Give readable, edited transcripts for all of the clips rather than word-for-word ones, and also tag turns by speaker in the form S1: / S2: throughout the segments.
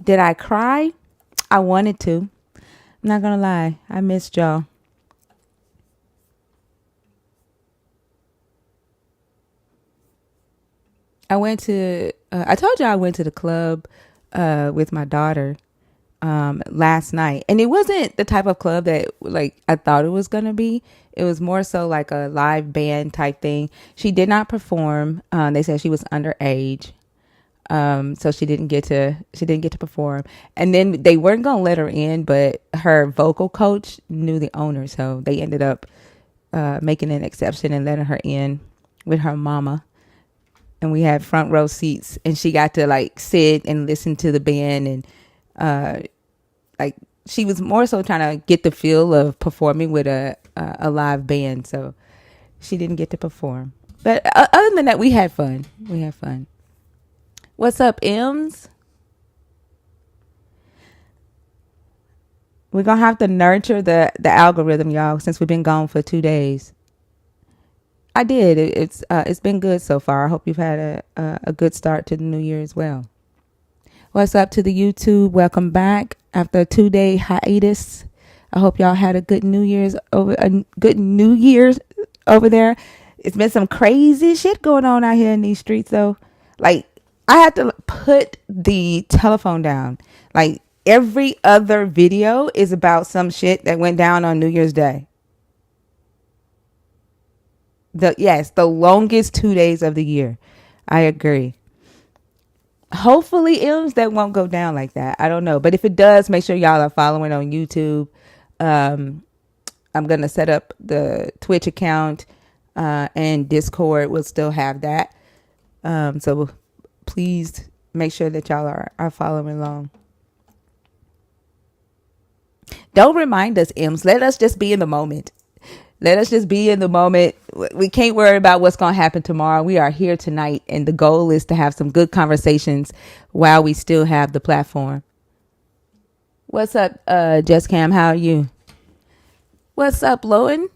S1: Did I cry? I wanted to. I'm not gonna lie. I missed y'all. I told you I went to the club with my daughter last night. And it wasn't the type of club that like I thought it was going to be. It was more so like a live band type thing. She did not perform. They said she was underage. So she didn't get to perform. And then they weren't going to let her in, but her vocal coach knew the owner. So they ended up making an exception and letting her in with her mama. And we had front row seats, and she got to like sit and listen to the band. And like she was more so trying to get the feel of performing with a live band. So she didn't get to perform. But other than that, we had fun. We had fun. What's up, M's? We're gonna have to nurture the algorithm, y'all, since we've been gone for 2 days. I did. It's been good so far. I hope you've had a good start to the new year as well. What's up to the YouTube? Welcome back after a 2-day hiatus. I hope y'all had a good New Year's over there. It's been some crazy shit going on out here in these streets though. Like I had to put the telephone down. Like every other video is about some shit that went down on New Year's Day. The longest 2 days of the year. I agree. Hopefully, M's that won't go down like that. I don't know, but if it does, make sure y'all are following on YouTube. I'm gonna set up the Twitch account, and Discord will still have that. So please make sure that y'all are following along. Don't remind us, M's. Let us just be in the moment. Let us just be in the moment. We can't worry about what's going to happen tomorrow. We are here tonight, and the goal is to have some good conversations while we still have the platform. What's up, Jess Cam? How are you? What's up, Lowen?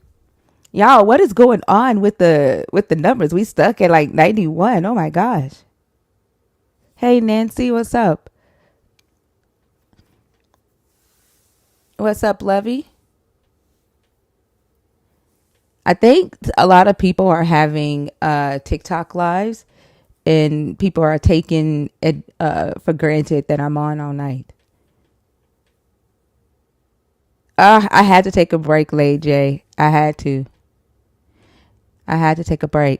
S1: Y'all, what is going on with the numbers? We stuck at like 91. Oh my gosh. Hey, Nancy, what's up? What's up, Lovey? I think a lot of people are having TikTok lives, and people are taking it for granted that I'm on all night. I had to take a break, Lay J. I had to take a break.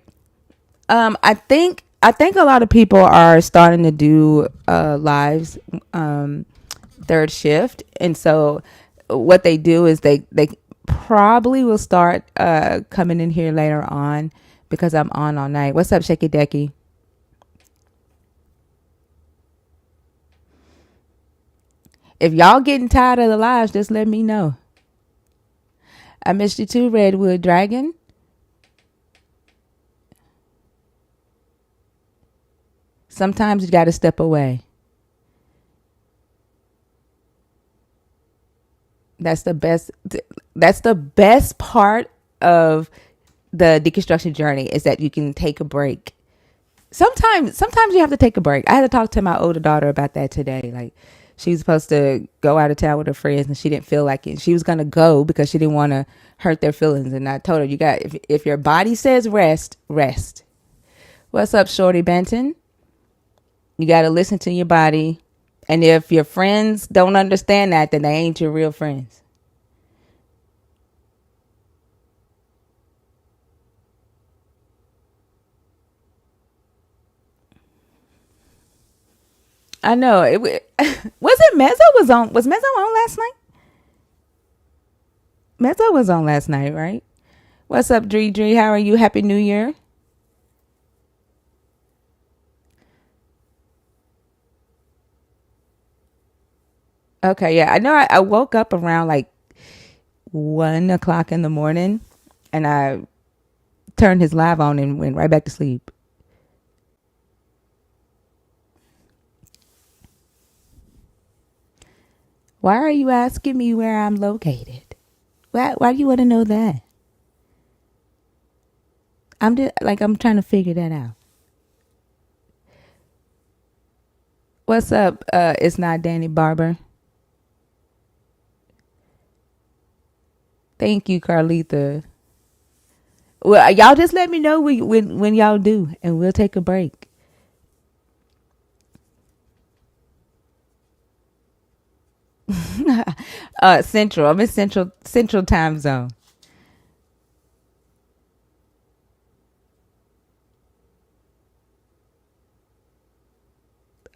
S1: I think a lot of people are starting to do lives third shift, and so what they do is they probably will start coming in here later on because I'm on all night. What's up, Shaky Decky? If y'all getting tired of the lives, just let me know. I missed you too, Redwood Dragon. Sometimes you got to step away. That's the best. That's the best part of the deconstruction journey is that you can take a break. Sometimes you have to take a break. I had to talk to my older daughter about that today. Like she was supposed to go out of town with her friends and she didn't feel like it. She was going to go because she didn't want to hurt their feelings. And I told her, if your body says rest, rest. What's up, Shorty Benton? You got to listen to your body. And if your friends don't understand that, then they ain't your real friends. I know. Was it Mezzo was Mezzo on last night? Mezzo was on last night, right? What's up, Dree Dree? How are you? Happy New Year. Okay, yeah. I know I woke up around like 1 o'clock in the morning and I turned his live on and went right back to sleep. Why are you asking me where I'm located? Why do you want to know that? I'm trying to figure that out. What's up? It's not Danny Barber. Thank you, Carlita. Well, y'all just let me know when y'all do, and we'll take a break. Central. I'm in Central time zone.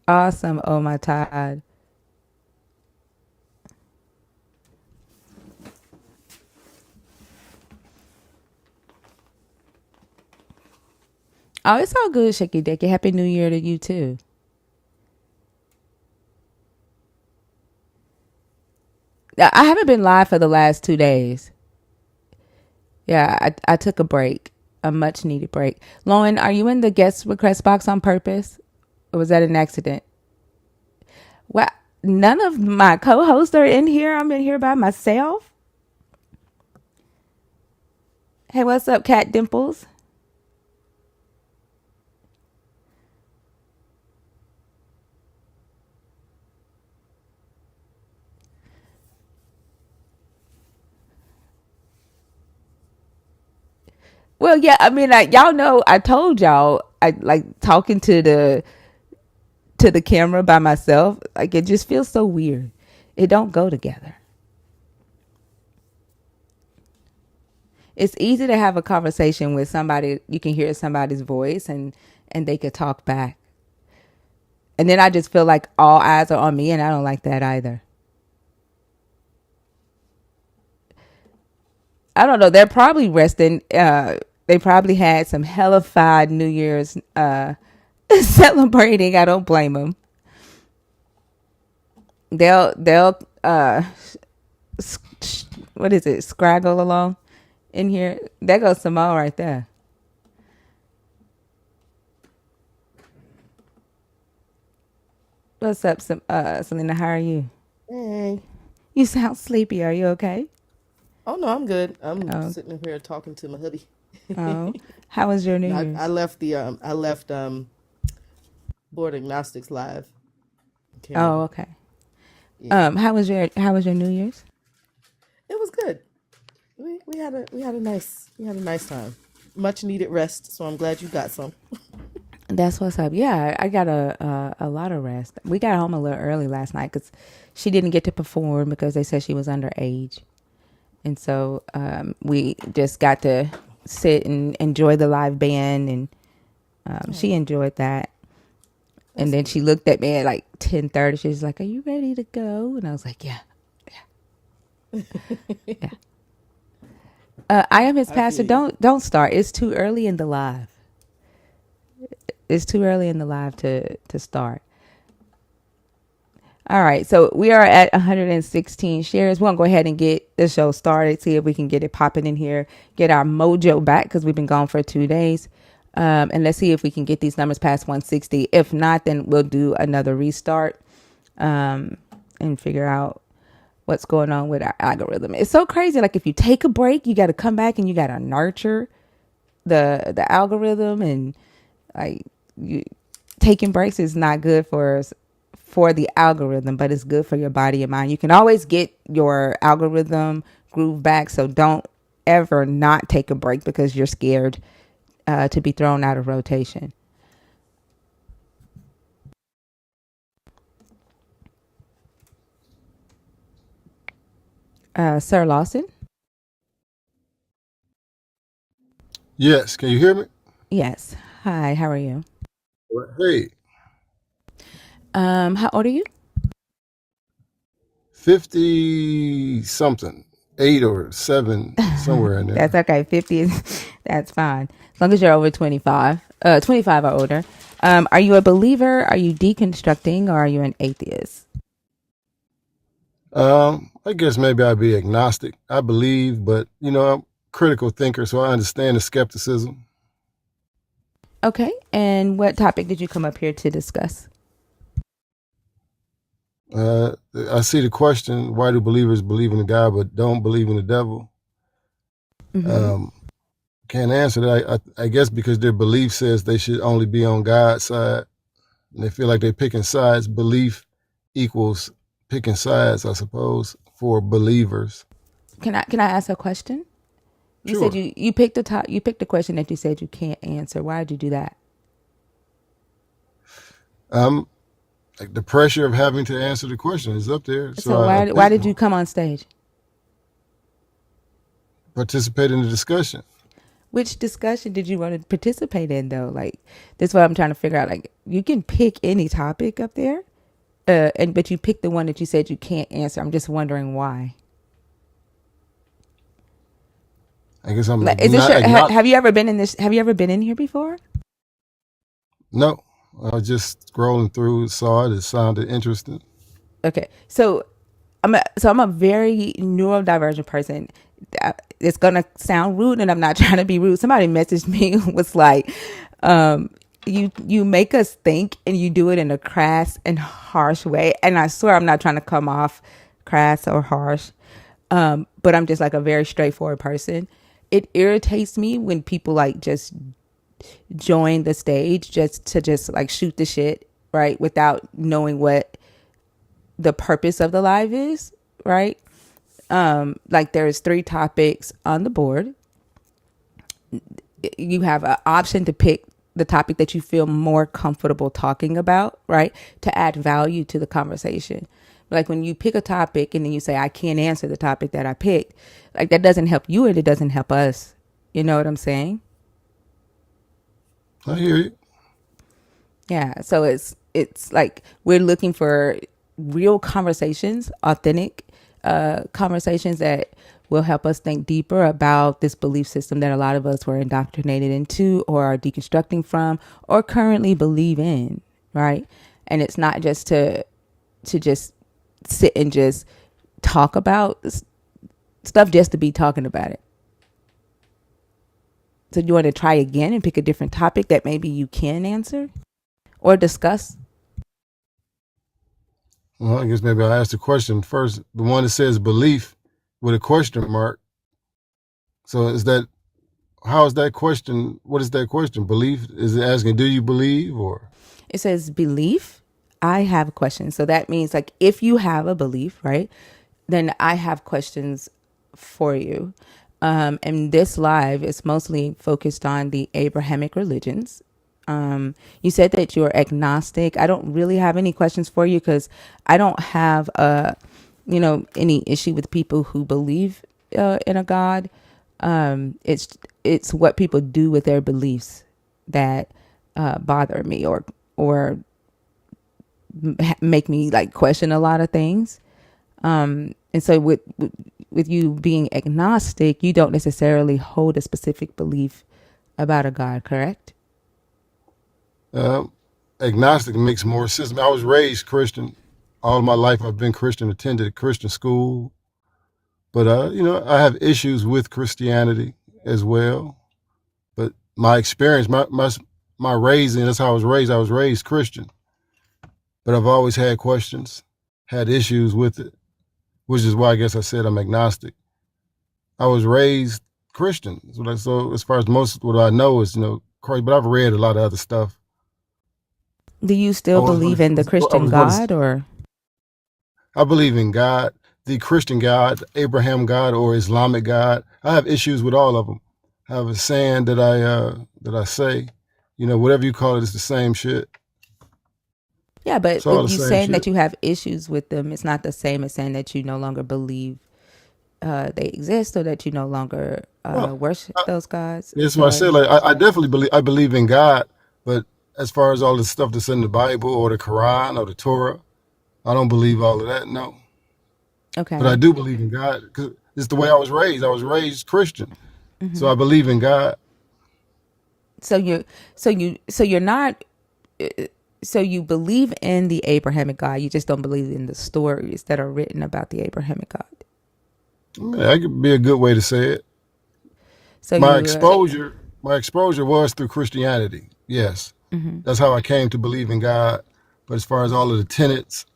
S1: Awesome. Oh my Todd. Oh, it's all good, Shaky Dicky. Happy New Year to you too. I haven't been live for the last 2 days. Yeah, I took a break, a much needed break. Lauren, are you in the guest request box on purpose, or was that an accident? Well, none of my co-hosts are in here. I'm in here by myself. Hey, what's up, Cat Dimples? Well, yeah, I mean, like y'all know, I told y'all I like talking to the camera by myself. Like it just feels so weird. It don't go together. It's easy to have a conversation with somebody. You can hear somebody's voice and they could talk back. And then I just feel like all eyes are on me, and I don't like that either. I don't know. They're probably resting. They probably had some hellified New Year's celebrating. I don't blame them. They'll what is it? Scraggle along in here. There goes Simone right there. What's up, Selena? How are you?
S2: Hey.
S1: You sound sleepy. Are you okay?
S2: Oh no, I'm good. I'm
S1: Oh,
S2: sitting up here talking to my hubby.
S1: oh. How was your New
S2: No, I
S1: Year's?
S2: left the I left Board Agnostics live. Came
S1: Oh,
S2: over.
S1: okay.
S2: Yeah.
S1: How was your New Year's?
S2: It was good. We had a nice time. Much needed rest, so I'm glad you got some.
S1: That's what's up. Yeah, I got a lot of rest. We got home a little early last night because she didn't get to perform because they said she was underage, and so we just got to sit and enjoy the live band, and she
S2: Oh,
S1: enjoyed that. And
S2: that's
S1: then she
S2: good.
S1: looked at me at like 10:30. She was like, "Are you ready to go?" And I was like, "Yeah, yeah." I am his
S2: I
S1: pastor.
S2: feel you.
S1: Don't start. It's too early in the live. It's too early in the live to start. All right, so we are at 116 shares. We're gonna go ahead and get the show started. See if we can get it popping in here. Get our mojo back because we've been gone for 2 days. And let's see if we can get these numbers past 160. If not, then we'll do another restart and figure out what's going on with our algorithm. It's so crazy. Like if you take a break, you got to come back and you got to nurture the algorithm, and like you taking breaks is not good for the algorithm, but it's good for your body and mind. You can always get your algorithm groove back, so don't ever not take a break because you're scared to be thrown out of rotation. Sir Lawson.
S3: Yes, can you hear me?
S1: Yes. Hi, how are you?
S3: Hey,
S1: How old are you?
S3: 50 something, 8 or 7, somewhere in
S1: That's
S3: there.
S1: okay. 50 is that's fine. As long as you're over 25. 25 or older. Are you a believer? Are you deconstructing, or are you an atheist?
S3: I guess maybe I'd be agnostic. I believe, but I'm a critical thinker, so I understand the skepticism.
S1: Okay. And what topic did you come up here to discuss?
S3: I see the question: why do believers believe in God but don't believe in the devil?
S1: Mm-hmm.
S3: Um, can't answer that. I guess because their belief says they should only be on God's side. And they feel like they're picking sides. Belief equals picking sides, I suppose, for believers.
S1: Can I ask a question? You said
S3: Sure.
S1: you picked a question that you said you can't answer. Why did you do that?
S3: Like the pressure of having to answer the question is up there. So
S1: So
S3: I
S1: why did you come on stage?
S3: participate in the discussion.
S1: Which discussion did you want to participate in though? Like that's what I'm trying to figure out. Like you can pick any topic up there, but you picked the one that you said you can't answer. I'm just wondering why.
S3: I guess I'm
S1: Like,
S3: not.
S1: have you ever been in this? Have you ever been in here before?
S3: No, I was just scrolling through, saw it. It sounded interesting.
S1: Okay, so I'm a very neurodivergent person. It's gonna sound rude, and I'm not trying to be rude. Somebody messaged me was like, "You make us think, and you do it in a crass and harsh way." And I swear I'm not trying to come off crass or harsh, but I'm just like a very straightforward person. It irritates me when people like just join the stage just to just like shoot the shit, right, without knowing what the purpose of the live is, right? Like there's 3 topics on the board. You have an option to pick the topic that you feel more comfortable talking about, right? To add value to the conversation. Like when you pick a topic and then you say, I can't answer the topic that I picked, like that doesn't help you and it doesn't help us. You know what I'm saying?
S3: I hear you.
S1: Yeah. So it's like we're looking for real conversations, authentic conversations that will help us think deeper about this belief system that a lot of us were indoctrinated into or are deconstructing from or currently believe in, right? And it's not just to just sit and just talk about stuff just to be talking about it. So you want to try again and pick a different topic that maybe you can answer or discuss?
S3: Well, I guess maybe I'll ask the question first. The one that says belief with a question mark. So how is that question? What is that question? Belief? Is it asking, do you believe or?
S1: It says belief. I have a question. So that means like if you have a belief, right, then I have questions for you. And this live is mostly focused on the Abrahamic religions. You said that you're agnostic. I don't really have any questions for you because I don't have any issue with people who believe in a God. It's what people do with their beliefs that bother me or make me like question a lot of things. And so with you being agnostic, you don't necessarily hold a specific belief about a God, correct?
S3: Agnostic makes more sense. I was raised Christian. All of my life I've been Christian, attended a Christian school. But, I have issues with Christianity as well. But my experience, my raising, that's how I was raised. I was raised Christian. But I've always had questions, had issues with it, which is why I guess I said I'm agnostic. I was raised Christian. So as far as most what I know is, Christ, but I've read a lot of other stuff.
S1: Do you still believe in the Christian God or?
S3: I believe in God, the Christian God, the Abraham God, or Islamic God. I have issues with all of them. I have a saying that I say, whatever you call it, it's the same shit.
S1: Yeah, but you saying that you have issues with them, it's not the same as saying that you no longer believe they exist or that you no longer worship those gods.
S3: That's what I said. Like I definitely believe in God, but as far as all the stuff that's in the Bible or the Quran or the Torah, I don't believe all of that. No.
S1: Okay.
S3: But I do believe in God because it's the way I was raised. I was raised Christian, so I believe in God.
S1: So you're not. So you believe in the Abrahamic God. You just don't believe in the stories that are written about the Abrahamic God.
S3: That could be a good way to say it. So my exposure was through Christianity. Yes, that's how I came to believe in God. But as far as all of the tenets,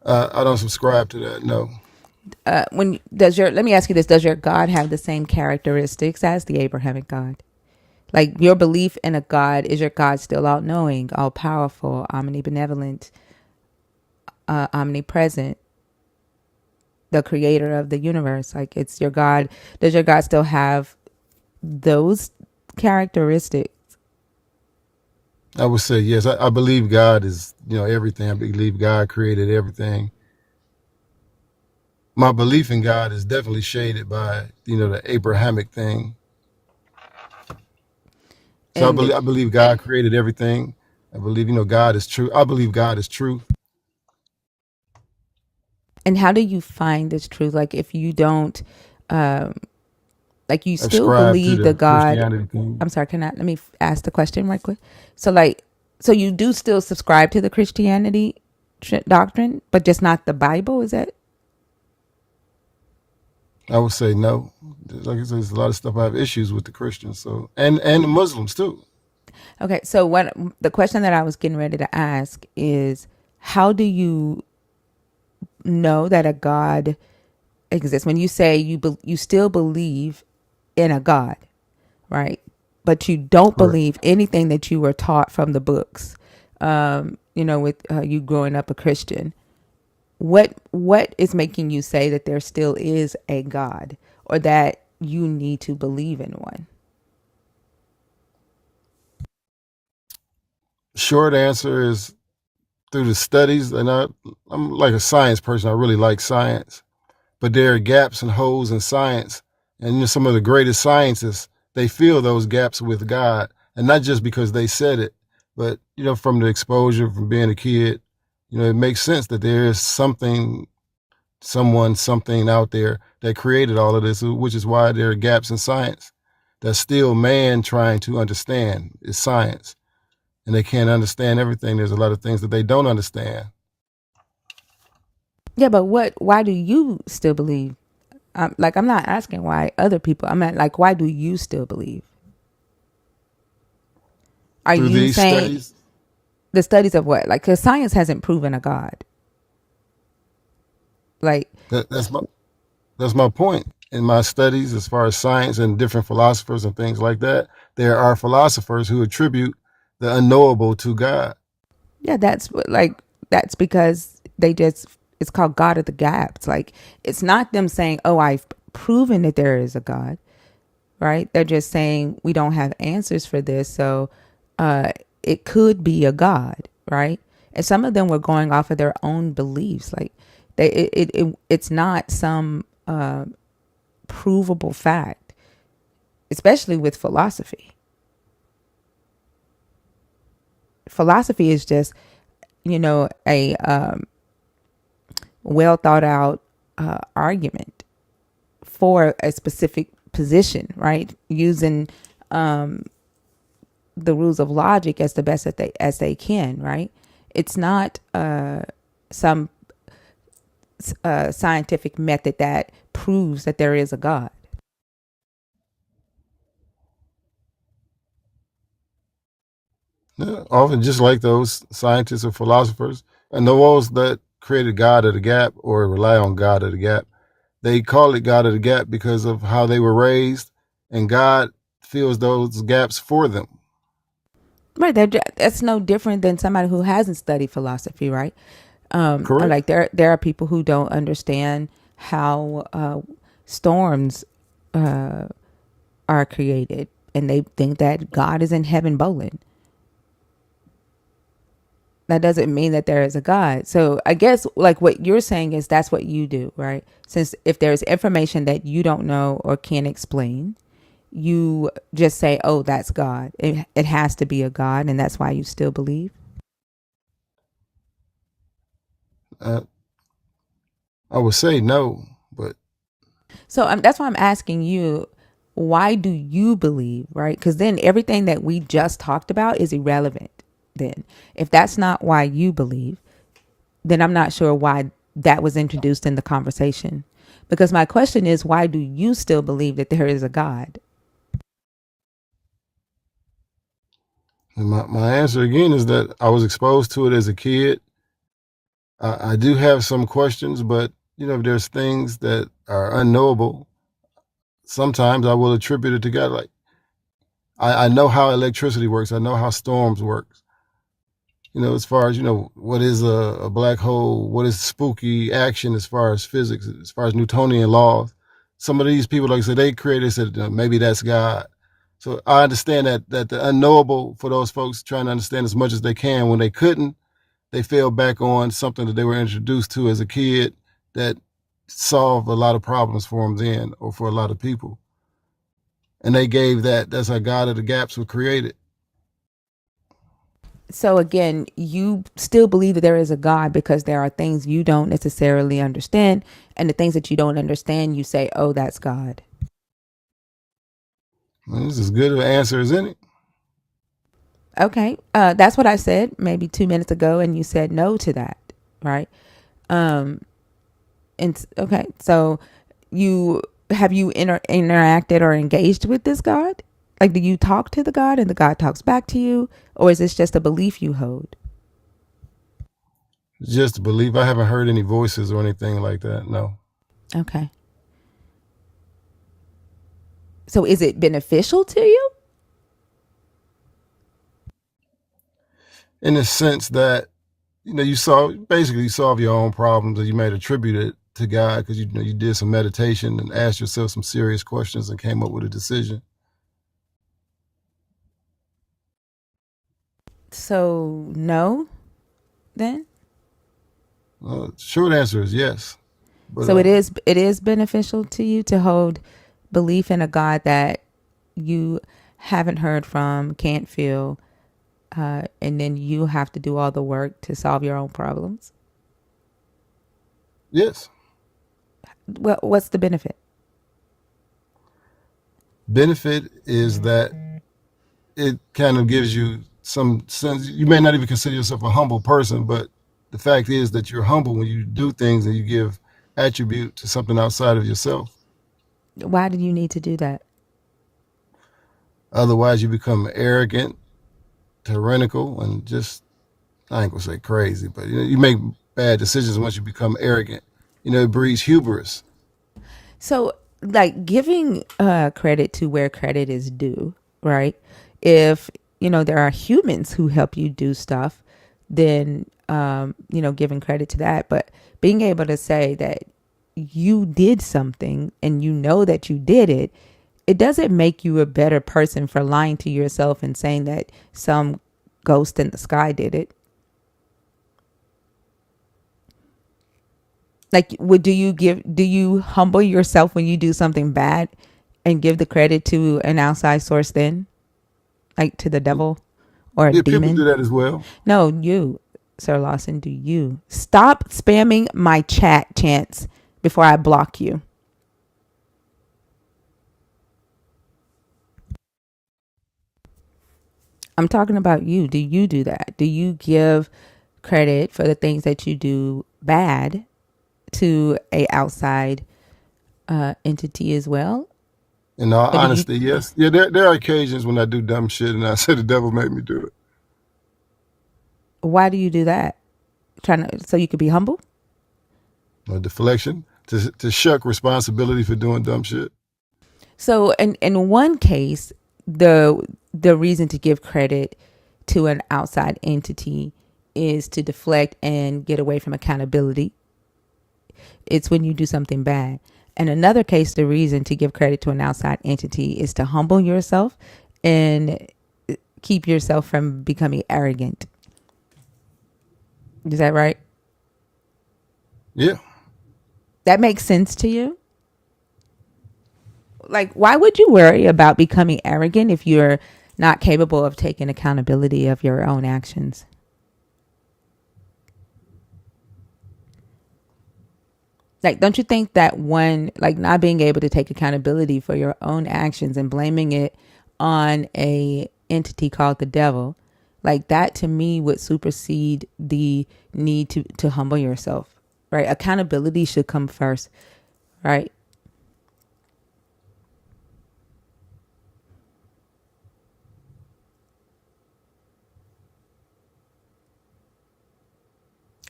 S3: I don't subscribe to that. No.
S1: Let me ask you this: does your God have the same characteristics as the Abrahamic God? Like your belief in a God, is your God still all knowing, all powerful, omnibenevolent, omnipresent, the creator of the universe? Like it's your God. Does your God still have those characteristics?
S3: I would say yes. I believe God is, everything. I believe God created everything. My belief in God is definitely shaded by, the Abrahamic thing. So
S1: And
S3: I believe God created everything. I believe, God is true. I believe God is truth.
S1: and how do you find this truth? Like if you don't, um, like you still
S3: Ascribe to
S1: believe the
S3: the
S1: God.
S3: Christianity thing.
S1: I'm sorry, let me ask the question right quick. So like, so you do still subscribe to the Christianity doctrine, but just not the Bible? Is that?
S3: I would say no. Like I said, there's a lot of stuff I have issues with the Christians, so and the Muslims too.
S1: Okay. So what the question that I was getting ready to ask is, how do you know that a God exists? When you say you still believe in a God, right? But you don't
S3: Correct.
S1: believe anything that you were taught from the books. With you growing up a Christian, what is making you say that there still is a God, or that you need to believe in one?
S3: Short answer is through the studies, and I'm like a science person. I really like science, but there are gaps and holes in science, and some of the greatest scientists, they fill those gaps with God, and not just because they said it, but from the exposure from being a kid, it makes sense that there is something out there that created all of this, which is why there are gaps in science. That's still man trying to understand is science, and they can't understand everything. There's a lot of things that they don't understand.
S1: Yeah, but why do you still believe? Like, I'm not asking why other people. I'm at like, why do you still believe? Are
S3: Through
S1: you
S3: these
S1: saying
S3: studies,
S1: the studies of what? Like, because science hasn't proven a God. Like,
S3: that's my point. In my studies, as far as science and different philosophers and things like that, there are philosophers who attribute the unknowable to God.
S1: yeah, that's because it's called God of the gaps. Like, it's not them saying, "Oh, I've proven that there is a God," right? They're just saying we don't have answers for this, so uh, it could be a God, right? And some of them were going off of their own beliefs, like it's not some provable fact, especially with philosophy. Philosophy is just, a well thought out argument for a specific position, right? Using the rules of logic as the best that they can, right? It's not some scientific method that proves that there is a God.
S3: Yeah, often just like those scientists or philosophers, and those that created God of the gap or rely on God of the gap, they call it God of the gap because of how they were raised, and God fills those gaps for them.
S1: Right, that's no different than somebody who hasn't studied philosophy, right?
S3: Correct.
S1: Like there are people who don't understand how storms are created, and they think that God is in heaven bowling. That doesn't mean that there is a God. So I guess like what you're saying is that's what you do, right? Since if there's information that you don't know or can't explain, you just say, "Oh, that's God. It has to be a God," and that's why you still believe.
S3: Uh, I would say no, but
S1: So that's why I'm asking you, why do you believe, right? Because then everything that we just talked about is irrelevant. Then, if that's not why you believe, then I'm not sure why that was introduced in the conversation. Because my question is, why do you still believe that there is a God?
S3: my answer again is that I was exposed to it as a kid. I do have some questions, but if there's things that are unknowable, sometimes I will attribute it to God. Like I know how electricity works. I know how storms work. As far as, what is a black hole, what is spooky action as far as physics, as far as Newtonian laws. Some of these people, like I said, they said maybe that's God. So I understand that the unknowable for those folks trying to understand as much as they can. When they couldn't, they fell back on something that they were introduced to as a kid that solved a lot of problems for them then, or for a lot of people. And they gave that's how God of the gaps were created.
S1: So again, you still believe that there is a God because there are things you don't necessarily understand, and the things that you don't understand, you say, "Oh, that's God."
S3: Well, this is as good of an answer as any.
S1: Okay, that's what I said maybe 2 minutes ago, and you said no to that, right? Um, and okay, so have you interacted or engaged with this God? Like, do you talk to the God and the God talks back to you, or is this just a belief you hold?
S3: Just to believe. I haven't heard any voices or anything like that. No.
S1: Okay. So is it beneficial to you?
S3: In the sense that, you solve your own problems, and you might attribute it to God because you did some meditation and asked yourself some serious questions and came up with a decision.
S1: So no, then.
S3: Short answer is yes. But
S1: So it is beneficial to you to hold belief in a God that you haven't heard from, can't feel, and then you have to do all the work to solve your own problems.
S3: yes.
S1: Well, what's the benefit?
S3: Benefit is that it kind of gives you some sense. You may not even consider yourself a humble person, but the fact is that you're humble when you do things and you give attribute to something outside of yourself.
S1: Why do you need to do that?
S3: Otherwise, you become arrogant, tyrannical, and just, I ain't gonna say crazy, but you make bad decisions once you become arrogant. It breeds hubris.
S1: So, like, giving credit to where credit is due, right? If there are humans who help you do stuff, then giving credit to that. But being able to say that you did something and you know that you did it, it doesn't make you a better person for lying to yourself and saying that some ghost in the sky did it. Like, do you humble yourself when you do something bad and give the credit to an outside source then? Like to the devil or a
S3: Yeah, people do
S1: demon?
S3: that as well.
S1: No, you, Sir Lawson, do you. Stop spamming my chat, Chance, before I block you. I'm talking about you. Do you do that? Do you give credit for the things that you do bad to a outside entity as well?
S3: In all
S1: Or do you?
S3: honesty, yes. Yeah, there are occasions when I do dumb shit and I say the devil made me do it.
S1: Why do you do that? Trying to so you could be humble?
S3: Or deflection, to shuck responsibility for doing dumb shit.
S1: So in one case, the reason to give credit to an outside entity is to deflect and get away from accountability. It's when you do something bad. In another case, the reason to give credit to an outside entity is to humble yourself and keep yourself from becoming arrogant. Is that right?
S3: Yeah.
S1: That makes sense to you? Like, why would you worry about becoming arrogant if you're not capable of taking accountability of your own actions? Like, don't you think that like not being able to take accountability for your own actions and blaming it on a entity called the devil, like that to me would supersede the need to humble yourself, right? Accountability should come first, right?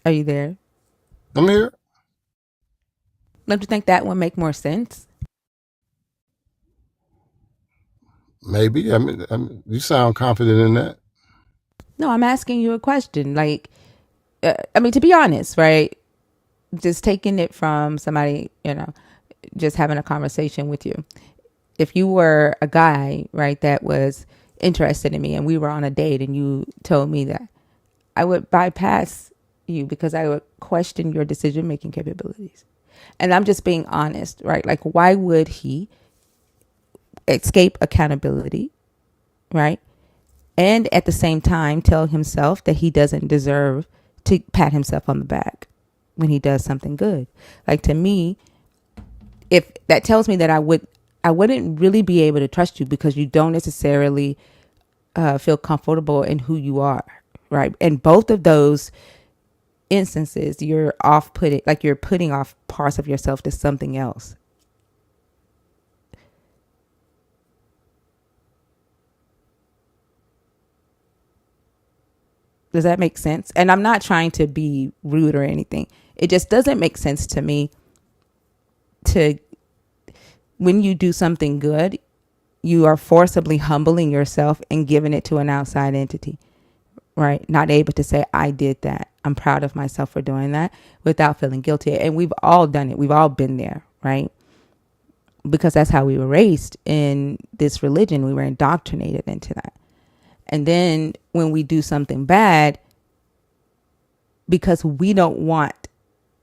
S1: Are you there?
S3: I'm here.
S1: Don't you think that would make more sense?
S3: Maybe. You sound confident in that.
S1: No, I'm asking you a question. Like, to be honest, right? Just taking it from somebody, just having a conversation with you. If you were a guy, right, that was interested in me and we were on a date and you told me that, I would bypass you because I would question your decision-making capabilities. And I'm just being honest, right? Like, why would he escape accountability, right? And at the same time, tell himself that he doesn't deserve to pat himself on the back when he does something good. Like, to me, if that tells me that I wouldn't really be able to trust you because you don't necessarily feel comfortable in who you are, right? And both of those instances, you're off-putting, like you're putting off parts of yourself to something else. Does that make sense? And I'm not trying to be rude or anything. It just doesn't make sense to me to, when you do something good, you are forcibly humbling yourself and giving it to an outside entity, right? Not able to say, I did that. I'm proud of myself for doing that without feeling guilty. And we've all done it. We've all been there, right? Because that's how we were raised in this religion. We were indoctrinated into that. And then when we do something bad, because we don't want,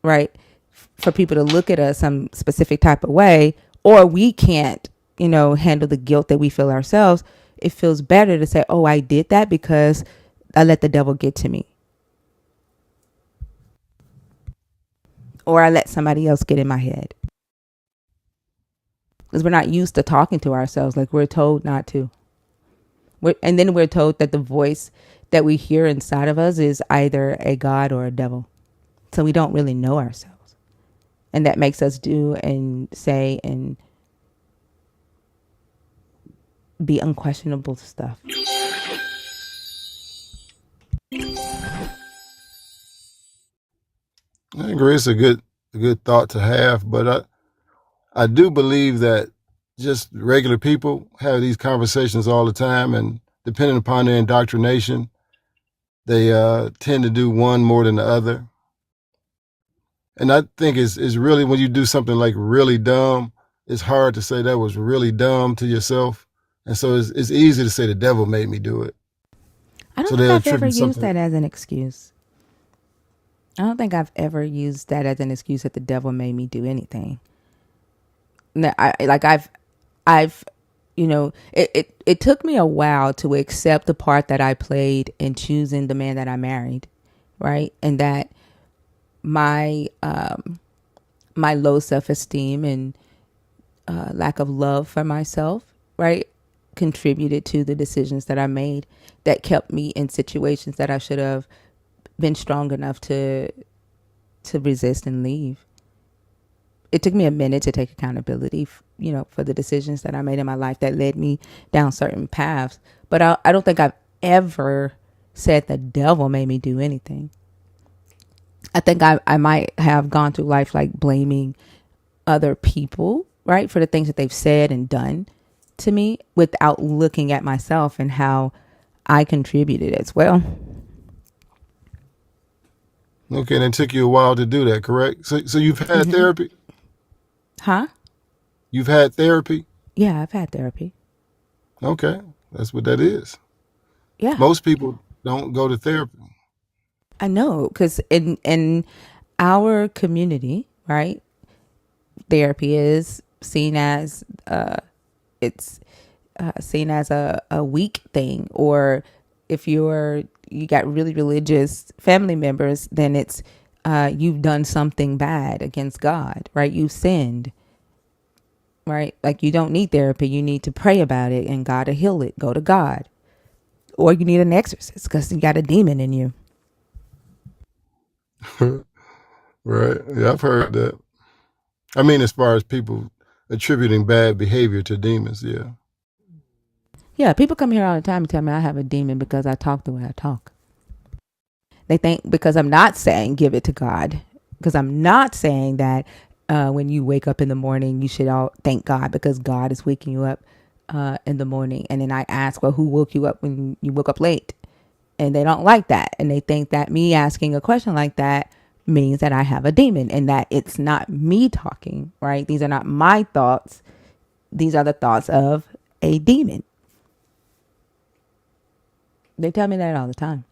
S1: right, for people to look at us some specific type of way, or we can't, handle the guilt that we feel ourselves, it feels better to say, oh, I did that because I let the devil get to me. Or I let somebody else get in my head. Because we're not used to talking to ourselves like we're told not to. And then we're told that the voice that we hear inside of us is either a God or a devil. So we don't really know ourselves. And that makes us do and say and be unquestionable stuff.
S3: I agree. It's a good thought to have, but I do believe that just regular people have these conversations all the time, and depending upon their indoctrination, they tend to do one more than the other. And I think it's really, when you do something like really dumb, it's hard to say that was really dumb to yourself. And so it's easy to say the devil made me do it.
S1: I don't
S3: So
S1: think
S3: they'll
S1: I've ever
S3: attribute
S1: used
S3: something.
S1: that as an excuse. I don't think I've ever used that as an excuse that the devil made me do anything. No, I've, it took me a while to accept the part that I played in choosing the man that I married, right? And that my low self-esteem and lack of love for myself, right, contributed to the decisions that I made that kept me in situations that I should have been strong enough to resist and leave. It took me a minute to take accountability, for the decisions that I made in my life that led me down certain paths. But I don't think I've ever said the devil made me do anything. I think I might have gone through life like blaming other people, right, for the things that they've said and done to me without looking at myself and how I contributed as well.
S3: Okay, and it took you a while to do that, correct? So you've had therapy?
S1: Huh?
S3: You've had therapy?
S1: Yeah, I've had therapy.
S3: Okay, that's what that is.
S1: Yeah.
S3: Most people don't go to therapy.
S1: I know, because in our community, right, therapy is seen as it's seen as a weak thing, or if you got really religious family members, then it's you've done something bad against God, right? You sinned, right? Like, you don't need therapy. You need to pray about it and God will heal it. Go to God. Or you need an exorcist because you got a demon in you.
S3: Right. Yeah, I've heard that. I mean, as far as people attributing bad behavior to demons, yeah.
S1: Yeah, people come here all the time and tell me I have a demon because I talk the way I talk. They think because I'm not saying give it to God, because I'm not saying that when you wake up in the morning, you should all thank God because God is waking you up. in the morning. And then I ask, well, who woke you up when you woke up late? And they don't like that. And they think that me asking a question like that means that I have a demon and that it's not me talking, right? These are not my thoughts. These are the thoughts of a demon. They tell me that all the time.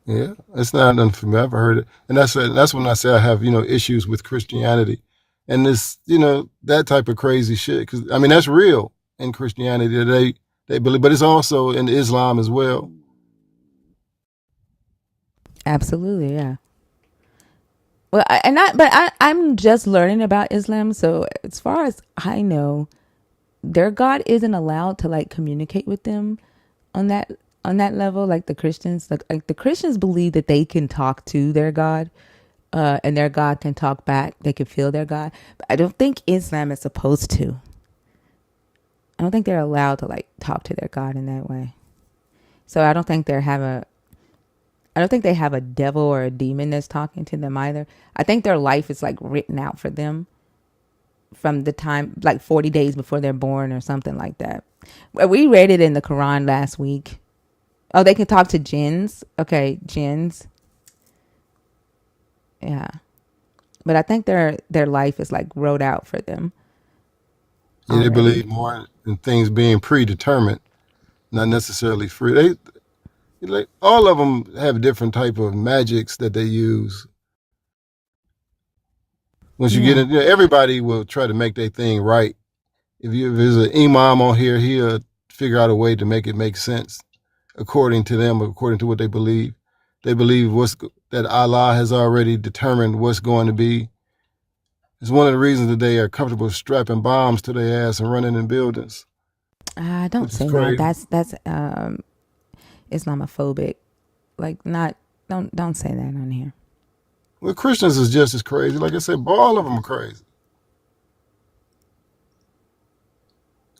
S3: Yeah, it's not nothing for me. I've heard it, and that's when I say I have issues with Christianity, and this that type of crazy shit. Because I mean that's real in Christianity. They believe, but it's also in Islam as well.
S1: Absolutely, yeah. Well, I'm just learning about Islam. So as far as I know, their God isn't allowed to like communicate with them on that level. Like the Christians, like the Christians believe that they can talk to their God, and their God can talk back. They can feel their God. But I don't think Islam is supposed to. I don't think they're allowed to like talk to their God in that way. So I don't think they have a devil or a demon that's talking to them either. I think their life is like written out for them from the time, like 40 days before they're born or something like that. We read it in the Quran last week. Oh, they can talk to jinns. Okay, jinns. Yeah. But I think their life is like wrote out for them
S3: Yeah, they
S1: already.
S3: believe more in things being predetermined, not necessarily free. They like all of them have different type of magics that they use. Once you get
S1: Yeah.
S3: in, everybody will try to make their thing right. If there's an imam on here, he'll figure out a way to make it make sense according to them, according to what they believe. They believe that Allah has already determined what's going to be. It's one of the reasons that they are comfortable strapping bombs to their ass and running in buildings,
S1: Don't
S3: which is
S1: say that.
S3: crazy.
S1: That's Islamophobic. Like not don't say that on here.
S3: Well, Christians is just as crazy. Like I said, all of them are crazy.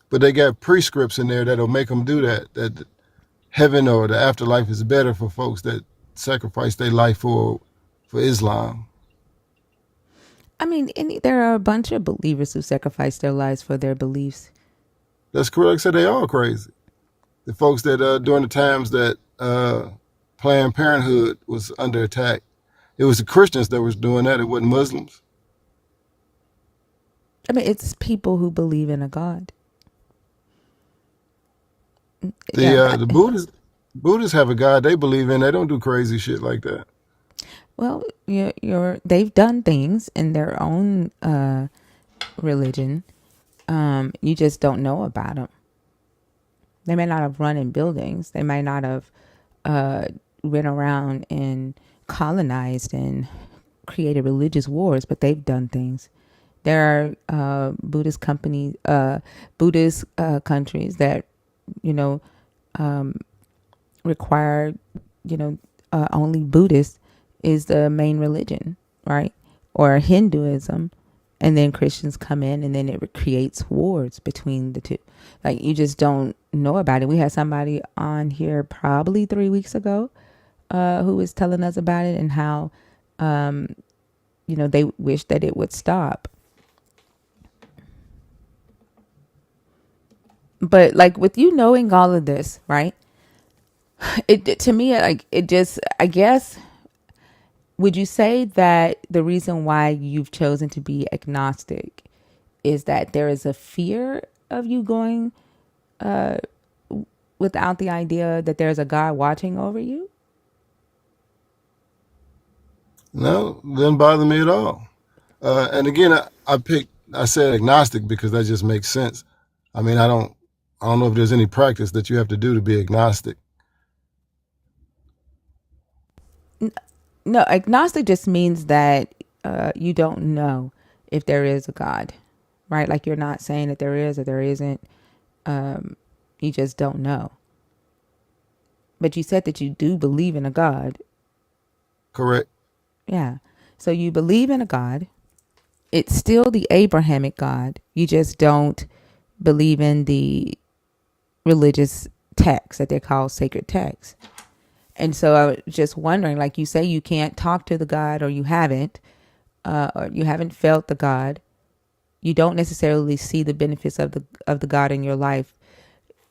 S3: But they got prescripts in there that'll make them do that. That heaven or the afterlife is better for folks that sacrifice their life for Islam.
S1: I mean, there are a bunch of believers who sacrifice their lives for their beliefs.
S3: That's correct. Like I said, they all crazy. The folks that during the times that Planned Parenthood was under attack, it was the Christians that was doing that. It wasn't Muslims.
S1: I mean, it's people who believe in a God. Yeah.
S3: The Buddhists have a God they believe in. They don't do crazy shit like that.
S1: Well, they've done things in their own religion. You just don't know about them. They may not have run in buildings. They might not have went around and colonized and created religious wars, but they've done things. There are Buddhist companies, Buddhist countries that require only Buddhist is the main religion, right? Or Hinduism, and then Christians come in, and then it creates wars between the two. Like you just don't know about it. We had somebody on here probably 3 weeks ago who was telling us about it and how they wish that it would stop. But like with you knowing all of this, right? It to me, like it just, I guess, would you say that the reason why you've chosen to be agnostic is that there is a fear of you going without the idea that there's a God watching over you?
S3: No, it doesn't bother me at all. And again, I said agnostic because that just makes sense. I mean, I don't know if there's any practice that you have to do to be agnostic.
S1: No, agnostic just means that you don't know if there is a God, right? Like you're not saying that there is or there isn't. You just don't know. But you said that you do believe in a God.
S3: Correct.
S1: Yeah. So you believe in a God. It's still the Abrahamic God. You just don't believe in the religious texts that they call sacred texts. And so I was just wondering, like you say, you can't talk to the God, or you haven't felt the God. you don't necessarily see the benefits of the God in your life,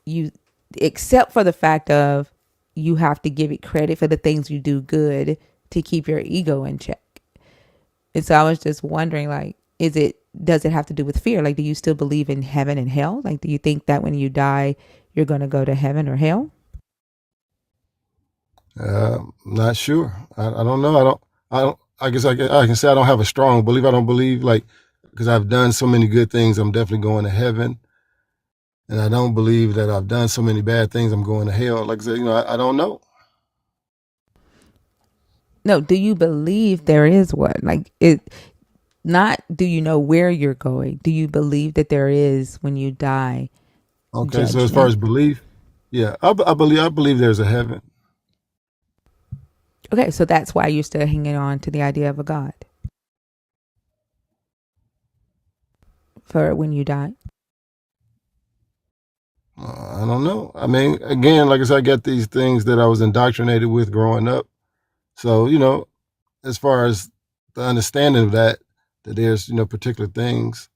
S1: you, except for the fact of you have to give it credit for the things you do good to keep your ego in check. And so I was just wondering, like, does it have to do with fear? Like, do you still believe in heaven and hell? Like, do you think that when you die, you're going to go to heaven or hell?
S3: Not sure. I don't know. I guess I can say I don't have a strong belief. I don't believe, like, because I've done so many good things, I'm definitely going to heaven. And I don't believe that I've done so many bad things, I'm going to hell. Like I said, I don't know.
S1: No, do you believe there is one? Like, it, not do you know where you're going? Do you believe that there is, when you die,
S3: Okay, so as far
S1: judgment?
S3: as belief, yeah, I believe there's a heaven.
S1: Okay, so that's why you're still hanging on to the idea of a God for when you die.
S3: I don't know. I mean, again, like I said, I got these things that I was indoctrinated with growing up. So, as far as the understanding of that there's, particular things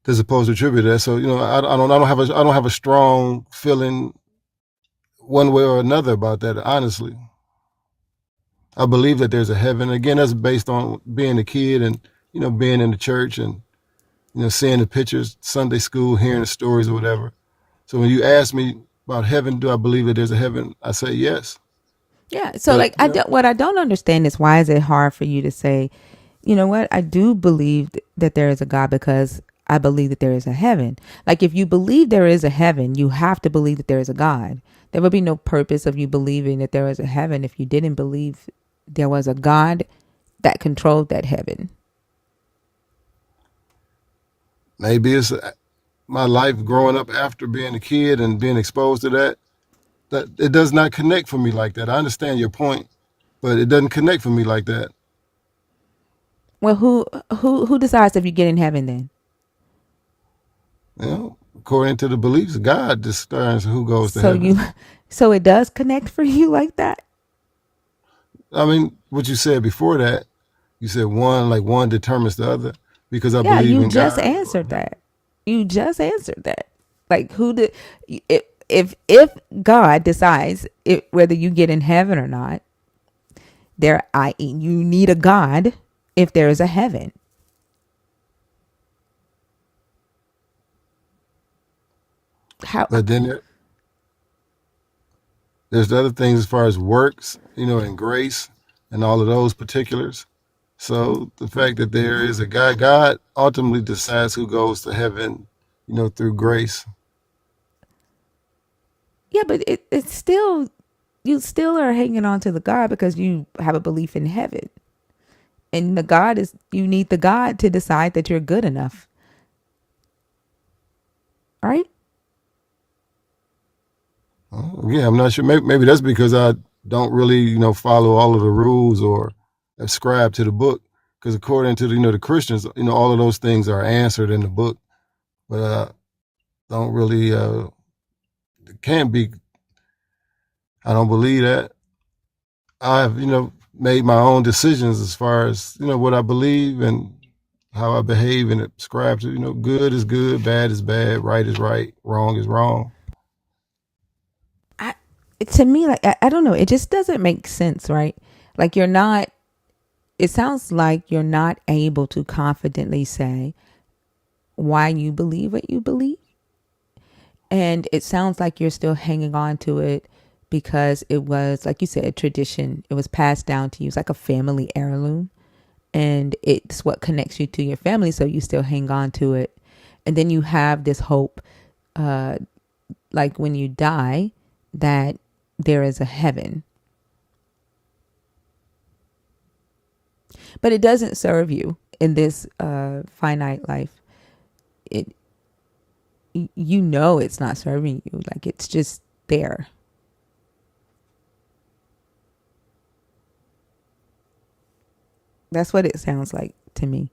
S3: that's supposed to attribute that. So, I don't have a strong feeling one way or another about that. Honestly, I believe that there's a heaven. Again, that's based on being a kid and, being in the church and, seeing the pictures, Sunday school, hearing the stories or whatever. So when you ask me about heaven, do I believe that there's a heaven? I say yes.
S1: Yeah. So,
S3: But
S1: like, what I don't understand is, why is it hard for you to say, you know what, I do believe that there is a God because I believe that there is a heaven. Like, if you believe there is a heaven, you have to believe that there is a God. There would be no purpose of you believing that there is a heaven if you didn't believe there was a God that controlled that heaven.
S3: maybe it's my life growing up after being a kid and being exposed to that it does not connect for me like that. I understand your point, but it doesn't connect for me like that.
S1: Well, who decides if you get in heaven then?
S3: According to the beliefs, God decides who goes to
S1: So you,
S3: heaven.
S1: so it does connect for you like that?
S3: I mean, what you said before that, you said one determines the other because I
S1: Yeah,
S3: believe
S1: you
S3: in
S1: just
S3: God.
S1: answered that. You just answered that. Like, who did, if God decides whether you get in heaven or not, there, I.e., you need a God if there is a heaven. How?
S3: But then there's the other things as far as works, and grace and all of those particulars. So the fact that there is a God ultimately decides who goes to heaven, through grace.
S1: Yeah, but it's still, you still are hanging on to the God because you have a belief in heaven, and the God is, you need the God to decide that you're good enough, right?
S3: Yeah, I'm not sure. Maybe that's because I don't really, follow all of the rules or ascribe to the book. Because according to the Christians, all of those things are answered in the book, but don't really can't be. I don't believe that. I've made my own decisions as far as what I believe and how I behave and ascribe to. Good is good, bad is bad, right is right, wrong is wrong.
S1: I, to me, like, I don't know, it just doesn't make sense, right? Like, you're not, it sounds like you're not able to confidently say why you believe what you believe. And it sounds like you're still hanging on to it because it was, like you said, a tradition. It was passed down to you. It's like a family heirloom. And it's what connects you to your family. So you still hang on to it. And then you have this hope, uh, like when you die, that there is a heaven. But it doesn't serve you in this finite life. It, you know, it's not serving you. Like, it's just there. That's what it sounds like to me.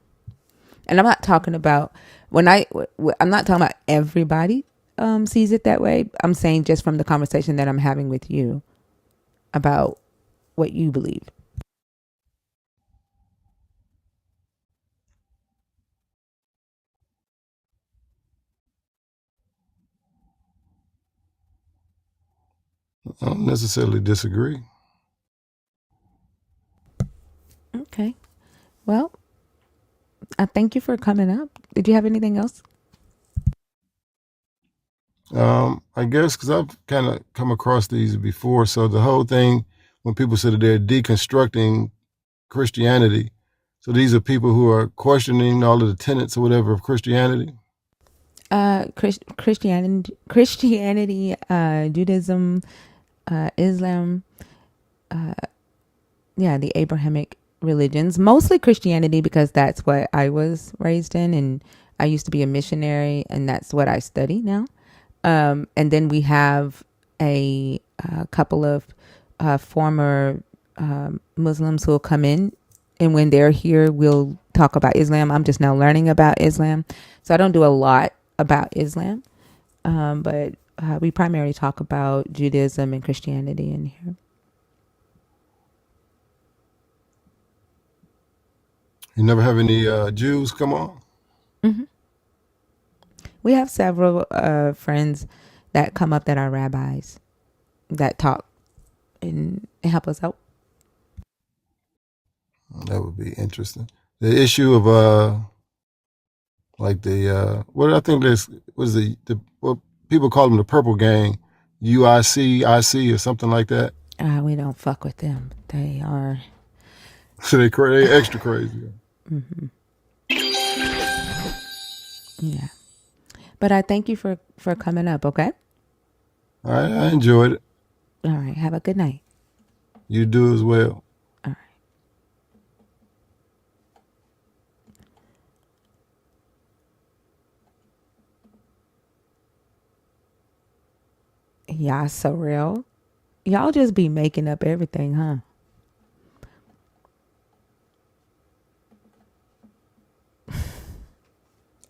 S1: And I'm not talking about, I'm not talking about everybody sees it that way. I'm saying just from the conversation that I'm having with you about what you believe.
S3: I don't necessarily disagree.
S1: Okay. Well, I thank you for coming up. Did you have anything else?
S3: I guess because I've kind of come across these before. So the whole thing, when people say that they're deconstructing Christianity, so these are people who are questioning all of the tenets or whatever of Christianity.
S1: Christianity, Judaism, Islam, yeah, the Abrahamic religions, mostly Christianity because that's what I was raised in, and I used to be a missionary, and that's what I study now. And then we have a couple of former Muslims who will come in, and when they're here, we'll talk about Islam. I'm just now learning about Islam, so I don't do a lot about Islam, but we primarily talk about Judaism and Christianity in here.
S3: You never have any Jews come on?
S1: Mm-hmm. We have several friends that come up that are rabbis that talk and help us out.
S3: That would be interesting. The issue of like the what I think this was the what people call them, the purple gang, UIC, or something like that.
S1: We don't fuck with them. They are.
S3: So they extra crazy.
S1: Mm-hmm. Yeah. But I thank you for coming up, okay?
S3: I enjoyed it.
S1: All right. Have a good night.
S3: You do as well.
S1: All right. Y'all so real. Y'all just be making up everything, huh?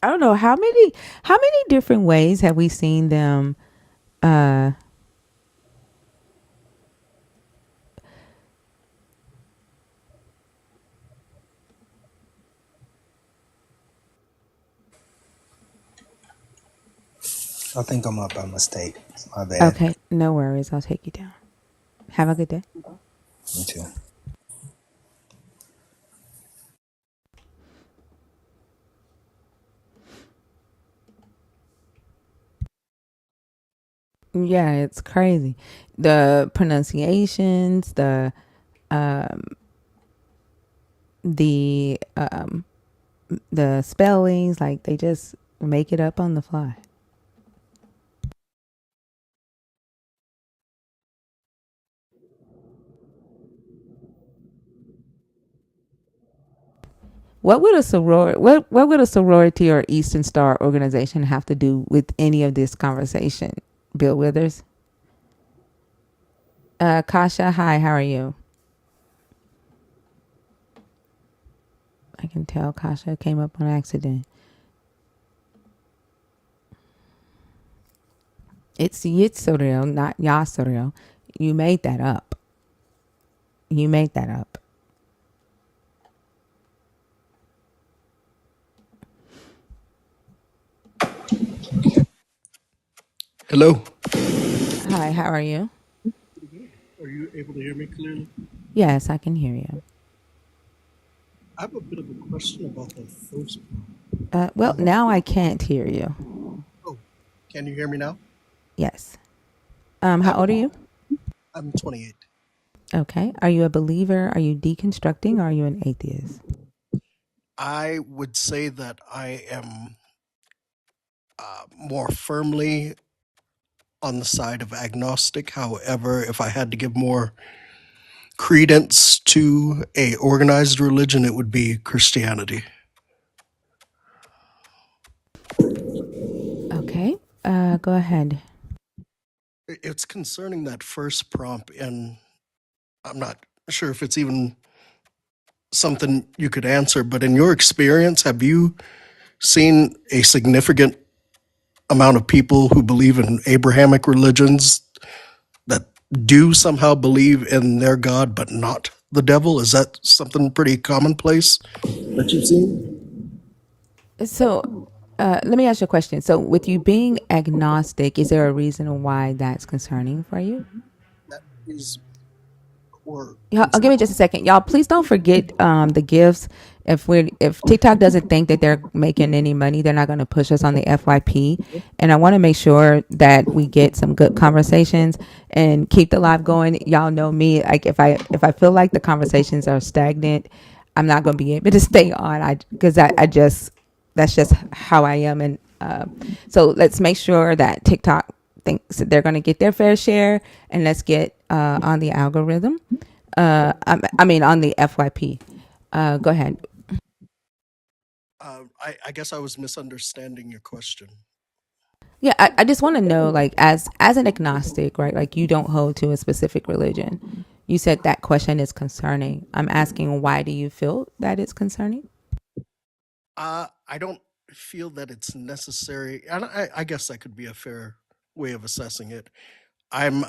S1: I don't know how many different ways have we seen them
S4: I think I'm up by mistake. My bad.
S1: Okay, no worries. I'll take you down. Have a good day.
S4: Me too.
S1: Yeah, it's crazy. The pronunciations, the the spellings, like they just make it up on the fly. What would a sorority or Eastern Star organization have to do with any of this conversation? Bill Withers. Kasha, hi, how are you? I can tell Kasha came up on accident. It's Yitzuril, not Yasuril. You made that up. You made that up.
S5: Hello.
S1: Hi, how are you?
S5: Are you able to hear me clearly?
S1: Yes, I can hear you.
S5: I have a bit of a question about the first
S1: Well, now I can't hear you.
S5: Oh, can you hear me now?
S1: Yes. How old are you?
S5: I'm 28.
S1: Okay. Are you a believer? Are you deconstructing? Or are you an atheist?
S5: I would say that I am more firmly on the side of agnostic. However, if I had to give more credence to a organized religion, it would be Christianity.
S1: Okay. Go ahead.
S5: It's concerning that first prompt, and I'm not sure if it's even something you could answer, but in your experience, have you seen a significant amount of people who believe in Abrahamic religions that do somehow believe in their God but not the devil? Is that something pretty commonplace that you've seen?
S1: So, let me ask you a question. So, with you being agnostic, is there a reason why that's concerning for you?
S5: is, or
S1: Y'all,
S5: I'm sorry.
S1: give me just a second, y'all. Please don't forget the gifts. If TikTok doesn't think that they're making any money, they're not going to push us on the FYP. And I want to make sure that we get some good conversations and keep the live going. Y'all know me. Like if I feel like the conversations are stagnant, I'm not going to be able to stay on. I just that's just how I am. And so let's make sure that TikTok thinks that they're going to get their fair share, and let's get on the algorithm. I mean, on the FYP. Go ahead.
S5: I guess I was misunderstanding your question.
S1: Yeah, I just want to know, like, as an agnostic, right? Like, you don't hold to a specific religion. You said that question is concerning. I'm asking, why do you feel that it's concerning?
S5: I don't feel that it's necessary, and I guess that could be a fair way of assessing it. I'm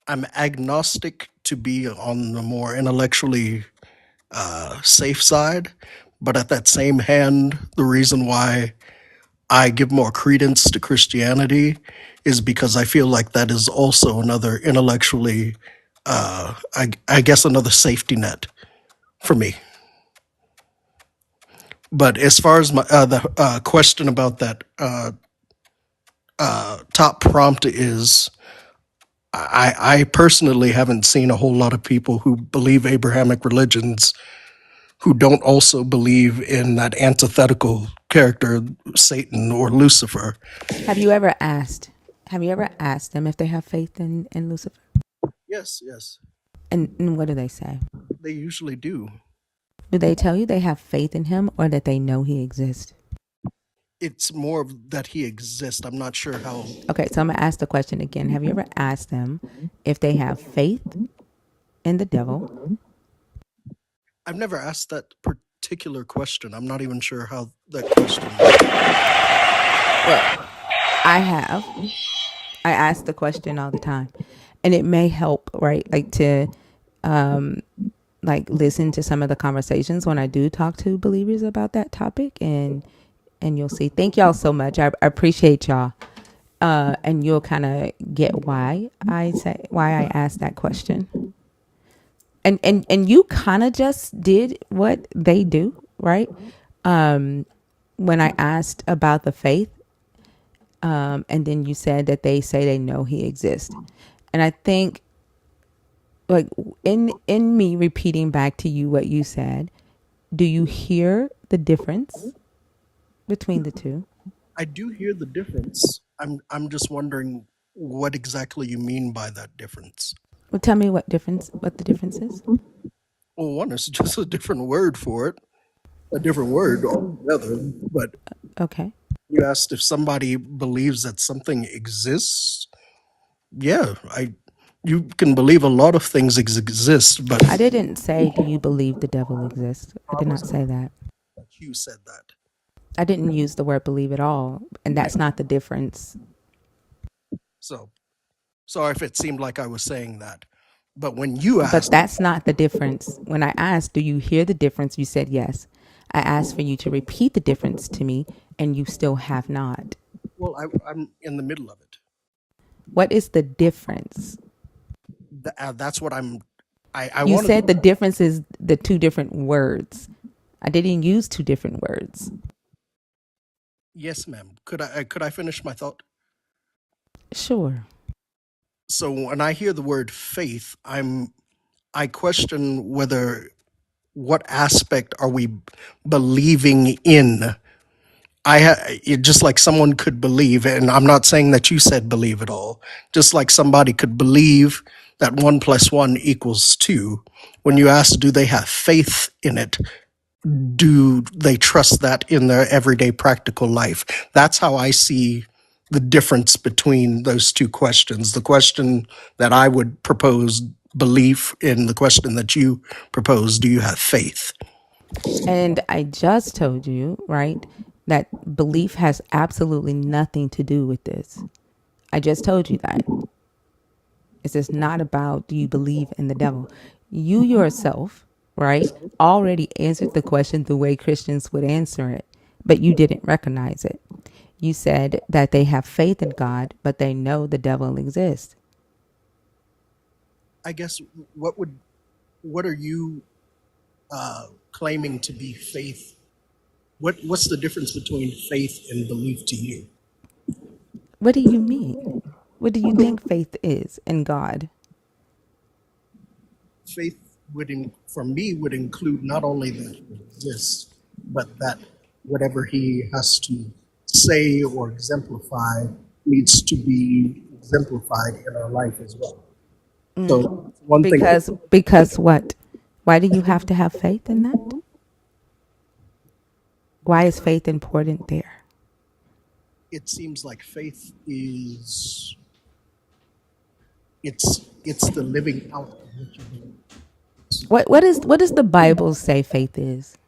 S5: I'm agnostic to be on the more intellectually safe side, but at that same hand, the reason why I give more credence to Christianity is because I feel like that is also another intellectually, I guess, another safety net for me. But as far as the question about that top prompt is, I personally haven't seen a whole lot of people who believe Abrahamic religions who don't also believe in that antithetical character, Satan or Lucifer.
S1: Have you ever asked? Have you ever asked them if they have faith in Lucifer?
S5: Yes, yes,
S1: And what do they say?
S5: they usually do.
S1: Do they tell you they have faith in him, or that they know he exists?
S5: It's more of that he exists. I'm not sure how.
S1: Okay, so I'm gonna ask the question again. Have you ever asked them if they have faith in the devil?
S5: I've never asked that particular question. I'm not even sure how that question.
S1: Well, I have. I ask the question all the time, and it may help, right? Like to, like listen to some of the conversations when I do talk to believers about that topic, and you'll see. Thank y'all so much. I appreciate y'all, and you'll kind of get why I asked that question. And you kind of just did what they do, right? When I asked about the faith, and then you said that they say they know he exists, and I think, like, in me repeating back to you what you said, do you hear the difference between the two?
S5: I do hear the difference. I'm just wondering what exactly you mean by that difference.
S1: Well, tell me what the difference is.
S5: Well, one is just a different word for it, a different word altogether. But
S1: Okay.
S5: you asked if somebody believes that something exists. Yeah, I. You can believe a lot of things exist, but
S1: I didn't say, do you believe the devil exists? I did not say that.
S5: you said that.
S1: I didn't use the word believe at all. And
S5: Yeah.
S1: that's not the difference.
S5: So sorry if it seemed like I was saying that. But when you
S1: But
S5: asked,
S1: that's not the difference. When I asked, do you hear the difference? You said yes. I asked for you to repeat the difference to me, and you still have not.
S5: well, I'm in the middle of it.
S1: What is the difference?
S5: That's what I
S1: You
S5: wanted.
S1: said the difference is the two different words. I didn't use two different words.
S5: Yes, ma'am. Could I finish my thought?
S1: Sure.
S5: So when I hear the word faith, I question whether what aspect are we believing in. Just like someone could believe, and I'm not saying that you said believe at all. Just like somebody could believe that 1+1 = 2. When you ask, do they have faith in it? Do they trust that in their everyday practical life? That's how I see the difference between those two questions. The question that I would propose, belief, in the question that you propose, do you have faith?
S1: And I just told you, right, that belief has absolutely nothing to do with this. I just told you that. It's just not about, do you believe in the devil? You yourself, right, already answered the question the way Christians would answer it, but you didn't recognize it. You said that they have faith in God, but they know the devil exists.
S5: I guess what are you claiming to be faith? What's the difference between faith and belief to you?
S1: What do you mean? What do you think faith is in God?
S5: Faith for me, would include not only that he exists, but that whatever he has to say or exemplify needs to be exemplified in our life as well. So one thing,
S1: Because what? Why do you have to have faith in that? Why is faith important there?
S5: it seems like faith is it's the living out of what you believe,
S1: What does the Bible say faith is?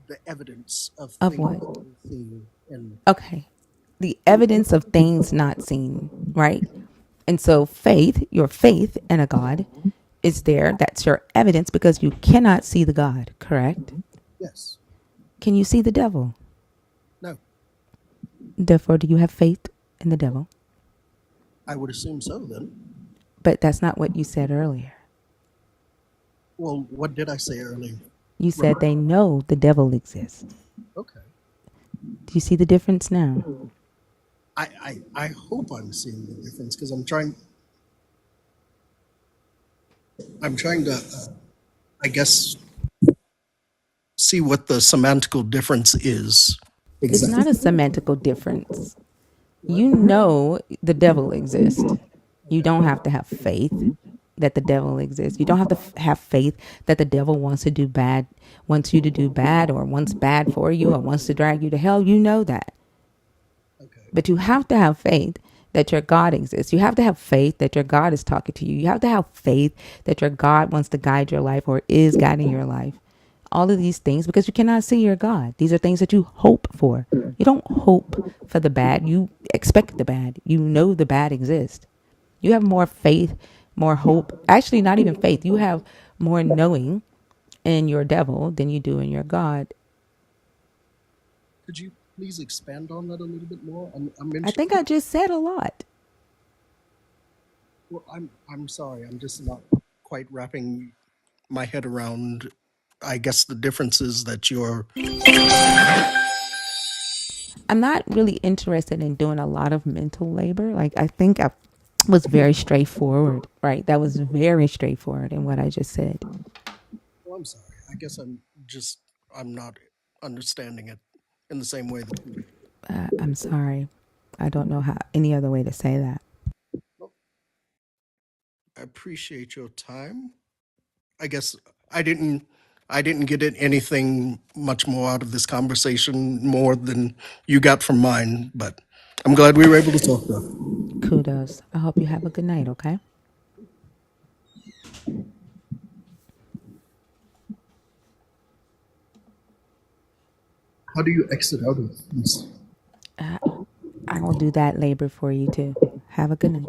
S5: the evidence of
S1: Of
S5: things
S1: what?
S5: unseen, and
S1: Okay. The evidence of things not seen, right? And so faith, your faith in a God is there. That's your evidence because you cannot see the God, correct?
S5: yes,
S1: Can you see the devil?
S5: no,
S1: Therefore, do you have faith in the devil?
S5: I would assume so then.
S1: But that's not what you said earlier.
S5: Well, what did I say earlier?
S1: You said they know the devil exists.
S5: Okay.
S1: Do you see the difference now?
S5: I hope I'm seeing the difference because I'm trying to I guess see what the semantical difference is
S1: It's not
S5: exactly.
S1: a semantical difference. You know the devil exists. You don't have to have faith that the devil exists. You don't have to have faith that the devil wants to do bad, wants you to do bad, or wants bad for you, or wants to drag you to hell. You know that.
S5: Okay.
S1: But you have to have faith that your God exists. You have to have faith that your God is talking to you. You have to have faith that your God wants to guide your life or is guiding your life. All of these things because you cannot see your God. These are things that you hope for. You don't hope for the bad. You expect the bad. You know the bad exists. You have more faith, more hope. Actually, not even faith. You have more knowing in your devil than you do in your God.
S5: Could you please expand on that a little bit more? I'm
S1: I think
S5: interested.
S1: I just said a lot.
S5: Well, I'm sorry. I'm just not quite wrapping my head around. I guess the differences that you're.
S1: I'm not really interested in doing a lot of mental labor. Like, I think I was very straightforward, right? That was very straightforward in what I just said.
S5: Well, I'm sorry. I guess I'm not understanding it in the same way that you.
S1: I'm sorry. I don't know how any other way to say that.
S5: Well, I appreciate your time. I guess I didn't I didn't get anything much more out of this conversation more than you got from mine, but I'm glad we were able to talk though.
S1: Kudos. I hope you have a good night, okay?
S5: How do you exit out of this?
S1: I will do that labor for you too. Have a good night.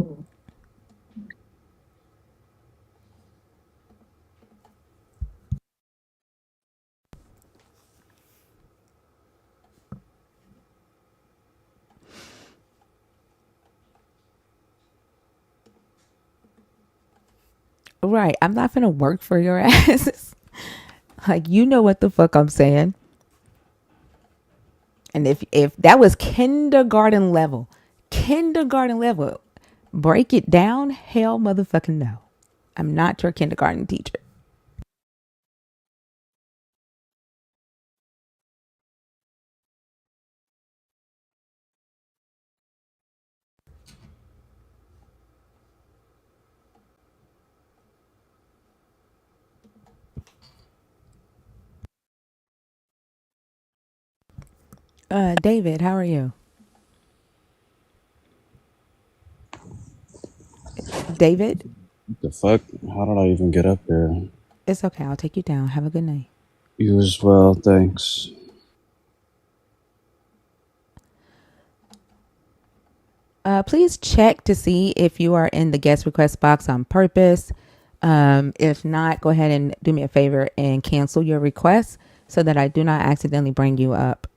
S1: Right. I'm not going to work for your ass. Like, you know what the fuck I'm saying. And if that was kindergarten level, break it down, hell motherfucking no. I'm not your kindergarten teacher. David, how are you? David?
S6: The fuck? How did I even get up here?
S1: It's okay. I'll take you down. Have a good night.
S6: You as well, thanks.
S1: Please check to see if you are in the guest request box on purpose. If not, go ahead and do me a favor and cancel your request so that I do not accidentally bring you up.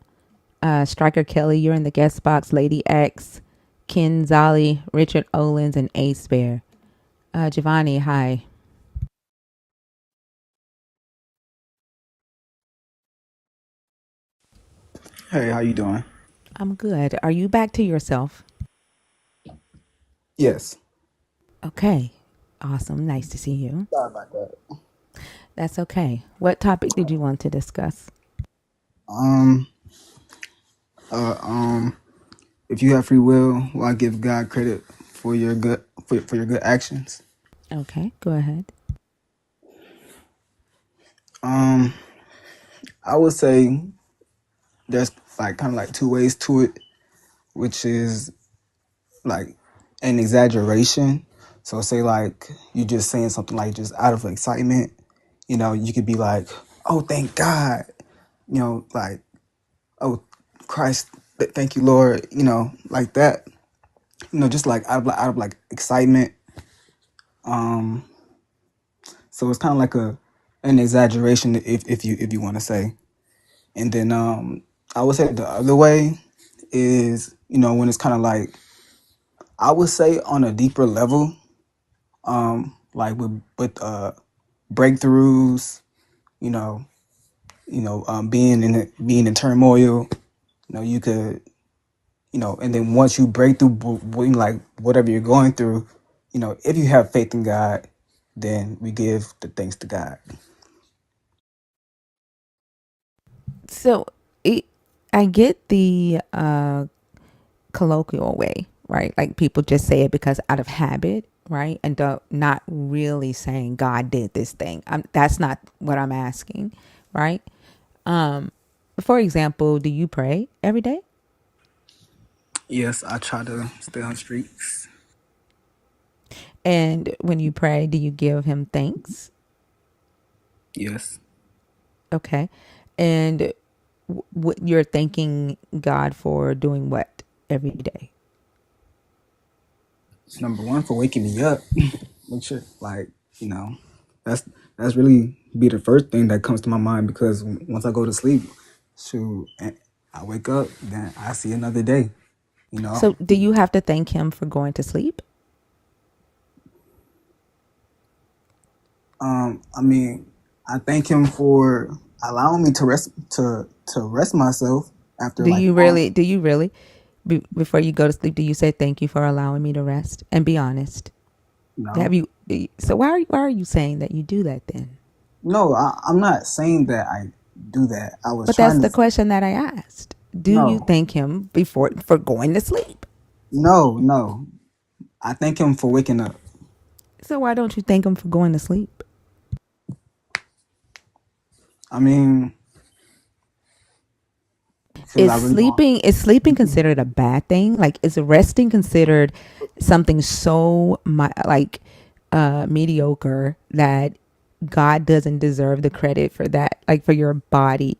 S1: Striker Kelly, you're in the guest box. Lady X, Ken Zali, Richard Owens, and Ace Bear. Giovanni, hi.
S7: Hey, how you doing?
S1: I'm good. Are you back to yourself?
S7: Yes.
S1: Okay. Awesome. Nice to see you.
S7: Sorry about that.
S1: That's okay. What topic did you want to discuss?
S7: Um, uh, um, if you have free will, why give God credit for your good for your good actions?
S1: Okay, go ahead.
S7: Um, I would say there's like kind of like two ways to it, which is like an exaggeration. So say like you just saying something like just out of excitement, you could be like, "Oh, thank God," like, "Oh, Christ, thank you, Lord," like that. Just like out of like excitement. Um, so it's kind of like an exaggeration if you want to say. And then I would say the other way is when it's kind of like I would say on a deeper level, like with breakthroughs, you know, being in turmoil, you could and then once you break through like whatever you're going through, if you have faith in God, then we give the thanks to God.
S1: So, it, I get the colloquial way, right? Like people just say it because out of habit, right? And not really saying God did this thing. That's not what I'm asking, right? Um, for example, do you pray every day?
S7: Yes, I try to stay on streaks.
S1: And when you pray, do you give him thanks?
S7: Yes.
S1: Okay. And you're thanking God for doing what every day?
S7: Number one, for waking me up. Make sure, like, you know, that's that's really be the first thing that comes to my mind because once I go to sleep, shoot, and I wake up, then I see another day. You know,
S1: So do you have to thank him for going to sleep?
S7: I mean, I thank him for allowing me to rest myself after like long.
S1: Do you really? Before you go to sleep, do you say thank you for allowing me to rest? And be honest.
S7: No,
S1: Have you? So why are you saying that you do that then?
S7: no, I'm not saying that I do that. I was
S1: But that's
S7: trying to
S1: the
S7: say,
S1: question that I asked. Do you
S7: no,
S1: thank him before for going to sleep?
S7: no. I thank him for waking up.
S1: So why don't you thank him for going to sleep?
S7: I mean, because I really don't.
S1: Is sleeping considered a bad thing? Like is resting considered something so mediocre that God doesn't deserve the credit for that? Like for your body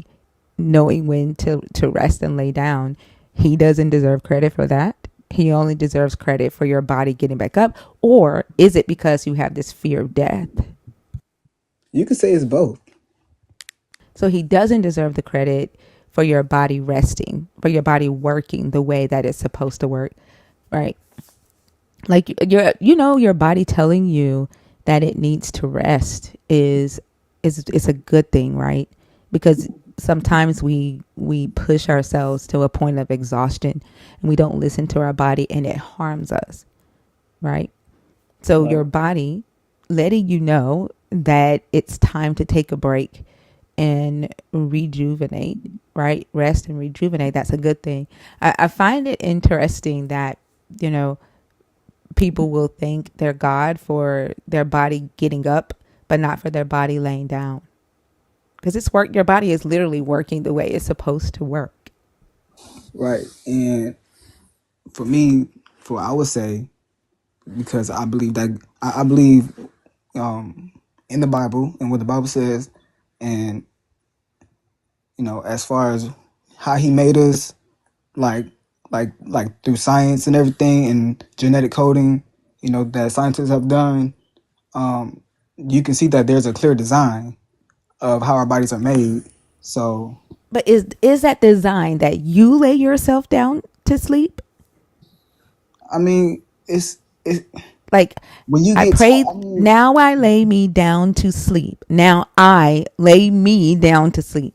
S1: knowing when to rest and lay down, he doesn't deserve credit for that. He only deserves credit for your body getting back up. Or is it because you have this fear of death?
S7: You could say it's both.
S1: So he doesn't deserve the credit for your body resting, for your body working the way that it's supposed to work, right? Like your body telling you that it needs to rest is a good thing, right? Because sometimes we push ourselves to a point of exhaustion and we don't listen to our body and it harms us, right? So
S7: Right.
S1: your body letting you know that it's time to take a break and rejuvenate, right? Rest and rejuvenate. That's a good thing. I find it interesting that, you know, people will thank their God for their body getting up, but not for their body laying down. Because it's work, your body is literally working the way it's supposed to work.
S7: Right. And for me, for I would say, because I believe that I believe in the Bible and what the Bible says, and as far as how He made us, like like through science and everything and genetic coding, that scientists have done, you can see that there's a clear design of how our bodies are made. So
S1: But is that design that you lay yourself down to sleep?
S7: I mean, it's
S1: Like
S7: when you
S1: I
S7: get tired.
S1: prayed,
S7: I mean,
S1: now I lay me down to sleep. Now I lay me down to sleep.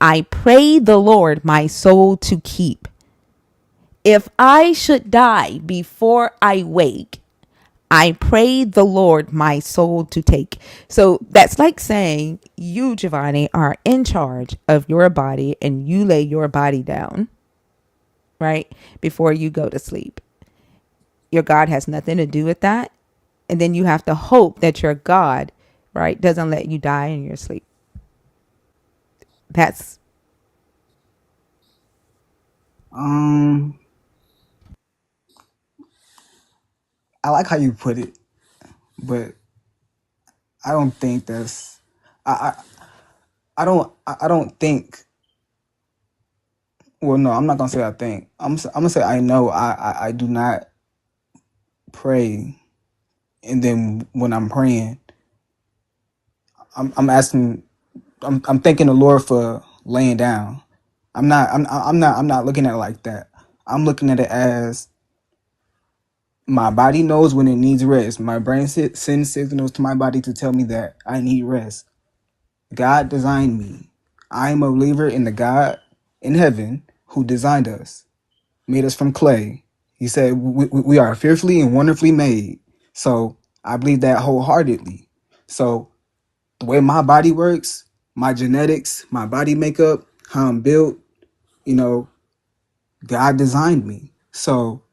S1: I pray the Lord my soul to keep. If I should die before I wake, I pray the Lord my soul to take. So that's like saying you, Giovanni, are in charge of your body and you lay your body down, right? Before you go to sleep. Your God has nothing to do with that. And then you have to hope that your God, right, doesn't let you die in your sleep. That's
S7: Um, I like how you put it, but I don't think that's. I don't think. Well, no, I'm not gonna say I think. I'm gonna say I know. I do not pray, and then when I'm praying, I'm asking. I'm thanking the Lord for laying down. I'm not looking at it like that. I'm looking at it as my body knows when it needs rest. My brain sends signals to my body to tell me that I need rest. God designed me. I am a believer in the God in heaven who designed us, made us from clay. He said we are fearfully and wonderfully made. So I believe that wholeheartedly. So the way my body works, my genetics, my body makeup, how I'm built, you know, God designed me. So,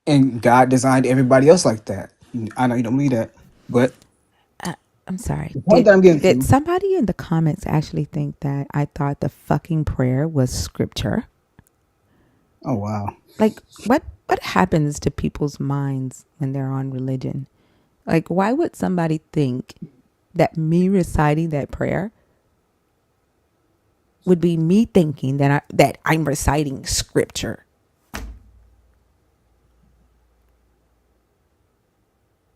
S7: and God designed everybody else like that. I know you don't believe that, but
S1: I'm sorry.
S7: the point that I'm getting
S1: Did
S7: to,
S1: somebody in the comments actually think that I thought the fucking prayer was scripture?
S7: oh wow.
S1: Like what happens to people's minds when they're on religion? Like why would somebody think that me reciting that prayer would be me thinking that I'm reciting scripture?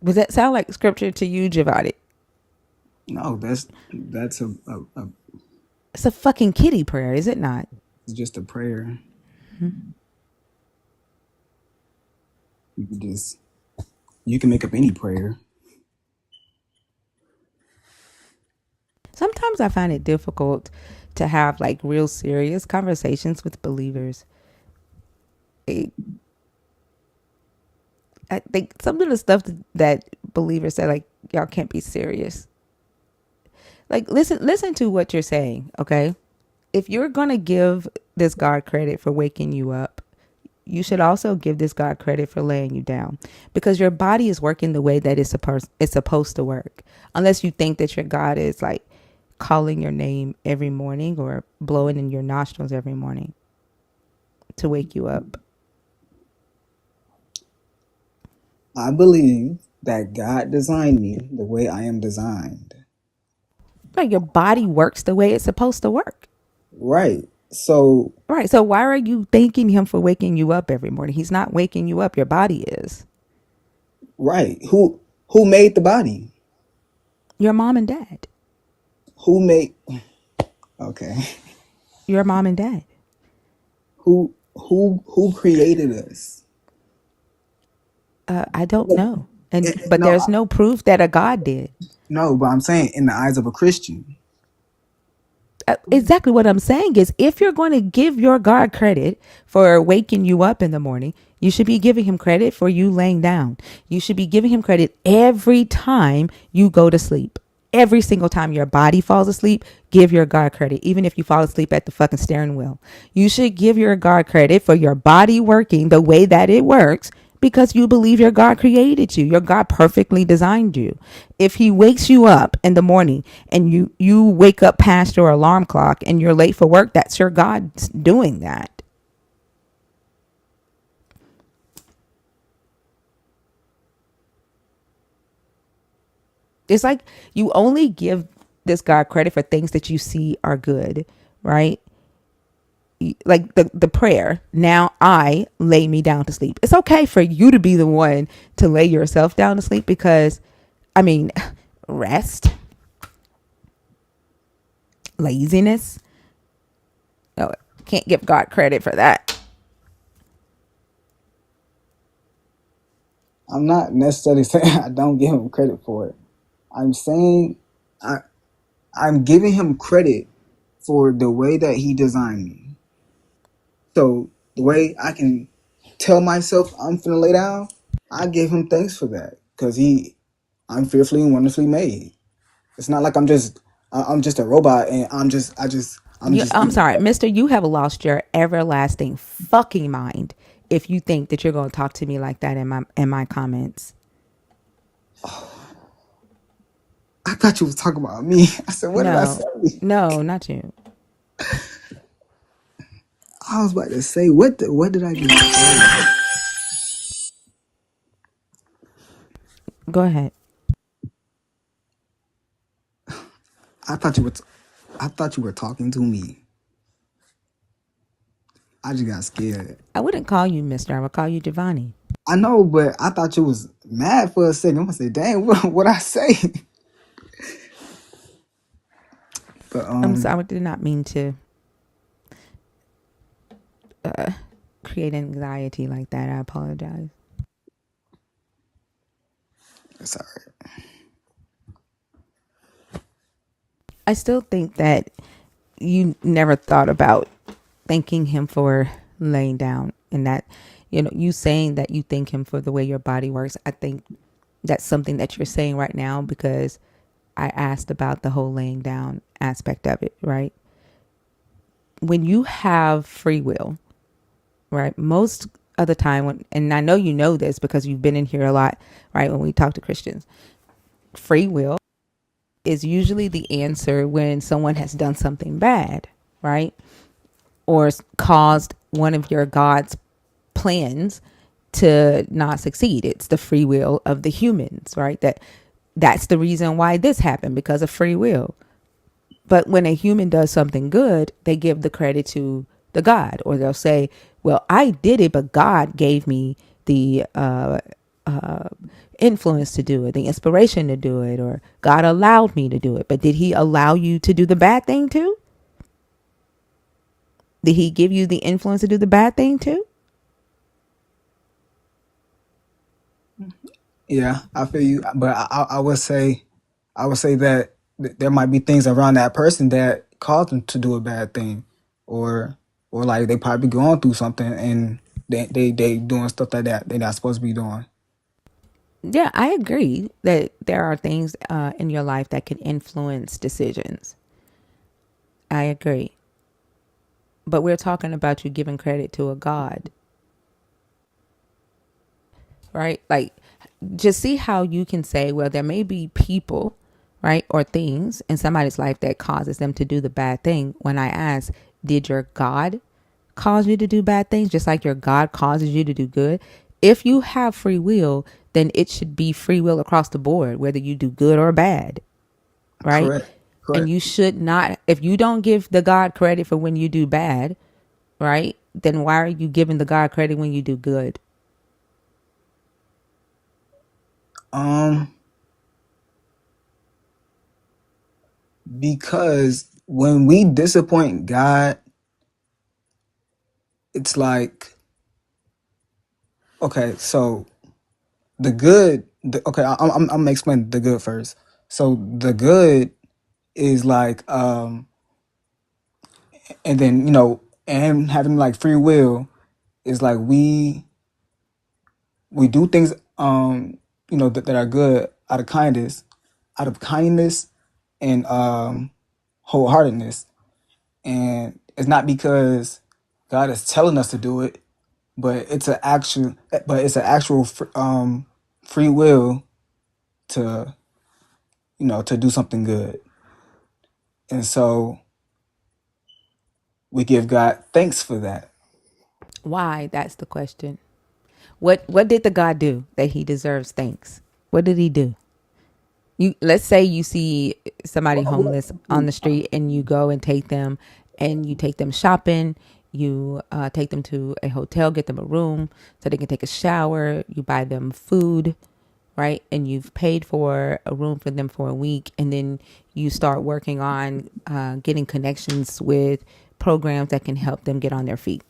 S1: Does that sound like scripture to you, Giovanni?
S7: No, that's a
S1: It's a fucking kiddie prayer, is it not?
S7: just a prayer. You can just you can make up any prayer.
S1: Sometimes I find it difficult to have like real serious conversations with believers. I I think some of the stuff that believers say, like, y'all can't be serious. Like, listen to what you're saying, okay? If you're going to give this God credit for waking you up, you should also give this God credit for laying you down, because your body is working the way that it's supposed to work. Unless you think that your God is like calling your name every morning or blowing in your nostrils every morning to wake you up.
S7: I believe that God designed me the way I am designed.
S1: Like your body works the way it's supposed to work.
S7: Right. So,
S1: Right. So why are you thanking him for waking you up every morning? He's not waking you up. Your body is.
S7: right. Who made the body?
S1: Your mom and dad.
S7: Who made okay.
S1: Your mom and dad.
S7: Who created us?
S1: I don't know. But
S7: No,
S1: there's no proof that a God did.
S7: no, but I'm saying in the eyes of a Christian.
S1: Exactly what I'm saying is, if you're going to give your God credit for waking you up in the morning, you should be giving him credit for you laying down. You should be giving him credit every time you go to sleep. Every single time your body falls asleep, give your God credit. Even if you fall asleep at the fucking steering wheel, you should give your God credit for your body working the way that it works, because you believe your God created you. Your God perfectly designed you. If he wakes you up in the morning and you wake up past your alarm clock and you're late for work, that's your God doing that. It's like you only give this God credit for things that you see are good, right? Like the prayer, now I lay me down to sleep. It's okay for you to be the one to lay yourself down to sleep, because I mean, rest, laziness, no, can't give God credit for that.
S7: I'm not necessarily saying I don't give him credit for it. I'm saying I I'm giving him credit for the way that he designed me. So the way I can tell myself I'm finna lay down, I give him thanks for that because I'm fearfully and wonderfully made. It's not like I'm just a robot and I'm just
S1: I'm sorry, Mister. You have lost your everlasting fucking mind if you think that you're going to talk to me like that in my comments.
S7: I thought you was talking about me. I said, what did I
S1: No,
S7: say?
S1: no, not you.
S7: I was about to say, what did I just say?
S1: Go ahead.
S7: I thought you were I thought you were talking to me. I just got scared.
S1: I wouldn't call you Mister. I would call you Giovanni.
S7: I know, but I thought you was mad for a second. I'm gonna say, dang, what I say? But
S1: I'm sorry. I did not mean to create anxiety like that. I apologize.
S7: it's all right.
S1: I still think that you never thought about thanking him for laying down, and that, you saying that you thank him for the way your body works. I think that's something that you're saying right now because I asked about the whole laying down aspect of it, right? When you have free will, right? Most of the time, and I know you know this because you've been in here a lot, right? When we talk to Christians, free will is usually the answer when someone has done something bad, right? Or caused one of your God's plans to not succeed. It's the free will of the humans, right? That's the reason why this happened, because of free will. But when a human does something good, they give the credit to the God, or they'll say, well, I did it, but God gave me the influence to do it, the inspiration to do it, or God allowed me to do it. But did he allow you to do the bad thing too? Did he give you the influence to do the bad thing too?
S7: Yeah, I feel you. But I would say that there might be things around that person that caused them to do a bad thing, or like they probably going through something and they doing stuff like that they're not supposed to be doing.
S1: Yeah, I agree that there are things in your life that can influence decisions. I agree. But we're talking about you giving credit to a God, right? Like, just see how you can say, well, there may be people, right, or things in somebody's life that causes them to do the bad thing. When I ask, did your God cause you to do bad things, just like your God causes you to do good? If you have free will, then it should be free will across the board, whether you do good or bad, right?
S7: Correct.
S1: And
S7: Correct.
S1: you should not, if you don't give the God credit for when you do bad, right, then why are you giving the God credit when you do good?
S7: Um, because when we disappoint God, it's like, okay, so okay, I'm gonna explain the good first. So the good is like, and then and having like free will is like we do things that are good out of kindness and wholeheartedness, and it's not because God is telling us to do it, but it's an actual free will to to do something good, and so we give God thanks for that.
S1: Why? That's the question. What did the God do that he deserves thanks? What did he do? You, let's say you see somebody homeless on the street and you go and take them, and you take them shopping. You take them to a hotel, get them a room so they can take a shower. You buy them food, right? And you've paid for a room for them for a week, and then you start working on getting connections with programs that can help them get on their feet.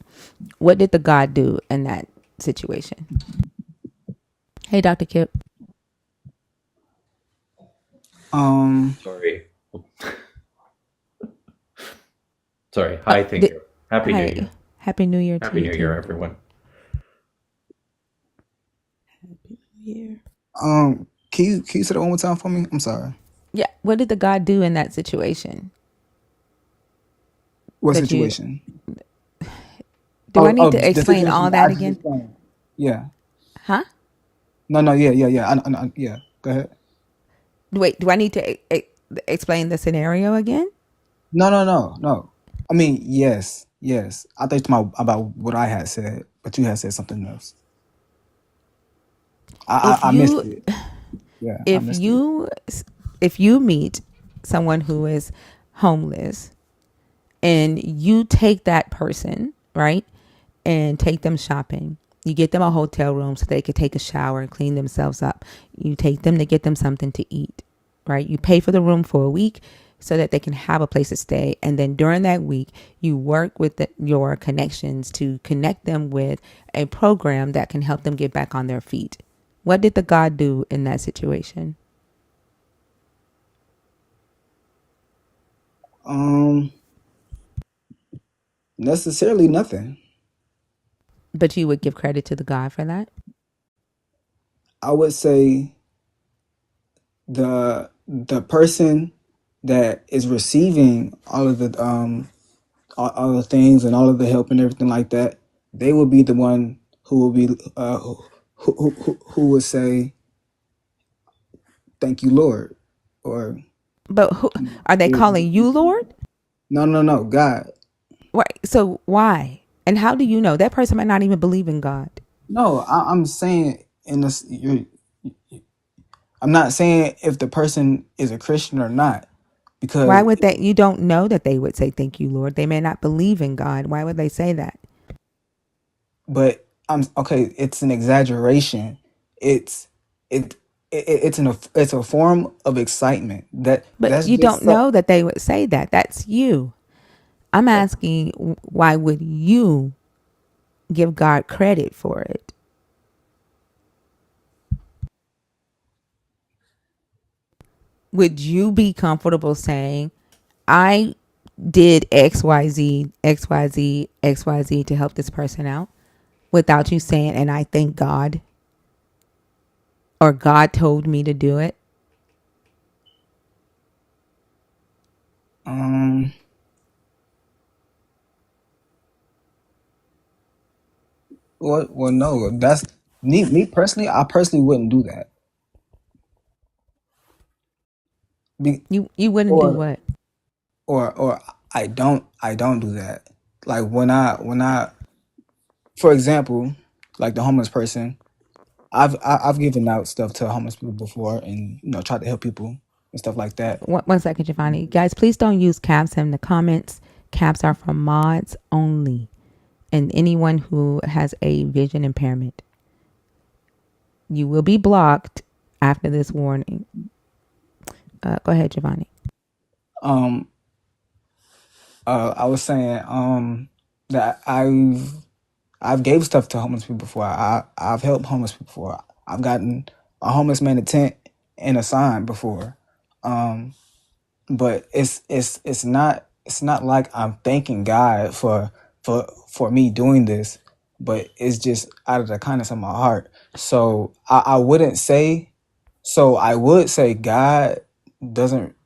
S1: What did the God do in that situation? Hey, Dr. Kip.
S7: Um,
S8: Sorry. Sorry. Hi, thank you. Happy New
S1: Hi,
S8: Year.
S1: Happy New Year to
S8: Happy
S1: you
S8: New Year,
S1: too.
S8: everyone.
S2: Here.
S7: Can you say that one more time for me? I'm sorry.
S1: Yeah, what did the God do in that situation?
S7: What
S1: That you
S7: situation?
S1: do I need to
S7: The
S1: explain
S7: situation
S1: all
S7: that I
S1: that
S7: just
S1: again?
S7: explained. Yeah.
S1: Huh?
S7: No, yeah. Yeah. Go ahead.
S1: Wait, do I need to explain the scenario again?
S7: No. I mean, yes. I think about what I had said, but you had said something else.
S1: If
S7: I missed
S1: you
S7: it. Yeah, I
S1: if
S7: missed it.
S1: you if you meet someone who is homeless and you take that person, right, and take them shopping, you get them a hotel room so they could take a shower and clean themselves up. You take them to get them something to eat, right? You pay for the room for a week so that they can have a place to stay. And then during that week, you work with your connections to connect them with a program that can help them get back on their feet. What did the God do in that situation?
S7: Um, Necessarily nothing.
S1: But you would give credit to the God for that?
S7: I would say the person that is receiving all of the all the things and all of the help and everything like that, they will be the one who will be who would say thank you, Lord, or
S1: But who are they calling you Lord?
S7: no, God.
S1: Right. So why? And how do you know that person might not even believe in God?
S7: No, I'm saying in this. I'm not saying if the person is a Christian or not,
S1: Why
S7: because
S1: would they? You don't know that they would say thank you, Lord. They may not believe in God. Why would they say that?
S7: but I'm okay. It's an exaggeration. It's it, it's a form of excitement
S1: But
S7: that's
S1: you
S7: just
S1: don't know that they would say that. That's you. I'm asking, why would you give God credit for it? Would you be comfortable saying, I did XYZ, XYZ, XYZ to help this person out without you saying, and I thank God, or God told me to do it?
S7: um. Well, no. That's me personally. I personally wouldn't do that. Be,
S1: You wouldn't do
S7: or
S1: what?
S7: or I don't do that. Like when I for example, like the homeless person, I've given out stuff to homeless people before, and tried to help people and stuff like that.
S1: One second, Giovanni. Guys, please don't use caps in the comments. Caps are for mods only and anyone who has a vision impairment. You will be blocked after this warning. Go ahead, Giovanni.
S7: Um, I was saying that I've gave stuff to homeless people before. I've helped homeless people before. I've gotten a homeless man a tent and a sign before. Um, but it's not like I'm thanking God for me doing this, but it's just out of the kindness of my heart. So I wouldn't say. So I would say God doesn't.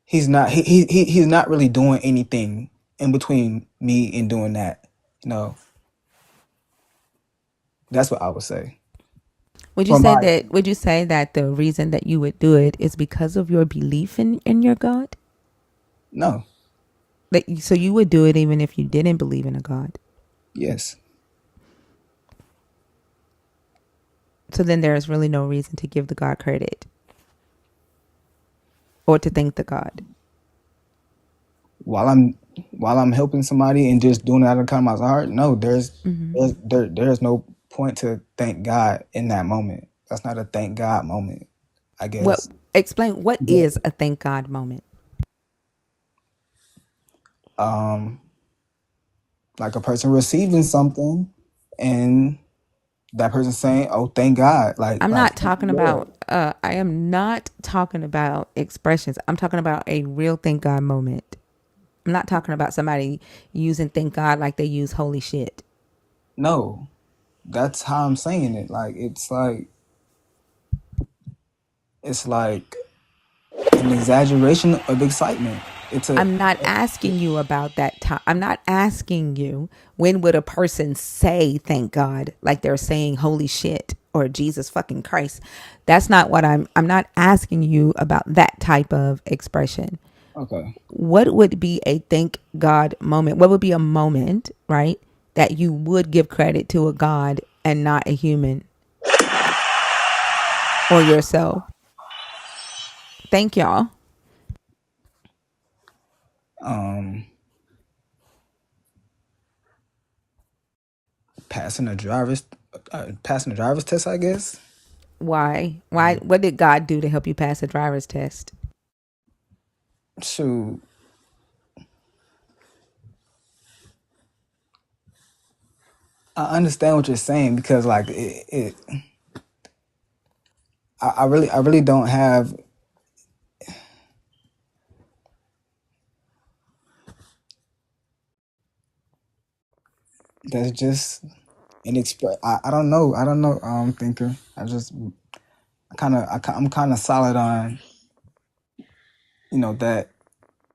S7: He's not really doing anything in between me and doing that. No, that's what I would say. For my
S1: Would you say that the reason that you would do it is because of your belief in your God?
S7: no,
S1: So you would do it even if you didn't believe in a God.
S7: yes,
S1: So then there is really no reason to give the God credit or to thank the God.
S7: while I'm while I'm helping somebody and just doing it out of the kindness of my heart, no,
S1: Mm-hmm.
S7: there's no point to thank God in that moment. That's not a thank God moment, I
S1: What
S7: guess.
S1: explain what
S7: But
S1: is a thank God moment?
S7: um, like a person receiving something and that person saying, "Oh, thank God,"
S1: I'm
S7: like
S1: not
S7: thank you,
S1: talking
S7: Lord.
S1: about I am not talking about expressions. I'm talking about a real thank God moment. I'm not talking about somebody using thank God like they use holy shit.
S7: No, that's how I'm saying it. Like it's like an exaggeration of excitement. It's a
S1: I'm not asking you about that time. I'm not asking you when would a person say thank God like they're saying holy shit or Jesus fucking Christ. That's not what I'm not asking you about that type of expression.
S7: okay.
S1: What would be a thank God moment? What would be a moment, right, that you would give credit to a God and not a human or yourself? Thank y'all.
S7: Um, passing a driver's test, I guess.
S1: Why? Why? What did God do to help you pass a driver's test?
S7: Shoot, I understand what you're saying because like I really don't have. That's just an express. I don't know. I don't know. Thinker. I'm kind of solid on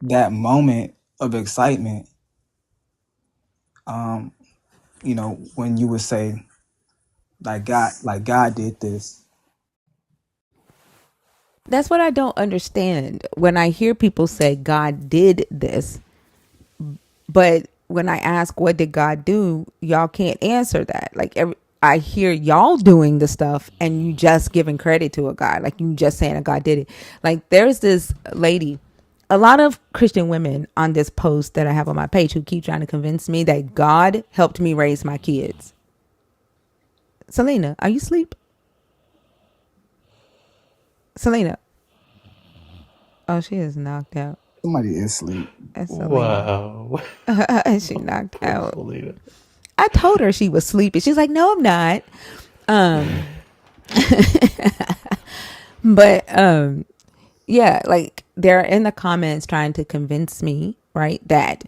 S7: that moment of excitement. Um, when you would say like God did this.
S1: That's what I don't understand when I hear people say God did this, but when I ask what did God do, y'all can't answer that. I hear y'all doing the stuff and you just giving credit to a God, like you just saying a God did it. Like there's this lady, a lot of Christian women on this post that I have on my page who keep trying to convince me that God helped me raise my kids. Selena, are you asleep? Selena. Oh, she is knocked out.
S7: Somebody is asleep.
S1: That's Selena.
S8: Wow.
S1: She knocked
S8: Poor
S1: out.
S8: Selena.
S1: I told her she was sleepy. She's like, no, I'm not. Um, but yeah, like they're in the comments trying to convince me, right, that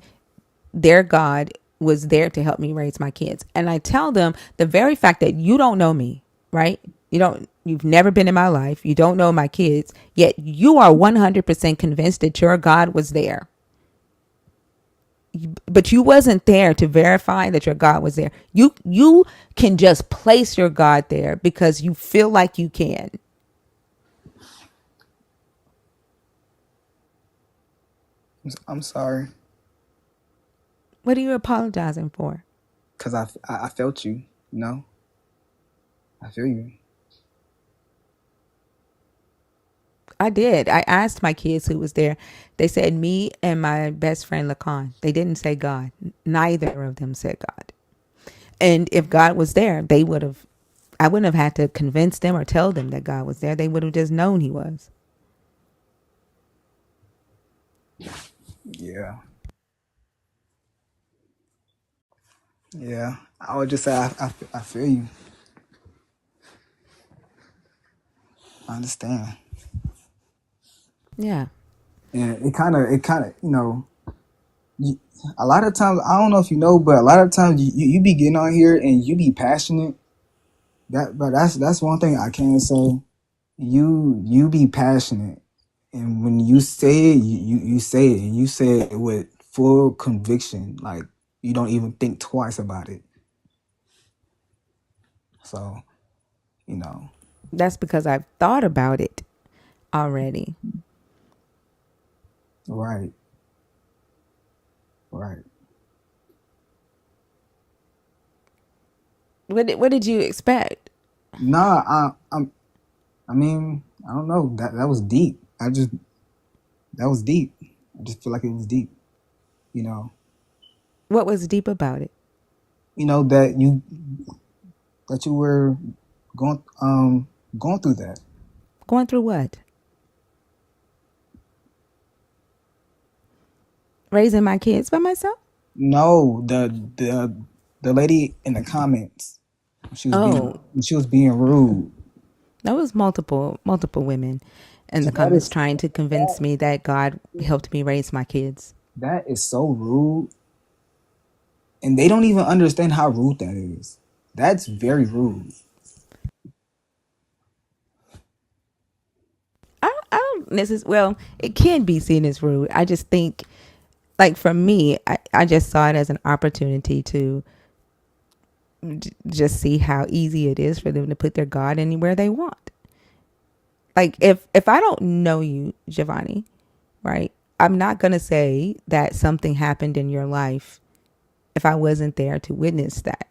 S1: their God was there to help me raise my kids. And I tell them the very fact that you don't know me, right? You've never been in my life. You don't know my kids, yet you are 100% convinced that your God was there. But you wasn't there to verify that your God was there. You can just place your God there because you feel like you can.
S7: I'm sorry
S1: What are you apologizing for?
S7: because I felt you. I feel you.
S1: I did. I asked my kids who was there. They said me and my best friend Lacan. They didn't say God. Neither of them said God. And if God was there, I wouldn't have had to convince them or tell them that God was there. They would have just known he was.
S7: Yeah. Yeah. I would just say I feel you. I understand.
S1: Yeah.
S7: And it kind of, you, a lot of times, I don't know if you know, but a lot of times you be getting on here and you be passionate. But that's one thing I can say. You be passionate, and when you say it, you say it, and you say it with full conviction. Like you don't even think twice about it. So you know,
S1: That's because I've thought about it already.
S7: right, right.
S1: What did you expect?
S7: Nah, I mean, I don't know. That was deep. That was deep. I just feel like it was deep. You know,
S1: What was deep about it?
S7: that you were going through that.
S1: Going through what? Raising my kids by myself?
S7: No, the lady in the comments, she was being
S1: Oh,
S7: she was being rude.
S1: that was multiple women in
S7: So
S1: the
S7: that
S1: comments
S7: is
S1: trying to convince me that God helped me raise my kids.
S7: That is so rude, and they don't even understand how rude that is. That's very rude.
S1: I don't necessarily. Well, it can be seen as rude. I just think, like for me, I just saw it as an opportunity to just see how easy it is for them to put their God anywhere they want. Like if I don't know you, Giovanni, right? I'm not gonna say that something happened in your life if I wasn't there to witness that.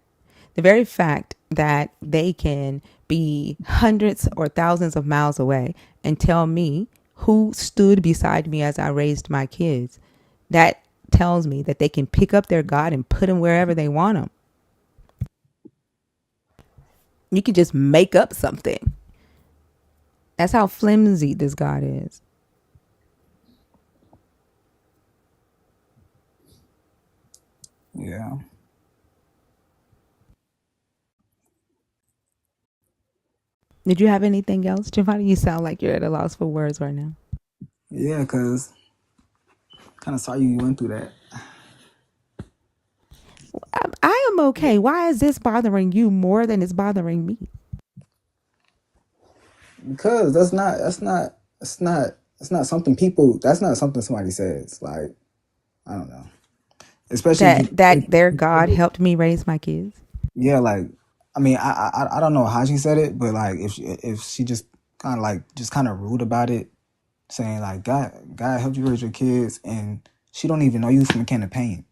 S1: The very fact that they can be hundreds or thousands of miles away and tell me who stood beside me as I raised my kids, that tells me that they can pick up their God and put him wherever they want him. You can just make up something. That's how flimsy this God is.
S7: Yeah.
S1: Did you have anything else, Giovanni? You sound like you're at a loss for words right now.
S7: Yeah, because kind of saw you went through that.
S1: I am okay. Why is this bothering you more than it's bothering me?
S7: Because that's not something people. That's not something somebody says. Like, I don't know. Especially
S1: That their God helped me raise my kids.
S7: yeah, like I mean, I don't know how she said it, but like if she just kind of like just kind of rude about it, saying like God helped you raise your kids, and she don't even know you from a can of paint.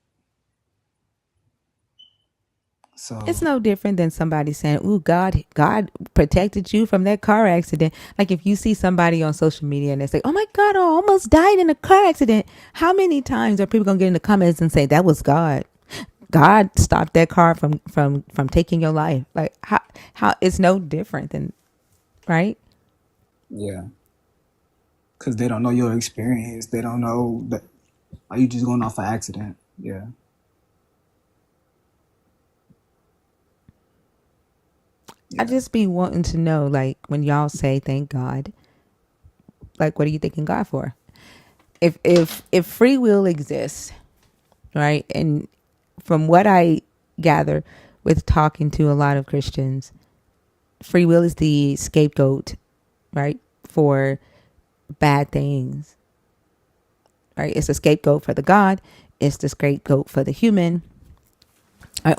S1: It's
S7: So
S1: no different than somebody saying, "Ooh, God protected you from that car accident." Like if you see somebody on social media and they say, "Oh my God, I almost died in a car accident," how many times are people gonna get in the comments and say that was God? God stopped that car from taking your life. Like how it's no different than right.
S7: yeah, because they don't know your experience. They don't know that. Are you just going off an accident? Yeah.
S1: I
S7: Yeah.
S1: just be wanting to know, like when y'all say thank God, like what are you thanking God for? If free will exists, right? And from what I gather with talking to a lot of Christians, free will is the scapegoat, right? For bad things, right? It's the scapegoat for the God, it's the scapegoat for the human,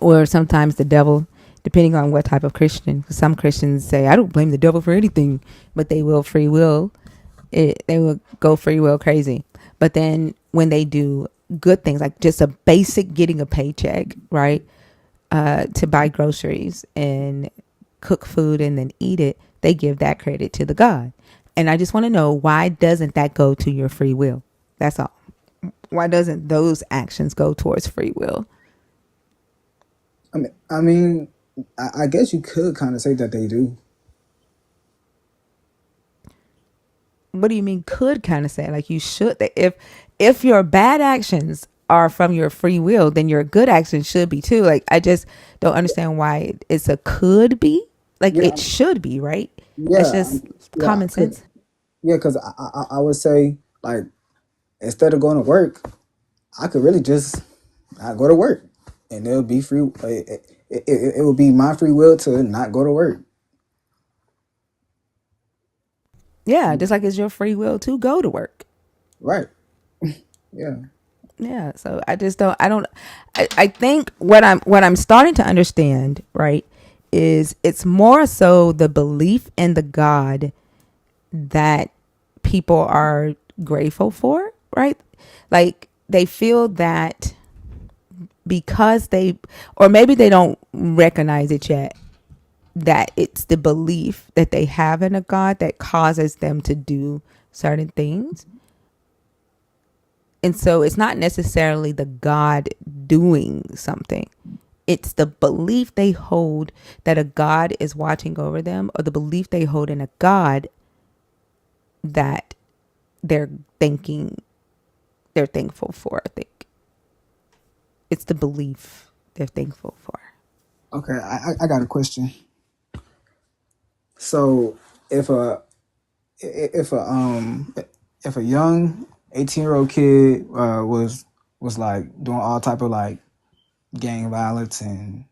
S1: or sometimes the devil, depending on what type of Christian. Some Christians say, I don't blame the devil for anything, but they will free will it, they will go free will crazy. But then when they do good things, like just a basic getting a paycheck, right, to buy groceries and cook food and then eat it, they give that credit to the God. And I just want to know, why doesn't that go to your free will? That's all. Why doesn't those actions go towards free will?
S7: I guess you could kind of say that they do.
S1: What do you mean could kind of say? Like you should. If your bad actions are from your free will, then your good actions should be too. Like I just don't understand why it's a could be. Like
S7: Yeah,
S1: it should be, right? That's
S7: yeah,
S1: just
S7: yeah,
S1: common sense.
S7: yeah. Because I would say like instead of going to work, I could really just not go to work, and it'll be free. It would be my free will to not go to work.
S1: Yeah, just like it's your free will to go to work.
S7: Right. Yeah.
S1: Yeah, so I just don't. I think what I'm starting to understand, right, is it's more so the belief in the God that people are grateful for, right? Like they feel that because they, or maybe they don't recognize it yet, that it's the belief that they have in a God that causes them to do certain things. And so it's not necessarily the God doing something. It's the belief they hold that a God is watching over them, or the belief they hold in a God that they're thinking they're thankful for. I think it's the belief they're thankful for.
S7: Okay. I got a question. So if a if a if a young 18-year-old kid was was like doing all type of like gang violence and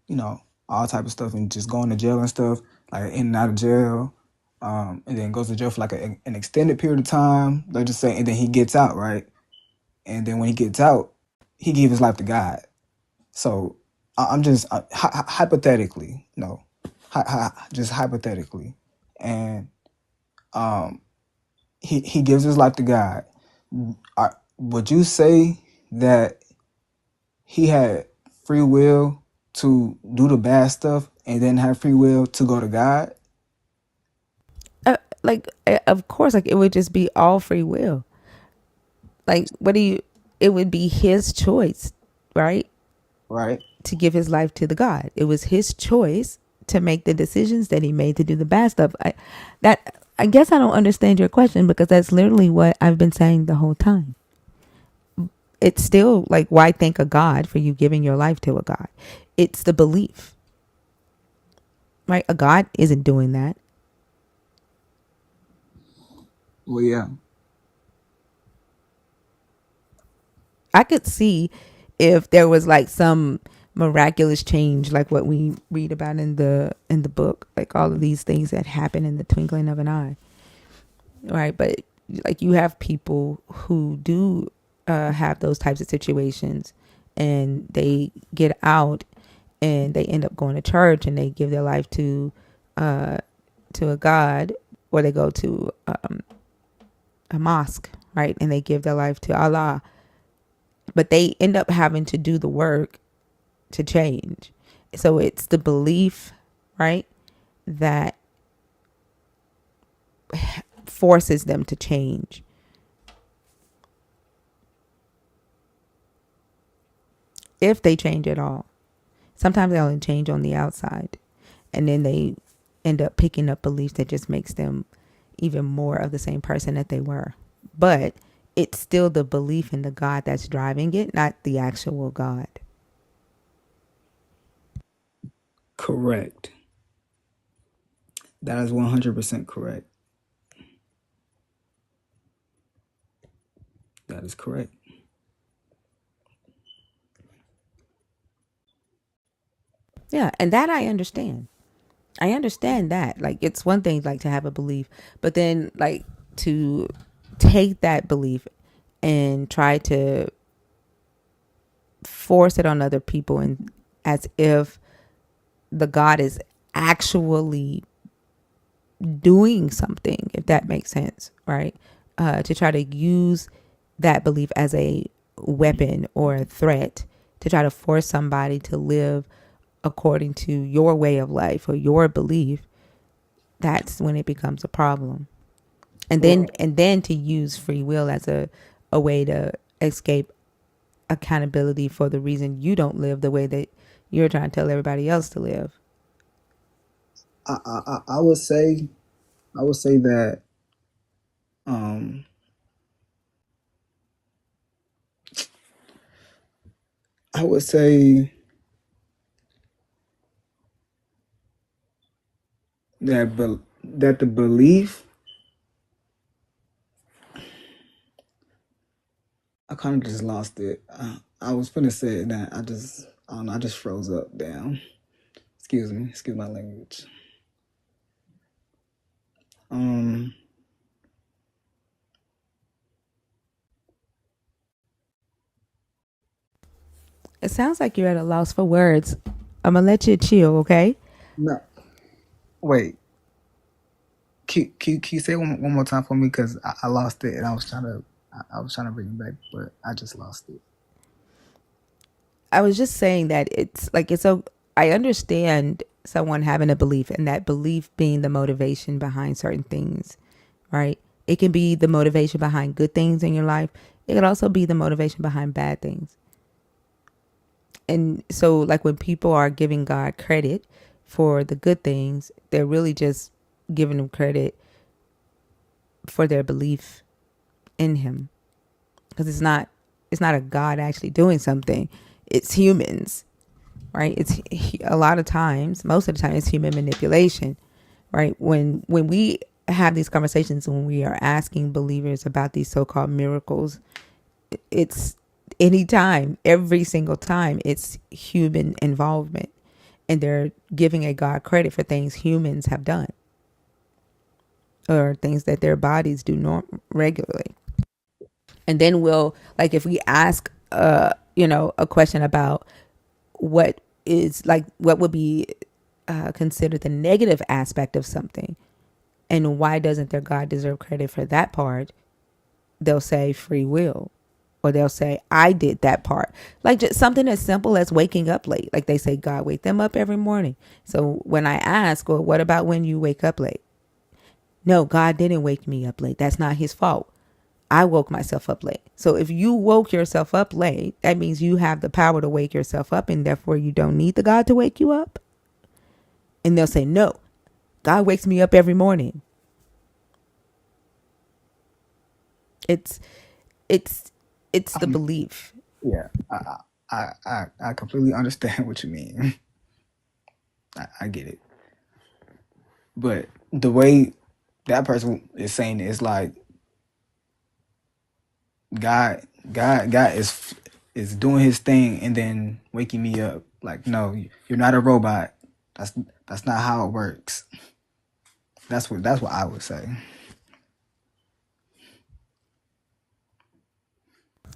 S7: all type of stuff, and just going to jail and stuff, like in and out of jail, and then goes to jail for like an extended period of time. They just say, and then he gets out, right? And then when he gets out, he gave his life to God. So I'm just hypothetically, just hypothetically, and he gives his life to God. Would you say that he had free will to do the bad stuff and then have free will to go to God?
S1: Of course, like it would just be all free will. Like, it would be his choice, right?
S7: Right.
S1: To give his life to the God. It was his choice to make the decisions that he made to do the bad stuff. I guess I don't understand your question, because that's literally what I've been saying the whole time. It's still like, why thank a God for you giving your life to a God? It's the belief, right? A God isn't doing that.
S7: Well, yeah.
S1: I could see if there was like some miraculous change, like what we read about in the book, like all of these things that happen in the twinkling of an eye, right? But like, you have people who do have those types of situations, and they get out and they end up going to church and they give their life to a God, or they go to a mosque, right? And they give their life to Allah, but they end up having to do the work to change. So it's the belief, right, that forces them to change. If they change at all. Sometimes they only change on the outside, and then they end up picking up beliefs that just makes them even more of the same person that they were. But it's still the belief in the God that's driving it, not the actual God.
S7: Correct. That is 100% correct. That is correct.
S1: Yeah, and that I understand. I understand that. Like, it's one thing like to have a belief, but then like to take that belief and try to force it on other people, and as if the God is actually doing something, if that makes sense, right? To try to use that belief as a weapon or a threat to try to force somebody to live according to your way of life or your belief, that's when it becomes a problem. And then to use free will as a way to escape accountability for the reason you don't live the way that you're trying to tell everybody else to live.
S7: I would say that I would say that the belief, I kind of just lost it. I was gonna say it, that I don't know, I just froze up. Damn. Excuse my language.
S1: It sounds like you're at a loss for words. I'm gonna let you chill, okay?
S7: No, wait. Can you say it one more time for me? Because I lost it, and I was trying to bring it back, but I just lost it.
S1: I was just saying that it's like, I understand someone having a belief, and that belief being the motivation behind certain things, right? It can be the motivation behind good things in your life. It could also be the motivation behind bad things. And so like, when people are giving God credit for the good things, they're really just giving him credit for their belief in him. Because it's not a God actually doing something. It's humans, right? It's a lot of times, most of the time, it's human manipulation, right? When we have these conversations, when we are asking believers about these so-called miracles, it's anytime, every single time, it's human involvement. And they're giving a God credit for things humans have done or things that their bodies do regularly. And then we'll, like, if we ask, a question about what is, like, what would be considered the negative aspect of something and why doesn't their God deserve credit for that part, they'll say free will. Or they'll say, I did that part. Like just something as simple as waking up late. Like they say, God wake them up every morning. So when I ask, well, what about when you wake up late? No, God didn't wake me up late. That's not his fault. I woke myself up late. So if you woke yourself up late, that means you have the power to wake yourself up and therefore you don't need the God to wake you up. And they'll say, no, God wakes me up every morning. It's the belief.
S7: Yeah, I completely understand what you mean. I get it, but the way that person is saying it is like God is doing his thing and then waking me up. Like, no, you're not a robot. That's not how it works. That's what I would say.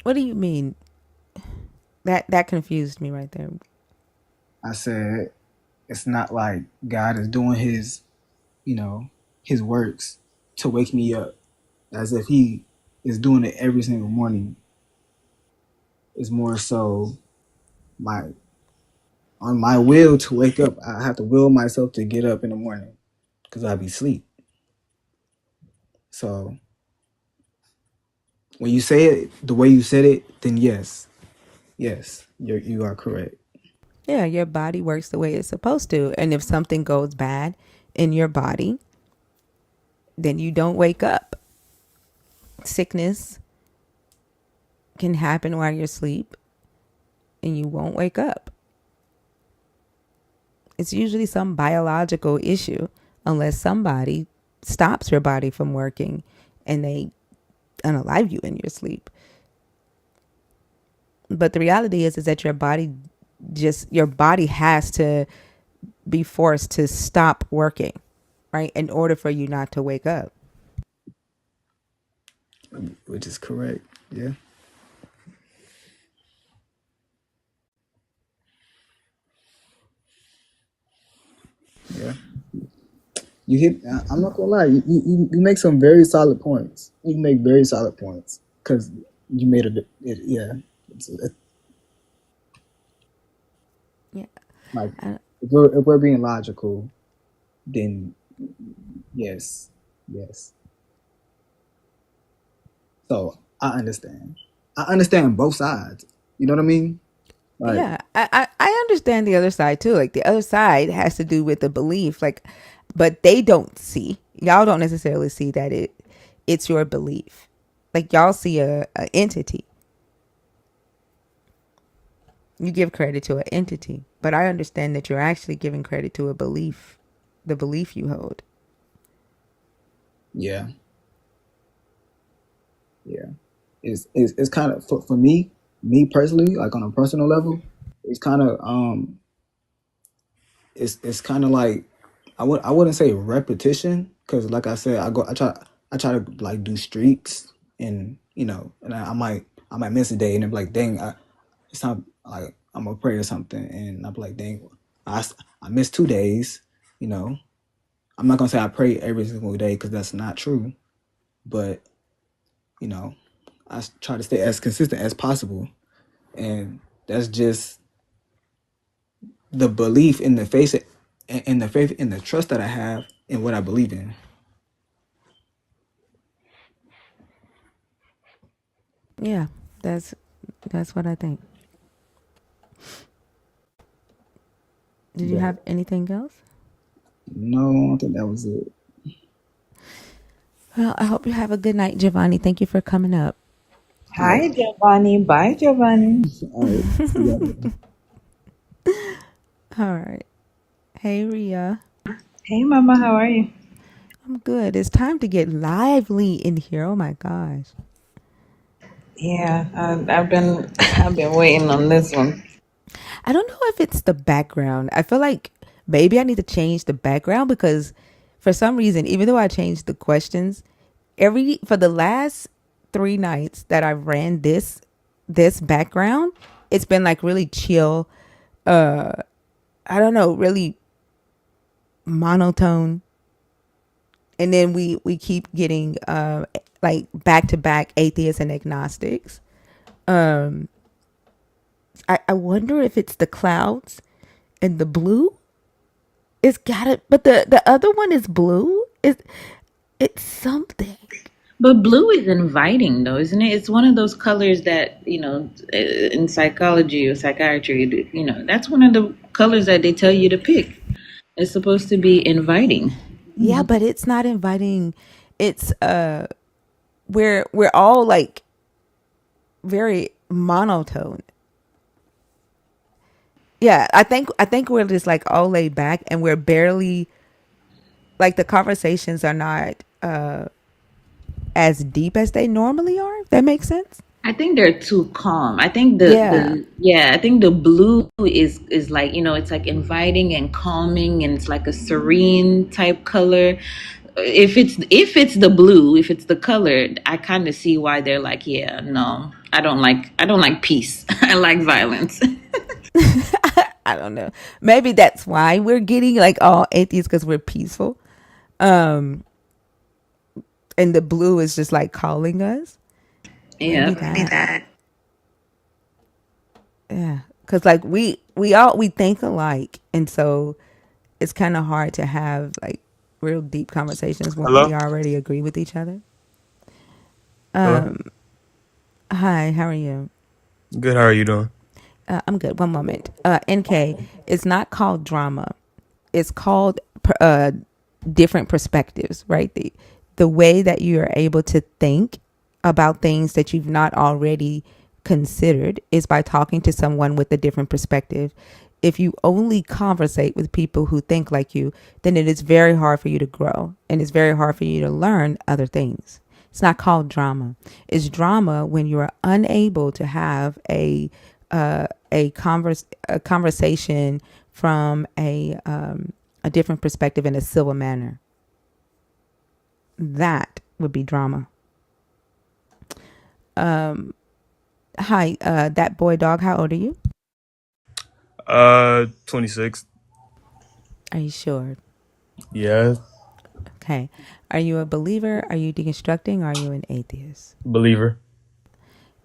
S1: What do you mean? That confused me right there.
S7: I said it's not like God is doing his, his works to wake me up as if he is doing it every single morning. It's more so my on my will to wake up. I have to will myself to get up in the morning because I be asleep. So when you say it the way you said it, then yes, you are correct.
S1: Yeah, your body works the way it's supposed to. And if something goes bad in your body, then you don't wake up. Sickness can happen while you're asleep and you won't wake up. It's usually some biological issue unless somebody stops your body from working and they unalive you in your sleep. But the reality is that your body has to be forced to stop working, right? In order for you not to wake up.
S7: Which is correct. Yeah. Yeah. You hit. I'm not gonna lie. You make some very solid points. You make very solid points because you made yeah. It's
S1: Yeah.
S7: like if we're being logical, then yes, yes. So I understand. I understand both sides. You know what I mean? Like,
S1: Yeah, I understand the other side too. Like the other side has to do with the belief, like, but they don't see. Y'all don't necessarily see that it's your belief. Like y'all see a entity. You give credit to an entity, but I understand that you're actually giving credit to a belief, the belief you hold.
S7: yeah, yeah. It's kind of for me personally, like on a personal level, it's kind of it's kind of like I wouldn't say repetition because like I said I try to like do streaks and and I might miss a day and I'm like dang it's not like I'm gonna pray or something and I'm like dang I I missed 2 days. you know I'm not gonna say I pray every single day because that's not true, but you know try to stay as consistent as possible, and that's just the belief in the face in the faith in the trust that I have in what I believe in.
S1: Yeah, that's what I think. Did you
S7: But
S1: have anything else?
S7: no, I think that was it.
S1: Well, I hope you have a good night, Giovanni. Thank you for coming up.
S7: All right,
S9: Hi, Giovanni. Bye, Giovanni.
S7: all right. See you later.
S1: All right. Hey, Ria.
S9: Hey, Mama. How are you?
S1: I'm good. It's time to get lively in here. Oh my gosh.
S9: Yeah, I've been waiting on this one.
S1: I don't know if it's the background. I feel like maybe I need to change the background because for some reason, even though I changed the questions, for the last 3 nights that I've ran this background, it's been like really chill. I don't know, really monotone. And then we keep getting like back to back atheists and agnostics. Um I wonder if it's the clouds and the blue. It's got it, but the other one is blue. It's something.
S9: But blue is inviting, though, isn't it? It's one of those colors that, in psychology or psychiatry, that's one of the colors that they tell you to pick. It's supposed to be inviting.
S1: Yeah, but it's not inviting. It's we're all like very monotone. Yeah, I think we're just like all laid back and we're barely like the conversations are not as deep as they normally are. If that makes sense.
S9: I think they're too calm. I think
S1: Yeah.
S9: I think the blue is like, it's like inviting and calming, and it's like a serene type color. If it's the blue, if it's the color, I kind of see why they're like, yeah, no, I don't like peace. I like violence.
S1: I don't know. Maybe that's why we're getting like all atheists because we're peaceful. Um and the blue is just like calling us. Maybe
S9: Yeah.
S1: that. Yeah. Cause like we think alike. And so it's kind of hard to have like real deep conversations when
S10: Hello?
S1: we already agree with each other.
S10: Hello?
S1: Hi, how are you?
S10: Good, how are you doing?
S1: I'm good. One moment. NK, it's not called drama. It's called different perspectives, right? The way that you are able to think about things that you've not already considered is by talking to someone with a different perspective. If you only conversate with people who think like you, then it is very hard for you to grow and it's very hard for you to learn other things. It's not called drama. It's drama when you are unable to have a conversation from a different perspective in a civil manner. That would be drama. Hi, that boy dog. How old are you?
S10: 26.
S1: Are you sure?
S10: Yeah,
S1: Okay. Are you a believer? Are you deconstructing? Or are you an atheist?
S10: believer.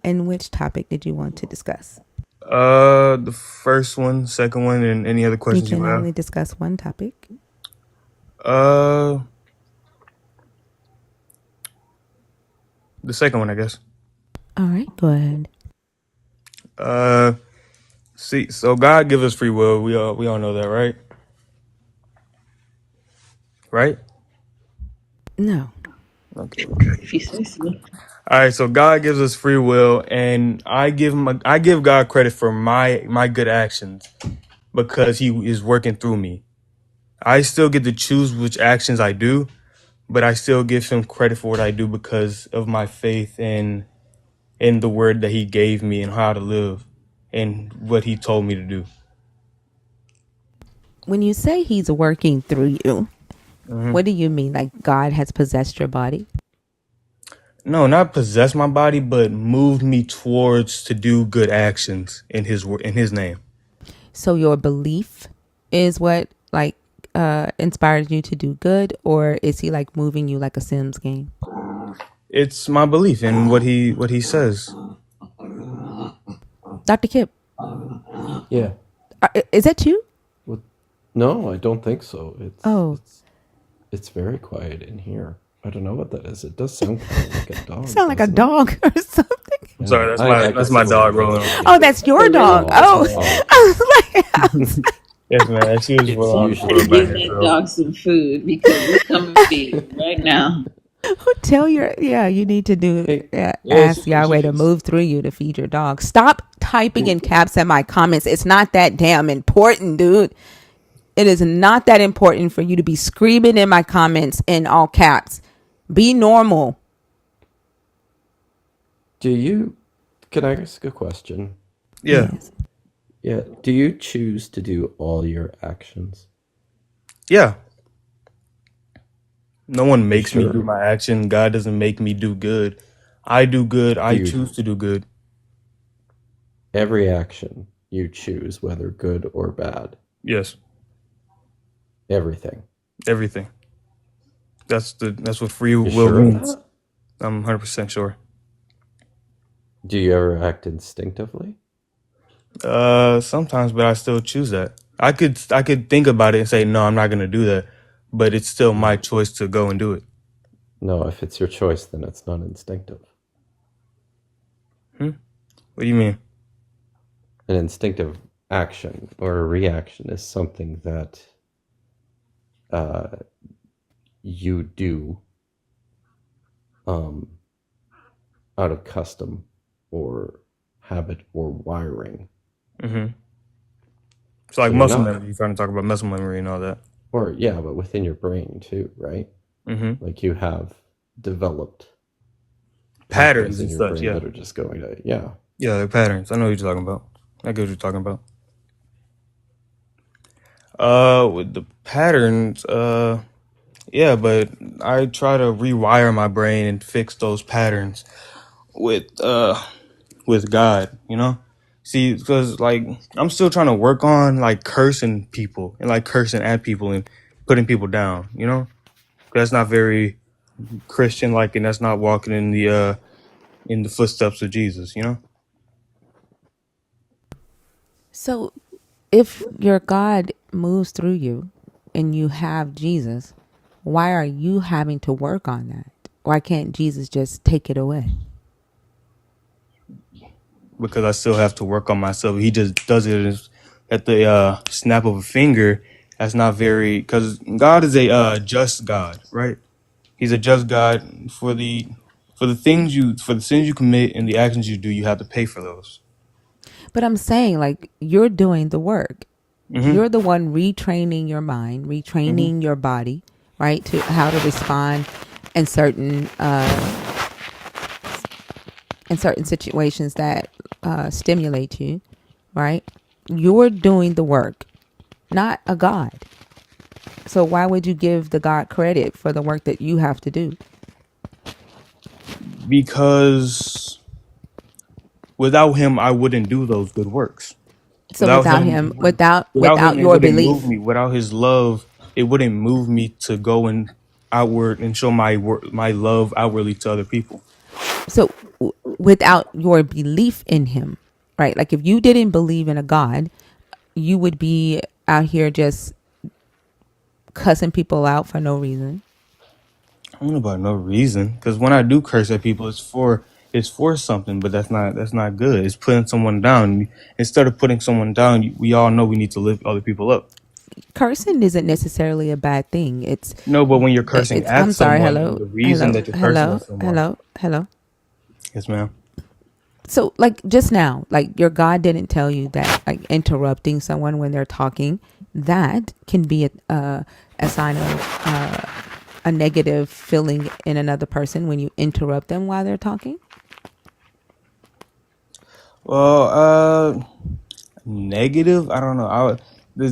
S1: And which topic did you want to discuss?
S10: The first one, second one, and any other
S1: You
S10: questions you
S1: can
S10: have.
S1: only discuss one topic.
S10: Uh, the second one, I guess.
S1: All right, go ahead.
S10: Uh, See, so God gives us free will. We all know that, right? Right?
S1: No.
S10: Okay.
S9: If you say so.
S10: All right. So God gives us free will, and I give God credit for my good actions because He is working through me. I still get to choose which actions I do, but I still give Him credit for what I do because of my faith in the word that He gave me and how to live and what He told me to do.
S1: When you say he's working through you,
S10: Hmm.
S1: what do you mean? Like God has possessed your body?
S10: No, not possess my body, but moved me towards to do good actions in His name.
S1: So your belief is what like inspired you to do good, or is he like moving you like a Sims game?
S10: It's my belief in what he says.
S1: Dr. Kip,
S11: Yeah.
S1: is that you?
S11: Well, no, I don't think so.
S1: Oh,
S11: It's very quiet in here. I don't know what that is. It does sound kind of like a
S1: you
S11: dog,
S1: sound like a
S11: doesn't it?
S1: dog or something.
S10: I'm sorry,
S11: Yeah,
S10: that's
S11: I
S10: my
S11: can
S10: that's my
S11: see what
S10: dog
S11: it is.
S10: rolling over.
S1: Oh, that's your dog. Oh,
S11: Oh,
S1: I was like,
S10: Yes, man. She was
S11: it's
S10: rolling on the
S11: usually
S10: floor by
S9: Give that
S10: herself.
S9: dog some food because it's coming for you right now.
S1: tell your you need to do
S11: hey,
S10: Yeah,
S1: ask Yahweh to move through you to feed your dog. Stop typing in caps at my comments. It's not that damn important, dude. It is not that important for you to be screaming in my comments in all caps. Be normal.
S11: do you Can I ask a question?
S10: Yeah.
S1: Yes.
S11: Yeah. Do you choose to do all your actions?
S10: Yeah. No one makes me do
S11: Sure.
S10: my action. God doesn't make me do good. I do good.
S11: Do
S10: I
S11: you
S10: choose to do good.
S11: every action you choose, whether good or bad?
S10: Yes.
S11: Everything.
S10: Everything. That's what free
S11: You
S10: will
S11: sure of
S10: means.
S11: that?
S10: I'm 100% sure.
S11: Do you ever act instinctively?
S10: Sometimes, but I still choose that. I could think about it and say no, I'm not gonna do that, but it's still my choice to go and do it.
S11: No, if it's your choice, then it's not instinctive.
S10: What do you mean?
S11: An instinctive action or a reaction is something that you do out of custom or habit or wiring.
S10: Mm-hmm. It's
S11: So
S10: like
S11: you're
S10: muscle
S11: not,
S10: memory. You're trying to talk about muscle memory and all that.
S11: or yeah, but within your brain too, right?
S10: Mm-hmm.
S11: Like you have developed
S10: Patterns
S11: pathways
S10: and
S11: in your
S10: such.
S11: brain
S10: Yeah.
S11: that are just going to, yeah.
S10: Yeah, like patterns. I know what you're talking about. I get what you're talking about. With the patterns, yeah, but I try to rewire my brain and fix those patterns with God, you know? See, because like I'm still trying to work on like cursing people and like cursing at people and putting people down, you know? That's not very Christian like, and that's not walking in the footsteps of Jesus, you know?
S1: So if your God moves through you and you have Jesus, why are you having to work on that? Why can't Jesus just take it away?
S10: Because I still have to work on myself. He just does it at the snap of a finger. That's not very, because God is a just God, right? He's a just God for the sins you commit and the actions you do. You have to pay for those.
S1: But I'm saying, like, you're doing the work.
S10: Mm-hmm.
S1: You're the one retraining your mind,
S10: Mm-hmm.
S1: retraining your body, right, to how to respond in certain situations that stimulate you, right? You're doing the work, not a God. So why would you give the God credit for the work that you have to do?
S10: Because without him, I wouldn't do those good works.
S1: So
S10: Without
S1: without
S10: him,
S1: him, without
S10: without him, it
S1: your
S10: wouldn't move
S1: belief.
S10: me. Without his love, it wouldn't move me to go and outward and show my love outwardly to other people.
S1: So without your belief in him, right? Like if you didn't believe in a God, you would be out here just cussing people out for no reason.
S10: I don't know about no reason, because when I do curse at people, it's for something, but that's not good. It's putting someone down. Instead of putting someone down, we all know we need to lift other people up.
S1: Cursing isn't necessarily a bad thing.
S10: No, but when you're cursing at
S1: I'm sorry.
S10: someone and
S1: Hello,
S10: the reason
S1: hello,
S10: that you're cursing
S1: hello,
S10: at someone,
S1: hello, hello.
S10: yes, ma'am.
S1: So like just now, like your God didn't tell you that like interrupting someone when they're talking, that can be a sign of a negative feeling in another person when you interrupt them while they're talking.
S10: Well, negative. I don't know.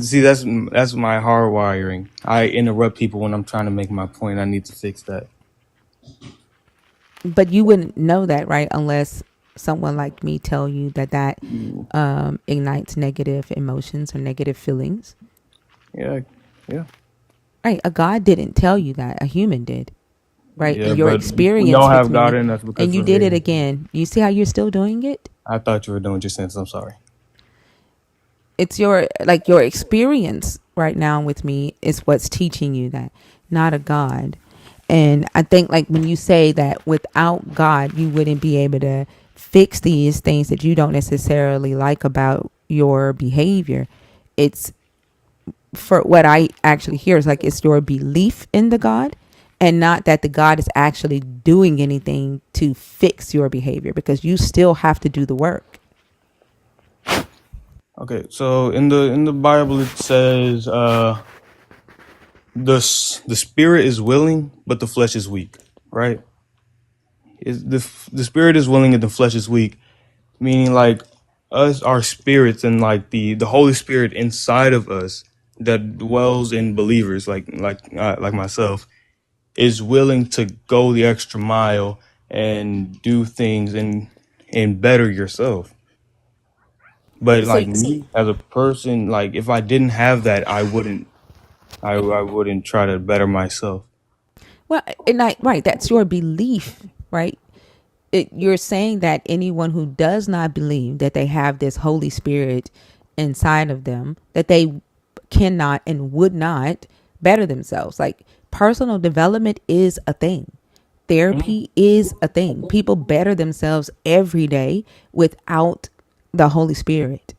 S10: See, that's my hardwiring. I interrupt people when I'm trying to make my point. I need to fix that.
S1: But you wouldn't know that, right? Unless someone like me tell you that ignites negative emotions or negative feelings.
S10: Yeah, yeah,
S1: Right? A God didn't tell you that. A human did. Right?
S10: yeah.
S1: Your
S10: But we all
S1: experience with
S10: have God
S1: me,
S10: in us
S1: and
S10: because
S1: you
S10: we're
S1: did it
S10: made.
S1: again. You see how you're still doing it?
S10: I thought you were doing just sense. I'm sorry.
S1: It's your experience right now with me is what's teaching you that, not a God. And I think like when you say that without God you wouldn't be able to fix these things that you don't necessarily like about your behavior, it's for what I actually hear is like it's your belief in the God and not that the God is actually doing anything to fix your behavior, because you still have to do the work.
S10: Okay, so in the Bible it says the spirit is willing but the flesh is weak, right? The spirit is willing and the flesh is weak, meaning like us, our spirits, and like the Holy Spirit inside of us that dwells in believers, like myself, is willing to go the extra mile and do things and better yourself. But
S1: So
S10: like me as a person, like if I didn't have that, I wouldn't try to better myself.
S1: well, right, that's your belief, right? You're saying that anyone who does not believe that they have this Holy Spirit inside of them, that they cannot and would not better themselves. Like personal development is a thing. Therapy is a thing. People better themselves every day without the Holy Spirit.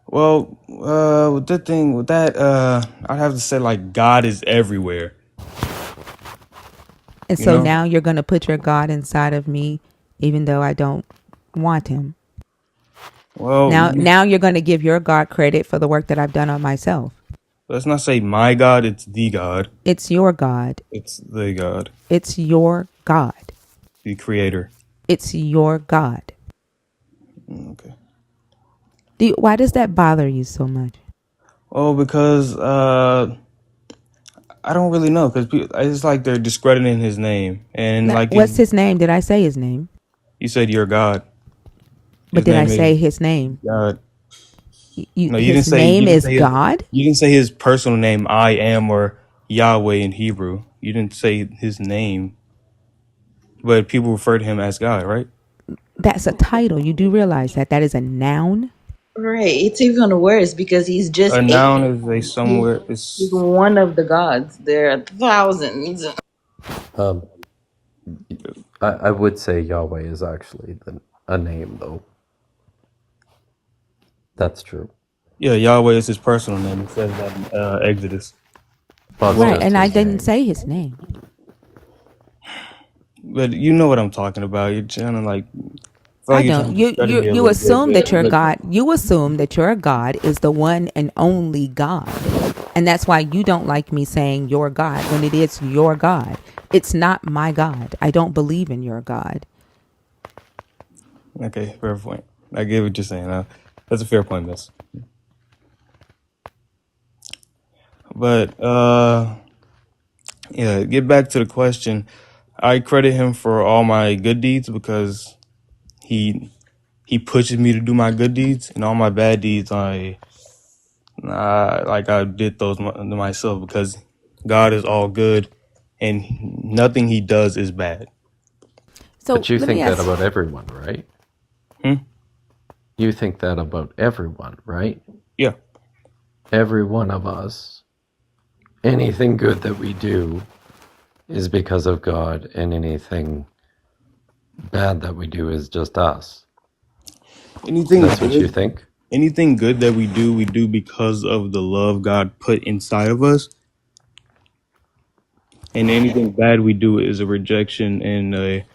S10: Well, with that, I'd have to say like God is everywhere.
S1: And
S10: You
S1: so
S10: know.
S1: now you're going to put your God inside of me, even though I don't want him.
S10: Well,
S1: Now you're going to give your God credit for the work that I've done on myself.
S10: let's not say my God. It's the God.
S1: It's your God.
S10: It's the God,
S1: It's your God.
S10: the Creator.
S1: It's your God.
S10: Okay.
S1: Why does that bother you so much?
S10: Oh, because I don't really know, because it's like they're discrediting His name, and
S1: Now,
S10: like
S1: what's his name? Did I say his name?
S10: you said, you're God.
S1: But
S10: His
S1: did I
S10: name is
S1: say his name?
S10: God. No, you didn't
S1: His
S10: say.
S1: name is God?
S10: You didn't say his personal name. I am, or Yahweh in Hebrew. You didn't say his name, but people refer to him as God, right?
S1: That's a title. You do realize that that is a noun?
S9: Right. It's even worse because he's just
S10: A
S9: a.
S10: noun is a somewhere.
S9: He's
S10: It's
S9: one of the gods. There are thousands.
S11: Um, I would say Yahweh is actually a name, though. That's true.
S10: yeah. Yahweh is his personal name. It says that in Exodus.
S11: Well, it's
S1: Right.
S11: just
S1: And I
S11: his
S1: didn't
S11: name.
S1: say his name.
S10: But you know what I'm talking about. You're trying to like. I feel
S1: I
S10: like you're
S1: don't.
S10: trying to
S1: You
S10: discredit
S1: you
S10: me a
S1: you
S10: little bit,
S1: assume that your
S10: but
S1: God. You assume that your God is the one and only God, and that's why you don't like me saying your God when it is your God. It's not my God. I don't believe in your God.
S10: okay, fair point. I get what you're saying. That's a fair point, miss. But yeah, get back to the question. I credit him for all my good deeds because he pushes me to do my good deeds, and all my bad deeds I did those myself, because God is all good and nothing he does is bad.
S1: So
S11: But you
S1: let me
S11: think that
S1: ask.
S11: about everyone, right?
S10: Hmm?
S11: You think that about everyone, right?
S10: Yeah.
S11: Every one of us, anything good that we do is because of God, and anything bad that we do is just us.
S10: Anything
S11: That's what you
S10: good,
S11: think?
S10: anything good that we do because of the love God put inside of us. And anything bad we do is a rejection and a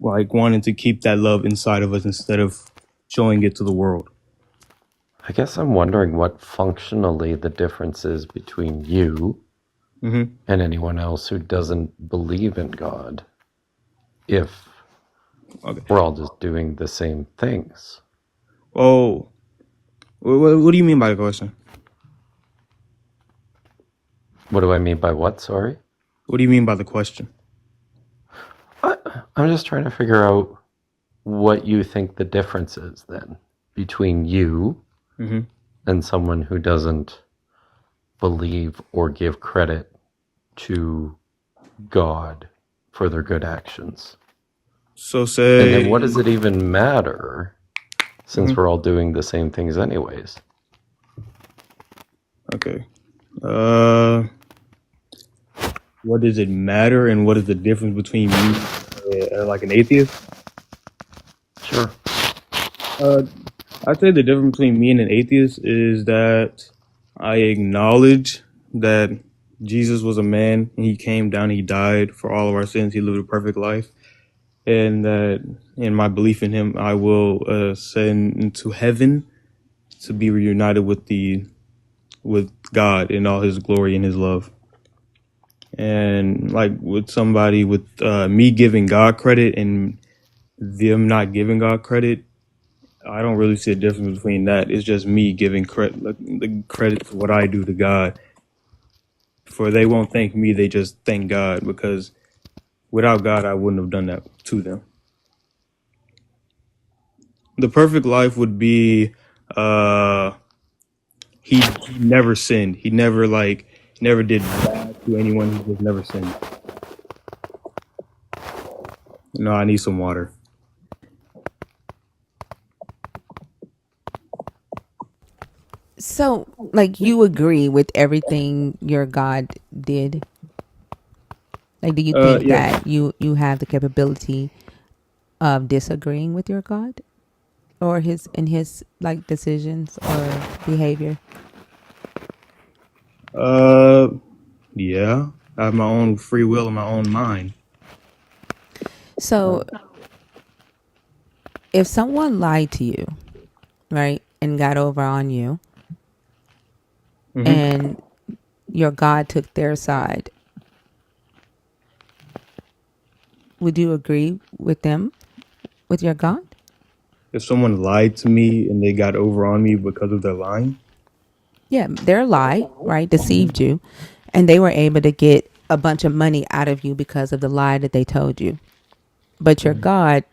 S10: like wanting to keep that love inside of us instead of showing it to the world.
S11: I guess I'm wondering what functionally the difference is between you
S10: Mm-hmm.
S11: and anyone else who doesn't believe in God, if
S10: Okay.
S11: we're all just doing the same things.
S10: Oh, what do you mean by the question?
S11: What do I mean by what? Sorry?
S10: What do you mean by the question?
S11: I'm just trying to figure out what you think the difference is then between you
S10: Mm-hmm.
S11: and someone who doesn't believe or give credit to God for their good actions.
S10: So
S11: And then
S10: say.
S11: what does it even matter, since
S10: Mhm.
S11: we're all doing the same things anyways?
S10: Okay. What does it matter, and what is the difference between me and like an atheist?
S11: Sure.
S10: I'd say the difference between me and an atheist is that I acknowledge that Jesus was a man and he came down, he died for all of our sins, he lived a perfect life, and that in my belief in him, I will ascend into heaven to be reunited with God in all his glory and his love. And like with somebody with me giving God credit and them not giving God credit, I don't really see a difference between that. It's just me giving credit, the credit for what I do to God. For they won't thank me, they just thank God, because without God, I wouldn't have done that to them. The perfect life would be he never sinned. He never never did bad to anyone. He just never sinned. No, I need some water.
S1: So, like, you agree with everything your God did? Like, do you think
S10: Yeah.
S1: that you have the capability of disagreeing with your God, or his like decisions or behavior?
S10: Yeah. I have my own free will and my own mind.
S1: So, if someone lied to you, right, and got over on you,
S10: Mm-hmm.
S1: and your God took their side, would you agree with them, with your God?
S10: If someone lied to me and they got over on me because of their lying,
S1: Yeah, their lie, right, deceived you, and they were able to get a bunch of money out of you because of the lie that they told you. But your God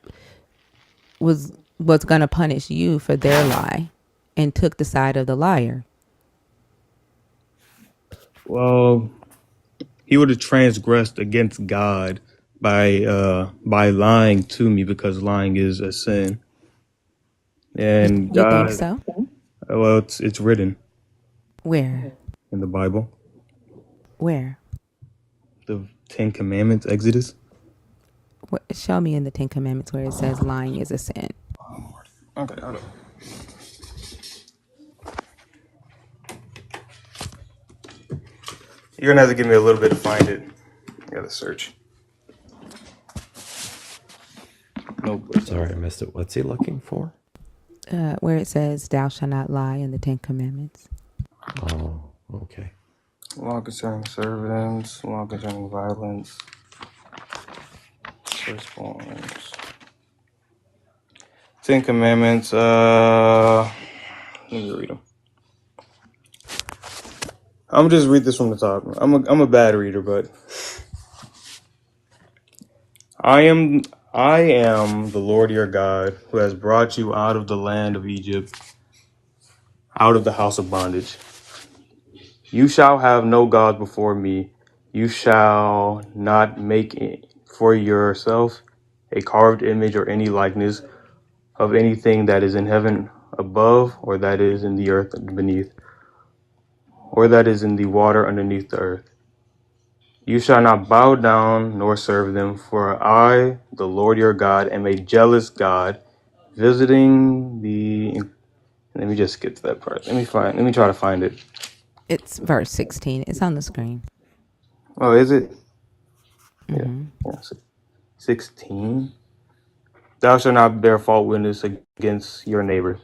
S1: was going to punish you for their lie and took the side of the liar.
S10: well, he would have transgressed against God by lying to me, because lying is a sin. And
S1: You think
S10: God,
S1: so?
S10: well, it's written
S1: Where?
S10: in the Bible,
S1: Where?
S10: the Ten Commandments, Exodus.
S1: Show me in the Ten Commandments where it says lying is a sin.
S10: Okay, hold up. You're gonna have to give me a little bit to find it. I gotta search. Nope.
S11: Sorry, I missed it. What's he looking for?
S1: Where it says thou shalt not lie in the Ten Commandments.
S11: Oh, okay.
S10: Law concerning servants, law concerning violence, firstborns. Ten Commandments. Let me read them. I'm just read this from the top. I'm a bad reader, but I am the Lord your God, who has brought you out of the land of Egypt, out of the house of bondage. You shall have no gods before me. You shall not make for yourself a carved image or any likeness of anything that is in heaven above, or that is in the earth beneath, or that is in the water underneath the earth. You shall not bow down nor serve them, for I, the Lord your God, am a jealous God, visiting the. Let me just skip to that part. Let me try to find it.
S1: It's verse 16. It's on the screen.
S10: Oh, is it? Yeah.
S1: Mm-hmm.
S10: 16. Thou shalt not bear false witness against your neighbor.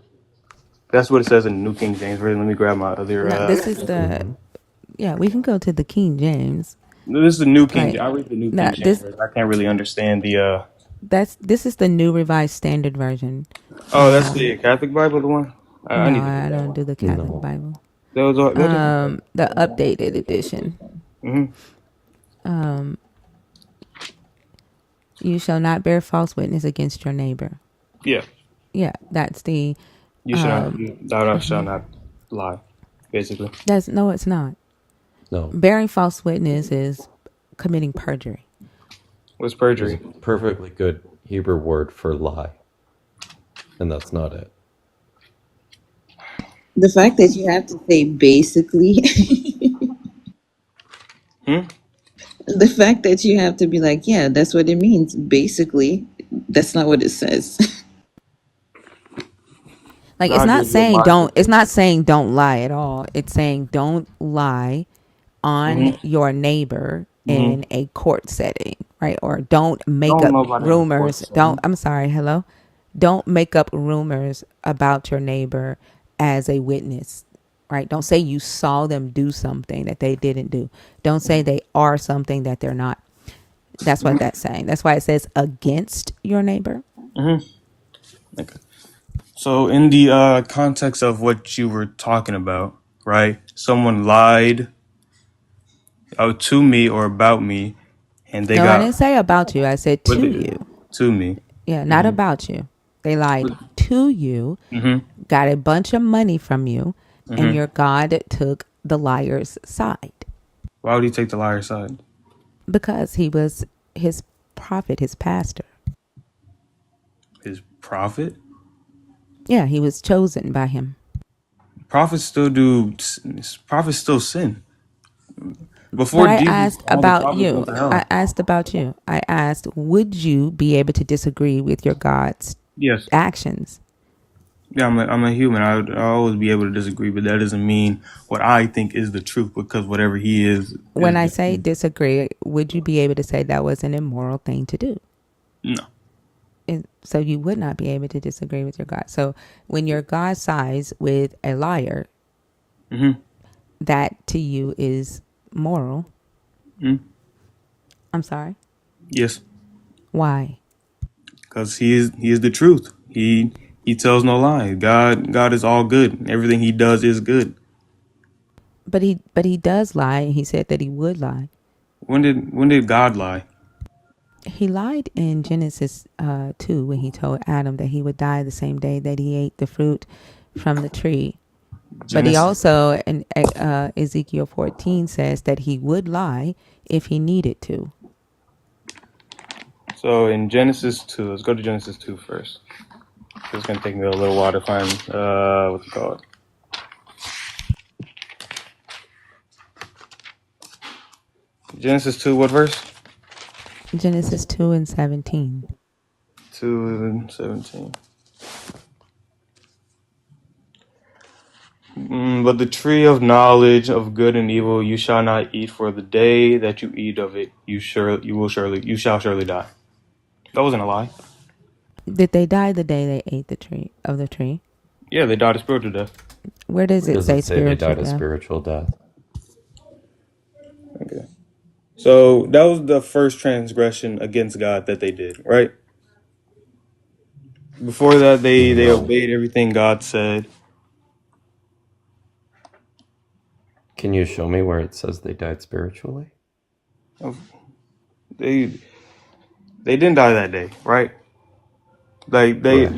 S10: That's what it says in New King James Version. Let me grab my other.
S1: Now, this is the, yeah, we can go to the King James.
S10: This is the New King.
S1: Like,
S10: I read the New
S1: now
S10: King James
S1: this
S10: Version. I can't really understand the.
S1: this is the New Revised Standard Version.
S10: Oh, that's the Catholic Bible, the one. I
S1: No,
S10: need to get
S1: I
S10: that
S1: don't
S10: one.
S1: do the Catholic
S11: No.
S1: Bible.
S10: Those are.
S1: The updated edition.
S10: Mm-hmm.
S1: You shall not bear false witness against your neighbor.
S10: Yeah.
S1: Yeah, that's the.
S10: You should not. Thou shalt not lie. Basically.
S1: That's no, it's not.
S11: No.
S1: Bearing false witness is committing perjury.
S10: What's
S11: There's a
S10: perjury?
S11: perfectly good Hebrew word for lie. And that's not it.
S9: The fact that you have to say basically, the fact that you have to be like, yeah, that's what it means. Basically, that's not what it says.
S1: Like, it's
S10: God
S1: not
S10: gives you a
S1: saying don't. It's
S10: Bible.
S1: not saying don't lie at all. It's saying don't lie on your neighbor in a court setting, right? Or don't make
S10: Don't
S1: up
S10: nobody in the court
S1: rumors. Don't.
S10: setting.
S1: I'm sorry. Hello. Don't make up rumors about your neighbor as a witness, right? Don't say you saw them do something that they didn't do. Don't say they are something that they're not. That's what that's saying. That's why it says against your neighbor.
S10: Okay. So in the context of what you were talking about, right? Someone lied to me or about me, and they
S1: No, I
S10: got
S1: didn't say about you. I said
S10: what
S1: to
S10: they,
S1: you.
S10: to me.
S1: Yeah, not about you. They lied to you, got a bunch of money from you, and your God took the liar's side
S10: Why would he take the liar's side?
S1: because he was his prophet, his pastor.
S10: His prophet?
S1: Yeah, he was chosen by him.
S10: Prophets still do. Prophets still sin.
S1: But
S10: Before
S1: I
S10: Jesus,
S1: asked
S10: all the
S1: about
S10: prophets
S1: you.
S10: went to hell.
S1: I asked about you. I asked, would you be able to disagree with your God's
S10: Yes.
S1: actions?
S10: Yeah, I'm a human. I'll always be able to disagree, but that doesn't mean what I think is the truth, because whatever he is
S1: When I
S10: the
S1: say
S10: truth.
S1: disagree, would you be able to say that was an immoral thing to do?
S10: No.
S1: And so you would not be able to disagree with your God. So when your God sides with a liar, that to you is moral. I'm sorry.
S10: Yes,
S1: Why?
S10: because he is the truth. He tells no lie. God is all good. Everything he does is good.
S1: But he does lie. He said that he would lie.
S10: When did God lie?
S1: He lied in Genesis 2 when he told Adam that he would die the same day that he ate the fruit from the tree. But he
S10: Genesis.
S1: also, in Ezekiel 14, says that he would lie if he needed to.
S10: So in Genesis 2, let's go to Genesis 2 first. It's gonna take me a little while to find what's it called. Genesis 2, what verse?
S1: Genesis 2 and 17.
S10: 2 and 17. But the tree of knowledge of good and evil you shall not eat, for the day that you eat of it, you shall surely die. That wasn't a lie.
S1: Did they die the day they ate the tree?
S10: Yeah, they died a spiritual death.
S1: Where does
S11: Where
S1: it
S11: does
S1: say
S11: it say they
S1: spiritual
S11: died a
S1: death?
S11: spiritual death?
S10: Okay. So that was the first transgression against God that they did, right? Before that, they
S11: No.
S10: obeyed everything God said.
S11: Can you show me where it says they died spiritually?
S10: They didn't die that day, right? Like
S11: Right.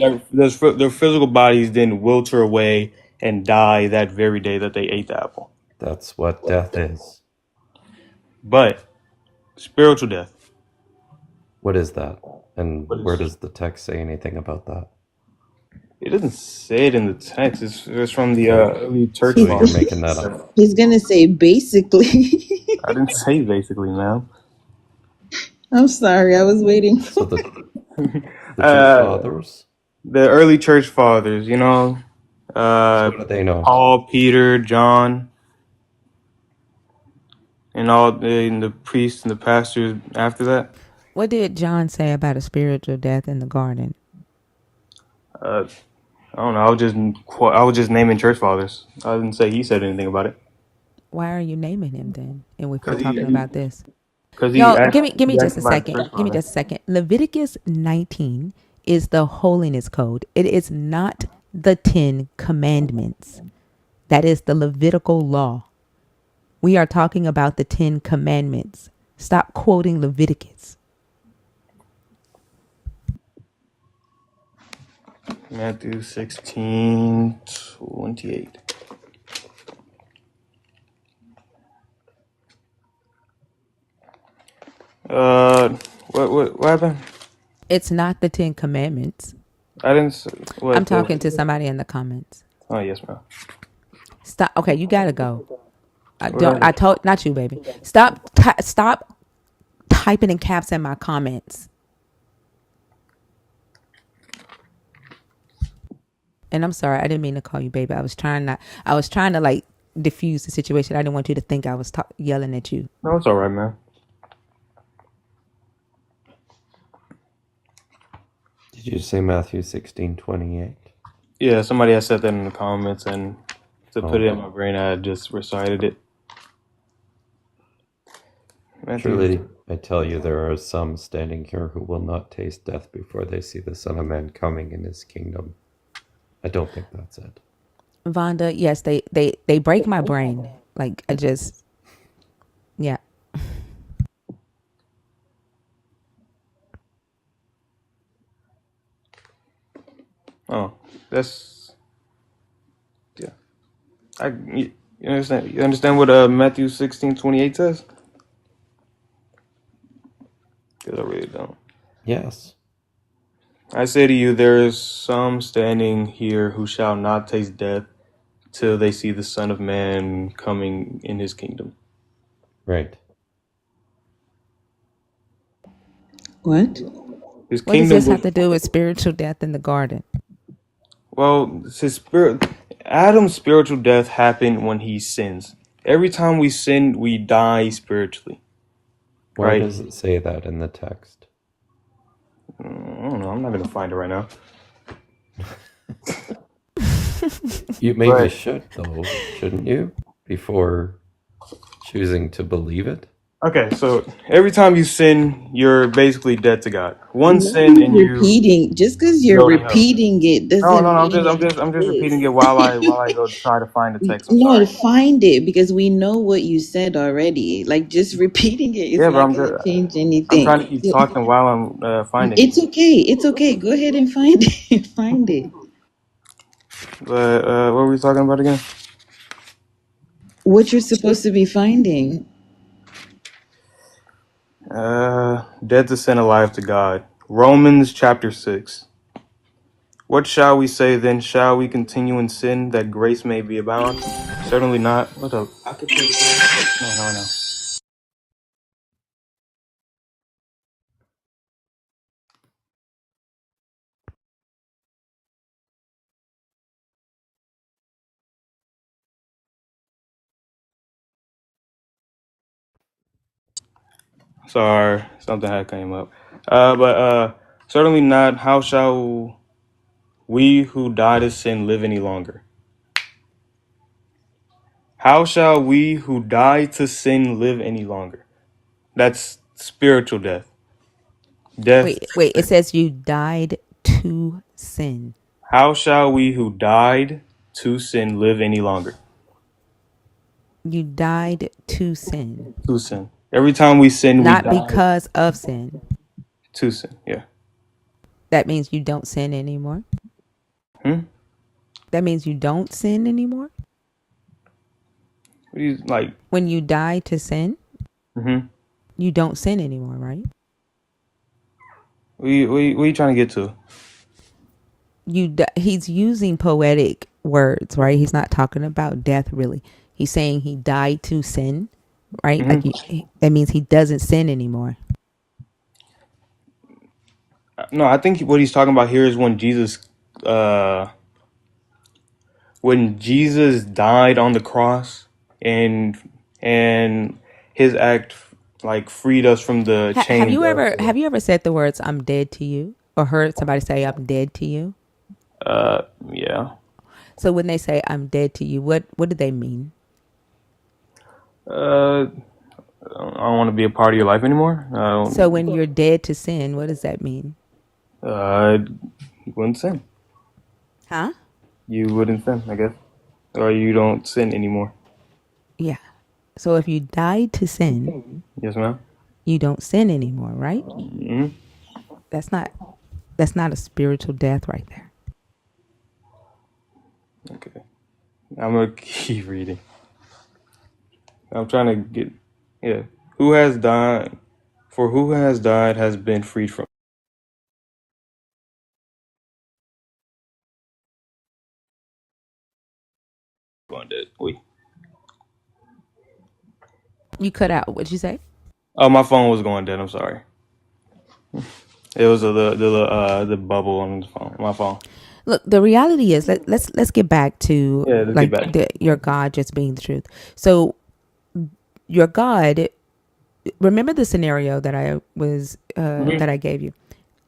S10: their physical bodies didn't wilter away and die that very day that they ate the apple.
S11: That's what death is.
S10: But spiritual death.
S11: What is that? And
S10: What
S11: where
S10: is?
S11: does the text say anything about that?
S10: It doesn't say it in the text. It's from the
S11: Okay.
S10: early church
S11: So
S9: He's
S11: you're
S10: fathers.
S11: making that up.
S9: he's gonna say basically.
S10: I didn't say basically, man.
S9: I'm sorry, I was waiting.
S11: So the church
S10: Uh,
S11: fathers?
S10: the early church fathers,
S11: So
S10: uh,
S11: what do they know?
S10: Paul, Peter, John, and and the priests and the pastors after that.
S1: What did John say about a spiritual death in the garden?
S10: Uh, I don't know. I was just naming church fathers. I didn't say he said anything about it
S1: Why are you naming him then? And if we're
S10: because
S1: talking about this,
S10: he
S1: y'all,
S10: asked
S1: give me
S10: he
S1: just
S10: asked
S1: a
S10: about
S1: second.
S10: church
S1: Give me
S10: fathers.
S1: just a second. Leviticus 19 is the holiness code. It is not the 10 commandments. That is the Levitical law. We are talking about the 10 commandments. Stop quoting Leviticus.
S10: Matthew 16:28. Uh, what happened?
S1: It's not the 10 commandments.
S10: I didn't.
S1: I'm
S10: What
S1: talking to
S10: the?
S1: somebody in the comments.
S10: Oh yes, ma'am.
S1: Stop. Okay, you gotta go. I
S10: What
S1: don't. I
S10: happened?
S1: told not you, baby. Stop typing in caps in my comments. And I'm sorry, I didn't mean to call you baby. I was trying to like diffuse the situation. I didn't want you to think I was yelling at you.
S10: No, it's all right, man.
S11: Did you say Matthew 16:28?
S10: Yeah, somebody had said that in the comments, and to put it
S11: Oh.
S10: in my brain, I just recited it.
S11: Truly, I tell you, there are some standing here who will not taste death before they see the Son of Man coming in his kingdom. I don't think that's it.
S1: Vonda, yes, they break my brain. Like I just, yeah.
S10: Oh, that's yeah. You understand? You understand what Matthew 16:28 says? Because I really don't.
S11: Yes.
S10: I say to you, there is some standing here who shall not taste death till they see the Son of Man coming in his kingdom.
S11: Right.
S9: What?
S10: His
S1: What does
S10: kingdom
S1: this
S10: was,
S1: have to do with spiritual death in the garden?
S10: well, his spirit. Adam's spiritual death happened when he sins. Every time we sin, we die spiritually.
S11: Where
S10: Right?
S11: does it say that in the text?
S10: I don't know. I'm not going to find it right now.
S11: You maybe
S10: Right.
S11: should, though, shouldn't you? Before choosing to believe it?
S10: Okay, so every time you sin, you're basically dead to God. One
S9: Why are
S10: sin and
S9: you
S10: you
S9: repeating? Just because you're
S10: go to hell.
S9: repeating it
S10: No, no,
S9: doesn't
S10: no.
S9: mean
S10: I'm
S9: it
S10: just repeating it
S9: exists.
S10: while I go try to find the text. I'm
S9: No,
S10: sorry.
S9: find it because we know what you said already. Like just repeating it is
S10: Yeah, but
S9: not going to change
S10: I'm trying to
S9: anything.
S10: keep talking while I'm finding it.
S9: It's okay. It's okay. Go ahead and find it. Find it.
S10: But what were we talking about again?
S9: What you're supposed to be finding.
S10: Dead to sin, alive to God. Romans chapter 6. What shall we say then? Shall we continue in sin that grace may be abound? Certainly not. What up?
S4: I could take that.
S10: No. Sorry, something had came up. But certainly not. How shall we who die to sin live any longer? How shall we who die to sin live any longer? That's spiritual death. Death.
S1: Wait. It says you died to sin.
S10: How shall we who died to sin live any longer?
S1: You died to sin,
S10: To sin. Every time we sin, we
S1: not
S10: die
S1: because of sin.
S10: to sin. Yeah.
S1: That means you don't sin anymore.
S10: Hmm?
S1: That means you don't sin anymore.
S10: What do you like?
S1: When you die to sin,
S10: Mm-hmm.
S1: you don't sin anymore, right?
S10: What are you trying to get to?
S1: He's using poetic words, right? He's not talking about death really. He's saying he died to sin, right?
S10: Mm-hmm.
S1: That means he doesn't sin anymore.
S10: No, I think what he's talking about here is uh, when Jesus died on the cross, and and his act like freed us from the
S1: Have
S10: chains
S1: you
S10: of
S1: ever said the words "I'm dead to you" or heard somebody say "I'm dead to you"?
S10: yeah.
S1: So when they say "I'm dead to you," what do they mean?
S10: I don't want to be a part of your life anymore. I
S1: So
S10: don't.
S1: when you're dead to sin, what does that mean?
S10: You wouldn't sin.
S1: Huh?
S10: You wouldn't sin, I guess, or you don't sin anymore.
S1: Yeah. So if you died to sin,
S10: Yes, ma'am.
S1: you don't sin anymore, right?
S10: Hmm.
S1: That's not that's not a spiritual death right there.
S10: Okay, I'm gonna keep reading. I'm trying to get. Yeah. Who has died? For who has died has been freed from bondage. Wait.
S1: You cut out. What'd you say?
S10: Oh, my phone was going dead. I'm sorry. It was the bubble on the phone. My phone.
S1: Look, the reality is let's get back to
S10: Yeah, let's get
S1: like
S10: back.
S1: your God just being the truth. So your God, remember the scenario that
S10: Hmm.
S1: that I gave you.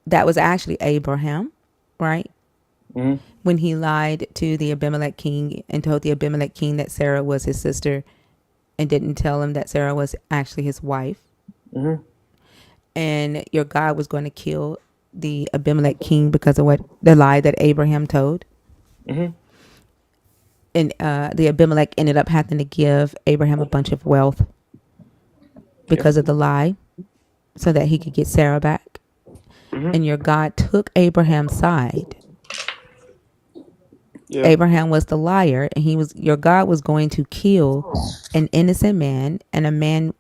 S1: That was actually Abraham, right?
S10: Hmm.
S1: When he lied to the Abimelech king and told the Abimelech king that Sarah was his sister and didn't tell him that Sarah was actually his wife.
S10: Mm-hmm.
S1: And your God was going to kill the Abimelech king because of what the lie that Abraham told.
S10: Mm-hmm.
S1: And the Abimelech ended up having to give Abraham a bunch of wealth
S10: Yep.
S1: because of the lie so that he could get Sarah back.
S10: Mm-hmm.
S1: And your God took Abraham's side.
S10: Yeah.
S1: Abraham was the liar, and your God was going to kill an innocent man and a man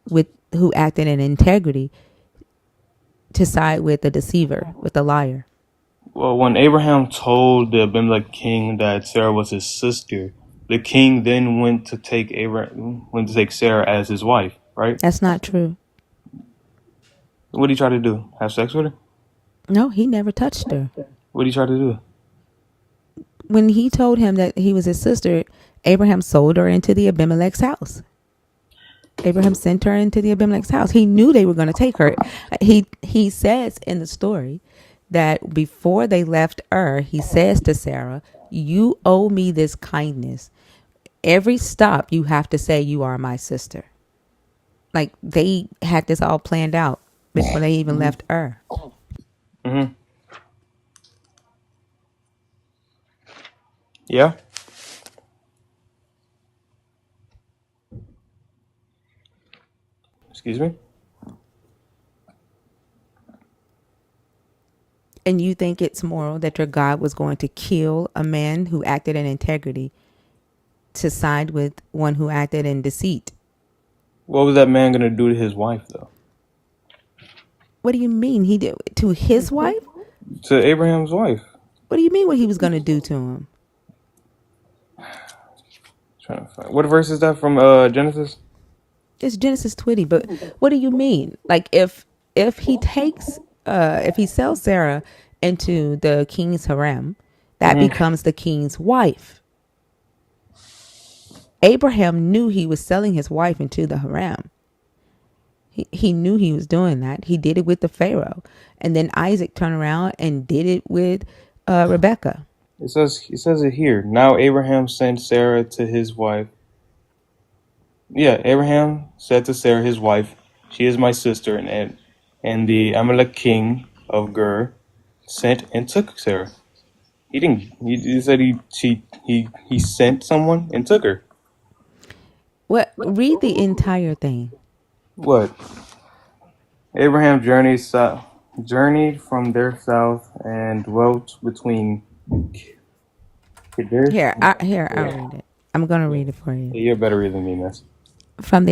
S1: who acted in integrity to side with the deceiver, with the liar.
S10: Well, when Abraham told the Abimelech king that Sarah was his sister, the king then went to take Sarah as his wife, right?
S1: That's not true.
S10: What did he try to do? Have sex with her?
S1: No, he never touched her.
S10: What did he try to do?
S1: When he told him that he was his sister, Abraham sold her into the Abimelech's house. Abraham sent her into the Abimelech's house. He knew they were going to take her. He says in the story that before they left he says to Sarah, "You owe me this kindness. Every stop you have to say you are my sister." Like they had this all planned out before they even left Ur.
S10: Mm-hmm. Yeah. Excuse me?
S1: And you think it's moral that your God was going to kill a man who acted in integrity to side with one who acted in deceit?
S10: What was that man going to do to his wife, though?
S1: What do you mean he did to his wife?
S10: To Abraham's wife.
S1: What do you mean what he was going to do to him?
S10: Trying to find. What verse is that from Genesis?
S1: It's Genesis 20, but what do you mean? Like if he sells Sarah into the king's harem, that
S10: Mm-hmm.
S1: becomes the king's wife. Abraham knew he was selling his wife into the harem. He knew he was doing that. He did it with the Pharaoh. And then Isaac turned around and did it with Rebecca.
S10: It says it here. Now Abraham sent Sarah to his wife. Yeah, Abraham said to Sarah, his wife, "She is my sister," and the Amalek king of Gur sent and took Sarah. He didn't. He said he sent someone and took her.
S1: What? Read the entire thing.
S10: What? Abraham journeyed from their south and dwelt between Kadesh.
S1: I'll read it. I'm going to read it for you.
S10: You're better read than me, miss.
S1: From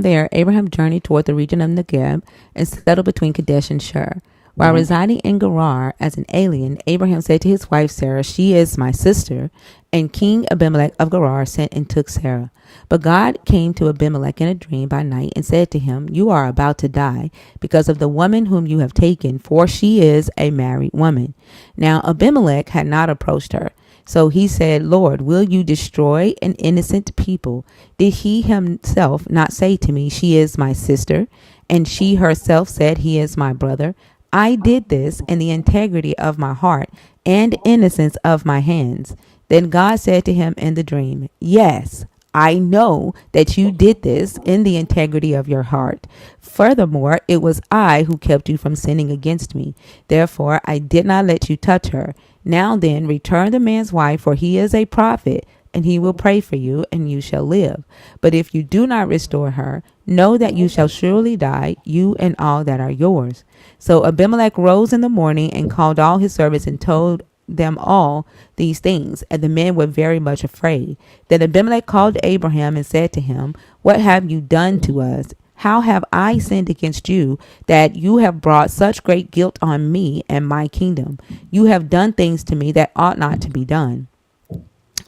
S1: there, Abraham journeyed toward the region of Negeb and settled between Kadesh and Shur. While residing in Gerar as an alien, Abraham said to his wife Sarah, "She is my sister." And King Abimelech of Gerar sent and took Sarah. But God came to Abimelech in a dream by night and said to him, "You are about to die because of the woman whom you have taken, for she is a married woman." Now Abimelech had not approached her. So he said, "Lord, will you destroy an innocent people? Did he himself not say to me, 'She is my sister'? And she herself said, 'He is my brother'? I did this in the integrity of my heart and innocence of my hands." Then God said to him in the dream, "Yes, I know that you did this in the integrity of your heart. Furthermore, it was I who kept you from sinning against me. Therefore, I did not let you touch her. Now then, return the man's wife, for he is a prophet, and he will pray for you, and you shall live. But if you do not restore her, know that you shall surely die, you and all that are yours." So Abimelech rose in the morning and called all his servants and told them all these things, and the men were very much afraid. Then Abimelech called Abraham and said to him, "What have you done to us? How have I sinned against you that you have brought such great guilt on me and my kingdom? You have done things to me that ought not to be done."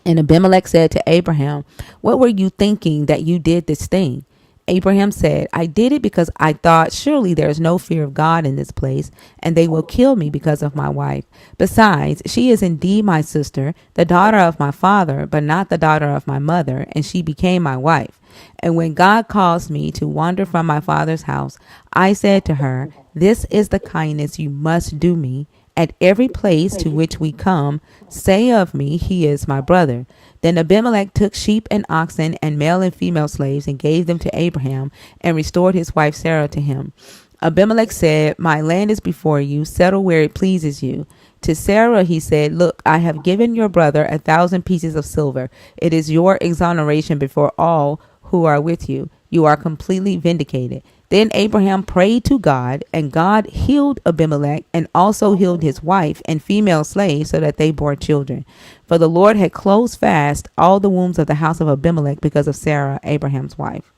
S1: And Abimelech said to Abraham, "What were you thinking that you did this thing?" Abraham said, "I did it because I thought, surely there is no fear of God in this place, and they will kill me because of my wife. Besides, she is indeed my sister, the daughter of my father, but not the daughter of my mother, and she became my wife. And when God caused me to wander from my father's house, I said to her, 'This is the kindness you must do me, at every place to which we come, say of me, he is my brother. Then Abimelech took sheep and oxen and male and female slaves and gave them to Abraham and restored his wife Sarah to him. Abimelech said, my land is before you, settle where it pleases you. To Sarah he said, look, I have given your brother 1,000 pieces of silver. It is your exoneration before all who are with you. You are completely vindicated. Then Abraham prayed to God, and God healed Abimelech and also healed his wife and female slaves so that they bore children. For the Lord had closed fast all the wombs of the house of Abimelech because of Sarah, Abraham's wife.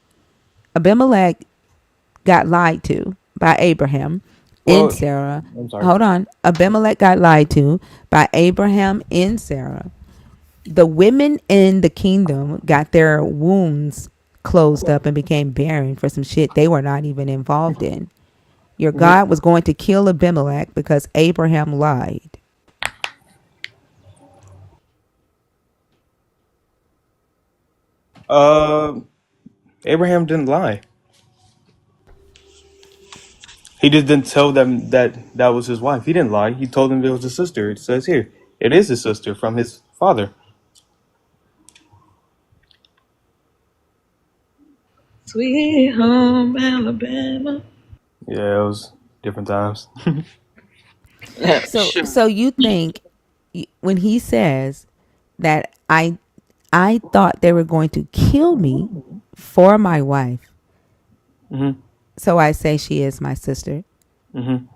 S1: Abimelech got lied to by Abraham in
S10: Well,
S1: Sarah.
S10: I'm sorry.
S1: Hold on. Abimelech got lied to by Abraham in Sarah. The women in the kingdom got their wounds closed up and became barren for some shit they were not even involved in. Your God was going to kill Abimelech because Abraham lied.
S10: Abraham didn't lie. He just didn't tell them that was his wife. He didn't lie. He told them it was his sister. It says here, it is his sister from his father.
S9: Sweet home Alabama.
S10: Yeah, it was different times.
S1: So
S9: Sure.
S1: so you think when he says that I thought they were going to kill me for my wife.
S10: Mhm.
S1: So I say she is my sister.
S10: Mhm.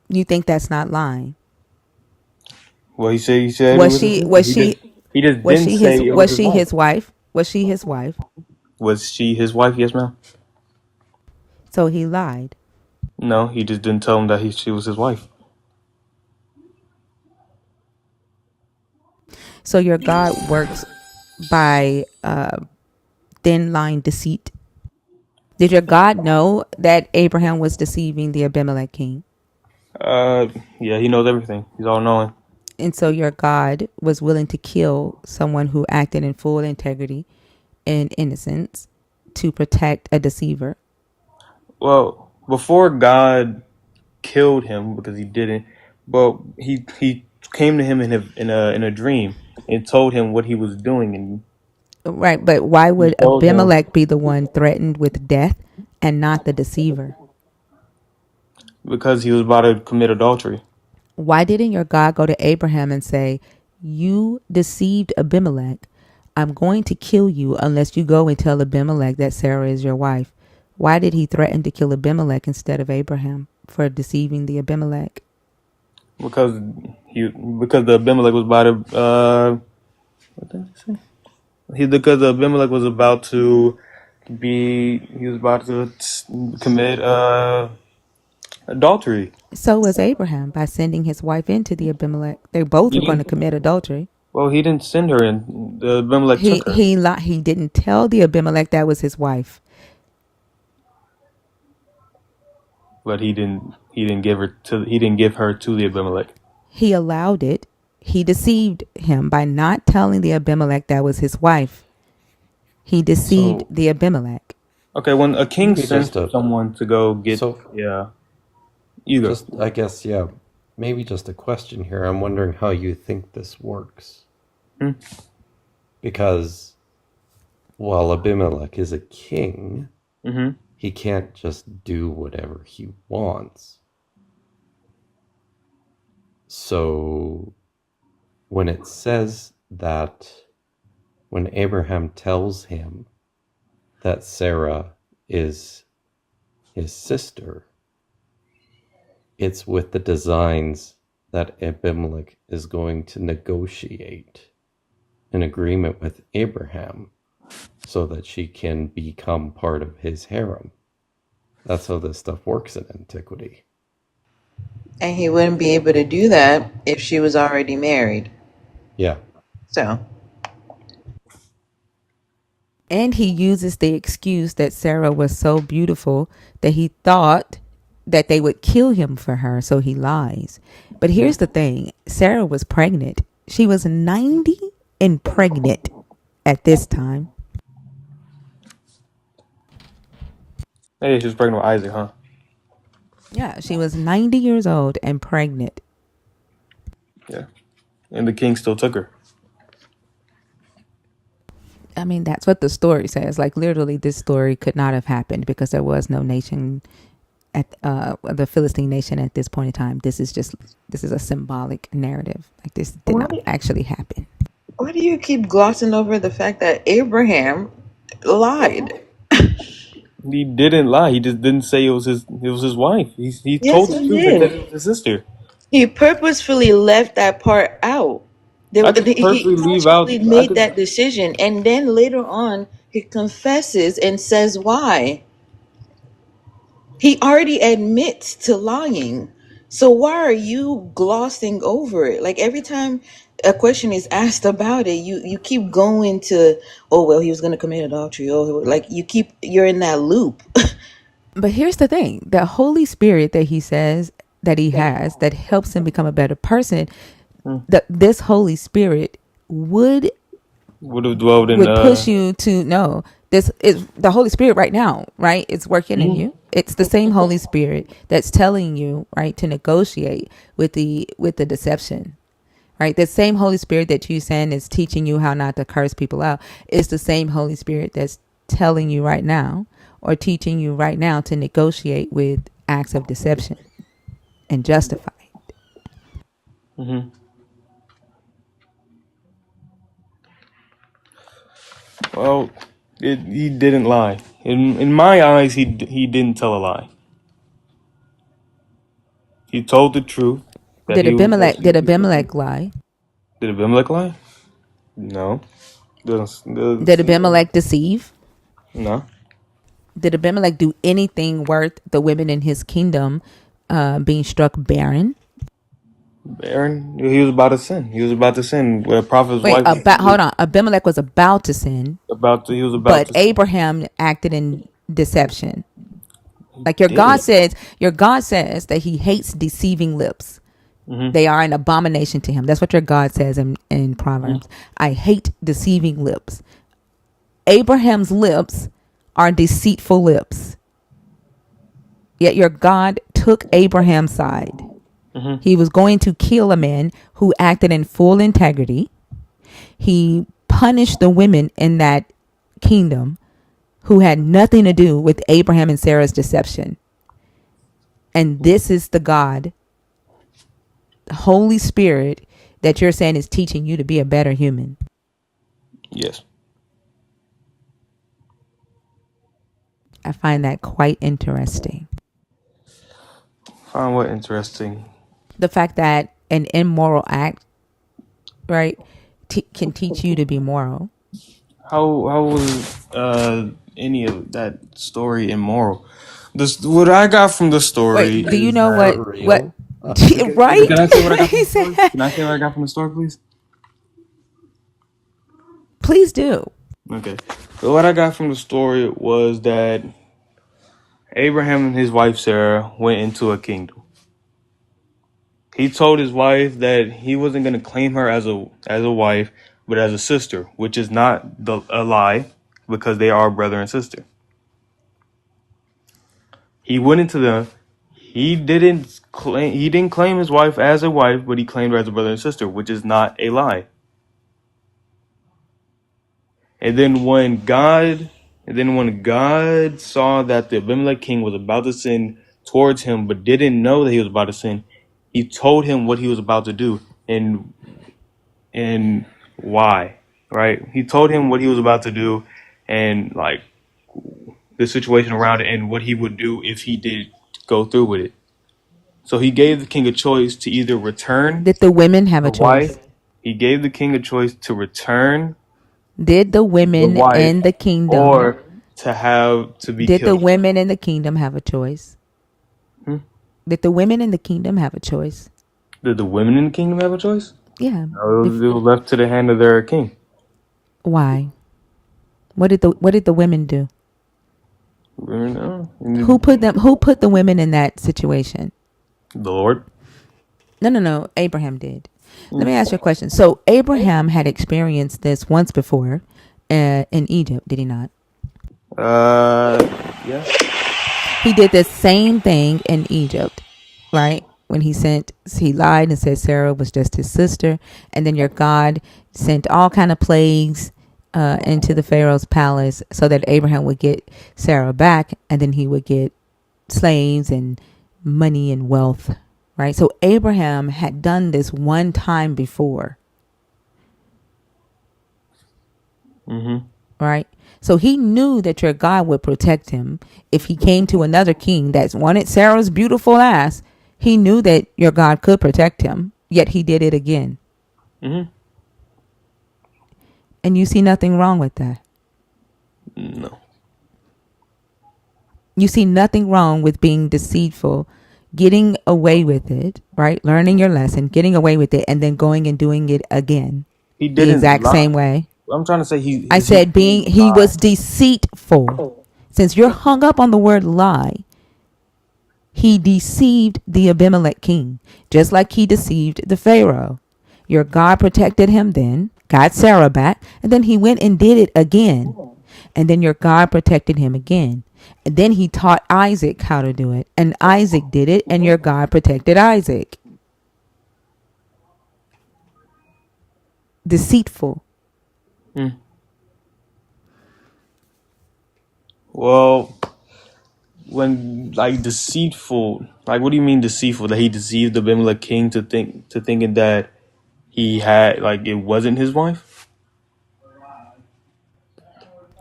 S1: You think that's not lying?
S10: Well, he said it
S1: Was
S10: was his
S1: she
S10: sister.
S1: was she
S10: He just
S1: was
S10: didn't
S1: she
S10: say
S1: his
S10: it was
S1: was
S10: his
S1: she
S10: wife.
S1: his wife? Was she his wife?
S10: Was she his wife? Yes, ma'am.
S1: So he lied.
S10: No, he just didn't tell him that she was his wife.
S1: So your God works by thin line deceit. Did your God know that Abraham was deceiving the Abimelech king?
S10: Uh, yeah, he knows everything. He's all knowing.
S1: And so your God was willing to kill someone who acted in full integrity and innocence to protect a deceiver.
S10: Well, before God killed him because he didn't, but he came to him in a dream and told him what he was doing, and
S1: Right, but why
S10: he
S1: would
S10: told him
S1: Abimelech be the one threatened with death and not the deceiver?
S10: because he was about to commit adultery.
S1: Why didn't your God go to Abraham and say, you deceived Abimelech. I'm going to kill you unless you go and tell Abimelech that Sarah is your wife. Why did he threaten to kill Abimelech instead of Abraham for deceiving the Abimelech?
S10: Because because the Abimelech was about to what did I say? Because the Abimelech was about to he was about to commit adultery.
S1: So was Abraham by sending his wife into the Abimelech. They both
S10: He
S1: were going to
S10: didn't.
S1: commit adultery.
S10: Well, he didn't send her in. The Abimelech
S1: He
S10: took her,
S1: he li- he didn't tell the Abimelech that was his wife.
S10: but he didn't give her to the Abimelech.
S1: He allowed it. He deceived him by not telling the Abimelech that was his wife. He deceived
S11: So
S1: the Abimelech.
S10: Okay, when a king
S11: maybe
S10: sends
S11: just a
S10: someone to go get,
S11: so
S10: yeah, you go.
S11: just I guess yeah, maybe just a question here. I'm wondering how you think this works
S10: Hmm?
S11: because while Abimelech is a king,
S10: Mm-hmm.
S11: he can't just do whatever he wants. So when it says that when Abraham tells him that Sarah is his sister, it's with the designs that Abimelech is going to negotiate an agreement with Abraham so that she can become part of his harem. That's how this stuff works in antiquity.
S9: And he wouldn't be able to do that if she was already married.
S11: Yeah.
S9: So,
S1: And he uses the excuse that Sarah was so beautiful that he thought that they would kill him for her, so he lies. But here's the thing, Sarah was pregnant. She was 90 and pregnant at this time.
S10: Hey, she was pregnant with Isaac, huh?
S1: Yeah, she was 90 years old and pregnant.
S10: Yeah, and the king still took her.
S1: I mean, that's what the story says. Like, literally, this story could not have happened because there was no nation at the Philistine nation at this point in time. This is a symbolic narrative. Like, this did
S9: Why
S1: not actually happen.
S9: why do you keep glossing over the fact that Abraham lied?
S10: He didn't lie. He just didn't say it was his wife. He
S9: Yes,
S10: told the
S9: he
S10: truth and said it
S9: did.
S10: was his sister.
S9: He purposefully left that part out.
S10: I could
S9: He
S10: perfectly leave out.
S9: consciously
S10: I
S9: made
S10: could.
S9: that decision, and then later on, he confesses and says why. He already admits to lying. So why are you glossing over it? Like every time a question is asked about it, you keep going to, oh well, he was going to commit adultery. Oh, like you're in that loop.
S1: But here's the thing: the Holy Spirit that he says that he has that helps him become a better person. This Holy Spirit would
S10: Would have dwelled in.
S1: would push you to know this is the Holy Spirit right now, right? It's working in you. It's the same Holy Spirit that's telling you, right, to negotiate with the deception, right? The same Holy Spirit that you saying is teaching you how not to curse people out. It's the same Holy Spirit that's telling you right now or teaching you right now to negotiate with acts of deception and justify it.
S10: Mm-hmm. Well, he didn't lie. In my eyes, he didn't tell a lie. He told the truth that
S1: Did
S10: he was
S1: Abimelech
S10: actually
S1: did
S10: his sister.
S1: Abimelech lie?
S10: Did Abimelech lie? No.
S1: Did Abimelech deceive?
S10: No.
S1: Did Abimelech do anything worth the women in his kingdom being struck barren?
S10: Aaron, he was about to sin. He was about to sin. Where prophet's
S1: Wait,
S10: wife
S1: hold on. Abimelech was about to sin,
S10: he was about
S1: but
S10: to sin.
S1: Abraham acted in deception.
S10: He
S1: Like
S10: did.
S1: your God says that he hates deceiving lips.
S10: Mm-hmm.
S1: They are an abomination to him. That's what your God says in Proverbs. I hate deceiving lips. Abraham's lips are deceitful lips. Yet your God took Abraham's side.
S10: Mm-hmm.
S1: He was going to kill a man who acted in full integrity. He punished the women in that kingdom who had nothing to do with Abraham and Sarah's deception. And this is the God, the Holy Spirit, that you're saying is teaching you to be a better human.
S10: Yes.
S1: I find that quite interesting.
S10: Find what interesting.
S1: The fact that an immoral act, right, can teach you to be moral.
S10: How was any of that story immoral? This what I got from the story
S1: Wait, do you
S11: Is
S1: know
S11: that
S1: what
S11: real?
S1: right?
S10: Can I say what I got from
S1: He
S10: the story?
S1: said,
S10: Can I say what I got from the story, please?
S1: please do.
S10: Okay. So what I got from the story was that Abraham and his wife Sarah went into a kingdom. He told his wife that he wasn't going to claim her as a wife, but as a sister, which is not a lie because they are brother and sister. He went into the he didn't claim his wife as a wife, but he claimed her as a brother and sister, which is not a lie. And then when God saw that the Abimelech king was about to sin towards him, but didn't know that he was about to sin, he told him what he was about to do and why. Right? He told him what he was about to do and like the situation around it and what he would do if he did go through with it. So he gave the king a choice to either return
S1: Did the women have a
S10: the
S1: choice?
S10: wife. He gave the king a choice to return
S1: Did the
S10: the
S1: women
S10: wife
S1: in the kingdom
S10: or to be
S1: did the
S10: killed.
S1: women in the kingdom have a choice?
S10: Hmm?
S1: Did the women in the kingdom have a choice?
S10: Did the women in the kingdom have a choice?
S1: Yeah.
S10: No, it was left to the hand of their king.
S1: Why? What did the women do?
S10: No,
S1: Who put the women in that situation?
S10: the Lord.
S1: No. Abraham did. Let me ask you a question. So Abraham had experienced this once before in Egypt, did he not?
S10: Yeah.
S1: He did the same thing in Egypt, right? when he lied and said Sarah was just his sister, and then your God sent all kind of plagues into the Pharaoh's palace so that Abraham would get Sarah back, and then he would get slaves and money and wealth, right? So Abraham had done this one time before, right? So he knew that your God would protect him if he came to another king that wanted Sarah's beautiful ass. He knew that your God could protect him, yet he did it again. And you see nothing wrong with that.
S10: No.
S1: You see nothing wrong with being deceitful, getting away with it, right? Learning your lesson, getting away with it, and then going and doing it again.
S10: He
S1: The
S10: didn't
S1: exact
S10: lie.
S1: same way.
S10: I'm trying to say
S1: I said he was deceitful. Since you're hung up on the word lie, he deceived the Abimelech king, just like he deceived the Pharaoh. Your God protected him then, got Sarah back, and then he went and did it again. And then your God protected him again. And then he taught Isaac how to do it. And Isaac did it, and your God protected Isaac. Deceitful.
S10: Well, when like deceitful, like what do you mean deceitful? That he deceived the Abimelech king to thinking that he had like it wasn't his wife?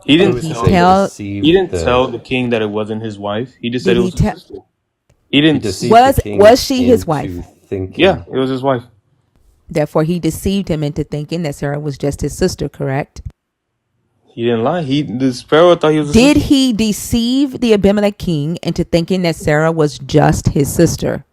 S10: He
S1: Did
S11: I
S10: didn't
S11: would
S1: he
S10: tell
S11: say
S1: tell?
S10: he
S11: deceived
S10: didn't
S11: the
S10: tell the king that it wasn't his wife. He just said
S1: Did
S10: it
S1: he
S10: was his
S1: tell?
S10: sister. He
S11: he
S10: didn't.
S11: deceived the king
S1: Was she his
S11: into
S1: wife?
S10: Yeah,
S11: thinking.
S10: it was his wife.
S1: Therefore, he deceived him into thinking that Sarah was just his sister, correct?
S10: He didn't lie. The sparrow thought he was a
S1: Did
S10: sister.
S1: he deceive the Abimelech king into thinking that Sarah was just his sister?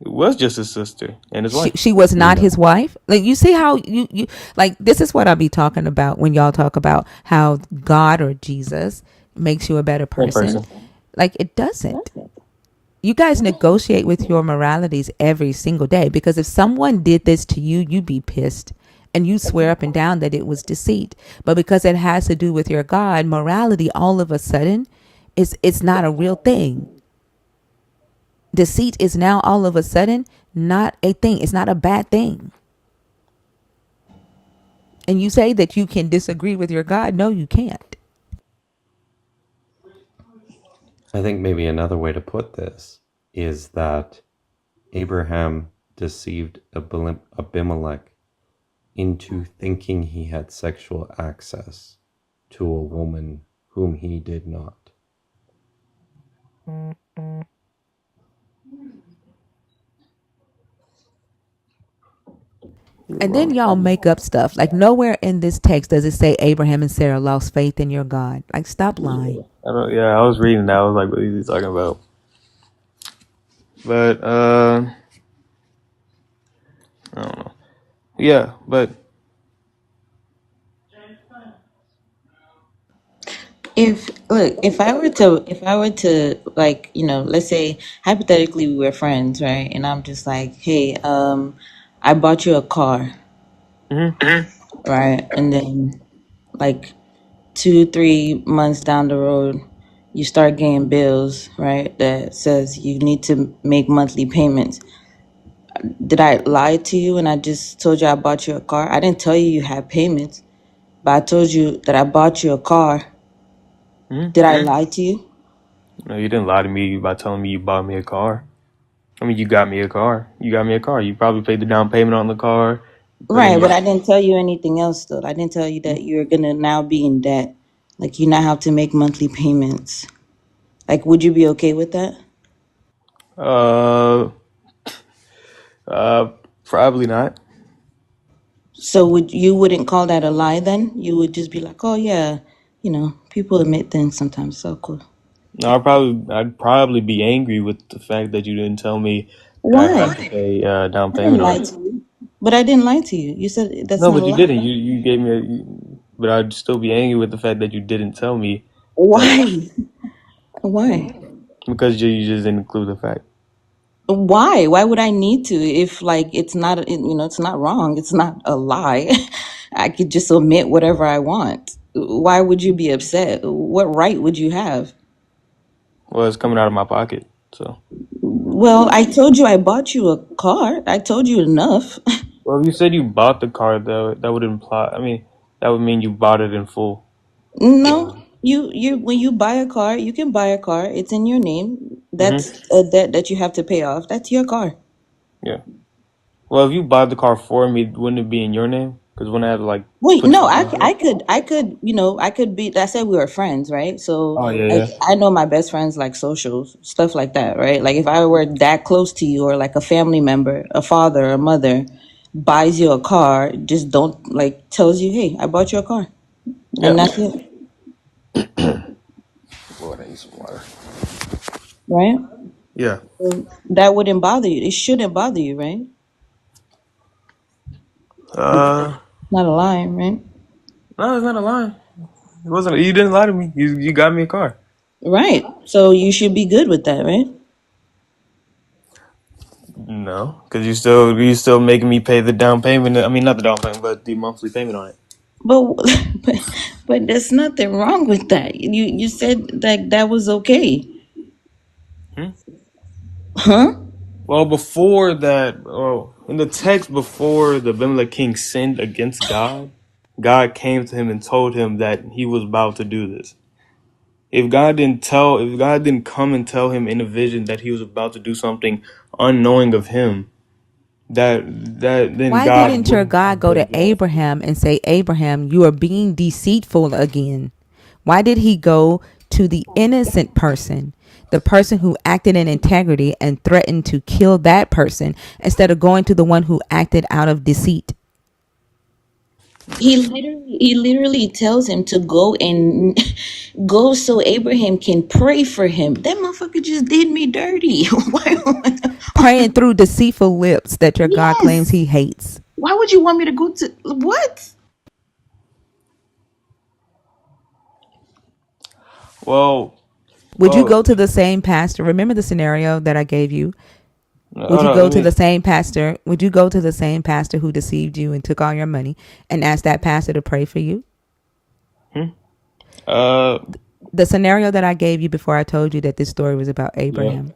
S10: It was just his sister and his wife.
S1: She was not his
S11: No.
S1: wife. Like, you see how you like, this is what I'll be talking about when y'all talk about how God or Jesus makes you a better
S10: Same
S1: person.
S10: person.
S1: Like, it doesn't. You guys negotiate with your moralities every single day, because if someone did this to you, you'd be pissed and you swear up and down that it was deceit. But because it has to do with your God, morality all of a sudden it's not a real thing. Deceit is now all of a sudden not a thing. It's not a bad thing. And you say that you can disagree with your God. No, you can't.
S11: I think maybe another way to put this is that Abraham deceived Abimelech into thinking he had sexual access to a woman whom he did not.
S1: And then y'all make up stuff. Like, nowhere in this text does it say Abraham and Sarah lost faith in your God. Like, stop lying.
S10: I was reading that. I was like, what is he talking about? But I don't know. Yeah, but
S9: If I were to, like, let's say hypothetically we were friends, right? And I'm just like, hey, I bought you a car, right? And then, like, 2, 3 months down the road, you start getting bills, right? That says you need to make monthly payments. Did I lie to you and I just told you I bought you a car? I didn't tell you you had payments, but I told you that I bought you a car. Did I lie to you?
S10: no, you didn't lie to me by telling me you bought me a car. I mean, you got me a car. You got me a car. You probably paid the down payment on the car. Put in
S9: Right, but
S10: your
S9: I didn't tell you anything else though. I didn't tell you that you're gonna now be in debt. Like, you now have to make monthly payments. Like, would you be okay with that?
S10: uh probably not.
S9: So wouldn't call that a lie then? You would just be like, oh yeah, people admit things sometimes. So cool.
S10: No, I'd probably be angry with the fact that you didn't tell me that I had to
S9: Why?
S10: pay down
S9: I didn't
S10: payment on
S9: lie
S10: it.
S9: to you. But I didn't lie to you. You said that's
S10: No,
S9: not a
S10: but you
S9: lie.
S10: didn't. You gave me but I'd still be angry with the fact that you didn't tell me that
S9: Why? Why?
S10: because you just didn't include the fact.
S9: Why? Why would I need to if, like, it's not wrong. It's not a lie. I could just omit whatever I want. Why would you be upset? What right would you have?
S10: Well, it's coming out of my pocket, so
S9: Well, I told you I bought you a car. I told you enough.
S10: Well, if you said you bought the car, though, that would imply. I mean, that would mean you bought it in full.
S9: No,
S10: So,
S9: you when you buy a car, you can buy a car. It's in your name.
S10: hmm
S9: That's a debt that you have to pay off. That's your car.
S10: yeah. Well, if you bought the car for me, wouldn't it be in your name? Because when I had to like
S9: Wait,
S10: put
S9: no,
S10: something into it.
S9: I could, I could be. I said we were friends, right? So
S10: Oh yeah,
S9: I,
S10: yeah,
S9: I know my best friends like socials, stuff like that, right? Like if I were that close to you, or like a family member, a father, a mother, buys you a car, just don't like tells you, hey, I bought you a car,
S10: yeah.
S9: and that's it,
S10: Lord, I need some water.
S9: right?
S10: Yeah.
S9: So that wouldn't bother you. It shouldn't bother you, right? Not a lie, right?
S10: No, it's not a lie. It wasn't. You didn't lie to me. You got me a car.
S9: Right. So you should be good with that, right?
S10: No, because you still making me pay the down payment. I mean, not the down payment, but the monthly payment on it.
S9: But but but there's nothing wrong with that. You said that was okay,
S10: Hmm?
S9: huh?
S10: Well, before that, in the text before the Abimelech king sinned against God, God came to him and told him that he was about to do this. If God didn't come and tell him in a vision that he was about to do something unknowing of him, that then
S1: Why
S10: God
S1: didn't your
S10: wouldn't
S1: God
S10: have
S1: go
S10: let
S1: to
S10: it go.
S1: Abraham and say, Abraham, you are being deceitful again? Why did he go to the innocent person, the person who acted in integrity and threatened to kill that person, instead of going to the one who acted out of deceit?
S9: He literally tells him to go and go so Abraham can pray for him. That motherfucker just did me dirty. Why?
S1: Praying through deceitful lips that your God claims
S9: Yes.
S1: he hates.
S9: Why would you want me to go to what?
S10: Well,
S1: Would you go
S10: well,
S1: to the same pastor? Remember the scenario that I gave you? Would
S10: hold
S1: you
S10: on.
S1: go to the same pastor? Would you go to the same pastor who deceived you and took all your money and ask that pastor to pray for you?
S10: Hmm? Uh,
S1: The scenario that I gave you before I told you that this story was about
S10: yeah.
S1: Abraham.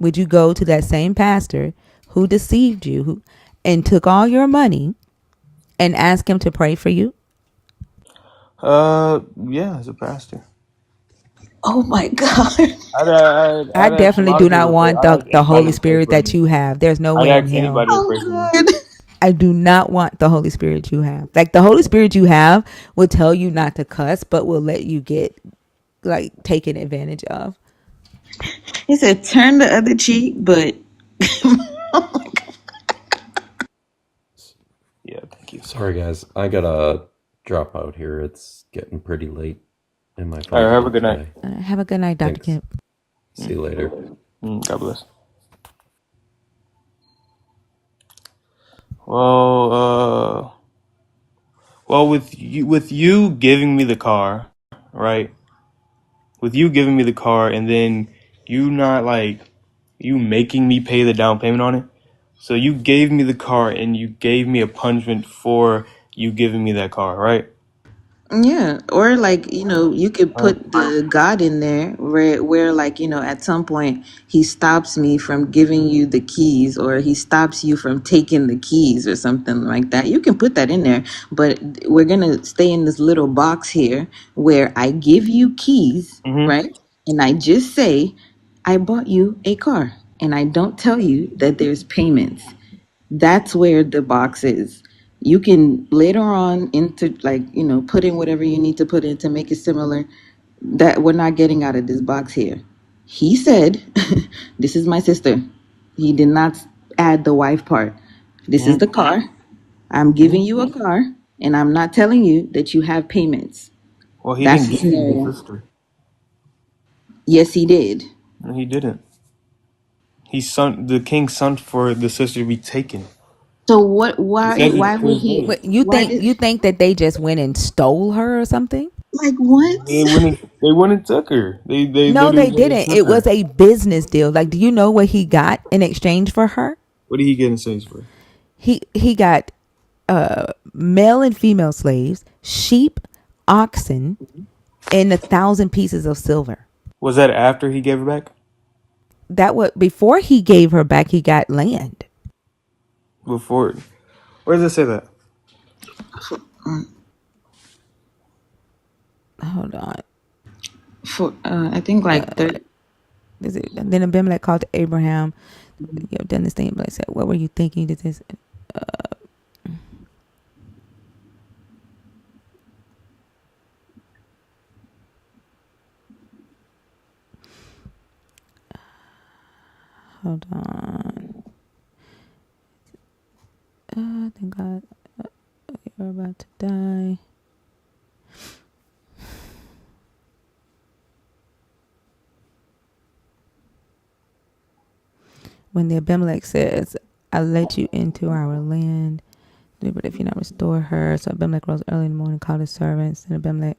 S1: Would you go to that same pastor who deceived you and took all your money and ask him to pray for you?
S10: Yeah, as a pastor.
S9: Oh my God.
S1: I
S10: I'd ask a
S1: definitely
S10: lot
S1: do
S10: of
S1: not
S10: people to pray.
S1: want
S10: I'd ask
S1: the
S10: anybody
S1: Holy
S10: to pray
S1: Spirit
S10: for
S1: that
S10: me.
S1: you have. There's no
S10: I'd
S1: way in
S10: ask
S1: hell.
S10: anybody to
S9: Oh
S10: pray for me.
S9: God.
S1: I do not want the Holy Spirit you have. Like the Holy Spirit you have will tell you not to cuss, but will let you get like taken advantage of.
S9: He said turn the other cheek, but
S10: Yeah, thank you.
S11: Sorry, guys. I gotta drop out here. It's getting pretty late in my
S10: All
S11: phone
S10: right, have a
S11: call
S10: good night.
S11: today.
S1: Have a good night, Dr.
S11: Thanks.
S1: Kemp.
S11: See you later.
S10: God bless. Well, with you giving me the car, right? With you giving me the car, and then you not like you making me pay the down payment on it. So you gave me the car, and you gave me a punishment for you giving me that car, right?
S9: yeah, or like you could
S10: Right.
S9: put the God in there where like at some point he stops me from giving you the keys, or he stops you from taking the keys, or something like that. You can put that in there, but we're gonna stay in this little box here where I give you keys,
S10: Mm-hmm.
S9: right? And I just say I bought you a car, and I don't tell you that there's payments. That's where the box is. You can later on into like put in whatever you need to put in to make it similar. That we're not getting out of this box here. He said this is my sister. He did not add the wife part. This is
S10: Mm-hmm.
S9: the car. I'm
S10: Mm-hmm.
S9: giving you a car, and I'm not telling you that you have payments.
S10: Well, he
S9: That's
S10: didn't
S9: the
S10: give me the
S9: scenario.
S10: sister.
S9: Yes, he did.
S10: No, he didn't. The king's son for the sister to be taken.
S9: So what,
S10: He
S9: why
S10: says it
S9: why
S10: to
S9: would
S10: his
S9: he,
S10: face.
S1: What you
S9: why
S1: think?
S9: did,
S1: You think that they just went and stole her or something?
S9: like what?
S10: They went and took her. They
S1: No,
S10: literally
S1: they
S10: went and
S1: didn't.
S10: took
S1: It was
S10: her.
S1: a business deal. Like, do you know what he got in exchange for her?
S10: What did he get in exchange for?
S1: He got male and female slaves, sheep, oxen, and 1,000 pieces of silver.
S10: Was that after he gave her back?
S1: before he gave her back, he got land.
S10: Before, where does it say that?
S1: Hold on.
S9: For I think like
S1: Then Abimelech called to Abraham. You have done this thing, but I said, "What were you thinking? Did this?" Hold on. Thank God, you're about to die. When the Abimelech says, "I let you into our land, but if you not restore her," so Abimelech rose early in the morning, called his servants, and Abimelech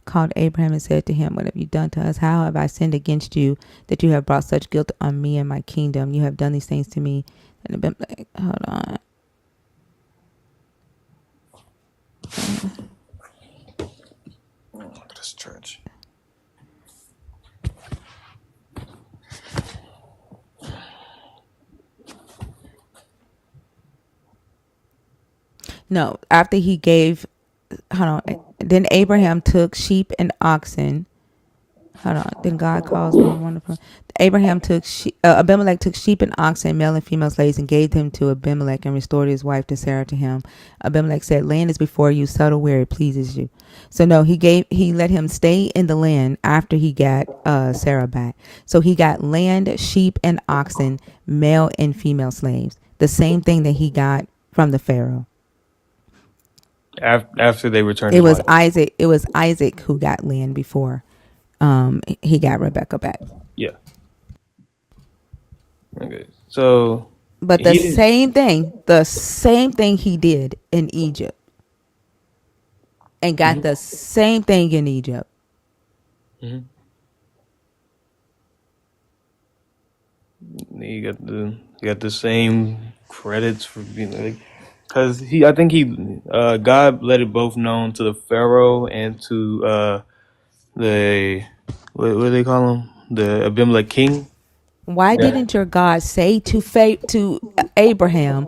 S1: called Abraham and said to him, "What have you done to us? How have I sinned against you that you have brought such guilt on me and my kingdom? You have done these things to me." And Abimelech, hold on.
S10: Look at this church.
S1: No, after he gave, hold on. Then Abraham took sheep and oxen. Hold on. Then God calls me wonderful. Abimelech took sheep and oxen, male and female slaves, and gave them to Abimelech and restored his wife to Sarah to him. Abimelech said, "Land is before you, settle where it pleases you." So no, he let him stay in the land after he got Sarah back. So he got land, sheep, and oxen, male and female slaves. The same thing that he got from the Pharaoh.
S10: After they returned,
S1: It was Isaac. It was Isaac who got land before he got Rebecca back.
S10: Yeah. Okay. So,
S1: but the same thing he did in Egypt, and got the same thing in Egypt.
S10: Mm-hmm. You got the same credits for being like, because I think God let it both known to the Pharaoh and to the what do they call him, the Abimelech king.
S1: Why didn't your God say to Abraham,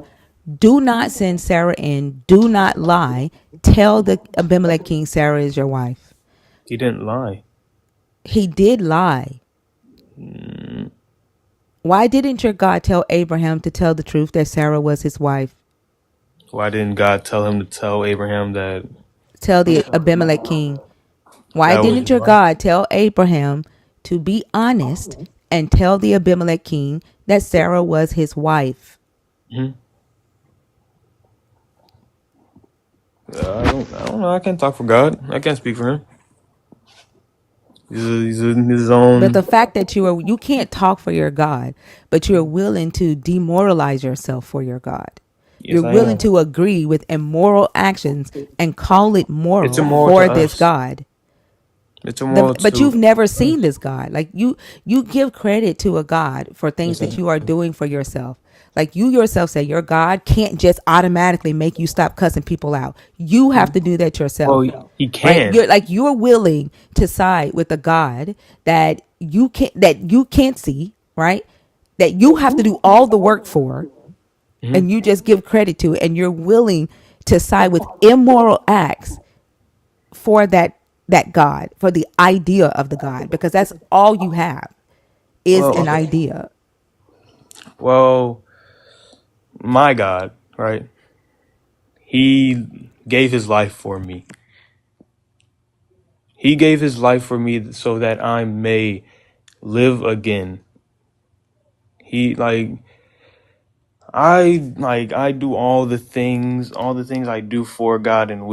S1: "Do not send Sarah in. Do not lie. Tell the Abimelech king Sarah is your wife"?
S10: He didn't lie.
S1: He did lie. Why didn't your God tell Abraham to tell the truth that Sarah was his wife?
S10: Why didn't God tell him to tell Abraham that?
S1: Tell the Abimelech king. Why didn't your God tell Abraham to be honest and tell the Abimelech king that Sarah was his wife?
S10: Mm-hmm. I don't know. I can't talk for God. I can't speak for him. He's in his own.
S1: But the fact that you can't talk for your God, but you're willing to demoralize yourself for your God.
S10: Yes,
S1: you're willing to agree with immoral actions and call it moral for this God.
S10: It's immoral
S1: but you've never seen this God. Like you give credit to a God for things that you are doing for yourself. Like you yourself say your God can't just automatically make you stop cussing people out. You have to do that yourself.
S10: Well, he can.
S1: Right? You're willing to side with a God that you can't see, right? That you have to do all the work for, and you just give credit to it, and you're willing to side with immoral acts for that God, for the idea of the God, because that's all you have is an idea.
S10: Well, my God, right? He gave his life for me. He gave his life for me so that I may live again. I do all the things I do for God, and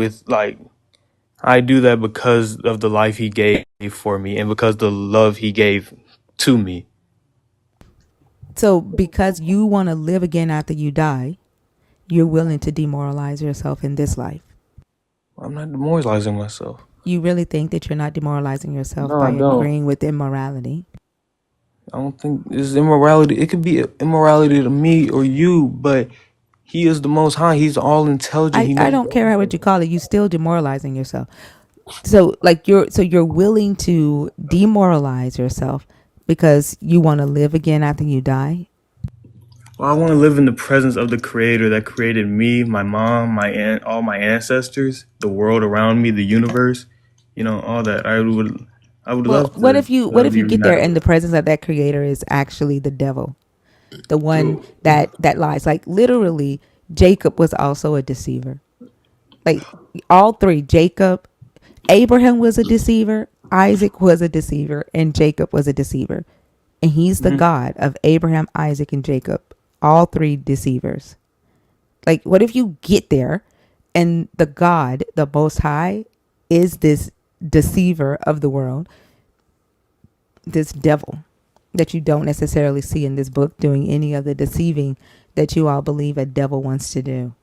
S10: I do that because of the life he gave for me and because the love he gave to me.
S1: So because you want to live again after you die, you're willing to demoralize yourself in this life.
S10: I'm not demoralizing myself.
S1: You really think that you're not demoralizing yourself by agreeing with immorality?
S10: I don't think it's immorality. It could be immorality to me or you, but he is the Most High. He's all intelligent.
S1: I don't care what you call it. You still demoralizing yourself. So you're willing to demoralize yourself because you want to live again after you die?
S10: Well, I want to live in the presence of the Creator that created me, my mom, my aunt, all my ancestors, the world around me, the universe. All that. I would
S1: Well,
S10: love
S1: what
S10: to
S1: if you
S10: be
S1: get there
S10: reunited
S1: and
S10: with.
S1: the presence of that creator is actually the devil, the one that lies? Like literally, Jacob was also a deceiver. Like all three, Jacob, Abraham was a deceiver, Isaac was a deceiver, and Jacob was a deceiver. And he's the
S10: Mhm.
S1: God of Abraham, Isaac, and Jacob. All three deceivers. Like, what if you get there and the God, the Most High, is this deceiver of the world, this devil that you don't necessarily see in this book doing any of the deceiving that you all believe a devil wants to do?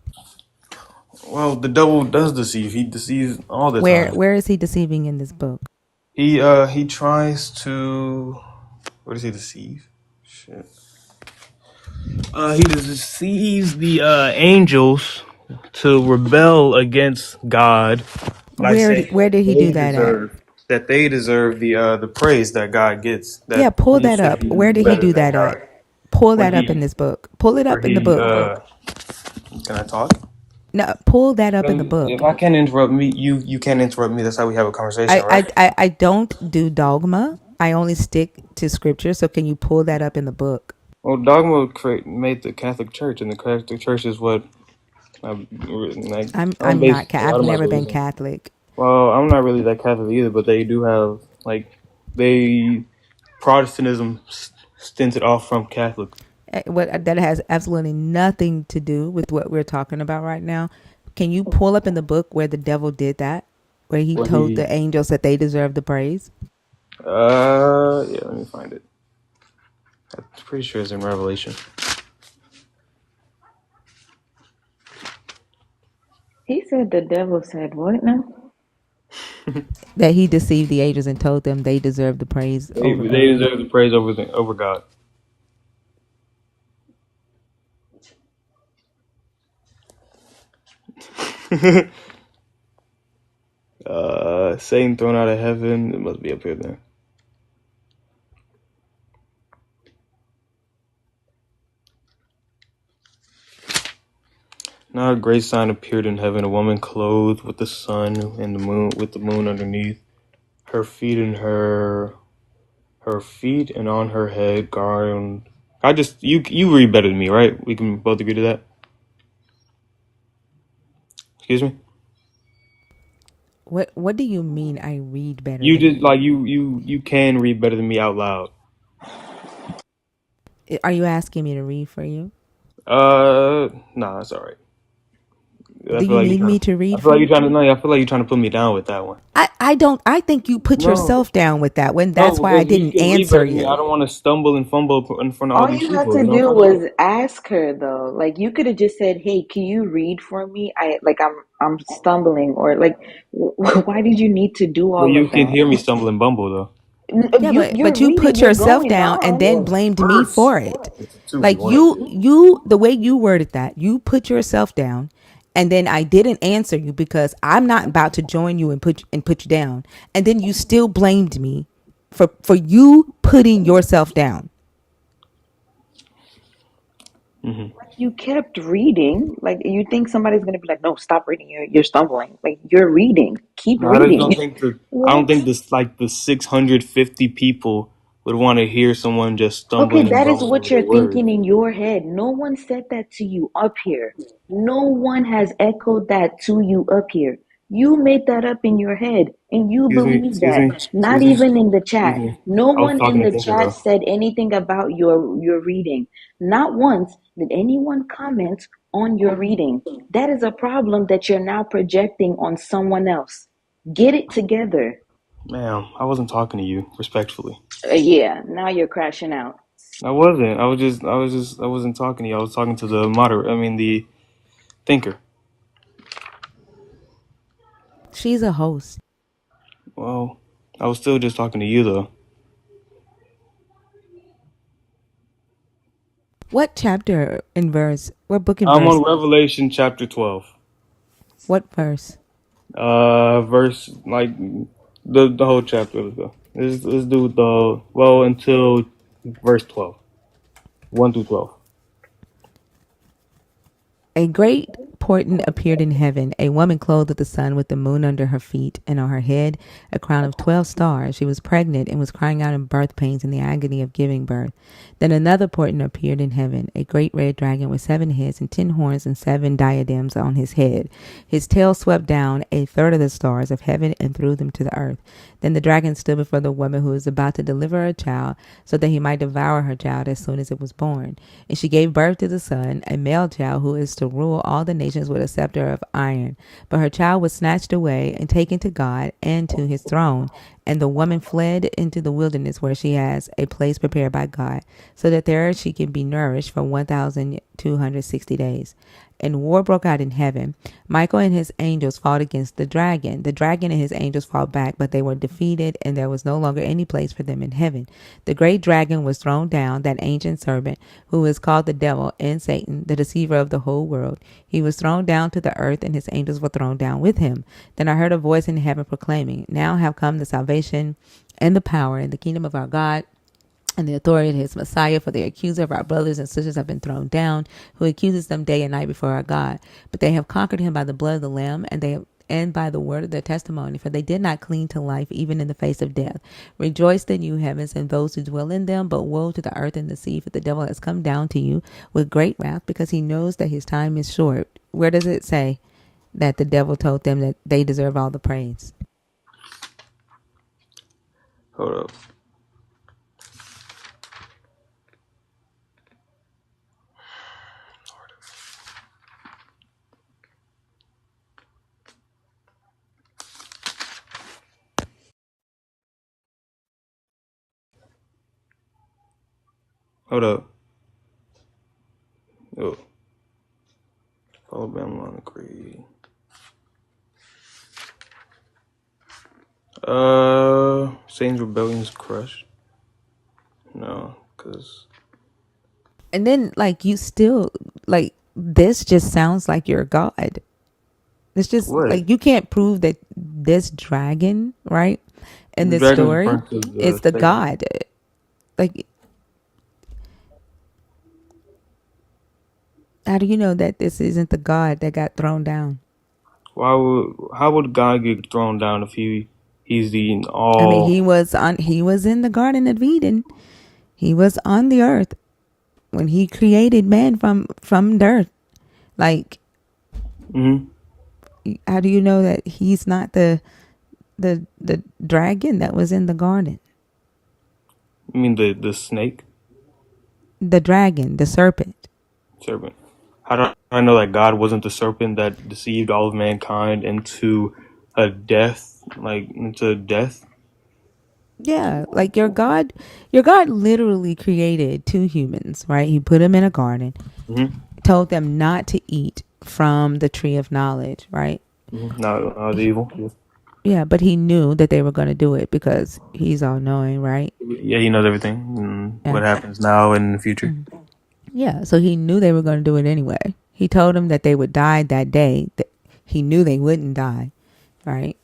S10: Well, the devil does deceive. He deceives all the
S1: Where
S10: time.
S1: where is he deceiving in this book?
S10: He tries to. What does he deceive? Shit. He deceives the angels to rebel against God by saying
S1: Where did he do that at?
S10: that they deserve the praise that God gets.
S1: Yeah,
S10: That
S1: pull
S10: he
S1: that
S10: should
S1: up.
S10: be
S1: Where did he
S10: better
S1: do
S10: than
S1: that
S10: God.
S1: at? Pull
S10: When
S1: that up in
S10: he
S1: this book. Pull it
S10: where
S1: up in the
S10: he
S1: book.
S10: can I talk?
S1: No, pull that up in the
S10: If
S1: book.
S10: I can't interrupt me, you can't interrupt me. That's how we have a conversation, right?
S1: I don't do dogma. I only stick to scripture. So can you pull that up in the book?
S10: Well, Dogma made the Catholic Church, and the Catholic Church is what I'm
S1: I'm
S10: based
S1: not.
S10: a lot
S1: I've
S10: of my
S1: never
S10: beliefs
S1: been
S10: on.
S1: Catholic.
S10: Well, I'm not really that Catholic either, but they do have they Protestantism stinted off from Catholic.
S1: What that has absolutely nothing to do with what we're talking about right now. Can you pull up in the book where the devil did that, where he
S10: When
S1: told
S10: he
S1: the angels that they deserve the praise?
S10: yeah, let me find it. I'm pretty sure it's in Revelation.
S9: He said the devil said what now?
S1: That he deceived the angels and told them they deserve the praise over
S10: They
S1: God.
S10: deserve the praise over God. Satan thrown out of heaven. It must be up here then. Now a great sign appeared in heaven: a woman clothed with the sun and the moon, with the moon underneath her feet, and her feet, and on her head garland. You read better than me, right? We can both agree to that. Excuse me.
S1: What do you mean I read better
S10: You
S1: than
S10: just
S1: you?
S10: you can read better than me out loud.
S1: Are you asking me to read for you?
S10: Nah, that's all right.
S1: Do you need me to
S10: I
S1: read
S10: feel
S1: for
S10: like you're
S1: you?
S10: trying to. No, I feel like you're trying to put me down with that one.
S1: I don't. I think you put
S10: No,
S1: yourself down with that one.
S10: no,
S1: That's why I
S10: because you
S1: didn't
S10: can read
S1: answer
S10: better than me. I
S1: you.
S10: don't want to stumble and fumble in front of all
S9: All
S10: these
S9: you had
S10: people.
S9: to
S10: You know what
S9: do
S10: I'm trying to
S9: was
S10: do?
S9: ask her though. Like you could have just said, "Hey, can you read for me? I'm stumbling," or like, why did you need to do
S10: But
S9: all
S10: you
S9: of
S10: can
S9: that?
S10: hear me stumble and bumble though.
S1: Yeah,
S9: You're
S1: but you
S9: reading,
S1: put
S9: you're
S1: yourself
S9: going
S1: down and then
S9: on.
S10: Well,
S1: blamed me
S10: first
S1: for it.
S10: it's a two v
S1: Like
S10: one of
S1: you
S10: you.
S1: you the way you worded that, you put yourself down and then I didn't answer you because I'm not about to join you and put you down. And then you still blamed me for you putting yourself down.
S10: Hmm.
S9: You kept reading. Like you think somebody's gonna be like, "No, stop reading. You're stumbling." Like you're reading. Keep
S10: No, I just don't
S9: reading.
S10: think the I don't
S9: What?
S10: think this like the 650 people would want to hear someone just
S9: Okay,
S10: stumbling and
S9: that is
S10: bumbling
S9: what
S10: over their
S9: you're
S10: words.
S9: thinking in your head. No one said that to you up here. No one has echoed that to you up here. You made that up in your head and you
S10: Excuse me,
S9: believe
S10: excuse
S9: that.
S10: me,
S9: Not
S10: excuse me,
S9: even in the
S10: excuse
S9: chat.
S10: me.
S9: No
S10: I was
S9: one in
S10: talking to
S9: the
S10: Thinker
S9: chat
S10: though.
S9: said anything about your reading. Not once did anyone comment on your reading. That is a problem that you're now projecting on someone else. Get it together.
S10: Ma'am, I wasn't talking to you, respectfully.
S9: Yeah, now you're crashing out.
S10: I wasn't. I wasn't talking to you. I was talking to the moderator. I mean, the thinker.
S1: She's a host.
S10: Well, I was still just talking to you, though.
S1: What chapter and verse? What book and
S10: I'm
S1: verse?
S10: on Revelation chapter 12.
S1: What verse?
S10: Verse, like, the whole chapter. Let's go. Let's do until verse 12, 1 through 12.
S1: A great portent appeared in heaven, a woman clothed with the sun, with the moon under her feet, and on her head a crown of 12 stars. She was pregnant and was crying out in birth pains in the agony of giving birth. Then another portent appeared in heaven, a great red dragon with 7 heads and 10 horns and 7 diadems on his head. His tail swept down a third of the stars of heaven and threw them to the earth. Then the dragon stood before the woman who was about to deliver a child, so that he might devour her child as soon as it was born. And she gave birth to the son, a male child who is to rule all the nations with a scepter of iron. But her child was snatched away and taken to God and to his throne. And the woman fled into the wilderness, where she has a place prepared by God, so that there she can be nourished for 1,260 days. And war broke out in heaven. Michael and his angels fought against the dragon. The dragon and his angels fought back, but they were defeated, and there was no longer any place for them in heaven. The great dragon was thrown down, that ancient serpent, who is called the devil and Satan, the deceiver of the whole world. He was thrown down to the earth, and his angels were thrown down with him. Then I heard a voice in heaven proclaiming, "Now have come the salvation and the power and the kingdom of our God and the authority of his Messiah, for the accuser of our brothers and sisters have been thrown down, who accuses them day and night before our God. But they have conquered him by the blood of the Lamb, and by the word of their testimony, for they did not cling to life even in the face of death. Rejoice then, you heavens, and those who dwell in them, but woe to the earth and the sea, for the devil has come down to you with great wrath, because he knows that his time is short." Where does it say that the devil told them that they deserve all the praise?
S10: Hold up. Hold up. Oh. Alabama agree. Satan's rebellion's crushed. No, because.
S1: And then, like, you still, like, this just sounds like you're God. It's just,
S10: What?
S1: like, you can't prove that this dragon, right, in
S10: The
S1: this
S10: dragon's
S1: story,
S10: referring to
S1: is the
S10: Satan.
S1: God. Like, how do you know that this isn't the God that got thrown down?
S10: How would God get thrown down if he's the
S1: I mean,
S10: all?
S1: he was in the Garden of Eden. He was on the earth when he created man from dirt. Like, how do you know that he's not the dragon that was in the garden?
S10: You mean the snake?
S1: The dragon, the serpent.
S10: Serpent. How do I know that God wasn't the serpent that deceived all of mankind into a death, into death?
S1: Yeah, like your God literally created 2 humans, right? He put them in a garden, told them not to eat from the tree of knowledge, right?
S10: Not evil.
S1: Yeah, but he knew that they were going to do it because he's all knowing, right?
S10: Yeah, he knows everything.
S1: Yeah.
S10: What happens now and in the future.
S1: Yeah, so he knew they were going to do it anyway. He told them that they would die that day. That he knew they wouldn't die, right?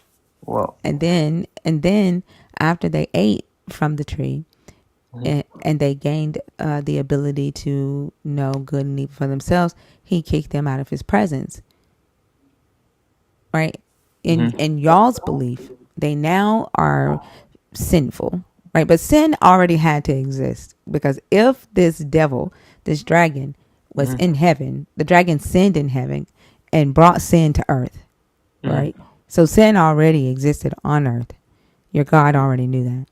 S10: Well,
S1: And then after they ate from the tree, and they gained the ability to know good and evil for themselves, he kicked them out of his presence. Right? In y'all's belief, they now are sinful, right? But sin already had to exist, because if this devil, this dragon, was in heaven, the dragon sinned in heaven and brought sin to earth, right? So sin already existed on earth. Your God already knew that.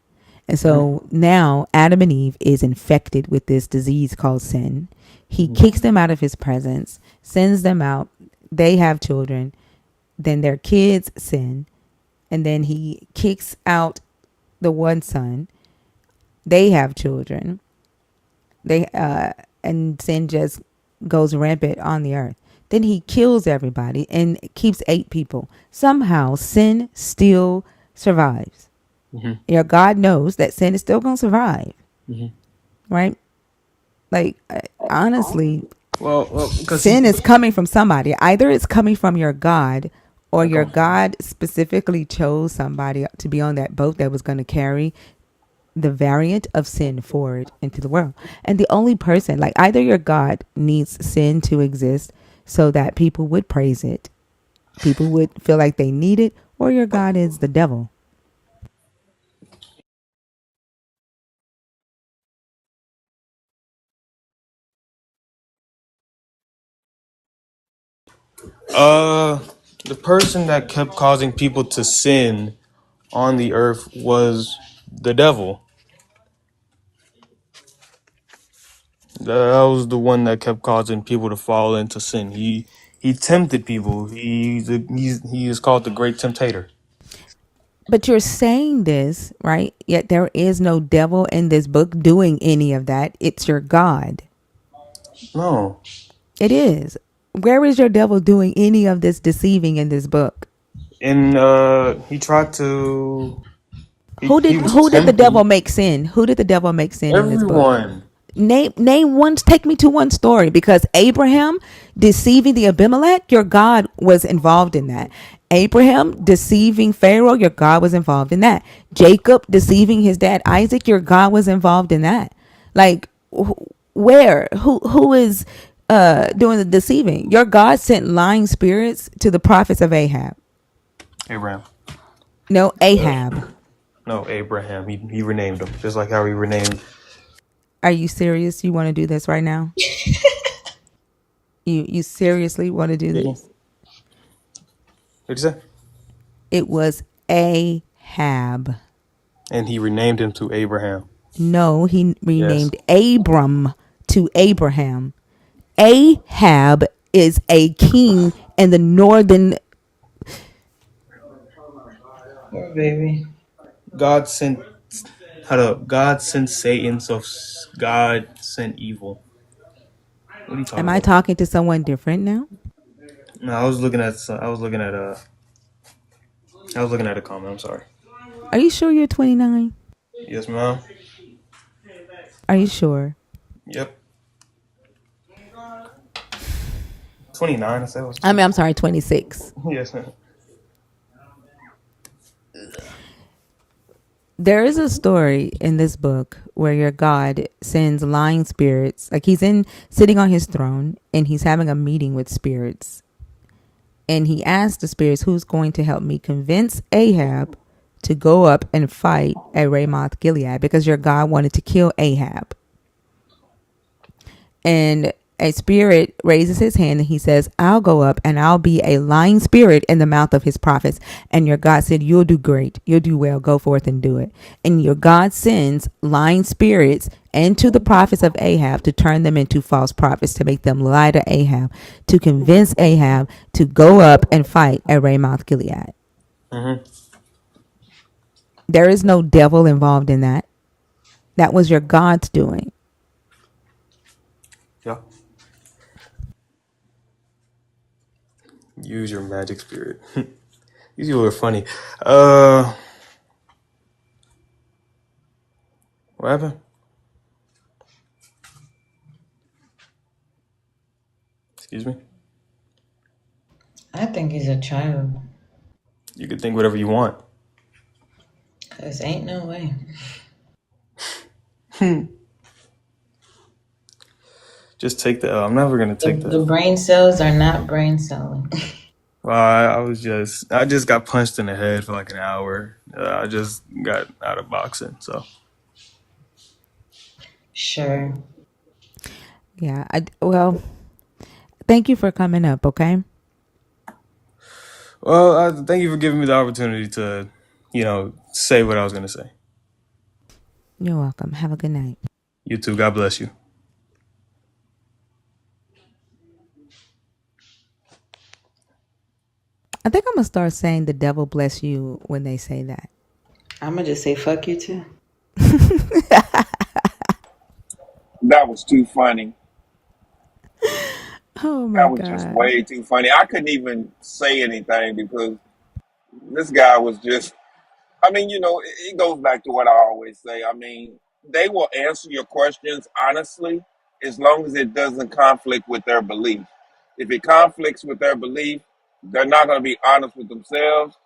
S1: And so now Adam and Eve is infected with this disease called sin. He kicks them out of his presence, sends them out. They have children. Then their kids sin. And then he kicks out the one son. They have children. And sin just goes rampant on the earth. Then he kills everybody and keeps 8 people. Somehow sin still survives. Your God knows that sin is still going to survive. Right? Like, honestly,
S10: well,
S1: sin is coming from somebody. Either it's coming from your God, or
S10: Okay.
S1: your God specifically chose somebody to be on that boat that was going to carry the variant of sin forward into the world. And the only person, like either your God needs sin to exist so that people would praise it, people would feel like they need it, or your God is the devil.
S10: Uh, the person that kept causing people to sin on the earth was the devil. That was the one that kept causing people to fall into sin. He tempted people. He is called the great temptator.
S1: But you're saying this, right? Yet there is no devil in this book doing any of that. It's your God.
S10: No,
S1: It is. Where is your devil doing any of this deceiving in this book?
S10: and he tried to. He was
S1: Who did the devil
S10: tempting
S1: make sin? Who did the devil make sin in this book?
S10: everyone.
S1: Name one. Take me to one story, because Abraham deceiving the Abimelech, your God was involved in that. Abraham deceiving Pharaoh, your God was involved in that. Jacob deceiving his dad Isaac, your God was involved in that. Like where? Who is doing the deceiving? Your God sent lying spirits to the prophets of Ahab.
S10: Abraham.
S1: No, Ahab.
S10: No, Abraham. He renamed him just like how he renamed.
S1: Are you serious? You want to do this right now? You seriously want to do
S10: Excuse me.
S1: this?
S10: What'd you say?
S1: It was Ahab.
S10: And he renamed him to Abraham.
S1: No, he
S10: Yes.
S1: renamed Abram to Abraham. Ahab is a king in the northern.
S9: Poor baby.
S10: God sent. Hold up. God sent Satan, so God sent evil. What are you
S1: Am
S10: talking
S1: I
S10: about?
S1: talking to someone different now?
S10: No, I was looking at. I was looking at I was looking at a comment. I'm sorry.
S1: Are you sure you're 29?
S10: Yes, ma'am.
S1: Are you sure?
S10: Yep. 29. I said it was
S1: I
S10: 20.
S1: mean, I'm sorry, 26.
S10: Yes, ma'am.
S1: There is a story in this book where your God sends lying spirits. Like he's sitting on his throne and he's having a meeting with spirits. And he asked the spirits, who's going to help me convince Ahab to go up and fight at Ramoth Gilead, because your God wanted to kill Ahab. And a spirit raises his hand and he says, I'll go up and I'll be a lying spirit in the mouth of his prophets. And your God said, you'll do great. You'll do well. Go forth and do it. And your God sends lying spirits into the prophets of Ahab to turn them into false prophets, to make them lie to Ahab, to convince Ahab to go up and fight at Ramoth Gilead.
S10: Mm-hmm.
S1: There is no devil involved in that. That was your God's doing.
S10: Yeah. Use your magic spirit. These people are funny. What happened? Excuse me.
S9: I think he's a child.
S10: You can think whatever you want.
S9: Cause ain't no way.
S10: Just take the L. I'm never gonna take
S9: The
S10: the.
S9: brain cells are not brain celling.
S10: Well, I just got punched in the head for like an hour. I just got out of boxing, so.
S9: Sure.
S1: Yeah. Well, thank you for coming up. Okay.
S10: Well, thank you for giving me the opportunity to, say what I was gonna say.
S1: You're welcome. Have a good night.
S10: You too. God bless you.
S1: I think I'm going to start saying the devil bless you when they say that.
S9: I'm gonna just say fuck you too.
S12: That was too funny.
S1: Oh my
S12: That was just
S1: gosh.
S12: way too funny. I couldn't even say anything because this guy was just, I mean, it goes back to what I always say. I mean, they will answer your questions honestly as long as it doesn't conflict with their belief. If it conflicts with their belief, They're not going to be honest with themselves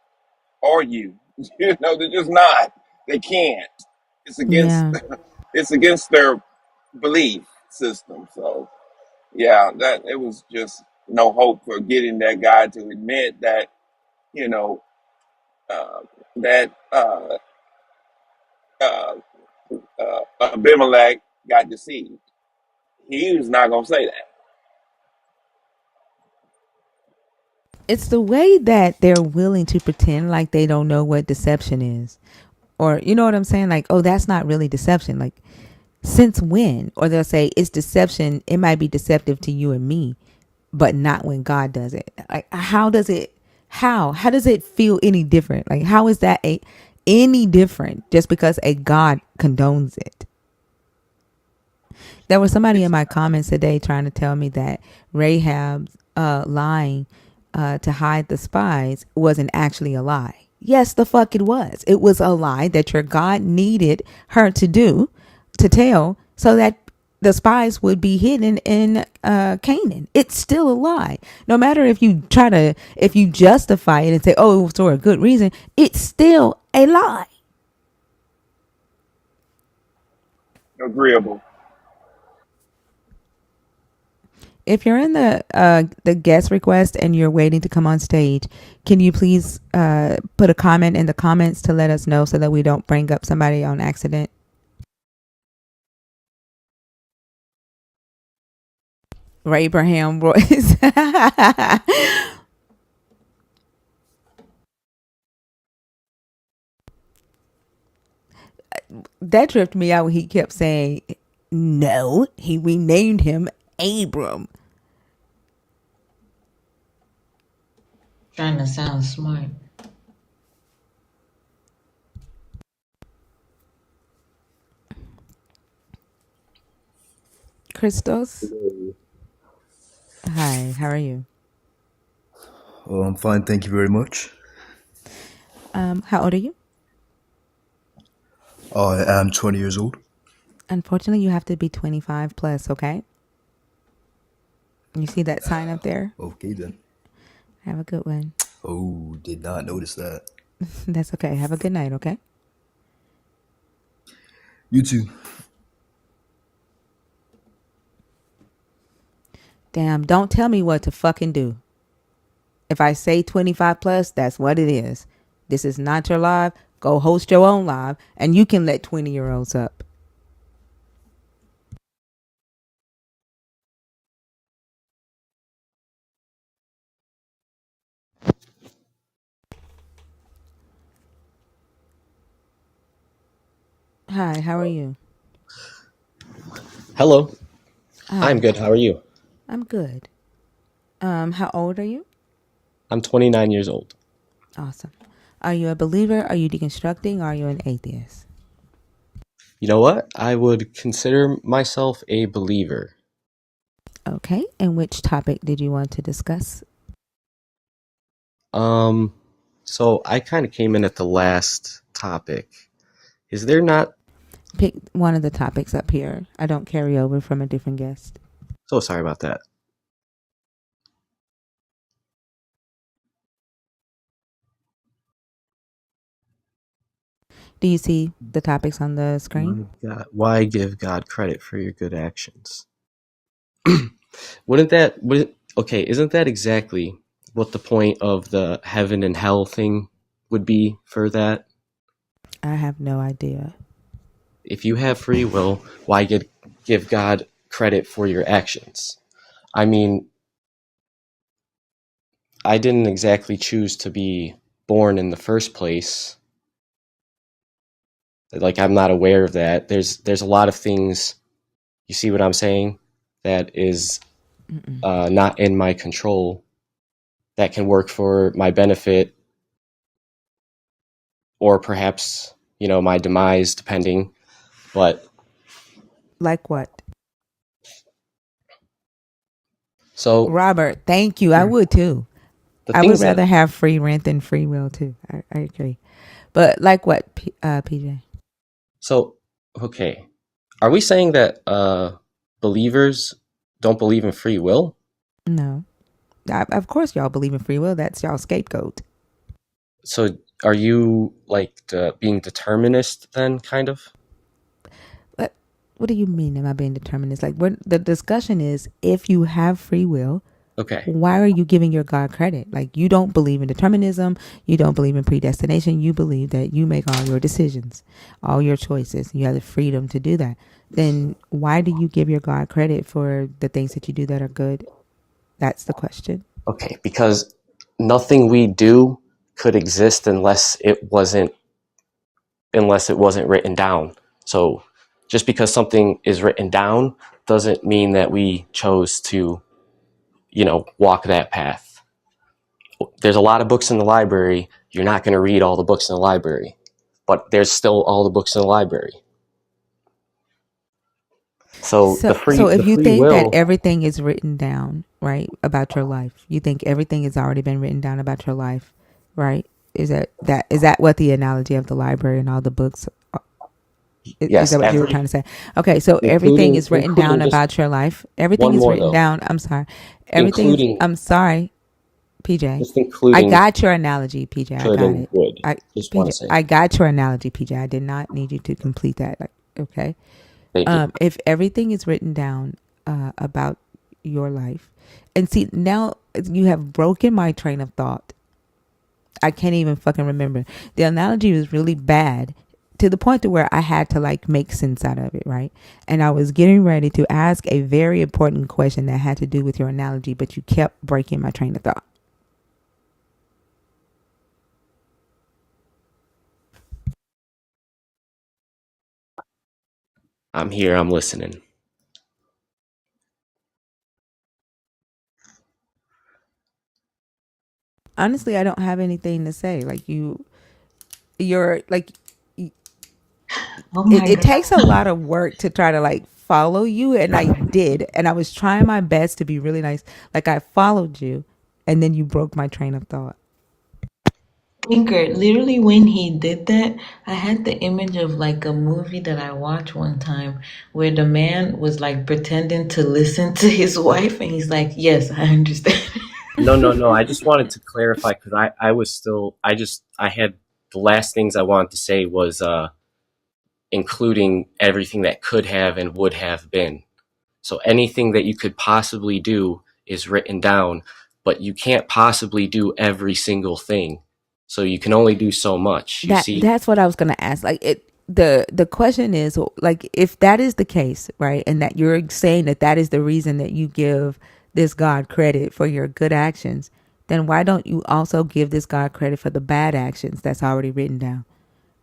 S12: or you. You know, they're just not. They can't. It's against
S1: Yeah.
S12: it's against their belief system. So yeah, that it was just no hope for getting that guy to admit that, you know, uh, that uh, Abimelech got deceived. He was not going to say that.
S1: It's the way that they're willing to pretend like they don't know what deception is. Or, you know what I'm saying? Like, oh, that's not really deception. Like, since when? Or they'll say it's deception. It might be deceptive to you and me, but not when God does it. Like, how does it, how does it feel any different? Like, how is that any different just because a God condones it? There was somebody in my comments today trying to tell me that Rahab's lying to hide the spies wasn't actually a lie. Yes, the fuck it was. It was a lie that your God needed her to tell, so that the spies would be hidden in Canaan. It's still a lie. No matter if you justify it and say, oh, it was for a good reason, it's still a lie.
S12: Agreeable.
S1: If you're in the guest request and you're waiting to come on stage, can you please put a comment in the comments to let us know so that we don't bring up somebody on accident? Abraham Royce. That tripped me out when he kept saying, no, we named him Abram.
S9: Trying to sound smart.
S1: Christos. Hi, how are you?
S13: Oh, I'm fine, thank you very much.
S1: How old are you?
S13: I am 20 years old.
S1: Unfortunately, you have to be 25 plus, okay? You see that sign up there?
S13: Okay then.
S1: Have a good one.
S13: Oh, did not notice that.
S1: That's okay. Have a good night, okay?
S13: You too.
S1: Damn, don't tell me what to fucking do. If I say 25 plus, that's what it is. This is not your live. Go host your own live, and you can let 20-year-olds up. Hi, how are you?
S14: Hello.
S1: Hi.
S14: I'm good. How are you?
S1: I'm good. How old are you?
S14: I'm 29 years old.
S1: Awesome. Are you a believer? Are you deconstructing? Or are you an atheist?
S14: You know what? I would consider myself a believer.
S1: Okay. And which topic did you want to discuss?
S14: So I kind of came in at the last topic. Is there not?
S1: Pick one of the topics up here. I don't carry over from a different guest.
S14: So sorry about that.
S1: Do you see the topics on the screen?
S14: Why give God credit for your good actions? Okay, isn't that exactly what the point of the heaven and hell thing would be for that?
S1: I have no idea.
S14: If you have free will, why give God credit for your actions? I mean, I didn't exactly choose to be born in the first place. Like, I'm not aware of that. There's a lot of things, you see what I'm saying, that is not in my control, that can work for my benefit or perhaps, my demise, depending. But
S1: like what?
S14: so
S1: Robert, thank you. I would too.
S14: the
S1: I would
S14: things that
S1: rather have free rent than free will too. I agree. But like what, PJ?
S14: so okay, are we saying that believers don't believe in free will?
S1: No. Of course, y'all believe in free will. That's y'all scapegoat.
S14: So are you like being determinist then, kind of?
S1: What do you mean? Am I being determinist? Like, the discussion is, if you have free will,
S14: Okay.
S1: why are you giving your God credit? Like, you don't believe in determinism. You don't believe in predestination. You believe that you make all your decisions, all your choices. You have the freedom to do that. Then why do you give your God credit for the things that you do that are good? That's the question.
S14: Okay, because nothing we do could exist unless it wasn't written down. So just because something is written down doesn't mean that we chose to, walk that path. There's a lot of books in the library. You're not going to read all the books in the library, but there's still all the books in the library. So
S1: So if
S14: the
S1: you
S14: free
S1: think that
S14: will.
S1: everything is written down, right, about your life, you think everything has already been written down about your life, right? Is that what the analogy of the library and all the books? Is
S14: Yes,
S1: that what you were trying to say? Okay, so everything is written down
S14: including just
S1: about your life. Everything
S14: one
S1: is
S14: more
S1: written
S14: though.
S1: down. I'm sorry.
S14: Including
S1: I'm sorry, PJ.
S14: just
S1: I
S14: including
S1: got your analogy, PJ. I
S14: could
S1: got
S14: and
S1: it.
S14: would.
S1: I
S14: Just want
S1: PJ.
S14: to say
S1: I got your analogy, PJ. I did not need you to complete that. Like, okay.
S14: thank you.
S1: If everything is written down about your life, and see, now you have broken my train of thought. I can't even fucking remember. The analogy was really bad to the point to where I had to like make sense out of it, right? And I was getting ready to ask a very important question that had to do with your analogy, but you kept breaking my train of thought.
S14: I'm here. I'm listening.
S1: Honestly, I don't have anything to say. Like, you're like,
S9: Oh my
S1: it
S9: god.
S1: takes a lot of work to try to like follow you, and I did, and I was trying my best to be really nice. Like, I followed you, and then you broke my train of thought.
S9: Tinker, literally when he did that, I had the image of like a movie that I watched one time where the man was like pretending to listen to his wife and he's like, yes, I understand.
S14: No. I just wanted to clarify because I had the last things I wanted to say was including everything that could have and would have been. So anything that you could possibly do is written down, but you can't possibly do every single thing. So you can only do so much, you see?
S1: That's what I was gonna ask. Like, the question is, like, if that is the case, right, and that you're saying that is the reason that you give this God credit for your good actions, then why don't you also give this God credit for the bad actions that's already written down?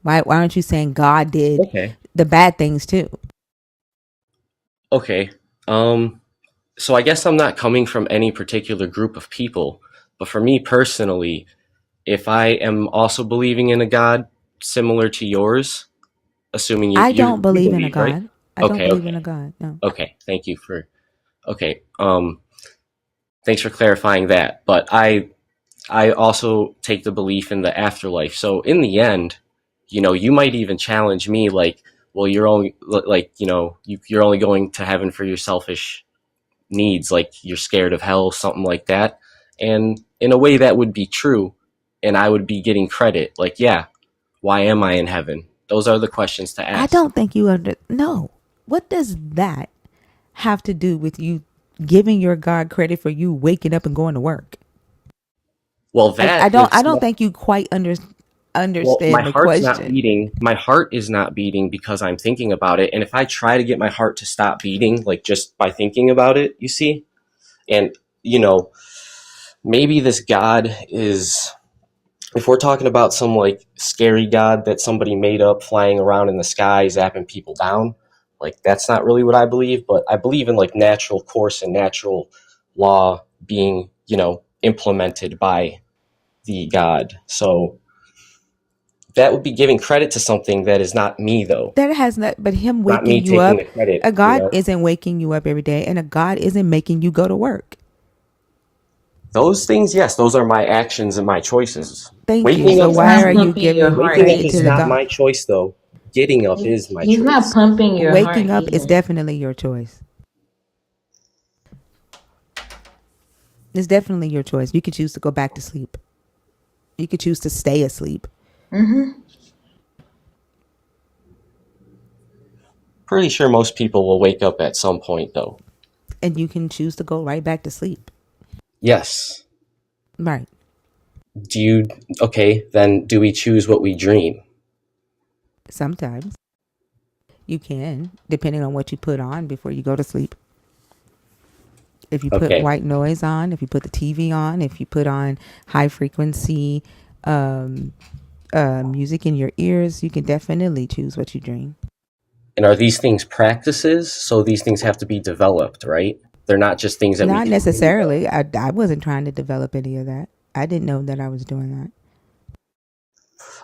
S1: Why aren't you saying God did
S14: Okay.
S1: the bad things too?
S14: Okay. So I guess I'm not coming from any particular group of people, but for me personally, if I am also believing in a God similar to yours, assuming
S1: I
S14: you
S1: don't believe in a
S14: believe, right?
S1: God. I don't
S14: Okay,
S1: believe in
S14: okay.
S1: a God. No.
S14: Okay, thank you for okay. Thanks for clarifying that. But I also take the belief in the afterlife. So in the end, you might even challenge me like, well, you're only like, you're only going to heaven for your selfish needs, like you're scared of hell, something like that. And in a way that would be true, and I would be getting credit. Like, yeah, why am I in heaven? Those are the questions to
S1: I
S14: ask.
S1: don't think you no. What does that have to do with you giving your God credit for you waking up and going to work?
S14: Well,
S1: Like,
S14: that
S1: I
S14: is
S1: don't
S14: not,
S1: think you quite
S14: well, my
S1: understand the
S14: heart's not
S1: question.
S14: beating. My heart is not beating because I'm thinking about it. And if I try to get my heart to stop beating, like just by thinking about it, you see, and you know, maybe this God is, if we're talking about some like scary God that somebody made up flying around in the sky zapping people down, like that's not really what I believe. But I believe in like natural course and natural law being, implemented by the God. So that would be giving credit to something that is not me, though.
S1: That has not, but him
S14: Not me
S1: waking you
S14: taking
S1: up,
S14: the credit,
S1: a God isn't waking you up every day, and a God isn't making you go to work.
S14: Those things, yes, those are my actions and my choices.
S1: Thank you.
S14: Waking
S1: So
S14: up
S9: He's
S14: is
S1: why
S9: not
S1: are you
S14: true.
S9: pumping your
S1: giving
S9: heart.
S14: Waking up
S1: credit
S9: He's
S1: to
S14: is
S1: the
S14: not
S1: God?
S14: my choice, though. Getting up is my
S9: he's not
S14: choice.
S9: pumping your
S1: Waking
S9: heart
S1: up is
S9: either.
S1: definitely your choice. It's definitely your choice. You could choose to go back to sleep. You could choose to stay asleep.
S14: Pretty sure most people will wake up at some point, though.
S1: And you can choose to go right back to sleep.
S14: Yes.
S1: Right.
S14: Okay, then do we choose what we dream?
S1: Sometimes. You can, depending on what you put on before you go to sleep. If you put
S14: Okay.
S1: white noise on, if you put the TV on, if you put on high frequency music in your ears, you can definitely choose what you dream.
S14: And are these things practices? So these things have to be developed, right? They're not just things that we
S1: Not
S14: can think of.
S1: necessarily. I wasn't trying to develop any of that. I didn't know that I was doing that.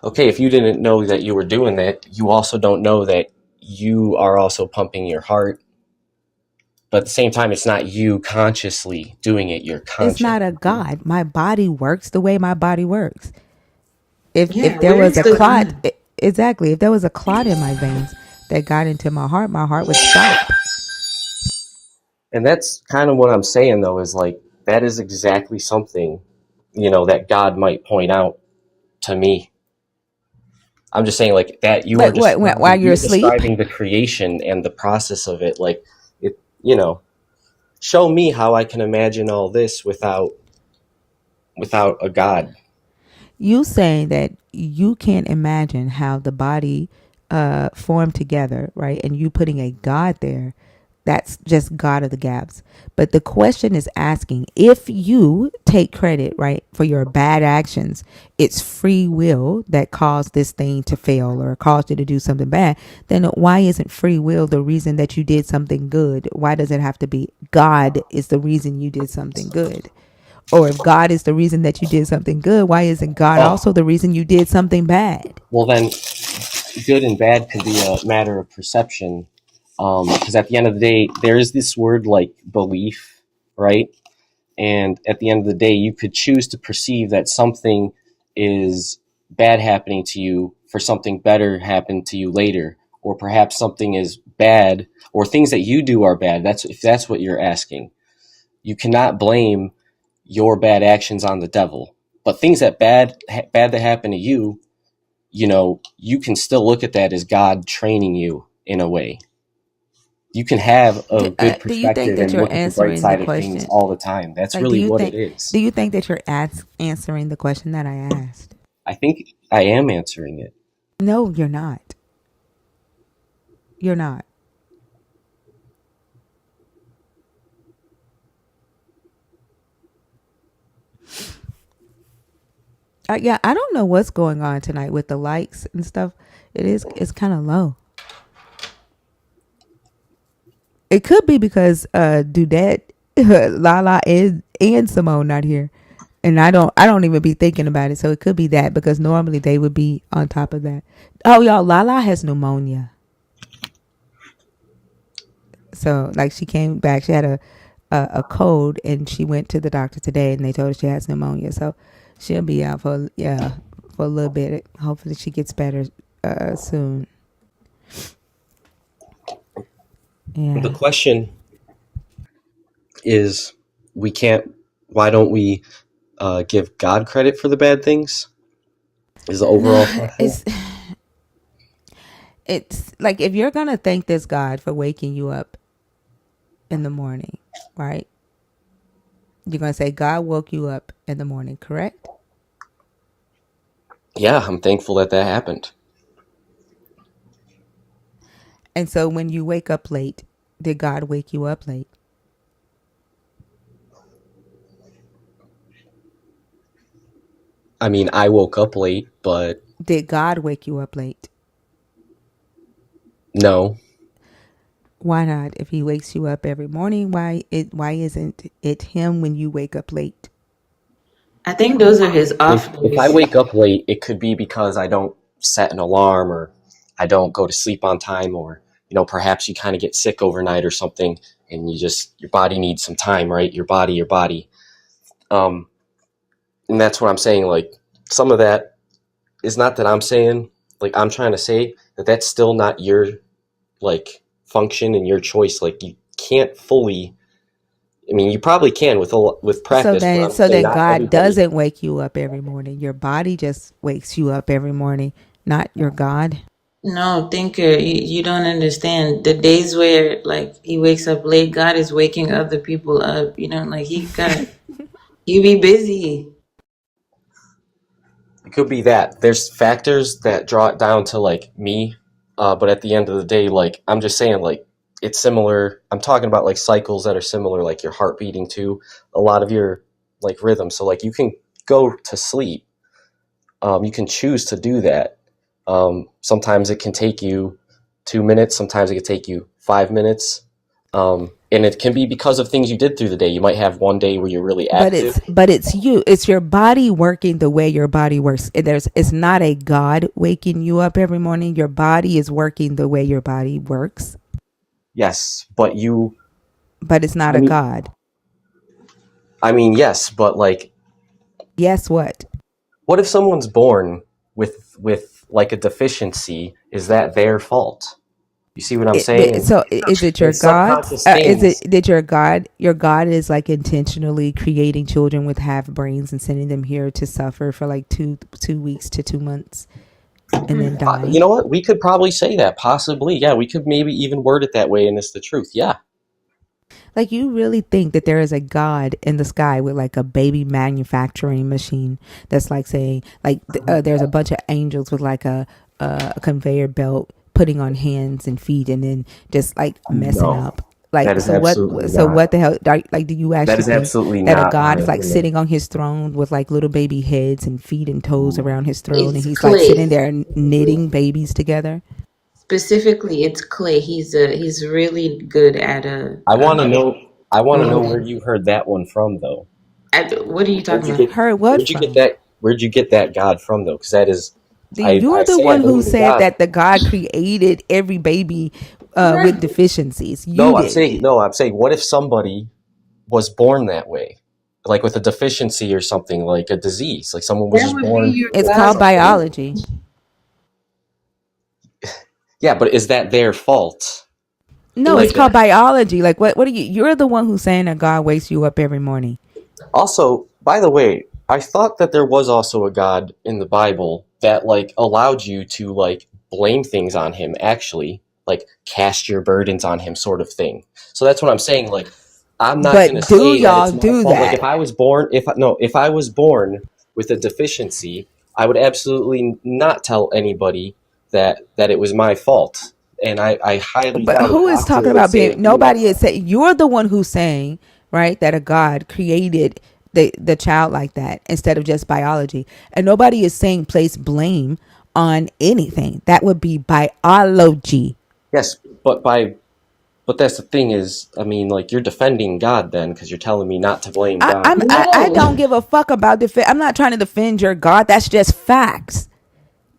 S14: Okay, if you didn't know that you were doing that, you also don't know that you are also pumping your heart. But at the same time, it's not you consciously doing it. You're
S1: It's
S14: conscious.
S1: not a God. My body works the way my body works. If
S9: Yeah,
S1: there
S9: where
S1: was
S9: is
S1: a
S9: the
S1: clot,
S9: God?
S1: exactly. If there was a clot in my veins that got into my heart would stop.
S14: And that's kind of what I'm saying, though, is like, that is exactly something, that God might point out to me. I'm just saying, like, that you are
S1: But what? While you're asleep?
S14: describing the creation and the process of it. Like, it, show me how I can imagine all this without a God.
S1: You saying that you can't imagine how the body formed together, right? And you putting a God there, that's just God of the gaps. But the question is asking, if you take credit, right, for your bad actions, it's free will that caused this thing to fail or caused you to do something bad, then why isn't free will the reason that you did something good? Why does it have to be God is the reason you did something good? Or if God is the reason that you did something good, why isn't God
S14: Oh,
S1: also the reason you did something bad?
S14: well, then good and bad could be a matter of perception. Because at the end of the day, there is this word like belief, right? And at the end of the day, you could choose to perceive that something is bad happening to you for something better happen to you later, or perhaps something is bad, or things that you do are bad. If that's what you're asking. You cannot blame your bad actions on the devil, but things that bad that happen to you, you can still look at that as God training you in a way. You can have a good
S1: Do you think
S14: perspective
S1: that
S14: and
S1: you're
S14: look at the bright
S1: answering the
S14: side of things
S1: question?
S14: all the time. That's
S1: Like,
S14: really what it is.
S1: do you think that you're answering the question that I asked?
S14: I think I am answering it.
S1: No, you're not. You're not. Yeah, I don't know what's going on tonight with the likes and stuff. It's kind of low. It could be because Dudette, Lala, and Simone not here, and I don't even be thinking about it. So it could be that because normally they would be on top of that. Oh, y'all, Lala has pneumonia. So like she came back, she had a cold, and she went to the doctor today, and they told her she has pneumonia. So she'll be out for a little bit. Hopefully she gets better soon.
S14: The
S1: Yeah.
S14: question is, why don't we give God credit for the bad things? Is the overall
S1: Nah,
S14: question.
S1: it's like if you're gonna thank this God for waking you up in the morning, right? You're gonna say God woke you up in the morning, correct?
S14: Yeah, I'm thankful that happened.
S1: And so when you wake up late, did God wake you up late?
S14: I mean, I woke up late, but
S1: Did God wake you up late?
S14: no.
S1: Why not? If he wakes you up every morning, why isn't it him when you wake up late?
S9: I think those are his
S14: If
S9: off
S14: if I
S9: days.
S14: wake up late, it could be because I don't set an alarm, or I don't go to sleep on time, or perhaps you kind of get sick overnight or something, and your body needs some time, right? Your body. Um, and that's what I'm saying. Like, some of that is not that I'm saying. Like, I'm trying to say that that's still not your, like, function and your choice. Like, you can't fully I mean, you probably can with
S1: So
S14: practice, but
S1: then,
S14: I'm saying not
S1: God
S14: everybody.
S1: doesn't wake you up every morning. Your body just wakes you up every morning, not your God.
S9: No, thinker, you don't understand. The days where like he wakes up late, God is waking other people up. You know, like he be busy.
S14: It could be that there's factors that draw it down to like me, but at the end of the day, like I'm just saying, like it's similar. I'm talking about like cycles that are similar, like your heart beating to a lot of your like rhythm. So like you can go to sleep. You can choose to do that. Sometimes it can take you 2 minutes. Sometimes it can take you 5 minutes. And it can be because of things you did through the day. You might have one day where you're really active.
S1: But it's you. It's your body working the way your body works. It's not a God waking you up every morning. Your body is working the way your body works.
S14: Yes, but
S1: it's not
S14: I
S1: a
S14: mean,
S1: God.
S14: yes, but like,
S1: Yes, what?
S14: what if someone's born with like a deficiency? Is that their fault? You see what I'm saying? And
S1: So is it your
S14: there's
S1: God?
S14: subconscious
S1: Is
S14: things.
S1: it did your God? Your God is like intentionally creating children with half brains and sending them here to suffer for like 2 weeks to 2 months and then
S14: You
S1: dying.
S14: know what? We could probably say that, possibly. Yeah, we could maybe even word it that way, and it's the truth. Yeah.
S1: Like, you really think that there is a God in the sky with like a baby manufacturing machine that's like saying like there's a bunch of angels with like a conveyor belt putting on hands and feet and then just like messing
S14: No,
S1: up. Like,
S14: that is absolutely
S1: so
S14: not.
S1: what the hell, like, do you
S14: That
S1: actually
S14: is
S1: think
S14: absolutely
S1: that a
S14: not
S1: God is
S14: how.
S1: like sitting on his throne with like little baby heads and feet and toes around his throne and
S9: It's
S1: he's like sitting
S9: clay.
S1: there knitting babies together?
S9: Specifically, it's clay. He's really good at
S14: I want to
S9: uh,
S14: know. I want to know where
S9: molding.
S14: you heard that one from, though.
S9: What are you
S14: Where'd
S9: talking
S14: you
S9: about?
S14: get?
S1: Heard what
S14: Where'd you get
S1: from?
S14: that? Where'd you get that God from, though? Because that is,
S1: You're
S14: I
S1: the
S14: say I
S1: one who
S14: believe in
S1: said
S14: God.
S1: that the God created every baby with
S9: Not
S1: deficiencies. You
S14: No,
S1: did.
S14: I'm saying, what if somebody was born that way, like with a deficiency or something, like a disease, like someone was
S9: that
S14: just
S9: would be
S14: born
S9: your
S1: It's
S14: with
S1: called
S9: God.
S14: something.
S1: biology.
S14: Yeah, but is that their fault?
S1: No, it's
S14: Like,
S1: called biology. Like, what are you? You're the one who's saying that God wakes you up every morning.
S14: also, by the way, I thought that there was also a God in the Bible that like allowed you to like blame things on him, actually, like cast your burdens on him, sort of thing. So that's what I'm saying. Like, I'm not gonna
S1: But do
S14: say that
S1: y'all
S14: it's my
S1: do
S14: fault. Like, if
S1: that?
S14: I was born, if I was born with a deficiency, I would absolutely not tell anybody that it was my fault. And I highly
S1: But
S14: doubt a
S1: who is
S14: doctor
S1: talking
S14: would
S1: about
S14: say
S1: being?
S14: it'd be my
S1: Nobody is
S14: fault.
S1: saying. You're the one who's saying, right, that a God created the child like that instead of just biology. And nobody is saying place blame on anything. That would be biology.
S14: Yes, but that's the thing is, I mean, like you're defending God then because you're telling me not to blame God.
S1: I
S9: No,
S1: don't give a fuck about defend. I'm not trying to defend your God. That's just facts.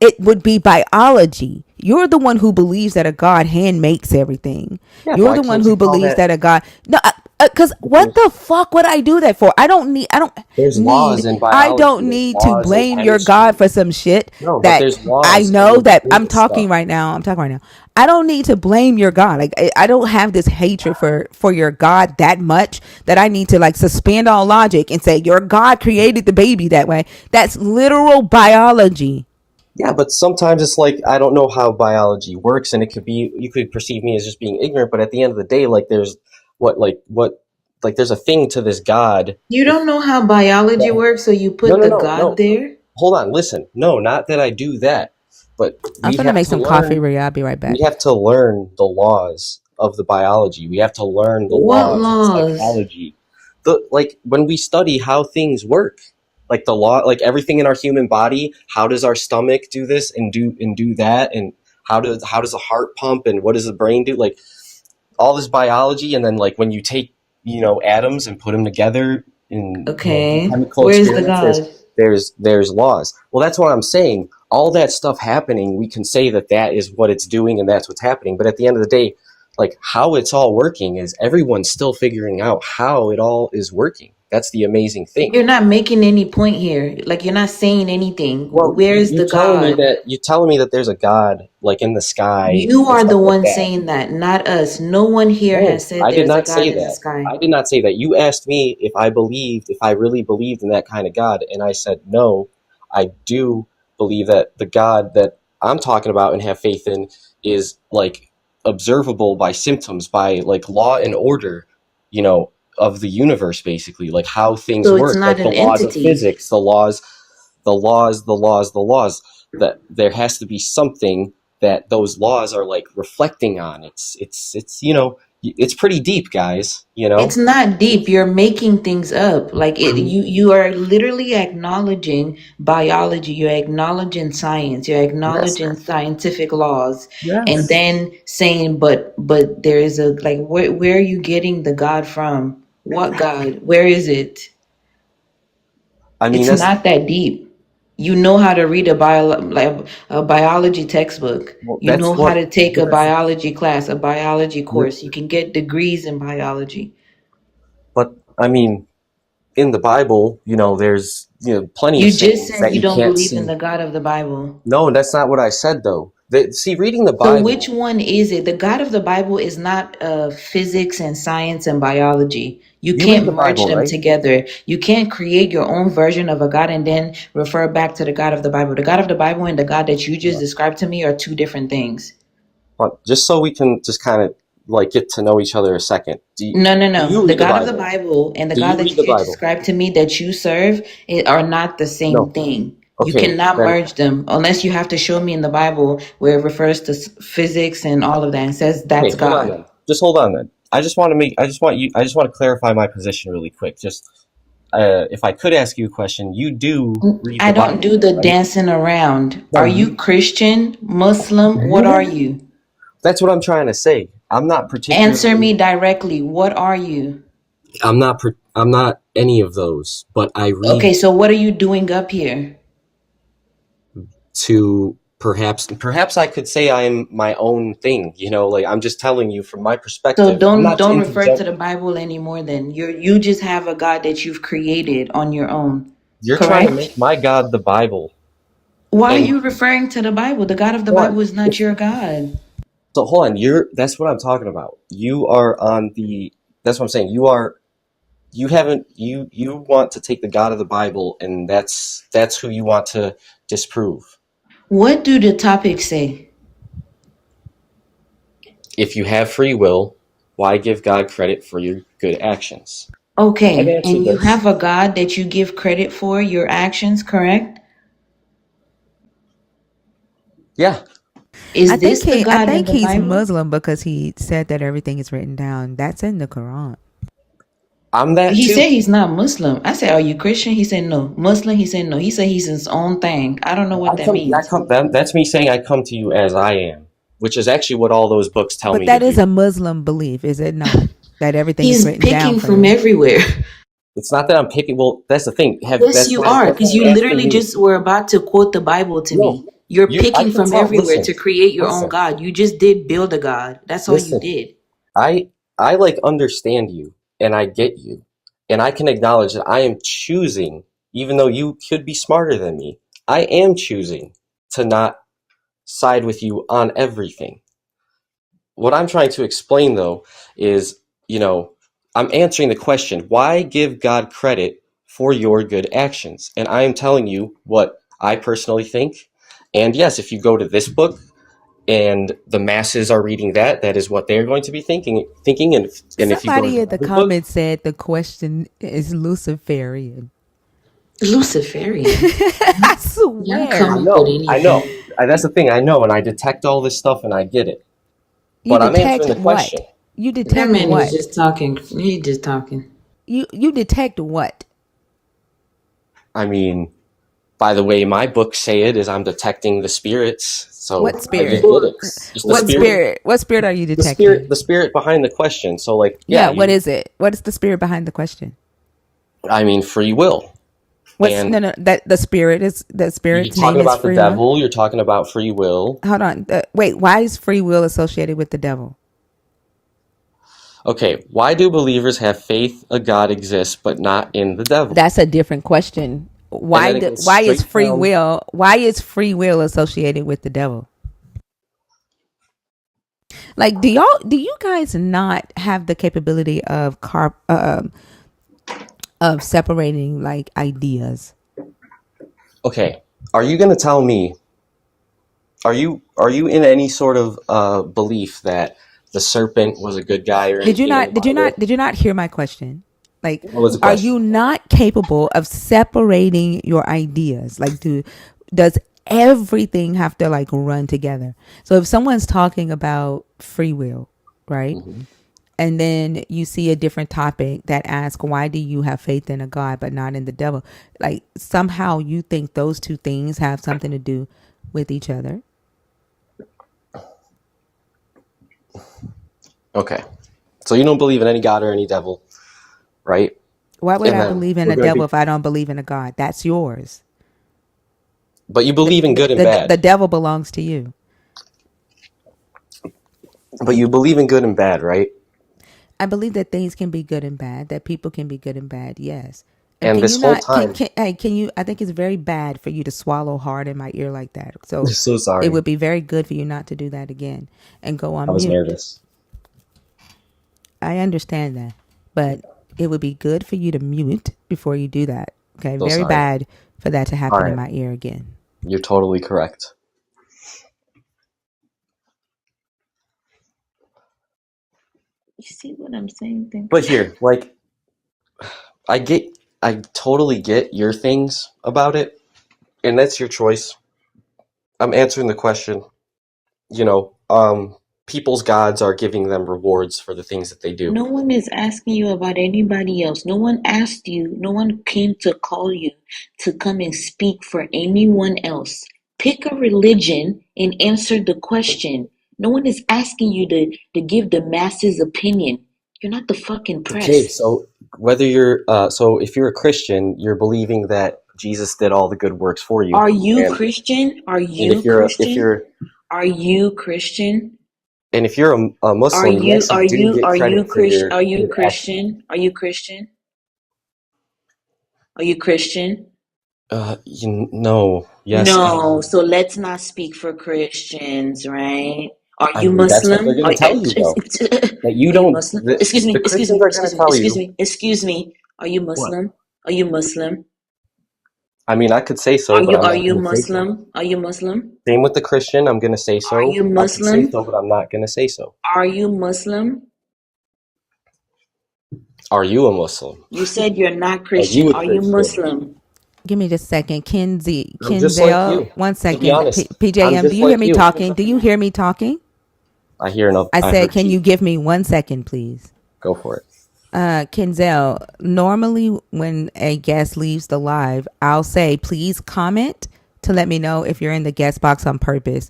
S1: It would be biology. You're the one who believes that a God hand makes everything.
S14: Yeah, but
S1: You're
S14: why
S1: the one
S14: can't you
S1: who
S14: call
S1: believes
S14: that?
S1: that a God. No, because what the fuck would I do that for? I don't need. I don't
S14: There's laws
S1: need.
S14: in
S1: I
S14: biology.
S1: don't
S14: There's
S1: need to
S14: laws in
S1: blame your God
S14: chemistry.
S1: for some shit
S14: No, but
S1: that
S14: there's
S1: I
S14: laws
S1: know
S14: in
S1: that I'm
S14: this
S1: talking
S14: stuff.
S1: right now. I'm talking right now. I don't need to blame your God. Like, I don't have this hatred for your God that much that I need to like suspend all logic and say your God created the baby that way. That's literal biology.
S14: Yeah, but sometimes it's like I don't know how biology works, and it could be you could perceive me as just being ignorant, but at the end of the day, like there's what like there's a thing to this God.
S9: you don't know how biology
S14: No,
S9: works, so you
S14: no,
S9: put
S14: no,
S9: the
S14: no,
S9: God
S14: no.
S9: there.
S14: Hold on, listen. No, not that I do that, but
S1: I'm gonna make some coffee, Ria. I'll be right
S14: we
S1: back.
S14: have to learn the laws of the biology. We have to learn the
S9: What
S14: laws of
S9: laws?
S14: psychology. The like when we study how things work, like the law, like everything in our human body. How does our stomach do this and do that, and how does a heart pump, and what does the brain do? Like all this biology, and then like when you take atoms and put them together in do
S9: Okay,
S14: chemical
S9: where's the
S14: experiments,
S9: God?
S14: there's laws. Well, that's what I'm saying. All that stuff happening, we can say that is what it's doing and that's what's happening. But at the end of the day, like how it's all working is everyone's still figuring out how it all is working. That's the amazing thing.
S9: You're not making any point here. Like, you're not saying anything.
S14: Well,
S9: Where's the God?
S14: you're telling me that there's a God like in the sky
S9: You
S14: and
S9: are the
S14: stuff like
S9: one
S14: that.
S9: saying that, not us. No one here
S14: No,
S9: has said
S14: I did
S9: there's a
S14: not
S9: God
S14: say
S9: in the
S14: that.
S9: sky.
S14: I did not say that. You asked me if I really believed in that kind of God, and I said no. I do believe that the God that I'm talking about and have faith in is like observable by symptoms, by like law and order, of the universe, basically, like how things
S9: So it's
S14: work,
S9: not
S14: like the
S9: an
S14: laws of
S9: entity.
S14: physics, the laws, that there has to be something that those laws are like reflecting on. It's pretty deep, guys.
S9: It's not deep. You're making things up. Like it, you are literally acknowledging biology. You're acknowledging science. You're
S14: Yes,
S9: acknowledging scientific laws, and
S14: yes.
S9: then saying, but there is a like. Where are you getting the God from? What God? Where is it?
S14: I mean,
S9: It's not that deep. You know how to read like a biology textbook. You know how to take a
S14: that's,
S9: biology class, a biology
S14: you're,
S9: course. You can get degrees in biology.
S14: but I mean, in the Bible, there's plenty of
S9: You just
S14: sayings
S9: said
S14: that
S9: you
S14: you
S9: don't
S14: can't
S9: believe in
S14: see.
S9: the God of the Bible.
S14: No, that's not what I said though. See, reading the
S9: So which
S14: Bible,
S9: one is it? The God of the Bible is not physics and science and biology. You
S14: you read
S9: can't
S14: the
S9: merge
S14: Bible,
S9: them
S14: right?
S9: together. You can't create your own version of a God and then refer back to the God of the Bible. The God of the Bible and the God that you just described to me are two different things.
S14: But just so we can just kind of like get to know each other a second.
S9: No, no,
S14: Do
S9: no.
S14: you
S9: The
S14: read the
S9: God of the
S14: Bible?
S9: Bible and the
S14: Do
S9: God
S14: you
S9: that
S14: read the
S9: you
S14: Bible?
S9: described to me that you serve are not the same
S14: No.
S9: thing. You
S14: Okay,
S9: cannot
S14: then
S9: merge them unless you have to show me in the Bible where it refers to physics and all of that and says
S14: okay,
S9: that's
S14: hold on
S9: God.
S14: then. Just hold on then. I just want to clarify my position really quick. Just if I could ask you a question, you do read
S9: I
S14: the
S9: don't do
S14: Bible,
S9: the
S14: right?
S9: dancing around. Are
S14: No,
S9: you
S14: you.
S9: Christian, Muslim? What are you?
S14: That's what I'm trying to say.
S9: Answer me directly. What are you?
S14: I'm not any of those, but I read
S9: Okay, so what are you doing up here?
S14: to perhaps I could say I'm my own thing. Like I'm just telling you from my
S9: So
S14: perspective. I'm
S9: don't
S14: not
S9: don't
S14: into
S9: refer to
S14: jump.
S9: the Bible anymore then. You just have a God that you've created on your own.
S14: You're trying to
S9: Correct?
S14: make my God the Bible,
S9: Why are
S14: and
S9: you referring to the Bible? The God of the
S14: hold on.
S9: Bible is not your God.
S14: So hold on. That's what I'm talking about. You are on the. That's what I'm saying. You haven't. You want to take the God of the Bible, and that's who you want to disprove.
S9: What do the topics say?
S14: If you have free will, why give God credit for your good actions? I've
S9: Okay,
S14: answered
S9: and you
S14: this.
S9: have a God that you give credit for your actions, correct?
S14: Yeah,
S1: I
S9: Is
S1: think
S9: this the
S1: he I
S9: God in
S1: think
S9: the
S1: he's
S9: Bible?
S1: Muslim because he said that everything is written down. That's in the Quran.
S14: I'm that
S9: He
S14: too.
S9: said he's not Muslim. I said, are you Christian? He said no. Muslim? He said no. He said he's his own thing. I don't know what that means.
S14: That's me saying I come to you as I am, which is actually what all those books tell
S1: But
S14: me to
S1: that is
S14: do.
S1: a Muslim belief, is it not? That everything is
S9: He's
S1: written down
S9: picking
S1: for
S9: from
S1: you.
S9: everywhere.
S14: It's not that I'm picking. Well, that's the thing.
S9: Yes, you are,
S14: That's why
S9: because you
S14: I'm asking
S9: literally
S14: you.
S9: just were about to quote the Bible to
S14: No,
S9: me. You're
S14: I
S9: picking
S14: can
S9: from
S14: tell.
S9: everywhere to
S14: Listen,
S9: create your own
S14: listen,
S9: God. You just did build a God. That's all you
S14: listen.
S9: did.
S14: I I like understand you, and I get you, and I can acknowledge that I am choosing, even though you could be smarter than me. I am choosing to not side with you on everything. What I'm trying to explain, though, is, I'm answering the question, why give God credit for your good actions? And I am telling you what I personally think. And yes, if you go to this book and the masses are reading that, that is what they're going to be thinking. And if you go to
S1: Somebody
S14: the
S1: in the
S14: other book,
S1: comments said the question is Luciferian.
S9: Luciferian.
S1: I
S9: Y'all
S1: swear.
S9: come up with
S14: I
S9: anything.
S14: know. That's the thing. I know, and I detect all this stuff, and I get it.
S1: You
S14: But I'm answering
S1: detect
S14: the question.
S1: what? You
S9: That
S1: detect
S9: man is
S1: what?
S9: just talking. He just talking.
S1: You detect what?
S14: I mean, by the way my books say it, is I'm detecting the spirits. So
S1: What
S14: I just
S1: spirit?
S14: get it.
S9: Books.
S14: Just the
S9: What
S1: What
S14: spirit,
S9: book?
S1: spirit? What spirit are you
S14: the spirit,
S1: detecting?
S14: the spirit behind the question. So like, yeah,
S1: Yeah, what is it? What is the spirit behind the question?
S14: I mean, free will.
S1: What's
S14: And
S1: no that the
S14: you're
S1: spirit's
S14: talking
S1: name is
S14: about the
S1: free will?
S14: devil. You're talking about free will.
S1: Hold on. Wait, why is free will associated with the devil?
S14: Okay, why do believers have faith a God exists but not in the devil?
S1: That's a different question.
S14: And then it goes
S1: Why is
S14: straight
S1: free
S14: down.
S1: will? Why is free will associated with the devil? Like, do you guys not have the capability of separating like ideas?
S14: Okay, are you going to tell me? Are you in any sort of belief that the serpent was a good guy or anything in the Bible?
S1: Did you not hear my question? Like,
S14: What was the
S1: are
S14: question?
S1: you not capable of separating your ideas? Like, does everything have to like run together? So if someone's talking about free will, right?
S14: Mhm.
S1: And then you see a different topic that asks, why do you have faith in a God but not in the devil? Like, somehow you think those two things have something to do with each other.
S14: Okay, so you don't believe in any God or any devil, right?
S1: Why would
S14: And
S1: I
S14: then
S1: believe in
S14: we're
S1: a
S14: going to
S1: devil
S14: be,
S1: if I don't believe in a God? That's yours.
S14: but you believe in good and
S1: The
S14: bad.
S1: devil belongs to you.
S14: But you believe in good and bad, right?
S1: I believe that things can be good and bad, that people can be good and bad. Yes.
S14: And
S1: Can
S14: this
S1: you
S14: whole
S1: not,
S14: time,
S1: can you, I think it's very bad for you to swallow hard in my ear like that.
S14: I'm
S1: So
S14: so
S1: it
S14: sorry.
S1: would be very good for you not to do that again and go
S14: I
S1: on
S14: was
S1: mute.
S14: nervous.
S1: I understand that, but it would be good for you to mute before you do that. Okay.
S14: So
S1: Very
S14: sorry.
S1: bad for that to
S14: All
S1: happen in
S14: right,
S1: my ear again.
S14: you're totally correct.
S9: You see what I'm saying? Thank
S14: But
S9: you.
S14: here, like, I totally get your things about it, and that's your choice. I'm answering the question. You know, people's gods are giving them rewards for the things that they do.
S9: No one is asking you about anybody else. No one asked you. No one came to call you to come and speak for anyone else. Pick a religion and answer the question. No one is asking you to give the masses opinion. You're not the fucking
S14: Okay,
S9: press.
S14: so whether you're so if you're a Christian, you're believing that Jesus did all the good works for you,
S9: Are you
S14: and
S9: Christian? Are
S14: and
S9: you Christian? Are you Christian?
S14: if you're a
S9: Are
S14: Muslim, you
S9: you
S14: actually do get credit for
S9: Christian?
S14: your
S9: Are you
S14: good actions.
S9: Christian? Are you Christian? Are you Christian?
S14: No, yes,
S9: No, so let's not speak for Christians, right? Are
S14: I
S9: you
S14: mean that's what they're
S9: Muslim?
S14: going to tell you though. That you
S9: Are you
S14: don't.
S9: Muslim? Excuse me,
S14: The
S9: excuse
S14: Christians
S9: me,
S14: are going
S9: excuse
S14: to
S9: me,
S14: tell
S9: excuse
S14: you
S9: me, excuse me. Are you
S14: what.
S9: Muslim? Are you Muslim?
S14: I mean, I could say so, but I'm
S9: Are
S14: not
S9: you
S14: going to say so.
S9: Muslim? Are you Muslim?
S14: Same with the Christian. I'm going to say
S9: Are
S14: so.
S9: you
S14: I could say
S9: Muslim?
S14: so, but I'm not going to say so.
S9: Are you Muslim?
S14: Are you a Muslim?
S9: You said you're not
S14: Are
S9: Christian.
S14: you a
S9: Are you
S14: Christian?
S9: Muslim?
S1: Give me just a second.
S14: I'm just like
S1: Kenzel,
S14: you.
S1: one
S14: To be
S1: second.
S14: honest, I'm
S1: PJM, do
S14: just
S1: you hear
S14: like
S1: me
S14: you.
S1: talking? Do you hear me talking?
S14: I hear enough.
S1: I
S14: I
S1: said,
S14: heard
S1: can
S14: you.
S1: you give me 1 second, please?
S14: Go for it.
S1: Kenzel, normally when a guest leaves the live, I'll say, please comment to let me know if you're in the guest box on purpose.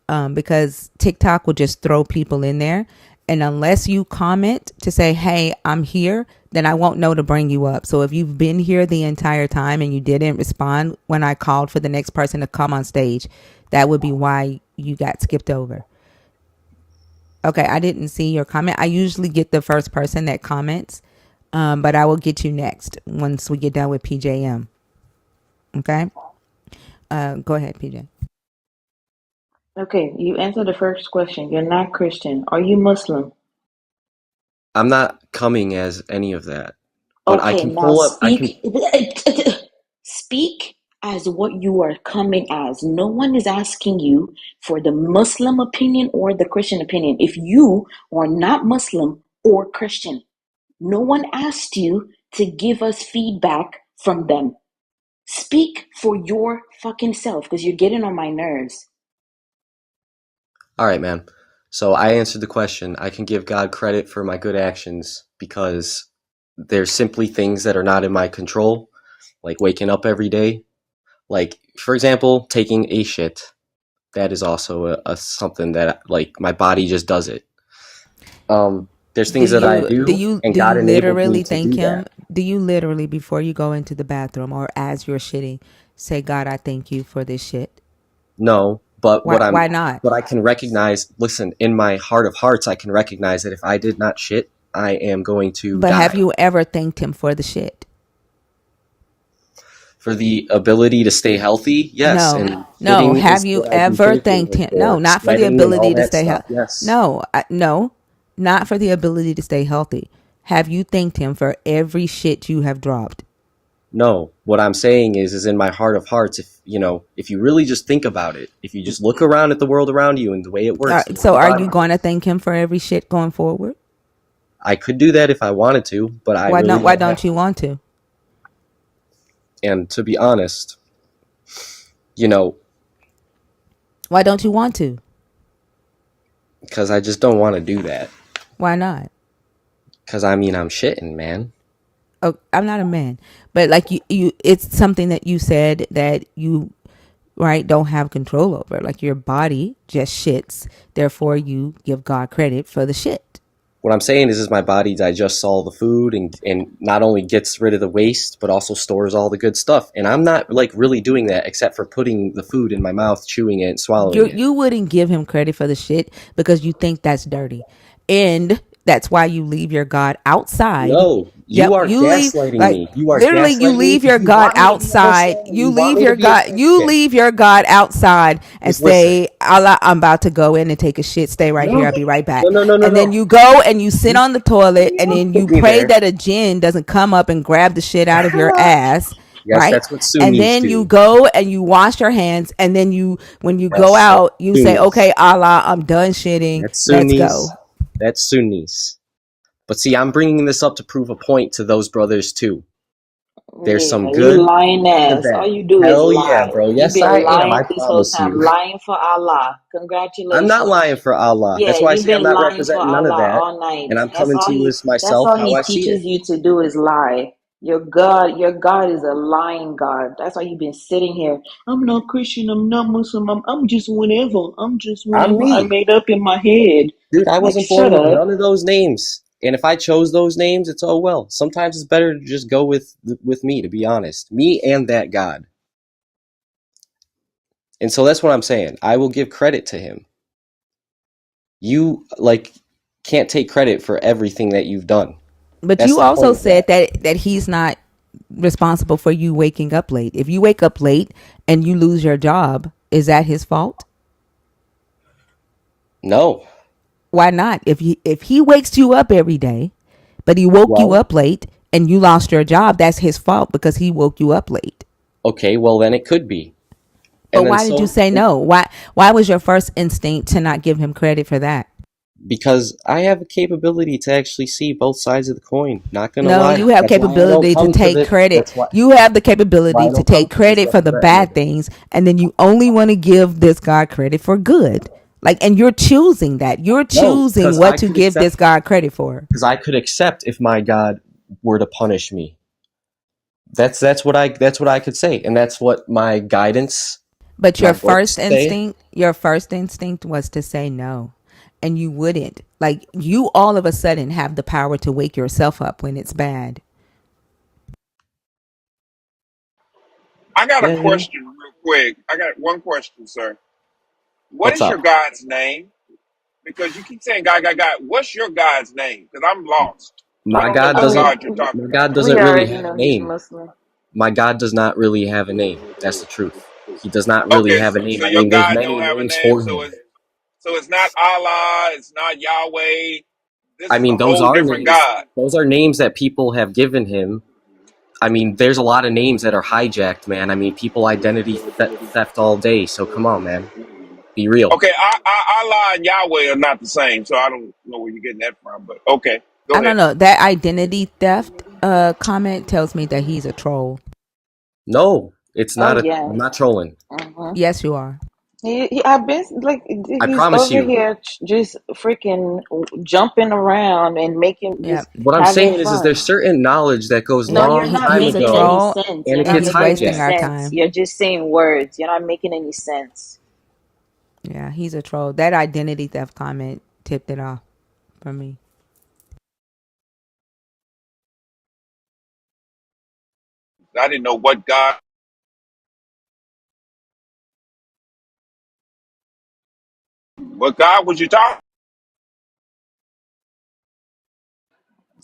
S1: Because TikTok will just throw people in there. And unless you comment to say, hey, I'm here, then I won't know to bring you up. So if you've been here the entire time and you didn't respond when I called for the next person to come on stage, that would be why you got skipped over. Okay, I didn't see your comment. I usually get the first person that comments, but I will get you next once we get done with PJM. Okay? Go ahead, PJ.
S9: Okay, you answer the first question. You're not Christian. Are you Muslim?
S14: I'm not coming as any of that, but I
S9: Okay,
S14: can
S9: now
S14: pull up. I can.
S9: speak as what you are coming as. No one is asking you for the Muslim opinion or the Christian opinion. If you are not Muslim or Christian, no one asked you to give us feedback from them. Speak for your fucking self because you're getting on my nerves.
S14: All right, man. So I answered the question. I can give God credit for my good actions because there's simply things that are not in my control, like waking up every day. Like, for example, taking a shit. That is also a something that like my body just does it. There's things that I do, and
S1: Do
S14: God
S1: you
S14: enabled me
S1: literally
S14: to
S1: thank
S14: do
S1: him?
S14: that.
S1: Do you literally, before you go into the bathroom or as you're shitting, say, God, I thank you for this shit?
S14: No, but
S1: Why not?
S14: but I can recognize. Listen, in my heart of hearts, I can recognize that if I did not shit, I am going to
S1: But
S14: die.
S1: have you ever thanked him for the shit?
S14: For the ability to stay healthy, yes.
S1: No,
S14: And
S1: no.
S14: fitting
S1: Have
S14: is
S1: you
S14: what I do
S1: ever thanked
S14: faithfully
S1: him? No,
S14: for.
S1: not for the
S14: Sweating and all
S1: ability to
S14: that
S1: stay
S14: stuff,
S1: healthy.
S14: yes.
S1: No, no, not for the ability to stay healthy. Have you thanked him for every shit you have dropped?
S14: No, what I'm saying is in my heart of hearts, if you really just think about it, if you just look around at the world around you and the way it works, the way
S1: So
S14: the
S1: are
S14: body
S1: you going to
S14: works,
S1: thank him for every shit going forward?
S14: I could do that if I wanted to, but I
S1: Why
S14: really
S1: not? Why
S14: don't have
S1: don't you
S14: to.
S1: want to?
S14: And to be honest, you know,
S1: Why don't you want to?
S14: because I just don't want to do that.
S1: Why not?
S14: Because I'm shitting, man.
S1: Oh, I'm not a man, but like it's something that you said that you, right, don't have control over. Like your body just shits. Therefore, you give God credit for the shit.
S14: What I'm saying is my body digests all the food and not only gets rid of the waste, but also stores all the good stuff. And I'm not like really doing that except for putting the food in my mouth, chewing it, and swallowing it.
S1: You wouldn't give him credit for the shit because you think that's dirty, and that's why you leave your God outside.
S14: No, you
S1: Yep,
S14: are
S1: you leave,
S14: gaslighting
S1: like
S14: me. You are
S1: literally you
S14: gaslighting me
S1: leave
S14: because
S1: your
S14: you
S1: God
S14: want me to be a
S1: outside.
S14: Muslim.
S1: You
S14: You want
S1: leave
S14: me to
S1: your
S14: be a
S1: God. You
S14: Christian.
S1: leave your God outside and
S14: Just listen.
S1: say, "Allah, I'm about to go in and take a shit. Stay right here.
S14: No,
S1: I'll be right back."
S14: no, no, no, no,
S1: And then
S14: no.
S1: you go and you sit
S14: You
S1: on the toilet and then
S14: put
S1: you
S14: me
S1: pray
S14: there.
S1: that a jinn doesn't come up and grab the shit out of your ass.
S14: Yes,
S1: Right.
S14: that's what
S1: And
S14: Sunnis
S1: then you
S14: do.
S1: go and you wash your hands. And then when you go
S14: Yes, that's
S1: out, you say,
S14: Sunnis.
S1: "Okay, Allah, I'm done shitting.
S14: That's
S1: Let's
S14: Sunnis.
S1: go."
S14: That's Sunnis. But see, I'm bringing this up to prove a point to those brothers too. There's some
S9: Yeah, you
S14: good
S9: lying
S14: and the
S9: ass. All
S14: bad.
S9: you do is
S14: Hell yeah,
S9: lie.
S14: bro.
S9: You've
S14: Yes,
S9: been
S14: I am.
S9: lying
S14: I
S9: this whole
S14: promise
S9: time,
S14: you.
S9: lying for Allah.
S14: I'm not lying
S9: Congratulations.
S14: for Allah.
S9: Yeah,
S14: That's why I
S9: you've
S14: say I'm
S9: been
S14: not
S9: lying for
S14: representing none of
S9: Allah
S14: that.
S9: all night.
S14: And I'm coming to you as
S9: That's
S14: myself
S9: all
S14: how
S9: he
S14: I see it.
S9: teaches you to do is lie. Your God is a lying God. That's why you've been sitting here. I'm not Christian, I'm not Muslim, I'm just whatever. I'm just
S14: I'm
S9: whatever I
S14: me.
S9: made up in my head.
S14: Dude, I
S9: Like,
S14: wasn't born
S9: shut
S14: with
S9: up.
S14: none of those names. And if I chose those names, it's oh well. Sometimes it's better to just go with me, to be honest. Me and that God. And so that's what I'm saying. I will give credit to him. You can't take credit for everything that you've done.
S1: But
S14: That's
S1: you
S14: the point
S1: also
S14: of that.
S1: said that he's not responsible for you waking up late. If you wake up late and you lose your job, is that his fault?
S14: No.
S1: Why not? If he wakes you up every day, but he woke you
S14: Well,
S1: up late and you lost your job, that's his fault because he woke you up late.
S14: okay, well then it could be.
S1: But
S14: And then
S1: why did you
S14: so
S1: say no? Why was your first instinct to not give him credit for that?
S14: because I have a capability to actually see both sides of the coin. Not gonna
S1: No,
S14: lie.
S1: you have
S14: That's why I don't
S1: capability to
S14: come to
S1: take
S14: the
S1: credit.
S14: that's why
S1: You have the
S14: why
S1: capability
S14: I
S1: to
S14: don't come
S1: take
S14: to this
S1: credit for the
S14: representing
S1: bad
S14: it.
S1: things, and then you only want to give this God credit for good. Like, and you're choosing that. You're
S14: No,
S1: choosing what to give this God credit for.
S14: because I could accept if my God were to punish me. That's what I could say, and that's what my guidance,
S1: But
S14: my books say.
S1: your first instinct was to say no. And you wouldn't. Like, you all of a sudden have the power to wake yourself up when it's bad.
S12: I got a
S14: Yeah,
S12: question real quick. I got one question, sir. What
S14: what's
S12: is your
S14: up?
S12: God's name? Because you keep saying God, God, God. What's your God's name? Because I'm lost. I
S14: My
S12: don't know
S14: God
S12: what
S14: doesn't.
S12: God you're talking
S14: My
S12: about.
S14: God
S9: We
S14: doesn't really
S9: already
S14: have a
S9: know he's
S14: name.
S9: Muslim.
S14: My God does not really have a name. That's the truth. He does not really
S12: Okay,
S14: have a
S12: so
S14: name. I
S12: your
S14: mean, there's
S12: God
S14: many
S12: don't have a
S14: names
S12: name,
S14: for
S12: so
S14: him.
S12: it's not Allah, it's not Yahweh. This
S14: I
S12: is a
S14: mean, those
S12: whole
S14: are
S12: different
S14: names.
S12: God.
S14: Those are names that people have given him. I mean, there's a lot of names that are hijacked, man. I mean, people identity theft all day. So come on, man. Be real.
S12: Okay, Allah and Yahweh are not the same, so I don't know where you're getting that from. But okay,
S1: I
S12: go
S1: don't
S12: ahead.
S1: know. That identity theft comment tells me that he's a troll.
S14: No, it's
S9: Oh
S14: not a.
S9: yeah.
S14: I'm not trolling.
S1: Yes, you are.
S9: I've been like
S14: I
S9: he's
S14: promise
S9: over
S14: you.
S9: here just freaking jumping around and making
S1: Yeah.
S9: just
S14: What I'm
S9: having
S14: saying is
S9: fun.
S14: there's certain knowledge that goes
S9: No,
S1: Yeah.
S9: you're
S14: long
S9: not
S14: time
S1: He's a
S9: making
S14: ago,
S9: any
S1: troll
S9: sense.
S14: and
S9: You're
S14: it
S1: and
S9: not
S14: gets
S1: he's
S9: making any
S1: wasting
S14: hijacked.
S1: our
S9: sense.
S1: time.
S9: You're just saying words. You're not making any sense.
S1: Yeah, he's a troll. That identity theft comment tipped it off for me.
S12: I didn't know what God was you talking.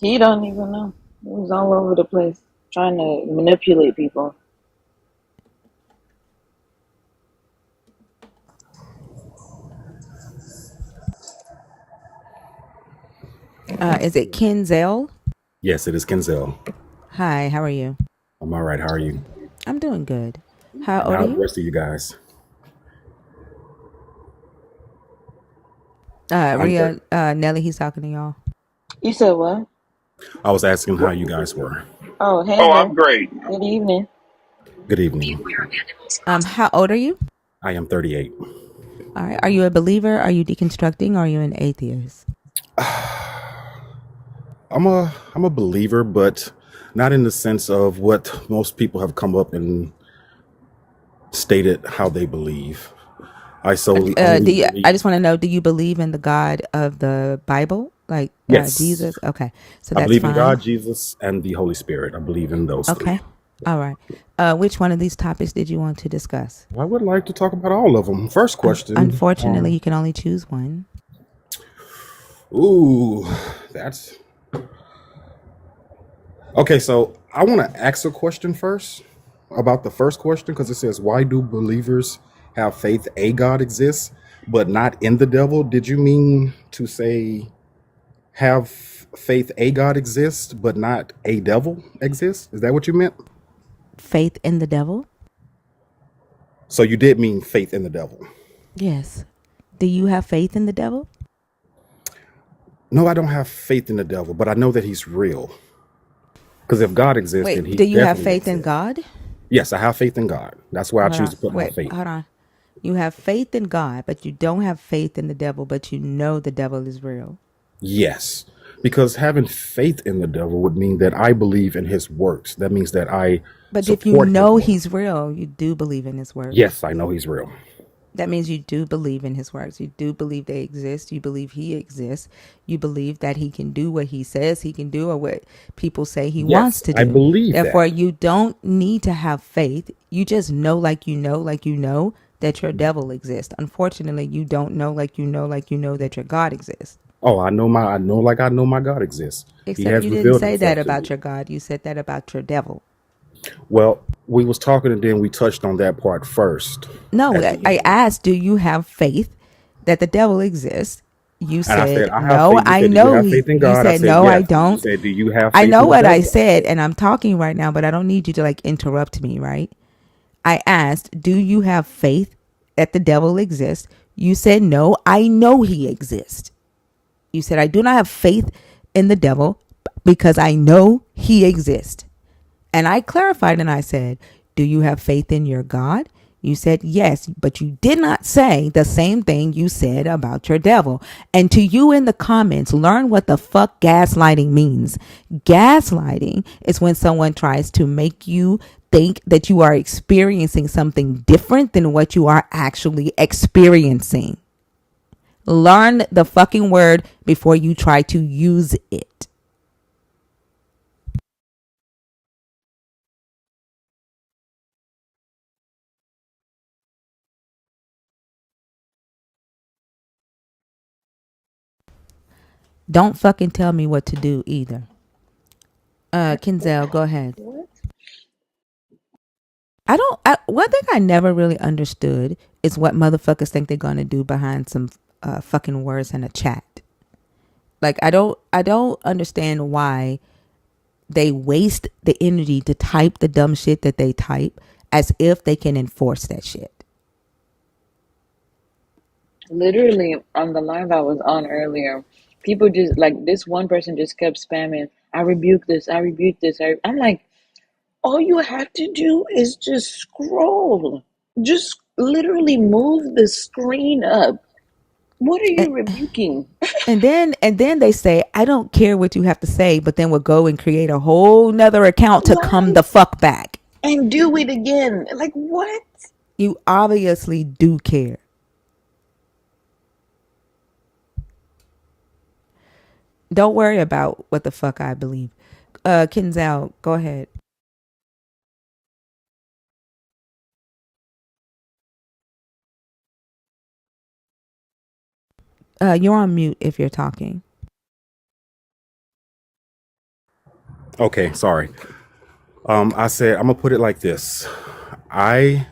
S9: He don't even know. He was all over the place trying to manipulate people.
S1: Is it Kenzel?
S15: Yes, it is Kenzel.
S1: Hi, how are you?
S15: I'm all right. How are you?
S1: I'm doing good. How
S15: And
S1: old are
S15: how's the
S1: you?
S15: rest of you guys? I'm
S1: Ria,
S15: 30.
S1: Nelly, he's talking to y'all.
S9: You said what?
S15: I was asking how you guys were.
S9: Oh, hey
S12: Oh,
S9: there.
S12: I'm great.
S9: Good evening.
S15: Good evening.
S1: How old are you?
S15: I am 38.
S1: All right. Are you a believer? Are you deconstructing? Or are you an atheist?
S15: I'm a believer, but not in the sense of what most people have come up and stated how they believe. I solely only
S1: I
S15: believe.
S1: just want to know, do you believe in the God of the Bible? Like
S15: Yes,
S1: Jesus? Okay. So
S15: I
S1: that's
S15: believe in
S1: fine.
S15: God, Jesus, and the Holy Spirit. I believe in those three.
S1: Okay. All right. Which one of these topics did you want to discuss?
S15: I would like to talk about all of them. First question.
S1: Unfortunately, you can only choose one.
S15: Ooh, that's okay. So I want to ask a question first about the first question because it says, "Why do believers have faith a God exists, but not in the devil?" Did you mean to say have faith a God exists, but not a devil exists? Is that what you meant?
S1: Faith in the devil?
S15: So you did mean faith in the devil.
S1: Yes. Do you have faith in the devil?
S15: No, I don't have faith in the devil, but I know that he's real. Because if God exists, then
S1: Wait,
S15: he
S1: do you have
S15: definitely
S1: faith in
S15: exists.
S1: God?
S15: Yes, I have faith in God. That's where I
S1: Hold
S15: choose
S1: on.
S15: to put my
S1: Wait,
S15: faith.
S1: hold on. You have faith in God, but you don't have faith in the devil, but you know the devil is real.
S15: Yes, because having faith in the devil would mean that I believe in his works. That means that I
S1: But if you
S15: support his
S1: know
S15: work.
S1: he's real, you do believe in his works.
S15: Yes, I know he's real.
S1: That means you do believe in his works. You do believe they exist. You believe he exists. You believe that he can do what he says he can do or what people say he wants
S15: Yes,
S1: to
S15: I
S1: do.
S15: believe
S1: Therefore,
S15: that.
S1: you don't need to have faith. You just know, like you know that your devil exists. Unfortunately, you don't know, like you know that your God exists.
S15: Oh, I know my God exists. He
S1: Except
S15: has
S1: you didn't
S15: revealed
S1: say that
S15: himself to
S1: about
S15: me.
S1: your God. You said that about your devil.
S15: Well, we was talking and then we touched on that part first
S1: No,
S15: at the
S1: I
S15: end.
S1: asked, do you have faith that the devil exists? You
S15: And I said,
S1: said,
S15: I have
S1: no,
S15: faith. You
S1: I
S15: said, do you
S1: know
S15: have
S1: he,
S15: faith in
S1: you
S15: God? I
S1: said,
S15: said,
S1: no, I
S15: yes. And you
S1: don't.
S15: said, do you have
S1: I
S15: faith
S1: know
S15: in the
S1: what I
S15: devil?
S1: said, and I'm talking right now, but I don't need you to like interrupt me, right? I asked, do you have faith that the devil exists? You said, no, I know he exists. You said, I do not have faith in the devil because I know he exists. And I clarified and I said, do you have faith in your God? You said yes, but you did not say the same thing you said about your devil. And to you in the comments, learn what the fuck gaslighting means. Gaslighting is when someone tries to make you think that you are experiencing something different than what you are actually experiencing. Learn the fucking word before you try to use it. Don't fucking tell me what to do either. Kenzel, go ahead.
S9: What?
S1: One thing I never really understood is what motherfuckers think they're gonna do behind some fucking words in a chat. Like I don't understand why they waste the energy to type the dumb shit that they type as if they can enforce that shit.
S9: Literally on the live I was on earlier, people just like this one person just kept spamming, I rebuke this, I rebuke this. I'm like, all you have to do is just scroll. Just literally move the screen up. What are
S1: And,
S9: you rebuking?
S1: and then they say, I don't care what you have to say, but then we'll go and create a whole nother account to come
S9: Right.
S1: the fuck back.
S9: And do it again. Like what?
S1: You obviously do care. Don't worry about what the fuck I believe. Kenzel, go ahead. You're on mute if you're talking.
S15: Okay, sorry. I said I'm gonna put it like this. I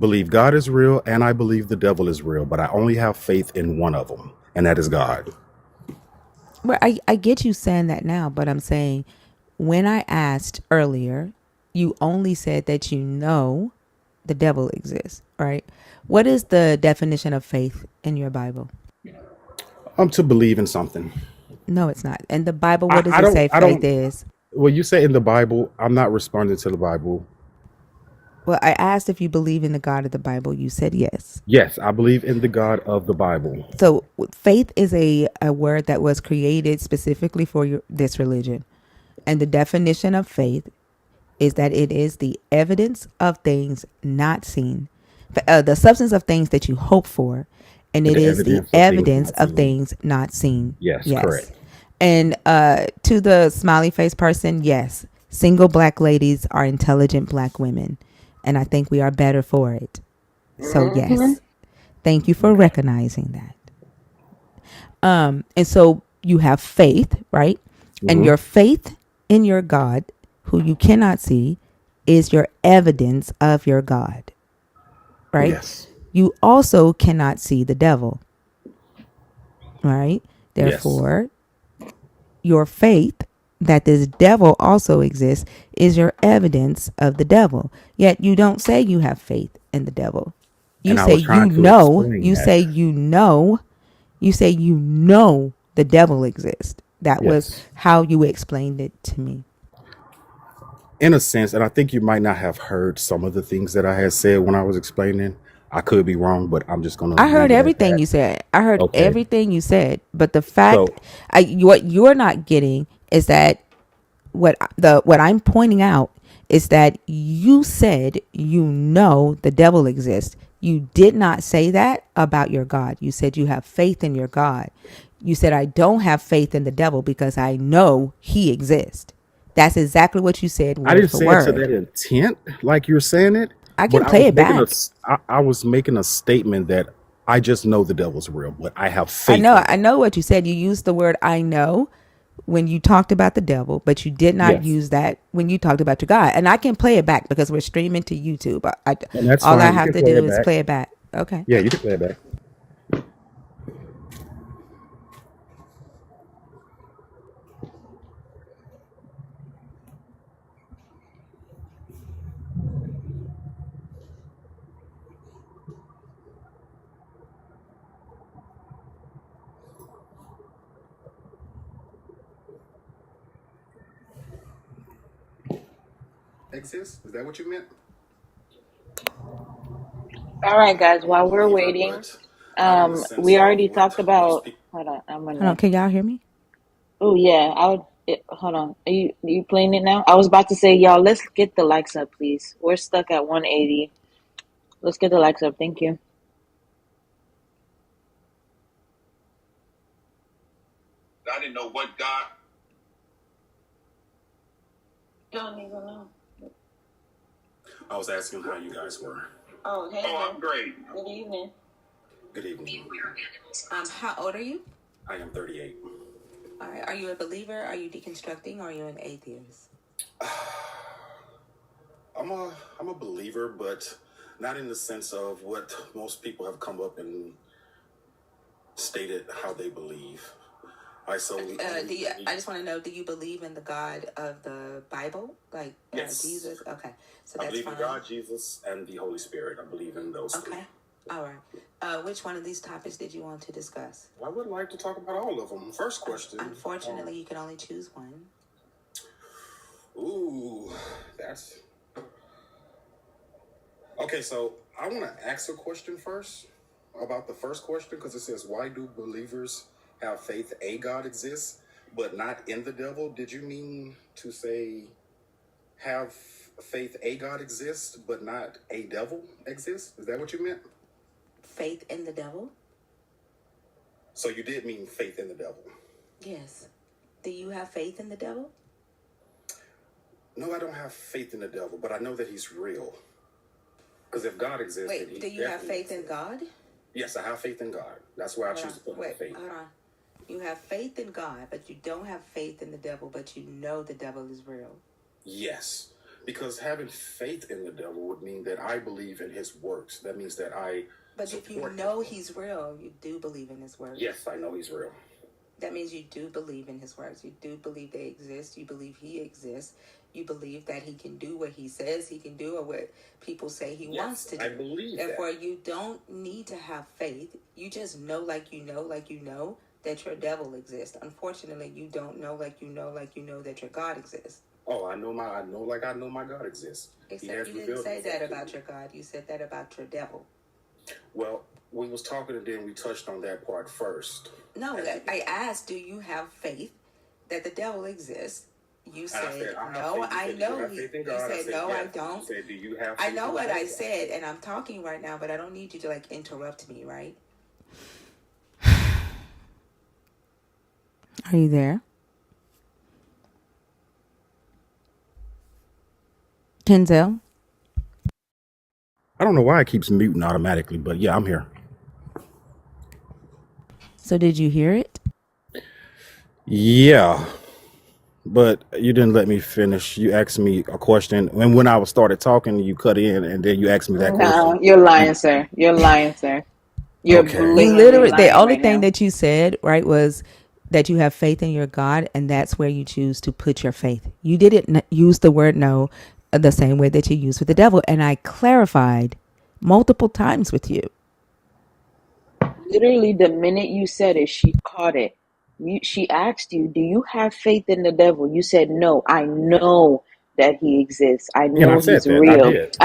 S15: believe God is real and I believe the devil is real, but I only have faith in one of them, and that is God.
S1: Well, I get you saying that now, but I'm saying when I asked earlier, you only said that you know the devil exists, right? What is the definition of faith in your Bible?
S15: To believe in something.
S1: No, it's not. In the Bible,
S15: I,
S1: what does
S15: I
S1: it
S15: don't
S1: say
S15: I
S1: faith
S15: don't
S1: is?
S15: well, you say in the Bible, I'm not responding to the Bible.
S1: Well, I asked if you believe in the God of the Bible. You said yes.
S15: Yes, I believe in the God of the Bible.
S1: So faith is a word that was created specifically for this religion. And the definition of faith is that it is the evidence of things not seen, the substance of things that you hope for, and it
S15: The
S1: is the
S15: evidence of things
S1: evidence
S15: not
S1: of
S15: seen.
S1: things not seen.
S15: Yes,
S1: Yes.
S15: correct.
S1: And to the smiley face person, yes, single black ladies are intelligent black women. And I think we are better for it. So,
S9: Mhm.
S1: yes, thank you for
S15: Okay.
S1: recognizing that. And so you have faith, right? And
S15: Hmm.
S1: your faith in your God, who you cannot see, is your evidence of your God, right?
S15: Yes.
S1: You also cannot see the devil, right?
S15: Yes.
S1: Therefore, your faith that this devil also exists is your evidence of the devil. Yet you don't say you have faith in the devil. You
S15: And I
S1: say
S15: was
S1: you
S15: trying to
S1: know,
S15: explain
S1: you say
S15: that.
S1: you know, you say you know the devil exists. That was
S15: Yes.
S1: how you explained it to me.
S15: In a sense, and I think you might not have heard some of the things that I had said when I was explaining. I could be wrong, but I'm just gonna
S1: I heard
S15: leave it at
S1: everything
S15: that.
S1: you said. I heard
S15: Okay.
S1: everything you said. But the fact,
S15: So
S1: what you're not getting is that what I'm pointing out is that you said you know the devil exists. You did not say that about your God. You said you have faith in your God. You said I don't have faith in the devil because I know he exists. That's exactly what you said
S15: I
S1: word
S15: didn't
S1: for
S15: say it to
S1: word.
S15: that intent, like you're saying it,
S1: I
S15: but
S1: can play it back.
S15: I was making a statement that I just know the devil's real, but I have
S1: I
S15: faith
S1: know
S15: in
S1: I
S15: him.
S1: know what you said. You used the word I know when you talked about the devil, but you did not
S15: Yes,
S1: use that when you talked about your God. And I can play it back because we're streaming to YouTube.
S15: and that's
S1: All I
S15: fine. You
S1: have
S15: can
S1: to
S15: play
S1: do
S15: it
S1: is
S15: back.
S1: play it back. Okay.
S15: Yeah, you can play it back. Exist? Is that what you meant?
S9: All right, guys. While we're
S15: Believer,
S9: waiting,
S15: but not in the sense
S9: we
S15: of
S9: already
S15: what
S9: talked
S15: most
S9: about.
S15: people.
S9: Hold on, I'm
S1: Hold on.
S9: gonna.
S1: Can y'all hear me?
S9: Oh yeah, I would. Hold on. Are you playing it now? I was about to say, y'all, let's get the likes up, please. We're stuck at 180. Let's get the likes up. Thank you.
S12: I didn't know what God.
S9: Don't even know.
S15: I was asking how you guys were.
S9: Oh, hey.
S12: Oh, I'm great.
S9: Good evening.
S15: Good evening.
S1: How old are you?
S15: I am 38.
S1: All right. Are you a believer? Are you deconstructing? Or are you an atheist?
S15: I'm a believer, but not in the sense of what most people have come up and stated how they believe. I solely
S1: Do you?
S15: believe.
S1: I just want to know. Do you believe in the God of the Bible, like
S15: Yes.
S1: Jesus? Okay, so
S15: I
S1: that's
S15: believe
S1: fine.
S15: in God, Jesus, and the Holy Spirit. I believe in those three.
S1: Okay, all right. Which one of these topics did you want to discuss?
S15: I would like to talk about all of them. First question.
S1: Unfortunately, you can only choose one.
S15: Ooh, that's okay. So I want to ask a question first about the first question because it says, "Why do believers have faith a God exists, but not in the devil?" Did you mean to say have faith a God exists, but not a devil exists? Is that what you meant?
S1: Faith in the devil?
S15: So you did mean faith in the devil.
S1: Yes. Do you have faith in the devil?
S15: No, I don't have faith in the devil, but I know that he's real. Because if God exists, then he
S1: do you have
S15: definitely
S1: faith in
S15: exists.
S1: God?
S15: Yes, I have faith in God. That's why I choose to put my faith.
S1: Hold on. You have faith in God, but you don't have faith in the devil, but you know the devil is real.
S15: Yes, because having faith in the devil would mean that I believe in his works. That means that I
S1: But if you know he's real, you do believe in his works.
S15: Yes, I know he's real.
S1: That means you do believe in his works. You do believe they exist. You believe he exists. You believe that he can do what he says he can do or what people say he wants to do.
S15: I believe
S1: Therefore,
S15: that.
S1: you don't need to have faith. You just know like you know that your devil exists. Unfortunately, you don't know like you know that your God exists.
S15: Oh, I know my God exists.
S1: Except you didn't say that about your God. You said that about your devil.
S15: Well, we was talking and then we touched on that part first.
S1: No, I asked, do you have faith that the devil exists? You said, no, I know. You said, no, I don't.
S15: You said, do you have faith?
S1: I know what I said, and I'm talking right now, but I don't need you to, like, interrupt me, right? Are you there? Kenzel?
S15: I don't know why it keeps muting automatically, but yeah, I'm here.
S1: So did you hear it?
S15: Yeah, but you didn't let me finish. You asked me a question, and when I started talking, you cut in, and then you asked me that question.
S9: No, you're lying, sir. You're lying, sir. You're
S15: Okay.
S1: You
S9: blatantly
S1: literally, the
S9: lying
S1: only
S9: right
S1: thing
S9: now.
S1: that you said, right, was that you have faith in your God, and that's where you choose to put your faith. You didn't use the word no the same way that you use with the devil, and I clarified multiple times with you.
S9: Literally, the minute you said it, she caught it. She asked you, do you have faith in the devil? You said, no, I know that he exists. I
S15: And I
S9: know
S15: said
S9: he's
S15: that. I
S9: real.
S15: did.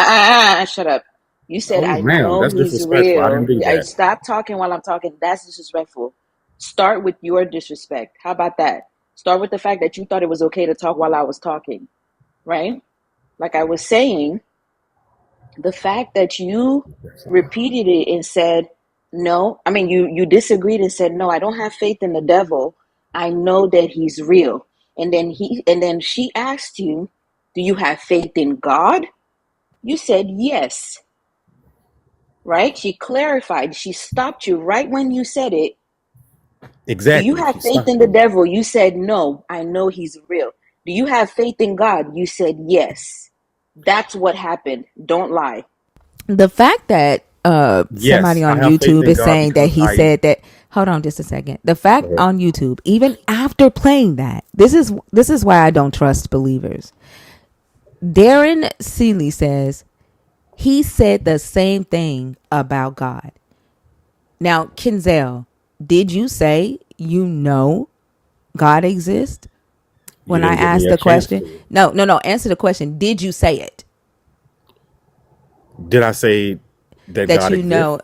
S9: Shut up. You said,
S15: Oh,
S9: I
S15: ma'am,
S9: know
S15: that's
S9: he's
S15: disrespectful. I
S9: real.
S15: didn't do
S9: I
S15: that.
S9: stop talking while I'm talking. That's disrespectful. Start with your disrespect. How about that? Start with the fact that you thought it was okay to talk while I was talking, right? Like I was saying, the fact that you repeated it and said no, I mean you disagreed and said no, I don't have faith in the devil, I know that he's real. And then she asked you, do you have faith in God? You said yes, right? She clarified, she stopped you right when you said it. Do you
S15: Exactly.
S9: have
S15: She
S9: faith
S15: stopped
S9: in the
S15: me.
S9: devil? You said no, I know he's real. Do you have faith in God? You said yes. That's what happened. Don't lie.
S1: The fact that somebody
S15: Yes, I
S1: on
S15: have faith
S1: YouTube
S15: in
S1: is
S15: God
S1: saying that
S15: because
S1: he
S15: I.
S1: said that, hold on just a second. The
S15: Go
S1: fact
S15: ahead.
S1: on YouTube, even after playing that, this is why I don't trust believers. Darren Seeley says he said the same thing about God. Now, Kenzel, did you say you know God exists?
S15: You
S1: When I
S15: didn't give me
S1: asked
S15: a
S1: the
S15: chance
S1: question,
S15: to.
S1: no. Answer the question. Did you say it?
S15: Did I say that
S1: That
S15: God
S1: you
S15: exists?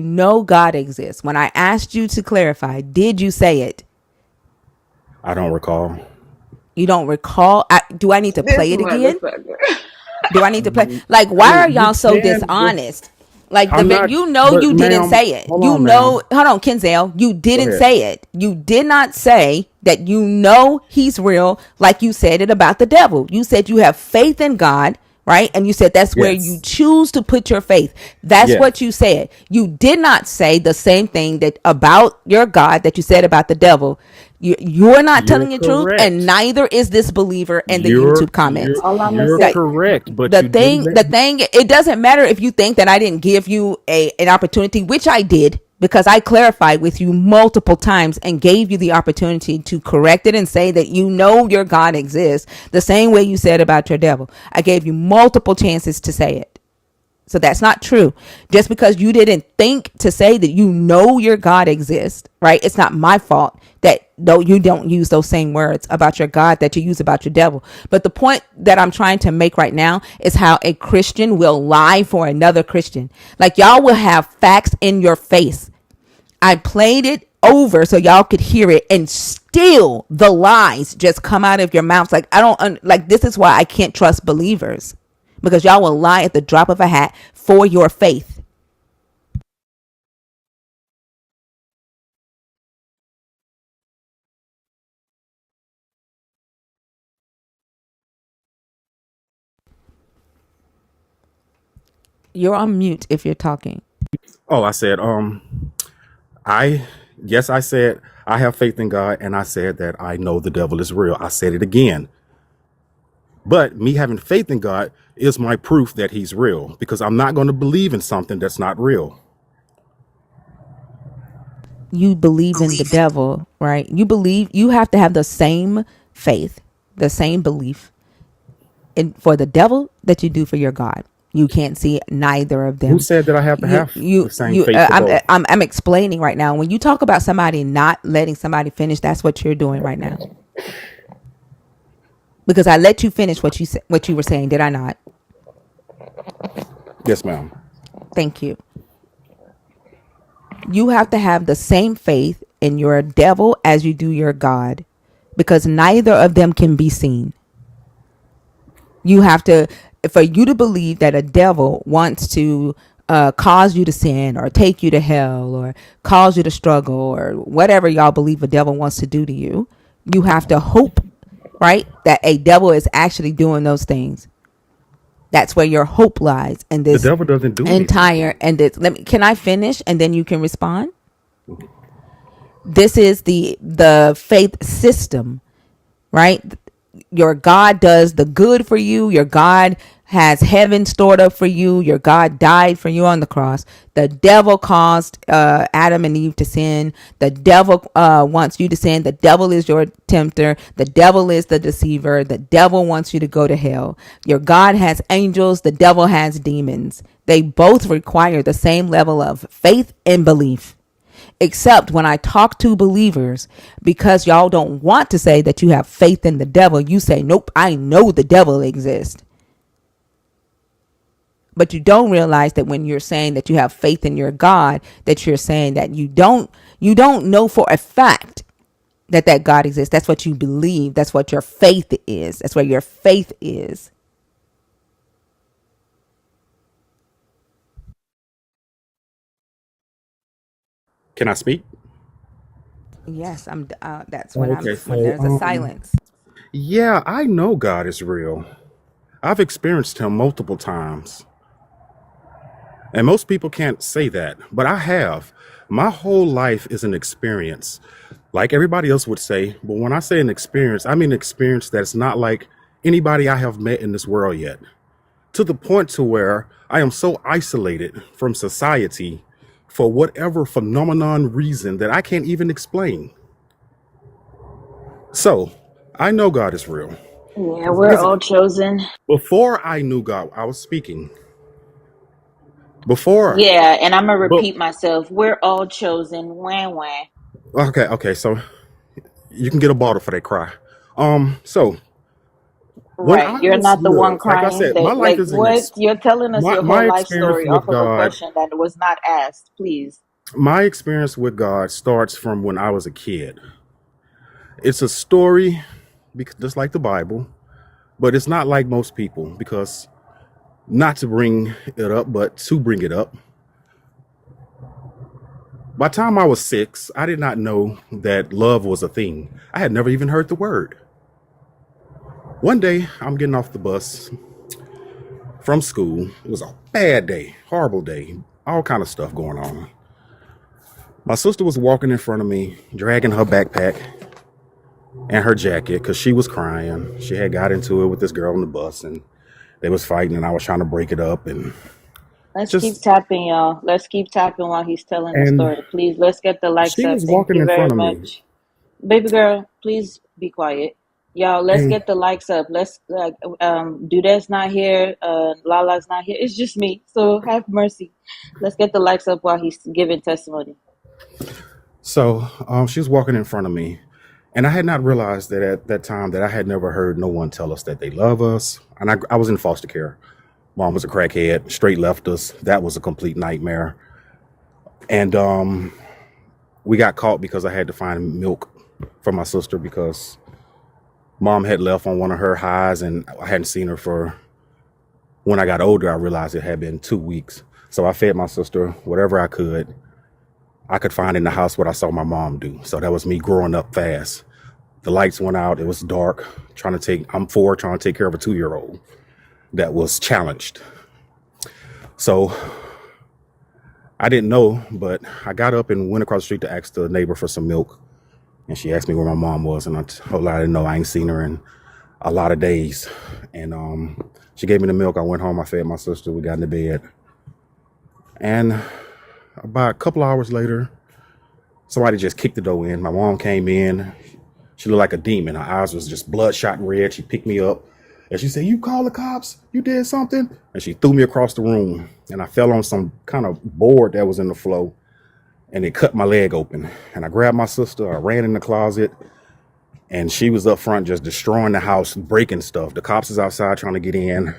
S1: know God exists. When I asked you to clarify, did you say it?
S15: I don't recall.
S1: You don't recall? Do I need to
S9: This
S1: play it again?
S9: motherfucker.
S1: Do I need to play? Like,
S15: I
S1: why are
S15: mean, you
S1: y'all so
S15: can just.
S1: dishonest? Like
S15: I'm not.
S1: you know
S15: But,
S1: you didn't
S15: ma'am,
S1: say it.
S15: hold
S1: You
S15: on,
S1: know,
S15: ma'am.
S1: hold on, Kenzel, you
S15: Go
S1: didn't
S15: ahead.
S1: say it. You did not say that you know he's real, like you said it about the devil. You said you have faith in God, right? And you said that's where you
S15: Yes.
S1: choose to put your faith. That's
S15: Yes.
S1: what you said. You did not say the same thing that about your God that you said about the devil. You're not
S15: You're
S1: telling the truth, and
S15: correct.
S1: neither is this believer in the
S15: You're
S1: YouTube
S15: you're
S1: comments.
S9: All I'm gonna
S15: you're
S9: say,
S1: Like,
S15: correct, but
S1: the
S15: you didn't
S1: thing
S15: let
S1: the
S15: me.
S1: thing it doesn't matter if you think that I didn't give you an opportunity, which I did, because I clarified with you multiple times and gave you the opportunity to correct it and say that you know your God exists the same way you said about your devil. I gave you multiple chances to say it. So that's not true. Just because you didn't think to say that you know your God exists, right? It's not my fault that though you don't use those same words about your God that you use about your devil. But the point that I'm trying to make right now is how a Christian will lie for another Christian. Like, y'all will have facts in your face. I played it over so y'all could hear it, and still the lies just come out of your mouths. Like, I don't like, this is why I can't trust believers, because y'all will lie at the drop of a hat for your faith. You're on mute if you're talking.
S15: Oh, I said I yes, I said I have faith in God, and I said that I know the devil is real. I said it again. But me having faith in God is my proof that he's real, because I'm not going to believe in something that's not real.
S1: You believe in the devil, right? You have to have the same faith, the same belief for the devil that you do for your God. You can't see neither of
S15: Who
S1: them.
S15: said that I have to have the same faith for both?
S1: I'm explaining right now. When you talk about somebody not letting somebody finish, that's what you're doing right now. Because I let you finish what you were saying, did I not?
S15: Yes, ma'am.
S1: Thank you. You have to have the same faith in your devil as you do your God, because neither of them can be seen. You have to, for you to believe that a devil wants to cause you to sin or take you to hell or cause you to struggle or whatever y'all believe a devil wants to do to you, you have to hope, right, that a devil is actually doing those things. That's where your hope lies. And
S15: The
S1: this
S15: devil doesn't do anything.
S1: entire, and this, can I finish and then you can respond? This is the faith system, right? Your God does the good for you. Your God has heaven stored up for you. Your God died for you on the cross. The devil caused Adam and Eve to sin. The devil wants you to sin. The devil is your tempter. The devil is the deceiver. The devil wants you to go to hell. Your God has angels. The devil has demons. They both require the same level of faith and belief. Except when I talk to believers, because y'all don't want to say that you have faith in the devil, you say, nope, I know the devil exists. But you don't realize that when you're saying that you have faith in your God, that you're saying that you don't know for a fact that God exists. That's what you believe. That's what your faith is. That's where your faith is.
S15: Can I speak?
S1: Yes, I'm. That's when
S15: Okay,
S1: when
S15: so
S1: there's a silence.
S15: yeah, I know God is real. I've experienced him multiple times. And most people can't say that, but I have. My whole life is an experience, like everybody else would say. But when I say an experience, I mean an experience that's not like anybody I have met in this world yet. To the point to where I am so isolated from society for whatever phenomenon reason that I can't even explain. So I know God is real.
S9: Yeah, we're
S15: Listen,
S9: all chosen.
S15: before I knew God, I was speaking. Before,
S9: Yeah, and I'm gonna
S15: but
S9: repeat myself. We're all chosen. Wah wah.
S15: okay, so you can get a bottle for that cry. So when
S9: Right.
S15: I
S9: You're
S15: was
S9: not the one
S15: little, like I
S9: crying.
S15: said, my
S9: That
S15: life
S9: like
S15: is
S9: what? You're telling us your whole
S15: my
S9: life
S15: experience
S9: story off
S15: with
S9: of a
S15: God.
S9: question that was not asked. Please.
S15: My experience with God starts from when I was a kid. It's a story, just like the Bible, but it's not like most people, because not to bring it up, but to bring it up. By the time I was 6, I did not know that love was a thing. I had never even heard the word. One day, I'm getting off the bus from school. It was a bad day, horrible day, all kind of stuff going on. My sister was walking in front of me, dragging her backpack and her jacket because she was crying. She had got into it with this girl on the bus, and they was fighting, and I was trying to break it up, and
S9: Let's keep
S15: just
S9: tapping, y'all. Let's keep tapping while he's telling the
S15: and
S9: story. Please, let's get the likes
S15: she
S9: up.
S15: was
S9: Thank
S15: walking
S9: you
S15: in
S9: very
S15: front of me.
S9: much. Baby girl, please be quiet. Y'all, let's
S15: And
S9: get the likes up. Let's Dudet's not here, Lala's not here. It's just me. So have mercy. Let's get the likes up while he's giving testimony.
S15: so she was walking in front of me, and I had not realized that at that time that I had never heard no one tell us that they love us. And I was in foster care. Mom was a crackhead, straight left us. That was a complete nightmare. And we got caught because I had to find milk for my sister because mom had left on one of her highs, and I hadn't seen her for, when I got older, I realized it had been 2 weeks. So I fed my sister whatever I could find in the house, what I saw my mom do. So that was me growing up fast. The lights went out. It was dark. I'm 4, trying to take care of a 2-year-old that was challenged. So I didn't know, but I got up and went across the street to ask the neighbor for some milk. And she asked me where my mom was, and I told her I didn't know. I ain't seen her in a lot of days. And she gave me the milk. I went home. I fed my sister. We got into bed. And about a couple hours later, somebody just kicked the door in. My mom came in. She looked like a demon. Her eyes was just bloodshot and red. She picked me up and she said, "You called the cops? You did something?" And she threw me across the room. And I fell on some kind of board that was in the floor. And it cut my leg open. And I grabbed my sister. I ran in the closet. And she was up front just destroying the house, breaking stuff. The cops is outside trying to get in,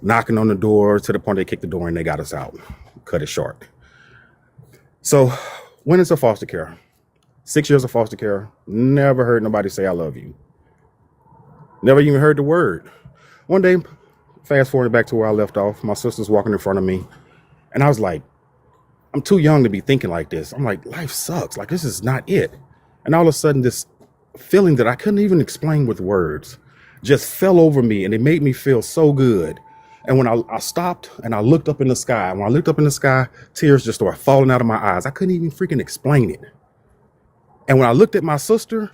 S15: knocking on the door to the point they kicked the door and they got us out. Cut it short. So went into foster care. 6 years of foster care. Never heard nobody say I love you. Never even heard the word. One day, fast forward back to where I left off, my sister's walking in front of me. And I was like, I'm too young to be thinking like this. I'm like, life sucks. Like, this is not it. And all of a sudden, this feeling that I couldn't even explain with words just fell over me, and it made me feel so good. And when I stopped and I looked up in the sky, when I looked up in the sky, tears just started falling out of my eyes. I couldn't even freaking explain it. And when I looked at my sister,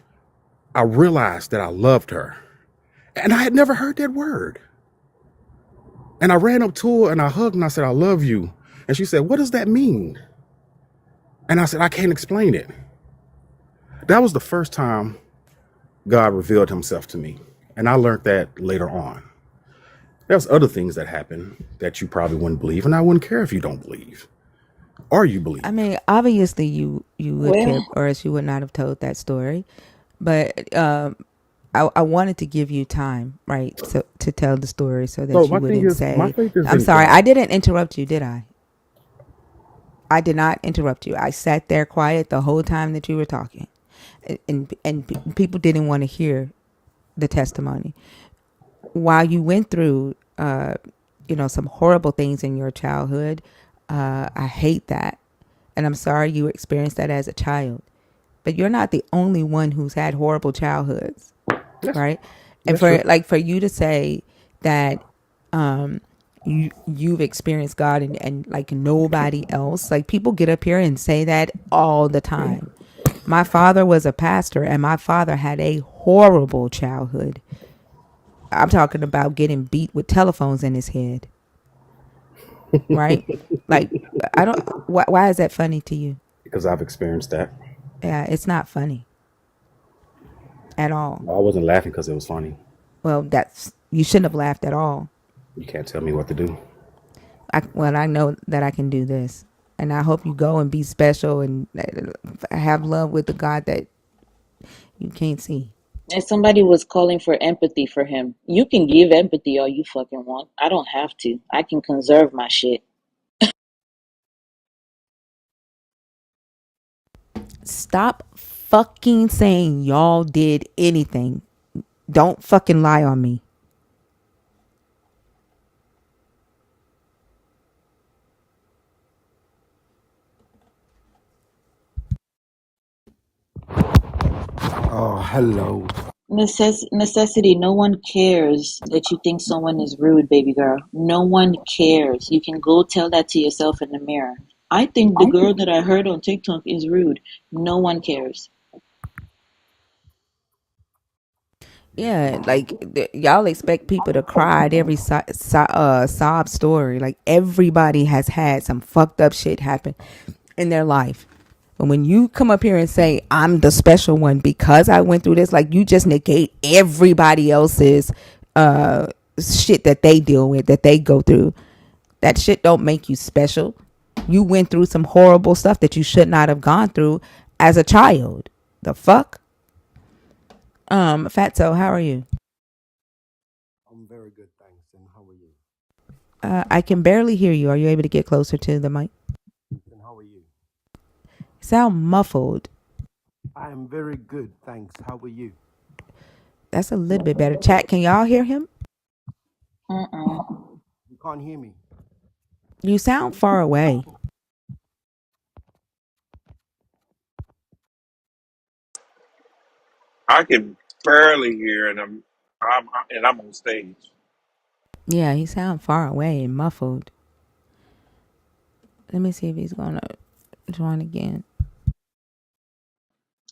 S15: I realized that I loved her. And I had never heard that word. And I ran up to her and I hugged and I said, "I love you." And she said, "What does that mean?" And I said, "I can't explain it." That was the first time God revealed himself to me. And I learned that later on. There's other things that happen that you probably wouldn't believe. And I wouldn't care if you don't believe. Or you believe.
S1: I mean, obviously you would care,
S9: Well,
S1: or else you would not have told that story. But I wanted to give you time, right, so to tell the story so that
S15: So
S1: you
S15: my thing
S1: wouldn't
S15: is, my
S1: say,
S15: faith is
S1: "I'm
S15: in
S1: sorry,
S15: God.
S1: I didn't interrupt you, did I?" I did not interrupt you. I sat there quiet the whole time that you were talking, and people didn't want to hear the testimony while you went through, some horrible things in your childhood. I hate that, and I'm sorry you experienced that as a child. But you're not the only one who's had horrible childhoods,
S15: That's,
S1: right? And
S15: that's true.
S1: for you to say that you've experienced God and like nobody else, like people get up here and say that all the time. My father was a pastor and my father had a horrible childhood. I'm talking about getting beat with telephones in his head, right? Like, I don't, why is that funny to you?
S15: Because I've experienced that.
S1: Yeah, it's not funny at all.
S15: I wasn't laughing because it was funny.
S1: Well, you shouldn't have laughed at all.
S15: You can't tell me what to do.
S1: I know that I can do this. And I hope you go and be special and have love with the God that you can't see.
S9: and somebody was calling for empathy for him. You can give empathy all you fucking want. I don't have to. I can conserve my shit.
S1: Stop fucking saying y'all did anything. Don't fucking lie on me.
S16: Oh, hello.
S9: Necessity. No one cares that you think someone is rude, baby girl. No one cares. You can go tell that to yourself in the mirror. I think the girl that I heard on TikTok is rude. No one cares.
S1: Yeah, like y'all expect people to cry at every sob story. Like everybody has had some fucked up shit happen in their life. But when you come up here and say I'm the special one because I went through this, like you just negate everybody else's shit that they deal with, that they go through. That shit don't make you special. You went through some horrible stuff that you should not have gone through as a child. The fuck? Fatso, how are you?
S16: I'm very good, thanks. And how are you?
S1: I can barely hear you. Are you able to get closer to the mic?
S16: And how are you?
S1: You sound muffled.
S16: I am very good, thanks. How are you?
S1: That's a little bit better. Chat, can y'all hear him?
S16: You can't hear me.
S1: You sound far away.
S12: I can barely hear, and I'm on stage.
S1: Yeah, he sound far away and muffled. Let me see if he's gonna join again.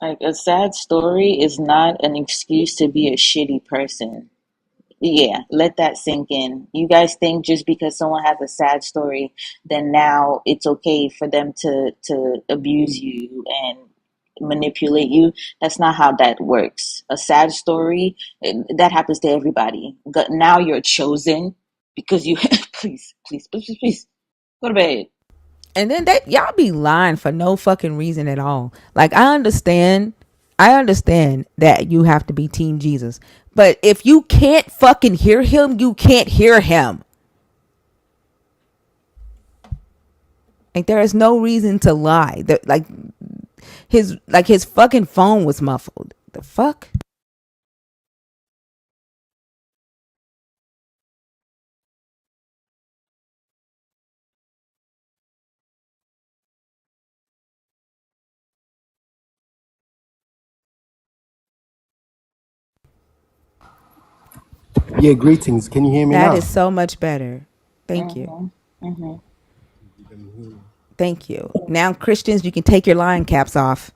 S9: Like a sad story is not an excuse to be a shitty person. Yeah, let that sink in. You guys think just because someone has a sad story, then now it's okay for them to abuse you and manipulate you. That's not how that works. A sad story, that happens to everybody. But now you're chosen because you please go to bed.
S1: And then that y'all be lying for no fucking reason at all. Like I understand that you have to be team Jesus. But if you can't fucking hear him, you can't hear him. Like there is no reason to lie. His fucking phone was muffled. The fuck?
S16: Yeah, greetings. Can you hear me
S1: That
S16: now?
S1: is so much better. Thank you.
S9: Mm-hmm. Mm-hmm.
S1: Thank you. Now Christians, you can take your lion caps off.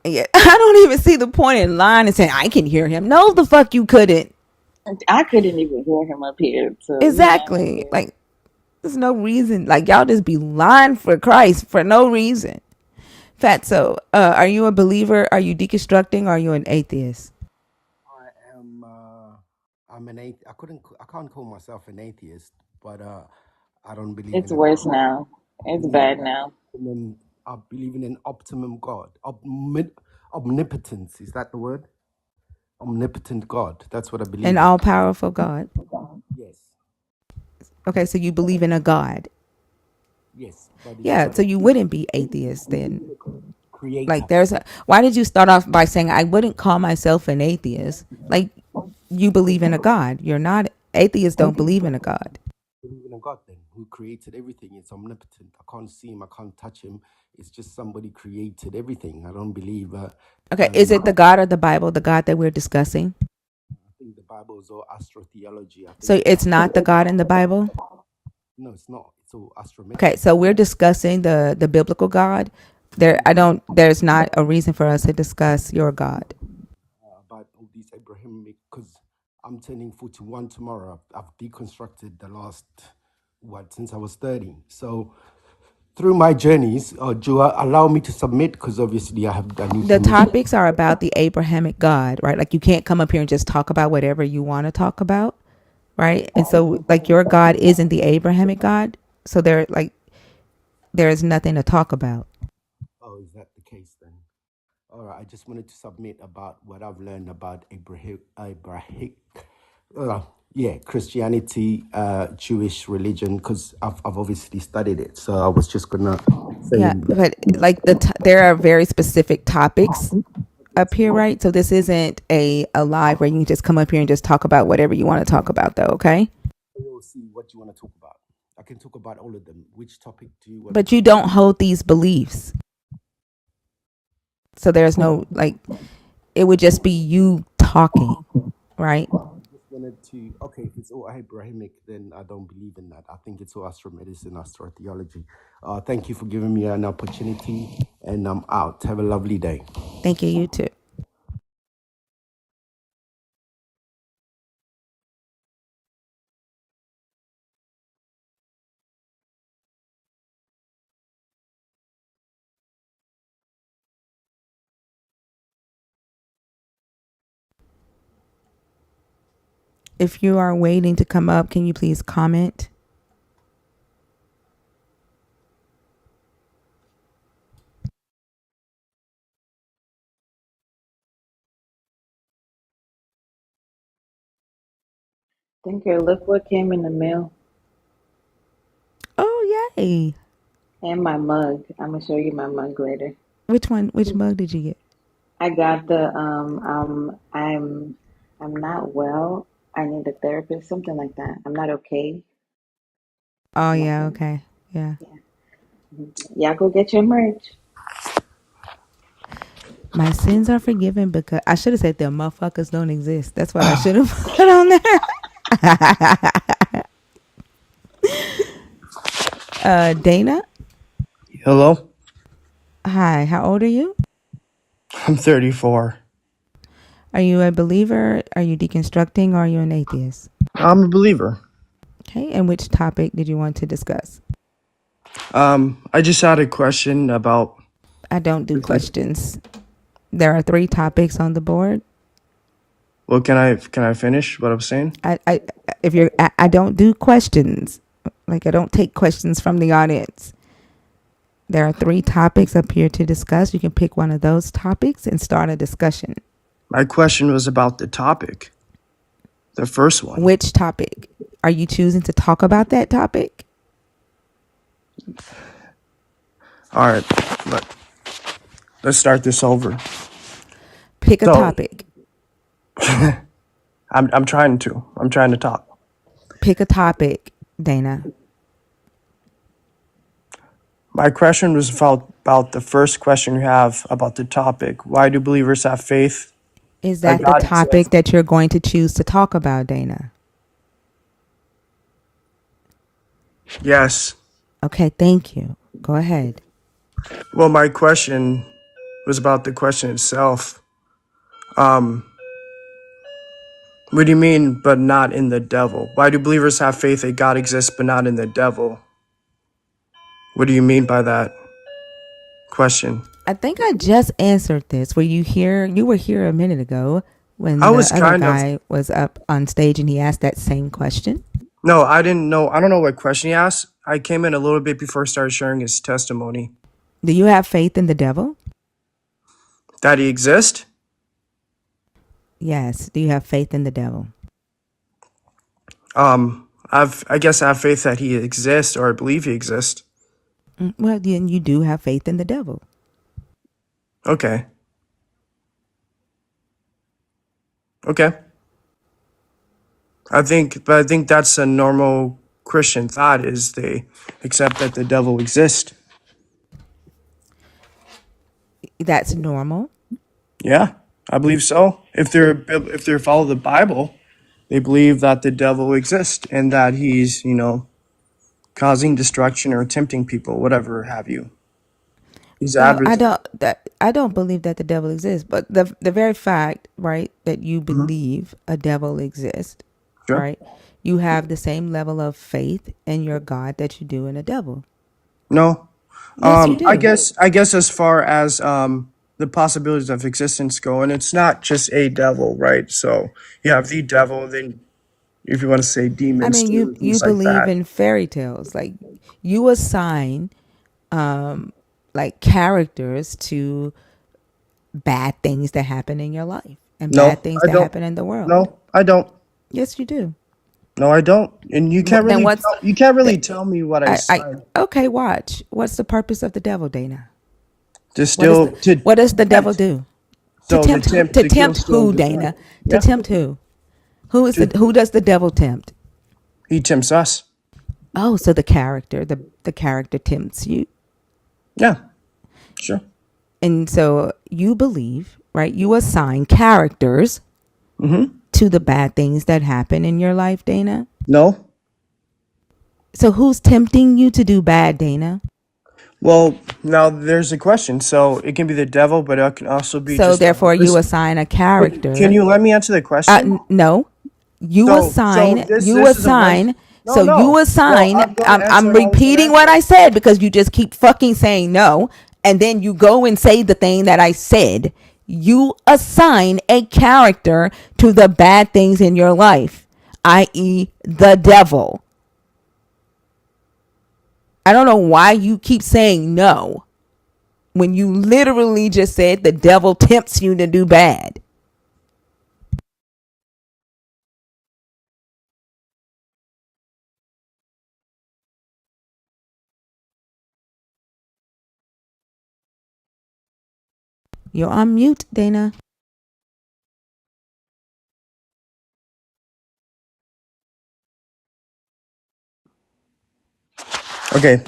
S1: Yeah, I don't even see the point in lying and saying I can hear him. No, the fuck you couldn't.
S9: I couldn't even hear him up here, so yeah, I'm
S1: Exactly.
S9: good.
S1: Like there's no reason. Like y'all just be lying for Christ for no reason. Fatso, are you a believer? Are you deconstructing? Or are you an atheist?
S16: I am. I'm an atheist. I can't call myself an atheist, but I don't believe
S9: It's
S16: in a
S9: worse
S16: God.
S9: now.
S16: I
S9: It's
S16: believe
S9: bad
S16: in
S9: now.
S16: I believe in an optimum God. Omnipotence, is that the word? Omnipotent God. That's what I
S1: An
S16: believe in.
S1: all powerful God.
S16: Yes.
S1: Okay, so you believe in a God.
S16: Yes. But it's
S1: Yeah,
S16: got
S1: so
S16: a
S1: you wouldn't be atheist then.
S16: creator.
S1: Like why did you start off by saying I wouldn't call myself an atheist? Like you believe in a God. You're not atheists don't believe in a God.
S16: Believe in a God then who created everything. It's omnipotent. I can't see him. I can't touch him. It's just somebody created everything. I don't believe.
S1: Okay, is it the God of the Bible, the God that we're discussing?
S16: I think the Bible is all astrotheology. I think
S1: So
S16: it's
S1: it's not the God in the Bible?
S16: no, it's not. It's all
S1: Okay,
S16: astrometric.
S1: so we're discussing the biblical God. There's not a reason for us to discuss your God.
S16: About all these Abrahamic, because I'm turning 41 tomorrow. I've deconstructed the last since I was 30. So through my journeys, do you allow me to submit? Because obviously I need
S1: The
S16: permission.
S1: topics are about the Abrahamic God, right? Like you can't come up here and just talk about whatever you want to talk about, right? And so like your God isn't the Abrahamic God, so there is nothing to talk about.
S16: Oh, is that the case then? All right, I just wanted to submit about what I've learned about Christianity, Jewish religion, because I've obviously studied it. So I was just gonna say,
S1: Yeah, but like there are very specific topics up
S16: yes,
S1: here, right? So this isn't a live where you can just come up here and just talk about whatever you want to talk about, though. Okay,
S16: we'll see what you want to talk about. I can talk about all of them. Which topic do you want to
S1: but
S16: talk
S1: you don't hold these beliefs, so there's no like. It would just be you talking, right?
S16: just wanted to okay, if it's all Abrahamic, then I don't believe in that. I think it's all astromedicine, astrotheology. Thank you for giving me an opportunity, and I'm out. Have a lovely day.
S1: Thank you. You too. If you are waiting to come up, can you please comment?
S9: Thinker, look what came in the mail.
S1: Oh yay!
S9: And my mug. I'm gonna show you my mug later.
S1: Which one? Which mug did you get?
S9: I got the I'm not well. I need a therapist, something like that. I'm not okay.
S1: Oh
S9: Yeah.
S1: yeah. Okay. Yeah.
S9: Y'all go get your merch.
S1: My sins are forgiven because I should have said them motherfuckers don't exist. That's what I should have put on there. Dana,
S13: Hello?
S1: Hi, how old are you?
S10: I'm 34.
S1: Are you a believer? Are you deconstructing? Or are you an atheist?
S10: I'm a believer.
S1: Okay, and which topic did you want to discuss?
S10: I just had a question about.
S1: I don't do questions. There are 3 topics on the board.
S10: Well, can I finish what I'm saying?
S1: I don't do questions. Like, I don't take questions from the audience. There are 3 topics up here to discuss. You can pick one of those topics and start a discussion.
S10: My question was about the topic. The first one.
S1: Which topic? Are you choosing to talk about that topic?
S10: All right, let's start this over.
S1: Pick a topic.
S10: I'm trying to talk.
S1: Pick a topic, Dana.
S10: My question was about the first question you have about the topic. Why do believers have faith?
S1: Is that the topic that you're going to choose to talk about, Dana?
S10: Yes.
S1: Okay, thank you. Go ahead.
S10: Well, my question was about the question itself. What do you mean, but not in the devil? Why do believers have faith that God exists, but not in the devil? What do you mean by that question?
S1: I think I just answered this. Were you here? You were here a minute ago when
S10: I
S1: the
S10: was
S1: other guy was up on stage and he asked that same question.
S10: No, I didn't know. I don't know what question he asked. I came in a little bit before he started sharing his testimony.
S1: Do you have faith in the devil?
S10: That he exists?
S1: Yes. Do you have faith in the devil?
S10: I guess I have faith that he exists, or I believe he exists.
S1: Well, then you do have faith in the devil.
S10: Okay. I think that's a normal Christian thought, is they accept that the devil exists.
S1: That's normal.
S10: Yeah, I believe so. If they're follow the Bible, they believe that the devil exists and that he's, causing destruction or tempting people, whatever have you. He's
S1: Well,
S10: adversary.
S1: I don't believe that the devil exists, but the very fact, right, that you believe a devil exists,
S10: Sure.
S1: right? You have the same level of faith in your God that you do in a devil.
S10: No.
S1: Yes, you do.
S10: I guess as far as the possibilities of existence go, and it's not just a devil, right? So you have the devil, then if you want to say demons,
S1: I mean, you
S10: things like
S1: believe
S10: that.
S1: in fairy tales. Like, you assign like characters to bad things that happen in your life and bad things that happen in the world.
S10: No, I don't.
S1: Yes, you do.
S10: No, I don't. And you can't really tell me what I said.
S1: Okay, watch. What's the purpose of the devil, Dana?
S10: What
S1: does the devil do? To tempt who, Dana? To tempt who? Who does the devil tempt?
S10: He tempts us.
S1: Oh, so the character tempts you.
S10: Yeah, sure.
S1: And so you believe, right? You assign characters to the bad things that happen in your life, Dana?
S10: No.
S1: So who's tempting you to do bad, Dana?
S10: Well, now there's a question. So it can be the devil, but it can also be
S1: so
S10: just
S1: therefore you assign a character.
S10: Can you let me answer the question?
S1: No. You assign. I'm repeating what I said because you just keep fucking saying no. And then you go and say the thing that I said. You assign a character to the bad things in your life, i.e. the devil. I don't know why you keep saying no when you literally just said the devil tempts you to do bad. You're on mute, Dana.
S10: Okay.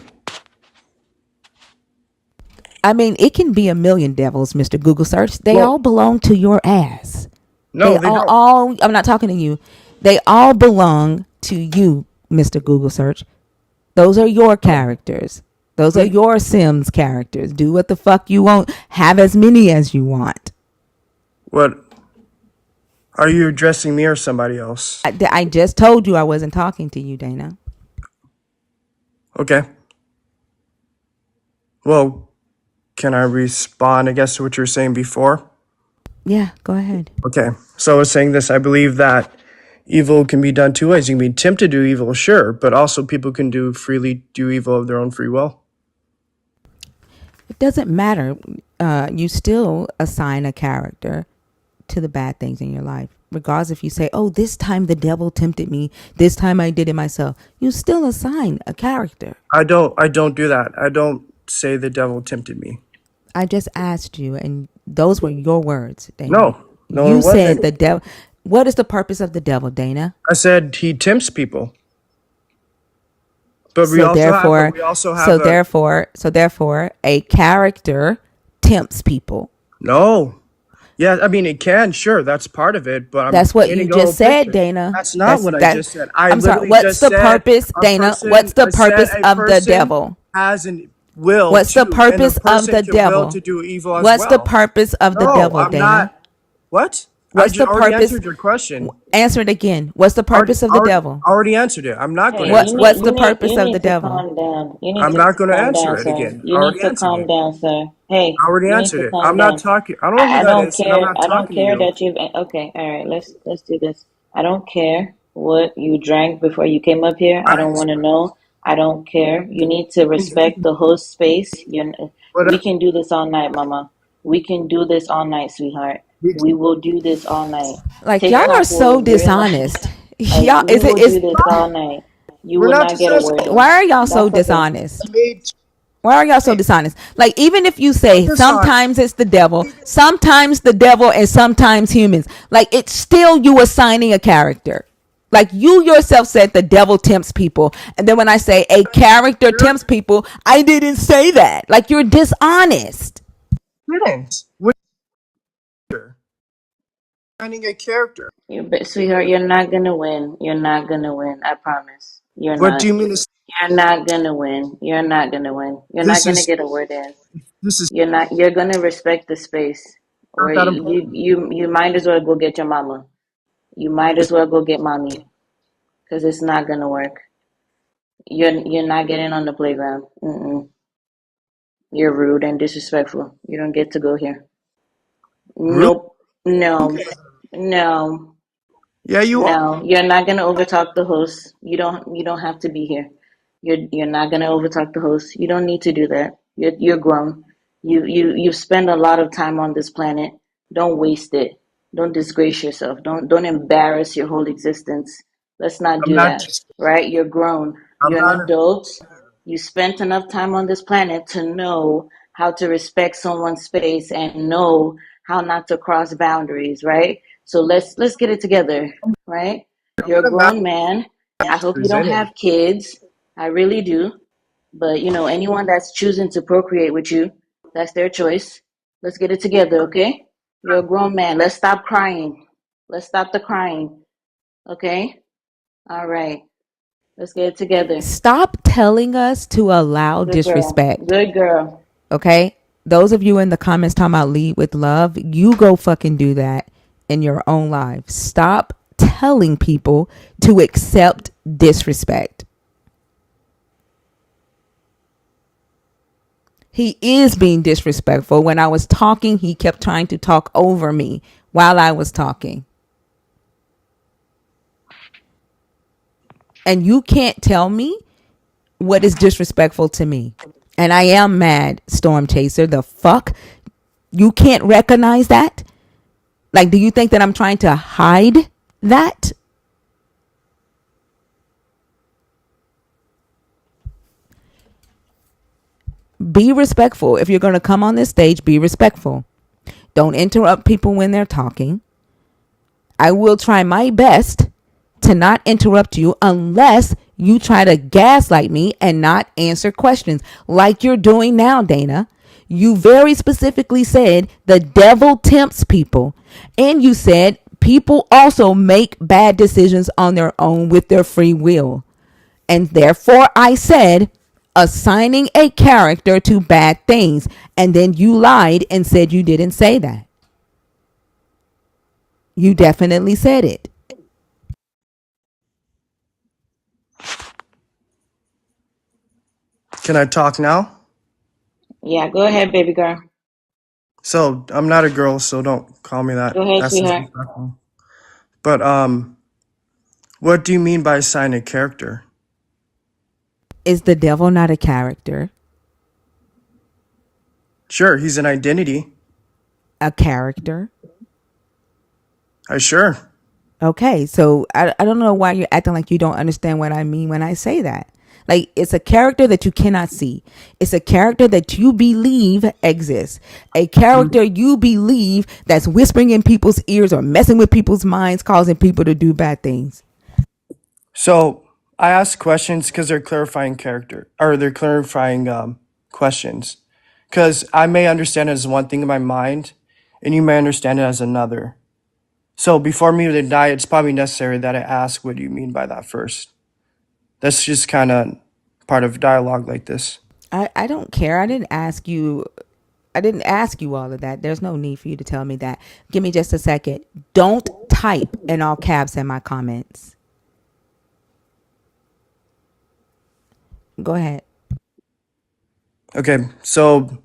S1: I mean, it can be a million devils, Mr. Google search. They all belong to your ass.
S10: No, they don't.
S1: I'm not talking to you. They all belong to you, Mr. Google search. Those are your characters. Those are your Sims characters. Do what the fuck you want. Have as many as you want.
S10: What are you addressing me or somebody else?
S1: I just told you I wasn't talking to you, Dana.
S10: Okay. Well, can I respond, I guess, to what you were saying before?
S1: Yeah, go ahead.
S10: Okay. So I was saying this. I believe that evil can be done two ways. You can be tempted to do evil, sure, but also people can freely do evil of their own free will.
S1: It doesn't matter. You still assign a character to the bad things in your life. Regardless if you say, oh, this time the devil tempted me. This time I did it myself. You still assign a character.
S10: I don't do that. I don't say the devil tempted me.
S1: I just asked you, and those were your words, Dana.
S10: No,
S1: You
S10: it
S1: said
S10: wasn't.
S1: the devil. What is the purpose of the devil, Dana?
S10: I said he tempts people. But we
S1: So
S10: also have
S1: therefore, a character tempts people.
S10: No. Yeah, I mean, it can, sure, that's part of it, but I'm
S1: That's what you
S10: painting a whole
S1: just said,
S10: picture.
S1: Dana.
S10: That's not what I just said.
S1: I'm sorry. What's the purpose, Dana? What's the purpose of the devil?
S10: Has an will.
S1: What's the purpose of the
S10: will
S1: devil?
S10: to do evil as
S1: What's the
S10: well.
S1: purpose of the
S10: No,
S1: devil,
S10: I'm
S1: Dana?
S10: not. What?
S1: What's the
S10: already
S1: purpose?
S10: answered your question.
S1: Answer it again. What's the purpose of the devil?
S10: Already answered it. I'm not going
S9: Hey,
S10: to answer it.
S1: What's the purpose
S9: you
S1: of the
S9: need to
S1: devil?
S9: calm down. You need
S10: I'm
S9: to
S10: not going to
S9: calm
S10: answer
S9: down,
S10: it
S9: sir.
S10: again. I
S9: You need
S10: already
S9: to
S10: answered
S9: calm
S10: it.
S9: down, sir. Hey,
S10: I already
S9: you need
S10: answered
S9: to
S10: it.
S9: calm
S10: I'm not
S9: down.
S10: talking. I don't know who
S9: I
S10: that
S9: don't
S10: is, and I'm
S9: care.
S10: not
S9: I don't
S10: talking to
S9: care
S10: you.
S9: that you've. Okay, all right. Let's do this. I don't care what you drank before you came up here. I don't want to know. I don't care. You need to respect the host space. We can do this all night, Mama. We can do this all night, sweetheart. We will do this all night.
S1: Like, y'all are
S9: TikTok
S1: so
S9: will ruin like
S1: dishonest.
S9: like
S1: Y'all,
S9: we will do this all night. You
S10: We're
S9: will
S10: not
S9: not get a
S10: discussing.
S9: word
S1: why
S9: in.
S1: are y'all so
S9: That's okay.
S1: dishonest? Why are y'all so dishonest? Like, even if you say sometimes it's the devil, sometimes the devil, and sometimes humans, like, it's still you assigning a character. Like, you yourself said the devil tempts people. And then when I say a character tempts people, I didn't say that. Like, you're dishonest.
S10: Didn't. Finding a character.
S9: Sweetheart, you're not gonna win. You're not gonna win. I promise. You're
S10: What do
S9: not.
S10: you mean?
S9: You're not gonna win. You're not gonna win. You're not
S10: This
S9: gonna
S10: is
S9: get a word in.
S10: this is
S9: You're not. You're gonna respect the space.
S10: not
S9: Or
S10: that important.
S9: you might as well go get your mama. You might as well go get mommy, because it's not gonna work. You're not getting on the playground. Mm-mm. You're rude and disrespectful. You don't get to go here.
S10: Rude.
S9: Nope. No. No.
S10: Yeah, you are.
S9: No, you're not gonna overtalk the host. You don't have to be here. You're not gonna overtalk the host. You don't need to do that. You're grown. You've spent a lot of time on this planet. Don't waste it. Don't disgrace yourself. Don't embarrass your whole existence. Let's not
S10: I'm
S9: do
S10: not.
S9: that. Right? You're grown.
S10: I'm
S9: You're an
S10: not.
S9: adult. You spent enough time on this planet to know how to respect someone's space and know how not to cross boundaries, right? So let's get it together, right?
S10: I'm
S9: You're a
S10: gonna
S9: grown man. I hope you don't
S10: presented.
S9: have kids. I really do. But anyone that's choosing to procreate with you, that's their choice. Let's get it together, okay? You're a grown man. Let's stop crying. Let's stop the crying. Okay? All right. Let's get it together.
S1: Stop telling us to allow
S9: Good girl.
S1: disrespect.
S9: Good girl.
S1: Okay? Those of you in the comments talking about lead with love, you go fucking do that in your own life. Stop telling people to accept disrespect. He is being disrespectful. When I was talking, he kept trying to talk over me while I was talking. And you can't tell me what is disrespectful to me. And I am mad, Storm Chaser. The fuck? You can't recognize that? Like, do you think that I'm trying to hide that? Be respectful. If you're going to come on this stage, be respectful. Don't interrupt people when they're talking. I will try my best to not interrupt you unless you try to gaslight me and not answer questions like you're doing now, Dana. You very specifically said the devil tempts people. And you said people also make bad decisions on their own with their free will. And therefore I said, assigning a character to bad things, and then you lied and said you didn't say that. You definitely said it.
S17: Can I talk now?
S9: Yeah, go ahead, baby girl.
S17: So I'm not a girl, so don't call me that.
S9: Go ahead,
S17: That's
S9: sweetheart.
S17: disrespectful. But what do you mean by assign a character?
S1: Is the devil not a character?
S17: Sure, he's an identity.
S1: A character?
S17: Sure.
S1: Okay, so I don't know why you're acting like you don't understand what I mean when I say that. Like, it's a character that you cannot see. It's a character that you believe exists. A character you believe that's whispering in people's ears or messing with people's minds, causing people to do bad things.
S17: So I ask questions because they're clarifying character, or they're clarifying questions. Because I may understand it as one thing in my mind, and you may understand it as another. So before me to deny, it's probably necessary that I ask, what do you mean by that first? That's just kind of part of dialogue like this.
S1: I don't care. I didn't ask you all of that. There's no need for you to tell me that. Give me just a second. Don't type in all caps in my comments. Go ahead.
S17: Okay, so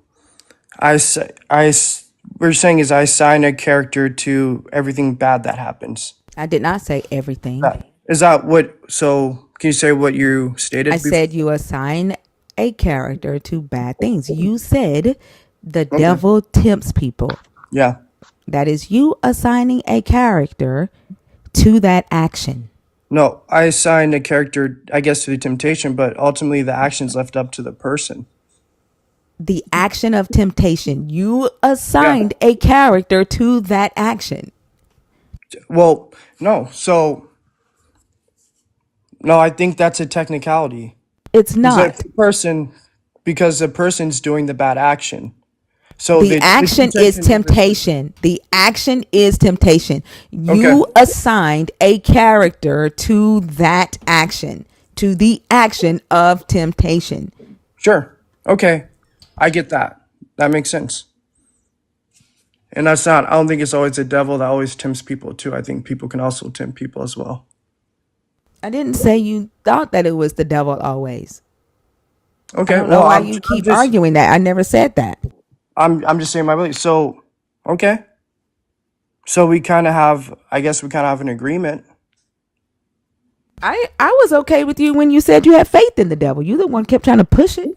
S17: we're saying is I assign a character to everything bad that happens.
S1: I did not say everything.
S17: Is that what? So can you say what you stated?
S1: I said you assign a character to bad things. You said the devil tempts people.
S17: Yeah.
S1: That is you assigning a character to that action.
S17: No, I assign a character, I guess, to the temptation, but ultimately the action's left up to the person.
S1: The action of temptation. You assigned a character to that action.
S17: Well, no. So, no, I think that's a technicality.
S1: It's not.
S17: Because the person's doing the bad action. So
S1: the action is temptation. The action is temptation. You assigned a character to that action, to the action of temptation.
S17: Sure. Okay. I get that. That makes sense. And I don't think it's always the devil that always tempts people too. I think people can also tempt people as well.
S1: I didn't say you thought that it was the devil always.
S17: Okay.
S1: I don't know why you keep arguing that. I never said that.
S17: I'm just saying my belief. So, okay. So we kind of have an agreement.
S1: I was okay with you when you said you had faith in the devil. You the one kept trying to push it.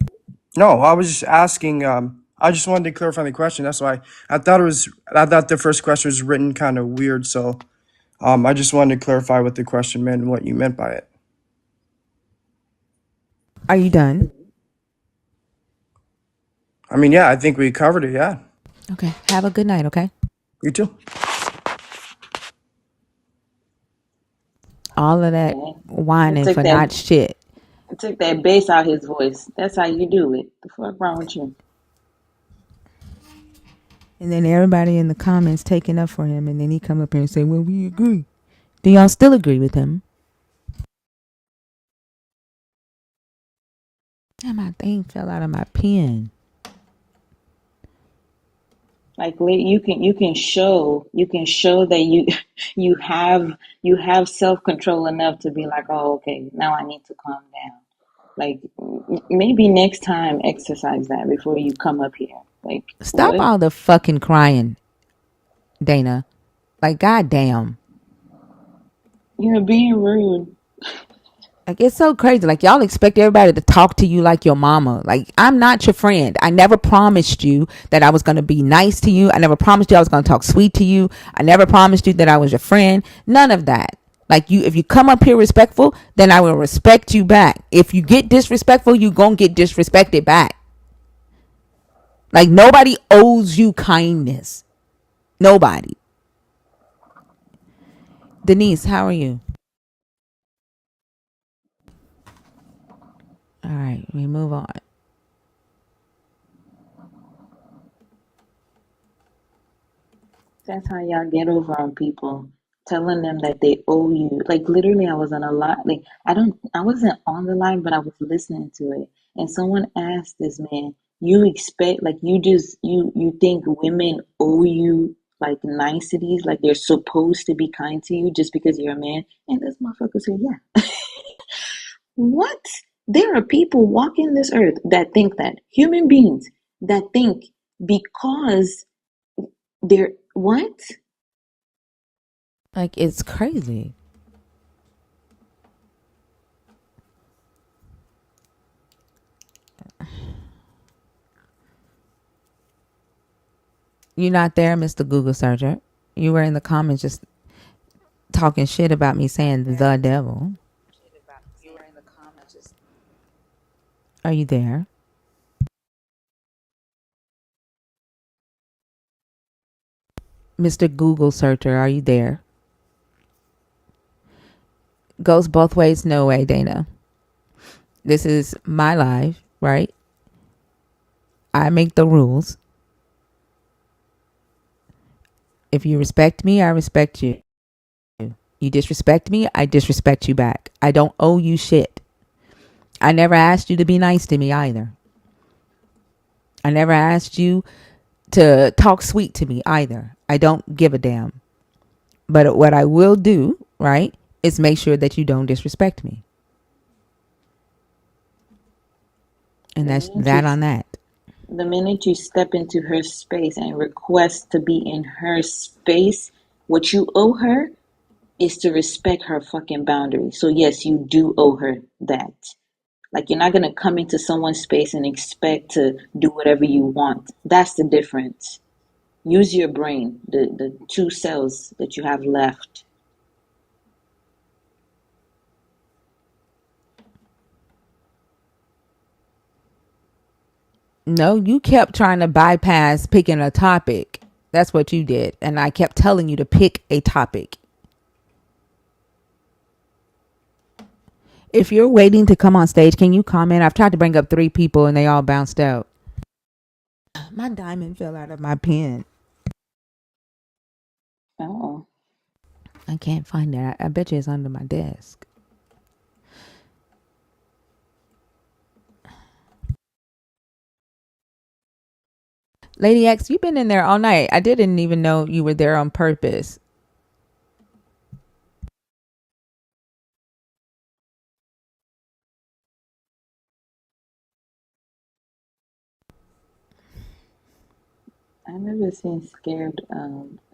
S17: No, I was just asking. I just wanted to clarify the question. That's why I thought the first question was written kind of weird. So, I just wanted to clarify what the question meant and what you meant by it.
S1: Are you done?
S17: I mean, yeah, I think we covered it. Yeah.
S1: Okay. Have a good night. Okay.
S17: You too.
S1: All of that whining for not shit.
S9: I took that bass out his voice. That's how you do it. The fuck wrong with you?
S1: And then everybody in the comments taking up for him, and then he come up here and say, well, we agree. Do y'all still agree with him? And my thing fell out of my pen.
S9: Like you can show that you have self-control enough to be like, oh, okay, now I need to calm down. Like maybe next time exercise that before you come up here. Like
S1: stop all the fucking crying, Dana. Like goddamn.
S9: You're being rude.
S1: Like it's so crazy. Like y'all expect everybody to talk to you like your mama. Like I'm not your friend. I never promised you that I was going to be nice to you. I never promised you I was going to talk sweet to you. I never promised you that I was your friend. None of that. Like if you come up here respectful, then I will respect you back. If you get disrespectful, you gonna get disrespected back. Like nobody owes you kindness. Nobody. Denise, how are you? All right, we move on.
S9: That's how y'all get over on people, telling them that they owe you. Like literally, I was on a lot. Like I wasn't on the line, but I was listening to it, and someone asked this man, you expect, like, you think women owe you like niceties, like they're supposed to be kind to you just because you're a man? And this motherfucker said, yeah. What? There are people walking this earth that think that, human beings that think because they're what?
S1: Like, it's crazy. You're not there, Mr. Google searcher. You were in the comments just talking shit about me saying the devil. Are you there? Mr. Google searcher, are you there? Goes both ways, no way, Dana. This is my life, right? I make the rules. If you respect me, I respect you. You disrespect me, I disrespect you back. I don't owe you shit. I never asked you to be nice to me either. I never asked you to talk sweet to me either. I don't give a damn. But what I will do, right, is make sure that you don't disrespect me. And that's that on that.
S9: The minute you step into her space and request to be in her space, what you owe her is to respect her fucking boundaries. So yes, you do owe her that. Like, you're not going to come into someone's space and expect to do whatever you want. That's the difference. Use your brain, the 2 cells that you have left.
S1: No, you kept trying to bypass picking a topic. That's what you did. And I kept telling you to pick a topic. If you're waiting to come on stage, can you comment? I've tried to bring up 3 people and they all bounced out. My diamond fell out of my pen.
S9: Oh.
S1: I can't find it. I bet you it's under my desk. Lady X, you've been in there all night. I didn't even know you were there on purpose.
S9: I've never seen scared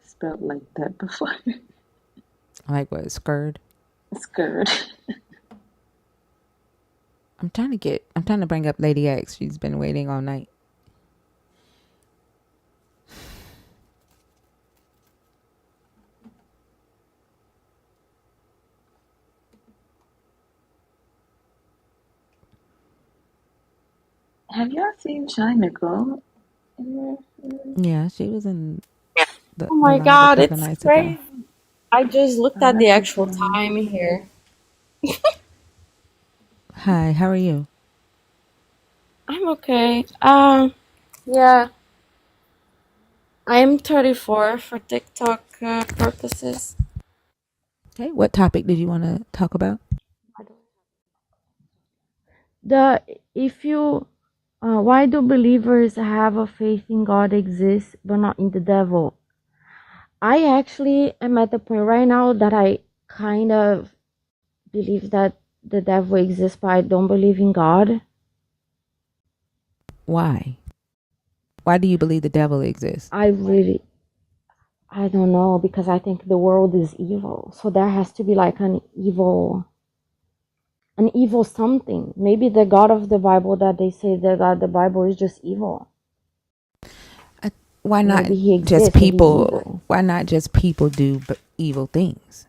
S9: spelled like that before.
S1: Like what? Scared?
S9: Scared.
S1: I'm trying to bring up Lady X. She's been waiting all night.
S9: Have y'all seen Shy Nicole?
S1: Yeah, she was in the
S18: Oh my
S1: live a
S18: god,
S1: couple
S18: it's
S1: nights ago.
S18: crazy. I just looked
S1: Oh,
S18: at the
S1: that's what's
S18: actual
S1: going on.
S18: time here.
S1: Hi, how are you?
S18: I'm okay. Yeah, I'm 34 for TikTok purposes.
S1: Okay, what topic did you want to talk about?
S18: The if you why do believers have a faith in God exists but not in the devil? I actually am at the point right now that I kind of believe that the devil exists, but I don't believe in God.
S1: Why? Why do you believe the devil exists?
S18: I don't know, because I think the world is evil. So there has to be like an evil something. Maybe the God of the Bible that they say that God the Bible is just evil.
S1: Why not
S18: Maybe he
S1: just
S18: exists and he's
S1: people?
S18: evil.
S1: Why not just people do evil things?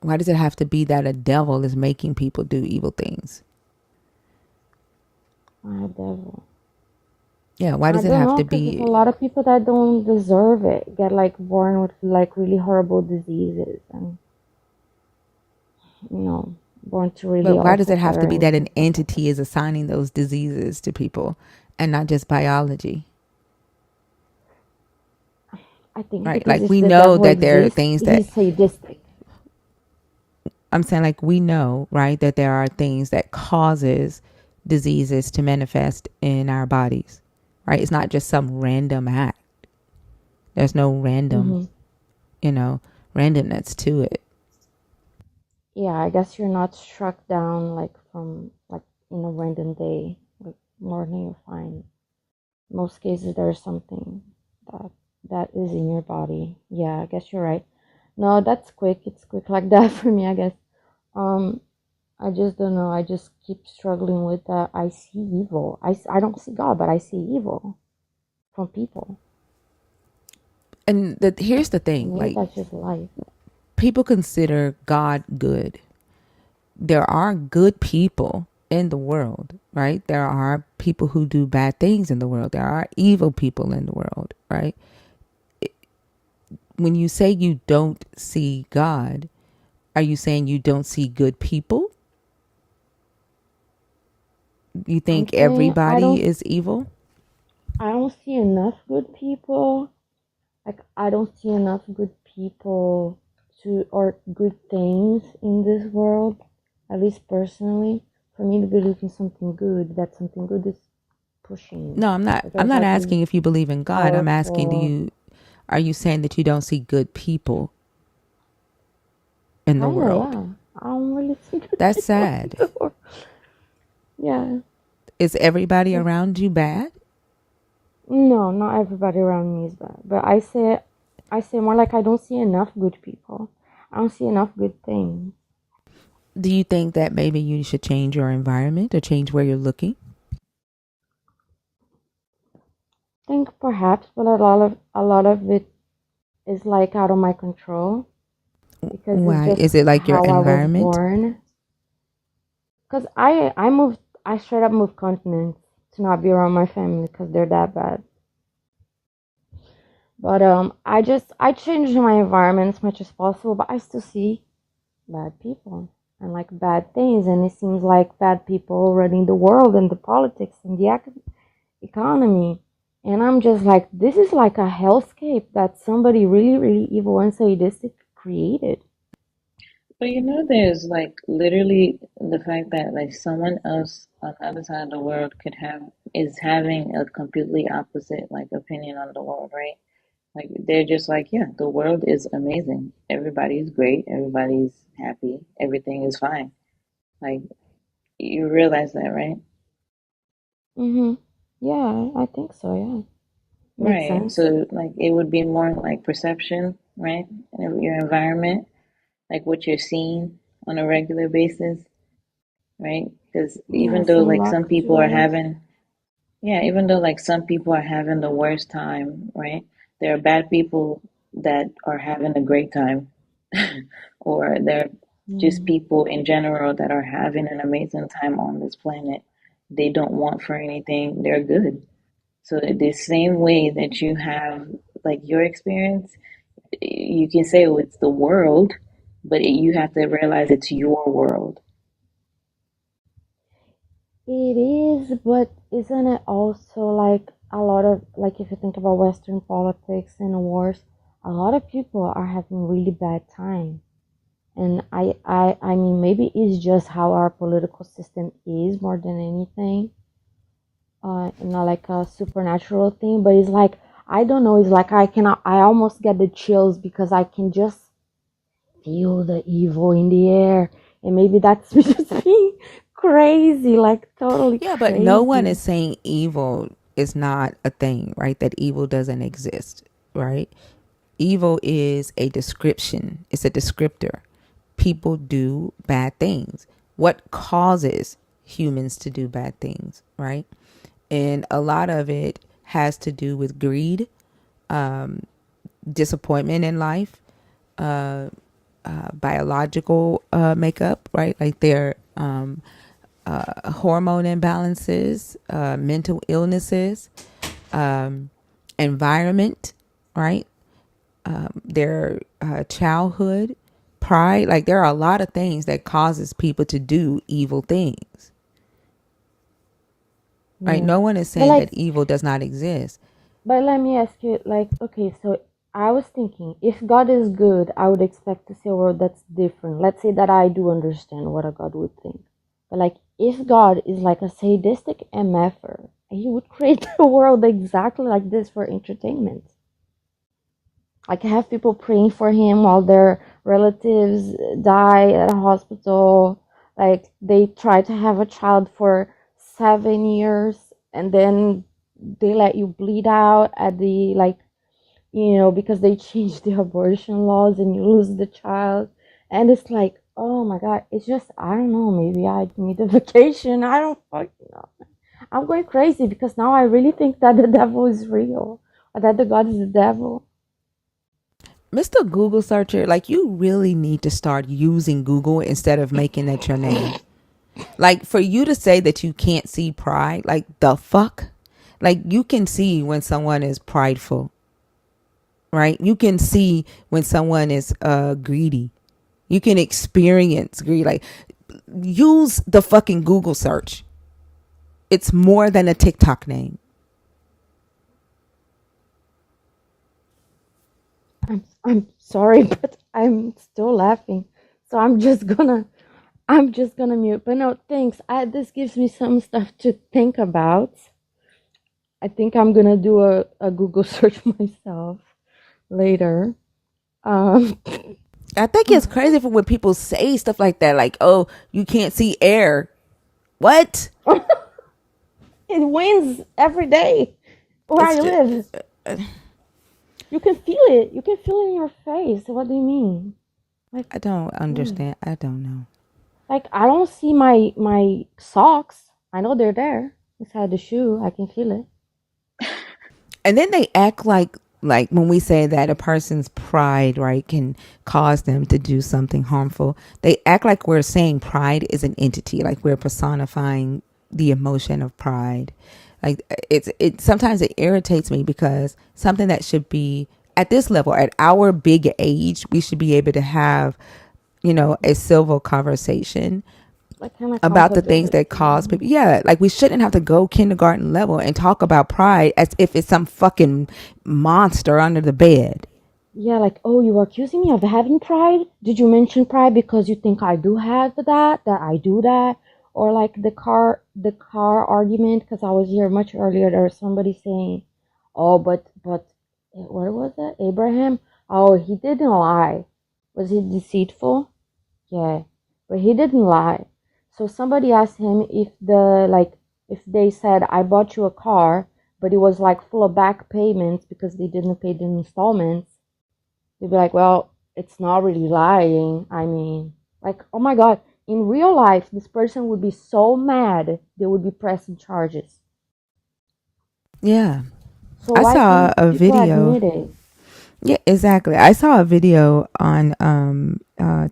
S1: Why does it have to be that a devil is making people do evil things?
S18: A devil.
S1: Yeah, why does
S18: I
S1: it
S18: don't
S1: have
S18: know,
S1: to
S18: because there's a
S1: be?
S18: lot of people that don't deserve it get like born with like really horrible diseases and born to really
S1: But why does
S18: awful
S1: it have to be
S18: parents
S1: that an
S18: and stuff like that.
S1: entity is assigning those diseases to people and not just biology?
S18: I think
S1: Right?
S18: because
S1: Like,
S18: if
S1: we
S18: the
S1: know
S18: devil
S1: that there are
S18: exists,
S1: things that
S18: he's sadistic.
S1: I'm saying, like, we know, right, that there are things that causes diseases to manifest in our bodies, right? It's not just some random act. There's no random, randomness to it.
S18: Yeah, I guess you're not struck down like from like in a random day. Like morning, you're fine. Most cases, there's something that is in your body. Yeah, I guess you're right. No, that's quick. It's quick like that for me, I guess. I just don't know. I just keep struggling with that. I see evil. I don't see God, but I see evil from people.
S1: And here's the thing,
S18: Maybe
S1: like,
S18: that's just life.
S1: people consider God good. There are good people in the world, right? There are people who do bad things in the world. There are evil people in the world, right? When you say you don't see God, are you saying you don't see good people? You
S18: I'm
S1: think
S18: saying
S1: everybody is evil?
S18: I don't see enough good people. Like I don't see enough good people or good things in this world, at least personally, for me to believe in something good. That something good is pushing.
S1: No, I'm not.
S18: But
S1: I'm
S18: there's
S1: not
S18: like
S1: asking if you believe in God. I'm asking,
S18: powerful.
S1: are you saying that you don't see good people in the
S18: Kinda,
S1: world?
S18: yeah. I don't really see good
S1: That's
S18: people in
S1: sad.
S18: the world. Yeah.
S1: Is everybody around you bad?
S18: No, not everybody around me is bad. But I say more like I don't see enough good people. I don't see enough good things.
S1: Do you think that maybe you should change your environment or change where you're looking?
S18: I think perhaps, but a lot of it is like out of my control because it's
S1: Why?
S18: just
S1: Is it like your
S18: how I was
S1: environment?
S18: born. Because I straight up moved continents to not be around my family because they're that bad. But I changed my environment as much as possible, but I still see bad people and like bad things, and it seems like bad people running the world and the politics and the economy. And I'm just like, this is like a hellscape that somebody really, really evil and sadistic created.
S9: But there's like literally the fact that like someone else on the other side of the world is having a completely opposite like opinion on the world, right? Like they're just like, yeah, the world is amazing. Everybody's great. Everybody's happy. Everything is fine. Like you realize that, right?
S18: Yeah, I think so. Yeah, makes
S9: Right.
S18: sense.
S9: So like it would be more like perception, right? And your environment, like what you're seeing on a regular basis, right? Because
S18: Yeah,
S9: even though
S18: same
S9: like some
S18: luck
S9: people
S18: too, I
S9: are
S18: guess.
S9: having Yeah, even though like some people are having the worst time, right? There are bad people that are having a great time, or they're just
S18: Mm.
S9: people in general that are having an amazing time on this planet. They don't want for anything, they're good. So the same way that you have like your experience, you can say, oh, it's the world, but you have to realize it's your world.
S18: It is, but isn't it also like a lot of like if you think about Western politics and wars, a lot of people are having really bad time. And I mean maybe it's just how our political system is more than anything. Not like a supernatural thing, but it's like I don't know, it's like I almost get the chills because I can just feel the evil in the air. And maybe that's just being crazy, like totally
S1: Yeah, but no one
S18: crazy.
S1: is saying evil is not a thing, right? That evil doesn't exist, right? Evil is a description, it's a descriptor. People do bad things. What causes humans to do bad things, right? And a lot of it has to do with greed, disappointment in life, biological makeup, right? Like their hormone imbalances, mental illnesses, environment, right? Their childhood, pride. Like there are a lot of things that causes people to do evil things, right?
S18: Yeah.
S1: No one is
S18: But
S1: saying
S18: like
S1: that evil does not exist.
S18: but let me ask you, like, okay, so I was thinking if God is good, I would expect to see a world that's different. Let's say that I do understand what a God would think. But like if God is like a sadistic MFer, he would create the world exactly like this for entertainment. Like have people praying for him while their relatives die at a hospital. Like they try to have a child for 7 years and then they let you bleed out at the like, you know, because they changed the abortion laws and you lose the child. And it's like, oh my God, it's just, I don't know, maybe I need a vacation. I don't fucking know. I'm going crazy because now I really think that the devil is real or that the God is the devil.
S1: Mr. Google searcher, like you really need to start using Google instead of making that your name. Like for you to say that you can't see pride, like the fuck? Like you can see when someone is prideful, right? You can see when someone is greedy. You can experience greed. Like use the fucking Google search. It's more than a TikTok name.
S18: I'm sorry, but I'm still laughing. So I'm just gonna mute. But no, thanks. This gives me some stuff to think about. I think I'm gonna do a Google search myself later.
S1: I think it's crazy for when people say stuff like that, like, "Oh, you can't see air." What?
S18: It wins every day where
S1: It's
S18: I
S1: just,
S18: live. You can feel it. You can feel it in your face. What do you mean? Like
S1: I don't understand. I don't know.
S18: Like I don't see my socks. I know they're there inside the shoe. I can feel it.
S1: And then they act like when we say that a person's pride, right, can cause them to do something harmful, they act like we're saying pride is an entity, like we're personifying the emotion of pride. Like it sometimes it irritates me because something that should be at this level, at our big age, we should be able to have, you know, a civil conversation
S18: Like kind of
S1: about the things that cause people. Yeah, like we shouldn't have to go kindergarten level and talk about pride as if it's some fucking monster under the bed.
S18: Yeah, like, oh, you are accusing me of having pride? Did you mention pride because you think I do have that I do that? Or like the car argument, because I was here much earlier, there was somebody saying, oh, but what was it? Abraham? Oh, he didn't lie. Was he deceitful? Yeah, but he didn't lie. So somebody asked him if they said I bought you a car, but it was like full of back payments because they didn't pay the installments. They'd be like, well, it's not really lying. I mean, like, oh my God, in real life, this person would be so mad they would be pressing charges.
S1: Yeah.
S18: So
S1: I
S18: why
S1: saw
S18: can't
S1: a
S18: people
S1: video.
S18: admit it?
S1: Yeah, exactly. I saw a video on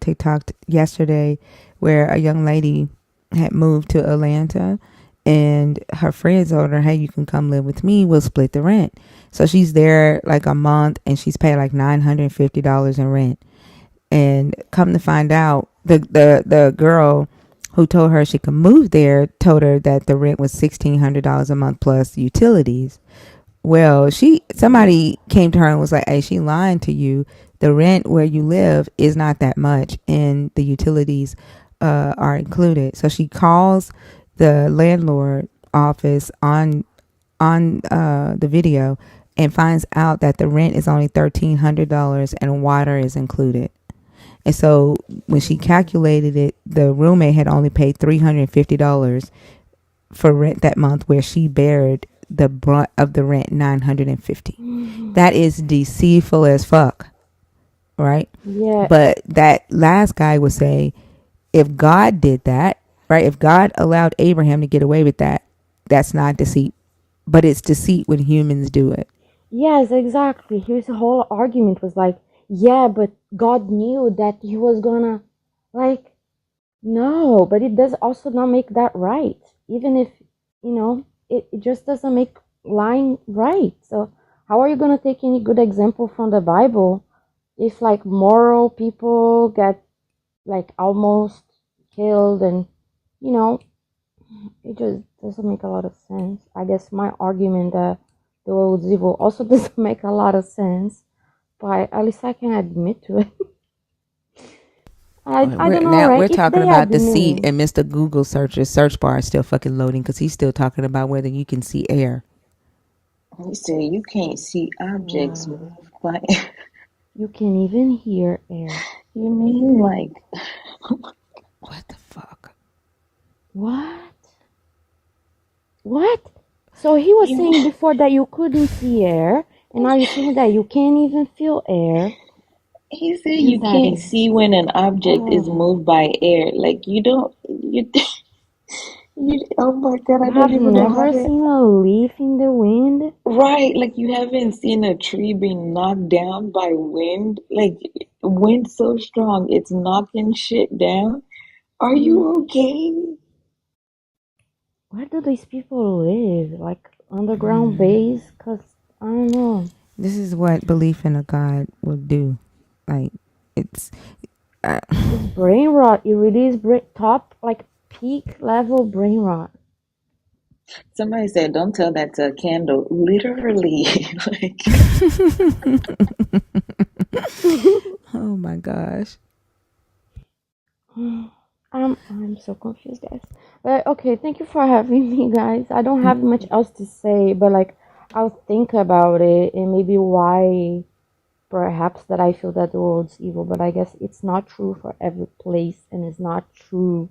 S1: TikTok yesterday where a young lady had moved to Atlanta and her friends told her, hey, you can come live with me. We'll split the rent. So she's there like a month and she's paid like $950 in rent. And come to find out, the girl who told her she could move there told her that the rent was $1,600 a month plus utilities. Well, somebody came to her and was like, hey, she lying to you. The rent where you live is not that much and the utilities are included. So she calls the landlord office on the video and finds out that the rent is only $1,300 and water is included. And so when she calculated it, the roommate had only paid $350 for rent that month, where she bared the brunt of the rent, $950. That is deceitful as fuck, right?
S18: Yeah.
S1: But that last guy would say, if God did that, right? If God allowed Abraham to get away with that, that's not deceit. But it's deceit when humans do it.
S18: Yes, exactly. His whole argument was like, yeah, but God knew that he was gonna, like, no, but it does also not make that right. Even if, it just doesn't make lying right. So how are you gonna take any good example from the Bible if like moral people get like almost killed and, you know, it just doesn't make a lot of sense. I guess my argument that the world is evil also doesn't make a lot of sense, but at least I can admit to it. I don't know, right?
S1: We're
S18: If
S1: talking
S18: they
S1: about the seed,
S18: admit,
S1: and Mr. Google search bar is still fucking loading because he's still talking about whether you can see air.
S9: He said you can't see objects
S18: wow,
S9: moved by.
S18: you can even hear air.
S9: You mean like
S1: What the fuck?
S18: What? What? So he was
S9: you?
S18: saying before that you couldn't see air, and now you're saying that you can't even feel air.
S9: He said
S18: What is
S9: you
S18: that
S9: can't
S18: even?
S9: see when an object is
S18: Oh,
S9: moved by air. Like you don't. You. You. Oh my God!
S18: you
S9: I don't
S18: have
S9: even know how
S18: never
S9: to.
S18: seen a leaf in the wind?
S9: Right, like you haven't seen a tree being knocked down by wind, like wind so strong it's knocking shit down. Are
S18: Mm.
S9: you okay?
S18: Where do these people live? Like underground base? Cause I don't know.
S1: This is what belief in a God will do. Like, it's. Uh,
S18: It's brain rot. It really is top, like peak level brain rot.
S9: Somebody said, "Don't tell that to a candle." Literally, like
S1: oh my gosh.
S18: I'm so confused, guys. But okay, thank you for having me, guys. I don't have much else to say, but like I'll think about it and maybe why perhaps that I feel that the world's evil, but I guess it's not true for every place and it's not true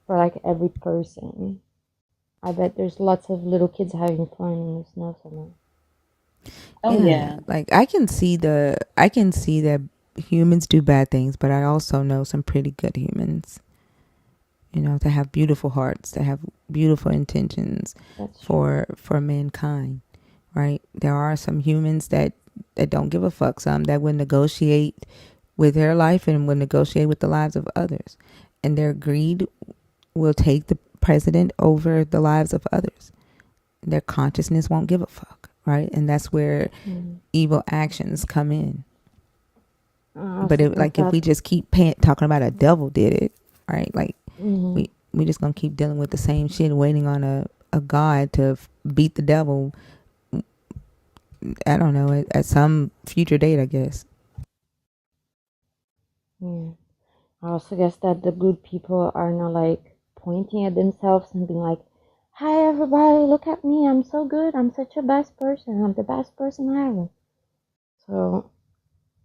S18: for like every person. I bet there's lots of little kids having fun in the snow somewhere.
S9: oh
S1: Yeah,
S9: yeah.
S1: like I can see that humans do bad things, but I also know some pretty good humans. You know, that have beautiful hearts, that have beautiful intentions
S18: That's true.
S1: for mankind, right? There are some humans that don't give a fuck, some that will negotiate with their life and will negotiate with the lives of others. And their greed will take the president over the lives of others. Their consciousness won't give a fuck, right? And that's where evil actions come in.
S18: I
S1: But
S18: support
S1: if
S18: that.
S1: we just keep talking about a devil did it, right? Like
S18: Mm-hmm.
S1: we just gonna keep dealing with the same shit, waiting on a God to beat the devil. I don't know, at some future date, I guess.
S18: Yeah. I also guess that the good people are not like pointing at themselves and being like, "Hi everybody, look at me, I'm so good, I'm such a best person, I'm the best person ever." So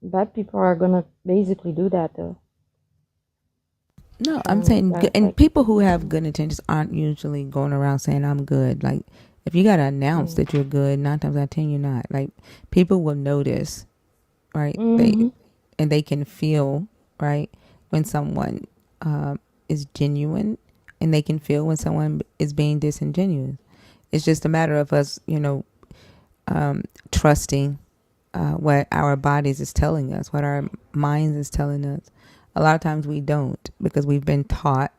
S18: bad people are gonna basically do that though.
S1: No, I'm
S18: Trying
S1: saying,
S18: to
S1: and
S18: like
S1: people who have good intentions aren't usually going around saying I'm good. Like, if you gotta announce
S18: yeah.
S1: that you're good, 9 times out of 10 you're not. Like, people will notice, right?
S18: Mm-hmm.
S1: They can feel, right, when someone is genuine, and they can feel when someone is being disingenuous. It's just a matter of us, trusting what our bodies is telling us, what our minds is telling us. A lot of times we don't, because we've been taught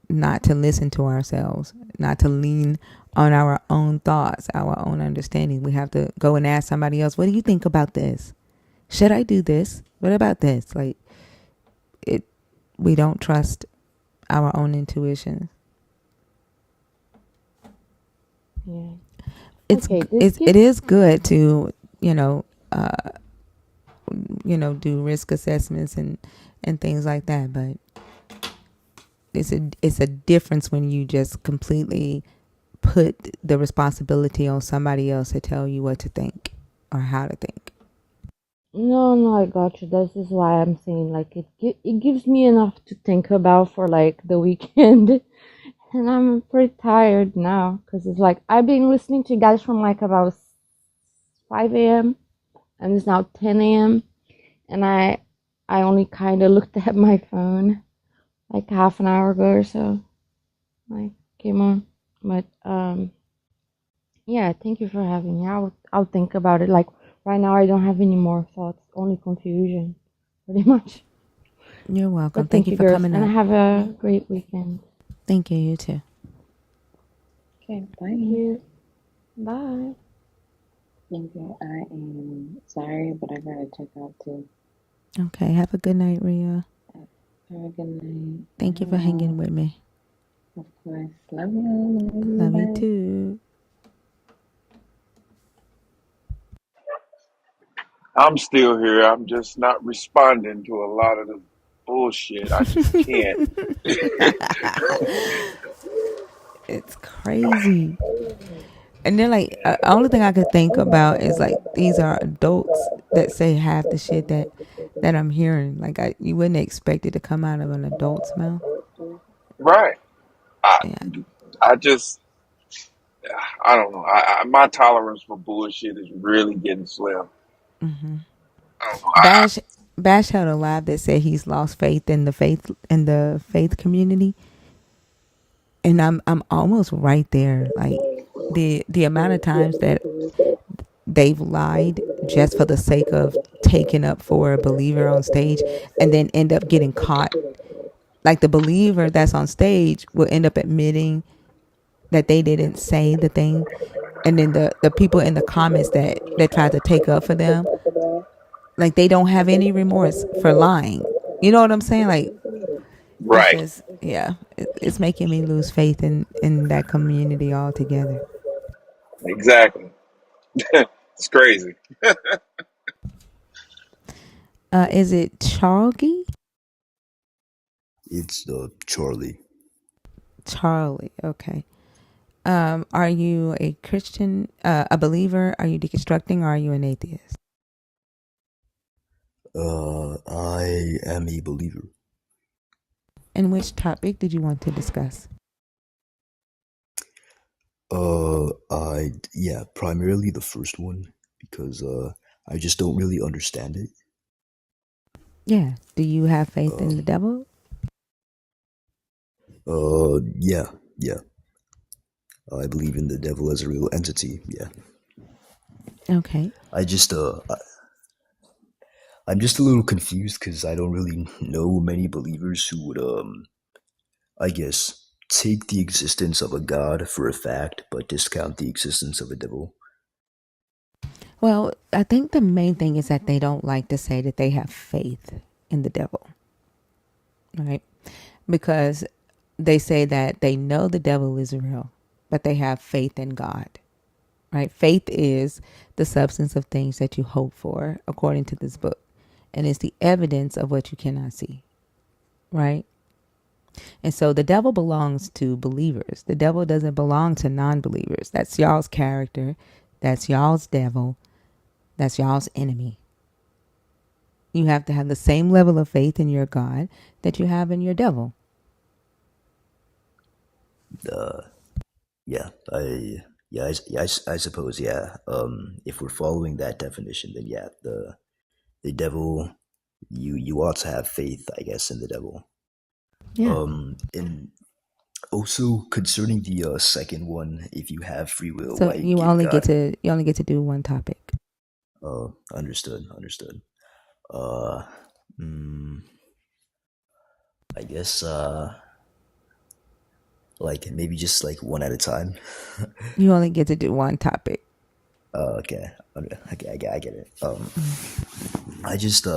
S1: not to listen to ourselves, not to lean on our own thoughts, our own understanding. We have to go and ask somebody else, what do you think about this? Should I do this? What about this? Like, it, we don't trust our own intuition.
S18: Yeah. Okay, this
S1: It
S18: keeps
S1: is good to, do risk assessments and things like that, but it's a difference when you just completely put the responsibility on somebody else to tell you what to think or how to think.
S18: no, I got you. This is why I'm saying like it gives me enough to think about for like the weekend. And I'm pretty tired now because it's like I've been listening to you guys from like about 5 a.m. and it's now 10 a.m. and I only kind of looked at my phone like half an hour ago or so. Like came on, but yeah, thank you for having me. I'll think about it. Like right now, I don't have any more thoughts, only confusion, pretty much.
S1: You're welcome.
S18: But
S1: Thank
S18: thank
S1: you
S18: you,
S1: for
S18: girls,
S1: coming
S18: and
S1: up.
S18: have a great weekend.
S1: Thank you. You too.
S9: Okay,
S18: Thank
S9: bye.
S18: you. Bye.
S9: Thank you. I am sorry, but I gotta check out too.
S1: Okay. Have a good night, Ria.
S9: Have a good night.
S1: Thank you for hanging with me.
S9: Of course. Love you. Love you.
S1: Love you
S9: Bye.
S1: too.
S12: I'm still here. I'm just not responding to a lot of the bullshit. I just can't.
S1: It's crazy. And then like only thing I could think about is like these are adults that say half the shit that I'm hearing. Like you wouldn't expect it to come out of an adult's mouth.
S12: Right. I
S1: Yeah.
S12: I just I don't know. My tolerance for bullshit is really getting slim.
S1: Hmm.
S12: I don't know.
S1: Bash had a live that said he's lost faith in the faith community, and I'm almost right there. Like the amount of times that they've lied just for the sake of taking up for a believer on stage, and then end up getting caught. Like the believer that's on stage will end up admitting that they didn't say the thing, and then the people in the comments that tried to take up for them, like they don't have any remorse for lying. You know what I'm saying? Like it's
S12: Right.
S1: just yeah, it's making me lose faith in that community altogether.
S12: Exactly. It's crazy.
S1: Is it Charlie?
S13: It's Charlie.
S1: Charlie. Okay. Are you a Christian, a believer? Are you deconstructing, or are you an atheist?
S13: I am a believer.
S1: And which topic did you want to discuss?
S13: Primarily the first one because I just don't really understand it.
S1: Yeah. Do you have faith in the devil?
S13: Yeah, yeah. I believe in the devil as a real entity. Yeah.
S1: Okay.
S13: I'm just a little confused because I don't really know many believers who would I guess take the existence of a god for a fact, but discount the existence of a devil.
S1: Well, I think the main thing is that they don't like to say that they have faith in the devil, right? Because they say that they know the devil is real, but they have faith in God, right? Faith is the substance of things that you hope for, according to this book, and it's the evidence of what you cannot see, right? And so the devil belongs to believers. The devil doesn't belong to non-believers. That's y'all's character. That's y'all's devil. That's y'all's enemy. You have to have the same level of faith in your God that you have in your devil.
S13: Yeah, I suppose, yeah. If we're following that definition, then yeah, the devil, you ought to have faith, I guess, in the devil.
S1: Yeah.
S13: And also concerning the second one, if you have free will,
S1: So
S13: why
S1: you only get to do one topic.
S13: Understood. Uh, mm, I guess like maybe just like one at a time.
S1: You only get to do one topic.
S13: Okay, I get it. I just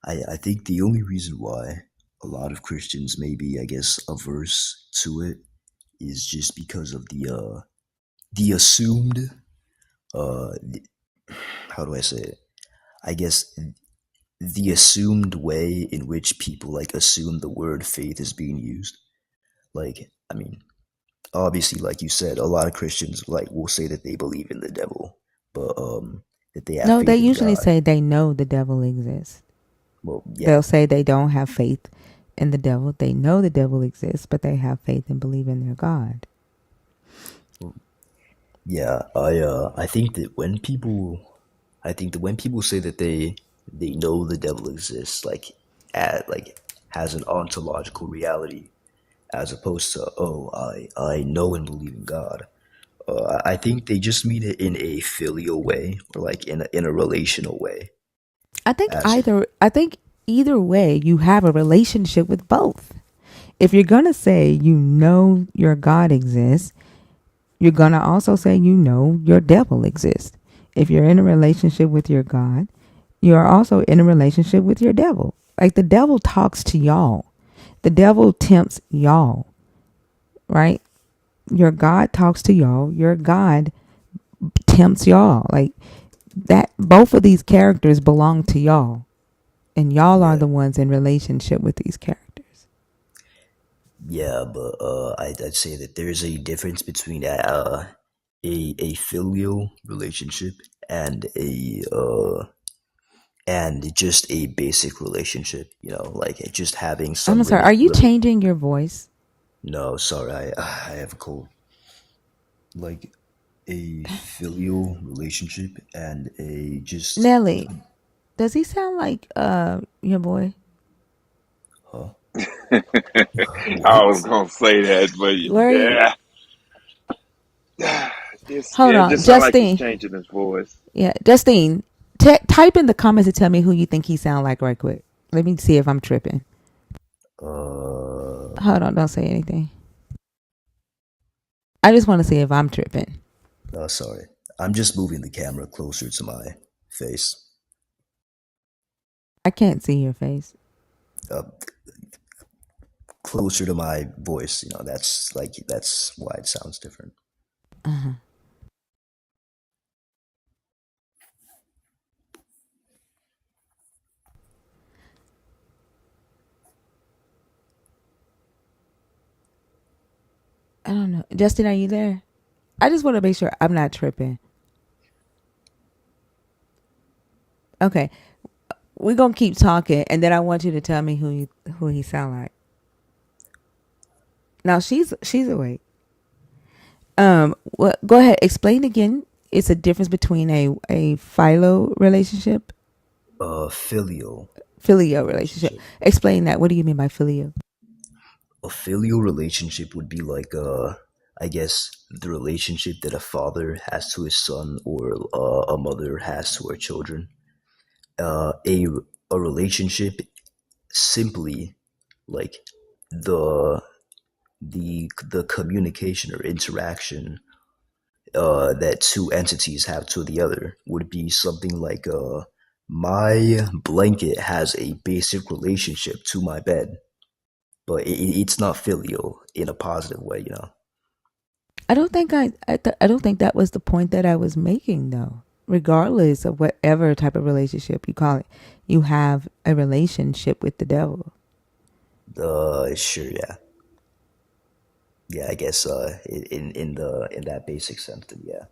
S13: I think the only reason why a lot of Christians may be, I guess, averse to it is just because of the assumed uh how do I say it? I guess the assumed way in which people like assume the word faith is being used. Like, I mean, obviously, like you said, a lot of Christians like will say that they believe in the devil, but that they have
S1: No, they
S13: faith in
S1: usually
S13: God.
S1: say they know the devil exists.
S13: Well, yeah,
S1: They'll say they don't have faith in the devil. They know the devil exists, but they have faith and believe in their God.
S13: yeah. I think that when people say that they know the devil exists, like has an ontological reality, as opposed to I know and believe in God. I think they just mean it in a filial way, or like in a relational way.
S1: I think
S13: As
S1: either way you have a relationship with both. If you're going to say you know your God exists, you're going to also say you know your devil exists. If you're in a relationship with your God, you're also in a relationship with your devil. Like the devil talks to y'all. The devil tempts y'all, right? Your God talks to y'all. Your God tempts y'all. Like that, both of these characters belong to y'all. and y'all are
S13: Yeah,
S1: the ones in relationship with these characters.
S13: yeah, but I'd say that there's a difference between a filial relationship and a and just a basic relationship. You know, like just having
S1: I'm
S13: some
S1: sorry, are you changing your voice?
S13: No, sorry, I have a cold. Like a filial relationship and a just
S1: Nelly, does he sound like your boy?
S13: huh?
S12: I was
S13: What?
S12: gonna say that, but
S1: Where are you?
S12: yeah,
S1: Hold
S12: it
S1: on,
S12: just sounds like he's
S1: Justine.
S12: changing his voice.
S1: Yeah, Justine, type in the comments and tell me who you think he sound like right quick. Let me see if I'm tripping. Hold on, don't say anything. I just want to see if I'm tripping.
S13: No, sorry. I'm just moving the camera closer to my face.
S1: I can't see your face.
S13: Uh, Closer to my voice. You know, that's why it sounds different.
S1: Uh-huh. I don't know. Justin, are you there? I just want to make sure I'm not tripping. Okay. We're going to keep talking, and then I want you to tell me who he sound like. Now, she's awake. Well, go ahead. Explain again. It's a difference between a philo relationship,
S13: Filial
S1: filio relationship.
S13: relationship.
S1: Explain that. What do you mean by filio?
S13: A filial relationship would be like I guess the relationship that a father has to his son or a mother has to her children. Uh, a a relationship simply like the the communication or interaction that two entities have to the other would be something like my blanket has a basic relationship to my bed, but it's not filial in a positive way, you know.
S1: I don't think I don't think that was the point that I was making though. Regardless of whatever type of relationship you call it, you have a relationship with the devil.
S13: Sure, yeah, yeah. I guess in that basic sense, then yeah.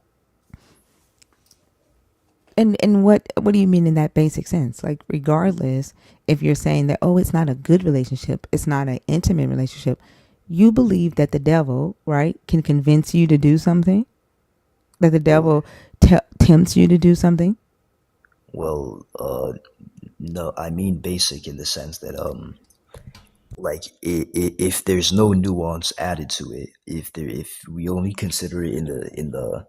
S1: And what do you mean in that basic sense? Like regardless if you're saying that oh it's not a good relationship, it's not an intimate relationship, you believe that the devil, right, can convince you to do something? That the
S13: Well,
S1: devil tempts you to do something?
S13: well, no, I mean basic in the sense that like if there's no nuance added to it, if we only consider it in the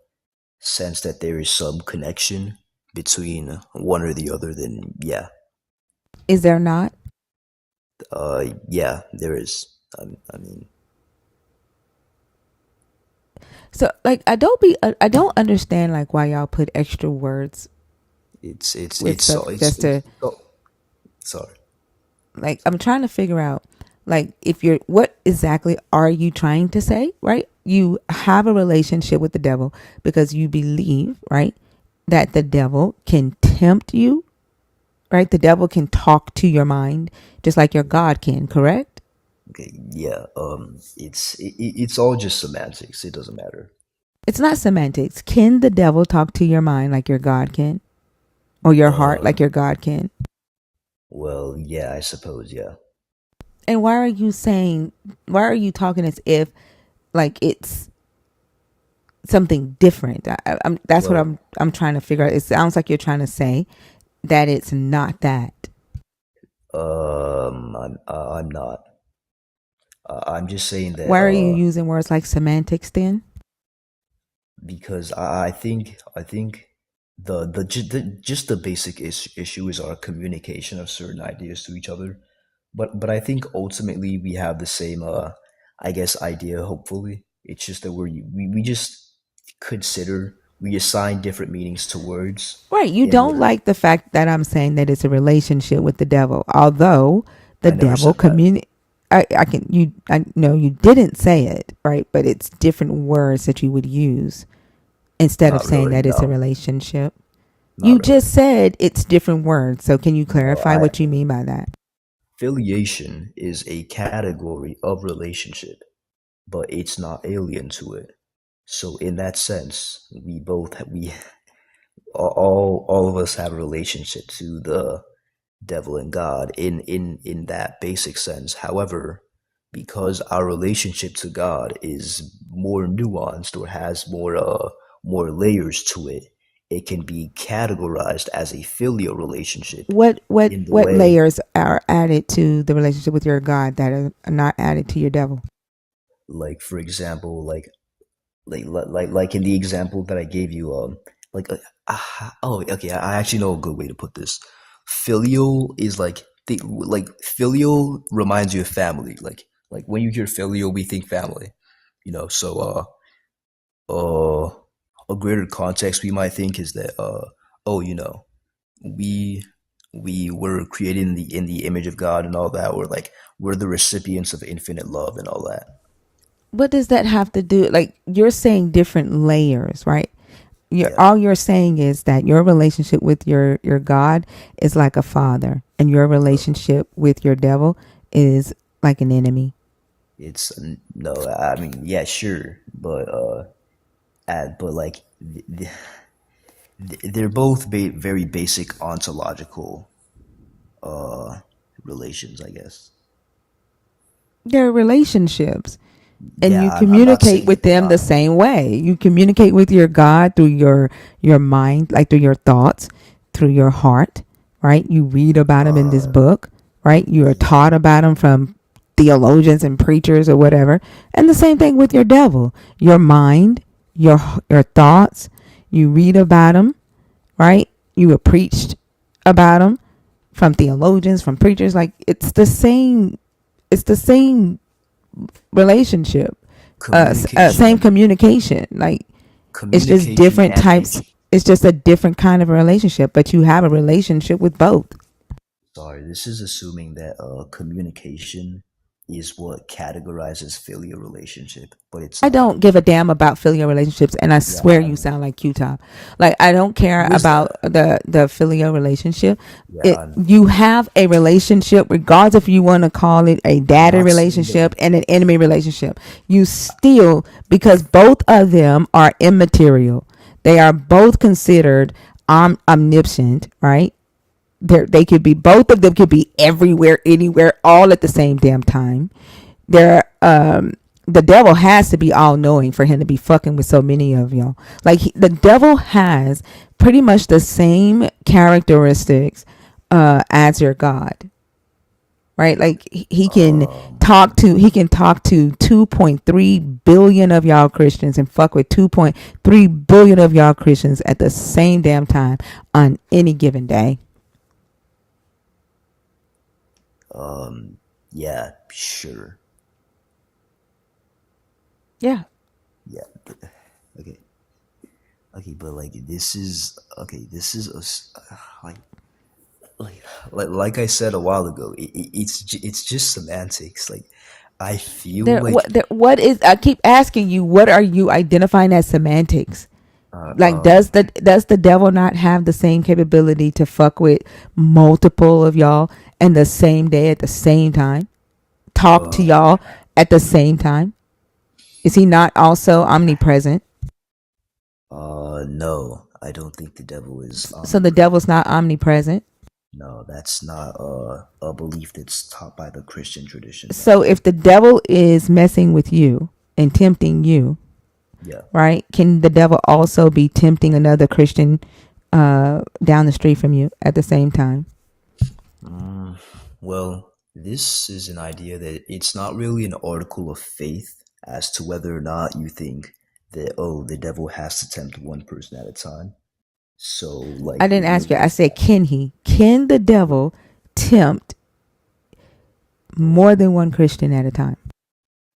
S13: sense that there is some connection between one or the other, then yeah,
S1: Is there not?
S13: yeah, there is. I mean,
S1: So like I don't understand like why y'all put extra words with
S13: it's
S1: stuff
S13: so
S1: just to
S13: oh, sorry.
S1: like I'm trying to figure out like if you're what exactly are you trying to say, right? You have a relationship with the devil because you believe, right, that the devil can tempt you, right? The devil can talk to your mind just like your God can, correct?
S13: Okay, yeah, it's all just semantics. It doesn't matter.
S1: It's not semantics. Can the devil talk to your mind like your God can? Or your heart
S13: Uh,
S1: like your God can?
S13: well, yeah, I suppose, yeah.
S1: And why are you talking as if like it's something different? That's what
S13: Well,
S1: I'm trying to figure out. It sounds like you're trying to say that it's not that.
S13: I'm not. I'm just saying that
S1: Why are you using words like semantics then?
S13: because I think just the basic issue is our communication of certain ideas to each other. But I think ultimately we have the same I guess idea. Hopefully, it's just that we just consider we assign different meanings to words
S1: Right. You
S13: in
S1: don't
S13: order.
S1: like the fact that I'm saying that it's a relationship with the devil, although the
S13: I never
S1: devil
S13: said that.
S1: communicate. I know you didn't say it, right? But it's different words that you would use instead of
S13: Not
S1: saying
S13: really.
S1: that it's a
S13: No.
S1: relationship. You
S13: Not really.
S1: just said it's different words. So can you
S13: No,
S1: clarify what you mean by that?
S13: filiation is a category of relationship, but it's not alien to it. So in that sense, we all of us have a relationship to the devil and God in that basic sense. However, because our relationship to God is more nuanced or has more layers to it, it can be categorized as a filial relationship
S1: What
S13: in the
S1: what
S13: way,
S1: layers are added to the relationship with your God that are not added to your devil?
S13: like for example, like in the example that I gave you, like oh okay, I actually know a good way to put this. Filial is like filial reminds you of family. Like when you hear filial, we think family, you know. So uh, a greater context we might think is that oh, you know, we we were created in the image of God and all that. We're the recipients of infinite love and all that.
S1: What does that have to do? Like you're saying different layers, right?
S13: Yeah.
S1: All you're saying is that your relationship with your God is like a father, and your
S13: No,
S1: relationship with your devil is like an enemy.
S13: it's no. I mean, yeah, sure, but like they're both very basic ontological uh relations, I guess.
S1: They're relationships, and
S13: Yeah,
S1: you
S13: I'm not
S1: communicate
S13: saying that
S1: with
S13: they're
S1: them the
S13: not.
S1: same way. You communicate with your God through your mind, like through your thoughts, through your heart, right? You read about him in this
S13: Uh,
S1: book, right? You are
S13: y-
S1: taught about him from theologians and preachers or whatever. And the same thing with your devil. Your mind, your thoughts, you read about him, right? You were preached about him from theologians, from preachers. Like it's the same relationship, same
S13: communication,
S1: communication. Like it's just
S13: communication
S1: different
S13: can
S1: types.
S13: be.
S1: It's just a different kind of relationship, but you have a relationship with both.
S13: Sorry, this is assuming that communication is what categorizes filial relationship, but it's
S1: I
S13: not.
S1: don't give a damn about filial relationships, and I
S13: Yeah,
S1: swear you sound like Q-Top. Like I don't care
S13: who is
S1: about
S13: that?
S1: the filial relationship.
S13: Yeah,
S1: It you have a relationship, regardless if you want to call it a
S13: I'm
S1: daddy
S13: not saying that.
S1: relationship and an enemy relationship. You still, because both of them are immaterial. They are both considered omniscient, right? They could be, both of them could be everywhere, anywhere, all at the same damn time. They're the devil has to be all knowing for him to be fucking with so many of y'all. Like the devil has pretty much the same characteristics as your God, right? Like
S13: Um,
S1: he can talk to 2.3 billion of y'all Christians and fuck with 2.3 billion of y'all Christians at the same damn time on any given day.
S13: yeah, sure.
S1: Yeah.
S13: Yeah, okay. Okay, but like this is okay. This is like like I said a while ago. It's just semantics. Like I feel like
S1: What is, I keep asking you, what are you identifying as semantics?
S13: uh,
S1: Like
S13: um
S1: does the devil not have the same capability to fuck with multiple of y'all and the same day at the same time? Talk to
S13: uh
S1: y'all at the same time? Is he not also omnipresent?
S13: no, I don't think the devil is
S1: So the
S13: omnipresent.
S1: devil's not omnipresent.
S13: No, that's not a belief that's taught by the Christian tradition. No.
S1: So if the devil is messing with you and tempting you,
S13: Yeah.
S1: right? Can the devil also be tempting another Christian down the street from you at the same time?
S13: Well, this is an idea that it's not really an article of faith as to whether or not you think that, oh, the devil has to tempt one person at a time. So, like,
S1: I didn't
S13: it
S1: ask you.
S13: really
S1: I
S13: is.
S1: said, can he? Can the devil tempt more than one Christian at a time?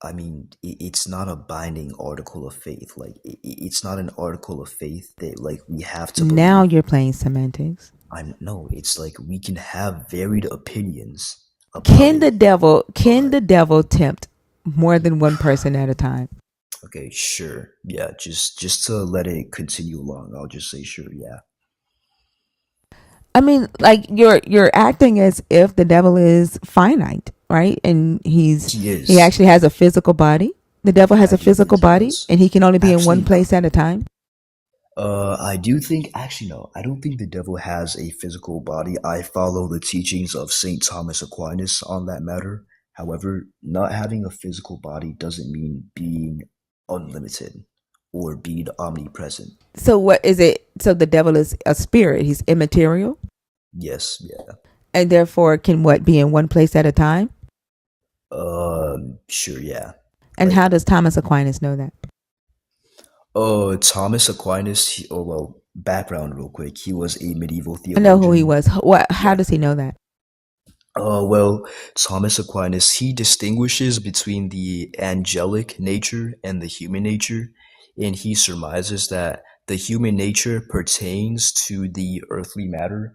S13: I mean, it's not a binding article of faith. Like, it's not an article of faith that, like, we have to
S1: Now
S13: believe.
S1: you're playing semantics.
S13: I'm no, it's like we can have varied opinions about
S1: Can
S13: it,
S1: the devil
S13: but
S1: tempt more than one person at a time?
S13: okay, sure. Yeah, just to let it continue along, I'll just say sure, yeah.
S1: I mean, like you're acting as if the devil is finite, right? And
S13: He
S1: he
S13: is.
S1: actually has a physical body. The devil has
S13: I
S1: a
S13: do think
S1: physical
S13: he
S1: body,
S13: does.
S1: and he can only be in one
S13: Actually, no.
S1: place at a time.
S13: I do think, actually, no, I don't think the devil has a physical body. I follow the teachings of St. Thomas Aquinas on that matter. However, not having a physical body doesn't mean being unlimited or being omnipresent.
S1: So what is it? So the devil is a spirit. He's immaterial,
S13: Yes, yeah.
S1: and therefore can what be in one place at a time?
S13: Sure, yeah.
S1: And how
S13: Like,
S1: does Thomas Aquinas know that?
S13: Thomas Aquinas, oh, well, background real quick. He was a medieval
S1: I know who he
S13: theologian.
S1: was. What? How
S13: Yeah.
S1: does he know that?
S13: Well, Thomas Aquinas, he distinguishes between the angelic nature and the human nature, and he surmises that the human nature pertains to the earthly matter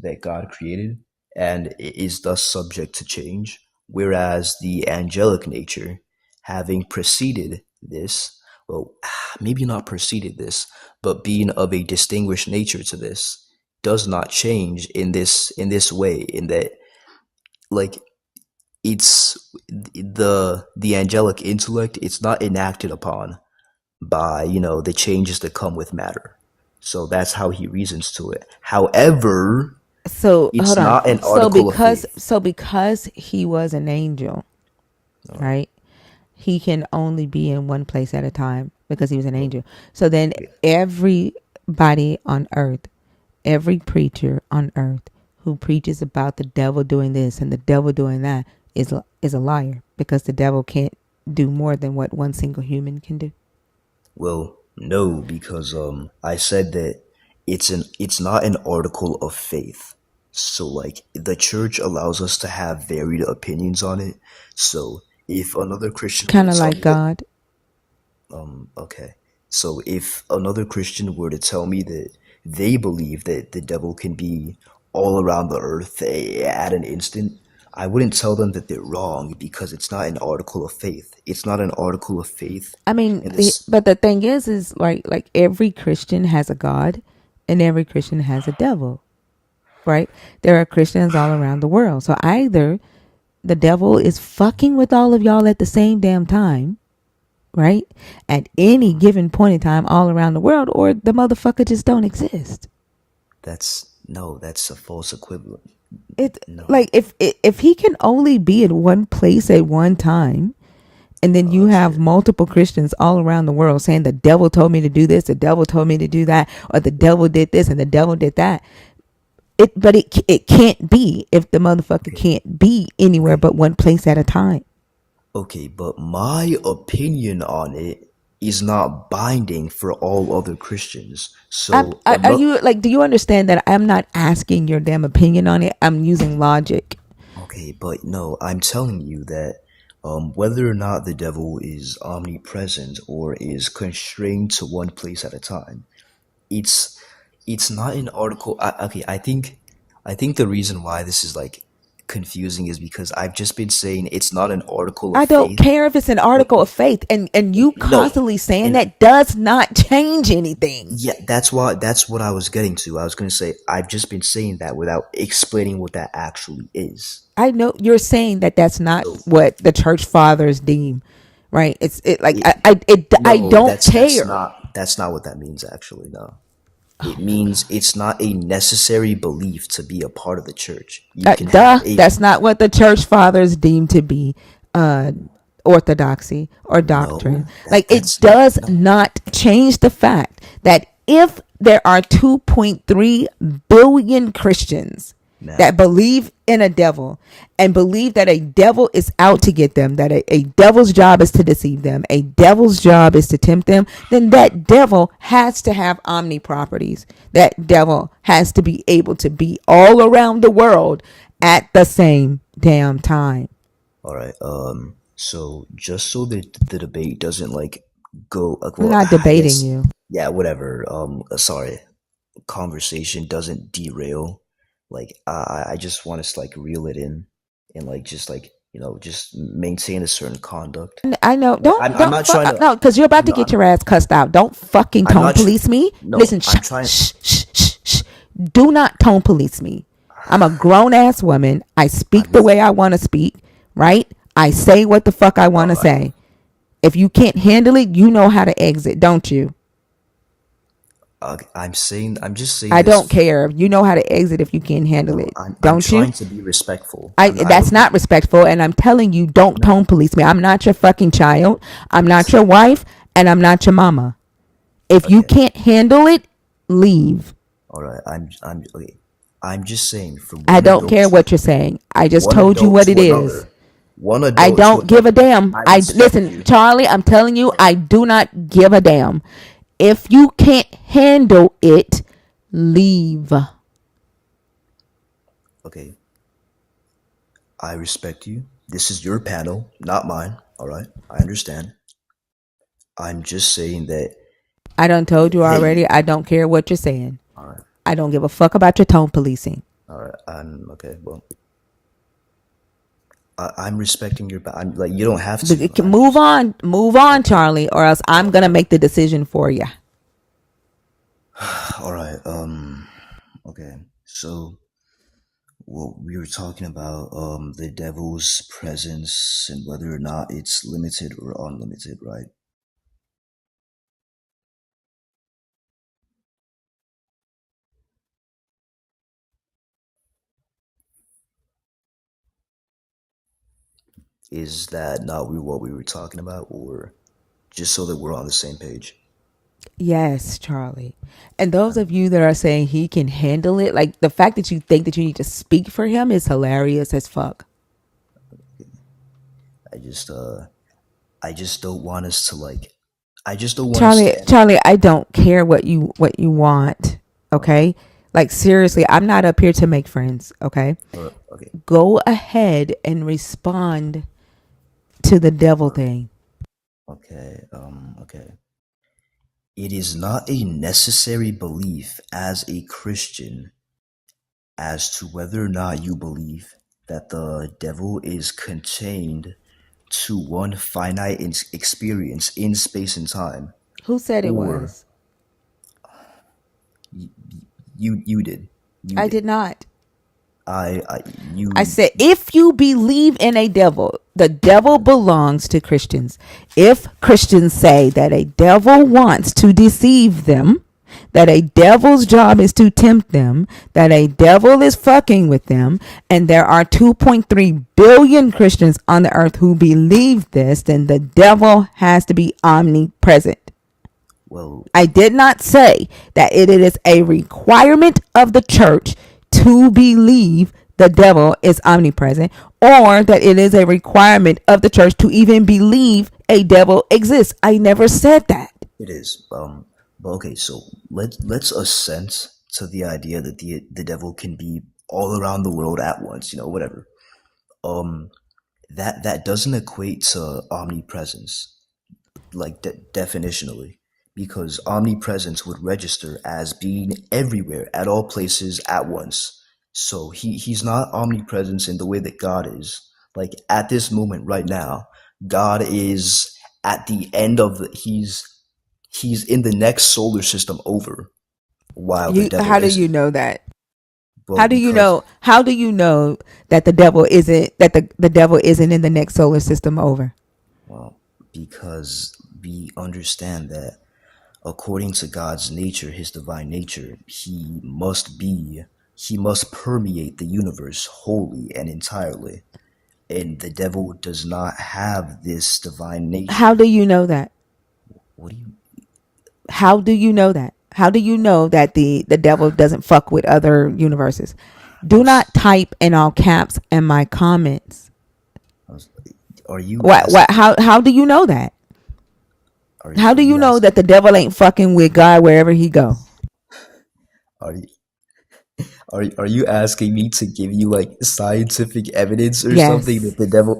S13: that God created and is thus subject to change, whereas the angelic nature, having preceded this, well, maybe not preceded this, but being of a distinguished nature to this, does not change in this way, in that, like, it's the angelic intellect, it's not enacted upon by the changes that come with matter. So that's how he reasons to it. However,
S1: So
S13: it's
S1: hold on.
S13: not an article of faith.
S1: Because he was an angel, right? He can only be in one place at a time because he was an angel. So then everybody on earth, every preacher on earth who preaches about the devil doing this and the devil doing that is a liar, because the devil can't do more than what one single human can do.
S13: Well, no, because I said that it's not an article of faith. So, like, the church allows us to have varied opinions on it. So if another Christian were
S1: Kind
S13: to
S1: of
S13: tell
S1: like
S13: me that,
S1: God.
S13: okay. So if another Christian were to tell me that they believe that the devil can be all around the earth at an instant, I wouldn't tell them that they're wrong, because it's not an article of faith. It's not an article of faith.
S1: I mean,
S13: And this,
S1: but the thing is like every Christian has a God, and every Christian has a devil, right? There are Christians all around the world. So either the devil is fucking with all of y'all at the same damn time, right? At any given point in time all around the world, or the motherfucker just don't exist.
S13: that's a false equivalent.
S1: It's
S13: No.
S1: like if he can only be in one place at one time, and then you have
S13: Okay.
S1: multiple Christians all around the world saying the devil told me to do this, the devil told me to do that, or the devil did this and the devil did that. It can't be if the motherfucker
S13: Okay.
S1: can't be anywhere
S13: Okay.
S1: but one place at a time.
S13: Okay, but my opinion on it is not binding for all other Christians. So
S1: Are you like? Do you understand that I'm not asking your damn opinion on it? I'm using logic.
S13: okay, but no, I'm telling you that whether or not the devil is omnipresent or is constrained to one place at a time, it's it's not an article. Okay, I think the reason why this is like confusing is because I've just been saying it's not an article of
S1: I don't
S13: faith.
S1: care if it's an
S13: No,
S1: article of faith, and you
S13: no,
S1: constantly saying
S13: and
S1: that does not change anything.
S13: yeah, that's what I was getting to. I was going to say I've just been saying that without explaining what that actually is.
S1: I know you're saying that that's not
S13: So
S1: what the church fathers deem, right? Like
S13: it,
S1: I
S13: no,
S1: don't
S13: that's
S1: care.
S13: not what that means actually. No. It means it's not a necessary belief to be a part of the church. You can have a
S1: That's not what the church fathers deem to be uh, orthodoxy or doctrine.
S13: no.
S1: Like, it
S13: That's not
S1: does
S13: no.
S1: not change the fact that if there are 2.3 billion Christians that
S13: Ma'am.
S1: believe in a devil and believe that a devil is out to get them, that a devil's job is to deceive them, a devil's job is to tempt them, then that devil has to have omni properties. That devil has to be able to be all around the world at the same damn time.
S13: All right. So just so that the debate doesn't like go
S1: I'm
S13: well,
S1: not
S13: I
S1: debating
S13: guess
S1: you.
S13: yeah, whatever. Sorry, conversation doesn't derail. Like I just want us to like reel it in and like just like just maintain a certain conduct.
S1: I know.
S13: Like I'm not trying to.
S1: No, because you're about to
S13: No,
S1: get your ass cussed out. Don't fucking
S13: I'm
S1: tone
S13: not.
S1: police me.
S13: No,
S1: Listen,
S13: I'm trying.
S1: shh. Do not tone police me. I'm a grown ass woman. I speak the
S13: I'm
S1: way I want to speak, right? I say what the fuck I want to say. If you can't handle it, you know how to exit, don't you?
S13: I'm just saying
S1: I
S13: this.
S1: don't care. You know how to exit if you can't handle
S13: No,
S1: it,
S13: I'm
S1: don't you?
S13: trying to be respectful. I
S1: That's
S13: don't think
S1: not respectful, and I'm telling you, don't
S13: no
S1: tone police me. I'm not your fucking child. I'm not
S13: it's
S1: your wife, and I'm not your mama. If you
S13: okay.
S1: can't handle it, leave.
S13: All right. I'm okay. I'm just saying from
S1: I don't care what you're saying. I just
S13: one
S1: told you
S13: adult
S1: what it
S13: to
S1: is.
S13: another. One
S1: I
S13: adult to
S1: don't give a
S13: another.
S1: damn.
S13: I
S1: I
S13: respect
S1: listen,
S13: you.
S1: Charlie, I'm telling you, I do not give a damn. If you can't handle it, leave.
S13: Okay. I respect you. This is your panel, not mine. All right. I understand. I'm just saying that.
S1: I done told you
S13: Hey.
S1: already. I don't care what you're saying.
S13: All right.
S1: I don't give a fuck about your tone policing.
S13: All right. I'm okay. Well, I'm respecting your. I'm like you don't have to. I'm
S1: Move
S13: just
S1: on,
S13: okay.
S1: Charlie, or else I'm
S13: Well,
S1: gonna make the decision for you.
S13: all right. Okay. So what we were talking about, the devil's presence and whether or not it's limited or unlimited, right? Is that not what we were talking about, or just so that we're on the same page?
S1: Yes, Charlie. And those of you that are saying he can handle it, like the fact that you think that you need to speak for him is hilarious as fuck.
S13: I just don't want us to like. I just don't want to stand.
S1: Charlie, I don't care what you want.
S13: Okay.
S1: Okay? Like seriously, I'm not up here to make friends, okay?
S13: Okay.
S1: Go ahead and respond to the devil thing.
S13: Okay. Okay. It is not a necessary belief as a Christian as to whether or not you believe that the devil is contained to one finite experience in space and time,
S1: Who said it
S13: or
S1: was?
S13: you did. You
S1: I
S13: did.
S1: did not.
S13: I
S1: I
S13: you
S1: said, if you believe in a devil, the devil belongs to Christians. If Christians say that a devil wants to deceive them, that a devil's job is to tempt them, that a devil is fucking with them, and there are 2.3 billion Christians on the earth who believe this, then the devil has to be omnipresent.
S13: well
S1: I did not say that it is a requirement of the church to believe the devil is omnipresent, or that it is a requirement of the church to even believe a devil exists. I never said that.
S13: it is. But okay, so let's assent to the idea that the devil can be all around the world at once, whatever. Um that doesn't equate to omnipresence, like definitionally, because omnipresence would register as being everywhere at all places at once. So he's not omnipresence in the way that God is. Like at this moment right now, God is at the end of he's in the next solar system over, while the devil
S1: How do you
S13: isn't.
S1: know that?
S13: Well, because
S1: How do you know that the devil isn't in the next solar system over?
S13: well, because we understand that according to God's nature, his divine nature, he must permeate the universe wholly and entirely. And the devil does not have this divine
S1: How
S13: nature.
S1: do you know that?
S13: What do you
S1: How do you know that? How do you know that the devil doesn't fuck with other universes?
S13: I
S1: Do
S13: was,
S1: not type in all caps in my comments.
S13: I was, are you
S1: What
S13: asking
S1: how do you know that? How
S13: are
S1: do you
S13: you
S1: know
S13: asking
S1: that the devil ain't fucking with God wherever he go?
S13: are you are you asking me to give you like scientific evidence or something
S1: Yes.
S13: that the devil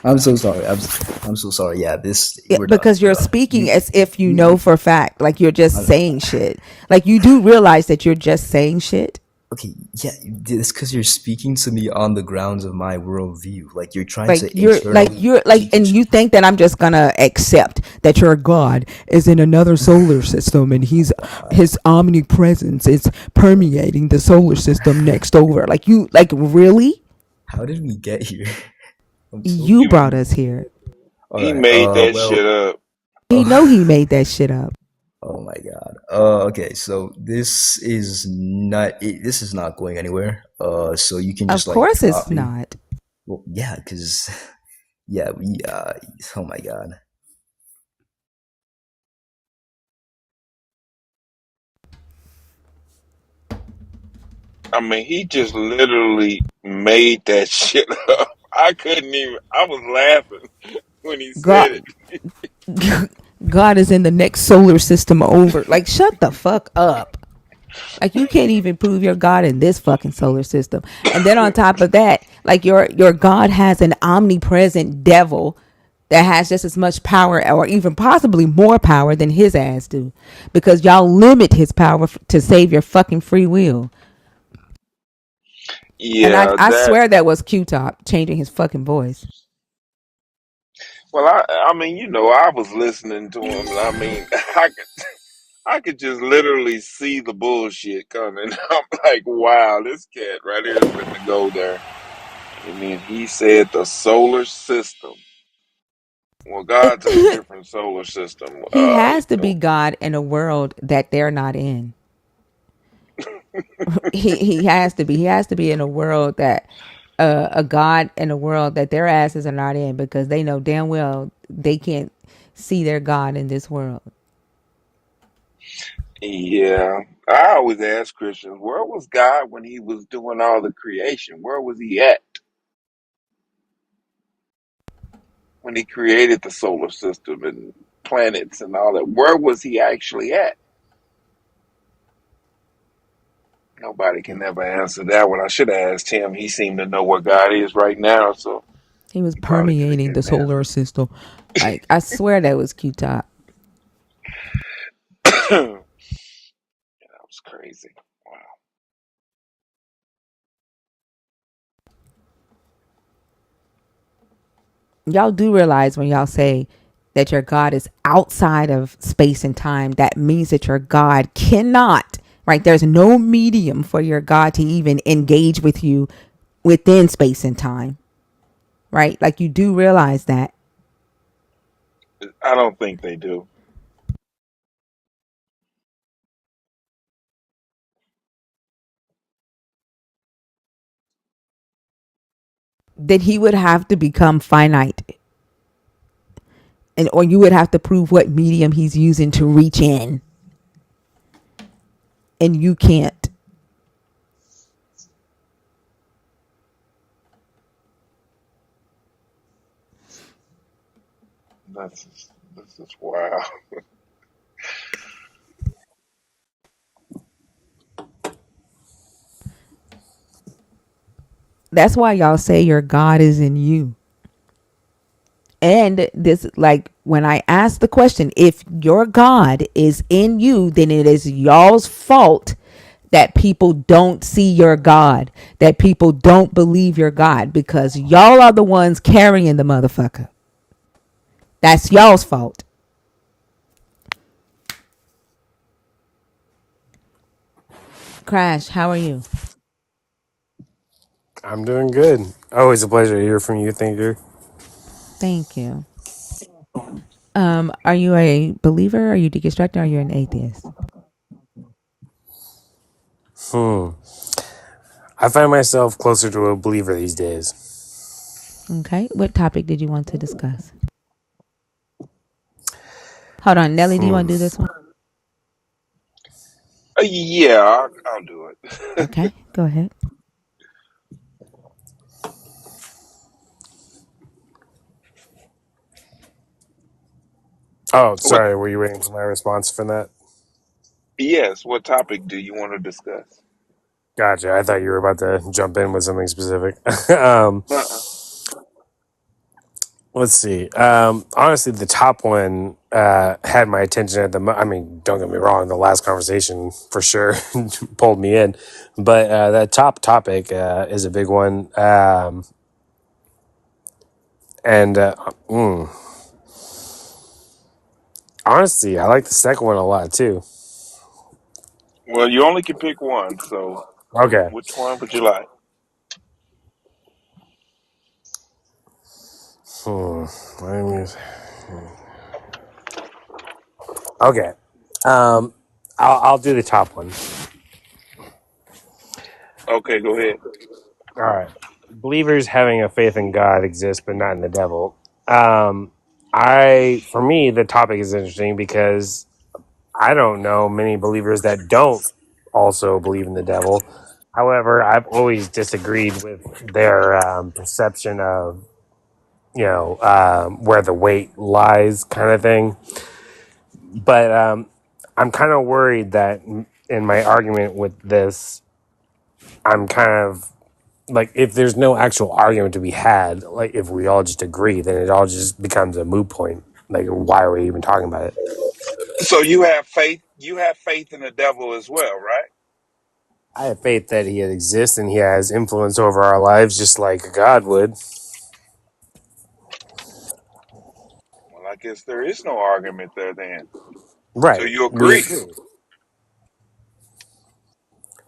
S13: I'm so sorry. I'm so sorry. Yeah, this
S1: Yeah,
S13: we're done.
S1: because
S13: We're
S1: you're
S13: done.
S1: speaking
S13: You
S1: as if you know
S13: you
S1: for a fact, like you're just
S13: I,
S1: saying shit. Like you do realize that you're just saying shit.
S13: Okay, yeah, it's because you're speaking to me on the grounds of my worldview. Like you're trying
S1: Like
S13: to internally
S1: and you
S13: deconstruct.
S1: think that I'm just gonna accept that your God is in another solar system and his omnipresence is permeating the solar system next over. Like really?
S13: How did we get here? I'm so
S1: You
S12: He,
S1: brought
S13: confused.
S1: us here.
S13: All
S12: he
S13: right.
S12: made that
S13: Well.
S12: shit up.
S1: He
S13: Oh,
S1: know he made that shit up.
S13: oh my God. Okay. So this is not going anywhere. So you can
S1: Of
S13: just like
S1: course
S13: drop
S1: it's
S13: me.
S1: not.
S13: Well, yeah, because yeah, we. Oh my God.
S12: I mean, he just literally made that shit up. I couldn't even. I was laughing when he said it.
S1: God God is in the next solar system over. Like shut the fuck up. Like you can't even prove your God in this fucking solar system. And then on top of that, like your God has an omnipresent devil that has just as much power or even possibly more power than his ass do. Because y'all limit his power to save your fucking free will. And
S12: Yeah,
S1: I
S12: that.
S1: swear that was Q-Top changing his fucking voice.
S12: Well, I mean, I was listening to him, and I mean, I could just literally see the bullshit coming. I'm like, wow, this cat right here is finna go there. And then he said the solar system. Well, God's in a different solar system.
S1: He has to be God in a world that they're not in. He has to be. He has to be in a world that a God in a world that their asses are not in because they know damn well they can't see their God in this world.
S12: Yeah, I always ask Christians, where was God when he was doing all the creation? Where was he at when he created the solar system and planets and all that? Where was he actually at? Nobody can ever answer that one. I should have asked him. He seemed to know where God is right now, so
S1: He was
S12: he probably could have
S1: permeating the
S12: given
S1: solar
S12: an
S1: system. Like I swear that was Q-Top.
S12: answer. That was crazy. Wow.
S1: Y'all do realize when y'all say that your God is outside of space and time, that means that your God cannot, right? There's no medium for your God to even engage with you within space and time, right? Like you do realize that.
S12: I don't think they do.
S1: That he would have to become finite, and or you would have to prove what medium he's using to reach in, and you can't.
S12: This is wow.
S1: That's why y'all say your God is in you. And this, like, when I ask the question, if your God is in you, then it is y'all's fault that people don't see your God, that people don't believe your God, because y'all are the ones carrying the motherfucker. That's y'all's fault. Crash, how are you?
S10: I'm doing good. Always a pleasure to hear from you, thinker.
S1: Thank you. Are you a believer? Are you deconstructing? Are you an atheist?
S10: Hmm. I find myself closer to a believer these days.
S1: Okay. What topic did you want to discuss? Hold on, Nelly. Do you want to do this one?
S12: Yeah, I'll do it.
S1: Okay, go ahead.
S10: Oh,
S12: What?
S10: sorry. Were you waiting for my response for that?
S12: Yes. What topic do you want to discuss?
S10: Gotcha. I thought you were about to jump in with something specific. um,
S12: Uh-uh.
S19: Let's see. Honestly, the top one had my attention at I mean, don't get me wrong. The last conversation for sure pulled me in, but that top topic is a big one. And honestly, I like the second one a lot too.
S12: Well, you only can pick one, so
S19: Okay.
S12: which one would you like?
S19: Okay. I'll do the top one.
S12: Okay, go ahead.
S19: All right. Believers having a faith in God exists, but not in the devil. For me, the topic is interesting because I don't know many believers that don't also believe in the devil. However, I've always disagreed with their perception of, where the weight lies, kind of thing. But I'm kind of worried that in my argument with this, I'm kind of like, if there's no actual argument to be had, like if we all just agree, then it all just becomes a moot point. Like, why are we even talking about it?
S12: So you have faith. You have faith in the devil as well, right?
S19: I have faith that he exists and he has influence over our lives, just like God would.
S12: Well, I guess there is no argument there then. So
S19: Right.
S12: you
S19: We
S12: agree.
S19: agree.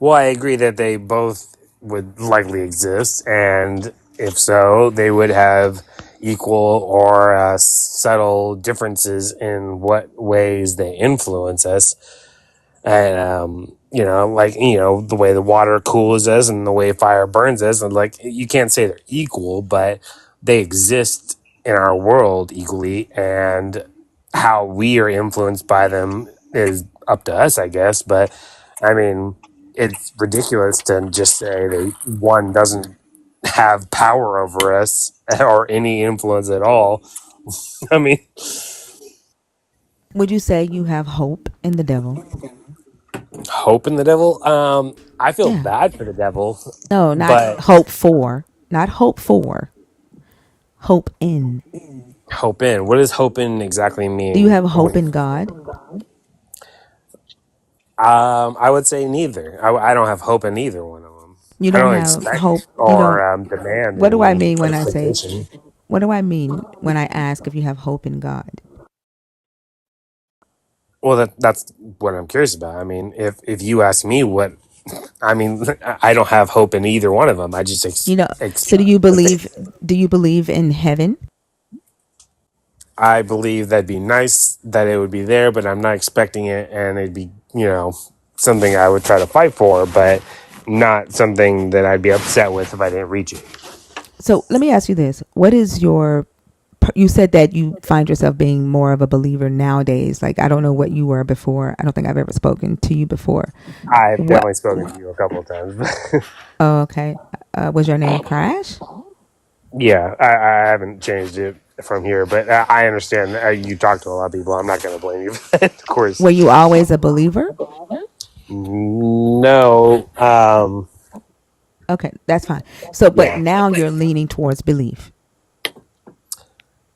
S19: Well, I agree that they both would likely exist, and if so, they would have equal or subtle differences in what ways they influence us. And like, the way the water cools us and the way fire burns us, and like, you can't say they're equal, but they exist in our world equally, and how we are influenced by them is up to us, I guess. But I mean, it's ridiculous to just say that one doesn't have power over us or any influence at all. I mean,
S1: Would you say you have hope in the devil?
S19: hope in the devil. I feel
S1: Yeah.
S19: bad for the devil,
S1: No, not
S19: but
S1: hope for. Not hope for. Hope in.
S19: hope in. What does hope in exactly
S1: Do you
S19: mean?
S1: have hope in God?
S19: I would say neither. I don't have hope in either one of them.
S1: You
S19: I
S1: don't
S19: don't
S1: have
S19: expect
S1: hope. You don't.
S19: or demand
S1: What do I
S19: any
S1: mean when I say,
S19: expectation.
S1: what do I mean when I ask if you have hope in God?
S19: Well, that's what I'm curious about. I mean, if you ask me what, I mean, I don't have hope in either one of them. I just
S1: So do you believe in heaven?
S19: I believe that'd be nice that it would be there, but I'm not expecting it, and it'd be, something I would try to fight for, but not something that I'd be upset with if I didn't reach it.
S1: So let me ask you this. What is you said that you find yourself being more of a believer nowadays. Like, I don't know what you were before. I don't think I've ever spoken to you before.
S19: I've
S1: What?
S19: definitely spoken to you a couple of times.
S1: Oh, okay. Was your name Crash?
S19: Yeah, I haven't changed it from here, but I understand you talk to a lot of people. I'm not going to blame you for that, of course.
S1: Were you always a believer?
S19: No.
S1: Okay, that's fine. So, but
S19: Yeah.
S1: now you're leaning towards belief.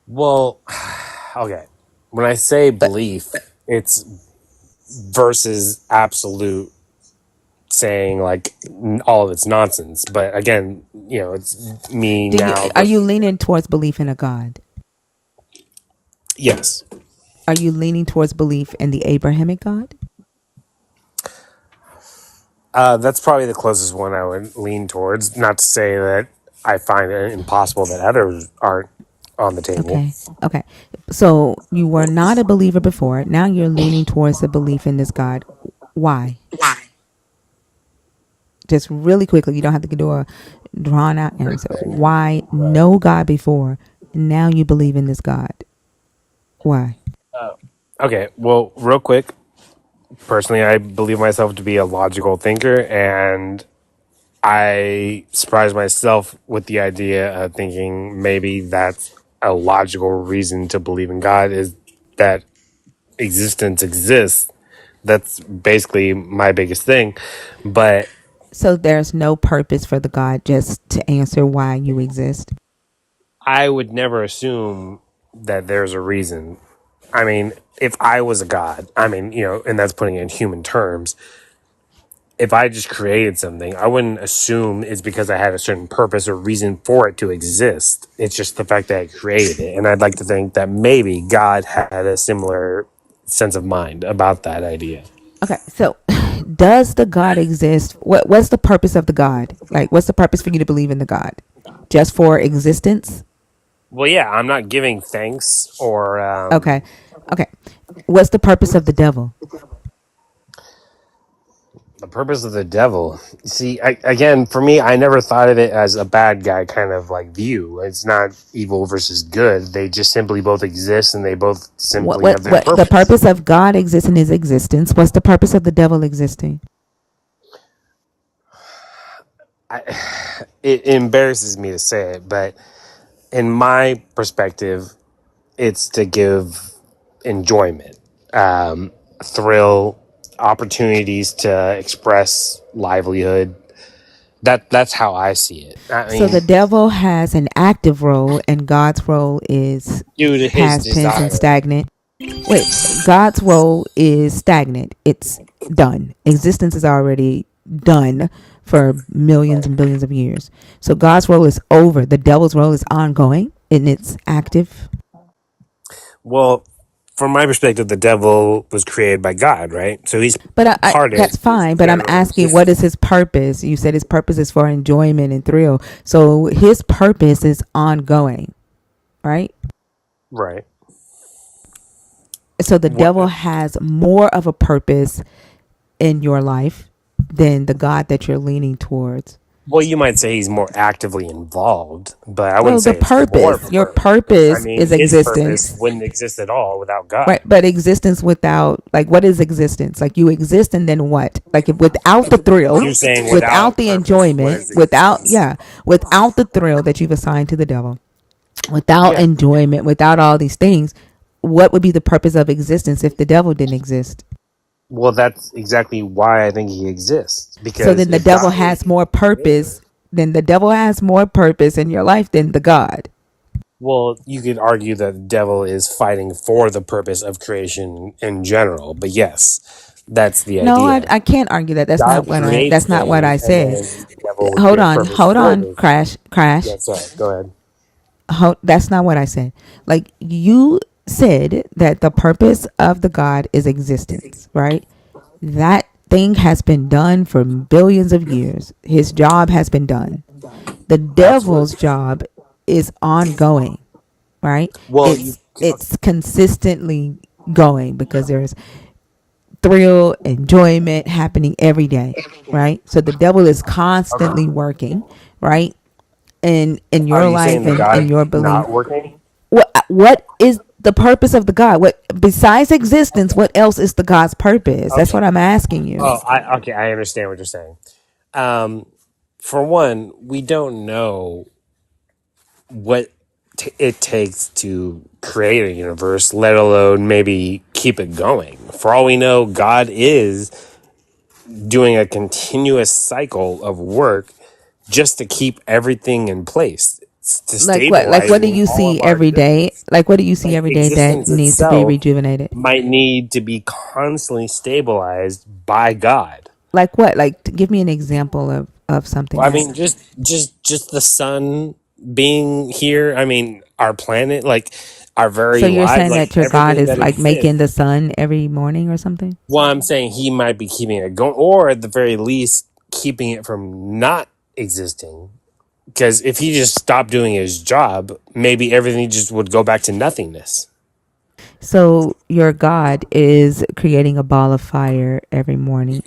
S19: Well, okay. When I say
S1: But
S19: belief, it's versus absolute saying like all of it's nonsense. But again, it's me now.
S1: are you leaning towards belief in a God?
S19: Yes.
S1: Are you leaning towards belief in the Abrahamic God?
S19: That's probably the closest one I would lean towards. Not to say that I find it impossible that others aren't on the table.
S1: Okay. Okay. So you were not a believer before. Now you're leaning towards the belief in this God. Why? Just really quickly. You don't have to do a drawn out answer. Why no God before? Now you believe in this God. Why?
S19: Okay, well, real quick, personally, I believe myself to be a logical thinker, and I surprise myself with the idea of thinking maybe that's a logical reason to believe in God, is that existence exists. That's basically my biggest thing. But
S1: So there's no purpose for the God, just to answer why you exist.
S19: I would never assume that there's a reason. I mean, if I was a god, I mean, and that's putting it in human terms. If I just created something, I wouldn't assume it's because I had a certain purpose or reason for it to exist. It's just the fact that I created it. And I'd like to think that maybe God had a similar sense of mind about that idea.
S1: Okay, so does the God exist? What's the purpose of the God? Like, what's the purpose for you to believe in the God? Just for existence?
S19: Well, yeah, I'm not giving thanks or
S1: Okay, okay. What's the purpose of the devil?
S19: the purpose of the devil. See, again, for me, I never thought of it as a bad guy kind of like view. It's not evil versus good. They just simply both exist and they both
S1: What
S19: simply
S1: what
S19: have their
S1: what the
S19: purpose.
S1: purpose of God exists in his existence? What's the purpose of the devil existing?
S19: It embarrasses me to say it, but in my perspective, it's to give enjoyment, thrill, opportunities to express livelihood. That's how I see it. I
S1: So
S19: mean,
S1: the devil has an active role, and God's role is
S19: due to his
S1: past tense and
S19: desire.
S1: stagnant. Wait, God's role is stagnant. It's done. Existence is already done for millions and billions of years. So God's role is over. The devil's role is ongoing and it's active.
S19: Well, from my perspective, the devil was created by God, right? So he's
S1: But
S19: part of
S1: that's
S19: his
S1: fine. But I'm
S19: general
S1: asking, what is
S19: existence.
S1: his purpose? You said his purpose is for enjoyment and thrill. So his purpose is ongoing, right?
S19: Right.
S1: So the
S19: What?
S1: devil has more of a purpose in your life than the God that you're leaning towards.
S19: Well, you might say he's more actively involved, but I
S1: Well,
S19: wouldn't
S1: the
S19: say it's more of
S1: purpose,
S19: a
S1: your
S19: purpose. I
S1: purpose
S19: mean,
S1: is
S19: his purpose
S1: existence,
S19: wouldn't exist at all without
S1: right?
S19: God.
S1: But existence without, like, what is existence? Like, you exist and then what? Like, if, without the thrill,
S19: You're saying
S1: without
S19: without
S1: the
S19: purpose, what
S1: enjoyment,
S19: is
S1: without,
S19: existence?
S1: yeah, without the thrill that you've assigned to the devil, without
S19: Yeah.
S1: enjoyment, without all these things, what would be the purpose of existence if the devil didn't exist?
S19: Well, that's exactly why I think he exists.
S1: So
S19: Because
S1: then the
S19: if
S1: devil
S19: God was
S1: has
S19: the
S1: more
S19: creator,
S1: purpose. Then the devil has more purpose in your life than the God.
S19: well, you could argue that the devil is fighting for the purpose of creation in general. But yes, that's the
S1: No,
S19: idea.
S1: I can't argue that.
S19: God creates
S1: That's not what I
S19: things, and
S1: said.
S19: then the devil would create purpose
S1: Hold
S19: for
S1: on,
S19: those things.
S1: crash.
S19: Yeah, sorry. Go ahead.
S1: That's not what I said. Like, you said that the purpose of the God is existence, right? That thing has been done for billions of years. His job has been done. The devil's
S19: Absolutely.
S1: job is ongoing, right?
S19: Well, you
S1: It's consistently going because there's thrill, enjoyment happening every day, right? So the devil is constantly
S19: okay.
S1: working, right? In
S19: Are
S1: your
S19: you saying
S1: life
S19: the
S1: and in
S19: God's
S1: your belief.
S19: not working?
S1: What is the purpose of the God? What, besides existence, what else is the God's purpose? That's
S19: Okay.
S1: what I'm asking you.
S19: Oh, I understand what you're saying. Um, for one, we don't know what it takes to create a universe, let alone maybe keep it going. For all we know, God is doing a continuous cycle of work just to keep everything in place, to
S1: Like what? Like what do
S19: stabilizing
S1: you
S19: all
S1: see
S19: of our
S1: every day?
S19: existence.
S1: Like what do you see
S19: Like
S1: every day that
S19: existence
S1: needs to be
S19: itself
S1: rejuvenated?
S19: might need to be constantly stabilized by God.
S1: Like what? Like, give me an example of something
S19: Well, I
S1: that.
S19: mean, just the sun being here. I mean, our planet, like our
S1: So
S19: very
S1: you're
S19: lives,
S1: saying
S19: like
S1: that your God
S19: everything
S1: is
S19: that
S1: like making the
S19: exists.
S1: sun every morning or something?
S19: Well, I'm saying he might be keeping it going, or at the very least, keeping it from not existing. Because if he just stopped doing his job, maybe everything just would go back to nothingness.
S1: So your God is creating a ball of fire every morning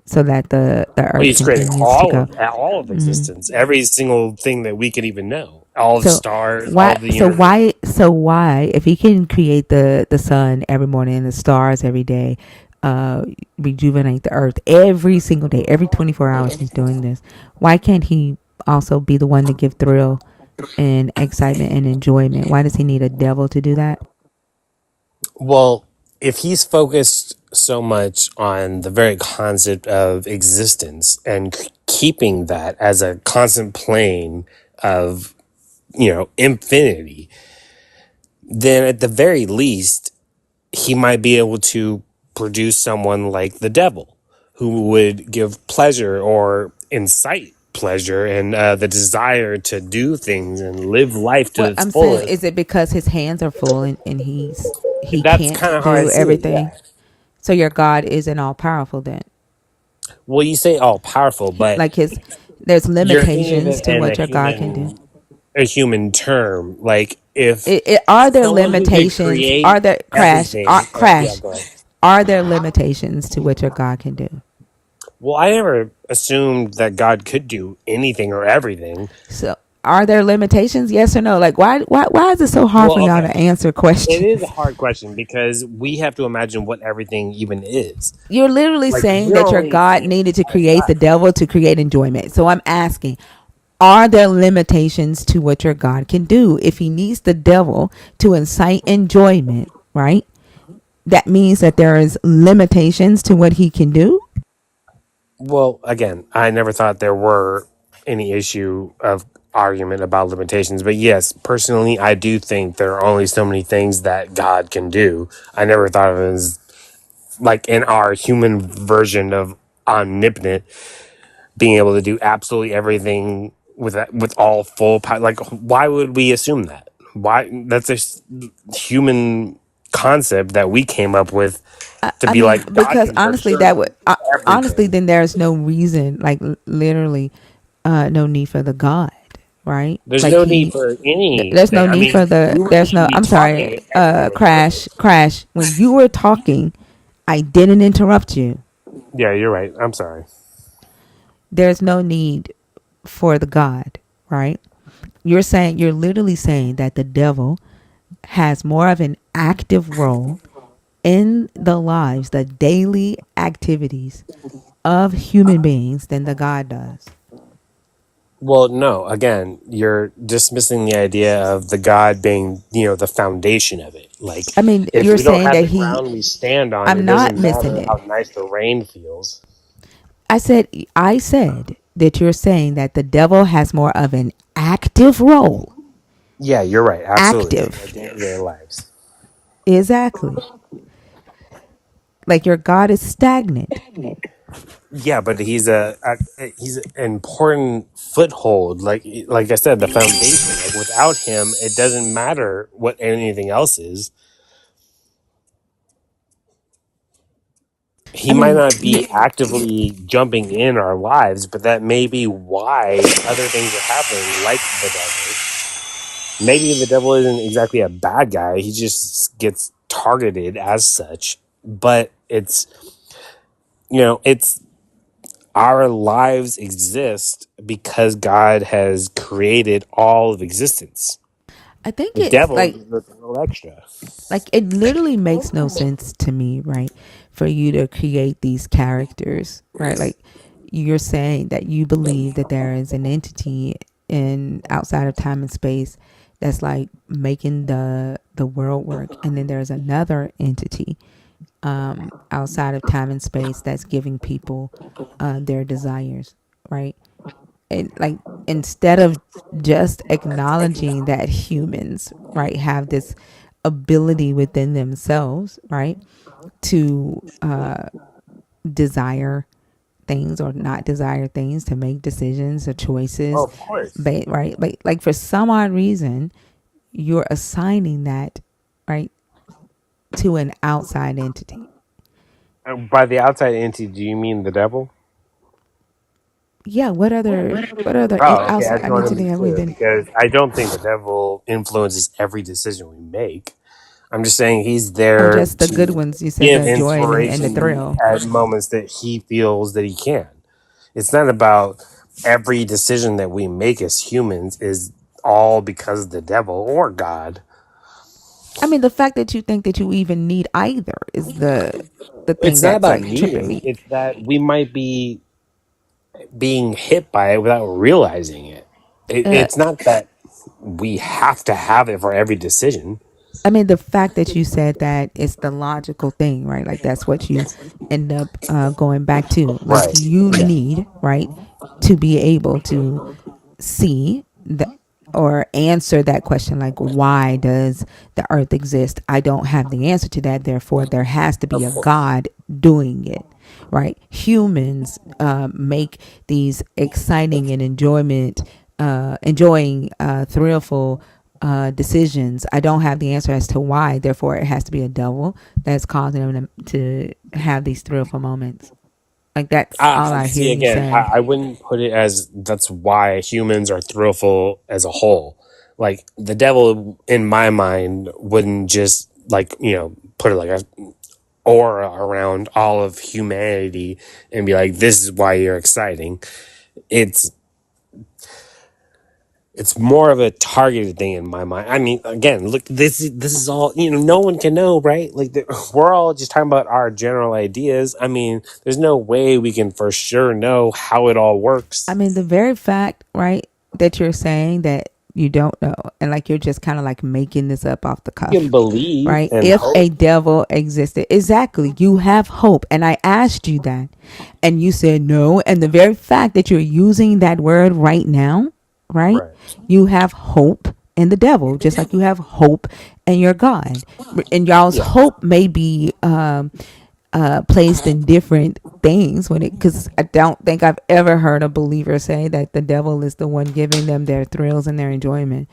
S1: so that the
S19: Well,
S1: earth
S19: he's creating
S1: continues to go.
S19: all of existence, every single thing that we could even know, all the
S1: So
S19: stars, all of the universe.
S1: why if he can create the sun every morning and the stars every day, uh rejuvenate the earth every single day, every 24 hours he's doing this, why can't he also be the one to give thrill and excitement and enjoyment? Why does he need a devil to do that?
S19: Well, if he's focused so much on the very concept of existence and keeping that as a constant plane of infinity, then at the very least, he might be able to produce someone like the devil who would give pleasure or incite pleasure and the desire to do things and live life to
S1: What
S19: its
S1: I'm saying
S19: fullest.
S1: is it because his hands are full and he
S19: That's kind
S1: can't
S19: of how I
S1: do
S19: see it. Yeah.
S1: everything. So your God isn't all powerful then.
S19: Well, you say all powerful, but
S1: Like there's
S19: you're thinking of
S1: limitations
S19: it
S1: to
S19: in
S1: what your God can do.
S19: a human term. Like if
S1: Are there
S19: someone who could
S1: limitations?
S19: create
S1: Are there
S19: everything, yeah,
S1: crash?
S19: go ahead.
S1: Are there limitations to what your God can do?
S19: Well, I never assumed that God could do anything or everything.
S1: So are there limitations? Yes or no? Like why is it so hard for
S19: Well,
S1: y'all
S19: okay.
S1: to answer
S19: It is a
S1: questions?
S19: hard question because we have to imagine what everything even is.
S1: You're literally
S19: Like
S1: saying
S19: we're
S1: that your
S19: only
S1: God
S19: seeing
S1: needed to create the
S19: outside.
S1: devil to create enjoyment. So I'm asking, are there limitations to what your God can do? If he needs the devil to incite enjoyment, right? That means that there is limitations to what he can do.
S19: Well, again, I never thought there were any issue of argument about limitations, but yes, personally, I do think there are only so many things that God can do. I never thought of it as like in our human version of omnipotent, being able to do absolutely everything with all full power. Like, why would we assume that? Why? That's a human concept that we came up with to
S1: I
S19: be
S1: mean,
S19: like God
S1: because
S19: can for
S1: honestly,
S19: sure
S1: that would
S19: do
S1: honestly,
S19: everything.
S1: then there's no reason, like literally, no need for the God, right?
S19: There's
S1: Like
S19: no need for
S1: there's no
S19: anything. I
S1: need
S19: mean,
S1: for the,
S19: we wouldn't
S1: there's
S19: even
S1: no.
S19: be
S1: I'm sorry,
S19: talking if everything was perfect.
S1: crash. When you were talking, I didn't interrupt you.
S19: Yeah, you're right. I'm sorry.
S1: There's no need for the God, right? You're literally saying that the devil has more of an active role in the lives, the daily activities of human beings than the God does.
S19: Well, no, again, you're dismissing the idea of the God being, the foundation of it. Like,
S1: I mean,
S19: if
S1: you're
S19: we don't
S1: saying
S19: have
S1: that
S19: the ground we stand on,
S1: I'm
S19: it
S1: not
S19: doesn't
S1: missing
S19: matter
S1: it.
S19: how nice the rain feels.
S1: I said that you're saying that the devil has more of an active role.
S19: Yeah, you're right. Absolutely. In our
S1: Active.
S19: day-to-day lives.
S1: Exactly. Like your God is stagnant.
S19: Yeah, but he's an important foothold. Like I said, the foundation. Like without him, it doesn't matter what anything else is. He
S1: I
S19: might
S1: mean,
S19: not be actively jumping in our lives, but that may be why other things are happening, like the devil. Maybe the devil isn't exactly a bad guy; he just gets targeted as such. But it's our lives exist because God has created all of existence.
S1: I think
S19: The
S1: it's
S19: devil is a little extra.
S1: like it literally makes no sense to me, right? For you to create these characters, right? Like you're saying that you believe that there is an entity in outside of time and space that's like making the world work, and then there's another entity outside of time and space that's giving people their desires, right? And like instead of just acknowledging that humans, right, have this ability within themselves, right, to desire things or not desire things, to make decisions or
S19: Oh,
S1: choices,
S19: of course.
S1: but right, like for some odd reason, you're assigning that, right, to an outside entity.
S19: By the outside entity, do you mean the devil?
S1: Yeah, what other
S19: Oh, okay. I just
S1: outside
S19: want to be
S1: entity have we
S19: clear
S1: been?
S19: because I don't think the devil influences every decision we make. I'm just saying he's
S1: Or
S19: there
S1: just the good
S19: to
S1: ones? You said
S19: give
S1: the joy and the
S19: inspiration
S1: thrill.
S19: at moments that he feels that he can. It's not about every decision that we make as humans is all because of the devil or God.
S1: I mean, the fact that you think that you even need either is the thing
S19: It's not
S1: that's
S19: about
S1: like tripping
S19: needing,
S1: me.
S19: it's that we might be being hit by it without realizing it.
S1: Uh,
S19: It's not that we have to have it for every decision.
S1: I mean, the fact that you said that it's the logical thing, right? Like that's what you end up going back to. Like
S19: Right.
S1: you
S19: Yeah.
S1: need, right, to be able to see that. or answer that question, like why does the earth exist? I don't have the answer to that, therefore there has to be
S19: Of
S1: a
S19: course.
S1: God doing it, right? Humans make these exciting and enjoying thrillful decisions. I don't have the answer as to why, therefore it has to be a devil that's causing them to have these thrillful moments. Like that's all I hear
S19: See,
S1: you
S19: again,
S1: say.
S19: I wouldn't put it as that's why humans are thrillful as a whole. Like the devil, in my mind, wouldn't just like put it like a aura around all of humanity and be like, "This is why you're exciting." It's it's more of a targeted thing in my mind. I mean, again, look, this is all no one can know, right? Like we're all just talking about our general ideas. I mean, there's no way we can for sure know how it all
S1: I
S19: works.
S1: mean, the very fact, right, that you're saying that you don't know, and like you're just kind of like making this up off the
S19: You can
S1: cuff,
S19: believe
S1: right?
S19: and
S1: If
S19: hope.
S1: a devil existed, exactly, you have hope. And I asked you that, and you said no. And the very fact that you're using that word right now, right,
S19: Right.
S1: you have hope in the devil, just like you have hope in your God. And y'all's
S19: Yeah.
S1: hope may be placed in different things when it, because I don't think I've ever heard a believer say that the devil is the one giving them their thrills and their enjoyment,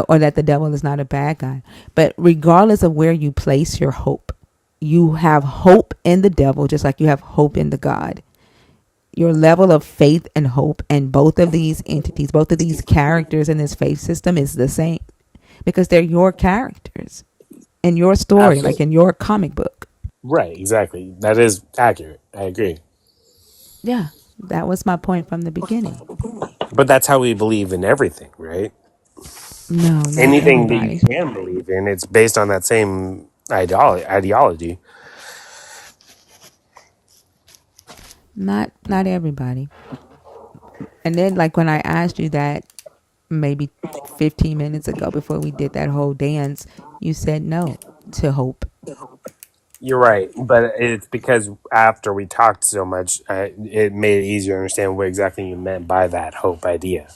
S1: or that the devil is not a bad guy. But regardless of where you place your hope, you have hope in the devil just like you have hope in the God. Your level of faith and hope and both of these entities, both of these characters in this faith system is the same, because they're your characters in your story, like
S19: Absolutely.
S1: in your comic book.
S19: Right. Exactly. That is accurate. I agree.
S1: Yeah, that was my point from the beginning.
S19: But that's how we believe in everything, right?
S1: No, not
S19: Anything that you
S1: everybody.
S19: can believe in, it's based on that same ideology.
S1: Not everybody. And then like when I asked you that maybe 15 minutes ago before we did that whole dance, you said no to hope.
S19: You're right, but it's because after we talked so much, it made it easier to understand what exactly you meant by that hope idea,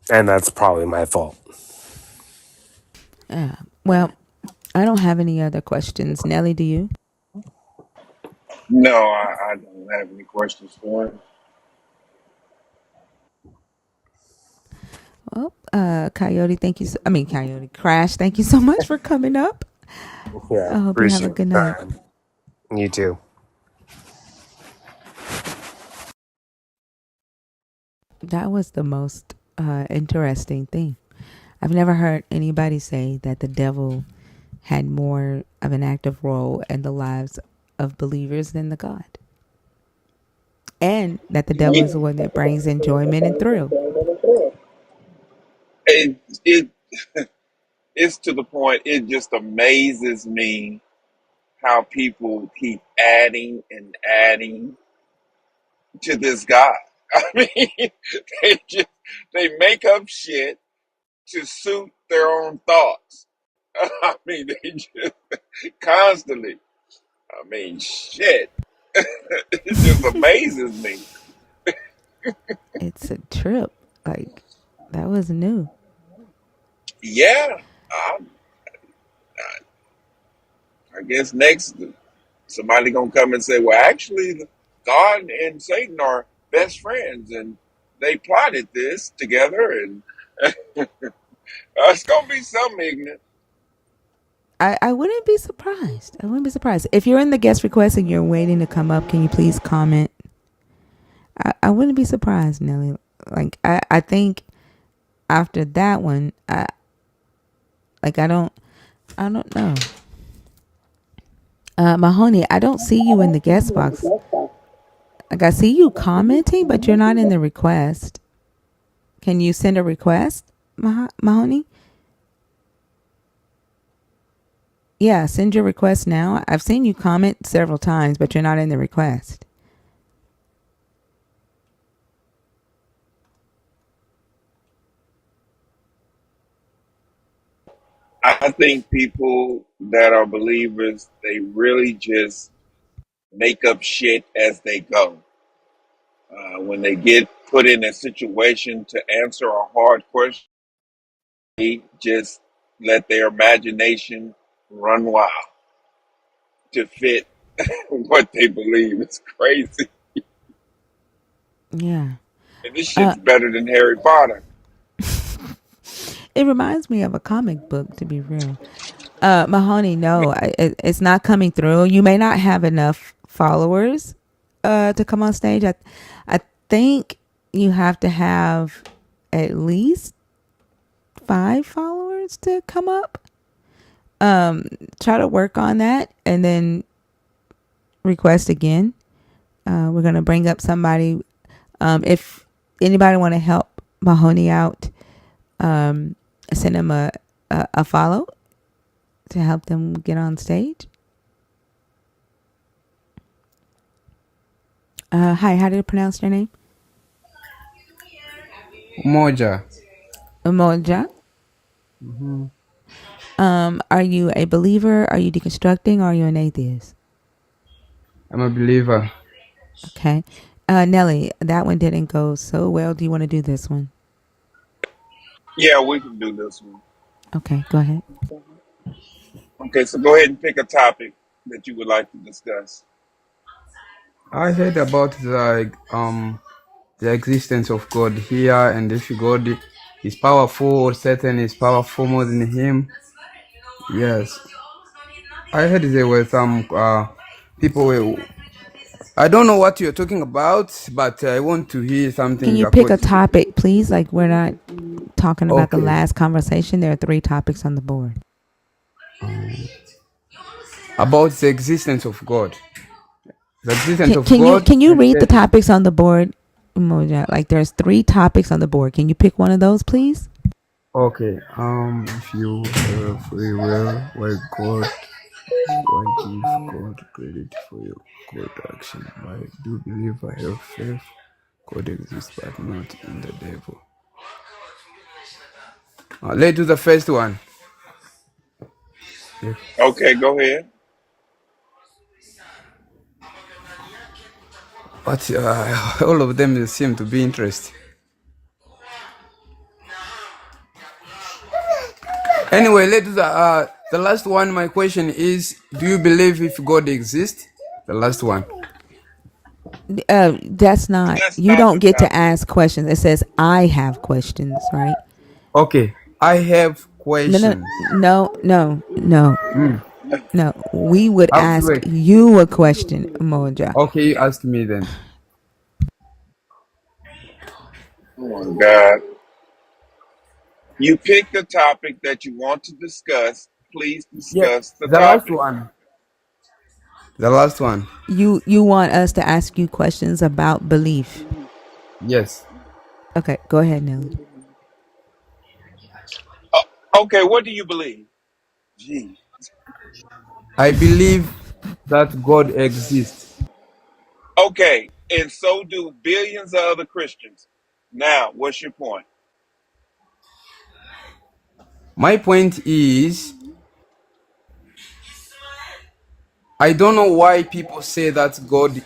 S19: and that's probably my fault.
S1: Yeah. Well, I don't have any other questions. Nelly, do you?
S12: No, I don't have any questions for him.
S1: Well, Coyote, thank you. Coyote Crash, thank you so much for coming up.
S19: Yeah,
S1: I hope you have a
S19: appreciate
S1: good
S19: the
S1: night.
S19: time. You too.
S1: That was the most interesting thing. I've never heard anybody say that the devil had more of an active role in the lives of believers than the God. And that the devil is the one that brings enjoyment and thrill.
S12: It, it it's to the point. It just amazes me how people keep adding and adding to this guy. I mean, they make up shit to suit their own thoughts. I mean, they just constantly. I mean, shit. It just amazes me.
S1: It's a trip. Like, that was new.
S12: Yeah, I, I guess next somebody gonna come and say, "Well, actually, God and Satan are best friends, and they plotted this together." And it's gonna be some ignorant.
S1: I wouldn't be surprised. I wouldn't be surprised. If you're in the guest request and you're waiting to come up, can you please comment? I wouldn't be surprised, Nelly. Like, I think after that one, I don't know. Mahoney, I don't see you in the guest box. Like, I see you commenting, but you're not in the request. Can you send a request, Mahoney? Yeah, send your request now. I've seen you comment several times, but you're not in the request.
S12: I think people that are believers, they really just make up shit as they go. When they get put in a situation to answer a hard question, they just let their imagination run wild to fit what they believe. It's crazy.
S1: Yeah.
S12: And this shit's better than Harry Potter.
S1: It reminds me of a comic book, to be real. Mahoney, no, it's not coming through. You may not have enough followers to come on stage. I think you have to have at least 5 followers to come up. Try to work on that and then request again. We're going to bring up somebody. If anybody want to help Mahoney out, send him a follow to help them get on stage. Hi, how do you pronounce your name?
S20: Moja.
S1: Umoja.
S20: Mm-hmm.
S1: Are you a believer? Are you deconstructing? Or are you an atheist?
S20: I'm a believer.
S1: Okay. Nelly, that one didn't go so well. Do you want to do this one?
S12: Yeah, we can do this one.
S1: Okay, go ahead.
S12: Okay, so go ahead and pick a topic that you would like to discuss.
S20: I heard about the existence of God here, and if God is powerful or Satan is powerful more than him. Yes. I heard there were some people. I don't know what you're talking about, but I want to hear
S1: Can
S20: something
S1: you pick a
S20: according to.
S1: topic, please? Like, we're not talking about the
S20: Okay.
S1: last conversation. There are 3 topics on the board.
S20: About the existence of God. The existence of
S1: Can you
S20: God.
S1: can you read the topics on the board, Umoja? Like, there's 3 topics on the board. Can you pick one of those, please?
S20: Okay. If you have free will, why give God credit for your good action? Why do you believe I have faith? God exists, but not in the devil. Let's do the first one. Yeah.
S12: Okay, go ahead.
S20: But all of them seem to be interesting. Anyway, let's do the last one. My question is, do you believe if God exists? The last one.
S1: That's not.
S12: That's
S1: You
S12: not
S1: don't
S12: the
S1: get to
S12: topic.
S1: ask questions. It says I have questions, right?
S20: Okay, I have
S1: No,
S20: questions.
S1: no, no, no, no, no. We would
S20: How to
S1: ask
S20: wait?
S1: you a question, Umoja.
S20: Okay, you ask me then.
S12: Oh my God. You pick the topic that you want to discuss. Please
S20: Yeah,
S12: discuss the
S20: the last
S12: topic.
S20: one. The last one.
S1: You want us to ask you questions about belief?
S20: Yes.
S1: Okay, go ahead, Nelly.
S12: Oh, okay, what do you believe? Gee.
S20: I believe that God exists.
S12: Okay, and so do billions of other Christians. Now, what's your point?
S20: My point is, I don't know why people say that God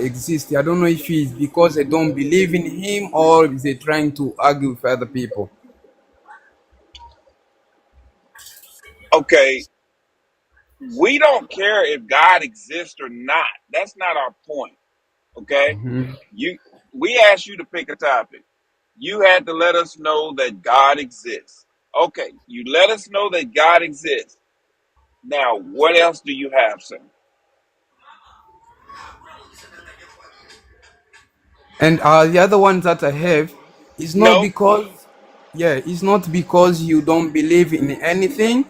S20: exists. I don't know if it's because they don't believe in Him or if they're trying to argue with other people.
S12: Okay, we don't care if God exists or not. That's not our point. Okay?
S20: Mm-hmm.
S12: We asked you to pick a topic. You had to let us know that God exists. Okay, you let us know that God exists. Now, what else do you have, sir?
S20: And the other ones that I have is not
S12: No.
S20: because, it's not because you don't believe in anything.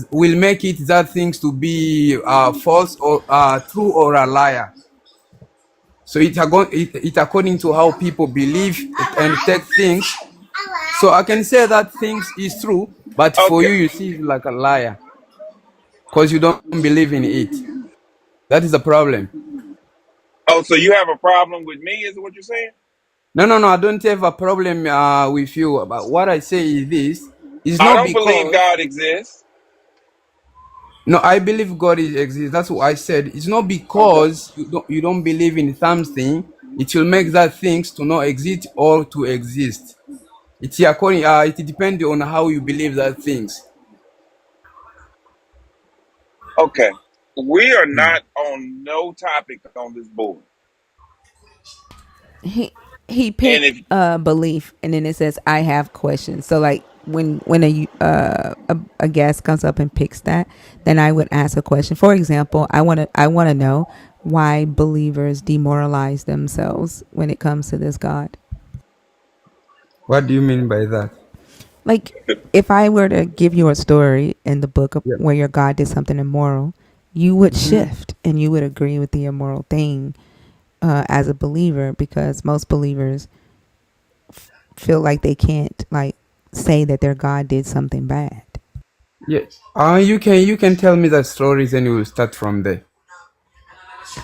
S20: Will make it that things to be false or true or a liar. So it according to how people believe and take things. So I can say that things is true, but for you,
S12: Okay.
S20: you see it like a liar because you don't believe in it. That is the problem.
S12: Oh, so you have a problem with me, is what you're saying?
S20: No, no, no. I don't have a problem with you. But what I say is this: is
S12: I
S20: not
S12: don't believe
S20: because
S12: God exists.
S20: no, I believe God exists. That's what I said. It's not
S12: Okay.
S20: because you don't believe in something It will make that things to not exist or to exist. It's according. It depends on how you believe that things.
S12: Okay. We are not on no topic on this board.
S1: He
S12: And
S1: picked
S12: if
S1: a belief, and then it says I have questions. So like when a guest comes up and picks that, then I would ask a question. For example, I want to know why believers demoralize themselves when it comes to this God.
S20: What do you mean by that?
S1: Like, if I were to give you a story in the book of
S20: Yeah.
S1: where your God did something immoral, you would
S20: Mm-hmm.
S1: shift and you would agree with the immoral thing as a believer, because most believers feel like they can't like say that their God did something bad.
S20: Yeah. You can tell me the stories and we will start from there.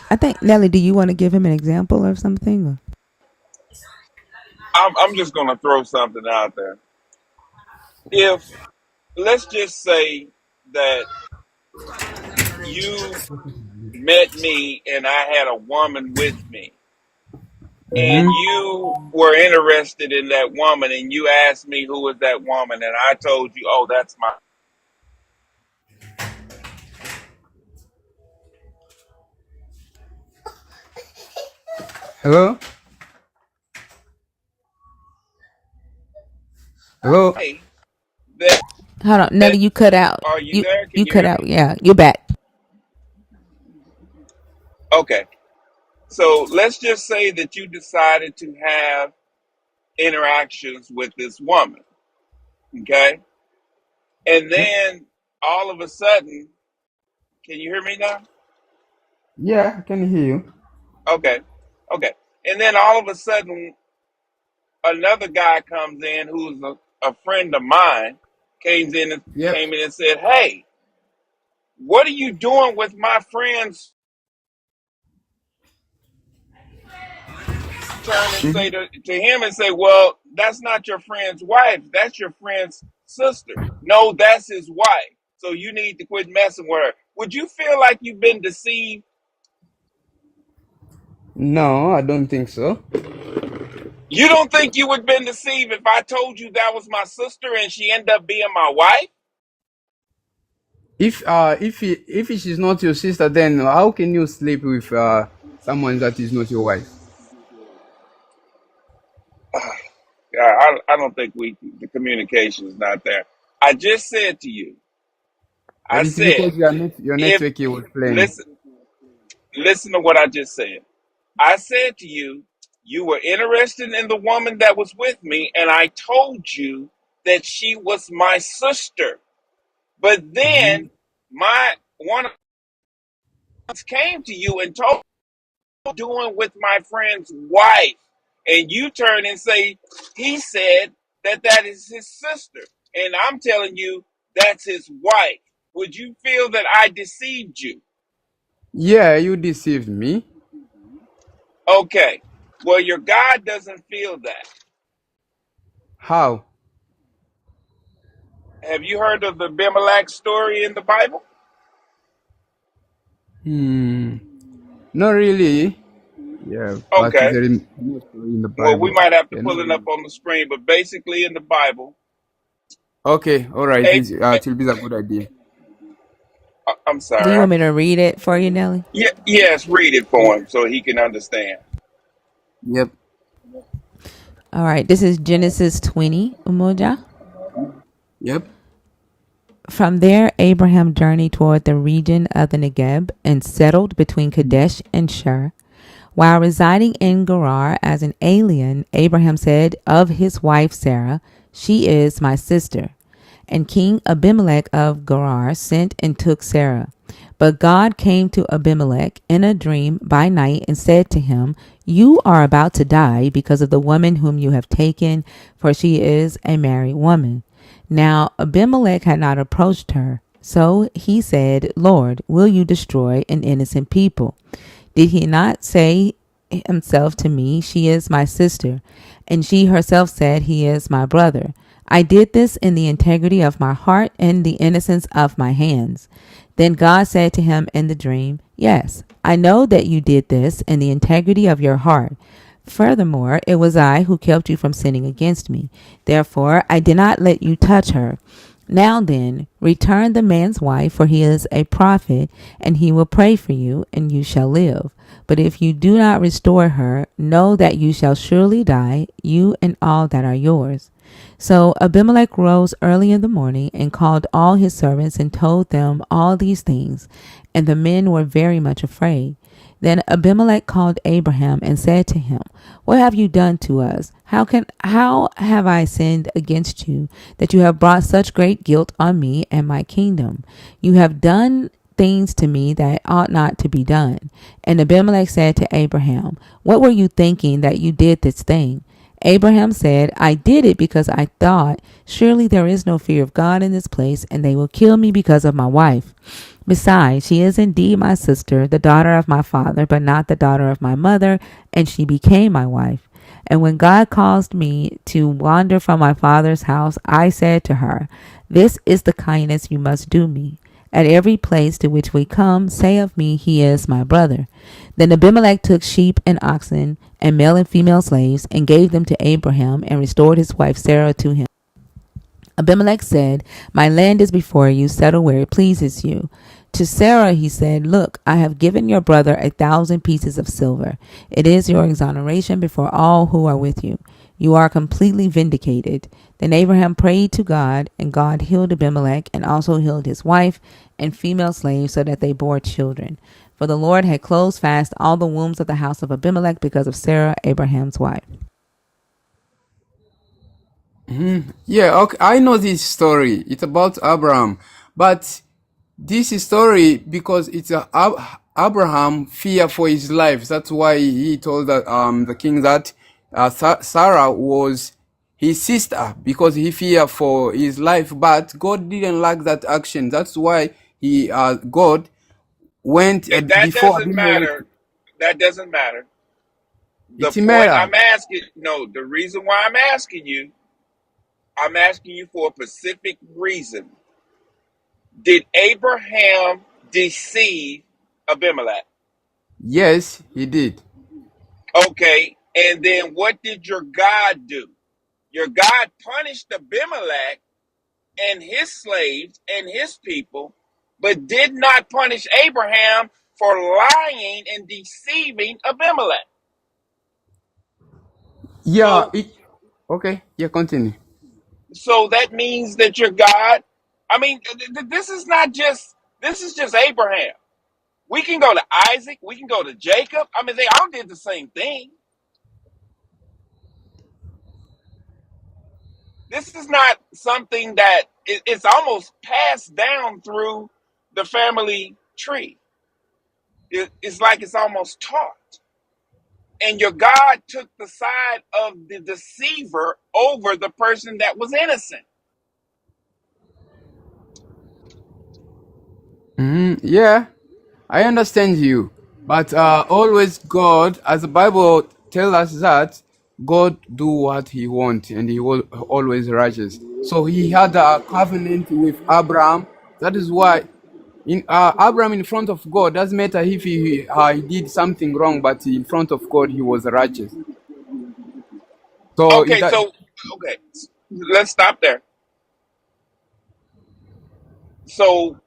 S1: I think, Nelly, do you want to give him an example of something? Or?
S12: I'm just going to throw something out there. If, let's just say that you met me and I had a woman with me, and
S20: Mm-hmm.
S12: you were interested in that woman, and you asked me who was that woman, and I told you, oh, that's my.
S20: Hello. Hello.
S12: Hey, that,
S1: Hold on, Nelly, you cut out.
S12: are you
S1: You
S12: there? Can
S1: you
S12: you
S1: cut
S12: hear
S1: out.
S12: me?
S1: Yeah, you're back.
S12: Okay. So let's just say that you decided to have interactions with this woman, okay? And
S20: Yep.
S12: then all of a sudden, can you hear me now?
S20: Yeah, I can hear you.
S12: Okay. Okay. And then all of a sudden, another guy comes in who's a friend of mine,
S20: Yep.
S12: came in and said, hey, what are you doing with my friend's, turn and say
S20: Mm-hmm.
S12: to him and say, well, that's not your friend's wife. That's your friend's sister. No, that's his wife. So you need to quit messing with her. Would you feel like you've been deceived?
S20: No, I don't think so.
S12: You don't think you would have been deceived if I told you that was my sister and she ended up being my wife?
S20: If she's not your sister, then how can you sleep with someone that is not your wife?
S12: Yeah, I don't think the communication is not there. I just said to you, I
S20: But it's
S12: said,
S20: because your
S12: if,
S20: network was playing.
S12: listen, listen to what I just said. I said to you, you were interested in the woman that was with me, and I told you that she was my sister. But
S20: Mm-hmm.
S12: then my one of us came to you and told you doing with my friend's wife, and you turn and say he said that that is his sister, and I'm telling you that's his wife. Would you feel that I deceived you?
S20: Yeah, you deceived me.
S12: Okay. Well, your God doesn't feel that.
S20: How?
S12: Have you heard of the Abimelech story in the Bible?
S20: Hmm. Not really. Yeah, but
S12: Okay.
S20: there is no story in the
S12: Well, we
S20: Bible.
S12: might have to
S20: Yeah, not
S12: pull it up
S20: really.
S12: on the screen, but basically in the Bible,
S20: Okay, all right.
S12: A-
S20: It will be a good idea.
S12: I'm
S1: Do you
S12: sorry.
S1: want me to read it for you, Nelly?
S12: Yeah, yes, read it
S20: Yeah.
S12: for him so he can understand.
S20: Yep.
S1: All right. This is Genesis 20, Umoja.
S20: Yep.
S1: From there, Abraham journeyed toward the region of the Negeb and settled between Kadesh and Shur. While residing in Gerar as an alien, Abraham said of his wife Sarah, "She is my sister." And King Abimelech of Gerar sent and took Sarah. But God came to Abimelech in a dream by night and said to him, "You are about to die because of the woman whom you have taken, for she is a married woman." Now Abimelech had not approached her. So he said, "Lord, will you destroy an innocent people? Did he not say himself to me, 'She is my sister'? And she herself said, 'He is my brother'? I did this in the integrity of my heart and the innocence of my hands. Then God said to him in the dream, yes, I know that you did this in the integrity of your heart. Furthermore, it was I who kept you from sinning against me. Therefore, I did not let you touch her. Now then, return the man's wife, for he is a prophet, and he will pray for you, and you shall live. But if you do not restore her, know that you shall surely die, you and all that are yours. So Abimelech rose early in the morning and called all his servants and told them all these things, and the men were very much afraid. Then Abimelech called Abraham and said to him, what have you done to us? How have I sinned against you, that you have brought such great guilt on me and my kingdom? You have done things to me that ought not to be done. And Abimelech said to Abraham, what were you thinking that you did this thing? Abraham said, I did it because I thought, surely there is no fear of God in this place, and they will kill me because of my wife. Besides, she is indeed my sister, the daughter of my father, but not the daughter of my mother, and she became my wife. And when God caused me to wander from my father's house, I said to her, this is the kindness you must do me. At every place to which we come, say of me, he is my brother. Then Abimelech took sheep and oxen and male and female slaves and gave them to Abraham and restored his wife Sarah to him. Abimelech said, my land is before you, settle where it pleases you. To Sarah he said, look, I have given your brother 1,000 pieces of silver. It is your exoneration before all who are with you. You are completely vindicated. Then Abraham prayed to God, and God healed Abimelech and also healed his wife and female slaves so that they bore children. For the Lord had closed fast all the wombs of the house of Abimelech because of Sarah, Abraham's wife.
S20: Yeah, okay, I know this story. It's about Abraham, but this story because it's Abraham fear for his life. That's why he told the king that Sarah was his sister because he fear for his life. But God didn't like that action. That's why God went
S12: That
S20: before
S12: doesn't
S20: Abimelech.
S12: matter. That doesn't matter. The
S20: It's a
S12: point
S20: matter.
S12: I'm asking, no, the reason why I'm asking you for a specific reason. Did Abraham deceive Abimelech?
S20: Yes, he did.
S12: Okay, and then what did your God do? Your God punished Abimelech and his slaves and his people, but did not punish Abraham for lying and deceiving Abimelech.
S20: Yeah,
S12: So,
S20: okay. Yeah, continue.
S12: so that means that your God, I mean, this is just Abraham. We can go to Isaac, we can go to Jacob. I mean, they all did the same thing. This is not something that it's almost passed down through the family tree. It's like it's almost taught. And your God took the side of the deceiver over the person that was innocent.
S20: Yeah, I understand you, but always God, as the Bible tells us that God do what He wants, and He will always righteous. So He had a covenant with Abraham. That is why in Abraham in front of God doesn't matter if he did something wrong, but in front of God he was righteous. So
S12: Okay, so okay, let's stop there. So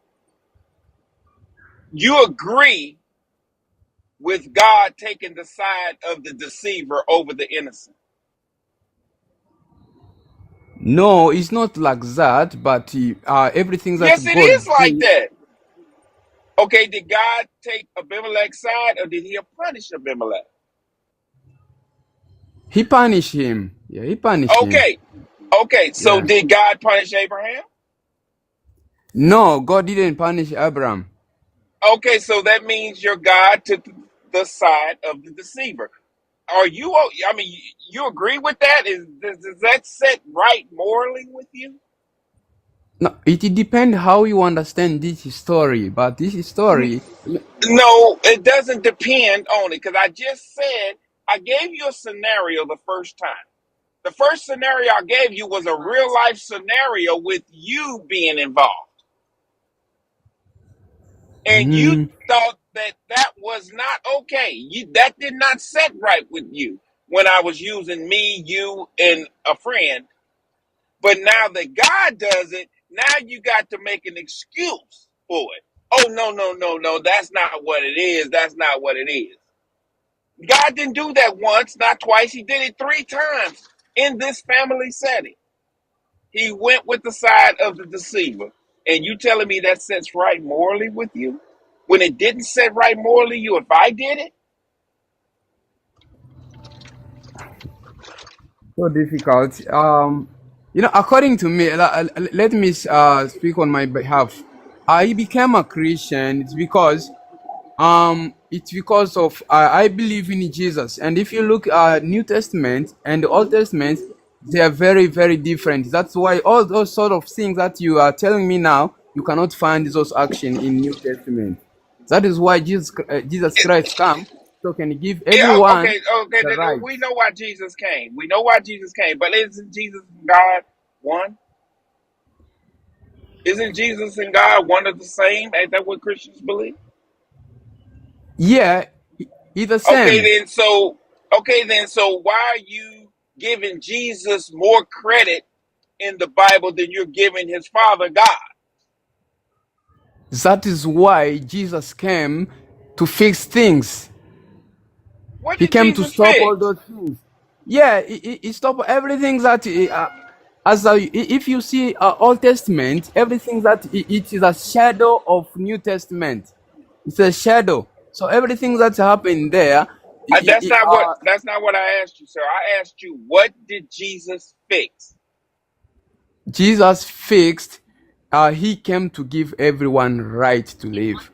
S12: you agree with God taking the side of the deceiver over the innocent?
S20: no, it's not like that. But everything that
S12: Yes, it
S20: God
S12: is like
S20: did,
S12: that. Okay, did God take Abimelech's side or did he punish Abimelech?
S20: He punished him. Yeah, he punished him.
S12: Okay, okay, so
S20: Yeah.
S12: did God punish Abraham?
S20: No, God didn't punish Abraham.
S12: Okay, so that means your God took the side of the deceiver. Are you, I mean, you agree with that? Does that set right morally with you?
S20: No, it depends how you understand this story. But this story,
S12: No, it doesn't depend on it because I just said, I gave you a scenario the first time. The first scenario I gave you was a real life scenario with you being involved. And you
S20: Mhm.
S12: thought that that was not okay. That did not set right with you when I was using me, you, and a friend. But now that God does it, now you got to make an excuse for it. Oh, no, no, no, no. That's not what it is. That's not what it is. God didn't do that once, not twice. He did it 3 times in this family setting. He went with the side of the deceiver. And you telling me that sets right morally with you? When it didn't set right morally you if I did it?
S20: So difficult. According to me, let me speak on my behalf. I became a Christian. It's because of I believe in Jesus. And if you look at New Testament and the Old Testament, they are very, very different. That's why all those sort of things that you are telling me now, you cannot find those action in New Testament. That is why Jesus Christ come so can give
S12: Yeah,
S20: everyone
S12: okay, okay.
S20: the right.
S12: We know why Jesus came. We know why Jesus came. But isn't Jesus and God one? Isn't Jesus and God one of the same? Ain't that what Christians believe?
S20: Yeah, he the
S12: Okay,
S20: same.
S12: then so why are you giving Jesus more credit in the Bible than you're giving his father God?
S20: That is why Jesus came to fix things.
S12: What
S20: He
S12: did
S20: came to
S12: Jesus
S20: stop all
S12: fix?
S20: those things. Yeah, he stopped everything that if you see Old Testament, everything that it is a shadow of New Testament. It's a shadow. So everything that's happened there,
S12: That's not what I asked you, sir. I asked you, what did Jesus fix?
S20: Jesus fixed. He came to give everyone right to live.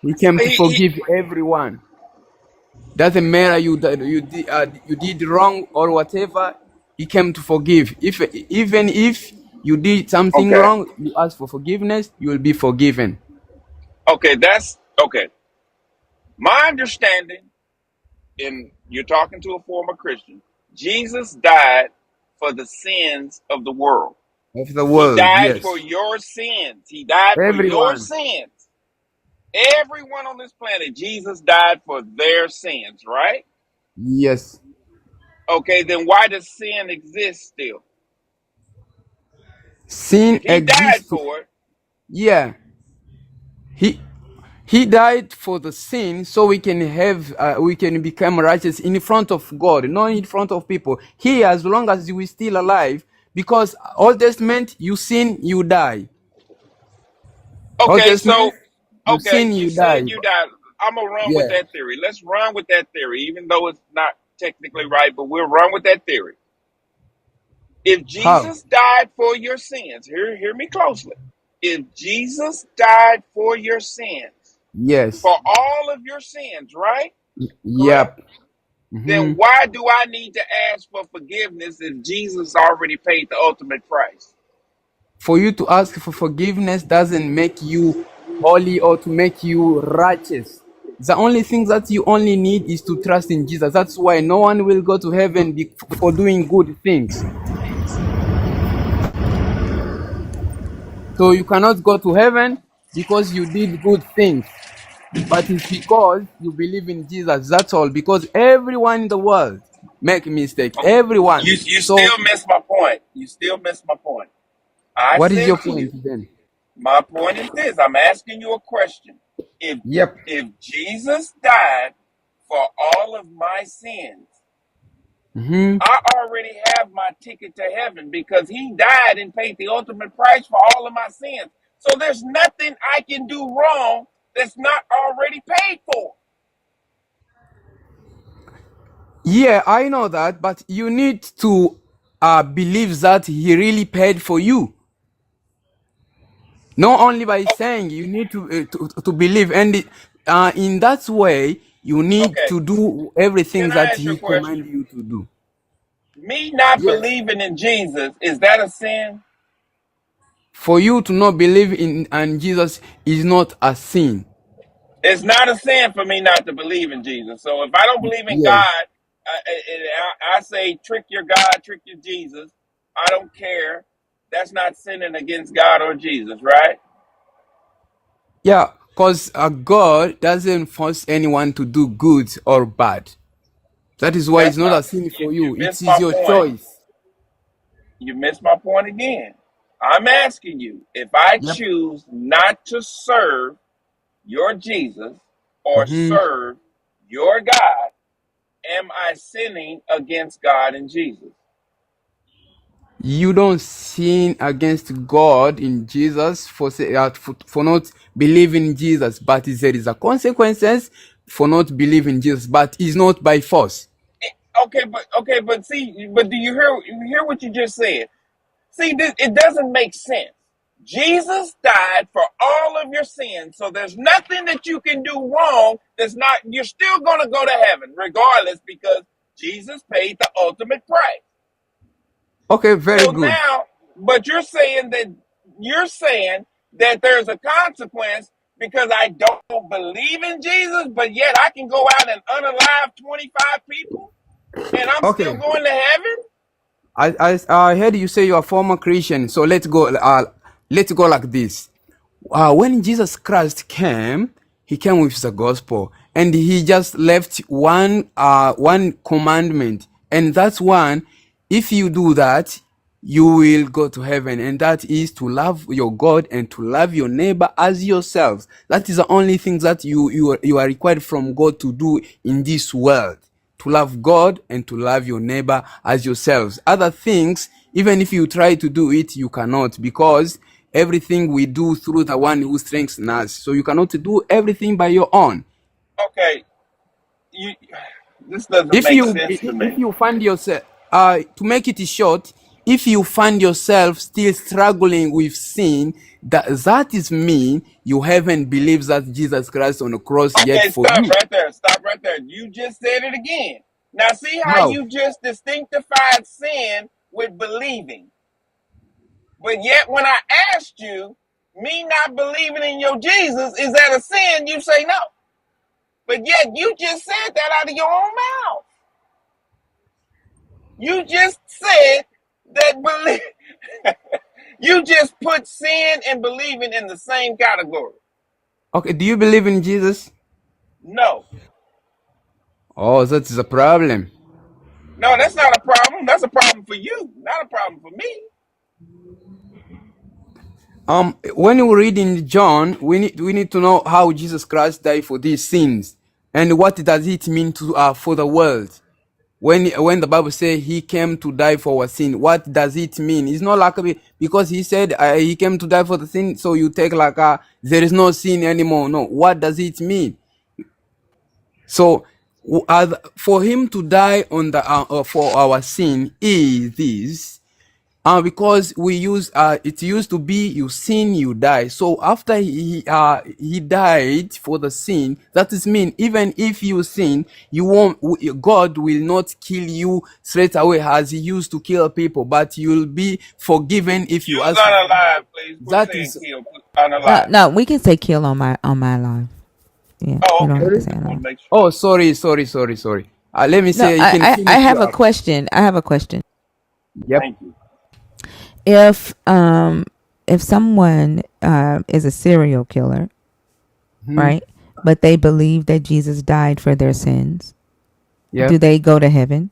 S20: He came to
S12: He
S20: forgive everyone. Doesn't matter you did wrong or whatever. He came to forgive. If even if you did something
S12: okay.
S20: wrong, you ask for forgiveness, you will be forgiven.
S12: Okay, that's okay. My understanding, and you're talking to a former Christian, Jesus died for the sins of the world.
S20: Of the
S12: He
S20: world,
S12: died for
S20: yes.
S12: your sins. He died for your
S20: Everyone,
S12: sins. Everyone on this planet, Jesus died for their sins, right?
S20: yes.
S12: Okay, then why does sin exist still?
S20: Sin
S12: If he died
S20: exists.
S12: for it,
S20: Yeah, he he died for the sin so we can become righteous in front of God, not in front of people. Here, as long as we still alive, because Old Testament, you sin, you die. Old
S12: okay,
S20: Testament,
S12: so
S20: you
S12: okay,
S20: sin,
S12: you
S20: you
S12: said
S20: die.
S12: you died. I'm gonna run with
S20: Yeah.
S12: that theory. Let's run with that theory, even though it's not technically right, but we'll run with that theory. If
S20: How?
S12: Jesus died for your sins, hear me closely. If Jesus died for your sins,
S20: Yes.
S12: for all of your sins, right? Correct?
S20: Yep.
S12: Then
S20: Hmm.
S12: why do I need to ask for forgiveness if Jesus already paid the ultimate price?
S20: For you to ask for forgiveness doesn't make you holy or to make you righteous. The only thing that you only need is to trust in Jesus. That's why no one will go to heaven for doing good things. So you cannot go to heaven because you did good things. But it's because you believe in Jesus. That's all. Because everyone in the world make mistake.
S12: Okay.
S20: Everyone.
S12: You
S20: So
S12: still miss my point. You still miss my point. I
S20: what is your
S12: said to
S20: point
S12: you,
S20: then?
S12: my point is this. I'm asking you a question. If
S20: Yep.
S12: if Jesus died for all of my sins,
S20: Hmm.
S12: I already have my ticket to heaven because he died and paid the ultimate price for all of my sins. So there's nothing I can do wrong that's not already paid for.
S20: Yeah, I know that, but you need to believe that he really paid for you. Not only by saying, you need to believe, and in that way, you need
S12: Okay,
S20: to do everything
S12: can I
S20: that
S12: ask you a
S20: he
S12: question?
S20: command you to do.
S12: Me not
S20: Yes.
S12: believing in Jesus, is that a sin?
S20: For you to not believe in and Jesus is not a sin.
S12: It's not a sin for me not to believe in Jesus. So if I don't believe in
S20: Yes.
S12: God, I say trick your God, trick your Jesus. I don't care. That's not sinning against God or Jesus, right?
S20: Yeah, because God doesn't force anyone to do good or bad. That is why it's
S12: That's
S20: not
S12: not.
S20: a sin for
S12: You
S20: you. It
S12: missed
S20: is
S12: my
S20: your
S12: point.
S20: choice.
S12: You missed my point again. I'm asking you, if I
S20: Yep.
S12: choose not to serve your Jesus or
S20: hmm
S12: serve your God, am I sinning against God and Jesus?
S20: You don't sin against God in Jesus for not believing in Jesus, but there is a consequences for not believing in Jesus, but it's not by force.
S12: Okay, but see, but do you hear what you just said? See, it doesn't make sense. Jesus died for all of your sins, so there's nothing that you can do wrong. That's not. You're still going to go to heaven regardless because Jesus paid the ultimate price.
S20: Okay, very
S12: So
S20: good.
S12: now, but you're saying that there's a consequence because I don't believe in Jesus, but yet I can go out and unalive 25 people and I'm still
S20: Okay,
S12: going to heaven?
S20: I heard you say you're a former Christian, so let's go. Let's go like this. When Jesus Christ came, he came with the gospel, and he just left one commandment, and that's one. If you do that, you will go to heaven, and that is to love your God and to love your neighbor as yourselves. That is the only thing that you are required from God to do in this world, to love God and to love your neighbor as yourselves. Other things, even if you try to do it, you cannot, because everything we do through the one who strengthens us. So you cannot do everything by your own.
S12: Okay, you, this doesn't
S20: If
S12: make
S20: you
S12: sense to
S20: if
S12: me.
S20: you find yourself, to make it short, if you find yourself still struggling with sin, that is mean you haven't believed that Jesus Christ on the cross yet
S12: Okay,
S20: for
S12: stop
S20: you.
S12: right there. Stop right there. You just said it again. Now, see how
S20: How?
S12: you just distinctified sin with believing. But yet, when I asked you, me not believing in your Jesus, is that a sin? You say no. But yet, you just said that out of your own mouth. You just said that believe. You just put sin and believing in the same category.
S20: Okay, do you believe in Jesus?
S12: No.
S20: Oh, that is a problem.
S12: No, that's not a problem. That's a problem for you, not a problem for me.
S20: When you read in John, we need to know how Jesus Christ died for these sins, and what does it mean to for the world. When the Bible says he came to die for our sin, what does it mean? It's not like because he said he came to die for the sin, so you take like there is no sin anymore. No, what does it mean? So for him to die on the for our sin is this. Because we use it used to be you sin you die. So after he died for the sin, that is mean even if you sin, you won't, God will not kill you straight away as he used to kill people, but you'll be forgiven if you
S12: Use
S20: ask for
S12: unalive, please. Quit
S20: that
S12: saying
S20: is.
S12: kill. Put
S1: No,
S12: unalive.
S1: no, we can say kill on my line. Yeah,
S12: Oh,
S1: we don't
S12: okay.
S1: have to
S20: Sorry?
S1: say
S12: Just want
S1: it.
S12: to make sure.
S20: Oh, sorry. Let me
S1: No,
S20: say you can
S1: I
S20: finish
S1: have a
S20: your.
S1: question. I have a question.
S20: Yep.
S12: Thank you.
S1: If someone is a serial killer,
S20: Hmm.
S1: right? But they believe that Jesus died for their sins, do
S20: Yep.
S1: they go to heaven?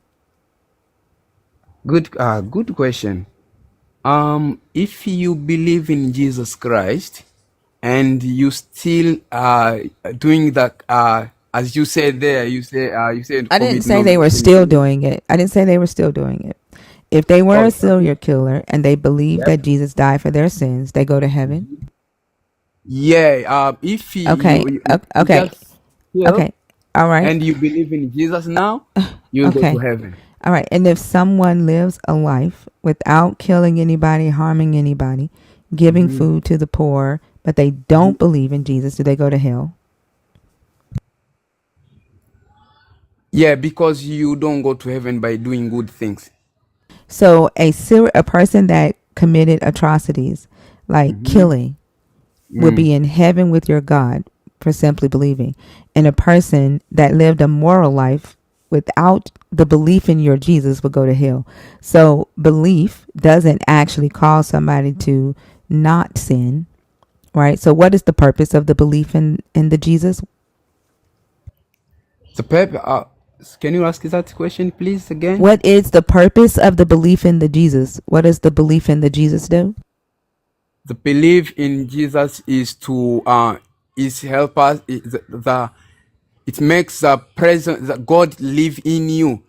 S20: Good question. If you believe in Jesus Christ and you still doing that, as you said there, you said
S1: I didn't
S20: commit
S1: say
S20: no
S1: they were
S20: sin.
S1: still doing it. I didn't say they were still doing it. If they were
S20: Oh,
S1: a serial killer and they believe
S20: yep.
S1: that Jesus died for their sins, they go to heaven.
S20: Yeah. If
S1: Okay.
S20: you
S1: Okay.
S20: just kill
S1: Okay. All right.
S20: and you believe in Jesus now, you'll go to
S1: Okay.
S20: heaven.
S1: All right. And if someone lives a life without killing anybody, harming anybody, giving
S20: Hmm.
S1: food to the poor, but they don't believe in Jesus, do they go to hell?
S20: Yeah, because you don't go to heaven by doing good things.
S1: So a person that committed atrocities like
S20: Hmm.
S1: killing will
S20: Mm.
S1: be in heaven with your God for simply believing. And a person that lived a moral life without the belief in your Jesus would go to hell. So belief doesn't actually cause somebody to not sin, right? So what is the purpose of the belief in the Jesus?
S20: The Pep, can you ask that question, please, again?
S1: What is the purpose of the belief in the Jesus? What does the belief in the Jesus do?
S20: The belief in Jesus is to is help us. It makes the presence that God live in you.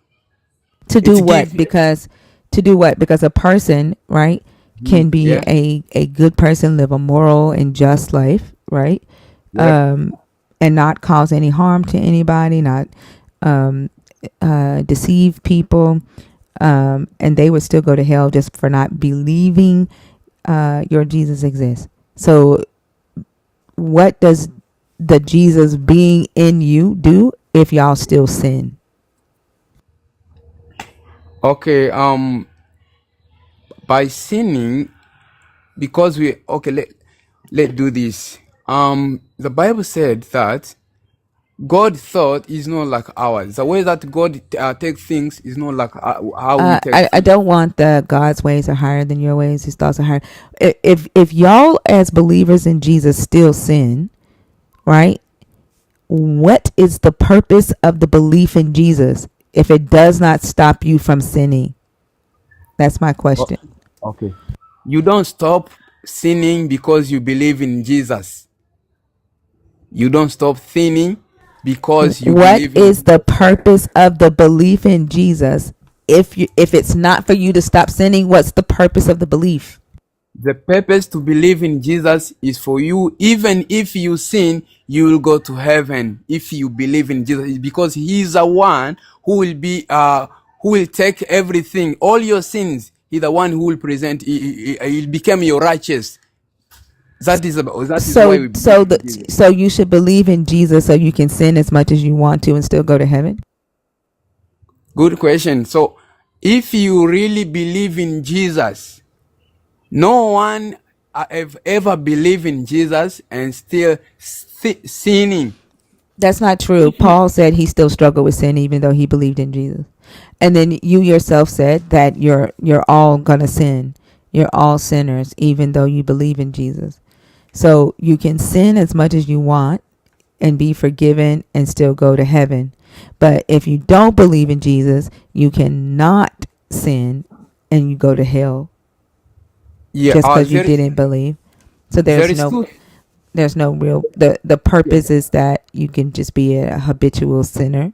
S1: To do
S20: It
S1: what?
S20: give.
S1: Because a person, right, can be
S20: Yeah.
S1: a good person, live a moral and just life, right?
S20: Yep.
S1: And not cause any harm to anybody, not um, deceive people, and they would still go to hell just for not believing your Jesus exists. So what does the Jesus being in you do if y'all still sin?
S20: Okay. By sinning, because we let do this. The Bible said that God thought is not like ours. The way that God takes things is not like how we take
S1: I
S20: things.
S1: don't want the God's ways are higher than your ways. His thoughts are higher. If y'all as believers in Jesus still sin, right? What is the purpose of the belief in Jesus if it does not stop you from sinning? That's my
S20: Oh,
S1: question.
S20: okay. You don't stop sinning because you believe in Jesus. You don't stop sinning because you
S1: What
S20: believe in
S1: is the
S20: Jesus Christ.
S1: purpose of the belief in Jesus? If it's not for you to stop sinning, what's the purpose of the belief?
S20: The purpose to believe in Jesus is for you, even if you sin, you will go to heaven if you believe in Jesus, because He is the one who will be who will take everything, all your sins. He's the one who will present. He'll become your righteous. That is why we believe in Jesus.
S1: So you should believe in Jesus so you can sin as much as you want to and still go to heaven.
S20: Good question. So, if you really believe in Jesus, no one have ever believed in Jesus and still sinning.
S1: That's not true.
S20: If you
S1: Paul said he still struggled with sin even though he believed in Jesus. And then you yourself said that you're all gonna sin. You're all sinners even though you believe in Jesus. So you can sin as much as you want and be forgiven and still go to heaven. But if you don't believe in Jesus, you cannot sin and you go to hell
S20: yeah,
S1: just because you didn't believe. So
S20: there is two.
S1: there's no real the
S20: Yeah,
S1: purpose is that you can just be a habitual sinner.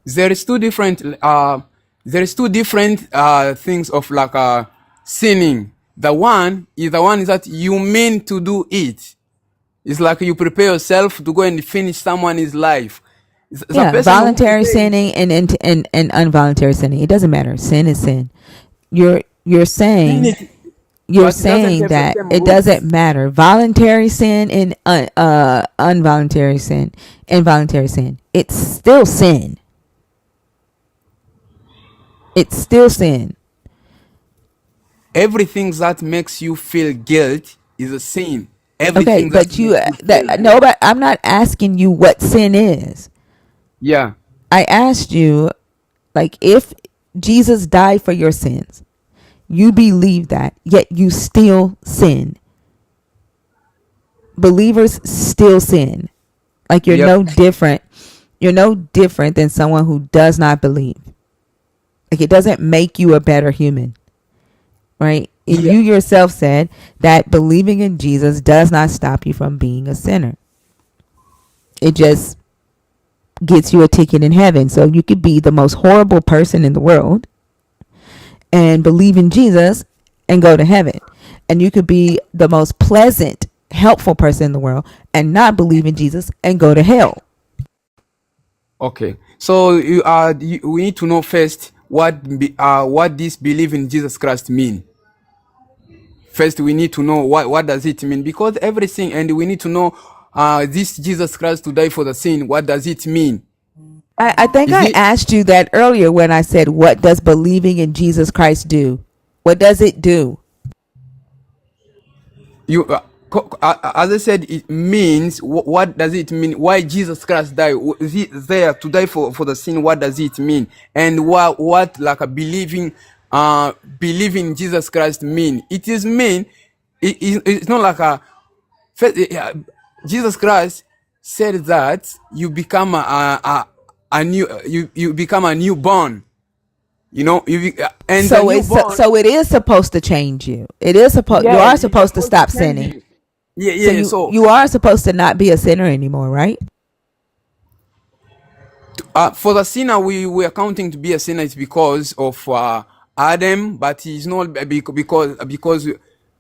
S20: there is two different. There is two different things of like sinning. The one is the one that you mean to do it. It's like you prepare yourself to go and finish someone's life. The
S1: Yeah,
S20: person who
S1: voluntary
S20: says
S1: sinning and involuntary sinning. It doesn't matter. Sin is sin. You're
S20: sin
S1: saying
S20: it,
S1: you're
S20: but it doesn't
S1: saying
S20: have the
S1: that
S20: same
S1: it doesn't
S20: roots.
S1: matter. Voluntary sin and involuntary sin, involuntary sin. It's still sin. It's still sin.
S20: Everything that makes you feel guilt is a sin.
S1: Okay,
S20: Everything that
S1: but
S20: makes you feel
S1: that
S20: guilt.
S1: no, but I'm not asking you what sin is.
S20: Yeah.
S1: I asked you, like, if Jesus died for your sins, you believe that, yet you still sin. Believers still sin. Like you're
S20: Yep.
S1: no different. You're no different than someone who does not believe. Like it doesn't make you a better human, right? And
S20: Yeah.
S1: you yourself said that believing in Jesus does not stop you from being a sinner. It just gets you a ticket in heaven. So you could be the most horrible person in the world and believe in Jesus and go to heaven. And you could be the most pleasant, helpful person in the world and not believe in Jesus and go to hell.
S20: Okay. So we need to know first what this belief in Jesus Christ mean. First, we need to know what does it mean, because everything, and we need to know this Jesus Christ to die for the sin. What does it mean?
S1: I think
S20: Is
S1: I
S20: it
S1: asked you that earlier when I said, what does believing in Jesus Christ do? What does it do?
S20: you? as I said, it means, what does it mean? Why Jesus Christ died? Is he there to die for the sin? What does it mean? And what like a believing Jesus Christ mean? It is mean, it's not like a, Jesus Christ said that you become a new, you become a newborn. You know, and the newborn.
S1: So it is supposed to change you. It is supposed, you
S20: Yeah,
S1: are
S20: it's
S1: supposed to
S20: supposed to
S1: stop
S20: change
S1: sinning.
S20: you. Yeah,
S1: So
S20: yeah. So
S1: you are supposed to not be a sinner anymore, right?
S20: for the sinner, we are counting to be a sinner is because of Adam, but he's not because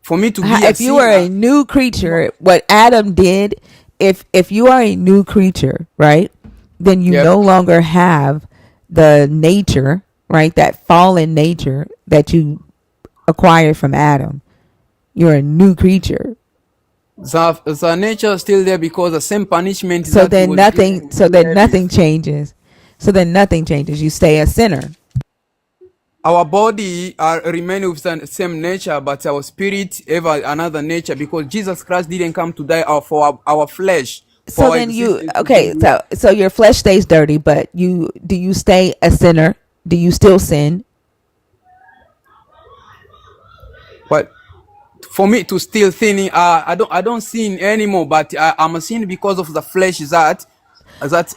S20: for me to be a
S1: If you are a
S20: sinner.
S1: new creature, what Adam did, if you are a new creature, right, then you
S20: Yep.
S1: no longer have the nature, right, that fallen nature that you acquired from Adam. You're a new creature.
S20: The nature is still there because the same punishment
S1: So
S20: that
S1: then
S20: was
S1: nothing
S20: given
S1: so
S20: to
S1: then
S20: Abel.
S1: nothing changes. So then nothing changes. You stay a sinner.
S20: Our body remain with the same nature, but our spirit have another nature because Jesus Christ didn't come to die for our flesh,
S1: So
S20: for our
S1: then you
S20: existence to be
S1: okay,
S20: here.
S1: so your flesh stays dirty, but you stay a sinner? Do you still sin?
S20: But for me to still thinning, I don't sin anymore, but I'm a sin because of the flesh that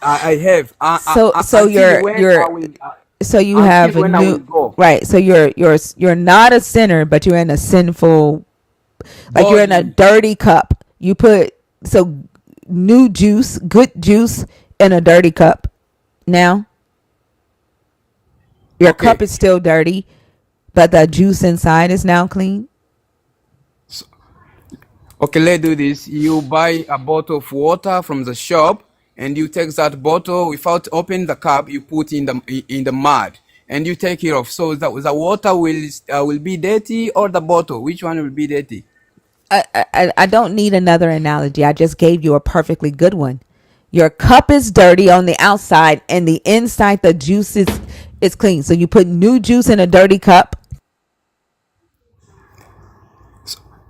S20: I have.
S1: So
S20: Until when I will,
S1: you
S20: until
S1: have a
S20: when I
S1: new,
S20: will go.
S1: right, so you're not a sinner, but you're in a sinful, like you're in a
S20: Body.
S1: dirty cup. You put so new juice, good juice in a dirty cup. Now your cup
S20: Okay.
S1: is still dirty, but the juice inside is now clean.
S20: Okay, let's do this. You buy a bottle of water from the shop, and you take that bottle without opening the cup. You put in the mud, and you take it off. So the water will be dirty, or the bottle. Which one will be dirty?
S1: I don't need another analogy. I just gave you a perfectly good one. Your cup is dirty on the outside, and the inside, the juice is clean. So you put new juice in a dirty cup.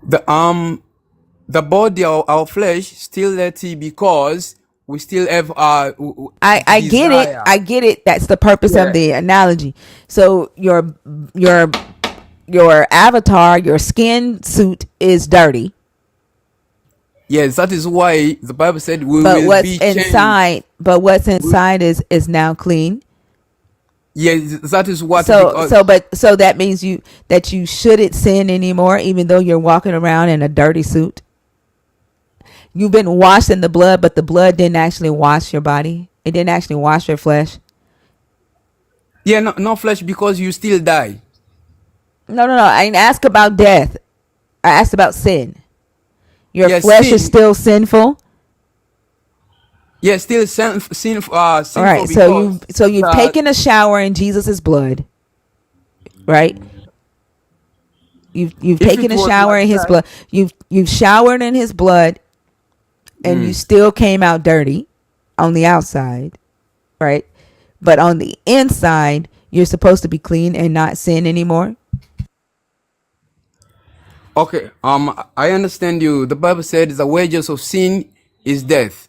S20: The the body, our flesh, still dirty because we still have
S1: I get it.
S20: desire.
S1: I get it. That's the purpose of
S20: Yeah.
S1: the analogy. So your avatar, your skin suit is dirty,
S20: Yes, that is why the Bible said we will be changed.
S1: but what's inside is now clean.
S20: Yes, that is what because
S1: So that means you shouldn't sin anymore, even though you're walking around in a dirty suit. You've been washed in the blood, but the blood didn't actually wash your body. It didn't actually wash your flesh.
S20: yeah, no flesh because you still die.
S1: No. I didn't ask about death. I asked about sin. Your
S20: Yes,
S1: flesh is
S20: sin.
S1: still sinful.
S20: Yes, still
S1: All
S20: sinful
S1: right.
S20: because
S1: So you've
S20: the
S1: taken a shower in Jesus's blood, right? You've
S20: if it
S1: taken a
S20: was
S1: shower
S20: like
S1: in his
S20: that,
S1: blood. You've showered in his blood, and you still came out dirty on the outside, right? But on the inside, you're supposed to be clean and not sin anymore.
S20: okay. I understand you. The Bible said the wages of sin is death,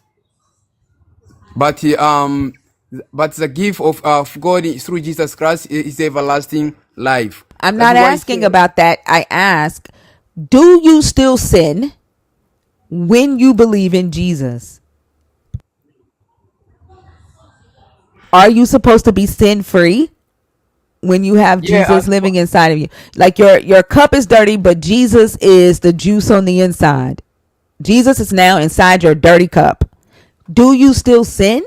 S20: but but the gift of God through Jesus Christ is everlasting life.
S1: I'm
S20: That's
S1: not
S20: why he
S1: asking
S20: said,
S1: about that. I ask, do you still sin when you believe in Jesus? Are you supposed to be sin free when you have
S20: yeah,
S1: Jesus living inside of you? Like your cup is dirty, but Jesus is the juice on the inside. Jesus is now inside your dirty cup. Do you still sin?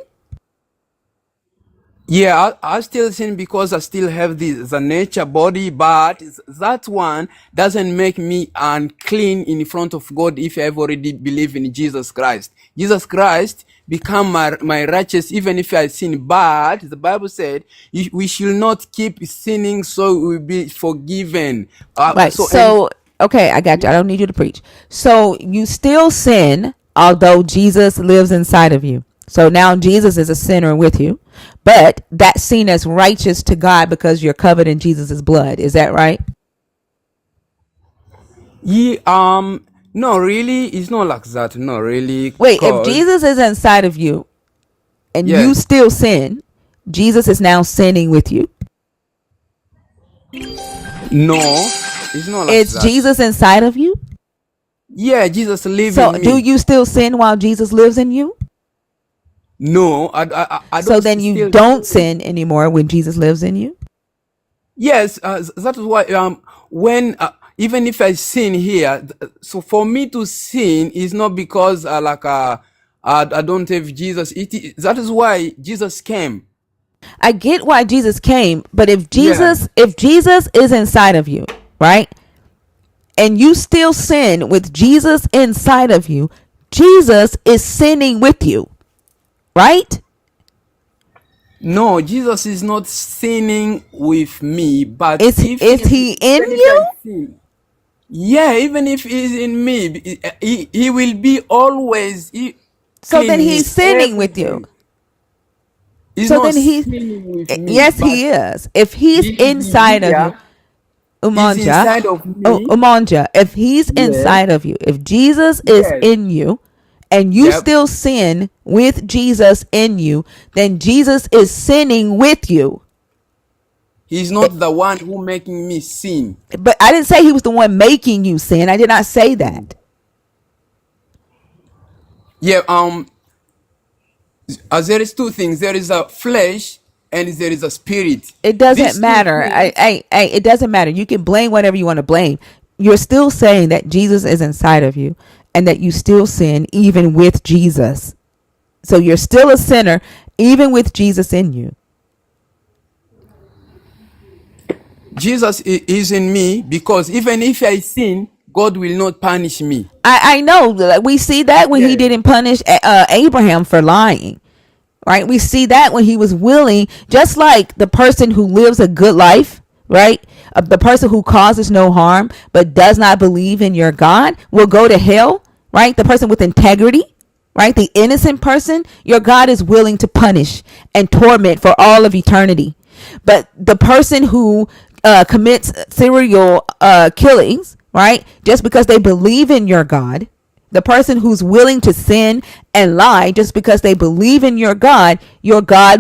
S20: yeah, I still sin because I still have the nature body, but that one doesn't make me unclean in front of God if I have already believe in Jesus Christ. Jesus Christ become my righteous even if I sin. But the Bible said we should not keep sinning so we will be forgiven.
S1: Right.
S20: So and
S1: So, okay, I got you. I don't need you to preach. So, you still sin, although Jesus lives inside of you. So now Jesus is a sinner with you, but that's seen as righteous to God because you're covered in Jesus' blood. Is that right?
S20: ye No, really, it's not like that. No, really,
S1: Wait, if
S20: cause
S1: Jesus is inside of you and you
S20: yeah,
S1: still sin, Jesus is now sinning with you.
S20: no, it's not like
S1: It's
S20: that.
S1: Jesus inside of you.
S20: Yeah, Jesus live
S1: So
S20: in
S1: do
S20: me.
S1: you still sin while Jesus lives in you?
S20: No, I
S1: So
S20: don't
S1: then you
S20: still
S1: don't
S20: sin.
S1: sin anymore when Jesus lives in you?
S20: Yes, that is why when even if I sin here, so for me to sin is not because I don't have Jesus. That is why Jesus came.
S1: I get why Jesus came, but if
S20: Yeah.
S1: Jesus is inside of you, right? And you still sin with Jesus inside of you, Jesus is sinning with you, right?
S20: No, Jesus is not sinning with me, but
S1: Is he in
S20: even if
S1: you?
S20: I sin, yeah, even if he's in me, he will be always
S1: So then
S20: cleaning
S1: he's sinning with you.
S20: everything. He's
S1: So
S20: not
S1: then
S20: sinning with me,
S1: yes,
S20: but
S1: he is. If he's
S20: he is in
S1: inside of you,
S20: here. He's
S1: Umanja,
S20: inside of me.
S1: Umanja, if he's
S20: Yes.
S1: inside of you, if Jesus is
S20: Yes.
S1: in you, and you
S20: Yep.
S1: still sin with Jesus in you, then Jesus is sinning with you.
S20: He's not the one who making me sin.
S1: But I didn't say he was the one making you sin. I did not say that.
S20: Yeah. There is two things. There is a flesh and there is a spirit.
S1: It doesn't
S20: These two
S1: matter.
S20: things.
S1: It doesn't matter. You can blame whatever you want to blame. You're still saying that Jesus is inside of you and that you still sin even with Jesus. So you're still a sinner even with Jesus in you.
S20: Jesus is in me because even if I sin, God will not punish me.
S1: I know. We see that when he
S20: Yeah.
S1: didn't punish Abraham for lying. Right? We see that when he was willing, just like the person who lives a good life, right? The person who causes no harm but does not believe in your God will go to hell, right? The person with integrity, right? The innocent person, your God is willing to punish and torment for all of eternity. But the person who commits serial killings, right? Just because they believe in your God, the person who's willing to sin and lie just because they believe in your God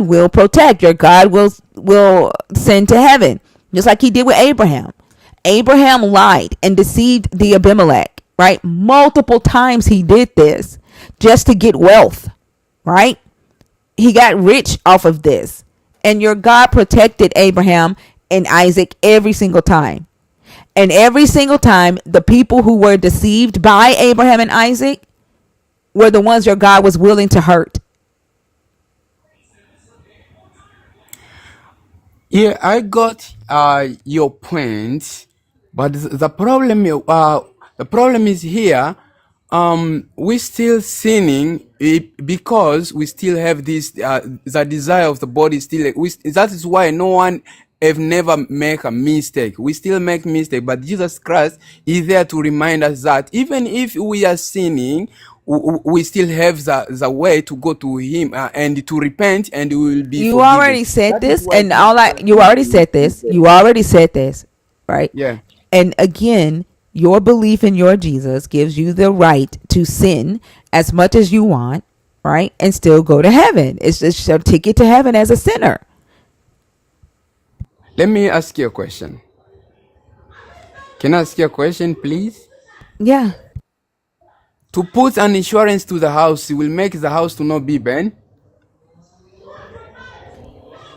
S1: will protect. Your God will send to heaven, just like he did with Abraham. Abraham lied and deceived the Abimelech, right? Multiple times he did this just to get wealth, right? He got rich off of this. And your God protected Abraham and Isaac every single time. And every single time, the people who were deceived by Abraham and Isaac were the ones your God was willing to hurt.
S20: Yeah, I got your point, but the problem is here. We still sinning because we still have this the desire of the body still. That is why no one have never make a mistake. We still make mistake, but Jesus Christ is there to remind us that even if we are sinning, we still have the way to go to him and to repent, and we will be
S1: You
S20: forgiven.
S1: already said
S20: That is
S1: this,
S20: why
S1: and
S20: Jesus Christ
S1: you
S20: is
S1: already
S20: the
S1: said this.
S20: message.
S1: You already said this, right?
S20: Yeah.
S1: And again, your belief in your Jesus gives you the right to sin as much as you want, right? And still go to heaven. It's just a ticket to heaven as a sinner.
S20: Let me ask you a question. Can I ask you a question, please?
S1: Yeah.
S20: To put an insurance to the house will make the house to not be burned.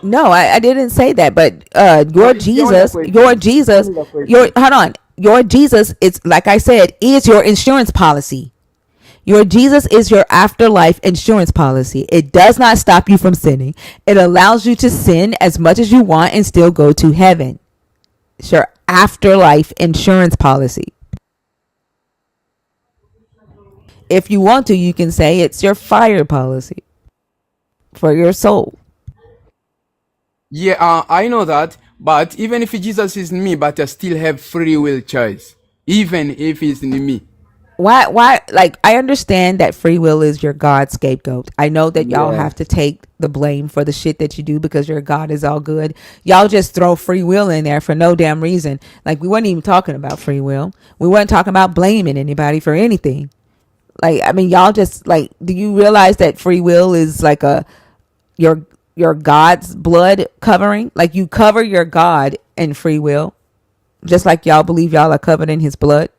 S1: No, I didn't say that, but
S20: No,
S1: your
S20: it's the only
S1: Jesus, your
S20: question.
S1: Jesus,
S20: Only the
S1: your
S20: question.
S1: hold on, your Jesus is, like I said, is your insurance policy. Your Jesus is your afterlife insurance policy. It does not stop you from sinning. It allows you to sin as much as you want and still go to heaven. It's your afterlife insurance policy. If you want to, you can say it's your fire policy for your soul.
S20: Yeah, I know that. But even if Jesus is in me, but I still have free will choice. Even if he's in me.
S1: Like, I understand that free will is your God scapegoat. I know that y'all
S20: Yeah.
S1: have to take the blame for the shit that you do because your God is all good. Y'all just throw free will in there for no damn reason. Like, we weren't even talking about free will. We weren't talking about blaming anybody for anything. Like, I mean, y'all just like, do you realize that free will is like your God's blood covering? Like, you cover your God in free will, just like y'all believe y'all are covered in his blood.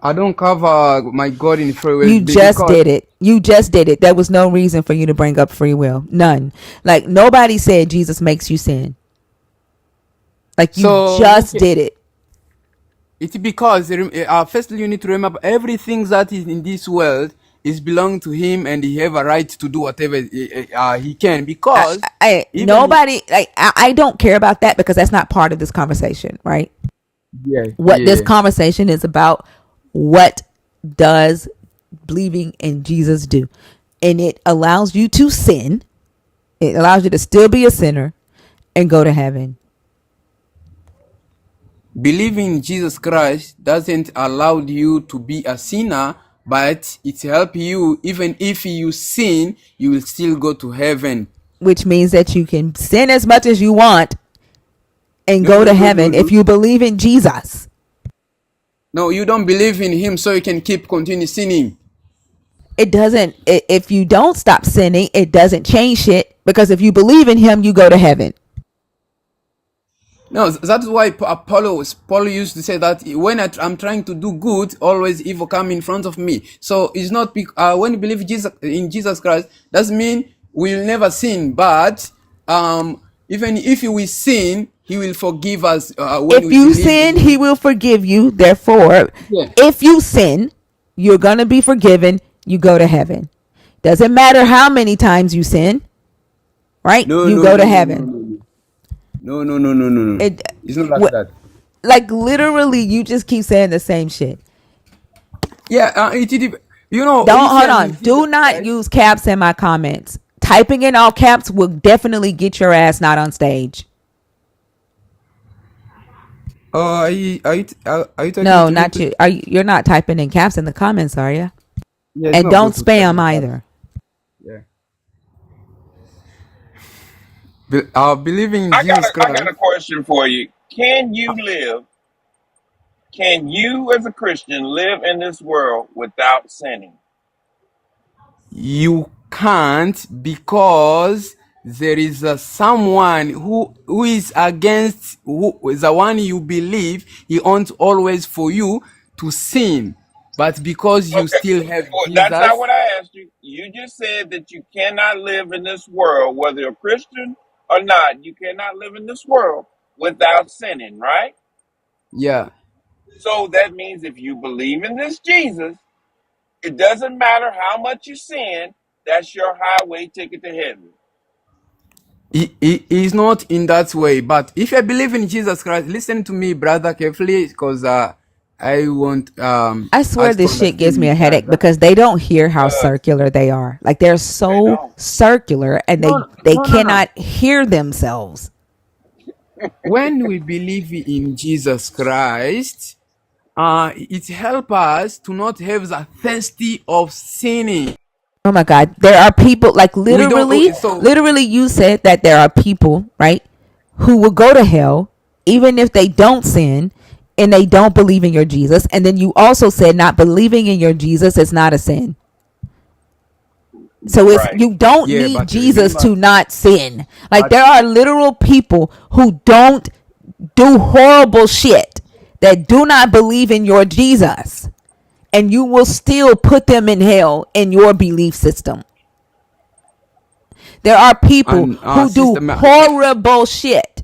S20: I don't cover my God in free will
S1: You just
S20: because
S1: did it. You just did it. There was no reason for you to bring up free will. None. Like, nobody said Jesus makes you sin. Like, you
S20: so
S1: just did it.
S20: it's because firstly you need to remember everything that is in this world is belong to him, and he have a right to do whatever he can, because even
S1: Nobody, like, I don't care about that because that's not part of this conversation, right?
S20: yeah
S1: What this
S20: yeah
S1: conversation is about, what does believing in Jesus do? And it allows you to sin. It allows you to still be a sinner and go to heaven.
S20: believing in Jesus Christ doesn't allow you to be a sinner, but it help you. Even if you sin, you will still go to heaven.
S1: Which means that you can sin as much as you want and
S20: No,
S1: go
S20: no,
S1: to
S20: no, no,
S1: heaven
S20: no.
S1: if you believe in Jesus.
S20: No, you don't believe in him, so you can continue sinning.
S1: It doesn't, if you don't stop sinning, it doesn't change shit, because if you believe in him, you go to heaven.
S20: No, that's why Paul used to say that when I'm trying to do good, always evil come in front of me. So it's not when you believe in Jesus Christ, doesn't mean we'll never sin. But even if we sin, He will forgive us when
S1: If
S20: we
S1: you
S20: believe in
S1: sin, he
S20: Him.
S1: will forgive you. Therefore,
S20: Yeah.
S1: if you sin, you're going to be forgiven. You go to heaven. Doesn't matter how many times you sin, right?
S20: No,
S1: You
S20: no,
S1: go
S20: no,
S1: to
S20: no, no,
S1: heaven.
S20: no, no, no, no, no, no, no.
S1: It,
S20: It's not like that.
S1: like, literally, you just keep saying the same shit.
S20: Yeah,
S1: Don't,
S20: if you
S1: hold
S20: are in
S1: on.
S20: Jesus
S1: Do not
S20: Christ.
S1: use caps in my comments. Typing in all caps will definitely get your ass not on stage.
S20: Are you talking
S1: No,
S20: to me?
S1: not you. You're not typing in caps in the comments, are you?
S20: Yeah, it's
S1: And
S20: not
S1: don't
S20: good to type
S1: spam
S20: in caps.
S1: either.
S20: Yeah. Believing in
S12: I got
S20: Jesus
S12: a I got
S20: Christ,
S12: a question for you. Can you as a Christian live in this world without sinning?
S20: you can't, because there is someone who is against the one you believe. He wants always for you to sin, but because you
S12: Okay.
S20: still have
S12: Well, that's not
S20: Jesus.
S12: what I asked you. You just said that you cannot live in this world, whether you're a Christian or not. You cannot live in this world without sinning, right?
S20: Yeah,
S12: So that means if you believe in this Jesus, it doesn't matter how much you sin, that's your highway ticket to heaven.
S20: he is not in that way. But if you believe in Jesus Christ, listen to me, brother, carefully, because I want
S1: I swear
S20: us to
S1: this shit
S20: understand
S1: gives me a
S20: each
S1: headache
S20: other.
S1: because they don't hear how
S12: Uh,
S1: circular they are. Like, they're
S12: they
S1: so
S12: don't.
S1: circular and
S20: No,
S1: they
S20: no, no, no.
S1: cannot hear themselves.
S20: When we believe in Jesus Christ, it helps us to not have the thirsty of sinning.
S1: Oh my God. There are people, like,
S20: We don't. So
S1: literally, you said that there are people, right, who will go to hell even if they don't sin and they don't believe in your Jesus. And then you also said not believing in your Jesus is not a sin. So it's,
S12: Right.
S1: you don't
S20: yeah,
S1: need
S20: but
S1: Jesus
S20: remember,
S1: to not sin. Like,
S20: but
S1: there are literal people who don't do horrible shit that do not believe in your Jesus, and you will still put them in hell in your belief system. There are people
S20: and
S1: who do
S20: sister,
S1: horrible shit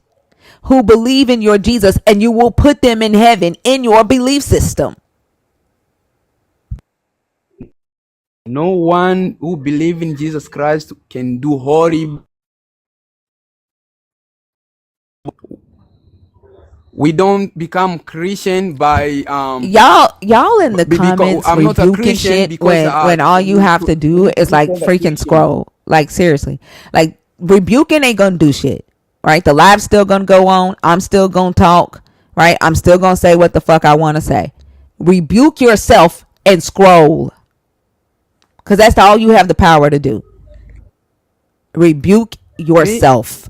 S1: who believe in your Jesus, and you will put them in heaven in your belief system.
S20: no one who believes in Jesus Christ can do horrible. We don't become Christian by
S1: Y'all in the
S20: because
S1: comments
S20: I'm not a
S1: rebuking
S20: Christian
S1: shit
S20: because
S1: when all you have to do
S20: we
S1: is like
S20: became a
S1: freaking
S20: Christian.
S1: scroll. Like, seriously. Like, rebuking ain't gonna do shit. Right? The live's still gonna go on. I'm still gonna talk. Right? I'm still gonna say what the fuck I wanna say. Rebuke yourself and scroll. Cause that's all you have the power to do. Rebuke
S20: Me?
S1: yourself.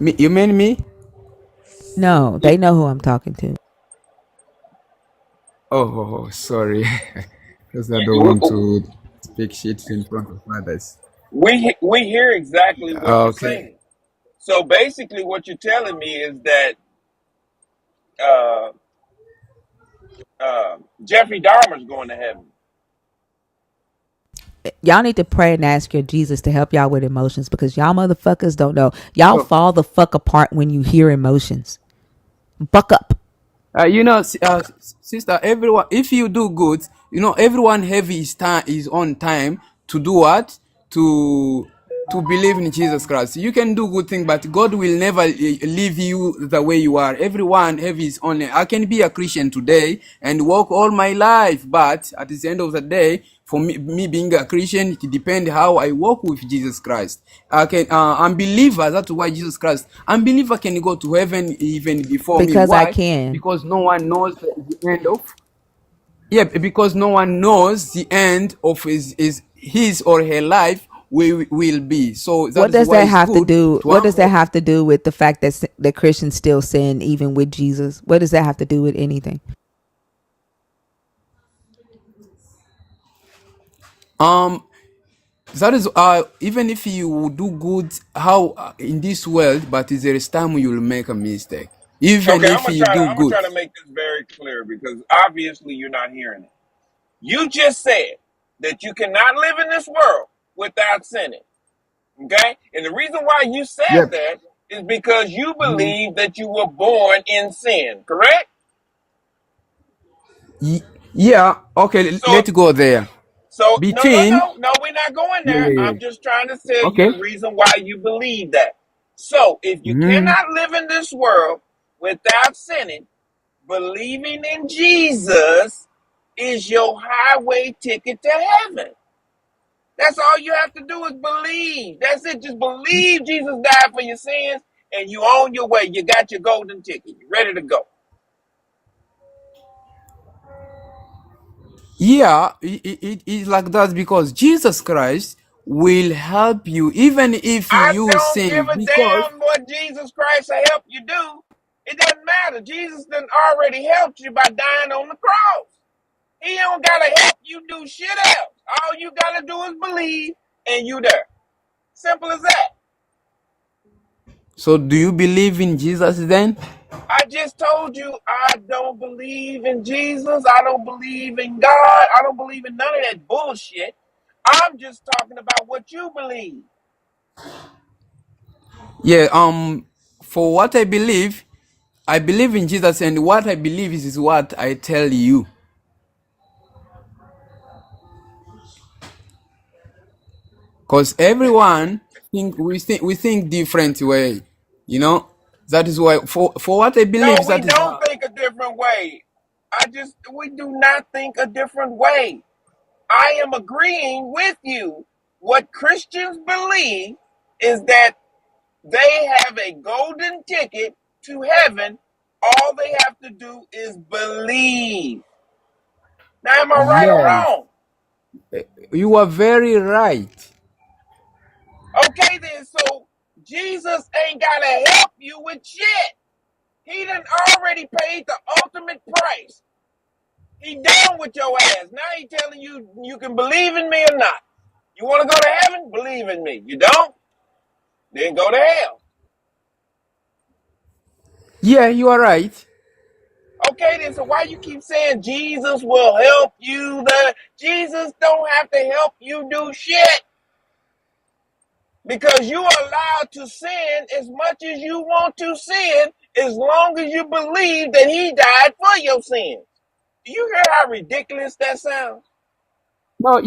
S20: Me? You mean me?
S1: No, they know who I'm talking to.
S20: Sorry. Because I don't want
S12: We,
S20: to speak shit in front of others.
S12: we hear exactly what you're
S20: Okay.
S12: saying. So basically, what you're telling me is that uh, Jeffrey Dahmer's going to heaven.
S1: Y'all need to pray and ask your Jesus to help y'all with emotions, because y'all motherfuckers don't know. Y'all
S20: So,
S1: fall the fuck apart when you hear emotions. Buck up.
S20: sister, everyone, if you do good, everyone have his time, his own time to do what? To believe in Jesus Christ. You can do good thing, but God will never leave you the way you are. Everyone have his own. I can be a Christian today and walk all my life, but at the end of the day, for me being a Christian, it depends how I walk with Jesus Christ. I can, unbeliever, that's why Jesus Christ, unbeliever can go to heaven even before me.
S1: Because I
S20: Why?
S1: can.
S20: Because no one knows the end of, yeah, because no one knows the end of his or her life will be. So that
S1: What
S20: is
S1: does
S20: why
S1: that
S20: it's
S1: have to
S20: good
S1: do?
S20: to
S1: What does that
S20: humble.
S1: have to do with the fact that the Christians still sin even with Jesus? What does that have to do with anything?
S20: Um, that is even if you do good, how in this world, but there is time you will make a mistake. Even
S12: Okay,
S20: if you do
S12: I'm gonna
S20: good.
S12: try to make this very clear because obviously you're not hearing it. You just said that you cannot live in this world without sinning. Okay, and the reason why you said
S20: Yep.
S12: that is because you
S20: Mhm.
S12: believe that you were born in sin. Correct?
S20: Ye- Yeah. Okay.
S12: So
S20: Let's go there. Between.
S12: no, we're not going
S20: Yeah.
S12: there.
S20: Yeah. Yeah.
S12: I'm just trying to tell you
S20: Okay.
S12: the reason why you believe that. So if you
S20: Mhm.
S12: cannot live in this world without sinning, believing in Jesus is your highway ticket to heaven. That's all you have to do is believe. That's it. Just believe Jesus died for your sins and you on your way. You got your golden ticket. You ready to go.
S20: Yeah, it's like that because Jesus Christ will help you even if
S12: I
S20: you
S12: don't give
S20: sin.
S12: a
S20: Because
S12: damn what Jesus Christ will help you do. It doesn't matter. Jesus done already helped you by dying on the cross. He don't gotta help you do shit else. All you gotta do is believe and you there. Simple as that.
S20: so, do you believe in Jesus then?
S12: I just told you I don't believe in Jesus. I don't believe in God. I don't believe in none of that bullshit. I'm just talking about what you believe.
S20: Yeah. For what I believe in Jesus, and what I believe is what I tell you. Cause everyone think different way. You know that is why for what I
S12: No,
S20: believe
S12: we
S20: that is
S12: don't think a different way. We do not think a different way. I am agreeing with you. What Christians believe is that they have a golden ticket to heaven. All they have to do is believe. Now, am I right or
S20: yes,
S12: wrong?
S20: you are very right.
S12: Okay, then, so Jesus ain't got to help you with shit. He done already paid the ultimate price. He done with your ass. Now he telling you you can believe in me or not. You want to go to heaven? Believe in me. You don't? Then go to hell.
S20: Yeah, you are right.
S12: Okay, then, so why you keep saying Jesus will help you? Jesus don't have to help you do shit because you are allowed to sin as much as you want to sin as long as you believe that he died for your sins. Do you hear how ridiculous that sounds?
S20: No,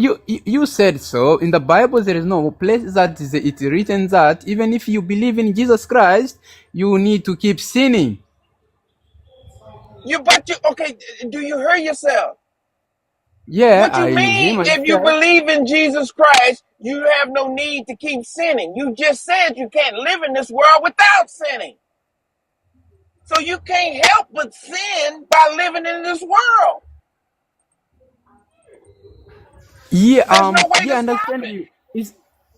S20: you said so. In the Bible, there is no place that is it written that even if you believe in Jesus Christ, you need to keep sinning.
S12: Okay, do you hear yourself?
S20: Yeah,
S12: What you
S20: I hear
S12: mean if you
S20: myself.
S12: believe in Jesus Christ, you have no need to keep sinning? You just said you can't live in this world without sinning. So you can't help but sin by living in this world.
S20: Yeah,
S12: There's no way
S20: yeah,
S12: to
S20: I
S12: stop
S20: understand
S12: it.
S20: you.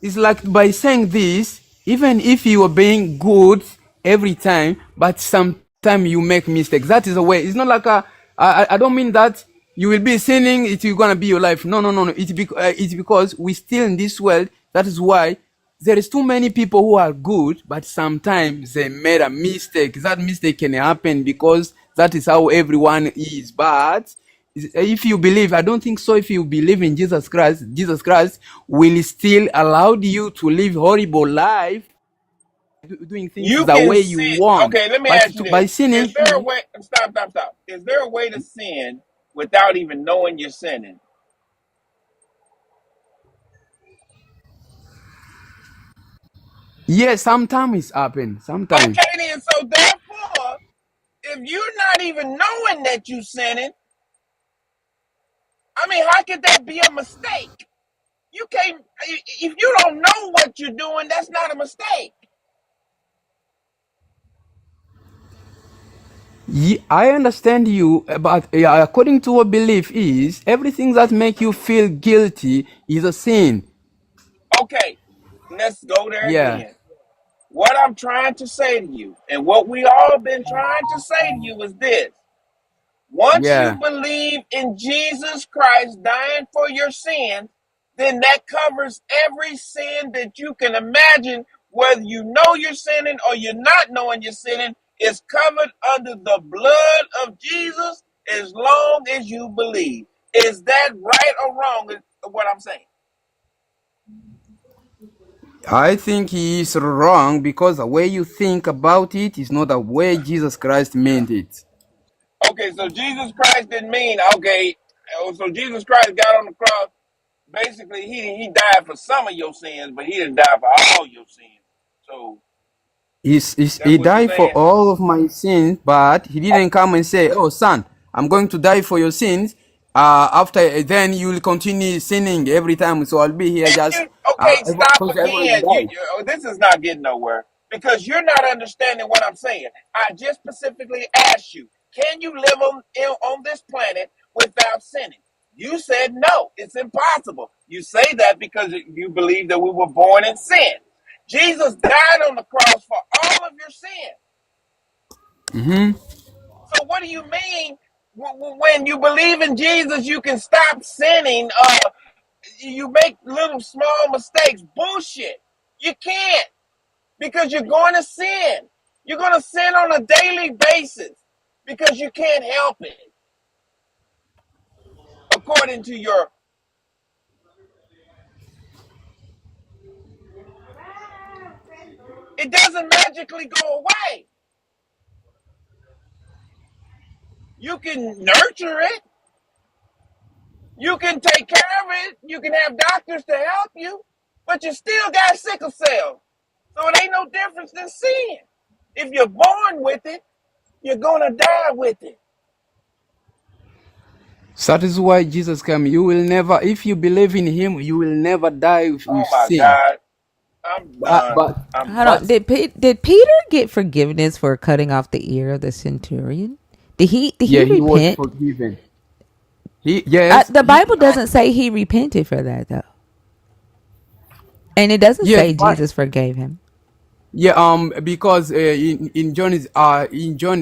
S20: It's like by saying this, even if you are being good every time, but sometimes you make mistakes. That is the way. It's not like I don't mean that you will be sinning. It's gonna be your life. No, no, no, no. It's because we still in this world. That is why there is too many people who are good, but sometimes they made a mistake. That mistake can happen because that is how everyone is. But if you believe, I don't think so. If you believe in Jesus Christ will still allow you to live horrible life, doing things
S12: You
S20: the
S12: can
S20: way you
S12: sin.
S20: want.
S12: Okay, let me
S20: But
S12: ask you
S20: by
S12: this: is
S20: sinning,
S12: there a way? Stop, stop, stop. Is there a way to sin without even knowing you're sinning?
S20: yeah, sometimes it happens. Sometimes.
S12: Okay, then. So therefore, if you're not even knowing that you're sinning, I mean, how could that be a mistake? You can't. If you don't know what you're doing, that's not a mistake.
S20: I understand you, but according to our belief is everything that make you feel guilty is a sin.
S12: Okay, let's go there
S20: Yeah,
S12: again. What I'm trying to say to you, and what we all been trying to say to you, is this: once you
S20: yeah.
S12: believe in Jesus Christ dying for your sins, then that covers every sin that you can imagine, whether you know you're sinning or you're not knowing you're sinning, is covered under the blood of Jesus as long as you believe. Is that right or wrong? Is what I'm saying.
S20: I think he is wrong because the way you think about it is not the way Jesus Christ meant it.
S12: Okay, so Jesus Christ didn't mean, okay, so Jesus Christ got on the cross. Basically, he died for some of your sins, but he didn't die for all your sins. So
S20: He
S12: that's what you're
S20: died for
S12: saying?
S20: all of my sins, but he didn't come and say, "Oh, son, I'm going to die for your sins. After then, you will continue sinning every time, so I'll be here
S12: If
S20: just
S12: you okay, stop
S20: because everyone
S12: again.
S20: died."
S12: This is not getting nowhere because you're not understanding what I'm saying. I just specifically asked you, can you live on this planet without sinning? You said no, it's impossible. You say that because you believe that we were born in sin. Jesus died on the cross for all of your sins.
S20: Mm-hmm.
S12: So what do you mean when you believe in Jesus, you can stop sinning? You make little small mistakes. Bullshit. You can't because you're going to sin. You're going to sin on a daily basis because you can't help it. According to your, it doesn't magically go away. You can nurture it. You can take care of it. You can have doctors to help you, but you still got sickle cell. So it ain't no difference than sin. If you're born with it, you're going to die with it.
S20: So that is why Jesus came. You will never, if you believe in Him, you will never die
S12: Oh
S20: with
S12: my
S20: sin.
S12: God. I'm
S20: But
S12: done.
S20: but
S12: I'm
S1: Hold
S12: done.
S1: on.
S20: but
S1: Did Peter get forgiveness for cutting off the ear of the centurion? Did he
S20: yeah, he was
S1: repent?
S20: forgiven. Yes,
S1: The
S20: he
S1: Bible doesn't say he repented for that though, and it doesn't
S20: yes,
S1: say
S20: but
S1: Jesus forgave him.
S20: yeah, because in John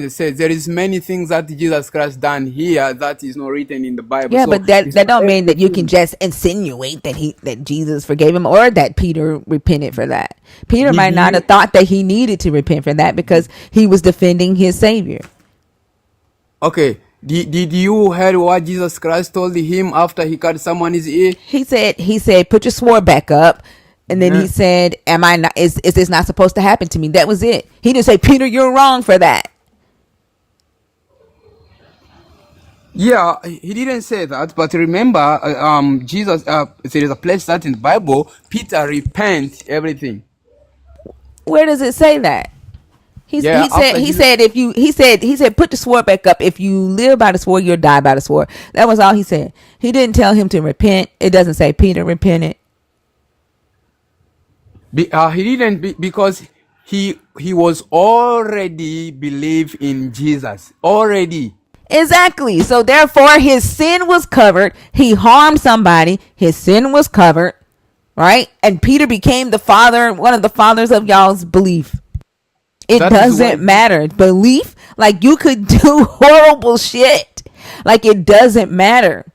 S20: it says there is many things that Jesus Christ done here that is not written in the Bible.
S1: Yeah,
S20: So
S1: but that
S20: it's not
S1: don't mean that you can
S20: everything.
S1: just insinuate that Jesus forgave him or that Peter repented for that. Peter
S20: Did
S1: might not have
S20: you
S1: thought that he needed to repent for that because he was defending his Savior.
S20: okay? Did you hear what Jesus Christ told him after he cut someone's ear?
S1: He said, put your sword back up. And then he
S20: Uh-huh.
S1: said, am I not, is this not supposed to happen to me? That was it. He didn't say, Peter, you're wrong for that.
S20: Yeah, he didn't say that, but remember, Jesus. There is a place that in the Bible, Peter repent everything.
S1: Where does it say that?
S20: Yeah,
S1: He said
S20: after
S1: he
S20: Jesus.
S1: said if you he said put the sword back up. If you live by the sword, you'll die by the sword. That was all he said. He didn't tell him to repent. It doesn't say Peter repented.
S20: He didn't because he was already believe in Jesus already.
S1: Exactly. So therefore, his sin was covered. He harmed somebody. His sin was covered, right? And Peter became the father, one of the fathers of y'all's belief. It
S20: That is why
S1: doesn't matter. Belief, like you could do horrible shit. Like it doesn't matter.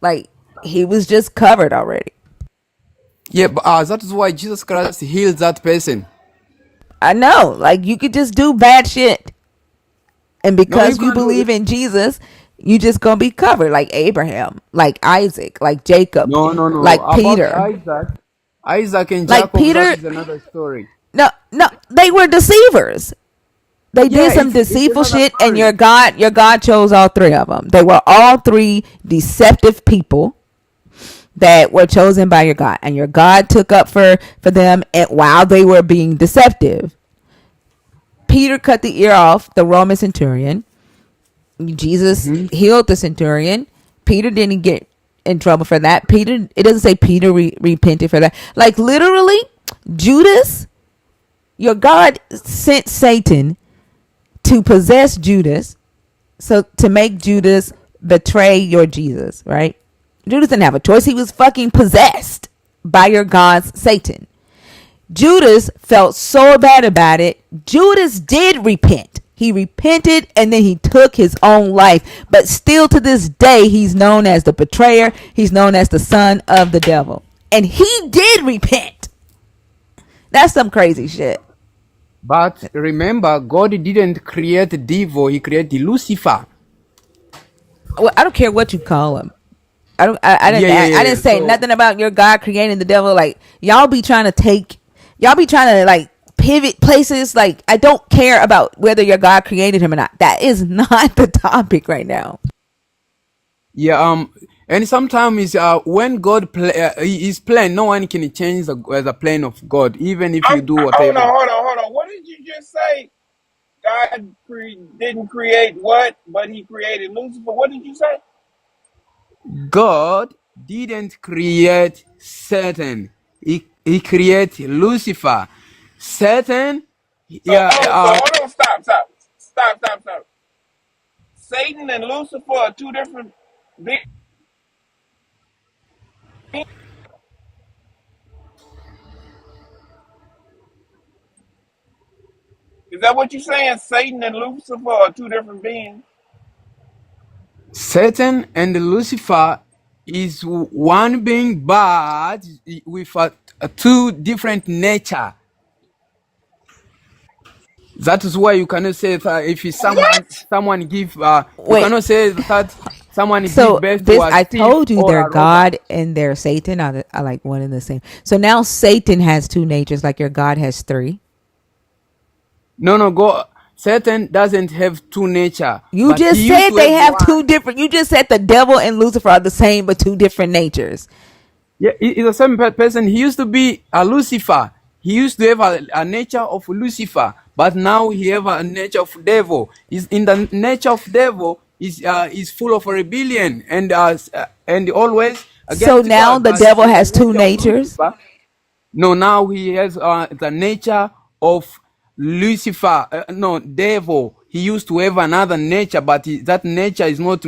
S1: Like he was just covered already.
S20: yeah, but that is why Jesus Christ healed that person.
S1: I know. Like you could just do bad shit. And
S20: No, you
S1: because you
S20: can't do
S1: believe
S20: it.
S1: in Jesus, you just gonna be covered like Abraham, like Isaac, like Jacob,
S20: No, no, no.
S1: like
S20: About
S1: Peter.
S20: Isaac and
S1: Like
S20: Jacob, that
S1: Peter,
S20: is another story.
S1: no, no, they were deceivers. They did
S20: Yeah,
S1: some
S20: it's
S1: deceitful
S20: another
S1: shit, and
S20: story.
S1: your God chose all three of them. They were all three deceptive people that were chosen by your God, and your God took up for them, and while they were being deceptive. Peter cut the ear off the Roman centurion. Jesus
S20: Hmm.
S1: healed the centurion. Peter didn't get in trouble for that. Peter, it doesn't say Peter repented for that. Like literally, Judas, your God sent Satan to possess Judas, so to make Judas betray your Jesus, right? Judas didn't have a choice. He was fucking possessed by your God's Satan. Judas felt so bad about it. Judas did repent. He repented and then he took his own life. But still to this day, he's known as the betrayer. He's known as the son of the devil. And he did repent. That's some crazy shit.
S20: But remember, God didn't create devil; He created Lucifer.
S1: Well, I don't care what you call him.
S20: Yeah, yeah,
S1: I
S20: yeah,
S1: didn't
S20: yeah.
S1: say
S20: So
S1: nothing about your God creating the devil. Like y'all be trying to like pivot places. Like I don't care about whether your God created him or not. That is not the topic right now.
S20: yeah, and sometimes when God His plan, no one can change the plan of God, even if you do
S12: Hold on,
S20: whatever.
S12: hold on, hold on. What did you just say? God didn't create what, but He created Lucifer. What did you say?
S20: God didn't create Satan; He created Lucifer. Satan, yeah,
S12: So hold on, stop. Satan and Lucifer are two different beings. Is that what you're saying? Satan and Lucifer are two different beings.
S20: Satan and Lucifer is one being, but with a two different nature. That is why you cannot say that if
S12: What?
S20: someone give you
S1: Wait.
S20: cannot say that someone give
S1: So
S20: birth to
S1: this,
S20: a
S1: I
S20: thief
S1: told you,
S20: or
S1: their
S20: a robber.
S1: God and their Satan are like one and the same. So now Satan has two natures, like your God has three.
S20: No, no, go. Satan doesn't have two nature,
S1: You
S20: but he
S1: just
S20: used
S1: said
S20: to
S1: they
S20: have
S1: have two
S20: one.
S1: different. You just said the devil and Lucifer are the same, but two different natures.
S20: Yeah, he's the same person. He used to be a Lucifer. He used to have a nature of Lucifer, but now he have a nature of devil. Is in the nature of devil is full of rebellion and always
S1: So
S20: against
S1: now
S20: God.
S1: the
S20: But
S1: devil
S20: in the
S1: has two
S20: nature of
S1: natures.
S20: Lucifer, no, now he has the nature of Lucifer. No, devil. He used to have another nature, but that nature is not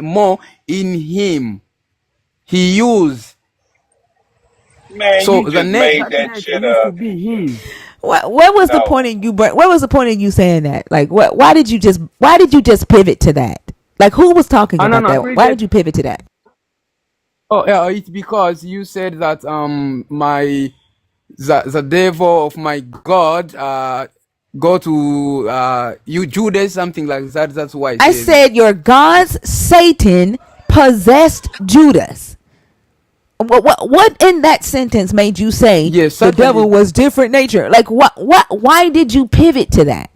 S20: more in him. He used.
S12: Man,
S20: So
S12: you just made
S20: that
S12: that
S20: nature
S12: shit
S20: used to
S12: up.
S20: be his.
S1: What was the
S12: No.
S1: point in you? What was the point in you saying that? Like, what? Why did you just pivot to that? Like, who was talking
S20: No,
S1: about
S20: no, I
S1: that?
S20: really
S1: Why did
S20: did.
S1: you pivot to that?
S20: Oh, yeah, it's because you said that my the devil of my God go to you Judas something like that. That's why I
S1: I
S20: said it.
S1: said your God's Satan possessed Judas. What in that sentence made you say
S20: Yes,
S1: the devil
S20: certainly.
S1: was different nature? Like why did you pivot to that?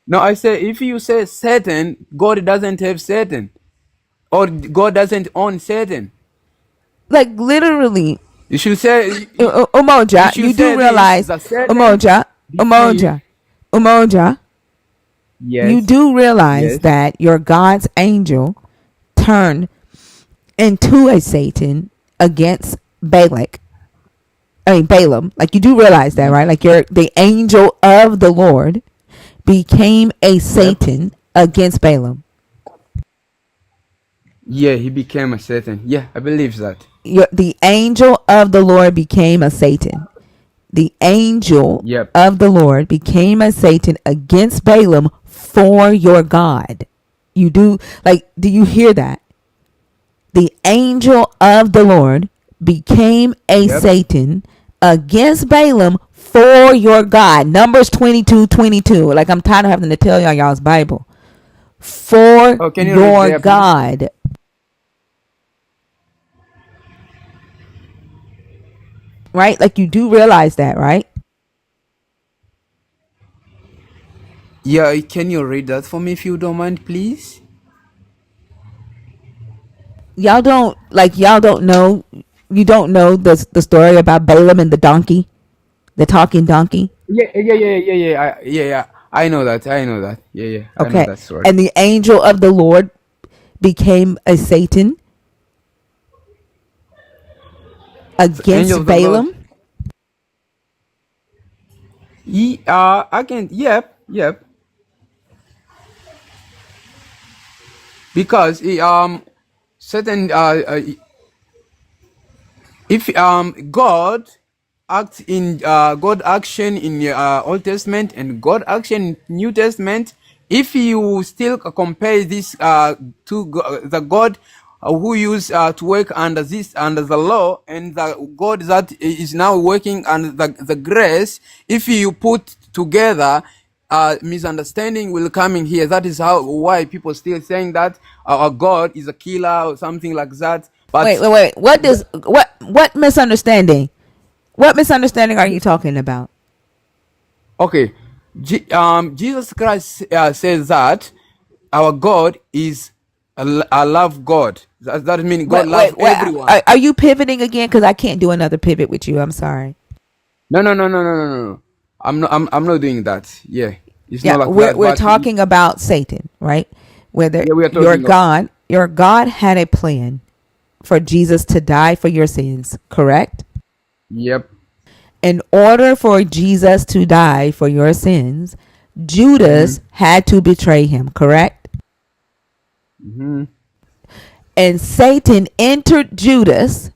S20: No, I say if you say Satan, God doesn't have Satan, or God doesn't own Satan.
S1: Like literally,
S20: You should say you
S1: Umoja,
S20: should
S1: you do
S20: say this:
S1: realize
S20: the Satan
S1: Umoja,
S20: deceived.
S1: Umoja, Umoja, you
S20: Yes,
S1: do realize
S20: yes.
S1: that your God's angel turned into a Satan against Balak. I mean Balaam. Like you do realize that, right? Like you're the angel of the Lord became a
S20: Yep.
S1: Satan against Balaam.
S20: Yeah, he became a Satan. Yeah, I believe that.
S1: The angel of the Lord became a Satan. The angel
S20: Yep.
S1: of the Lord became a Satan against Balaam for your God. You do, like, do you hear that? The angel of the Lord became a
S20: Yep.
S1: Satan against Balaam for your God. Numbers 22:22. Like, I'm tired of having to tell y'all's Bible. For
S20: Oh, can you read
S1: your
S20: there, please?
S1: God. Right? Like, you do realize that, right?
S20: Yeah, can you read that for me if you don't mind, please?
S1: Y'all don't know, you don't know the story about Balaam and the donkey, the talking donkey.
S20: Yeah. I know that. I know that. Yeah. I know
S1: Okay.
S20: that story.
S1: And the angel of the Lord became a Satan
S20: So, angel
S1: against
S20: of the Lord.
S1: Balaam.
S20: I can. Yep. Because certain if God act in God action in Old Testament and God action in New Testament, if you still compare this the God who used to work under the law and the God that is now working under the grace, if you put together, misunderstanding will come in here. That is why people still saying that our God is a killer or something like that. But
S1: Wait. What misunderstanding? What misunderstanding are you talking about?
S20: okay, Jesus Christ says that our God is a love God. That means God loves
S1: Wait.
S20: everyone.
S1: Are you pivoting again? Because I can't do another pivot with you. I'm sorry.
S20: No. I'm not doing that. Yeah, it's
S1: Yeah,
S20: not like that.
S1: we're
S20: But
S1: talking about Satan, right? Whether
S20: yeah, we are talking of.
S1: your God had a plan for Jesus to die for your sins, correct?
S20: Yep.
S1: In order for Jesus to die for your sins,
S20: Mhm.
S1: Judas had to betray him, correct?
S20: Mhm.
S1: And Satan entered Judas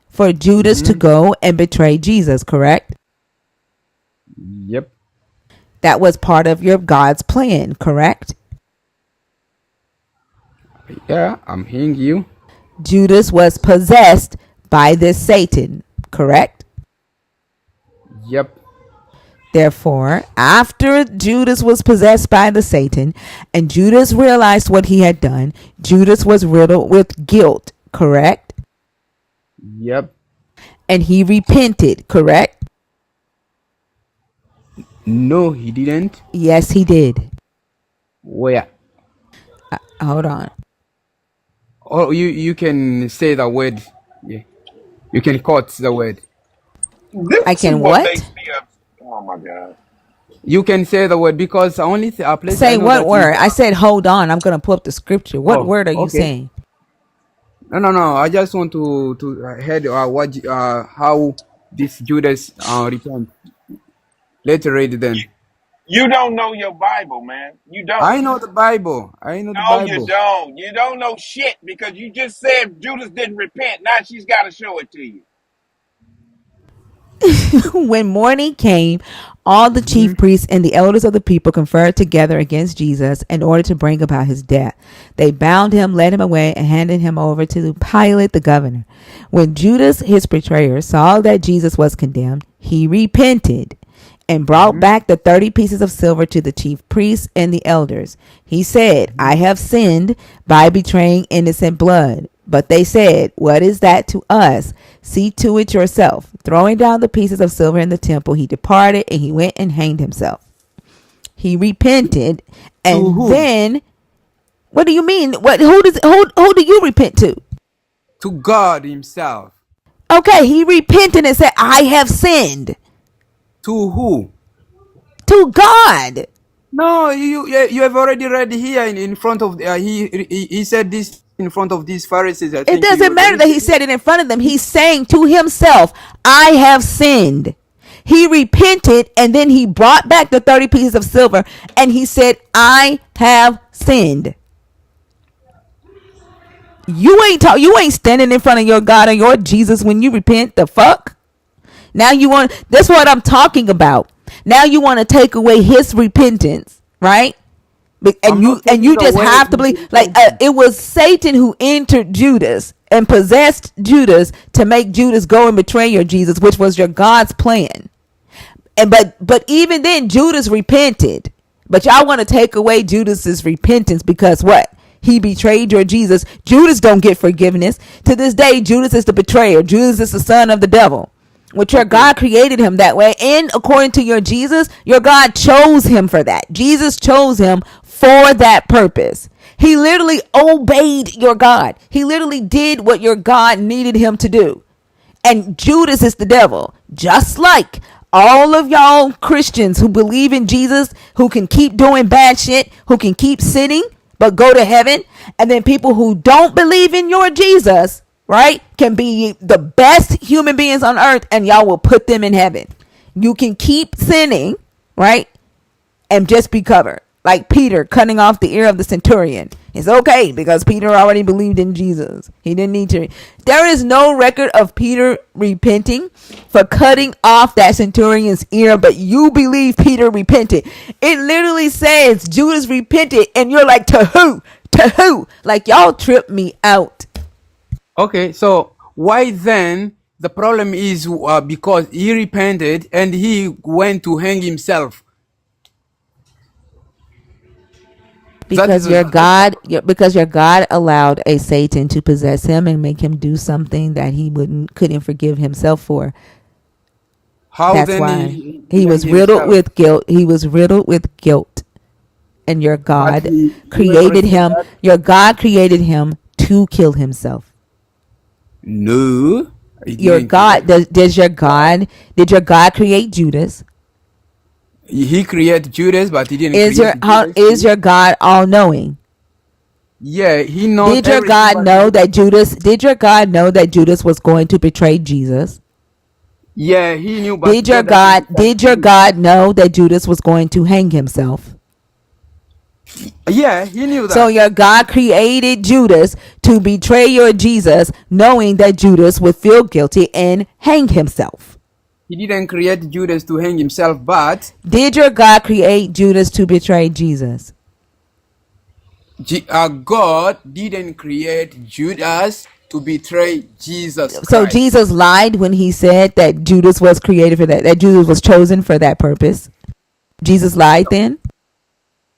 S1: for Judas to
S20: Mhm.
S1: go and betray Jesus, correct?
S20: Yep.
S1: That was part of your God's plan, correct?
S20: Yeah, I'm hearing you.
S1: Judas was possessed by this Satan, correct?
S20: Yep.
S1: Therefore, after Judas was possessed by the Satan and Judas realized what he had done, Judas was riddled with guilt, correct?
S20: Yep.
S1: And he repented, correct?
S20: No, he didn't.
S1: Yes, he did.
S20: Where?
S1: Hold on.
S20: Oh, you can say the word. Yeah, you can quote the word.
S12: This
S1: I
S12: is
S1: can
S12: what makes
S1: what?
S12: me up. Oh my god.
S20: You can say the word because the only place I
S1: Say
S20: know
S1: what
S20: that is.
S1: word? I said hold on. I'm going to pull up the scripture. What
S20: Oh,
S1: word are you
S20: okay.
S1: saying?
S20: No. I just want to hear what how this Judas repent. Let's read then.
S12: You don't know your Bible, man. You don't.
S20: I know the Bible. I know the
S12: No, you
S20: Bible.
S12: don't. You don't know shit because you just said Judas didn't repent. Now she's got to show it to you.
S1: When morning came, all the
S20: Hmm.
S1: chief priests and the elders of the people conferred together against Jesus in order to bring about his death. They bound him, led him away, and handed him over to Pilate the governor. When Judas, his betrayer, saw that Jesus was condemned, he repented and brought
S20: Hmm.
S1: back the 30 pieces of silver to the chief priests and the elders. He said, I have sinned by betraying innocent blood. But they said, what is that to us? See to it yourself. Throwing down the pieces of silver in the temple, he departed and he went and hanged himself. He repented,
S20: To
S1: and
S20: whom?
S1: then what do you mean? Who do you repent to?
S20: To God Himself.
S1: Okay, he repented and said, I have sinned
S20: To who?
S1: to God.
S20: No, you have already read here in front of he said this in front of these Pharisees. I
S1: It
S20: think you
S1: doesn't
S20: have
S1: matter
S20: read
S1: that he
S20: it.
S1: said it in front of them. He's saying to himself, I have sinned. He repented, and then he brought back the 30 pieces of silver, and he said, I have sinned. You ain't standing in front of your God or your Jesus when you repent. The fuck? Now you want, that's what I'm talking about. Now you want to take away his repentance, right?
S20: I'm not
S1: And
S20: taking
S1: you just
S20: away
S1: have to
S20: his
S1: believe, like,
S20: repentance.
S1: it was Satan who entered Judas and possessed Judas to make Judas go and betray your Jesus, which was your God's plan. And but even then Judas repented. But y'all want to take away Judas's repentance because what? He betrayed your Jesus. Judas don't get forgiveness. To this day, Judas is the betrayer. Judas is the son of the devil. Which your
S20: Okay.
S1: God created him that way. And according to your Jesus, your God chose him for that. Jesus chose him for that purpose. He literally obeyed your God. He literally did what your God needed him to do. And Judas is the devil. Just like all of y'all Christians who believe in Jesus, who can keep doing bad shit, who can keep sinning, but go to heaven. And then people who don't believe in your Jesus, right, can be the best human beings on earth, and y'all will put them in heaven. You can keep sinning, right, and just be covered. Like Peter cutting off the ear of the centurion. It's okay because Peter already believed in Jesus. He didn't need to. There is no record of Peter repenting for cutting off that centurion's ear, but you believe Peter repented. It literally says Judas repented, and you're like, to who? To who? Like, y'all trip me out.
S20: Okay, so why then the problem is because he repented and he went to hang himself. That is
S1: Because because your God allowed a Satan to possess him and make him do something that he couldn't forgive himself for.
S20: how
S1: That's
S20: then
S1: why
S20: he
S1: he
S20: hanged
S1: was riddled
S20: himself.
S1: with guilt. He was riddled with guilt. And your
S20: But
S1: God
S20: he never
S1: created
S20: said
S1: him.
S20: that.
S1: Your God created him to kill himself.
S20: No, he
S1: Your
S20: didn't create.
S1: God did your God create Judas?
S20: He created Judas, but he didn't create Judas
S1: Is
S20: too.
S1: your God all knowing?
S20: Yeah, he knows
S1: Did your
S20: everything
S1: God
S20: what
S1: know
S20: he.
S1: that Judas was going to betray Jesus?
S20: Yeah, he knew, but
S1: Did your
S20: God doesn't
S1: God
S20: decide
S1: did
S20: for
S1: your
S20: you.
S1: God know that Judas was going to hang himself?
S20: Yeah, he knew
S1: So
S20: that.
S1: your God created Judas to betray your Jesus, knowing that Judas would feel guilty and hang himself.
S20: He didn't create Judas to hang himself, but
S1: Did your God create Judas to betray Jesus?
S20: God didn't create Judas to betray Jesus
S1: So
S20: Christ.
S1: Jesus lied when he said that Judas was created for that Judas was chosen for that purpose. Jesus lied then?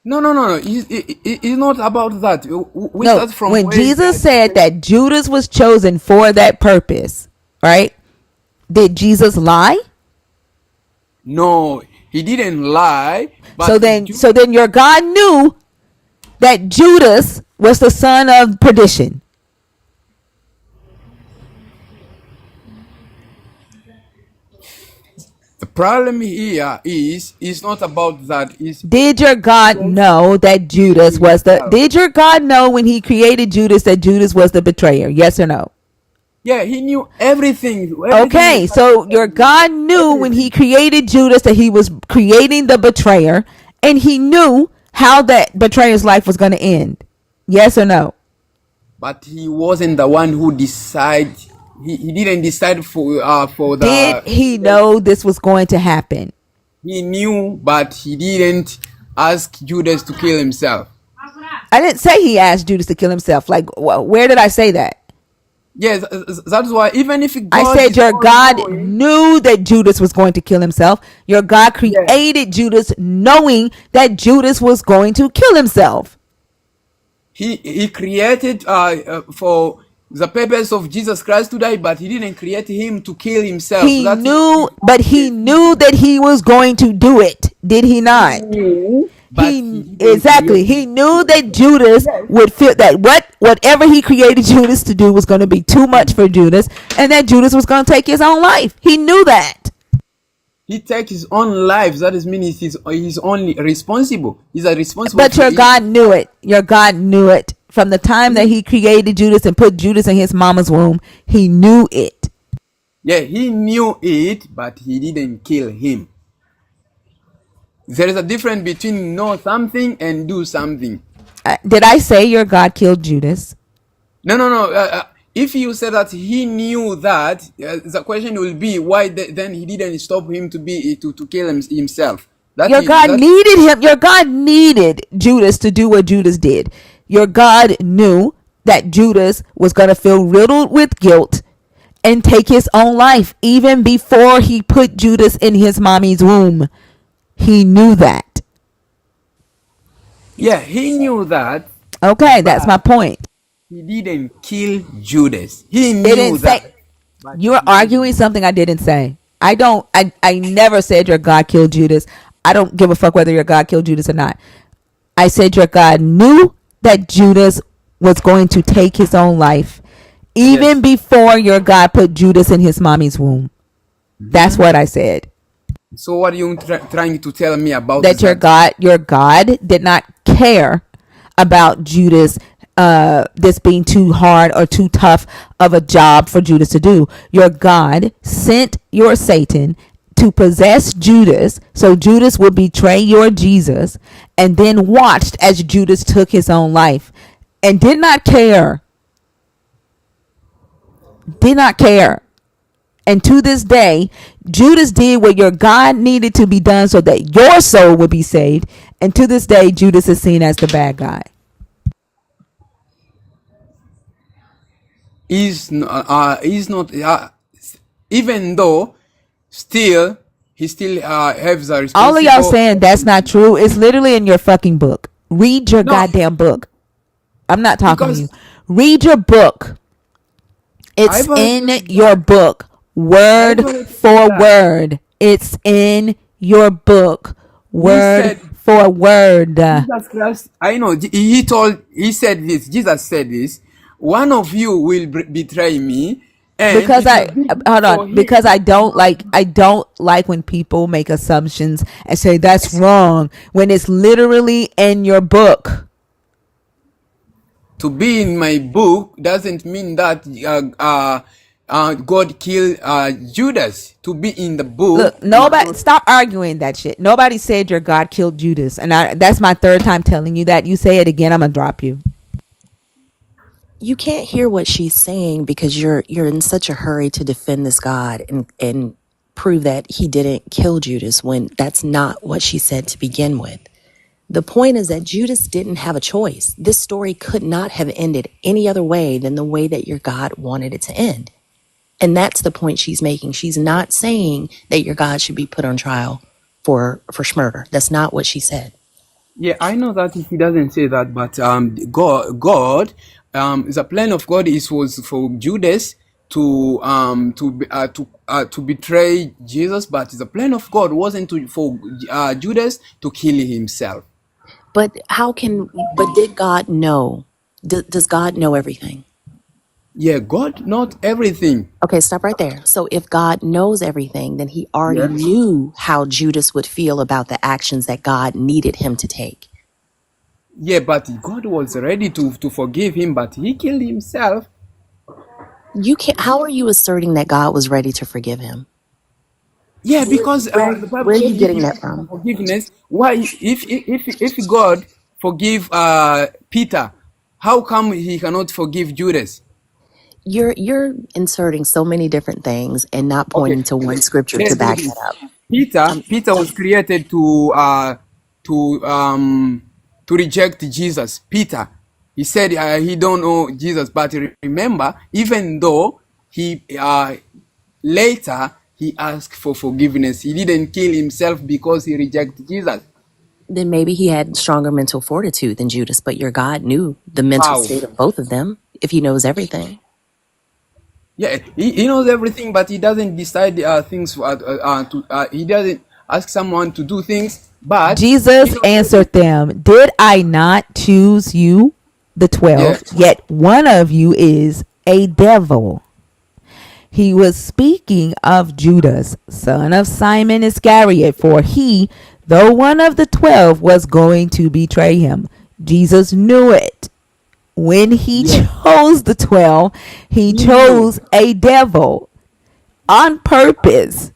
S20: No, no, no, no. It's not about that. We
S1: No,
S20: start from
S1: when
S20: where he
S1: Jesus
S20: said,
S1: said that Judas was chosen for that purpose, right? Did Jesus lie?
S20: no, he didn't lie,
S1: So
S20: but
S1: then your God knew that Judas was the son of perdition.
S20: the problem here is not about that. Is
S1: Did your God
S20: Judas
S1: know that Judas
S20: killing
S1: was the
S20: himself.
S1: Did your God know when he created Judas that Judas was the betrayer? Yes or no?
S20: Yeah, he knew everything. Everything you
S1: Okay,
S20: try to
S1: so
S20: tell
S1: your
S20: me.
S1: God knew when he
S20: Everything.
S1: created Judas that he was creating the betrayer, and he knew how that betrayer's life was going to end. Yes or no?
S20: But he wasn't the one who decided. He didn't decide for
S1: Did
S20: the
S1: he
S20: Judas.
S1: know this was going to happen?
S20: He knew, but he didn't ask Judas to kill himself.
S1: I didn't say he asked Judas to kill himself. Like, where did I say that?
S20: Yes, that's why even if
S1: I
S20: God
S1: said
S20: is
S1: your
S20: all
S1: God
S20: knowing,
S1: knew that Judas was going to kill himself. Your God
S20: yeah,
S1: created Judas knowing that Judas was going to kill himself.
S20: he created for the purpose of Jesus Christ to die, but he didn't create him to kill himself.
S1: He
S20: That is
S1: knew, but he knew that he was going to do it. Did he
S20: he
S1: not?
S20: knew, but he
S1: He
S20: didn't create
S1: exactly. He
S20: him to
S1: knew
S20: kill
S1: that
S20: himself.
S1: Judas
S20: Yes,
S1: would feel that whatever he created Judas to do was going to be too much for Judas, and that Judas was going to take his own life. He knew that.
S20: he takes his own life. That is means he's only responsible. He's a responsible
S1: But
S20: to
S1: your
S20: it.
S1: God knew it. Your God knew it from the time that he created Judas and put Judas in his mama's womb. He knew it.
S20: Yeah, he knew it, but he didn't kill him. There is a difference between know something and do something.
S1: Did I say your God killed Judas?
S20: No. If you say that he knew that, the question will be why then he didn't stop him to kill himself.
S1: Your God needed him. Your God needed Judas to do what Judas did. Your God knew that Judas was going to feel riddled with guilt and take his own life even before he put Judas in his mommy's womb. He knew that.
S20: Yeah, he knew that,
S1: Okay, that's my
S20: but
S1: point.
S20: he didn't kill Judas. He
S1: Didn't
S20: knew
S1: say.
S20: that, but
S1: You are
S20: he
S1: arguing
S20: didn't.
S1: something I didn't say. I never said your God killed Judas. I don't give a fuck whether your God killed Judas or not. I said your God knew that Judas was going to take his own life even
S20: Yes.
S1: before your God put Judas in his mommy's womb. That's what I said.
S20: So what are you trying to tell me about
S1: That
S20: that?
S1: your God did not care about Judas, this being too hard or too tough of a job for Judas to do. Your God sent your Satan to possess Judas so Judas would betray your Jesus, and then watched as Judas took his own life and did not care. Did not care. And to this day, Judas did what your God needed to be done so that your soul would be saved. And to this day, Judas is seen as the bad guy.
S20: Is not even though still he still has a
S1: All of y'all
S20: responsible.
S1: saying that's not true. It's literally in your fucking book. Read your
S20: No,
S1: goddamn book. I'm not talking to you.
S20: because
S1: Read your book. It's
S20: I've already
S1: in
S20: read
S1: your
S20: that.
S1: book,
S20: I've
S1: word
S20: already read
S1: for
S20: that.
S1: word. It's in your book,
S20: He
S1: word
S20: said
S1: for word.
S20: Jesus Christ. I know he said this. Jesus said this. One of you will betray me, and
S1: Because
S20: it will
S1: I
S20: be good
S1: hold on,
S20: for
S1: because
S20: him.
S1: I don't like when people make assumptions and say that's wrong when it's literally in your book.
S20: To be in my book doesn't mean that God killed Judas. To be in the book
S1: Look,
S20: is
S1: nobody
S20: not.
S1: stop arguing that shit. Nobody said your God killed Judas, and that's my third time telling you that. You say it again, I'm gonna drop you.
S2: You can't hear what she's saying because you're in such a hurry to defend this God and prove that he didn't kill Judas when that's not what she said to begin with. The point is that Judas didn't have a choice. This story could not have ended any other way than the way that your God wanted it to end. And that's the point she's making. She's not saying that your God should be put on trial for murder. That's not what she said.
S20: Yeah, I know that he doesn't say that, but God, the plan of God was for Judas to betray Jesus, but the plan of God wasn't for Judas to kill himself.
S2: But did God know? Does God know everything?
S20: Yeah, God not everything.
S2: Okay, stop right there. So if God knows everything, then he already
S20: Yeah,
S2: knew how Judas would feel about the actions that God needed him to take.
S20: yeah, but God was ready to forgive him, but he killed himself.
S2: You can't, how are you asserting that God was ready to forgive him?
S20: Yeah, because the Bible
S2: Where are
S20: said
S2: you
S20: if
S2: getting
S20: you
S2: that
S20: ask for
S2: from?
S20: forgiveness, why if God forgive Peter, how come he cannot forgive Judas?
S2: You're inserting so many different things and not
S20: Okay,
S2: pointing to one scripture to
S20: let's do
S2: back that
S20: this.
S2: up.
S20: Peter
S2: Um,
S20: Peter was created to um to reject Jesus. Peter, he said he don't know Jesus, but remember, even though he later he asked for forgiveness, he didn't kill himself because he rejected Jesus.
S2: then maybe he had stronger mental fortitude than Judas, but your God knew the mental
S20: How?
S2: state of both of them if he knows everything.
S20: Yeah, he knows everything, but he doesn't decide things. He doesn't ask someone to do things, but he
S1: Jesus
S20: knows
S1: answered
S20: everything.
S1: them, did I not choose you, the 12?
S20: Yes.
S1: Yet one of you is a devil. He was speaking of Judas, son of Simon Iscariot, for he, though one of the 12, was going to betray him. Jesus knew it. When he
S20: Yes.
S1: chose the 12, he
S20: He knew.
S1: chose a devil. on purpose.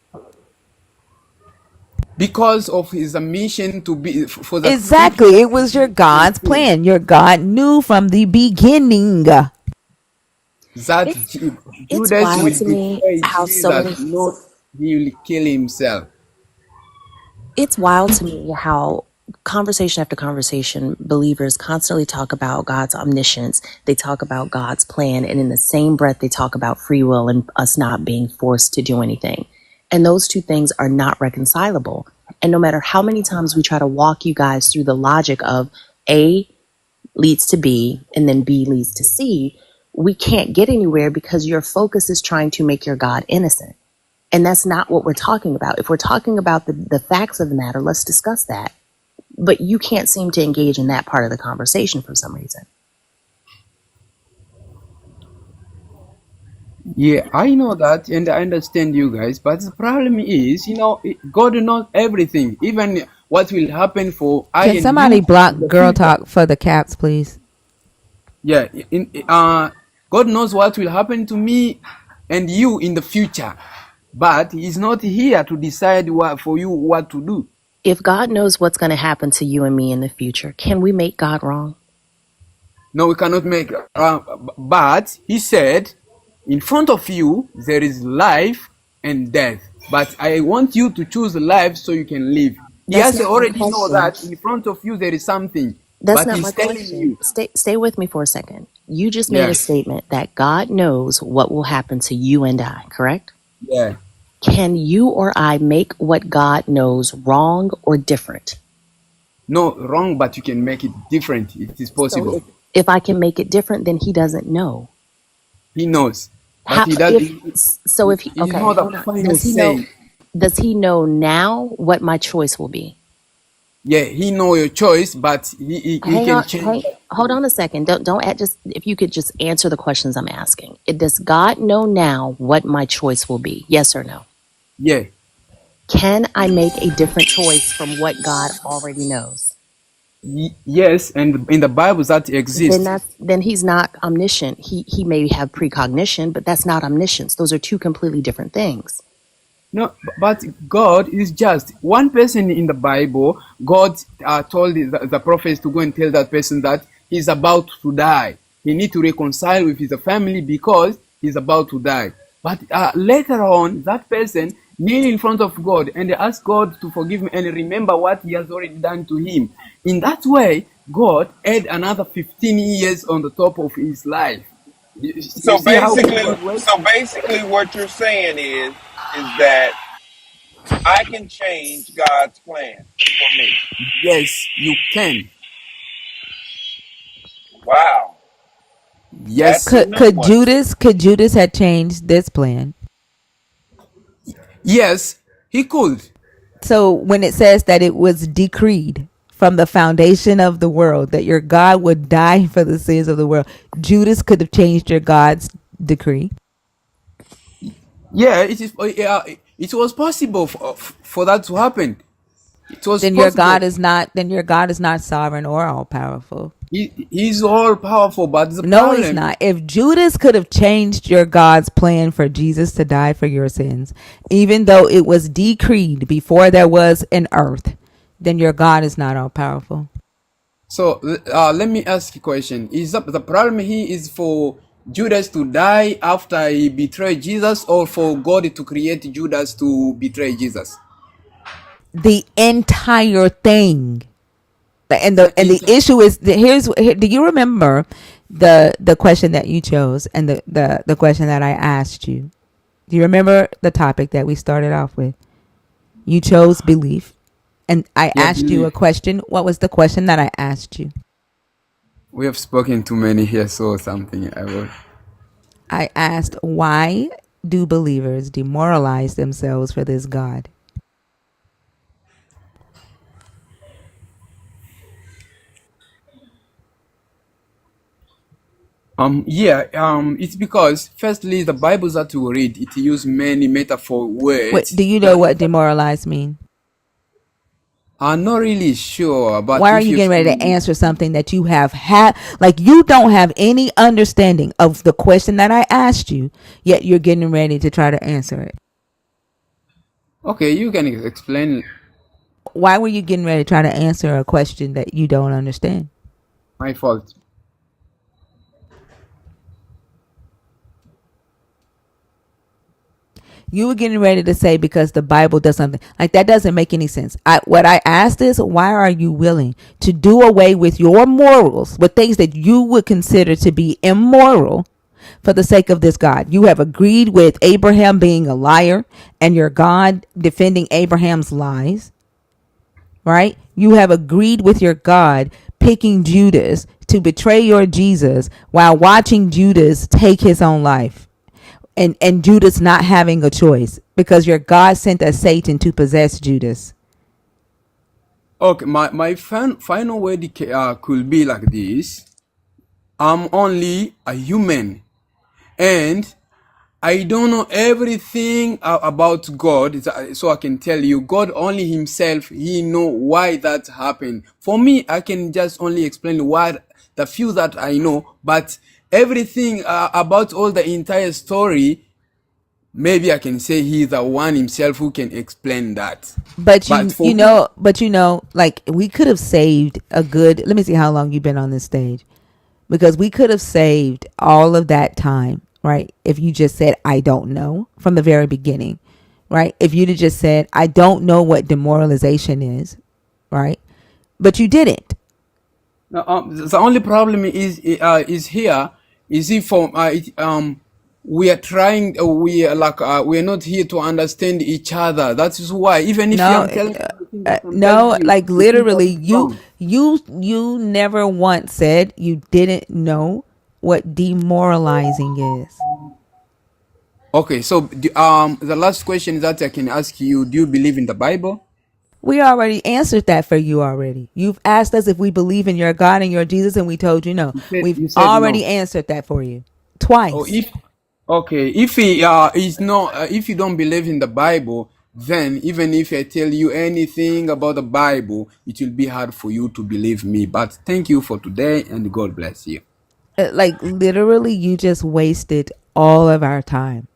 S20: Because of his mission to be for the scripture
S1: Exactly. It was your
S20: to be
S1: God's
S20: fulfilled.
S1: plan. Your God knew from the beginning.
S20: That
S2: It's it's
S20: Judas
S2: wild
S20: will
S2: to me
S20: betray
S2: how so
S20: Jesus,
S2: many
S20: not he will kill himself.
S2: it's wild to me how conversation after conversation believers constantly talk about God's omniscience. They talk about God's plan, and in the same breath they talk about free will and us not being forced to do anything. And those two things are not reconcilable. And no matter how many times we try to walk you guys through the logic of A leads to B and then B leads to C, we can't get anywhere because your focus is trying to make your God innocent. And that's not what we're talking about. If we're talking about the facts of the matter, let's discuss that. But you can't seem to engage in that part of the conversation for some reason.
S20: Yeah, I know that, and I understand you guys. But the problem is, God knows everything, even what will happen for I
S1: Can
S20: and
S1: somebody
S20: you in
S1: block
S20: the
S1: girl
S20: future.
S1: talk for the caps, please?
S20: Yeah, God knows what will happen to me and you in the future, but He's not here to decide for you what to do.
S2: If God knows what's going to happen to you and me in the future, can we make God wrong?
S20: No, we cannot make. But He said, in front of you there is life and death. But I want you to choose life so you can live. He
S2: That's
S20: has
S2: not my
S20: already know
S2: question.
S20: that in front of you there is something,
S2: That's
S20: but
S2: not my
S20: He's telling
S2: question.
S20: you,
S2: Stay with me for a second. You just made a
S20: yeah,
S2: statement that God knows what will happen to you and I, correct?
S20: yeah,
S2: Can you or I make what God knows wrong or different?
S20: no wrong, but you can make it different. It is
S2: So
S20: possible.
S2: if I can make it different, then he doesn't know.
S20: He knows, but
S2: How
S20: he does.
S2: if so if he,
S20: It is
S2: okay,
S20: not a
S2: hold on.
S20: final say.
S2: Does he know now what my choice will be?
S20: Yeah, he know your choice, but he
S2: Hang
S20: can
S2: on,
S20: change.
S2: hold on a second. Don't add, just if you could just answer the questions I'm asking. Does God know now what my choice will be? Yes or no?
S20: Yeah,
S2: Can I make a different choice from what God already knows?
S20: yes, and in the Bible that exists.
S2: Then he's not omniscient. He may have precognition, but that's not omniscience. Those are two completely different things.
S20: No, but God is just one person in the Bible. God told the prophets to go and tell that person that he's about to die. He need to reconcile with his family because he's about to die. But later on, that person kneel in front of God and ask God to forgive him and remember what he has already done to him. In that way, God add another 15 years on the top of his life. You
S12: So
S20: see how
S12: basically,
S20: God works?
S12: so basically, what you're saying is that I can change God's plan for me.
S20: Yes, you can.
S12: Wow, that's
S20: Yes,
S12: a
S1: Could
S12: new
S1: could
S12: one.
S1: Judas could Judas have changed this plan?
S20: yes, he could.
S1: So when it says that it was decreed from the foundation of the world that your God would die for the sins of the world, Judas could have changed your God's decree.
S20: Yeah, it is. It was possible for that to happen. It was
S1: Then your God
S20: possible.
S1: is not then your God is not sovereign or all powerful.
S20: He's all powerful, but the
S1: No, he's
S20: problem,
S1: not. If Judas could have changed your God's plan for Jesus to die for your sins, even though it was decreed before there was an earth, then your God is not all powerful.
S20: so let me ask you a question. Is the problem here is for Judas to die after he betrayed Jesus, or for God to create Judas to betray Jesus?
S1: The entire thing.
S20: The
S1: And the issue is that do you remember the question that you chose and the question that I asked you? Do you remember the topic that we started off with? You chose belief, and I
S20: yeah,
S1: asked you a
S20: belief.
S1: question. What was the question that I asked you?
S20: We have spoken too many here, so something I will.
S1: I asked, why do believers demoralize themselves for this God?
S20: It's because firstly the Bibles that we read it use many metaphor
S1: What
S20: words
S1: do you know
S20: that
S1: what demoralize mean?
S20: I'm not really sure, but
S1: Why are
S20: if
S1: you
S20: you
S1: getting ready to
S20: explain,
S1: answer something that you have had, like you don't have any understanding of the question that I asked you, yet you're getting ready to try to answer it?
S20: okay, you can explain.
S1: Why were you getting ready to try to answer a question that you don't understand?
S20: My fault.
S1: You were getting ready to say because the Bible does something like that doesn't make any sense. What I asked is, why are you willing to do away with your morals, with things that you would consider to be immoral, for the sake of this God? You have agreed with Abraham being a liar and your God defending Abraham's lies, right? You have agreed with your God picking Judas to betray your Jesus while watching Judas take his own life. And Judas not having a choice because your God sent a Satan to possess Judas.
S20: Okay, my final word could be like this. I'm only a human, and I don't know everything about God, so I can tell you, God only himself, he know why that happened. For me, I can just only explain what the few that I know, but everything about all the entire story, maybe I can say he's the one himself who can explain that.
S1: But
S20: But
S1: you
S20: for
S1: you
S20: me,
S1: know, but you know, like we could have saved a good. Let me see how long you've been on this stage, because we could have saved all of that time, right? If you just said I don't know from the very beginning, right? If you'd have just said I don't know what demoralization is, right? But you didn't.
S20: no, the only problem is here is if we are trying we are not here to understand each other. That is why even if
S1: No,
S20: I'm telling you the thing that I'm telling
S1: no,
S20: you,
S1: like
S20: you think that
S1: literally,
S20: is wrong.
S1: you never once said you didn't know what demoralizing is.
S20: Okay, so the last question that I can ask you: do you believe in the Bible?
S1: We already answered that for you already. You've asked us if we believe in your God and your Jesus, and we told you no. We've
S20: You said
S1: already
S20: no.
S1: answered that for you
S20: Or
S1: twice.
S20: if okay, if he is not, if you don't believe in the Bible, then even if I tell you anything about the Bible, it will be hard for you to believe me. But thank you for today, and God bless you.
S1: Like literally, you just wasted all of our time.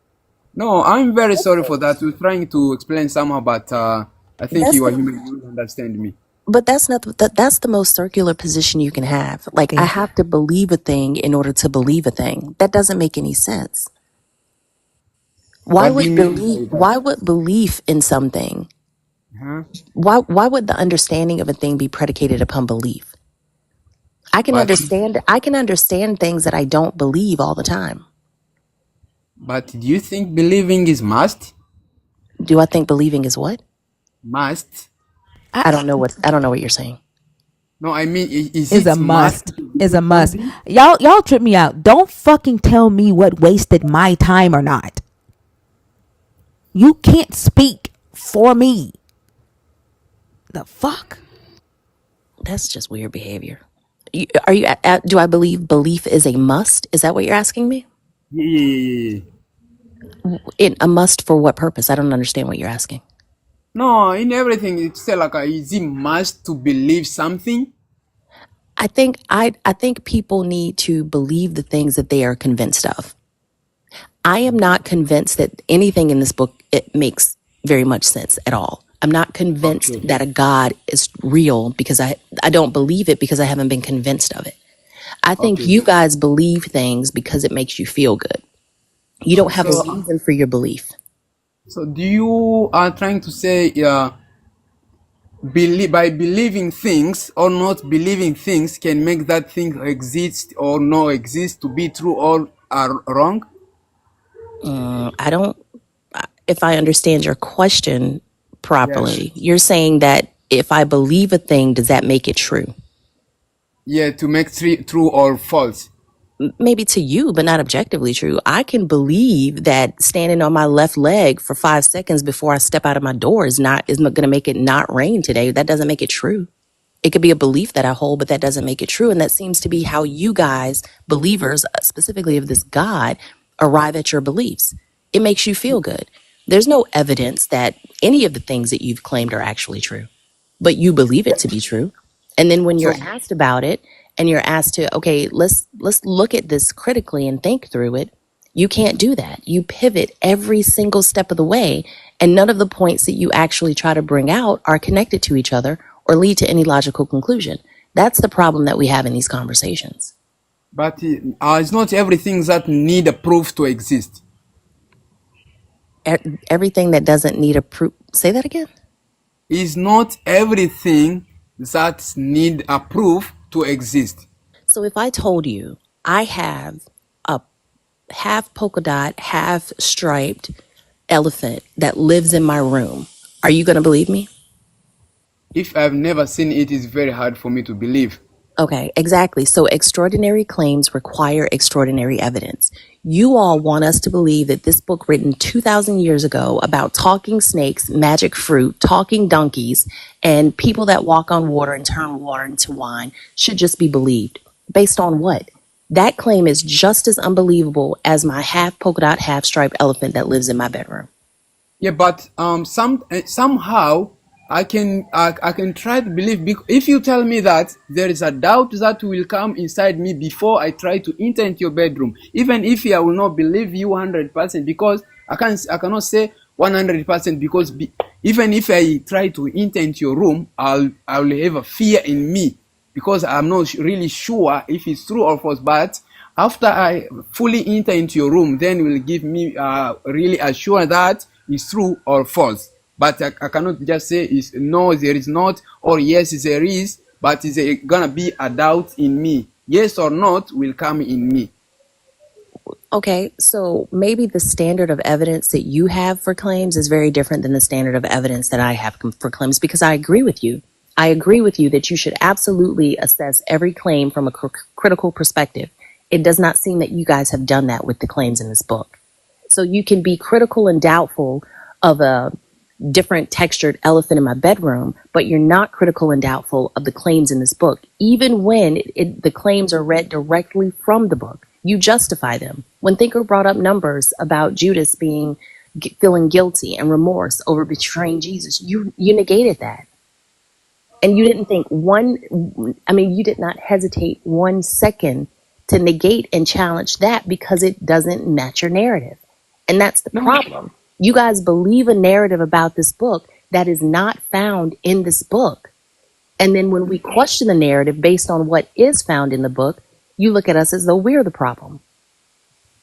S20: No, I'm very
S2: That's
S20: sorry for that. We're trying to explain somehow, but I think
S2: that's
S20: you are
S2: the
S20: human. You will understand me.
S2: but that's not that's the most circular position you can have. Like I
S1: Thank you.
S2: have to believe a thing in order to believe a thing. That doesn't make any sense.
S20: What do you mean by that?
S2: Why would belief in something,
S20: Huh?
S2: why would the understanding of a thing be predicated upon belief?
S20: But
S2: I can understand things that I don't believe all the time.
S20: do you think believing is must?
S2: Do I think believing is what?
S20: Must?
S1: I,
S2: I don't know what you're saying.
S20: No, I mean, is
S1: is a
S20: it must
S1: must.
S20: to
S1: Is
S20: believe
S1: a must.
S20: something?
S1: Y'all trip me out. Don't fucking tell me what wasted my time or not. You can't speak for me. The fuck?
S2: That's just weird behavior. Are you do I believe belief is a must? Is that what you're asking me?
S20: Yeah, yeah, yeah, yeah.
S2: A must for what purpose? I don't understand what you're asking.
S20: No, in everything, it's still like a easy must to believe something.
S2: I think people need to believe the things that they are convinced of. I am not convinced that anything in this book it makes very much sense at all. I'm not convinced
S20: Okay.
S2: that a God is real because I don't believe it because I haven't been convinced of it. I think
S20: Okay.
S2: you guys believe things because it makes you feel good. You don't have a
S20: So,
S2: reason for your belief.
S20: so do you are trying to say, believe by believing things or not believing things can make that thing exist or no exist to be true or are wrong?
S2: I don't, if I understand your question
S20: Yes.
S2: properly, you're saying that if I believe a thing, does that make it true?
S20: Yeah, to make true or false.
S2: Maybe to you, but not objectively true. I can believe that standing on my left leg for 5 seconds before I step out of my door is not going to make it not rain today. That doesn't make it true. It could be a belief that I hold, but that doesn't make it true. And that seems to be how you guys, believers, specifically of this God, arrive at your beliefs. It makes you feel good. There's no evidence that any of the things that you've claimed are actually true. but you believe it to be true. And then when
S20: So,
S2: you're asked about it and you're asked to, okay, let's look at this critically and think through it, you can't do that. You pivot every single step of the way, and none of the points that you actually try to bring out are connected to each other or lead to any logical conclusion. That's the problem that we have in these conversations.
S20: but it's not everything that need a proof to exist.
S2: Everything that doesn't need a proof. Say that again.
S20: Is not everything that need a proof to exist.
S2: So if I told you I have a half polka dot, half striped elephant that lives in my room, are you going to believe me?
S20: If I've never seen it, it's very hard for me to believe.
S2: Okay, exactly. So extraordinary claims require extraordinary evidence. You all want us to believe that this book written 2,000 years ago about talking snakes, magic fruit, talking donkeys, and people that walk on water and turn water into wine should just be believed. Based on what? That claim is just as unbelievable as my half polka dot, half striped elephant that lives in my bedroom.
S20: Yeah, but somehow I can try to believe. If you tell me that there is a doubt that will come inside me before I try to enter into your bedroom, even if I will not believe you 100%, because I cannot say 100% because even if I try to enter into your room, I will have a fear in me because I'm not really sure if it's true or false. But after I fully enter into your room, then it will give me really assure that it's true or false. But I cannot just say it's no, there is not, or yes, there is, but it's gonna be a doubt in me. Yes or not will come in me.
S2: Okay, so maybe the standard of evidence that you have for claims is very different than the standard of evidence that I have for claims, because I agree with you. I agree with you that you should absolutely assess every claim from a critical perspective. It does not seem that you guys have done that with the claims in this book. So you can be critical and doubtful of a different textured elephant in my bedroom, but you're not critical and doubtful of the claims in this book, even when the claims are read directly from the book. You justify them. When Thinker brought up numbers about Judas feeling guilty and remorse over betraying Jesus, you negated that. And you didn't think you did not hesitate 1 second to negate and challenge that because it doesn't match your narrative. And that's the problem. You guys believe a narrative about this book that is not found in this book. And then when we question the narrative based on what is found in the book, you look at us as though we're the problem.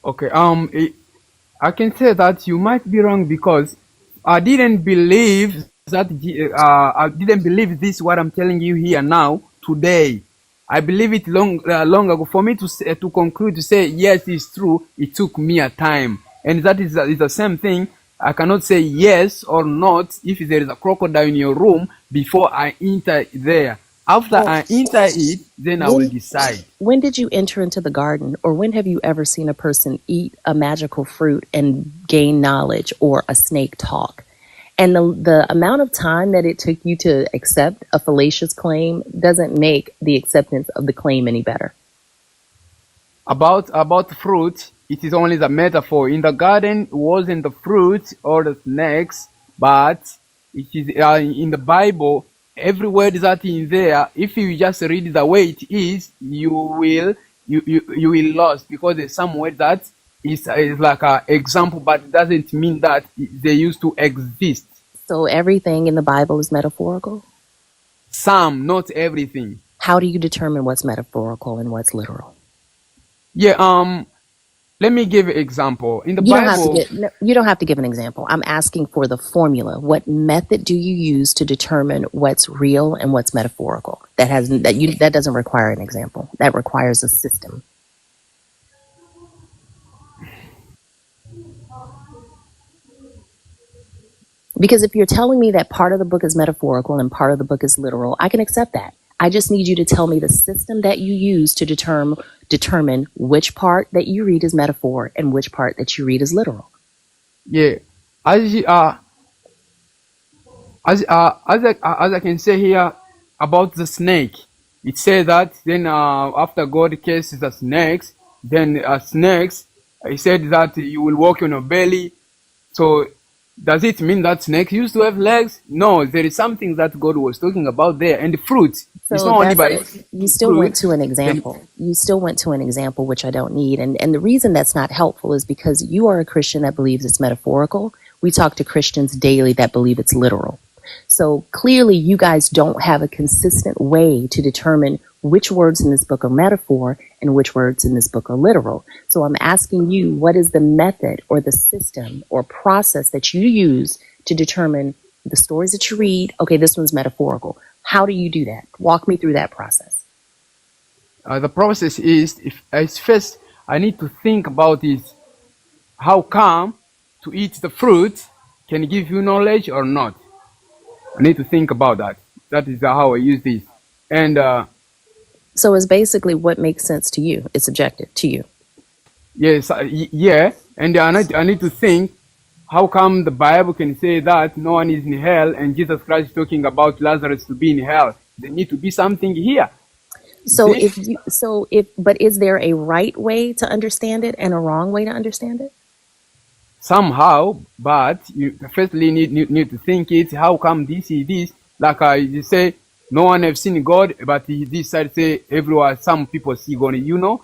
S20: Okay, I can say that you might be wrong because I didn't believe I didn't believe this what I'm telling you here now today. I believe it long ago. For me to conclude to say yes, it's true, it took me a time, and that is the same thing. I cannot say yes or not if there is a crocodile in your room before I enter there. After I enter it, then I will decide.
S2: When did you enter into the garden, or when have you ever seen a person eat a magical fruit and gain knowledge, or a snake talk? And the amount of time that it took you to accept a fallacious claim doesn't make the acceptance of the claim any better.
S20: About fruit, it is only the metaphor. In the garden, it wasn't the fruit or the snakes, but it is in the Bible. Every word that in there, if you just read the way it is, you will lost, because there's some word that is like an example, but it doesn't mean that they used to exist.
S2: So everything in the Bible is metaphorical?
S20: Some, not everything.
S2: How do you determine what's metaphorical and what's literal?
S20: Yeah, let me give an example. In the Bible,
S2: you don't have to give an example. I'm asking for the formula. What method do you use to determine what's real and what's metaphorical? That doesn't require an example. That requires a system. Because if you're telling me that part of the book is metaphorical and part of the book is literal, I can accept that. I just need you to tell me the system that you use to determine which part that you read is metaphor and which part that you read is literal.
S20: Yeah, as I can say here about the snake, it says that then after God casts the snakes, then snakes, he said that you will walk on your belly. So does it mean that snakes used to have legs? No, there is something that God was talking about there. And fruit, it's
S2: So
S20: not only
S2: that's
S20: by
S2: you still
S20: fruit.
S2: went to an
S20: Then
S2: example. You still went to an example, which I don't need. And the reason that's not helpful is because you are a Christian that believes it's metaphorical. We talk to Christians daily that believe it's literal. So clearly, you guys don't have a consistent way to determine which words in this book are metaphor and which words in this book are literal. So I'm asking you, what is the method or the system or process that you use to determine the stories that you read? Okay, this one's metaphorical. How do you do that? Walk me through that process.
S20: the process is, if as first I need to think about it, how come to eat the fruit can give you knowledge or not? I need to think about that. That is how I use this. And
S2: So it's basically what makes sense to you. It's objective to you.
S20: yes, yeah. And I need to think, how come the Bible can say that no one is in hell and Jesus Christ is talking about Lazarus to be in hell? There need to be something here. You
S2: So
S20: see?
S2: but is there a right way to understand it and a wrong way to understand it?
S20: Somehow, but you firstly need to think it. How come this is this? Like you say, no one have seen God, but this side say everyone. Some people see God. You know,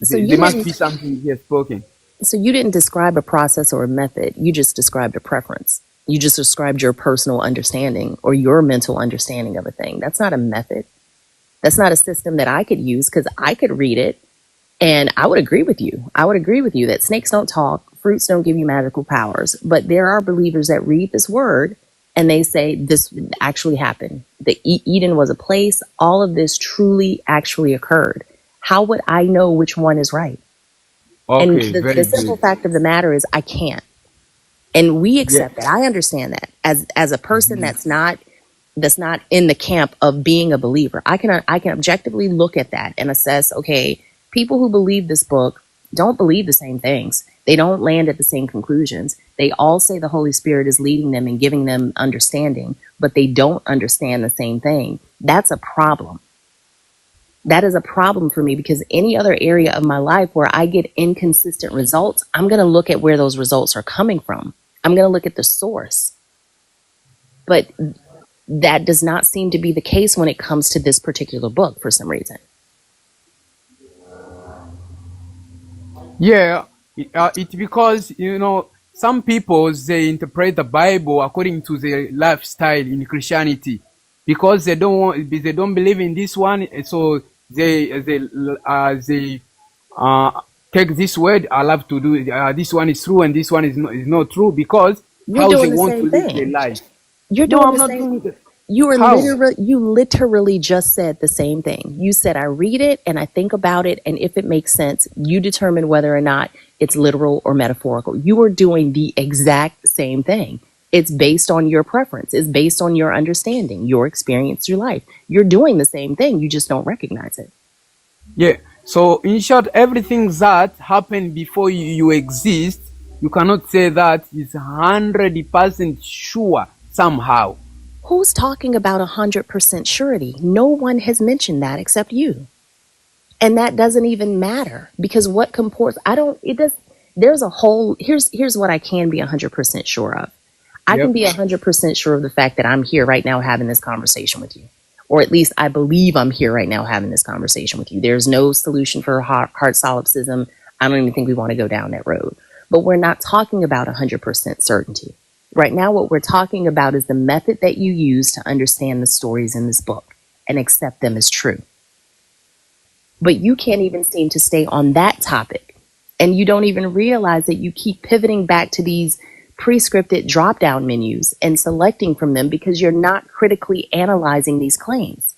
S2: So
S20: there
S2: you
S20: must be
S2: didn't
S20: something here spoken.
S2: so you didn't describe a process or a method. You just described a preference. You just described your personal understanding or your mental understanding of a thing. That's not a method. That's not a system that I could use because I could read it and I would agree with you. I would agree with you that snakes don't talk, fruits don't give you magical powers. But there are believers that read this word and they say this actually happened. The Eden was a place. All of this truly actually occurred. How would I know which one is right? And
S20: Okay,
S2: the
S20: very
S2: simple
S20: good.
S2: fact of the matter is I can't. And we
S20: Yeah.
S2: accept that. I understand that as a person that's not in the camp of being a believer. I can objectively look at that and assess, okay, people who believe this book don't believe the same things. They don't land at the same conclusions. They all say the Holy Spirit is leading them and giving them understanding, but they don't understand the same thing. That's a problem. That is a problem for me because any other area of my life where I get inconsistent results, I'm going to look at where those results are coming from. I'm going to look at the source. But that does not seem to be the case when it comes to this particular book for some reason.
S20: Yeah, it's because some people they interpret the Bible according to their lifestyle in Christianity, because they don't believe in this one, so they take this word. I love to do this one is true and this one is not true because
S2: You're
S20: how they
S2: doing the
S20: want to
S2: same
S20: live their
S2: thing.
S20: life.
S2: You're
S20: No,
S2: doing
S20: I'm
S2: the
S20: not
S2: same.
S20: doing it.
S2: You
S20: How?
S2: literally just said the same thing. You said, I read it and I think about it, and if it makes sense, you determine whether or not it's literal or metaphorical. You are doing the exact same thing. It's based on your preference. It's based on your understanding, your experience, your life. You're doing the same thing. You just don't recognize it.
S20: Yeah. So in short, everything that happened before you exist, you cannot say that it's 100% sure somehow.
S2: Who's talking about 100% surety? No one has mentioned that except you. And that doesn't even matter because what comports, I don't, it does, there's a whole, here's what I can be 100% sure of. I can
S20: Yep.
S2: be 100% sure of the fact that I'm here right now having this conversation with you. Or at least I believe I'm here right now having this conversation with you. There's no solution for heart solipsism. I don't even think we want to go down that road. But we're not talking about 100% certainty. Right now, what we're talking about is the method that you use to understand the stories in this book and accept them as true. But you can't even seem to stay on that topic. And you don't even realize that you keep pivoting back to these pre-scripted drop-down menus and selecting from them because you're not critically analyzing these claims.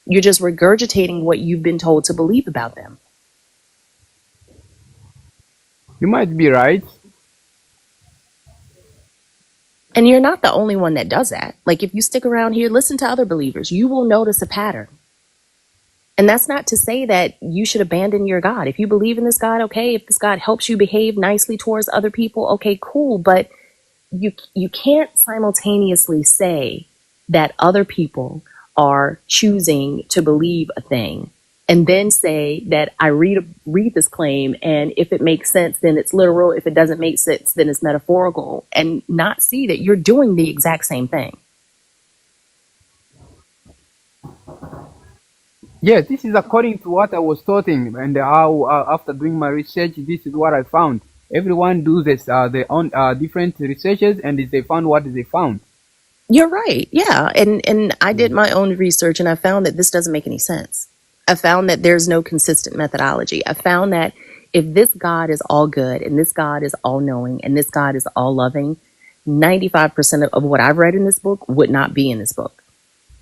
S2: You're just regurgitating what you've been told to believe about them.
S20: You might be right.
S2: And you're not the only one that does that. Like if you stick around here, listen to other believers, you will notice a pattern. And that's not to say that you should abandon your God. If you believe in this God, okay, if this God helps you behave nicely towards other people, okay, cool. But you can't simultaneously say that other people are choosing to believe a thing and then say that I read this claim, and if it makes sense, then it's literal. If it doesn't make sense, then it's metaphorical, and not see that you're doing the exact same thing.
S20: Yes, this is according to what I was taught, and how after doing my research, this is what I found. Everyone does this, their own different researches, and they found what they found.
S2: You're right. Yeah. And I did my own research, and I found that this doesn't make any sense. I found that there's no consistent methodology. I found that if this God is all good, and this God is all knowing, and this God is all loving, 95% of what I've read in this book would not be in this book.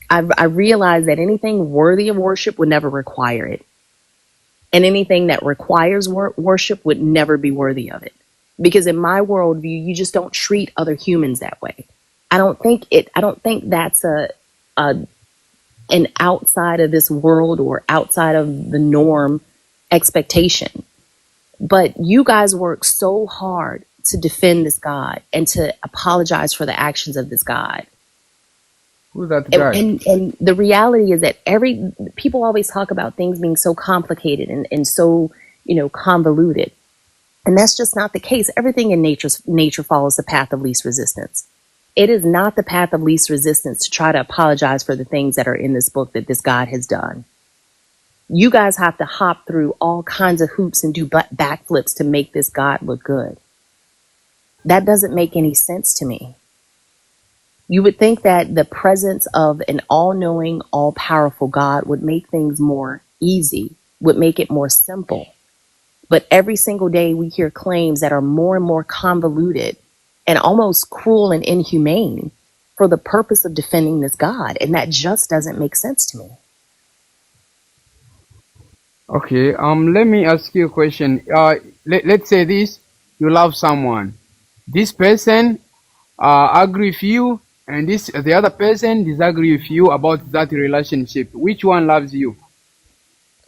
S2: I realized that anything worthy of worship would never require it. And anything that requires worship would never be worthy of it. Because in my worldview, you just don't treat other humans that way. I don't think that's an outside of this world or outside of the norm expectation. But you guys work so hard to defend this God and to apologize for the actions of this God.
S20: Who's that guy?
S2: And the reality is that people always talk about things being so complicated and so, convoluted. And that's just not the case. Everything in nature follows the path of least resistance. It is not the path of least resistance to try to apologize for the things that are in this book that this God has done. You guys have to hop through all kinds of hoops and do backflips to make this God look good. That doesn't make any sense to me. You would think that the presence of an all-knowing, all-powerful God would make things more easy, would make it more simple. But every single day we hear claims that are more and more convoluted and almost cruel and inhumane for the purpose of defending this God. And that just doesn't make sense to me.
S20: Okay, let me ask you a question. Let's say this, you love someone. This person agree with you, and the other person disagree with you about that relationship. Which one loves you?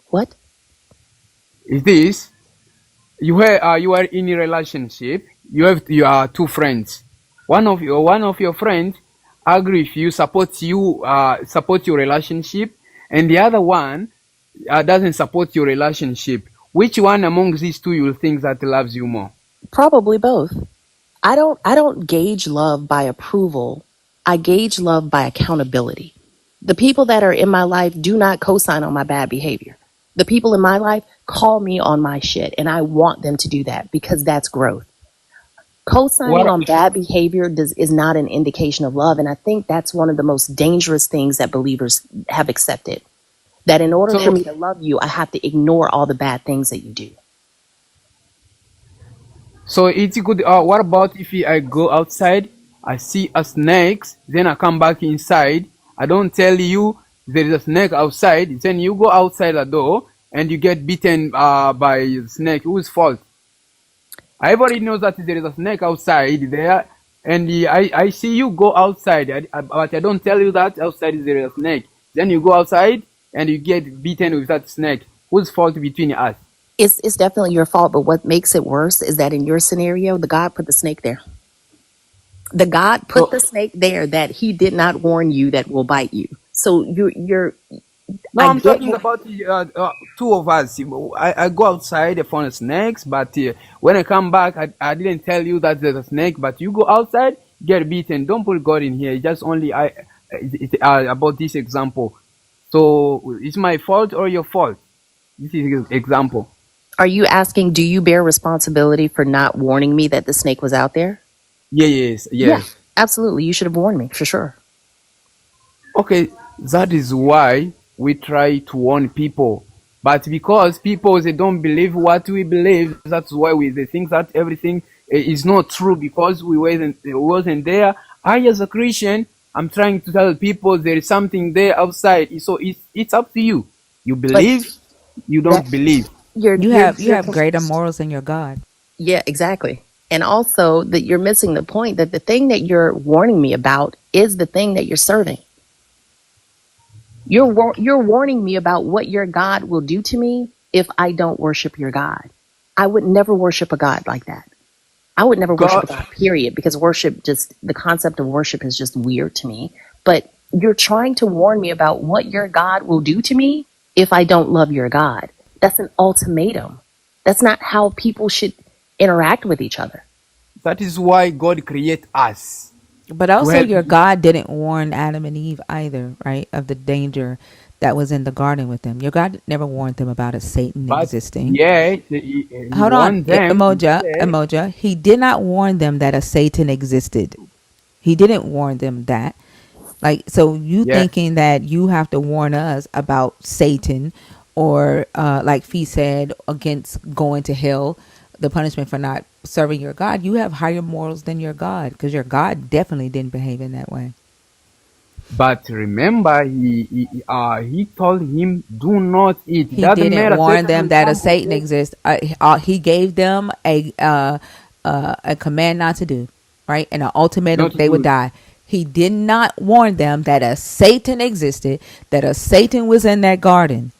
S2: What?
S20: Is this, you are in a relationship, you have two friends. One of your friends agree with you, support your relationship, and the other one doesn't support your relationship. Which one among these two you think that loves you more?
S2: Probably both. I don't gauge love by approval. I gauge love by accountability. The people that are in my life do not co-sign on my bad behavior. The people in my life call me on my shit, and I want them to do that because that's growth. Co-signing on bad behavior is not an indication of love, and I think that's one of the most dangerous things that believers have accepted. That in order for me to love you, I have to ignore all the bad things that you do.
S20: So it's good. What about if I go outside, I see a snake, then I come back inside, I don't tell you there is a snake outside, then you go outside the door and you get bitten by the snake. Whose fault? Everybody knows that there is a snake outside there, and I see you go outside, but I don't tell you that outside there is a snake. Then you go outside and you get bitten with that snake. Whose fault between us?
S2: It's definitely your fault, but what makes it worse is that in your scenario, the God put the snake there. The God put the snake there that he did not warn you that will bite you. So you're.
S20: No, I'm talking about two of us. I go outside, I found snakes, but when I come back, I didn't tell you that there's a snake, but you go outside, get bitten. Don't put God in here. Just only about this example. So it's my fault or your fault? This is example.
S2: Are you asking, do you bear responsibility for not warning me that the snake was out there?
S20: Yes.
S2: Yeah, absolutely. You should have warned me, for sure.
S20: Okay, that is why we try to warn people. But because people, they don't believe what we believe, that's why they think that everything is not true because we wasn't there. I, as a Christian, I'm trying to tell people there is something there outside. So it's up to you. You believe, you don't believe.
S1: You have greater morals than your God.
S2: Yeah, exactly. And also that you're missing the point that the thing that you're warning me about is the thing that you're serving. You're warning me about what your God will do to me if I don't worship your God. I would never worship a God like that. I would never worship a God, period, because the concept of worship is just weird to me. But you're trying to warn me about what your God will do to me if I don't love your God. That's an ultimatum. That's not how people should interact with each other.
S20: That is why God create us
S1: But
S20: to
S1: also,
S20: help.
S1: your God didn't warn Adam and Eve either, right? Of the danger that was in the garden with them. Your God never warned them about a Satan
S20: But
S1: existing.
S20: yet he
S1: Hold on,
S20: warned them. He said,
S1: Emoja. He did not warn them that a Satan existed. He didn't warn them that. Like, so you
S20: yeah.
S1: thinking that you have to warn us about Satan, or like Fee said, against going to hell, the punishment for not serving your God. You have higher morals than your God, because your God definitely didn't behave in that way.
S20: But remember, he told him, "Do not eat." It
S1: He
S20: doesn't
S1: didn't
S20: matter.
S1: warn
S20: Satan
S1: them
S20: will
S1: that a
S20: come to
S1: Satan
S20: them.
S1: exists. He gave them a command not to do, right, and an ultimatum
S20: Not to
S1: they would
S20: do it.
S1: die. He did not warn them that a Satan existed, that a Satan was in that garden.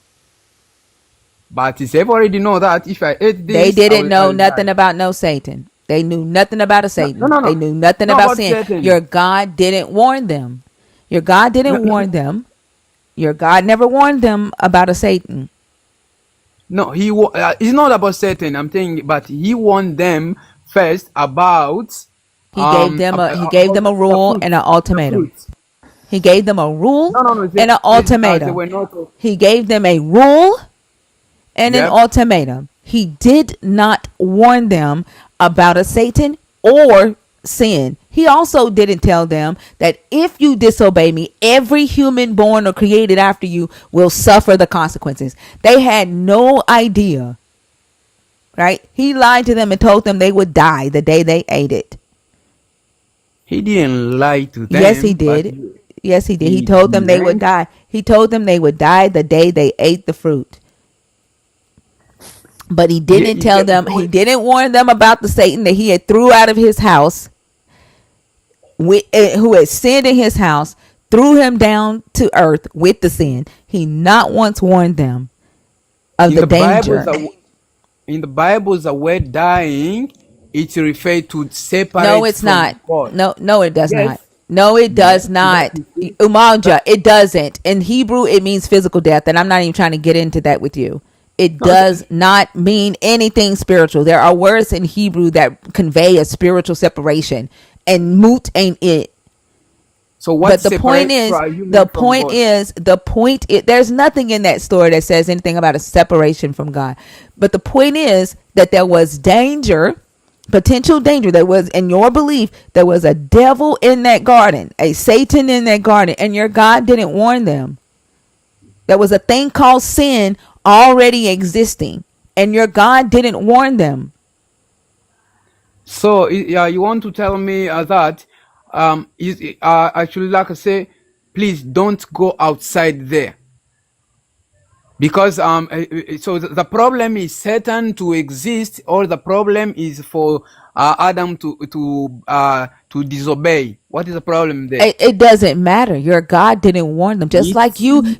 S20: But he said, already know that if I eat
S1: They
S20: this,
S1: didn't know
S20: I'll
S1: nothing
S20: die.
S1: about no Satan. They knew nothing about a
S20: No, no,
S1: Satan.
S20: no,
S1: They
S20: no.
S1: knew nothing
S20: Not
S1: about
S20: about
S1: sin. Your
S20: Satan.
S1: God didn't warn them. Your God
S20: No,
S1: didn't
S20: no,
S1: warn them. Your God never warned them about a Satan.
S20: no. It's not about Satan. I'm saying, but he warned them first about
S1: He gave them a
S20: the
S1: rule
S20: fruit,
S1: and an
S20: the
S1: ultimatum.
S20: fruit.
S1: He gave them a rule
S20: No, no, no.
S1: and an
S20: They
S1: ultimatum.
S20: were not.
S1: He gave them a rule and an
S20: Yep.
S1: ultimatum. He did not warn them about a Satan or sin. He also didn't tell them that if you disobey me, every human born or created after you will suffer the consequences. They had no idea, right? He lied to them and told them they would die the day they ate it.
S20: He didn't lie to
S1: Yes, he
S20: them, but
S1: did. Yes, he did. He
S20: he
S1: told them they would
S20: meant.
S1: die. He told them they would die the day they ate the fruit. But he didn't tell them,
S20: So
S1: he didn't warn them about the Satan that he had threw out of his house, who had sinned in his house, threw him down to earth with the sin. He not once warned them of
S20: in
S1: the
S20: the Bible,
S1: danger.
S20: the word dying, it's referred to
S1: No,
S20: separate
S1: it's
S20: from
S1: not.
S20: God.
S1: No, it does
S20: Yes,
S1: not. No, it
S20: yes,
S1: does
S20: that
S1: not.
S20: is it.
S1: Umalja,
S20: That,
S1: it doesn't. In Hebrew, it means physical death, and I'm not even trying to get into that with you. It
S20: no,
S1: does not mean anything spiritual. There are words in Hebrew that convey a spiritual separation, and moot ain't it.
S20: so what
S1: But the point
S20: separates
S1: is,
S20: a human from God?
S1: there's nothing in that story that says anything about a separation from God. But the point is that there was danger, potential danger. There was, in your belief, there was a devil in that garden, a Satan in that garden, and your God didn't warn them. There was a thing called sin already existing, and your God didn't warn them.
S20: So you want to tell me that I should like to say, please don't go outside there. Because so the problem is Satan to exist, or the problem is for Adam to disobey. What is the problem there?
S1: It doesn't matter. Your God didn't warn them.
S20: It's matter.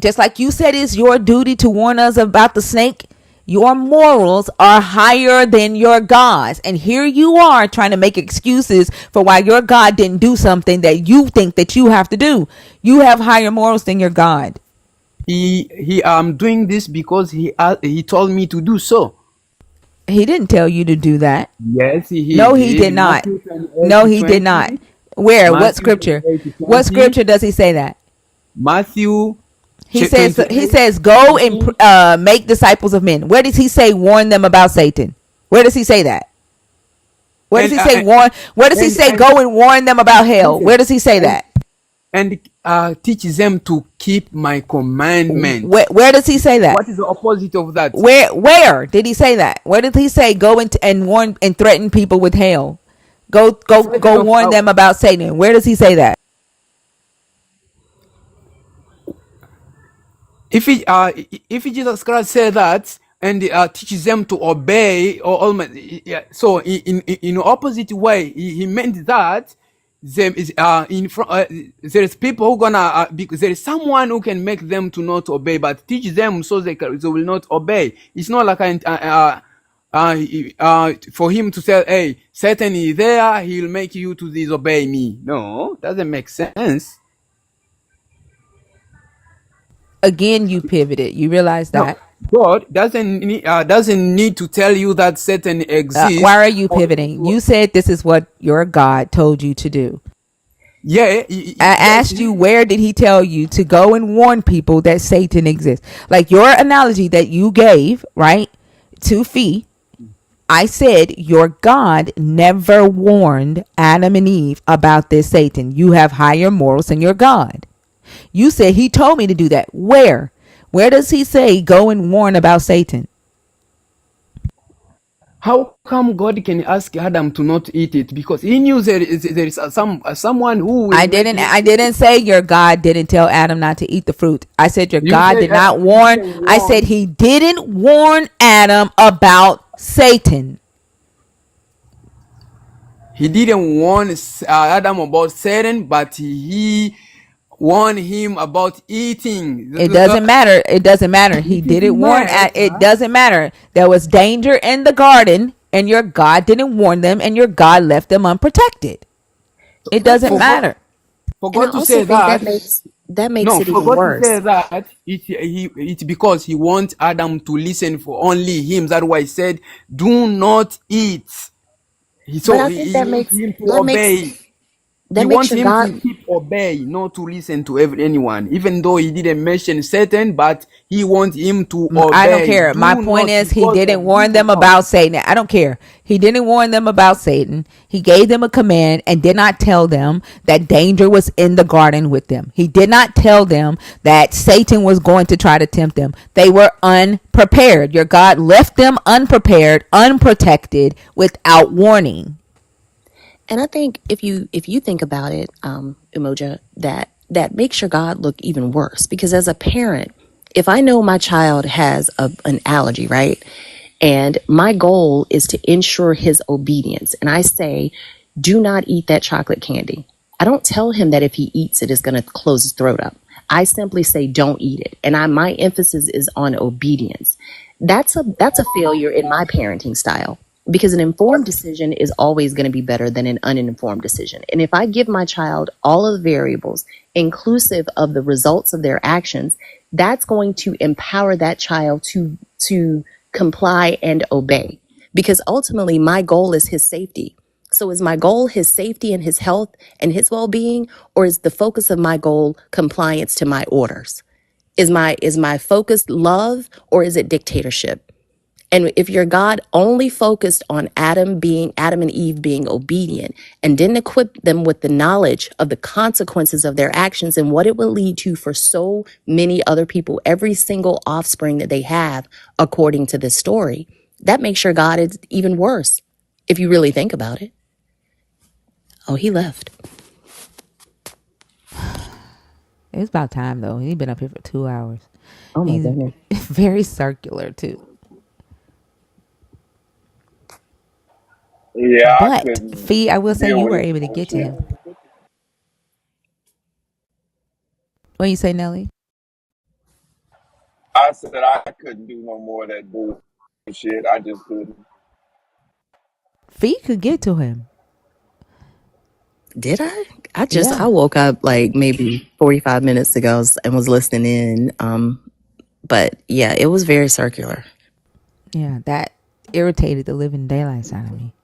S1: Just like you said, it's your duty to warn us about the snake. Your morals are higher than your God's. And here you are trying to make excuses for why your God didn't do something that you think that you have to do. You have higher morals than your God.
S20: He doing this because he told me to do so.
S1: He didn't tell you to do that.
S20: Yes, he
S1: No, he
S20: did.
S1: did not.
S20: Matthew
S1: No,
S20: 28 to
S1: he did not.
S20: 20.
S1: Where? What
S20: Matthew
S1: scripture?
S20: 28 to
S1: What
S20: 20.
S1: scripture does he say that?
S20: Matthew
S1: He
S20: 28
S1: says go and
S20: 20.
S1: make disciples of men. Where does he say warn them about Satan? Where does he say that? Where does
S20: And
S1: he say warn? Where does he say
S20: and
S1: go and warn them about hell? Where
S20: listen,
S1: does he say that?
S20: and teach them to keep my
S1: Where,
S20: commandment.
S1: where does he say that?
S20: What is the opposite of that?
S1: Where did he say that? Where did he say go and warn and threaten people with hell? Go
S20: Threaten of
S1: warn them about Satan. Where does he say that?
S20: if Jesus Christ said that and teaches them to obey, or almost, yeah, so in opposite way, he meant that them is in front. There is people who gonna because there is someone who can make them to not obey, but teach them so they will not obey. It's not like for him to say, "Hey, Satan is there; he'll make you to disobey me." No, doesn't make sense.
S1: Again, you pivoted. You realize
S20: No,
S1: that?
S20: God doesn't need to tell you that Satan
S1: Why
S20: exists.
S1: are you pivoting? You said this is what your God told you to do.
S20: Yeah,
S1: I
S20: yes.
S1: asked you, where did he tell you to go and warn people that Satan exists? Like your analogy that you gave, right, to Fee, I said your God never warned Adam and Eve about this Satan. You have higher morals than your God. You said he told me to do that. Where? Where does he say go and warn about Satan?
S20: How come God can ask Adam to not eat it? Because he knew there is someone who will
S1: I
S20: make
S1: didn't
S20: him
S1: I
S20: eat
S1: didn't
S20: it.
S1: say your God didn't tell Adam not to eat the fruit. I said your
S20: You
S1: God
S20: said
S1: did not
S20: he
S1: warn.
S20: didn't
S1: I said
S20: warn.
S1: he didn't warn Adam about Satan.
S20: He didn't warn Adam about Satan, but he warned him about eating.
S1: It doesn't matter. It doesn't matter. He
S20: If it
S1: didn't warn
S20: matters,
S1: at it doesn't matter. There was danger in the garden and your God didn't warn them and your God left them unprotected. It
S2: But I
S1: doesn't
S20: for
S2: think,
S20: God,
S1: matter.
S20: for
S2: and I
S20: God to
S2: also
S20: say
S2: think
S20: that,
S2: that makes
S20: no,
S2: it
S20: for
S2: even
S20: God to say
S2: worse.
S20: that, it's because he wants Adam to listen for only him. That's why he said, "Do not eat."
S2: But
S20: So
S2: I think
S20: he wants him to obey. He
S2: that makes
S20: wants
S2: your
S20: him
S2: God.
S20: to keep obey, not to listen to anyone. Even though he didn't mention Satan, but he wants him to
S1: I don't
S20: obey.
S1: care. My
S20: Do
S1: point
S20: not,
S1: is, he
S20: because
S1: didn't
S20: of
S1: warn
S20: do
S1: them
S20: not.
S1: about Satan. I don't care. He didn't warn them about Satan. He gave them a command and did not tell them that danger was in the garden with them. He did not tell them that Satan was going to try to tempt them. They were unprepared. Your God left them unprepared, unprotected, without warning.
S2: And I think if you think about it, Umoja, that makes your God look even worse because as a parent, if I know my child has an allergy, right, and my goal is to ensure his obedience, and I say, do not eat that chocolate candy. I don't tell him that if he eats it, it's going to close his throat up. I simply say, don't eat it, and my emphasis is on obedience. That's a failure in my parenting style because an informed decision is always going to be better than an uninformed decision. And if I give my child all of the variables, inclusive of the results of their actions, that's going to empower that child to comply and obey. Because ultimately, my goal is his safety. So, is my goal his safety and his health and his well being, or is the focus of my goal compliance to my orders? Is my focus love or is it dictatorship? And if your God only focused on Adam and Eve being obedient and didn't equip them with the knowledge of the consequences of their actions and what it will lead to for so many other people, every single offspring that they have, according to this story, that makes your God is even worse if you really think about it. Oh, he left.
S1: It's about time though. He's been up here for 2 hours.
S2: Oh my
S1: He's
S2: goodness.
S1: very circular too.
S12: Yeah, I
S1: But
S12: couldn't
S1: Fee, I will say
S12: deal
S1: you
S12: with
S1: were
S12: his
S1: able to get to
S12: bullshit.
S1: him. What you say, Nelly?
S12: I said I couldn't do no more of that bullshit. I just couldn't.
S1: Fee could get to him.
S2: Did I? I
S1: Yeah.
S2: woke up like maybe 45 minutes ago and was listening in. But yeah, it was very circular.
S1: Yeah, that irritated the living daylights out of me.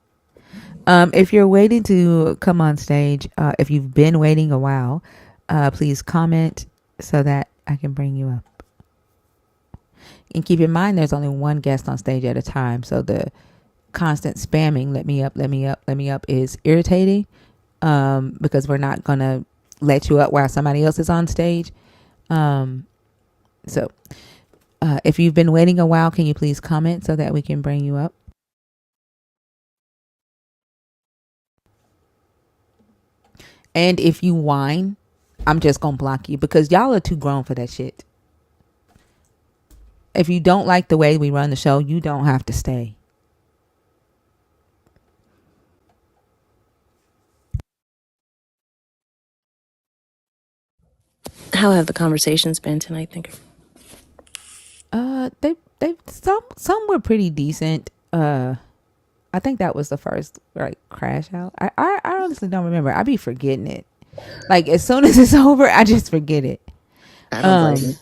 S1: If you're waiting to come on stage, if you've been waiting a while, please comment so that I can bring you up. And keep in mind, there's only one guest on stage at a time, so the constant spamming, let me up, let me up, let me up, is irritating. Because we're not gonna let you up while somebody else is on stage. Um, so if you've been waiting a while, can you please comment so that we can bring you up? And if you whine, I'm just gonna block you because y'all are too grown for that shit. If you don't like the way we run the show, you don't have to stay.
S2: How have the conversations been tonight, think?
S1: They some were pretty decent. I think that was the first like crash out. I honestly don't remember. I be forgetting it. Like as soon as it's over, I just forget it.
S2: I don't blame
S1: Um,
S2: you.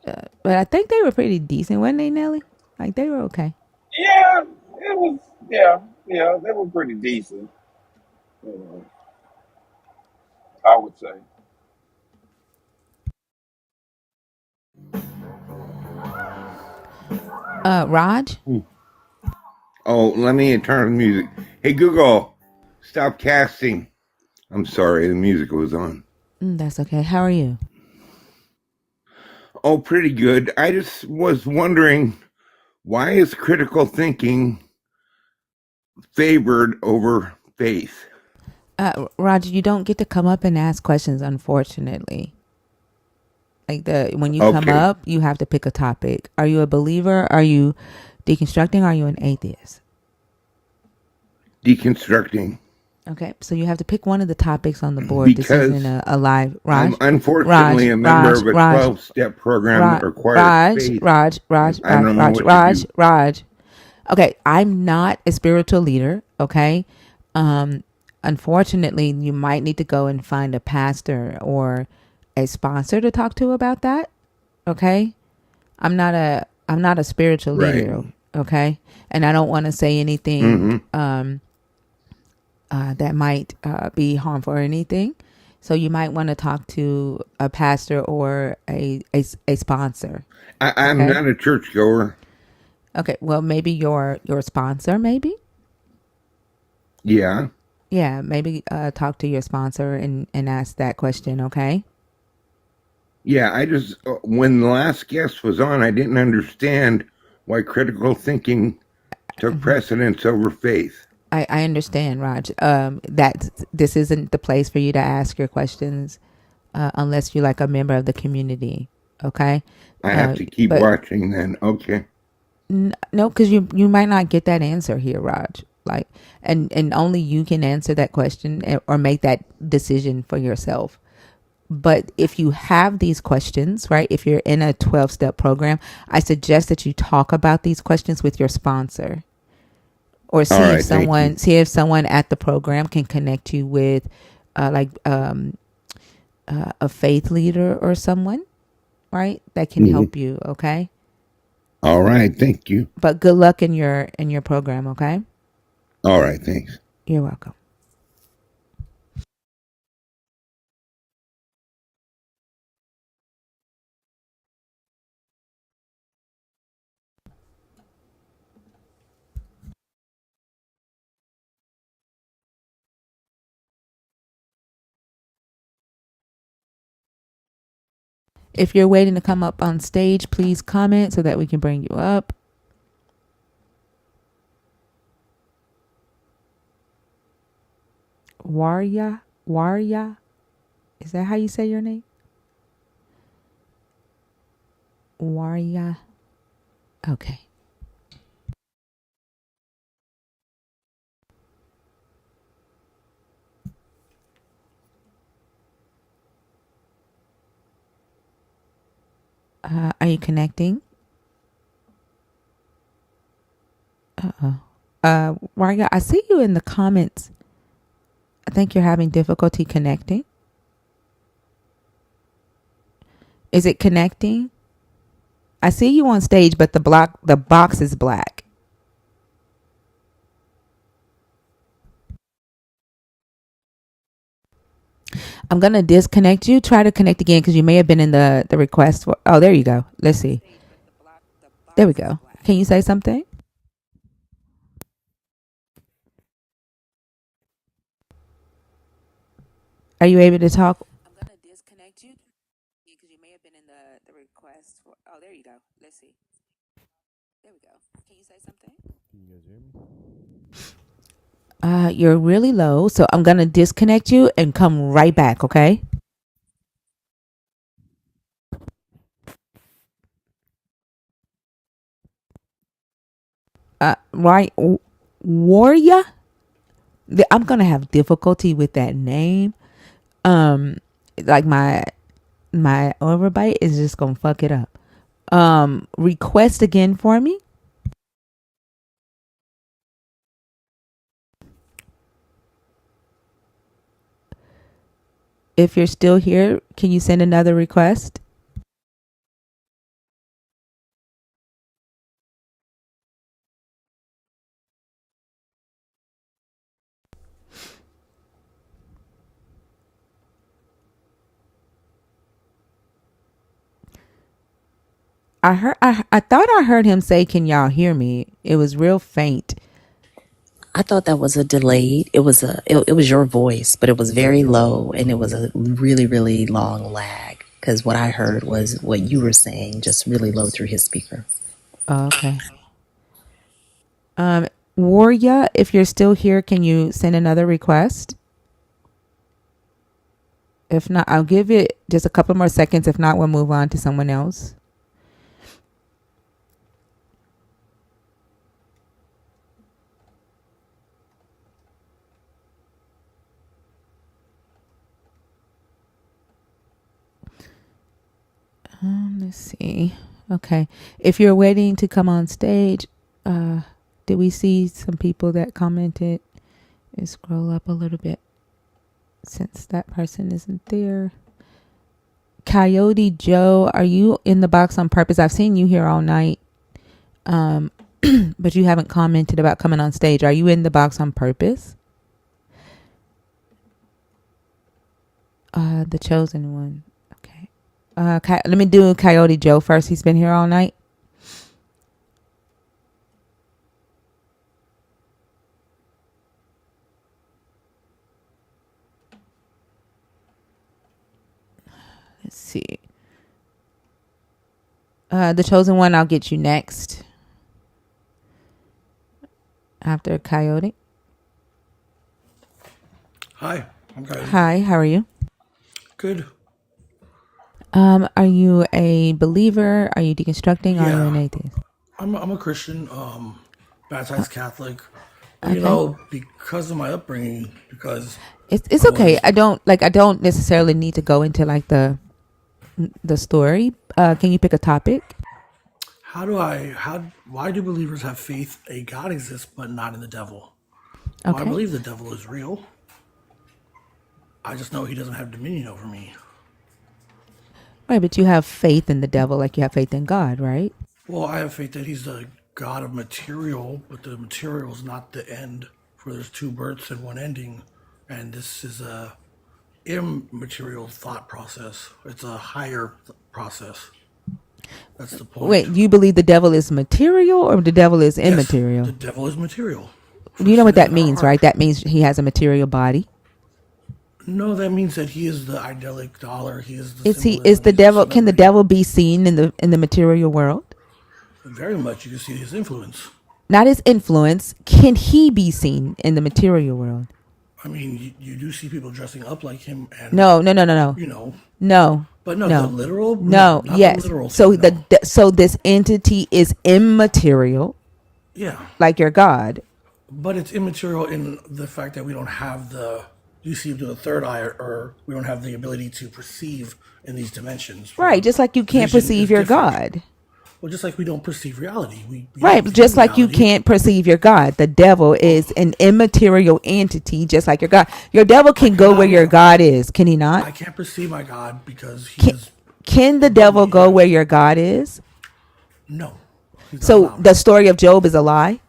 S1: But I think they were pretty decent, weren't they, Nelly? Like they were okay.
S12: Yeah, it was. Yeah, yeah, they were pretty decent. You know, I would say.
S1: Raj.
S2: Oh, let me turn the music. Hey, Google, stop casting. I'm sorry, the music was on.
S1: That's okay. How are you?
S2: Oh, pretty good. I just was wondering, why is critical thinking favored over faith?
S1: Roger, you don't get to come up and ask questions, unfortunately. Like when you come
S2: Okay,
S1: up, you have to pick a topic. Are you a believer? Are you deconstructing? Are you an atheist?
S2: deconstructing.
S1: Okay, so you have to pick one of the topics on the board. This isn't
S2: Because
S1: a live
S2: I'm
S1: Raj,
S2: unfortunately
S1: Raj,
S2: a member
S1: Raj,
S2: of a
S1: Raj,
S2: 12-step program that
S1: Raj,
S2: requires
S1: Raj,
S2: faith,
S1: Raj,
S2: and
S1: Raj,
S2: I
S1: Raj,
S2: don't know
S1: Raj,
S2: what to
S1: Raj,
S2: do.
S1: Raj. Okay, I'm not a spiritual leader. Okay, um, unfortunately, you might need to go and find a pastor or a sponsor to talk to about that. Okay, I'm not a spiritual
S2: Right.
S1: leader. Okay, and I don't want to say anything
S2: Mm-hmm.
S1: that might be harmful or anything. So you might want to talk to a pastor or a sponsor.
S2: I'm
S1: Okay.
S2: not a churchgoer.
S1: Okay. Well, maybe your sponsor, maybe.
S2: Yeah.
S1: Yeah, maybe talk to your sponsor and ask that question. Okay.
S2: Yeah, I just, when the last guest was on, I didn't understand why critical thinking took precedence over faith.
S1: I understand, Raj. That this isn't the place for you to ask your questions unless you're like a member of the community. Okay.
S2: I have to keep
S1: But
S2: watching then. Okay.
S1: no, because you might not get that answer here, Raj. Like, and only you can answer that question or make that decision for yourself. But if you have these questions, right? If you're in a 12-step program, I suggest that you talk about these questions with your sponsor or
S2: All right. Thank you.
S1: see if someone at the program can connect you with a faith leader or someone, right? That can
S2: Mhm.
S1: help you, okay?
S2: All right. Thank you.
S1: But good luck in your program, okay?
S2: All right. Thanks.
S1: You're welcome. If you're waiting to come up on stage, please comment so that we can bring you up. Warya, is that how you say your name? Warya. Okay. Are you connecting? Uh-oh. Warya, I see you in the comments. I think you're having difficulty connecting. Is it connecting? I see you on stage, but the box is black. I'm gonna disconnect you. Try to connect again because you may have been in the request for. Oh, there you go. Let's see. There we go. Can you say something? Are you able to talk? I'm gonna disconnect you because you may have been in the request for. Oh, there you go. Let's see. There we go. Can you say something?
S6: Can you guys hear me?
S1: You're really low, so I'm gonna disconnect you and come right back. Okay. Right, Warrior. I'm gonna have difficulty with that name. Um, like my overbite is just gonna fuck it up. Request again for me. If you're still here, can you send another request? I thought I heard him say, "Can y'all hear me?" It was real faint.
S2: I thought that was a delayed. It was your voice, but it was very low, and it was a really really long lag. Because what I heard was what you were saying, just really low through his speaker.
S1: Oh, okay. Warrior, if you're still here, can you send another request? If not, I'll give it just a couple more seconds. If not, we'll move on to someone else. Let's see. Okay. If you're waiting to come on stage, did we see some people that commented? Let's scroll up a little bit since that person isn't there. Coyote Joe, are you in the box on purpose? I've seen you here all night, but you haven't commented about coming on stage. Are you in the box on purpose? The chosen one. Okay. Let me do Coyote Joe first. He's been here all night. Let's see. The chosen one, I'll get you next. After Coyote.
S21: Hi, I'm Coyote.
S1: Hi, how are you?
S21: Good.
S1: Are you a believer? Are you deconstructing? Or are you an atheist?
S21: I'm a Christian, baptized Catholic. But,
S1: Okay.
S21: because of my upbringing, because
S1: It's okay. I don't necessarily need to go into like the story. Can you pick a topic?
S21: why do believers have faith a God exists but not in the devil? Well, I
S1: Okay.
S21: believe the devil is real. I just know he doesn't have dominion over me.
S1: Right, but you have faith in the devil like you have faith in God, right?
S21: Well, I have faith that he's the God of material, but the material is not the end. For there's two births and one ending, and this is a immaterial thought process. It's a higher process. That's the point.
S1: Wait, you believe the devil is material or the devil is immaterial?
S21: Yes, the devil is material.
S1: You know what that means, right? That means he has a material body.
S21: No, that means that he is the idyllic dollar. He is the
S1: Is the devil? Can the devil be seen in the material world?
S21: Very much. You can see his influence.
S1: Not his influence. Can he be seen in the material world?
S21: I mean, you do see people dressing up like him. And
S1: No. No.
S21: But no,
S1: No.
S21: the literal.
S1: No.
S21: Not
S1: Yes.
S21: the literal.
S1: So
S21: thing,
S1: so this entity is immaterial.
S21: Yeah.
S1: Like your God.
S21: But it's immaterial in the fact that we don't have you see to the third eye, or we don't have the ability to perceive in these dimensions.
S1: Right. Just like you can't perceive your God.
S21: Well, just like we don't perceive reality. We
S1: right. Just like you can't perceive your God. The devil is an immaterial entity, just like your God. Your devil can go where your God is. Can he not?
S21: I can't perceive my God because he is.
S1: Can the devil go where your God is?
S21: No.
S1: So the story of Job is a lie?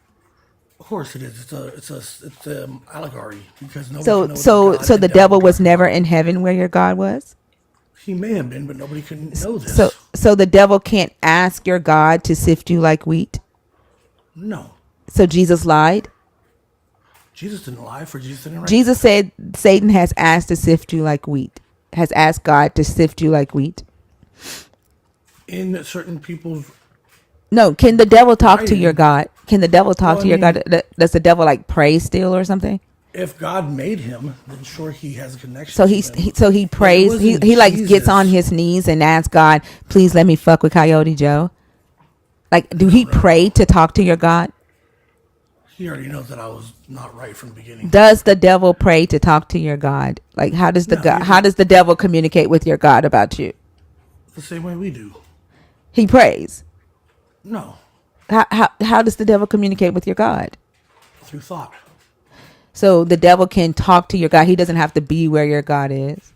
S21: Of course it is. It's an allegory because nobody
S1: so
S21: can know
S1: so
S21: God
S1: so the devil was never in heaven where your God was?
S21: He may have been, but nobody can know this.
S1: So the devil can't ask your God to sift you like wheat?
S21: No.
S1: So Jesus lied?
S21: Jesus didn't lie, for Jesus didn't write.
S1: Jesus said Satan has asked to sift you like wheat. Has asked God to sift you like wheat.
S21: In certain people's.
S1: No, can the devil talk to your God? Can the devil talk to your God? Does the devil like pray still or something?
S21: If God made him, then sure he has a connection.
S1: So he prays. He like gets on his knees and asks God, "Please let me fuck with Coyote Joe." Like, do he pray to talk to your God?
S21: He already knows that I was not right from the beginning.
S1: Does the devil pray to talk to your God? Like, how does the devil communicate with your God about you?
S21: The same way we do.
S1: He prays.
S21: No.
S1: How does the devil communicate with your God?
S21: Through thought.
S1: So the devil can talk to your God. He doesn't have to be where your God is.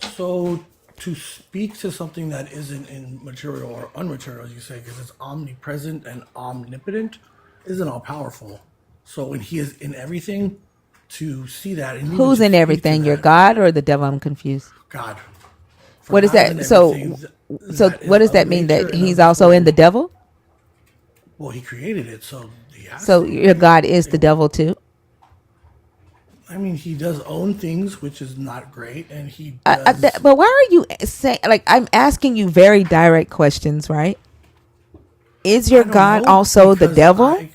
S21: So to speak to something that isn't in material or unmaterial, as you say, because it's omnipresent and omnipotent, isn't all powerful. So when he is in everything, to see that. And
S1: who's in everything? Your God or the devil? I'm confused.
S21: God. For
S1: What is
S21: not
S1: that?
S21: even everything
S1: So
S21: that
S1: what
S21: is
S1: does
S21: of
S1: that mean?
S21: nature
S1: That
S21: and of
S1: he's
S21: this
S1: also in the
S21: world.
S1: devil?
S21: Well, he created it, so he has
S1: So
S21: to,
S1: your
S21: right?
S1: God is the devil too?
S21: I mean, he does own things, which is not great, and he does.
S1: But why are you saying, like, I'm asking you very direct questions, right? Is your
S21: I don't
S1: God
S21: know
S1: also the
S21: because
S1: devil?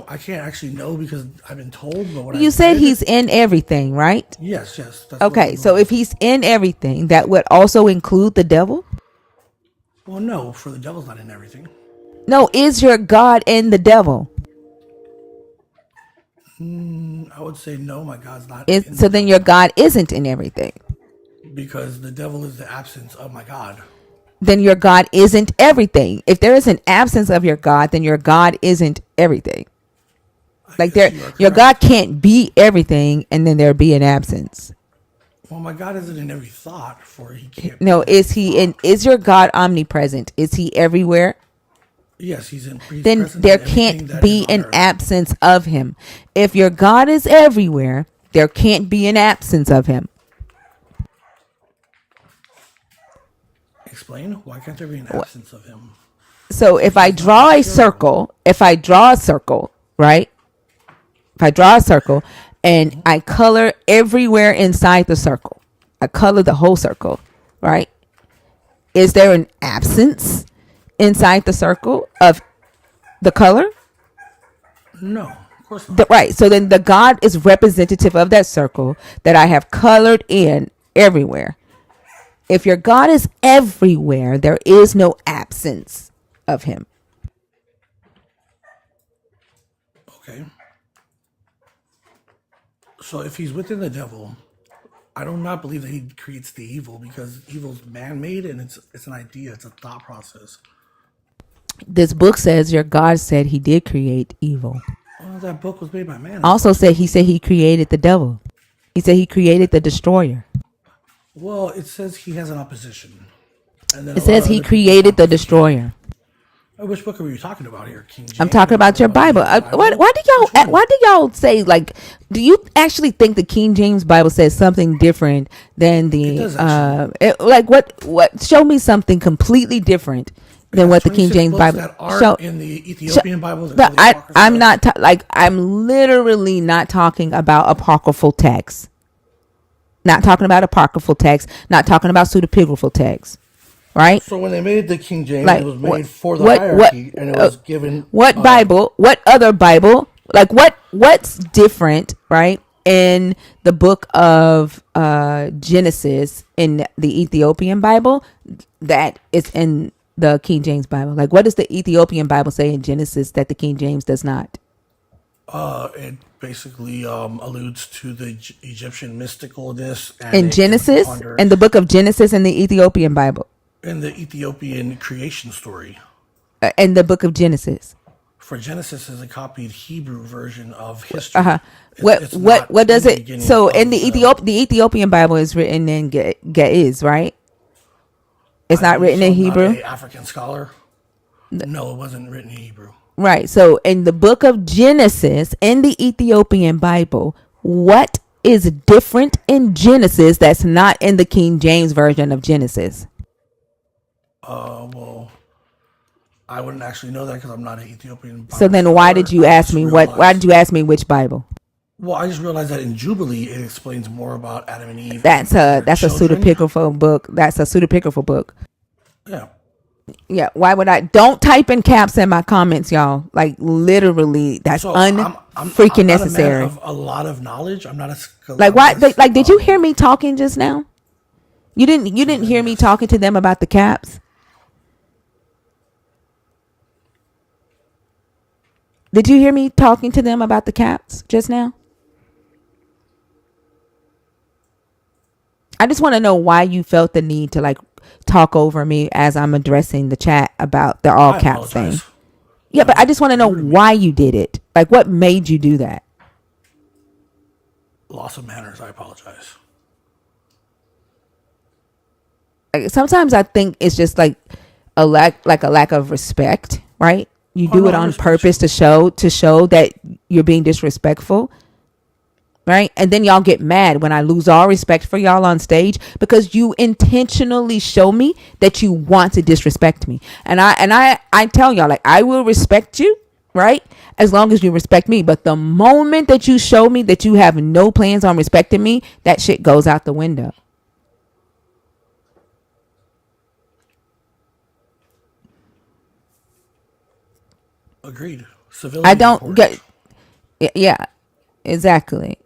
S21: I can't actually know because I've been told, but what
S1: You
S21: I've
S1: said
S21: read,
S1: he's in everything, right?
S21: yes, that's what I
S1: Okay, so if
S21: believe.
S1: he's in everything, that would also include the devil?
S21: Well, no, for the devil's not in everything.
S1: No, is your God in the devil?
S21: I would say no, my God's not
S1: Is
S21: in the
S1: so then your
S21: devil
S1: God isn't in everything.
S21: because the devil is the absence of my God.
S1: Then your God isn't everything. If there is an absence of your God, then your God isn't everything.
S21: I
S1: Like
S21: guess
S1: there,
S21: you are
S1: your God
S21: correct.
S1: can't be everything, and then there be an absence.
S21: Well, my God isn't in every thought, for he can't be
S1: No,
S21: in every
S1: is he in?
S21: thought.
S1: Is your God omnipresent? Is he everywhere?
S21: Yes, he's
S1: Then
S21: present
S1: there
S21: in everything
S1: can't
S21: that is
S1: be
S21: on
S1: an
S21: earth.
S1: absence of him. If your God is everywhere, there can't be an absence of him.
S21: Explain why can't there be an absence of him
S1: So
S21: if
S1: if I
S21: he's not
S1: draw a
S21: material?
S1: circle, right? If I draw a circle and I color everywhere inside the circle, I color the whole circle, right? Is there an absence inside the circle of the color?
S21: No, of course not.
S1: Right. So then the God is representative of that circle that I have colored in everywhere. If your God is everywhere, there is no absence of him.
S21: Okay, so if he's within the devil, I do not believe that he creates the evil because evil's man-made and it's an idea, it's a thought process.
S1: This book says your God said he did create evil.
S21: Well, that book was made by man. That's
S1: Also
S21: what you
S1: said he
S21: believe.
S1: created the devil. He said he created the destroyer.
S21: Well, it says he has an opposition, and then
S1: It
S21: a lot
S1: says
S21: of
S1: he
S21: other people
S1: created the
S21: contradict him.
S1: destroyer.
S21: Which book are we talking about here? King
S1: I'm
S21: James?
S1: talking
S21: Are we
S1: about
S21: talking
S1: your
S21: about
S1: Bible.
S21: Jesus' Bible?
S1: Why do
S21: Which
S1: y'all?
S21: one?
S1: Why do y'all say, like? Do you actually think the King James Bible says something different than
S21: It
S1: the?
S21: does actually.
S1: Like what? What? Show me something completely different
S21: It
S1: than
S21: has
S1: what the King
S21: 26
S1: James
S21: books
S1: Bible
S21: that
S1: show.
S21: aren't in the
S1: show
S21: Ethiopian Bible. They're
S1: but
S21: called the
S1: I'm
S21: Apocrypha.
S1: not like I'm literally not talking about apocryphal texts. Not talking about apocryphal texts. Not talking about pseudepigraphal texts. Right?
S21: So when they made the King James, it
S1: Like
S21: was
S1: what
S21: made for the
S1: what what
S21: hierarchy, and it
S1: uh,
S21: was given.
S1: what Bible, what other Bible, like what's different, right, in the book of Genesis in the Ethiopian Bible that is in the King James Bible? Like what does the Ethiopian Bible say in Genesis that the King James does not?
S21: It basically alludes to the Egyptian mysticalness, and
S1: In
S21: it can
S1: Genesis,
S21: ponder
S1: in the book of Genesis in the Ethiopian Bible,
S21: in the Ethiopian creation story.
S1: in the book of Genesis.
S21: For Genesis is a copied Hebrew version of
S1: Uh-huh.
S21: history. It's not
S1: What
S21: in
S1: does
S21: the
S1: it?
S21: beginning
S1: So in
S21: of the.
S1: The Ethiopian Bible is written in Ge'ez, right? It's
S21: I
S1: not
S21: believe
S1: written
S21: so.
S1: in
S21: I'm not
S1: Hebrew.
S21: a African scholar. No, it wasn't written in Hebrew.
S1: Right. So in the book of Genesis in the Ethiopian Bible, what is different in Genesis that's not in the King James version of Genesis?
S21: Well, I wouldn't actually know that because I'm not an Ethiopian
S1: So
S21: Bible
S1: then why did
S21: scholar.
S1: you
S21: I
S1: ask
S21: just
S1: me why
S21: realized.
S1: did you ask me which Bible?
S21: Well, I just realized that in Jubilee it explains more about Adam and Eve and their
S1: That's a
S21: children.
S1: pseudepigraphal book. That's a pseudepigraphal book.
S21: Yeah.
S1: Yeah, why would I? Don't type in caps in my comments, y'all. Like literally, that's
S21: So I'm
S1: unfreaking
S21: not a man
S1: necessary.
S21: of a lot of knowledge. I'm not a
S1: Like
S21: I'm not
S1: why?
S21: a
S1: Like, did you hear me talking just now? You
S21: so
S1: didn't
S21: then
S1: hear me
S21: yes.
S1: talking to them about the caps. Did you hear me talking to them about the caps just now? I just want to know why you felt the need to like talk over me as I'm addressing the chat about the all
S21: I
S1: caps thing.
S21: apologize.
S1: Yeah,
S21: That
S1: but I
S21: was
S1: just want to know
S21: rude of me.
S1: why you did it. Like what made you do that?
S21: Loss of manners. I apologize.
S1: Like, sometimes I think it's just like a lack of respect, right? You
S21: Oh
S1: do
S21: no,
S1: it
S21: I
S1: on
S21: respect
S1: purpose
S21: you.
S1: to show that you're being disrespectful, right? And then y'all get mad when I lose all respect for y'all on stage because you intentionally show me that you want to disrespect me. And I tell y'all, like, I will respect you, right? As long as you respect me. But the moment that you show me that you have no plans on respecting me, that shit goes out the window.
S21: Agreed.
S1: I
S21: Civility is
S1: don't
S21: important.
S1: get, yeah, exactly.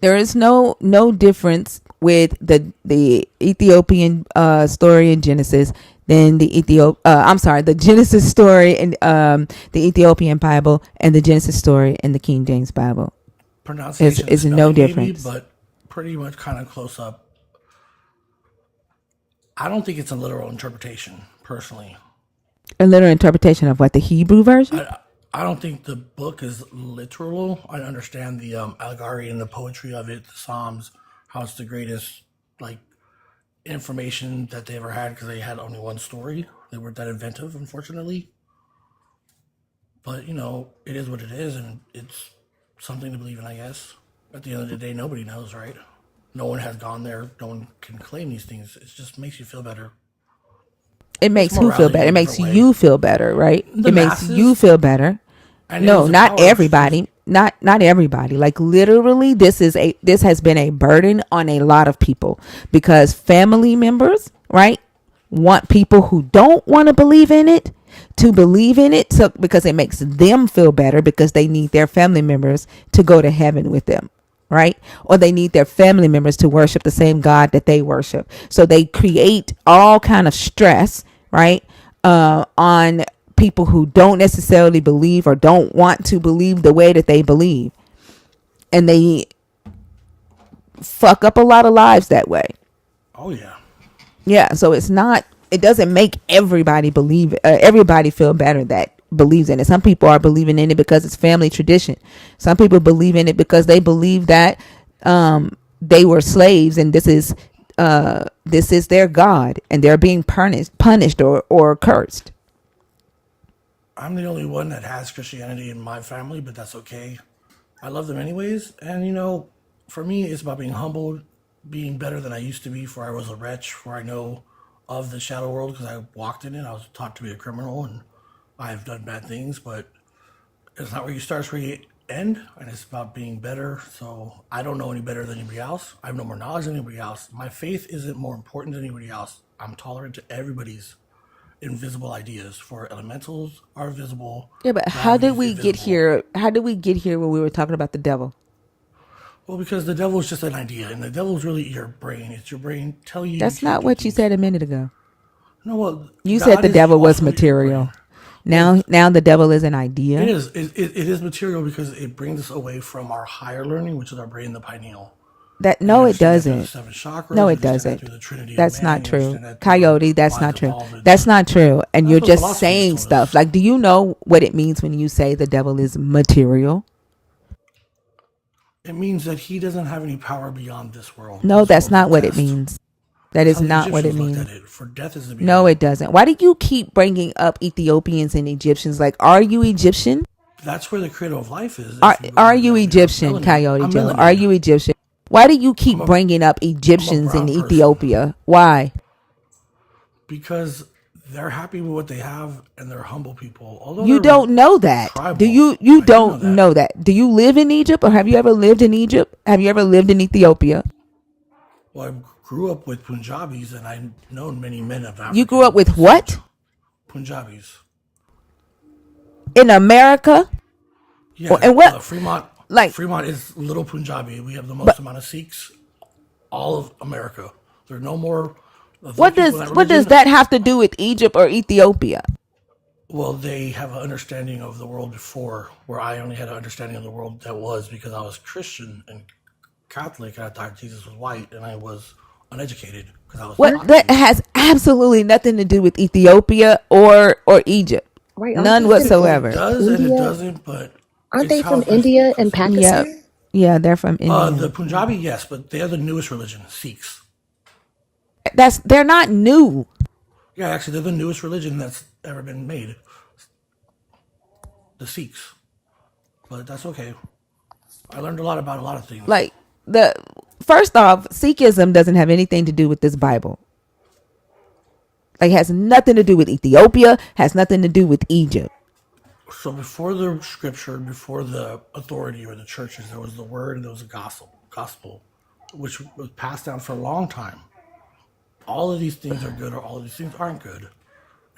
S1: There is no difference with the Ethiopian story in Genesis than the Genesis story in the Ethiopian Bible and the Genesis story in the King James Bible.
S21: Pronunciation and
S1: Is no
S21: spelling maybe,
S1: difference.
S21: but pretty much kind of close up. I don't think it's a literal interpretation, personally.
S1: A literal interpretation of what, the Hebrew version?
S21: I don't think the book is literal. I understand the allegory and the poetry of it, the Psalms, how it's the greatest like information that they ever had because they had only one story. They weren't that inventive, unfortunately. But it is what it is, and it's something to believe in, I guess. At the end of the day, nobody knows, right? No one has gone there. No one can claim these things. It just makes you feel better.
S1: It
S21: It's
S1: makes who feel
S21: morality
S1: better?
S21: in
S1: It
S21: a
S1: makes
S21: different way.
S1: you feel better, right?
S21: The
S1: It makes you
S21: masses,
S1: feel better.
S21: and it
S1: No,
S21: was the
S1: not
S21: power of
S1: everybody. Not everybody. Like, literally, this has been a burden on a lot of people because family members, right, want people who don't want to believe in it to believe in it, so because it makes them feel better because they need their family members to go to heaven with them, right? Or they need their family members to worship the same God that they worship. So they create all kind of stress, right, on people who don't necessarily believe or don't want to believe the way that they believe, and they fuck up a lot of lives that way.
S21: Oh yeah.
S1: Yeah, so it doesn't make everybody believe, everybody feel better that believes in it. Some people are believing in it because it's family tradition. Some people believe in it because they believe that they were slaves, and this is their God, and they're being punished or cursed.
S21: I'm the only one that has Christianity in my family, but that's okay. I love them anyways. And for me, it's about being humbled, being better than I used to be, for I was a wretch, for I know of the shadow world because I walked in it. I was taught to be a criminal and I've done bad things, but it's not where you start, it's where you end. And it's about being better. So I don't know any better than anybody else. I have no more knowledge than anybody else. My faith isn't more important than anybody else. I'm tolerant to everybody's invisible ideas, for elementals are visible,
S1: Yeah, but how
S21: gravity
S1: did
S21: is
S1: we get
S21: invisible.
S1: here? How did we get here when we were talking about the devil?
S21: Well, because the devil is just an idea, and the devil is really your brain. It's your brain telling you
S1: That's
S21: can't
S1: not
S21: do
S1: what you
S21: things.
S1: said a minute ago.
S21: No, well,
S1: You said
S21: God
S1: the
S21: is
S1: devil was
S21: also your brain.
S1: material.
S21: Well,
S1: Now the devil is an
S21: it
S1: idea.
S21: is. It is material because it brings us away from our higher learning, which is our brain, the pineal.
S1: That
S21: And you
S1: no, it
S21: understand that through the
S1: doesn't.
S21: seven
S1: No,
S21: chakras. You
S1: it
S21: understand that through
S1: doesn't.
S21: the Trinity of
S1: That's
S21: man.
S1: not
S21: You
S1: true.
S21: understand that through the
S1: Coyote, that's
S21: mind's
S1: not true.
S21: involvement.
S1: That's not true. And
S21: That's
S1: you're
S21: what
S1: just
S21: philosophy has
S1: saying
S21: told
S1: stuff.
S21: us.
S1: Like, do you know what it means when you say the devil is material?
S21: It means that he doesn't have any power beyond this world.
S1: No,
S21: This
S1: that's
S21: world's a
S1: not what it
S21: test.
S1: means. That
S21: That's
S1: is
S21: how the
S1: not what it
S21: Egyptians looked
S1: means.
S21: at it. For death is the
S1: No,
S21: beginning.
S1: it doesn't. Why do you keep bringing up Ethiopians and Egyptians? Like, are you Egyptian?
S21: That's where the cradle of life is.
S1: Are
S21: If you
S1: are
S21: believe
S1: you
S21: that we are
S1: Egyptian,
S21: melanated,
S1: Coyote
S21: I'm
S1: Joe? Are
S21: melanated.
S1: you Egyptian? Why do you keep
S21: I'm a
S1: bringing up
S21: I'm a
S1: Egyptians in
S21: brown person
S1: Ethiopia? Why?
S21: because they're happy with what they have and they're humble people. Although
S1: You
S21: they're
S1: don't know that. Do
S21: tribal,
S1: you
S21: I do know
S1: don't
S21: that.
S1: know that? Do you live in Egypt, or have you ever lived in Egypt? Have you ever lived in Ethiopia?
S21: Well, I grew up with Punjabis and I've known many men of
S1: You grew up
S21: African
S1: with
S21: descent.
S1: what?
S21: Punjabis.
S1: In America?
S21: Yeah,
S1: And what,
S21: Fremont.
S1: like,
S21: Fremont is Little Punjabi. We have the most
S1: but
S21: amount of Sikhs, all of America. There are no more of those people in that
S1: what does
S21: religion.
S1: that have to do with Egypt or Ethiopia?
S21: Well, they have an understanding of the world before, where I only had an understanding of the world that was because I was Christian and Catholic, and I thought Jesus was white, and I was uneducated because I was
S1: What,
S2: Aren't
S21: taught to
S1: that
S21: be.
S1: has absolutely nothing to do with Ethiopia or Egypt.
S2: right? Aren't
S1: None
S2: they from
S21: It
S1: whatsoever.
S21: does and it
S2: India?
S21: doesn't, but
S2: Aren't
S21: it's
S2: they
S21: how
S2: from
S21: it's
S2: India and
S21: perceived.
S1: Yeah.
S2: Pakistan?
S1: Yeah, they're from
S21: The
S1: India.
S21: Punjabi, yes, but they are the newest religion, Sikhs.
S1: They're not new.
S21: Yeah, actually, they're the newest religion that's ever been made. the Sikhs, but that's okay. I learned a lot about a lot of things.
S1: Like, the first off, Sikhism doesn't have anything to do with this Bible. Like, it has nothing to do with Ethiopia, has nothing to do with Egypt.
S21: So before the scripture, before the authority or the churches, there was the word and there was a gospel, which was passed down for a long time. All of these things are good or all of these things aren't good.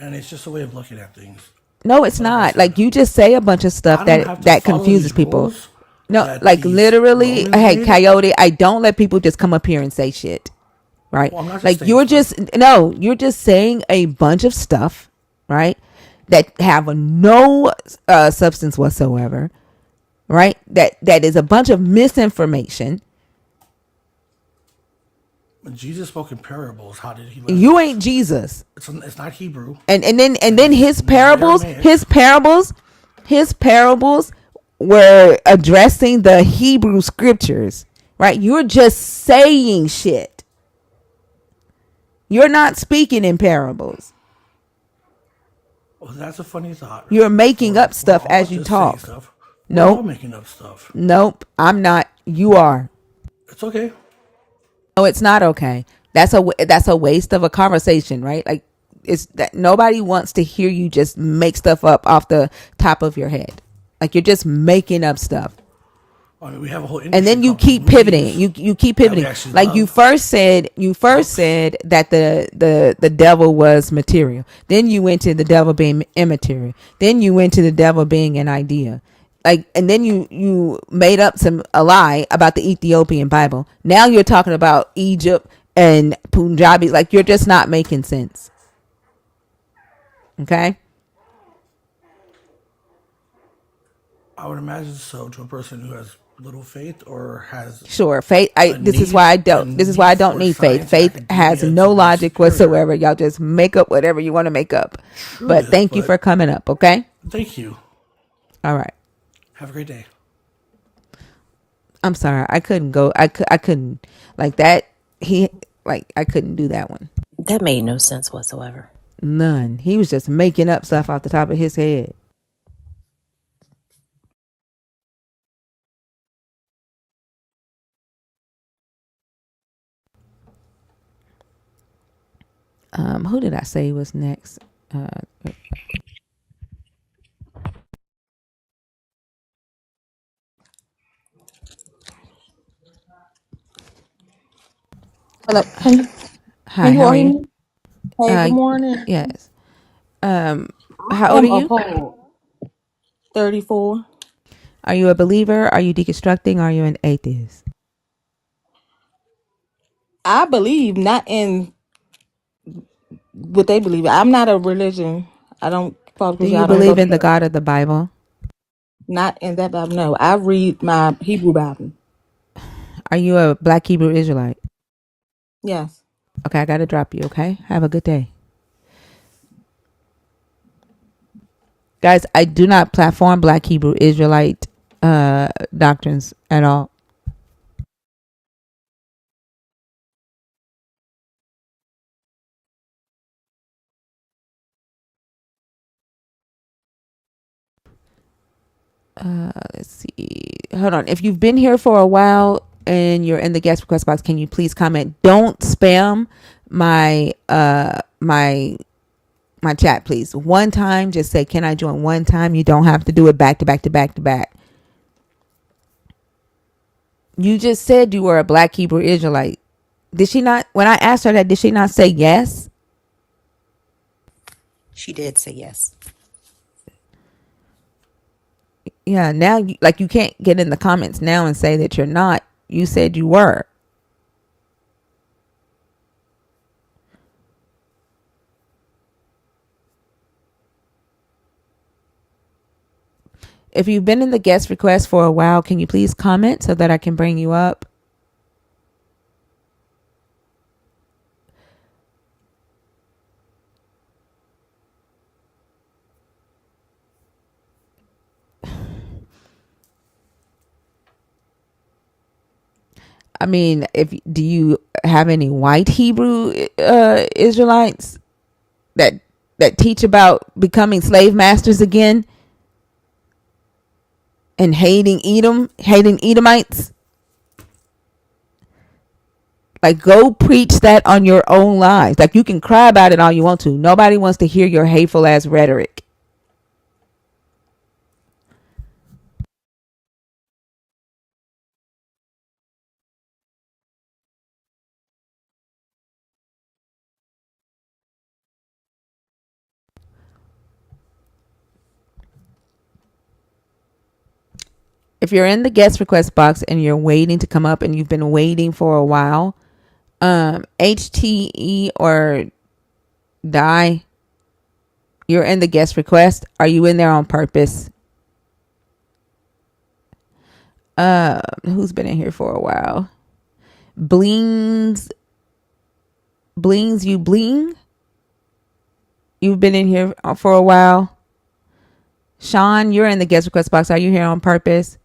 S21: And it's just a way of looking at things.
S1: No, it's not. Like, you just say a bunch of stuff
S21: I don't have to
S1: that
S21: follow
S1: confuses
S21: these
S1: people.
S21: rules
S1: No,
S21: that
S1: like,
S21: these
S1: literally,
S21: Romans
S1: hey,
S21: made.
S1: Coyote, I don't let people just come up here and say shit. Right?
S21: Well, I'm not just
S1: Like,
S21: saying
S1: you're
S21: stuff.
S1: you're just saying a bunch of stuff, right? That have no substance whatsoever, right? That is a bunch of misinformation.
S21: When Jesus spoke in parables, how did he let us?
S1: You ain't Jesus.
S21: It's not Hebrew.
S1: And then his
S21: Not
S1: parables,
S21: Aramaic.
S1: his parables were addressing the Hebrew scriptures, right? You're just saying shit. You're not speaking in parables.
S21: Well, that's a funny thought.
S1: You're making up
S21: We're
S1: stuff
S21: all
S1: as you
S21: just saying
S1: talk.
S21: stuff. We're all
S1: Nope.
S21: making up stuff.
S1: Nope. I'm not. You are.
S21: It's okay.
S1: No, it's not okay. That's a waste of a conversation, right? Like, it's that nobody wants to hear you just make stuff up off the top of your head. Like, you're just making up stuff.
S21: I mean, we have a whole
S1: And
S21: industry
S1: then you
S21: called
S1: keep pivoting.
S21: movies
S1: You keep
S21: that we
S1: pivoting.
S21: actually
S1: Like, you
S21: love.
S1: first said that the devil was material. Then you went to the devil being immaterial. Then you went to the devil being an idea. Like, and then you made up a lie about the Ethiopian Bible. Now you're talking about Egypt and Punjabi. Like, you're just not making sense. Okay?
S21: I would imagine so to a person who has little faith or has
S1: Sure, faith.
S21: a
S1: This is
S21: need
S1: why I
S21: a
S1: don't. This is why I
S21: need
S1: don't
S21: for
S1: need faith.
S21: science and
S1: Faith has
S21: academia to
S1: no
S21: be
S1: logic
S21: superior.
S1: whatsoever. Y'all just make up whatever you want to make up.
S21: True
S1: But
S21: this,
S1: thank you
S21: but
S1: for coming up. Okay.
S21: thank you.
S1: All right.
S21: Have a great day.
S1: I'm sorry. I couldn't go. I couldn't like that. I couldn't do that one.
S2: That made no sense whatsoever.
S1: None. He was just making up stuff off the top of his head. Who did I say was next?
S3: Hello, can
S1: Hi.
S3: you
S1: How
S3: all
S1: are
S3: hear
S1: you?
S3: me? Hey, good morning.
S1: Yes.
S3: I
S1: How old are
S3: am a
S1: you?
S3: poet, 34.
S1: Are you a believer? Are you deconstructing? Are you an atheist?
S3: I believe not in what they believe. I'm not a religion. I don't follow
S1: Do
S3: Christian.
S1: you
S3: I don't go
S1: believe
S3: to
S1: in the
S3: church.
S1: God of the Bible?
S3: Not in that Bible. No, I read my Hebrew Bible.
S1: Are you a Black Hebrew Israelite?
S3: Yes.
S1: Okay, I gotta drop you. Okay, have a good day, guys. I do not platform Black Hebrew Israelite doctrines at all. Let's see. Hold on. If you've been here for a while and you're in the guest request box, can you please comment? Don't spam my chat, please. One time, just say, "Can I join?" One time. You don't have to do it back to back to back to back. You just said you were a Black Hebrew Israelite. Did she not? When I asked her that, did she not say yes?
S2: She did say yes.
S1: Yeah. Now, you can't get in the comments now and say that you're not. You said you were. If you've been in the guest request for a while, can you please comment so that I can bring you up? I mean, do you have any white Hebrew Israelites that teach about becoming slave masters again? and hating Edomites. Like, go preach that on your own lives. Like, you can cry about it all you want to. Nobody wants to hear your hateful ass rhetoric. If you're in the guest request box and you're waiting to come up and you've been waiting for a while, HTE or Die, you're in the guest request. Are you in there on purpose? Who's been in here for a while? Blings, you bling. You've been in here for a while. Sean, you're in the guest request box. Are you here on purpose?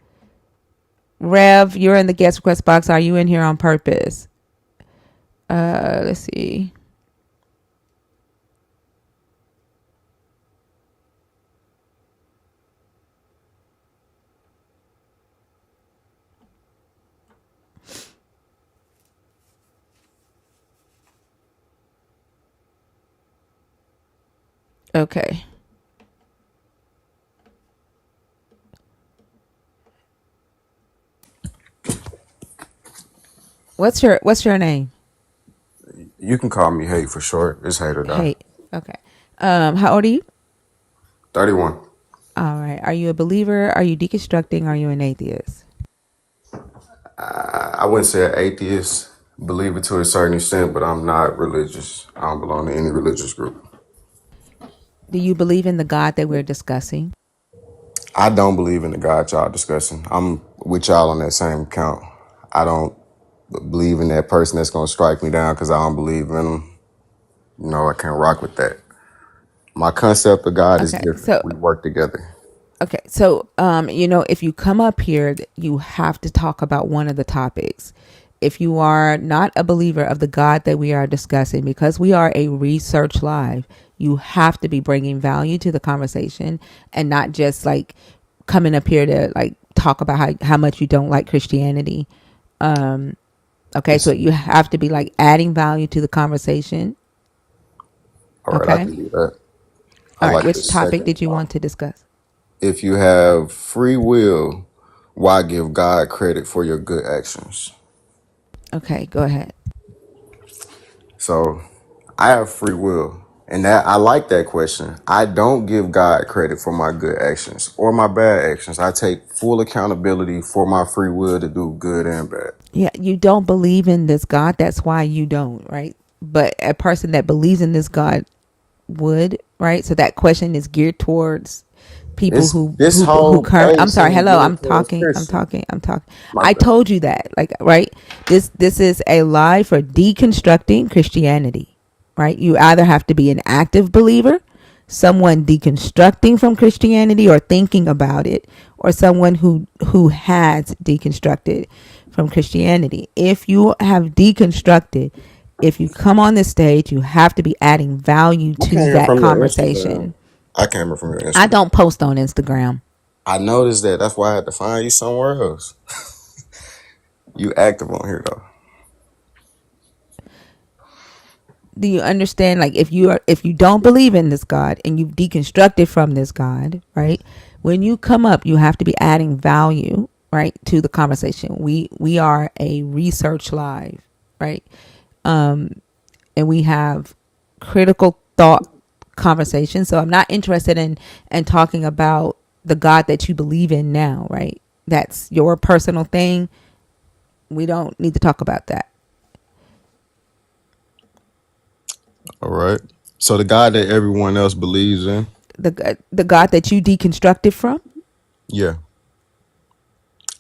S1: Rev, you're in the guest request box. Are you in here on purpose? Let's see. Okay. What's your name?
S5: You can call me Hate for short. It's Hate or Die.
S1: Hey. Okay. How old are you?
S5: 31.
S1: All right. Are you a believer? Are you deconstructing? Are you an atheist?
S5: I wouldn't say an atheist. Believe it to a certain extent, but I'm not religious. I don't belong to any religious group.
S1: Do you believe in the God that we're discussing?
S5: I don't believe in the God y'all discussing. I'm with y'all on that same count. I don't believe in that person that's going to strike me down because I don't believe in them. You know, I can't rock with that. My concept of God is
S1: Okay.
S5: different. We work together.
S1: Okay. If you come up here, you have to talk about one of the topics. If you are not a believer of the God that we are discussing, because we are a research live, you have to be bringing value to the conversation and not just like coming up here to like talk about how much you don't like Christianity. Okay. So you have to be like adding value to the conversation.
S5: All right, I
S1: Okay.
S5: can do that. I
S1: All right.
S5: like
S1: Which
S5: the
S1: topic
S5: second
S1: did you want
S5: one.
S1: to discuss?
S5: If you have free will, why give God credit for your good actions?
S1: Okay. Go ahead.
S5: So I have free will. And that I like that question. I don't give God credit for my good actions or my bad actions. I take full accountability for my free will to do good and bad.
S1: Yeah, you don't believe in this God. That's why you don't, right? But a person that believes in this God would, right? So that question is geared towards people
S5: This
S1: who
S5: whole
S1: current. I'm
S5: page
S1: sorry.
S5: seems
S1: Hello,
S5: geared
S1: I'm
S5: towards
S1: talking. I'm
S5: Christian.
S1: talking. I'm talking.
S5: My
S1: I
S5: bad.
S1: told you that, like, right? This is a live for deconstructing Christianity, right? You either have to be an active believer, someone deconstructing from Christianity or thinking about it, or someone who has deconstructed from Christianity. If you have deconstructed, if you come on this stage, you have to be adding value
S5: I
S1: to
S5: came
S1: that
S5: from your Instagram.
S1: conversation.
S5: I came from your
S1: I
S5: Instagram.
S1: don't post on Instagram.
S5: I noticed that. That's why I had to find you somewhere else. You active on here though.
S1: Do you understand? Like, if you don't believe in this God and you've deconstructed from this God, right? When you come up, you have to be adding value, right, to the conversation. We are a research live, right? And we have critical thought conversations. So I'm not interested in talking about the God that you believe in now, right? That's your personal thing. We don't need to talk about that.
S5: All right. So the God that everyone else believes in.
S1: The God that you deconstructed from.
S5: Yeah.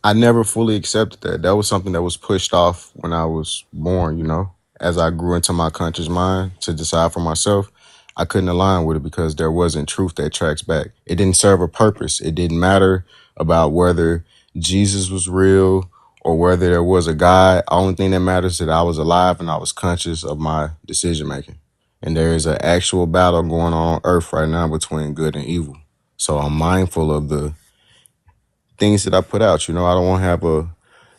S5: I never fully accepted that. That was something that was pushed off when I was born, you know. As I grew into my conscious mind to decide for myself, I couldn't align with it because there wasn't truth that tracks back. It didn't serve a purpose. It didn't matter about whether Jesus was real or whether there was a God. Only thing that matters is that I was alive and I was conscious of my decision making. And there is an actual battle going on earth right now between good and evil. So I'm mindful of the things that I put out. You know, I don't want to have a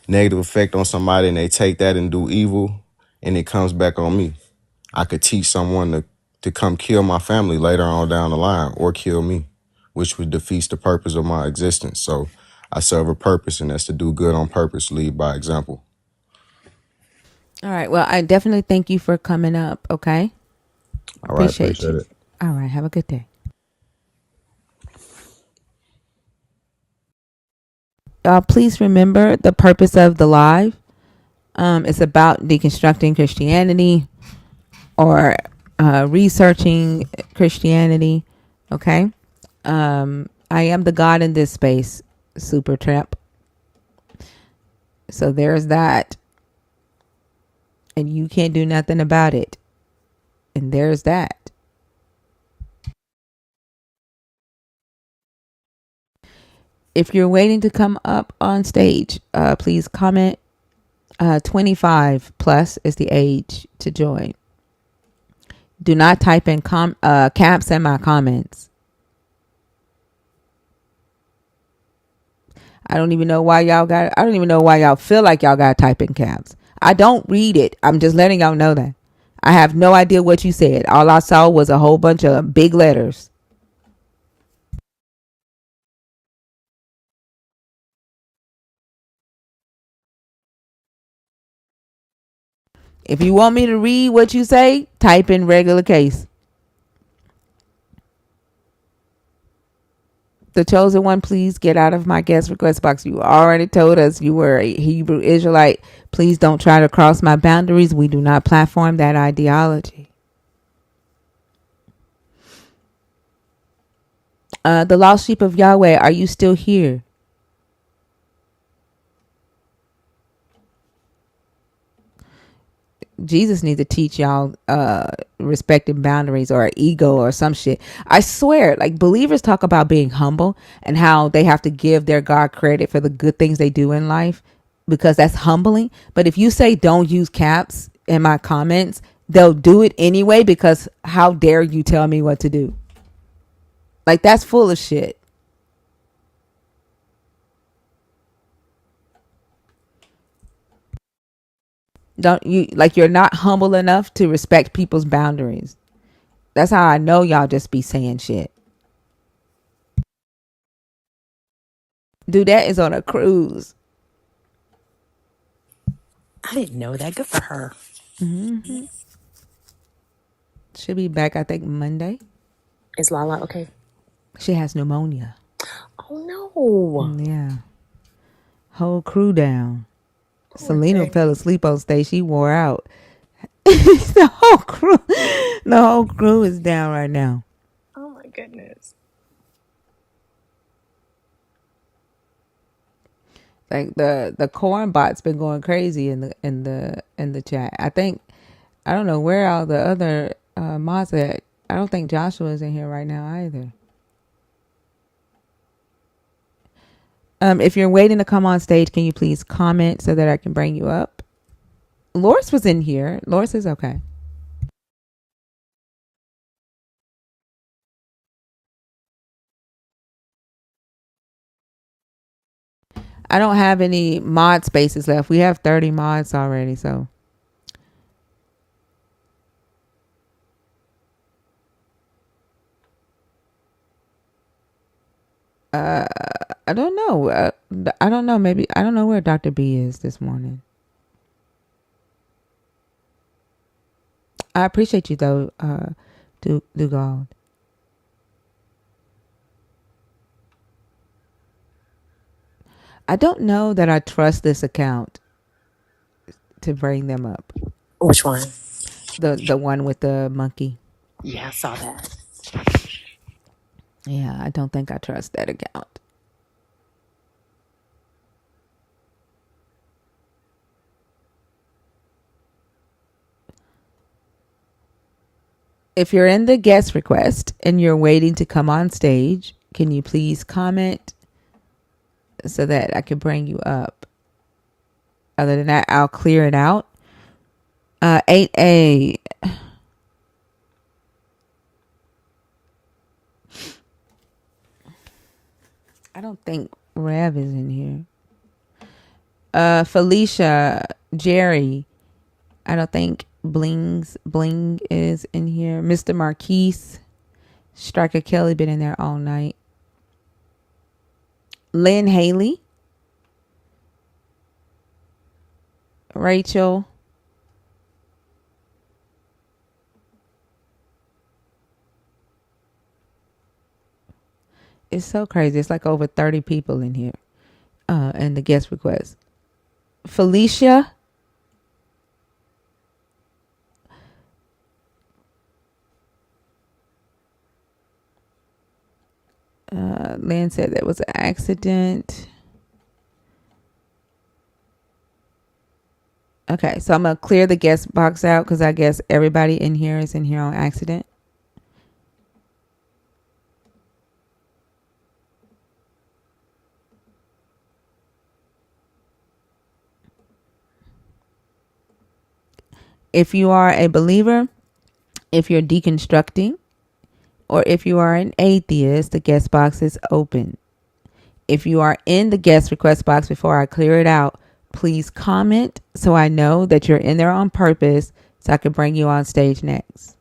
S5: negative effect on somebody and they take that and do evil and it comes back on me. I could teach someone to come kill my family later on down the line or kill me, which would defeat the purpose of my existence. So I serve a purpose, and that's to do good on purpose, lead by example.
S1: All right. Well, I definitely thank you for coming up. Okay.
S5: All right,
S1: Appreciate
S5: appreciate
S1: you.
S5: it.
S1: All right. Have a good day. Please remember the purpose of the live. It's about deconstructing Christianity or researching Christianity. Okay. I am the God in this space, Super Tramp. So there's that. And you can't do nothing about it. And there's that. If you're waiting to come up on stage, please comment. 25 plus is the age to join. Do not type in caps in my comments. I don't even know why y'all feel like y'all got to type in caps. I don't read it. I'm just letting y'all know that. I have no idea what you said. All I saw was a whole bunch of big letters. If you want me to read what you say, type in regular case. The chosen one, please get out of my guest request box. You already told us you were a Hebrew Israelite. Please don't try to cross my boundaries. We do not platform that ideology. The lost sheep of Yahweh, are you still here? Jesus needs to teach y'all respecting boundaries or ego or some shit. I swear, like, believers talk about being humble and how they have to give their God credit for the good things they do in life because that's humbling. But if you say don't use caps in my comments, they'll do it anyway because how dare you tell me what to do? Like, that's full of shit. Don't you, like, you're not humble enough to respect people's boundaries. That's how I know y'all just be saying shit. Dude, that is on a cruise.
S2: I didn't know that. Good for her.
S1: Mm-hmm. She'll be back, I think, Monday.
S2: Is Lala okay?
S1: She has pneumonia.
S2: Oh no.
S1: Yeah. Whole crew down.
S2: Poor
S1: Selena
S2: thing.
S1: fell asleep on stage. She wore out. The whole crew is down right now.
S2: Oh my goodness.
S1: Like the corn bot's been going crazy in the chat. I don't know where all the other mods at. I don't think Joshua's in here right now either. If you're waiting to come on stage, can you please comment so that I can bring you up? Loris was in here. Loris is okay. I don't have any mod spaces left. We have 30 mods already, so. I don't know. I don't know. Maybe I don't know where Dr. B is this morning. I appreciate you though, Dugald. I don't know that I trust this account to bring them up.
S2: Which one?
S1: The one with the monkey.
S2: Yeah, I saw that.
S1: Yeah, I don't think I trust that account. If you're in the guest request and you're waiting to come on stage, can you please comment so that I can bring you up? Other than that, I'll clear it out. 8A. I don't think Rev is in here. Felicia, Jerry. I don't think Bling is in here. Mr. Marquise, Striker Kelly been in there all night. Lynn Haley, Rachel. It's so crazy. It's like over 30 people in here. And the guest request. Felicia. Lynn said that was an accident. Okay, so I'm going to clear the guest box out because I guess everybody in here is in here on accident. If you are a believer, if you're deconstructing, or if you are an atheist, the guest box is open. If you are in the guest request box before I clear it out, please comment so I know that you're in there on purpose so I can bring you on stage next.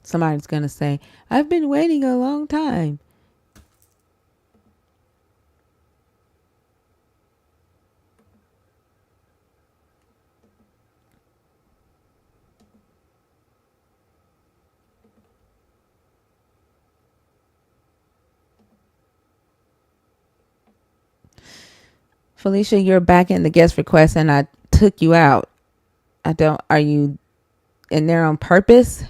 S1: Somebody's going to say, I've been waiting a long time. Felicia, you're back in the guest request and I took you out. Are you in there on purpose?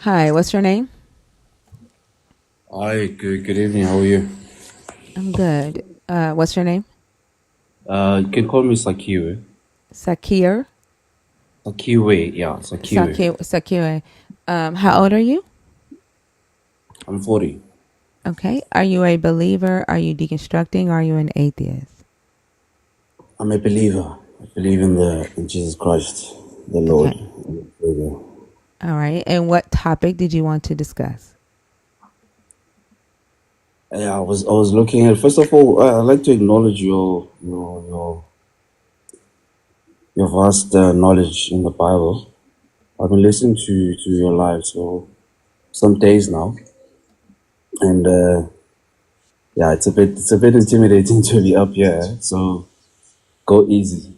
S1: Hi, what's your name?
S6: Hi, good evening. How are you?
S1: I'm good. What's your name?
S6: You can call me Sakiwe.
S1: Sakir?
S6: Sakiwe, yeah, Sakiwe.
S1: Sakir. How old are you?
S6: I'm 40.
S1: Okay. Are you a believer? Are you deconstructing? Or are you an atheist?
S6: I'm a believer. I believe in Jesus Christ, the Lord.
S1: Okay. All right. And what topic did you want to discuss?
S6: Yeah, I was looking at. First of all, I'd like to acknowledge your vast knowledge in the Bible. I've been listening to your lives for some days now, and yeah, it's a bit intimidating to be up here. So go easy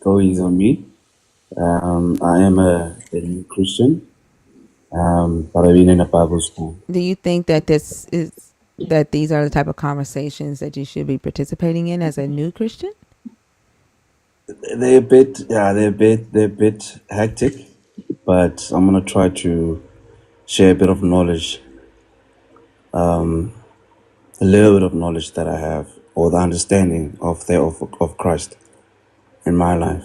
S6: on me. I am a new Christian, but I've been in a Bible school.
S1: Do you think that these are the type of conversations that you should be participating in as a new Christian?
S6: They're a bit hectic, but I'm gonna try to share a bit of knowledge, a little bit of knowledge that I have, or the understanding of Christ in my life.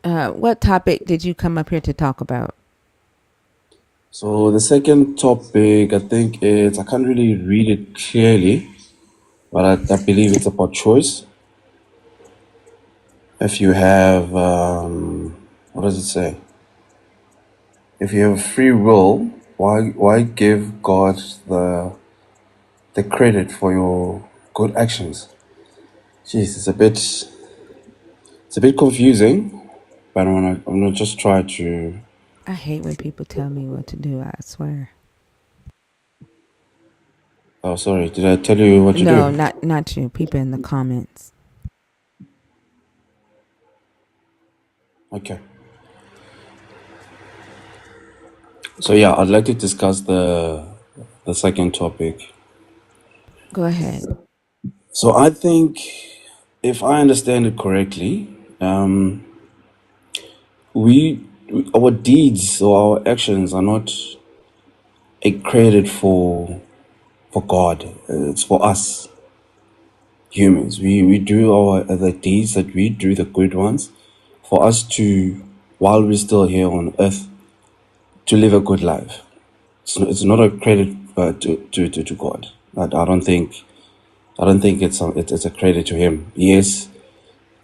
S1: What topic did you come up here to talk about?
S6: So the second topic, I can't really read it clearly, but I believe it's about choice. If you have, what does it say? If you have free will, why give God the credit for your good actions? Jeez, it's a bit confusing, but I'm gonna just try to.
S1: I hate when people tell me what to do, I swear.
S6: Oh, sorry, did I tell you what to
S1: No,
S6: do?
S1: not you. People in the comments.
S6: Okay. So yeah, I'd like to discuss the second topic.
S1: Go ahead.
S6: So I think, if I understand it correctly, we our deeds or our actions are not a credit for God. It's for us humans. We do our the deeds that we do, the good ones, for us to while we're still here on earth to live a good life. It's not a credit to God. I don't think it's a credit to him. Yes,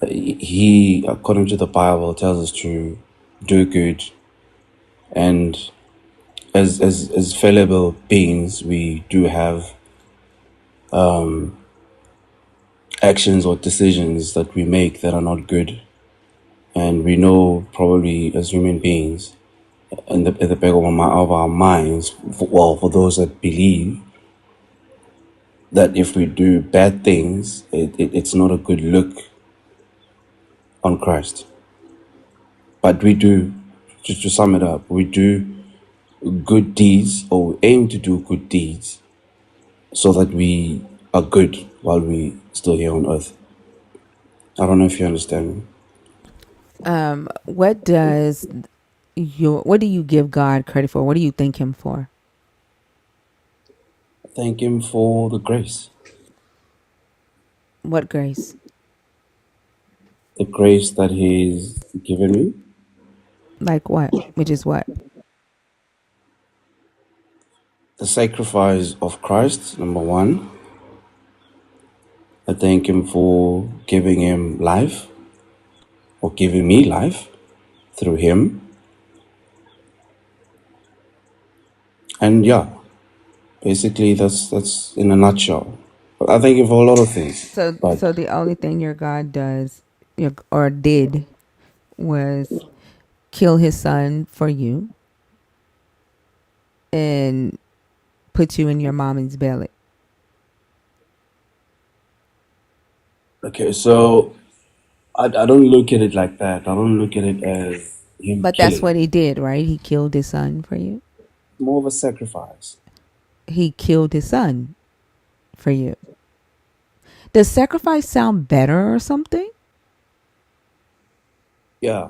S6: he, according to the Bible, tells us to do good, and as fallible beings, we do have actions or decisions that we make that are not good, and we know probably as human beings, in the back of our minds, for those that believe that if we do bad things, it's not a good look on Christ. But we do, just to sum it up, we do good deeds, or aim to do good deeds, so that we are good while we still here on earth. I don't know if you understand me.
S1: What do you give God credit for? What do you thank him for?
S6: Thank him for the grace.
S1: What grace?
S6: The grace that he's given me.
S1: Like what? Which is what?
S6: The sacrifice of Christ, number one. I thank him for giving him life, or giving me life through him. And yeah, basically that's in a nutshell. But I thank him for a lot of things.
S1: So
S6: But
S1: so the only thing your God does, or did, was kill his son for you and put you in your mommy's belly.
S6: okay, so I don't look at it like that. I don't look at it as him
S1: But that's what
S6: killing.
S1: he did, right? He killed his son for you.
S6: More of a sacrifice.
S1: He killed his son for you. Does sacrifice sound better or something?
S6: Yeah.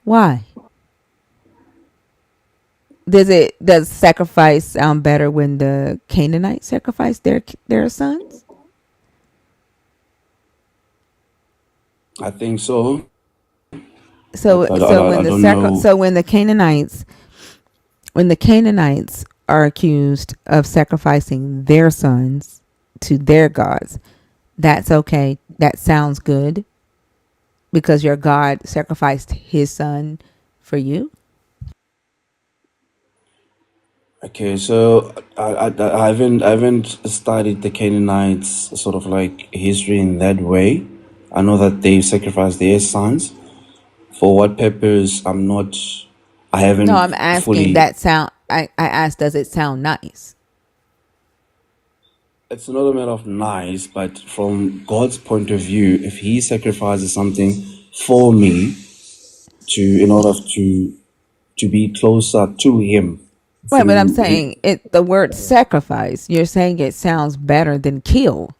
S1: Why? Does sacrifice sound better when the Canaanites sacrificed their sons?
S6: I think so.
S1: So
S6: I don't know.
S1: when the Canaanites are accused of sacrificing their sons to their gods, that's okay. That sounds good because your God sacrificed his son for you.
S6: Okay, so I haven't studied the Canaanites sort of like history in that way. I know that they sacrificed their sons. For what purpose? I
S1: No,
S6: haven't
S1: I'm asking
S6: fully.
S1: that sound. I asked, does it sound nice?
S6: It's not a matter of nice, but from God's point of view, if He sacrifices something for me in order to be closer to Him
S1: Right, but I'm
S6: through His,
S1: saying the word sacrifice, you're saying it sounds better than kill.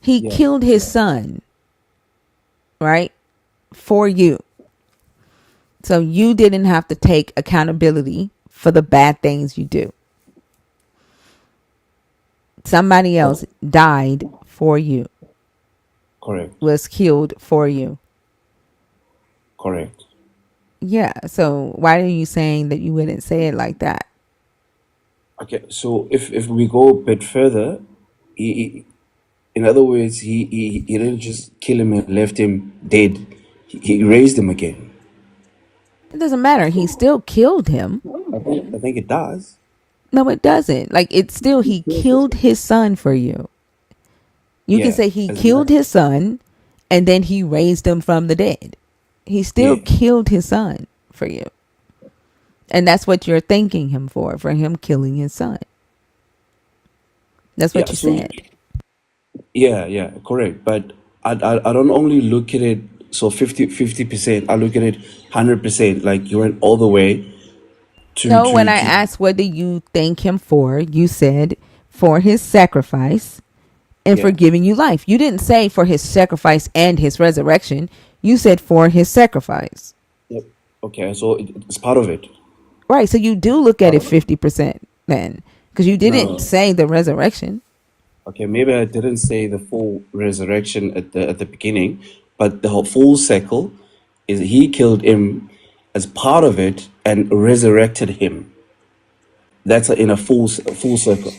S1: He
S6: yeah,
S1: killed his son, right? For you. So you didn't have to take accountability for the bad things you do. Somebody else died for you,
S6: correct,
S1: was killed for you.
S6: correct.
S1: Yeah. So why are you saying that you wouldn't say it like that?
S6: Okay, so if we go a bit further, in other words, he didn't just kill him and left him dead. He raised him again.
S1: It doesn't matter. He still killed him.
S6: I think it does.
S1: No, it doesn't. Like, it's still, he killed his son for you. You can
S6: Yeah,
S1: say he
S6: as
S1: killed his son and then he raised him from the dead. He still
S6: yeah,
S1: killed his son for you. And that's what you're thanking him for him killing his son. That's what
S6: yeah.
S1: you
S6: So
S1: said.
S6: yeah, correct. But I don't only look at it so 50%. I look at it 100%. Like you went all the way
S1: No, when I
S6: to
S1: asked what do you thank him for, you said for his sacrifice and for
S6: yeah.
S1: giving you life. You didn't say for his sacrifice and his resurrection. You said for his sacrifice.
S6: Yep. Okay, so it's part of it.
S1: Right. So you do look at
S6: Part
S1: it
S6: of it.
S1: 50% then because you didn't
S6: No.
S1: say the resurrection.
S6: Okay, maybe I didn't say the full resurrection at the beginning, but the whole full circle is he killed him, as part of it and resurrected him. That's in a full circle.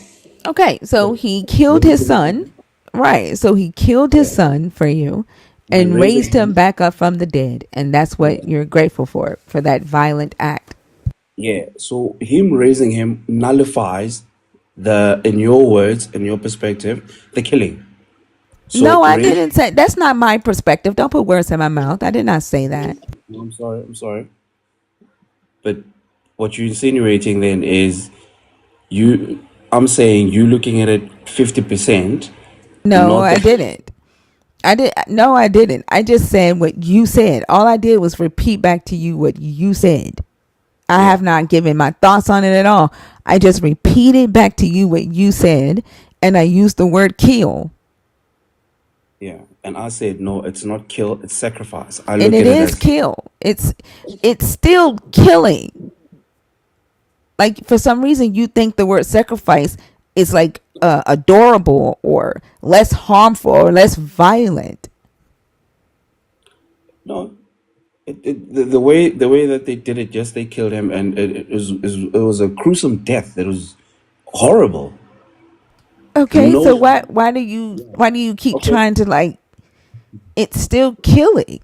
S1: Okay, so he killed his son, right? So he killed his
S6: Yeah.
S1: son for you
S6: By
S1: and
S6: raising
S1: raised him
S6: him.
S1: back up from the dead. And that's
S6: Yeah.
S1: what you're grateful for that violent act.
S6: Yeah. So him raising him nullifies the, in your words, in your perspective, the killing. So
S1: No, I
S6: raise.
S1: didn't say that's not my perspective. Don't put words in my mouth. I did not say that.
S6: No, I'm sorry. I'm sorry. But what you're insinuating then is you. I'm saying you looking at it 50%,
S1: No,
S6: not
S1: I
S6: the.
S1: didn't. I did no, I didn't. I just said what you said. All I did was repeat back to you what you said. I
S6: Yeah.
S1: have not given my thoughts on it at all. I just repeated back to you what you said and I used the word kill.
S6: Yeah. And I said no. It's not kill. It's sacrifice. I
S1: And
S6: look
S1: it
S6: at it
S1: is
S6: as.
S1: kill. It's still killing. Like for some reason you think the word sacrifice is like adorable or less harmful or less violent.
S6: No. The way that they did it, just they killed him, and it was a gruesome death. It was horrible.
S1: Okay, so
S6: No.
S1: why do you keep
S6: Okay.
S1: trying to like it's still killing?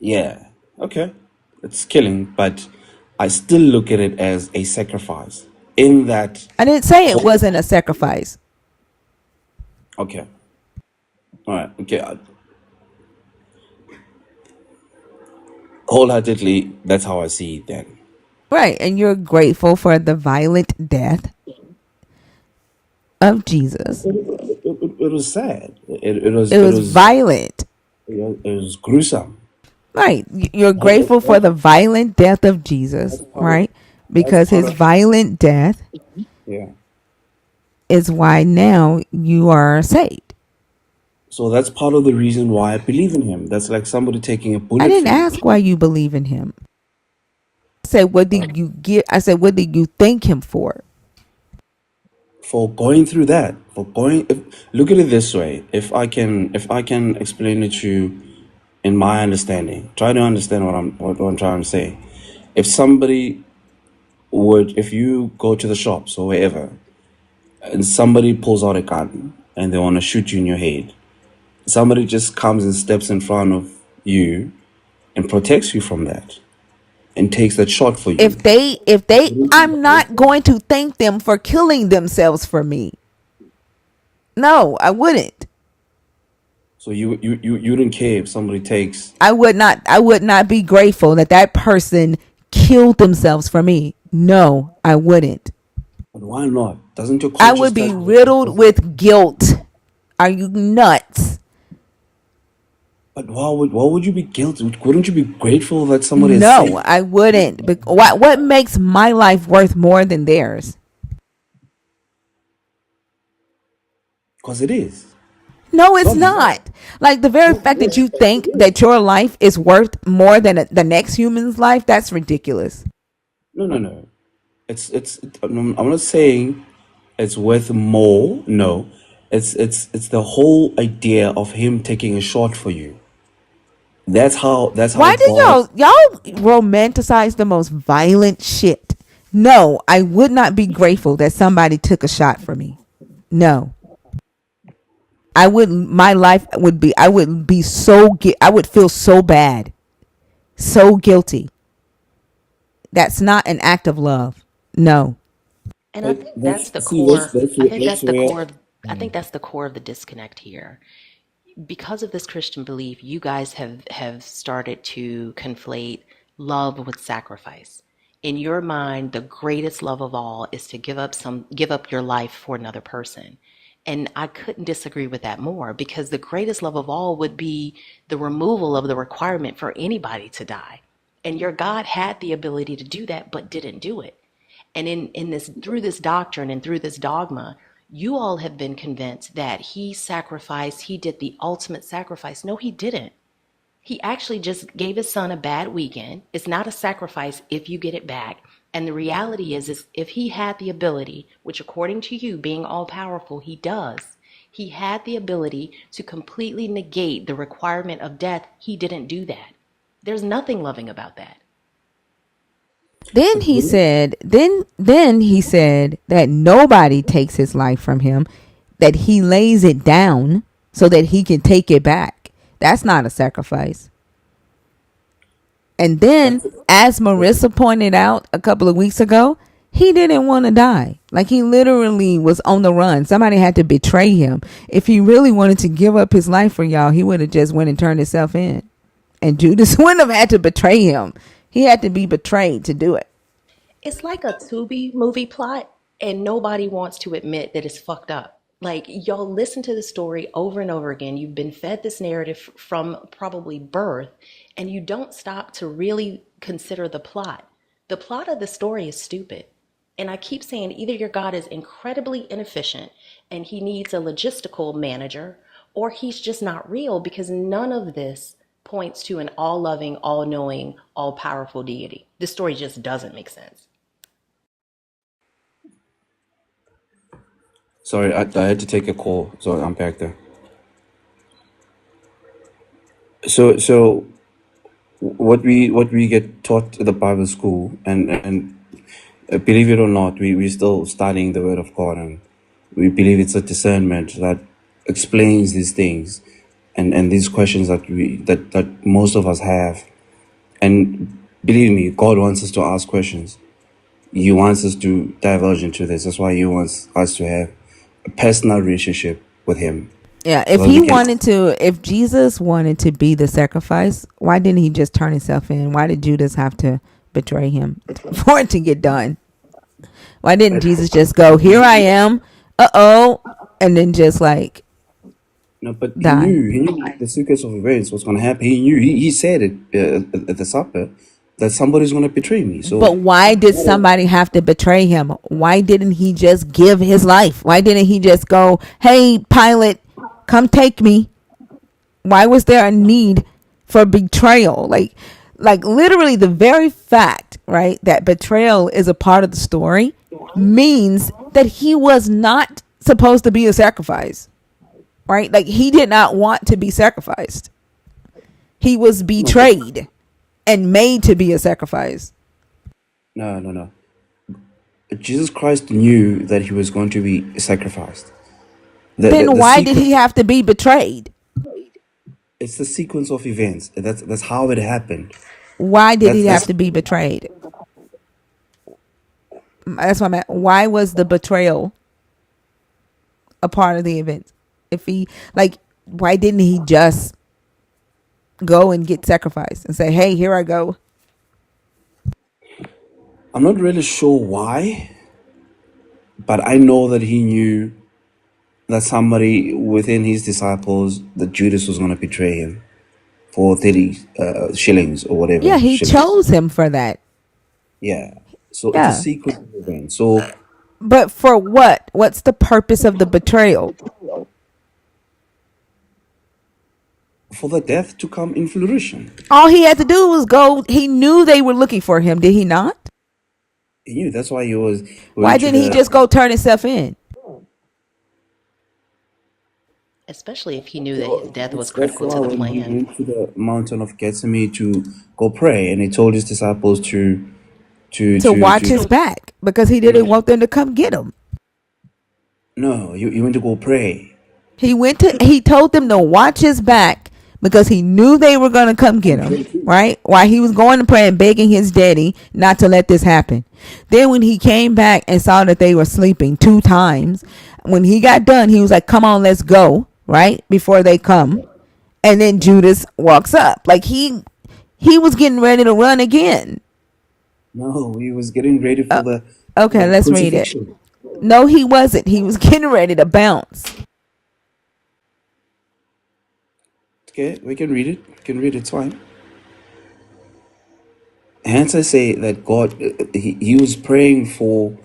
S6: Yeah. Okay. It's killing, but I still look at it as a sacrifice. In that
S1: I didn't say it
S6: whole.
S1: wasn't a sacrifice.
S6: Okay. All right. Okay. Wholeheartedly, that's how I see it. Then
S1: Right, and you're grateful for the violent death of Jesus.
S6: it was sad. It was
S1: It
S6: it
S1: was
S6: was
S1: violent.
S6: it was gruesome.
S1: Right. You're
S6: That's
S1: grateful for the violent death of Jesus,
S6: part of
S1: right?
S6: that's
S1: Because
S6: part
S1: his
S6: of
S1: violent death
S6: yeah.
S1: is why now you are saved.
S6: So that's part of the reason why I believe in him. That's like somebody taking a
S1: I
S6: bullet
S1: didn't
S6: for you.
S1: ask why you believe in him. I said what did you thank him for?
S6: For going through that, for going. Look at it this way. If I can explain it to you in my understanding, try to understand what I'm trying to say. If somebody if you go to the shops or wherever, and somebody pulls out a gun and they want to shoot you in your head, somebody just comes and steps in front of you and protects you from that and takes that shot for you.
S1: If they I'm not going to thank them for killing themselves for me. No, I wouldn't.
S6: So you don't care if somebody takes.
S1: I would not be grateful that that person killed themselves for me. No, I wouldn't.
S6: But why not? Doesn't your
S1: I
S6: conscience
S1: would
S6: tell
S1: be
S6: you?
S1: riddled with guilt. Are you nuts?
S6: But why would you be guilty? Wouldn't you be grateful that somebody has
S1: No,
S6: saved?
S1: I wouldn't. What makes my life worth more than theirs?
S6: Because it is.
S1: No,
S6: It's
S1: it's
S6: not.
S1: not. Like the very fact that you think that your life is worth more than the next human's life, that's ridiculous.
S6: No, no, no. I'm not saying it's worth more. No, it's the whole idea of him taking a shot for you. That's how
S1: Why do
S6: God.
S1: y'all romanticize the most violent shit? No, I would not be grateful that somebody took a shot for me. No. I would my life would be I would be I would feel so bad, so guilty. That's not an act of love. No.
S2: And I
S6: But
S2: think that's
S6: that's
S2: the
S6: see that's
S2: core.
S6: that's
S2: I
S6: where
S2: think
S6: that's
S2: that's the
S6: where.
S2: core. I think that's the core of the disconnect here. Because of this Christian belief, you guys have started to conflate love with sacrifice. In your mind, the greatest love of all is to give up your life for another person. And I couldn't disagree with that more, because the greatest love of all would be the removal of the requirement for anybody to die. And your God had the ability to do that, but didn't do it. And in this, through this doctrine and through this dogma, you all have been convinced that he sacrificed, he did the ultimate sacrifice. No, he didn't. He actually just gave his son a bad weekend. It's not a sacrifice if you get it back. And the reality is if he had the ability, which according to you, being all powerful, he does, he had the ability to completely negate the requirement of death. He didn't do that. There's nothing loving about that.
S1: Then he said, then he said that nobody takes his life from him, that he lays it down so that he can take it back. That's not a sacrifice. And then, as Marissa pointed out a couple of weeks ago, he didn't want to die. Like, he literally was on the run. Somebody had to betray him. If he really wanted to give up his life for y'all, he would have just went and turned himself in. And Judas wouldn't have had to betray him. He had to be betrayed to do it.
S2: It's like a Tubi movie plot, and nobody wants to admit that it's fucked up. Like, y'all listen to the story over and over again. You've been fed this narrative from probably birth, and you don't stop to really consider the plot. The plot of the story is stupid. And I keep saying either your God is incredibly inefficient and he needs a logistical manager, or he's just not real, because none of this points to an all loving, all knowing, all powerful deity. This story just doesn't make sense.
S6: Sorry, I had to take a call, so I'm back there. So what we get taught at the Bible school, and believe it or not, we're still studying the Word of God, and we believe it's a discernment that explains these things and these questions that most of us have. And believe me, God wants us to ask questions. He wants us to diverge into this. That's why he wants us to have a personal relationship with him.
S1: Yeah,
S6: So
S1: if Jesus wanted to be the sacrifice, why didn't he just turn himself in? Why did Judas have to betray him for it to get done? Why didn't Jesus just go, here I am, and then just like
S6: no, but
S1: die?
S6: he knew the sequence of events was going to happen. He knew, he said it at the supper, that somebody's going to betray me. So
S1: But why did somebody have to betray him? Why didn't he just give his life? Why didn't he just go, hey, Pilate, come take me? Why was there a need for betrayal? Like literally the very fact, right, that betrayal is a part of the story means that he was not supposed to be a sacrifice, right? Like, he did not want to be sacrificed. He was betrayed and made to be a sacrifice.
S6: no. Jesus Christ knew that he was going to be sacrificed.
S1: Then
S6: The
S1: why did he
S6: sequence,
S1: have to be betrayed?
S6: it's the sequence of events. That's how it happened.
S1: Why did he have
S6: That's
S1: to be betrayed? That's what I'm at. Why was the betrayal a part of the event? If he, like, why didn't he just go and get sacrificed and say, hey, here I go?
S6: I'm not really sure why, but I know that he knew that somebody within his disciples, that Judas was going to betray him for 30 shillings or
S1: Yeah,
S6: whatever
S1: he
S6: shillings.
S1: chose him for that.
S6: Yeah. So it's a
S1: Yeah.
S6: sequence of events. So
S1: But for what? What's the purpose of the betrayal?
S6: for the death to come in fruition,
S1: All he had to do was go. He knew they were looking for him. Did he not?
S6: he knew. That's why he was
S1: Why
S6: went to
S1: didn't he just
S6: the.
S1: go turn himself in?
S2: Especially if he knew that his death was
S6: That's
S2: critical
S6: why
S2: to the
S6: when he
S2: plan.
S6: went to the mountain of Gethsemane to go pray, and he told his disciples
S1: To watch his back because he didn't want them to come get him.
S6: no, you went to go pray.
S1: He told them to watch his back because he knew they were going to come get him, right? While he was going to pray and begging his daddy not to let this happen. Then when he came back and saw that they were sleeping 2 times, when he got done, he was like, come on, let's go, right? Before they come. And then Judas walks up. Like, he was getting ready to run again.
S6: No, he was getting ready for the
S1: Okay, let's read it.
S6: crucifixion.
S1: No, he wasn't. He was getting ready to bounce.
S6: Okay, we can read it. We can read it. It's fine. Hence, I say that God, he was praying for.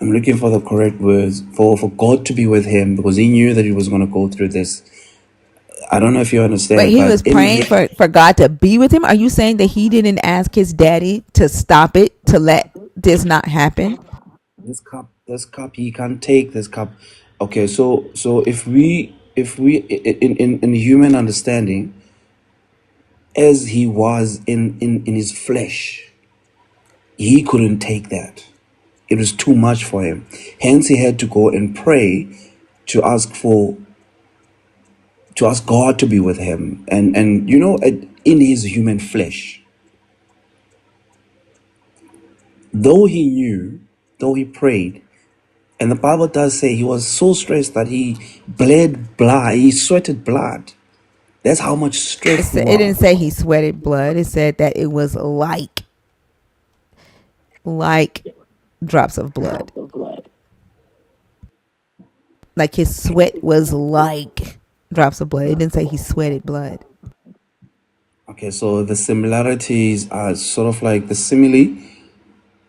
S6: I'm looking for the correct words for God to be with him, because he knew that he was going to go through this. I don't know if you
S1: But
S6: understand,
S1: he was
S6: but in
S1: praying
S6: him,
S1: for God to be with him. Are you saying that he didn't ask his daddy to stop it, to let this not happen?
S6: this cup, he can't take this cup. Okay, so if we in human understanding, as he was in his flesh, he couldn't take that. It was too much for him. Hence, he had to go and pray to ask God to be with him. And in his human flesh, though he knew, though he prayed, and the Bible does say he was so stressed that he bled blood, he sweated blood. That's how much stressed he
S1: It didn't
S6: was.
S1: say he sweated blood. It said that it was like drops of blood. Like his sweat was like drops of blood. It didn't say he sweated blood.
S6: Okay, so the similarities are sort of like the simile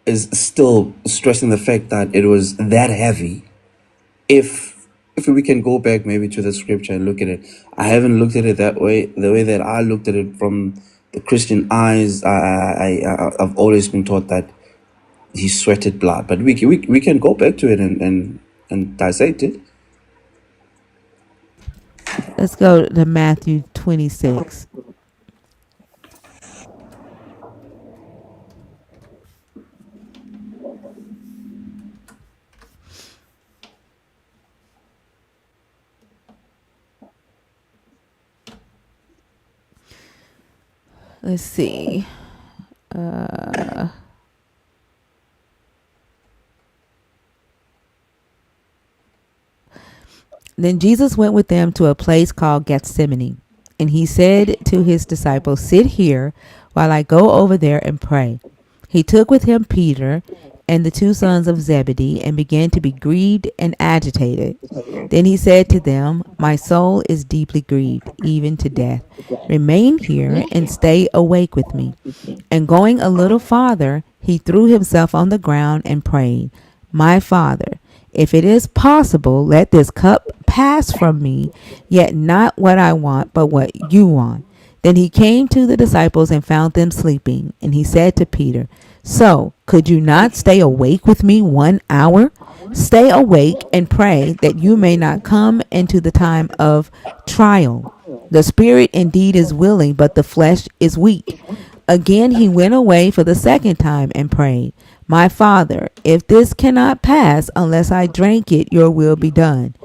S6: is still stressing the fact that it was that heavy. If we can go back maybe to the scripture and look at it, I haven't looked at it that way. The way that I looked at it from the Christian eyes, I've always been taught that he sweated blood. But we can go back to it and dissect it.
S1: Let's go to Matthew 26. Let's see. Then Jesus went with them to a place called Gethsemane, and he said to his disciples, "Sit here while I go over there and pray." He took with him Peter and the two sons of Zebedee and began to be grieved and agitated. Then he said to them, "My soul is deeply grieved, even to death. Remain here and stay awake with me." And going a little farther, he threw himself on the ground and prayed, "My Father, if it is possible, let this cup pass from me, yet not what I want, but what you want." Then he came to the disciples and found them sleeping. And he said to Peter, "So, could you not stay awake with me 1 hour? Stay awake and pray that you may not come into the time of trial. The spirit indeed is willing, but the flesh is weak." Again he went away for the second time and prayed, "My Father, if this cannot pass unless I drink it, your will be done."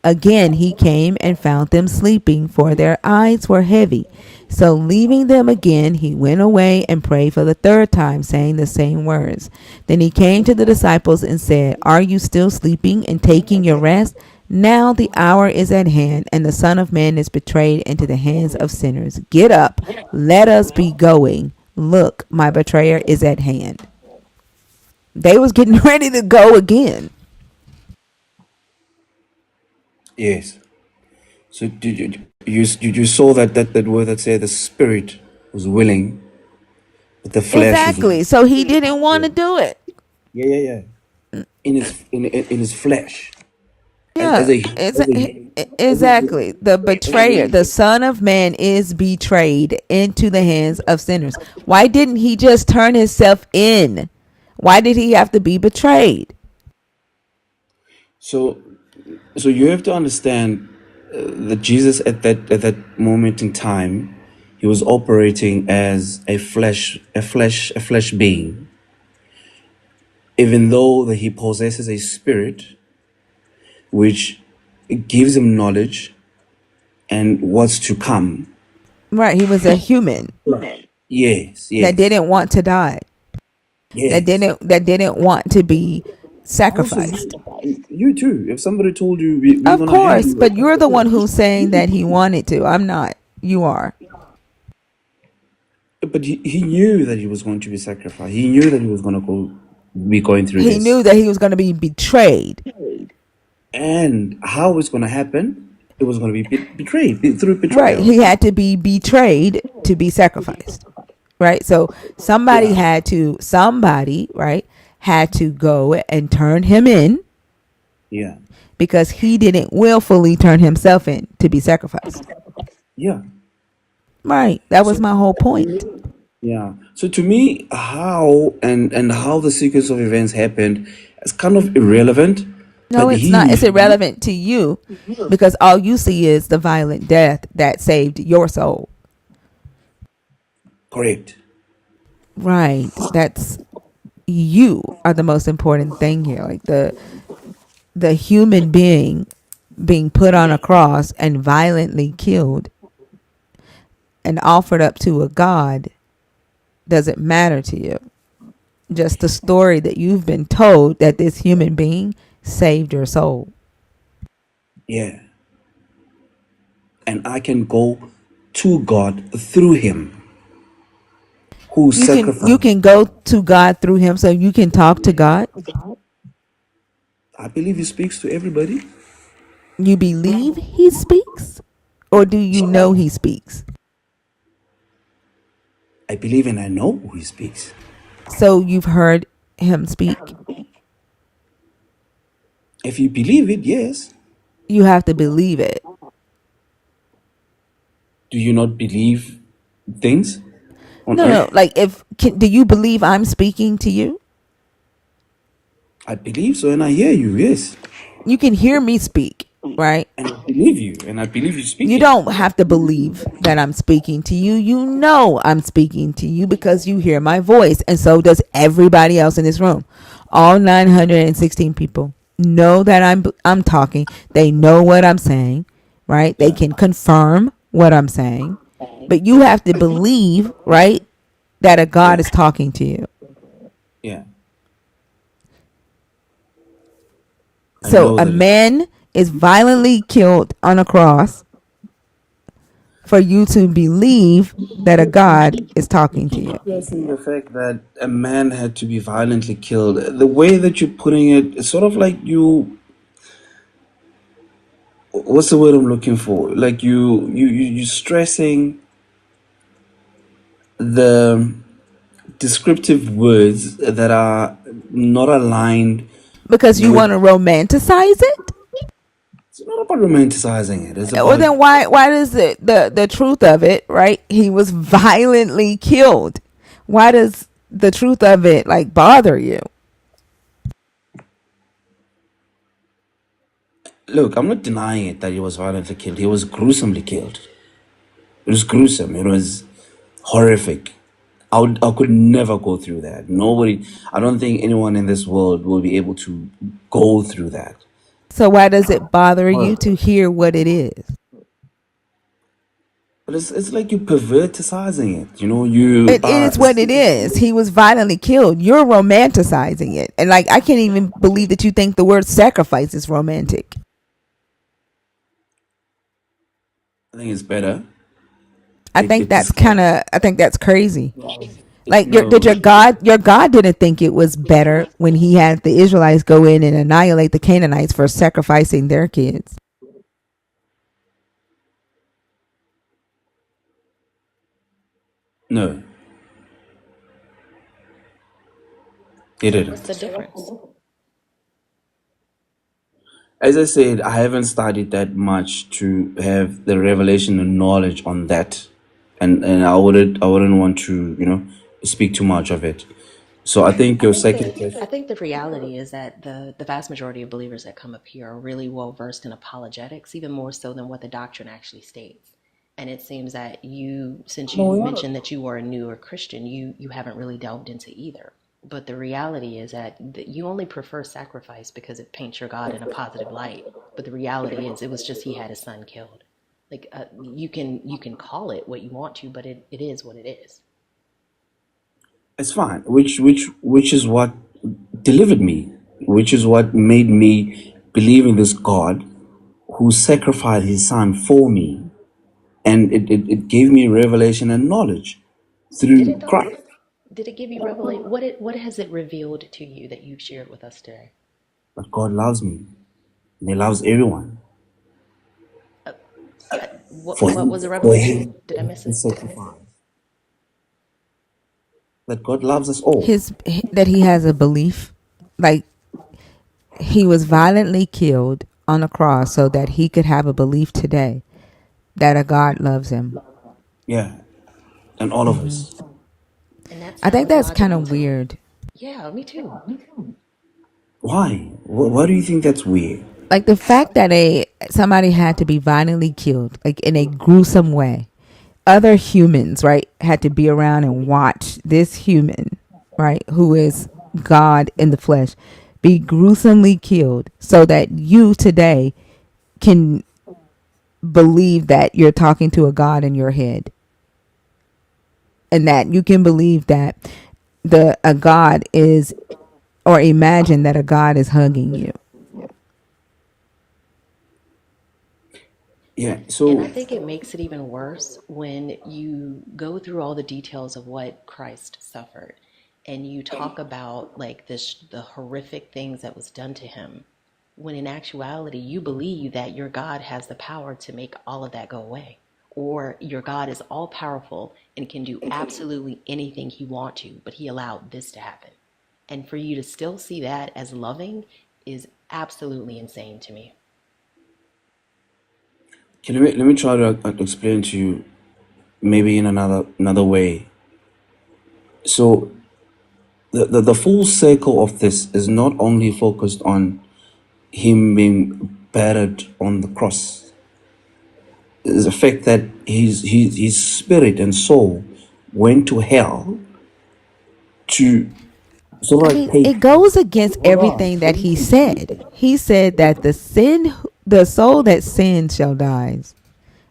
S1: Again he came and found them sleeping, for their eyes were heavy. So leaving them again, he went away and prayed for the third time, saying the same words. Then he came to the disciples and said, "Are you still sleeping and taking your rest? Now the hour is at hand, and the Son of Man is betrayed into the hands of sinners. Get up, let us be going. Look, my betrayer is at hand." They was getting ready to go again.
S6: Yes. So you saw that word that said the spirit was willing, but the flesh was
S1: Exactly.
S6: weak.
S1: So he didn't want to do it.
S6: Yeah. In his flesh,
S1: Yeah, exactly. The betrayer, the Son of Man is betrayed into the hands of sinners. Why didn't he just turn himself in? Why did he have to be betrayed?
S6: so so you have to understand that Jesus at that moment in time, he was operating as a flesh being, even though that he possesses a spirit which gives him knowledge and what's to come.
S1: Right, he was a human
S6: Yes,
S1: that
S6: yes,
S1: didn't want to die,
S6: yes.
S1: that didn't want to be
S6: Also,
S1: sacrificed.
S6: you too. If somebody told you we're
S1: Of
S6: gonna hang
S1: course, but you're the one
S6: you,
S1: who's saying that he wanted to. I'm not. You are.
S6: but he knew that he was going to be sacrificed. He knew that he was going to be going through
S1: He
S6: this,
S1: knew that he was going to be betrayed.
S6: and how it's going to happen. It was going to be betrayed through
S1: Right.
S6: betrayal.
S1: He had to be betrayed to be sacrificed. Right. So somebody
S6: Yeah,
S1: had to, right, had to go and turn him in
S6: yeah,
S1: because he didn't willfully turn himself in to be sacrificed.
S6: yeah.
S1: Right. That was
S6: So
S1: my whole point.
S6: yeah. So to me, how and how the sequence of events happened is kind of irrelevant.
S1: No,
S6: But
S1: it's
S6: he
S1: not. It's
S6: knew.
S1: irrelevant to you because all you see is the violent death that saved your soul.
S6: Correct.
S1: Right. That's you are the most important thing here. Like the human being put on a cross and violently killed and offered up to a god doesn't matter to you. Just the story that you've been told that this human being saved your soul.
S6: Yeah. And I can go to God through him who
S1: You
S6: sacrificed.
S1: can go to God through him so you can talk to God.
S6: I believe he speaks to everybody.
S1: You believe he speaks or do you know he speaks?
S6: I believe and I know who he speaks.
S1: So you've heard him speak.
S6: If you believe it, yes.
S1: You have to believe it.
S6: Do you not believe things on
S1: No.
S6: earth?
S1: Like do you believe I'm speaking to you?
S6: I believe so and I hear you, yes.
S1: You can hear me speak, right?
S6: And I believe you and I believe you
S1: You
S6: speaking.
S1: don't have to believe that I'm speaking to you. You know I'm speaking to you because you hear my voice. And so does everybody else in this room. All 916 people know that I'm talking. They know what I'm saying, right? They
S6: Yeah.
S1: can confirm what I'm saying. But you have to believe, right, that a God
S6: Yeah.
S1: is talking to you.
S6: Yeah. I
S1: So
S6: know
S1: a
S6: that
S1: man is violently killed on a cross for you to believe that a God is talking to you.
S6: addressing the fact that a man had to be violently killed. The way that you're putting it, it's sort of like what's the word I'm looking for? Like you stressing the descriptive words that are not aligned
S1: Because you
S6: with.
S1: want to romanticize it?
S6: It's not about romanticizing it. It's
S1: Or
S6: about
S1: then why does the truth of it, right? He was violently killed. Why does the truth of it like bother you?
S6: look. I'm not denying it that he was violently killed. He was gruesomely killed. It was gruesome. It was horrific. I could never go through that. Nobody, I don't think anyone in this world will be able to go through that.
S1: So why does it bother you
S6: Horrible.
S1: to hear what it is?
S6: But it's like you perverticizing it. You know, you
S1: It is what it is. He was violently killed. You're romanticizing it. And like I can't even believe that you think the word sacrifice is romantic.
S6: I think it's better
S1: I think that's crazy. Like
S6: no.
S1: your God didn't think it was better when he had the Israelites go in and annihilate the Canaanites for sacrificing their kids.
S6: No, he
S2: What's
S6: didn't.
S2: the difference?
S6: As I said, I haven't studied that much to have the revelation and knowledge on that, and I wouldn't want to speak too much of it. So I think
S2: I
S6: your
S2: think
S6: second
S2: the
S6: question.
S2: I think the reality is that the vast majority of believers that come up here are really well versed in apologetics, even more so than what the doctrine actually states. And it seems that you, since
S6: No,
S2: you
S6: we are.
S2: mentioned that you are a newer Christian, you haven't really delved into either. But the reality is that you only prefer sacrifice because it paints your God in a positive light. But the reality is, it was just he had his son killed. Like you can call it what you want to, but it is what it is.
S6: It's fine. Which is what delivered me. Which is what made me believe in this God who sacrificed his son for me. And it gave me revelation and knowledge
S2: Did
S6: through
S2: it though?
S6: Christ.
S2: Did it give you revelation? What has it revealed to you that you've shared with us today?
S6: But God loves me. And he loves everyone.
S2: Uh, what
S6: For
S2: what
S6: him,
S2: was the
S6: for
S2: revelation?
S6: him,
S2: Did I miss
S6: he
S2: it?
S6: sacrificed. That God loves us all.
S1: His that he has a belief, like he was violently killed on a cross so that he could have a belief today that a God loves him.
S6: Yeah. And all of us.
S2: And that
S1: I think
S2: sounds
S1: that's kind
S2: logical
S1: of
S2: to me.
S1: weird.
S2: Yeah, me too.
S6: Why? Why do you think that's weird?
S1: Like the fact that somebody had to be violently killed, like in a gruesome way, other humans, right, had to be around and watch this human, right, who is God in the flesh, be gruesomely killed so that you today can believe that you're talking to a God in your head, and that you can believe that a God is, or imagine that a God is hugging you.
S6: Yeah.
S2: And I
S6: So
S2: think it makes it even worse when you go through all the details of what Christ suffered and you talk about like the horrific things that was done to him, when in actuality you believe that your God has the power to make all of that go away, or your God is all powerful and can do absolutely anything he wants to, but he allowed this to happen. And for you to still see that as loving is absolutely insane to me.
S6: let me try to explain to you maybe in another way. So the full circle of this is not only focused on him being battered on the cross. It's the fact that his spirit and soul went to hell to
S1: I
S6: sort of like
S1: mean,
S6: pay.
S1: it goes against
S6: Hold on.
S1: everything that he said. He said that the soul that sins shall die,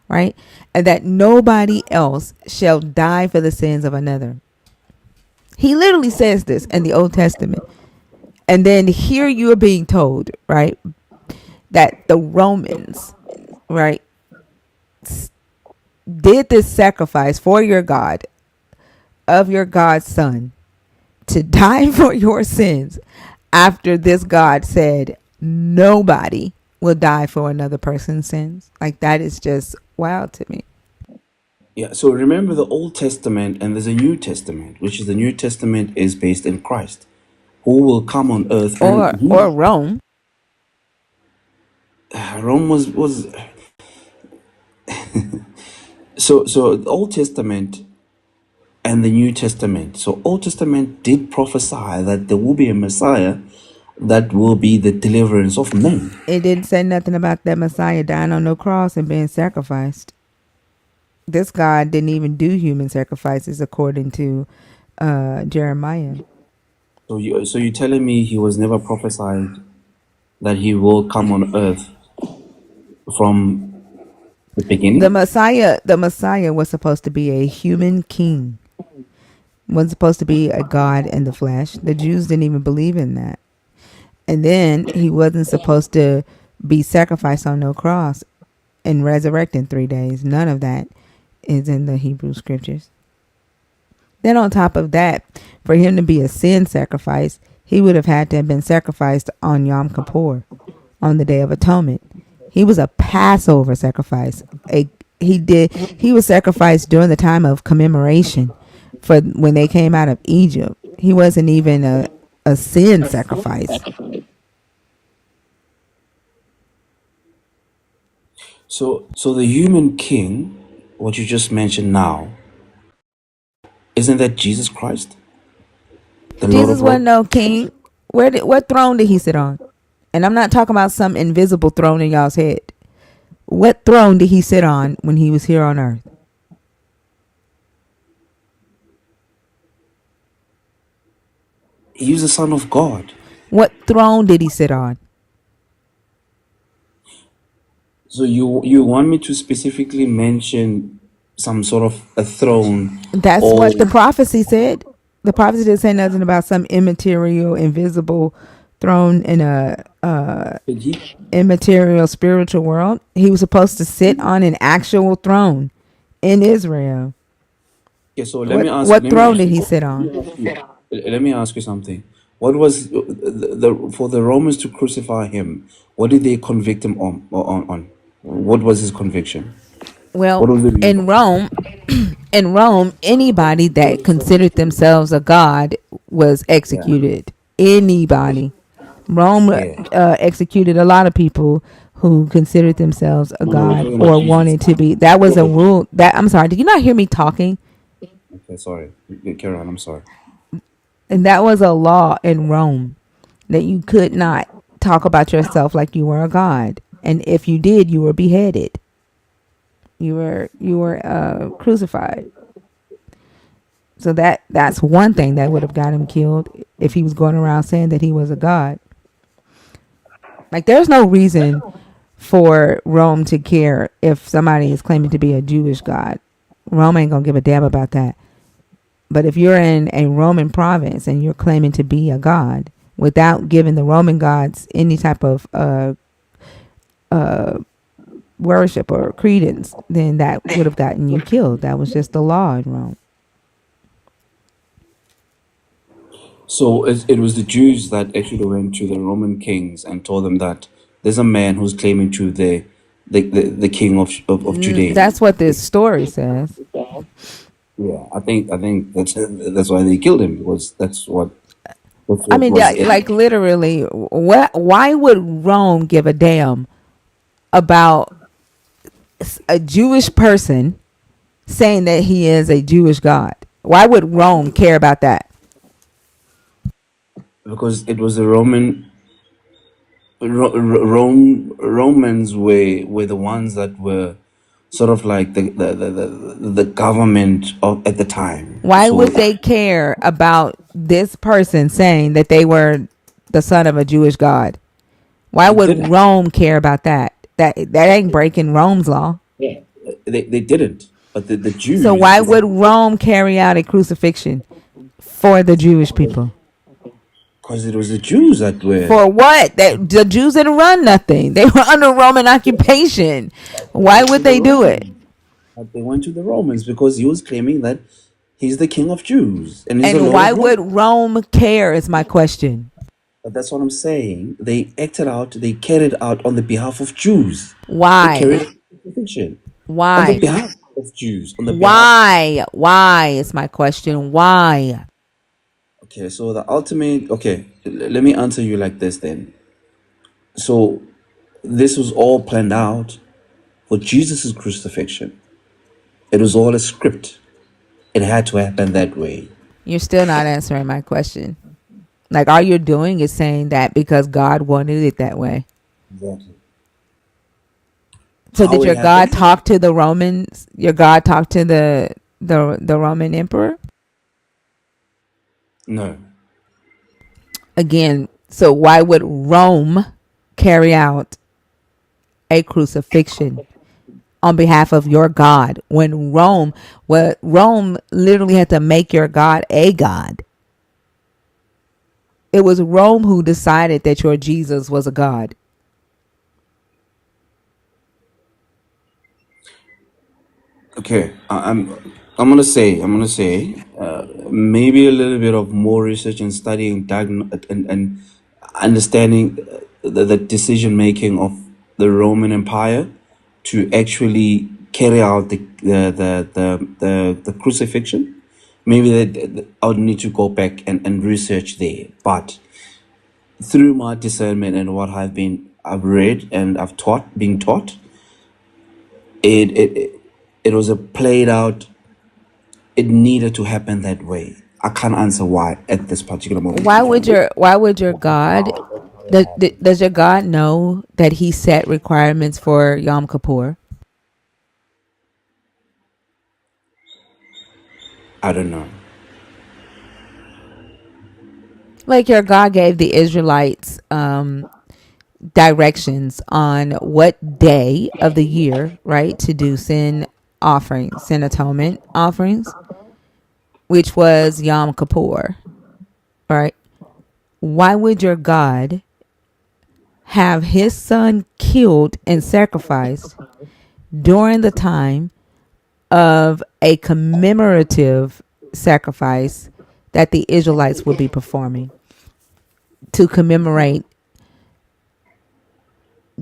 S1: right? And that nobody else shall die for the sins of another. He literally says this in the Old Testament. And then here you are being told, right, that the Romans, right, did this sacrifice for your God, of your God's son, to die for your sins, after this God said nobody will die for another person's sins. Like, that is just wild to me.
S6: Yeah, so remember the Old Testament and there's a New Testament, which is the New Testament is based in Christ, who will come on earth, and
S1: Or Rome.
S6: Rome was so the Old Testament and the New Testament. So Old Testament did prophesy that there will be a Messiah that will be the deliverance of men.
S1: It didn't say nothing about that Messiah dying on no cross and being sacrificed. This God didn't even do human sacrifices according to Jeremiah.
S6: So you're telling me he was never prophesied that he will come on earth from the beginning?
S1: The Messiah was supposed to be a human king. Was supposed to be a God in the flesh. The Jews didn't even believe in that. And then he wasn't supposed to be sacrificed on no cross and resurrect in 3 days. None of that is in the Hebrew scriptures. Then on top of that, for him to be a sin sacrifice, he would have had to have been sacrificed on Yom Kippur, on the Day of Atonement. He was a Passover sacrifice. He was sacrificed during the time of commemoration for when they came out of Egypt. He wasn't even a sin sacrifice.
S6: So the human king, what you just mentioned now, isn't that Jesus Christ, the Lord
S1: Jesus
S6: of
S1: wasn't
S6: Lords?
S1: no king. What throne did he sit on? And I'm not talking about some invisible throne in y'all's head. What throne did he sit on when he was here on earth?
S6: He was the Son of God.
S1: What throne did he sit on?
S6: So you want me to specifically mention some sort of a throne,
S1: That's
S6: or
S1: what the prophecy said. The prophecy didn't say nothing about some immaterial, invisible throne in a
S6: did he?
S1: immaterial spiritual world. He was supposed to sit on an actual throne in Israel.
S6: Okay, so
S1: What throne did he sit on?
S6: let me ask you something. What was for the Romans to crucify him? What did they convict him on? What was his conviction?
S1: Well,
S6: What was the reason?
S1: in Rome, anybody that considered themselves a god was
S6: Yeah,
S1: executed. Anybody. Rome
S6: yeah.
S1: executed a lot of people who considered themselves a
S6: No, no, we're
S1: god
S6: talking about
S1: or
S6: Jesus.
S1: wanted to be. That was
S6: What
S1: a
S6: was it?
S1: rule. That I'm sorry. Did you not hear me talking?
S6: Okay, sorry. Carry on. I'm sorry.
S1: And that was a law in Rome that you could not talk about yourself like you were a god. And if you did, you were beheaded. You were crucified. So that's one thing that would have got him killed if he was going around saying that he was a god. Like there's no reason for Rome to care if somebody is claiming to be a Jewish god. Rome ain't gonna give a damn about that. But if you're in a Roman province and you're claiming to be a god without giving the Roman gods any type of uh, worship or credence, then that would have gotten you killed. That was just the law in Rome.
S6: So it was the Jews that actually went to the Roman kings and told them that there's a man who's claiming to the king of Judea.
S1: That's what this story says.
S6: Yeah, I think that's why they killed him, because that's
S1: I
S6: what
S1: mean,
S6: was it.
S1: like literally, what? Why would Rome give a damn about a Jewish person saying that he is a Jewish god? Why would Rome care about that?
S6: Because it was the Romans were the ones that were sort of like the government of at the time.
S1: Why
S6: So
S1: would they care about this person saying that they were the son of a Jewish god? Why
S6: they
S1: would
S6: didn't.
S1: Rome care about that? That ain't breaking Rome's law.
S6: Yeah, they didn't. But the
S1: So
S6: Jews,
S1: why would Rome carry out a crucifixion for the Jewish people?
S6: because it was the Jews that were.
S1: For what? That the Jews didn't run nothing. They were under Roman occupation.
S6: They
S1: Why
S6: went to
S1: would
S6: the
S1: they do it?
S6: Romans. But they went to the Romans because he was claiming that he's the king of Jews and he's the
S1: And
S6: Lord
S1: why
S6: of Lords.
S1: would Rome care is my question.
S6: But that's what I'm saying. They carried out on the behalf of Jews. They
S1: Why?
S6: carried out crucifixion on the
S1: Why?
S6: behalf of Jews, on the behalf.
S1: Why? Why is my question. Why?
S6: Okay, so the ultimate. Okay, let me answer you like this then. So this was all planned out for Jesus' crucifixion. It was all a script. It had to happen that way.
S1: You're still not answering my question. Like all you're doing is saying that because God wanted it that way.
S6: Exactly.
S1: So
S6: How
S1: did
S6: it
S1: your God
S6: happened?
S1: talk to the Romans? Your God talked to the Roman emperor?
S6: No.
S1: Again, so why would Rome carry out a crucifixion on behalf of your God when Rome literally had to make your God a god? It was Rome who decided that your Jesus was a god.
S6: Okay, I'm gonna say maybe a little bit of more research and studying and understanding the decision making of the Roman Empire to actually carry out the crucifixion. Maybe I would need to go back and research there. But through my discernment and what I've read and being taught, it was a played out. It needed to happen that way. I can't answer why at this particular moment in time.
S1: Why would your God does your God know that he set requirements for Yom Kippur?
S6: I don't know.
S1: Like your God gave the Israelites directions on what day of the year, right, to do sin atonement offerings, which was Yom Kippur, right? Why would your God have his son killed and sacrificed during the time of a commemorative sacrifice that the Israelites would be performing to commemorate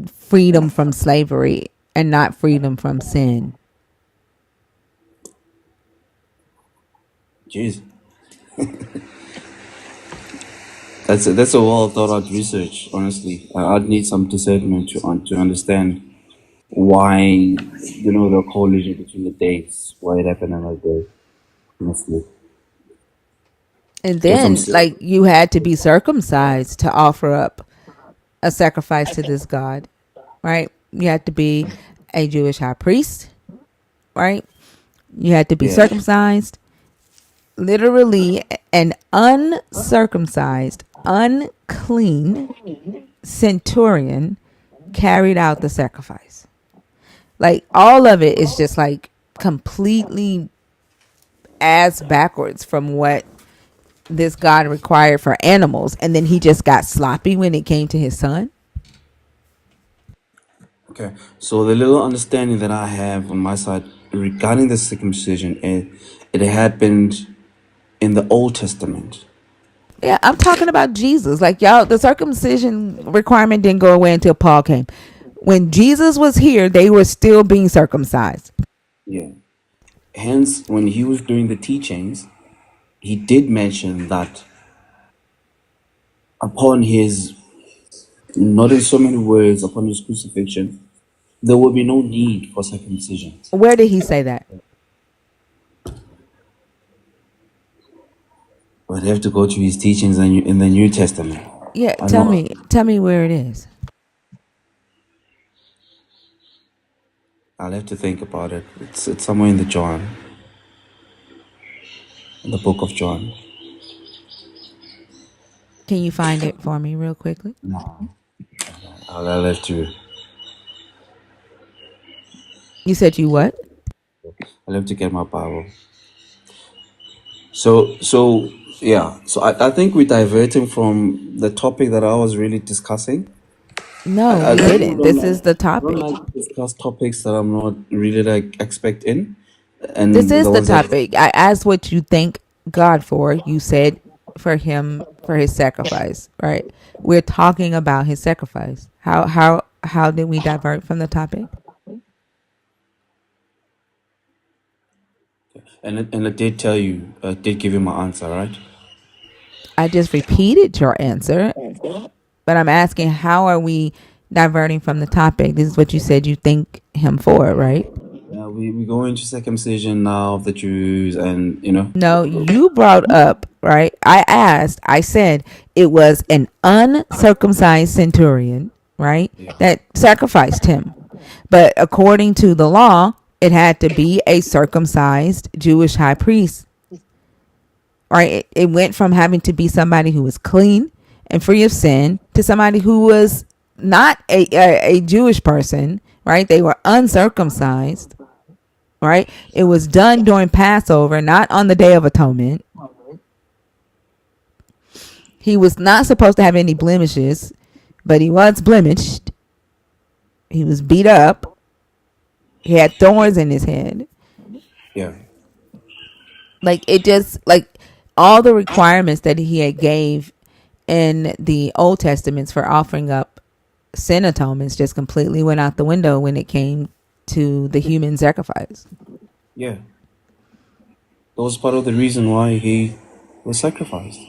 S1: freedom from slavery and not freedom from sin?
S6: Jeez, that's a well thought out research. Honestly, I'd need some discernment to understand why the correlation between the dates, why it happened on that day. Honestly,
S1: And
S6: because I'm
S1: then,
S6: still.
S1: like, you had to be circumcised to offer up a sacrifice to this God, right? You had to be a Jewish high priest. right? You had to be
S6: Yeah.
S1: circumcised. Literally, an uncircumcised, unclean centurion carried out the sacrifice. Like, all of it is just like completely ass backwards from what this God required for animals. And then he just got sloppy when it came to his son.
S6: Okay. So the little understanding that I have on my side regarding the circumcision, it happened in the Old Testament.
S1: Yeah, I'm talking about Jesus. Like, y'all, the circumcision requirement didn't go away until Paul came. When Jesus was here, they were still being circumcised.
S6: Yeah. Hence, when he was doing the teachings, he did mention that upon his, not in so many words, upon his crucifixion, there will be no need for circumcision.
S1: Where did he say that?
S6: But have to go to his teachings in the New Testament.
S1: Yeah,
S6: I
S1: tell
S6: know.
S1: me. Tell me where it is.
S6: I'll have to think about it. It's somewhere in in the book of John.
S1: Can you find it for me real quickly?
S6: No, I'll have to.
S1: You said you what?
S6: I'll have to get my Bible. So yeah. So I think we're diverting from the topic that I was really discussing.
S1: No,
S6: I
S1: we
S6: really
S1: didn't.
S6: don't
S1: This
S6: like
S1: is the
S6: I don't
S1: topic.
S6: like to discuss topics that I'm not really like expect in,
S1: This
S6: and
S1: is
S6: the
S1: the
S6: ones that
S1: topic. I asked what you thank God for. You said for him, for his sacrifice, right? We're talking about his sacrifice. How did we divert from the topic?
S6: and I did tell you, did give you my answer, right?
S1: I just repeated your answer, but I'm asking how are we diverting from the topic? This is what you said you thank him for, right?
S6: We go into circumcision now of the Jews, and you know,
S1: No, you brought up, right? I said it was an uncircumcised centurion, right?
S6: yeah,
S1: That sacrificed him. But according to the law, it had to be a circumcised Jewish high priest, right? It went from having to be somebody who was clean and free of sin to somebody who was not a Jewish person, right? They were uncircumcised, right? It was done during Passover, not on the Day of Atonement. He was not supposed to have any blemishes, but he was blemished. He was beat up. He had thorns in his head.
S6: yeah,
S1: Like, it just, like, all the requirements that he had gave in the Old Testaments for offering up sin atonements just completely went out the window when it came to the human sacrifice.
S6: yeah. That was part of the reason why he was sacrificed,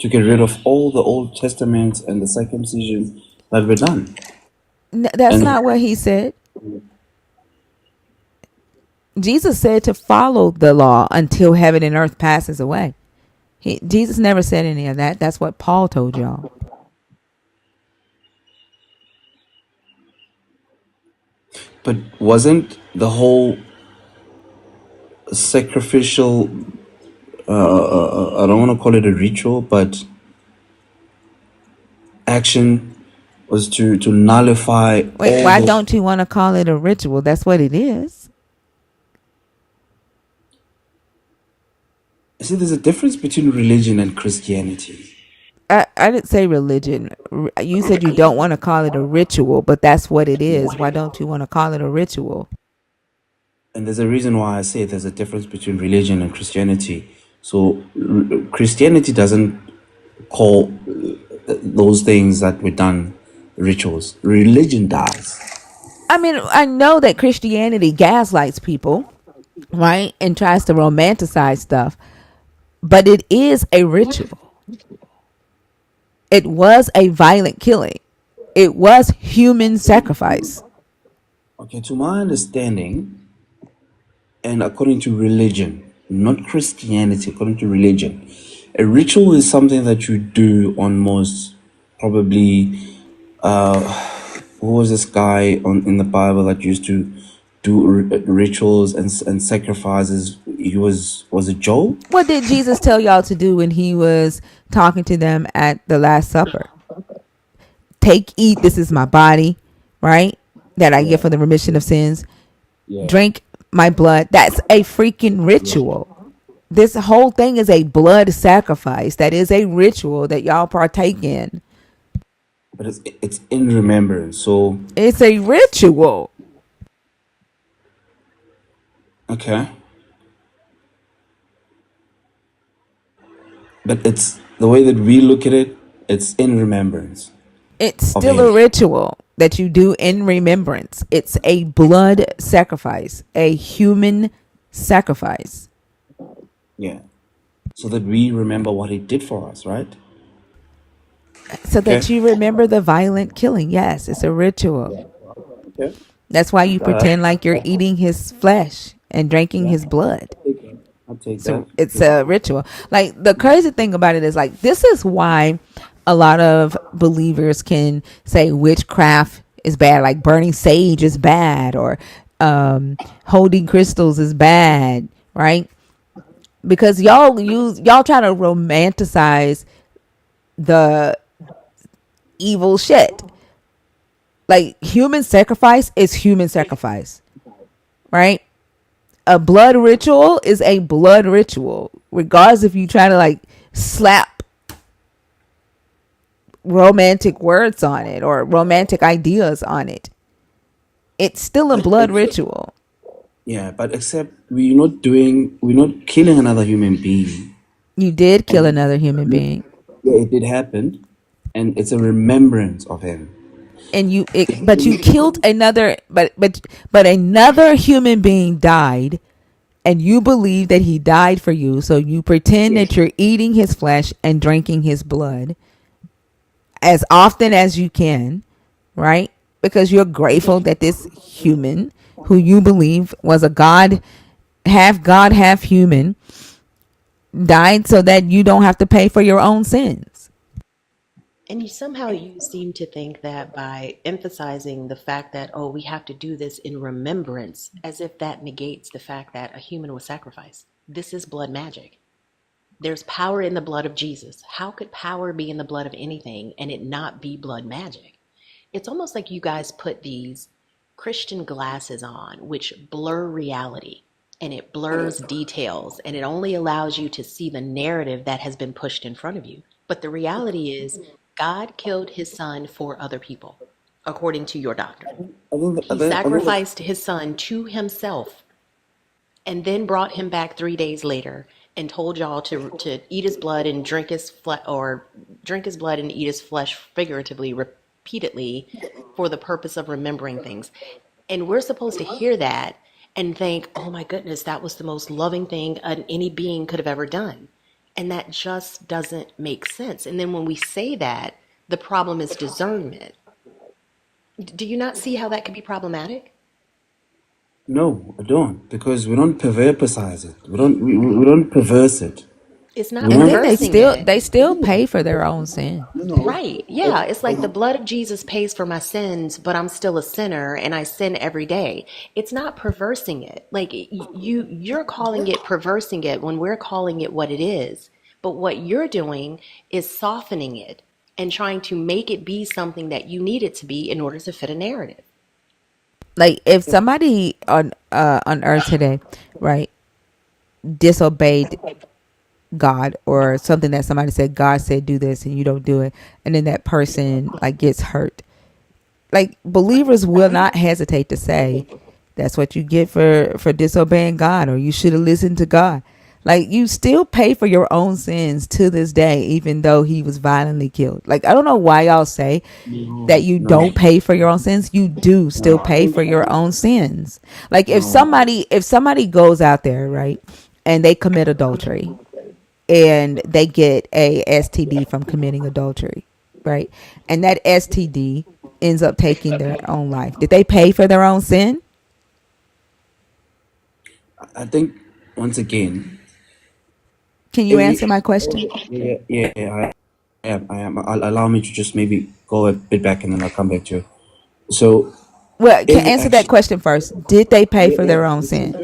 S6: to get rid of all the Old Testaments and the circumcision that were done.
S1: That's
S6: And
S1: not what he said. Jesus said to follow the law until heaven and earth passes away. Jesus never said any of that. That's what Paul told y'all.
S6: but wasn't the whole sacrificial? I don't want to call it a ritual, but action was to nullify
S1: Wait,
S6: all
S1: why
S6: those.
S1: don't you want to call it a ritual? That's what it is.
S6: See, there's a difference between religion and Christianity.
S1: I didn't say religion. You said you don't want to call it a ritual, but that's what it is. Why don't you want to call it a ritual?
S6: And there's a reason why I say there's a difference between religion and Christianity. So Christianity doesn't call those things that were done rituals. Religion does.
S1: I mean, I know that Christianity gaslights people, right? And tries to romanticize stuff, but it is a ritual. It was a violent killing. It was human sacrifice.
S6: Okay, to my understanding, and according to religion, not Christianity, according to religion, a ritual is something that you do on most probably. Who was this guy in the Bible that used to do rituals and sacrifices. He was it Joel?
S1: What did Jesus tell y'all to do when he was talking to them at the Last Supper? Take, eat, this is my body, right? That I give
S6: Yeah,
S1: for the remission of sins.
S6: yeah,
S1: Drink my blood. That's a freaking ritual. This whole thing is a blood sacrifice. That is a ritual that y'all partake in.
S6: but it's in remembrance. So
S1: It's a ritual.
S6: okay, but it's the way that we look at it. It's in remembrance
S1: It's
S6: of
S1: still a
S6: him.
S1: ritual that you do in remembrance. It's a blood sacrifice, a human sacrifice,
S6: Yeah, so that we remember what he did for us, right?
S1: so
S6: Okay.
S1: that you remember the violent killing. Yes, it's a ritual.
S6: Yeah. Okay.
S1: That's why you
S6: Uh,
S1: pretend like you're eating his flesh and drinking
S6: yeah,
S1: his blood.
S6: I'll take
S1: So
S6: that.
S1: it's a ritual. Like, the crazy thing about it is, like, this is why a lot of believers can say witchcraft is bad, like burning sage is bad, or holding crystals is bad, right? Because y'all try to romanticize the evil shit. Like, human sacrifice is human sacrifice, right? A blood ritual is a blood ritual, regardless if you try to like slap romantic words on it or romantic ideas on it. It's still a blood ritual.
S6: Yeah, but except we're not killing another human being.
S1: You did kill
S6: And
S1: another human being,
S6: yeah, it did happen, and it's a remembrance of him.
S1: and but you killed another, but another human being died, and you believe that he died for you, so you pretend that you're eating his flesh and drinking his blood as often as you can, right? Because you're grateful that this human, who you believe was a God, half human, died so that you don't have to pay for your own sins.
S2: And you seem to think that by emphasizing the fact that, oh, we have to do this in remembrance, as if that negates the fact that a human was sacrificed. This is blood magic. There's power in the blood of Jesus. How could power be in the blood of anything and it not be blood magic? It's almost like you guys put these Christian glasses on, which blur reality and it blurs details and it only allows you to see the narrative that has been pushed in front of you. But the reality is, God killed his son for other people, according to your doctrine. He
S6: I think
S2: sacrificed his son to himself and then brought him back 3 days later and told y'all to eat his blood and drink his flesh, or drink his blood and eat his flesh figuratively, repeatedly, for the purpose of remembering things. And we're supposed to hear that and think, oh my goodness, that was the most loving thing any being could have ever done. And that just doesn't make sense. And then when we say that, the problem is discernment. Do you not see how that could be problematic?
S6: no, I don't, because we don't perversize it. We don't perverse it.
S2: It's not
S6: We
S1: And
S6: don't.
S1: then
S2: perversing it.
S1: they still pay for their own sin.
S2: Right. Yeah. It's like the blood of Jesus pays for my sins, but I'm still a sinner and I sin every day. It's not perversing it. Like you're calling it perversing it when we're calling it what it is. But what you're doing is softening it and trying to make it be something that you need it to be in order to fit a narrative.
S1: Like, if somebody on earth today, right, disobeyed God, or something that somebody said, God said do this and you don't do it, and then that person like gets hurt, like, believers will not hesitate to say that's what you get for disobeying God, or you should have listened to God. Like, you still pay for your own sins to this day, even though he was violently killed. Like, I don't know why y'all say that you
S6: No,
S1: don't pay for your own sins. You do still pay for your own sins. Like, if somebody goes out there, right, and they commit adultery, and they get a STD from committing adultery, right, and that STD ends up taking their own life, did they pay for their own sin?
S6: I think once again,
S1: Can you
S6: every
S1: answer my question?
S6: I am. Allow me to just maybe go a bit back and then I'll come back to you. So
S1: Well, can
S6: Every
S1: answer that
S6: action,
S1: question first. Did they pay for their own
S6: listen,
S1: sin?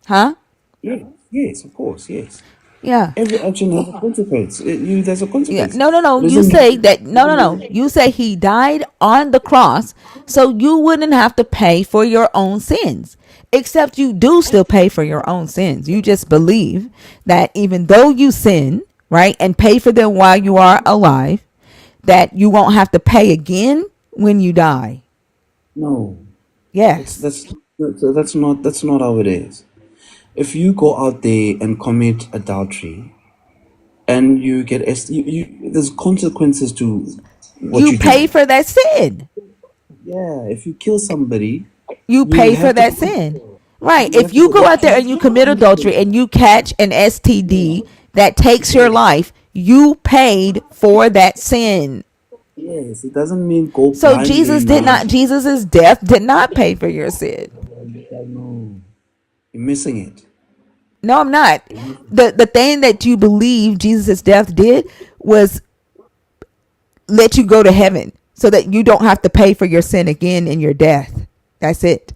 S1: Huh?
S6: yes, yes, of course, yes.
S1: Yeah.
S6: Every action has a consequence. There's a
S1: Yeah.
S6: consequence.
S1: No, no, no.
S6: It
S1: You
S6: doesn't
S1: say that. No, no, no.
S6: mean
S1: You say he died on the cross, so you wouldn't have to pay for your own sins. Except you do still pay for your own sins. You just believe that even though you sin, right, and pay for them while you are alive, that you won't have to pay again when you die.
S6: no. That's
S1: Yes.
S6: that's that's not how it is. If you go out there and commit adultery and you get there's consequences to what
S1: You
S6: you
S1: pay
S6: do.
S1: for that sin.
S6: Yeah, if you kill somebody,
S1: You
S6: you
S1: pay for
S6: have to
S1: that
S6: go.
S1: sin. Right.
S6: You
S1: If
S6: have to
S1: you
S6: go.
S1: go
S6: There's
S1: out there and you commit adultery
S6: consequences.
S1: and you catch an STD that takes your life, you paid for that sin.
S6: Yes, it doesn't mean go
S1: So
S6: blindly
S1: Jesus did
S6: now.
S1: not, Jesus's death did not pay for your sin.
S6: No, you're missing it.
S1: No, I'm not. The thing that you believe Jesus' death did was let you go to heaven so that you don't have to pay for your sin again in your death. That's it.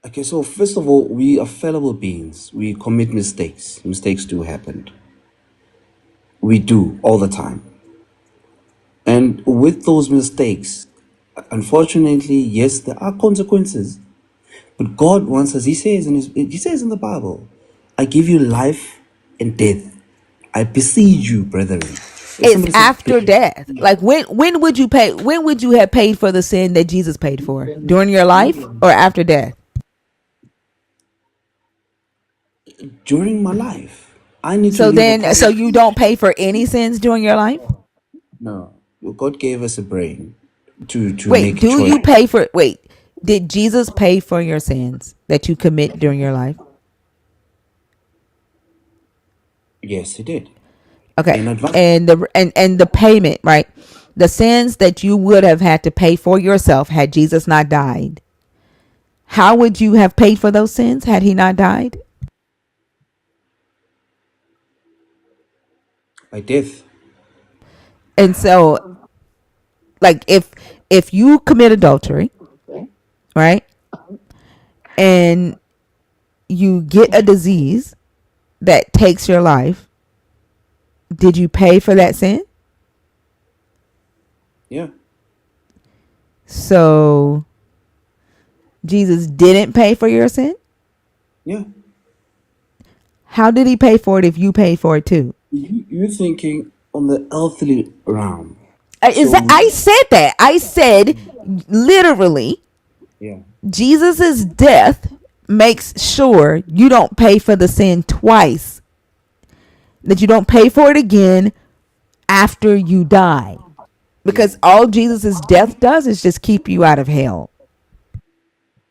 S6: Okay, so first of all, we are fallible beings. We commit mistakes. Mistakes do happen. We do all the time. And with those mistakes, unfortunately, yes, there are consequences. But God wants us. He says in the Bible, "I give you life and death. I beseech you, brethren." If
S1: It's
S6: somebody says,
S1: after death. Like when would you pay, when would you have paid for the sin that Jesus paid for? During your life or after death?
S6: during my life, I need to
S1: So
S6: live
S1: then, so
S6: according.
S1: you don't pay for any sins during your life?
S6: No, God gave us a brain to
S1: Wait,
S6: make
S1: do
S6: choice.
S1: you pay for, wait, did Jesus pay for your sins that you commit during your life?
S6: Yes, He did
S1: Okay.
S6: in advance.
S1: And the payment, right? The sins that you would have had to pay for yourself had Jesus not died. How would you have paid for those sins had he not died?
S6: By death.
S1: And so, like, if you commit adultery, right, and you get a disease that takes your life, did you pay for that sin?
S6: Yeah,
S1: So Jesus didn't pay for your sin?
S6: yeah.
S1: How did he pay for it if you paid for it too?
S6: You're thinking on the earthly realm.
S1: Is
S6: So
S1: that, I said that. I said literally
S6: yeah,
S1: Jesus's death makes sure you don't pay for the sin twice. That you don't pay for it again after you die.
S6: yeah,
S1: Because all Jesus's death does is just keep you out of hell.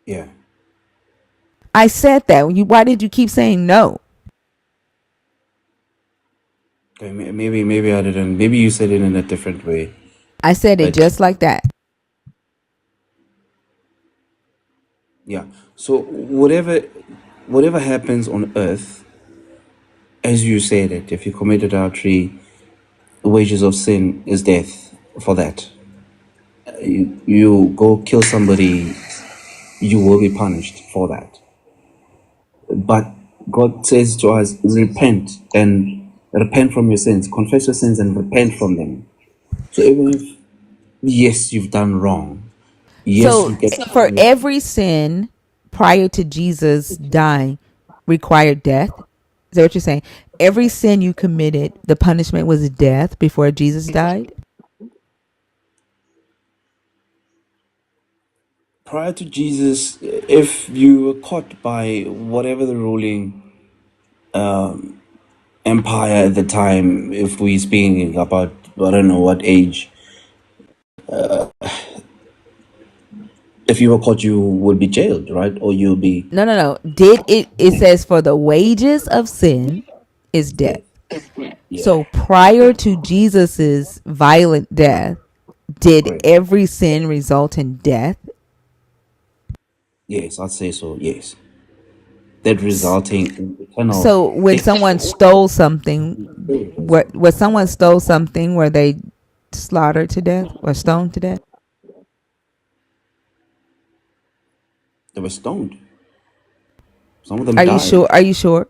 S6: yeah.
S1: I said that. Why did you keep saying no?
S6: Okay, maybe I didn't. Maybe you said it in a different way.
S1: I said it
S6: But
S1: just like that.
S6: yeah. So whatever happens on earth, as you said it, if you commit adultery, the wages of sin is death. For that, you go kill somebody, you will be punished for that. But God says to us, repent and repent from your sins, confess your sins and repent from them. So even if, yes, you've done wrong, yes,
S1: So
S6: you get
S1: for
S6: punished.
S1: every sin prior to Jesus dying required death. Is that what you're saying? Every sin you committed, the punishment was death before Jesus died?
S6: Prior to Jesus, if you were caught by whatever the ruling empire at the time, if we're speaking about, I don't know what age, if you were caught, you would be jailed, right? Or you'll be,
S1: No, no, no. Did it, it says for the wages of sin is death.
S6: yeah,
S1: So prior to Jesus's violent death, did
S6: correct.
S1: every sin result in death?
S6: Yes, I'd say so, yes. That resulting in eternal
S1: So when
S6: death.
S1: someone stole something, what when someone stole something, were they slaughtered to death or stoned to death?
S6: They were stoned. Some of them
S1: Are you
S6: died.
S1: sure? Are you sure?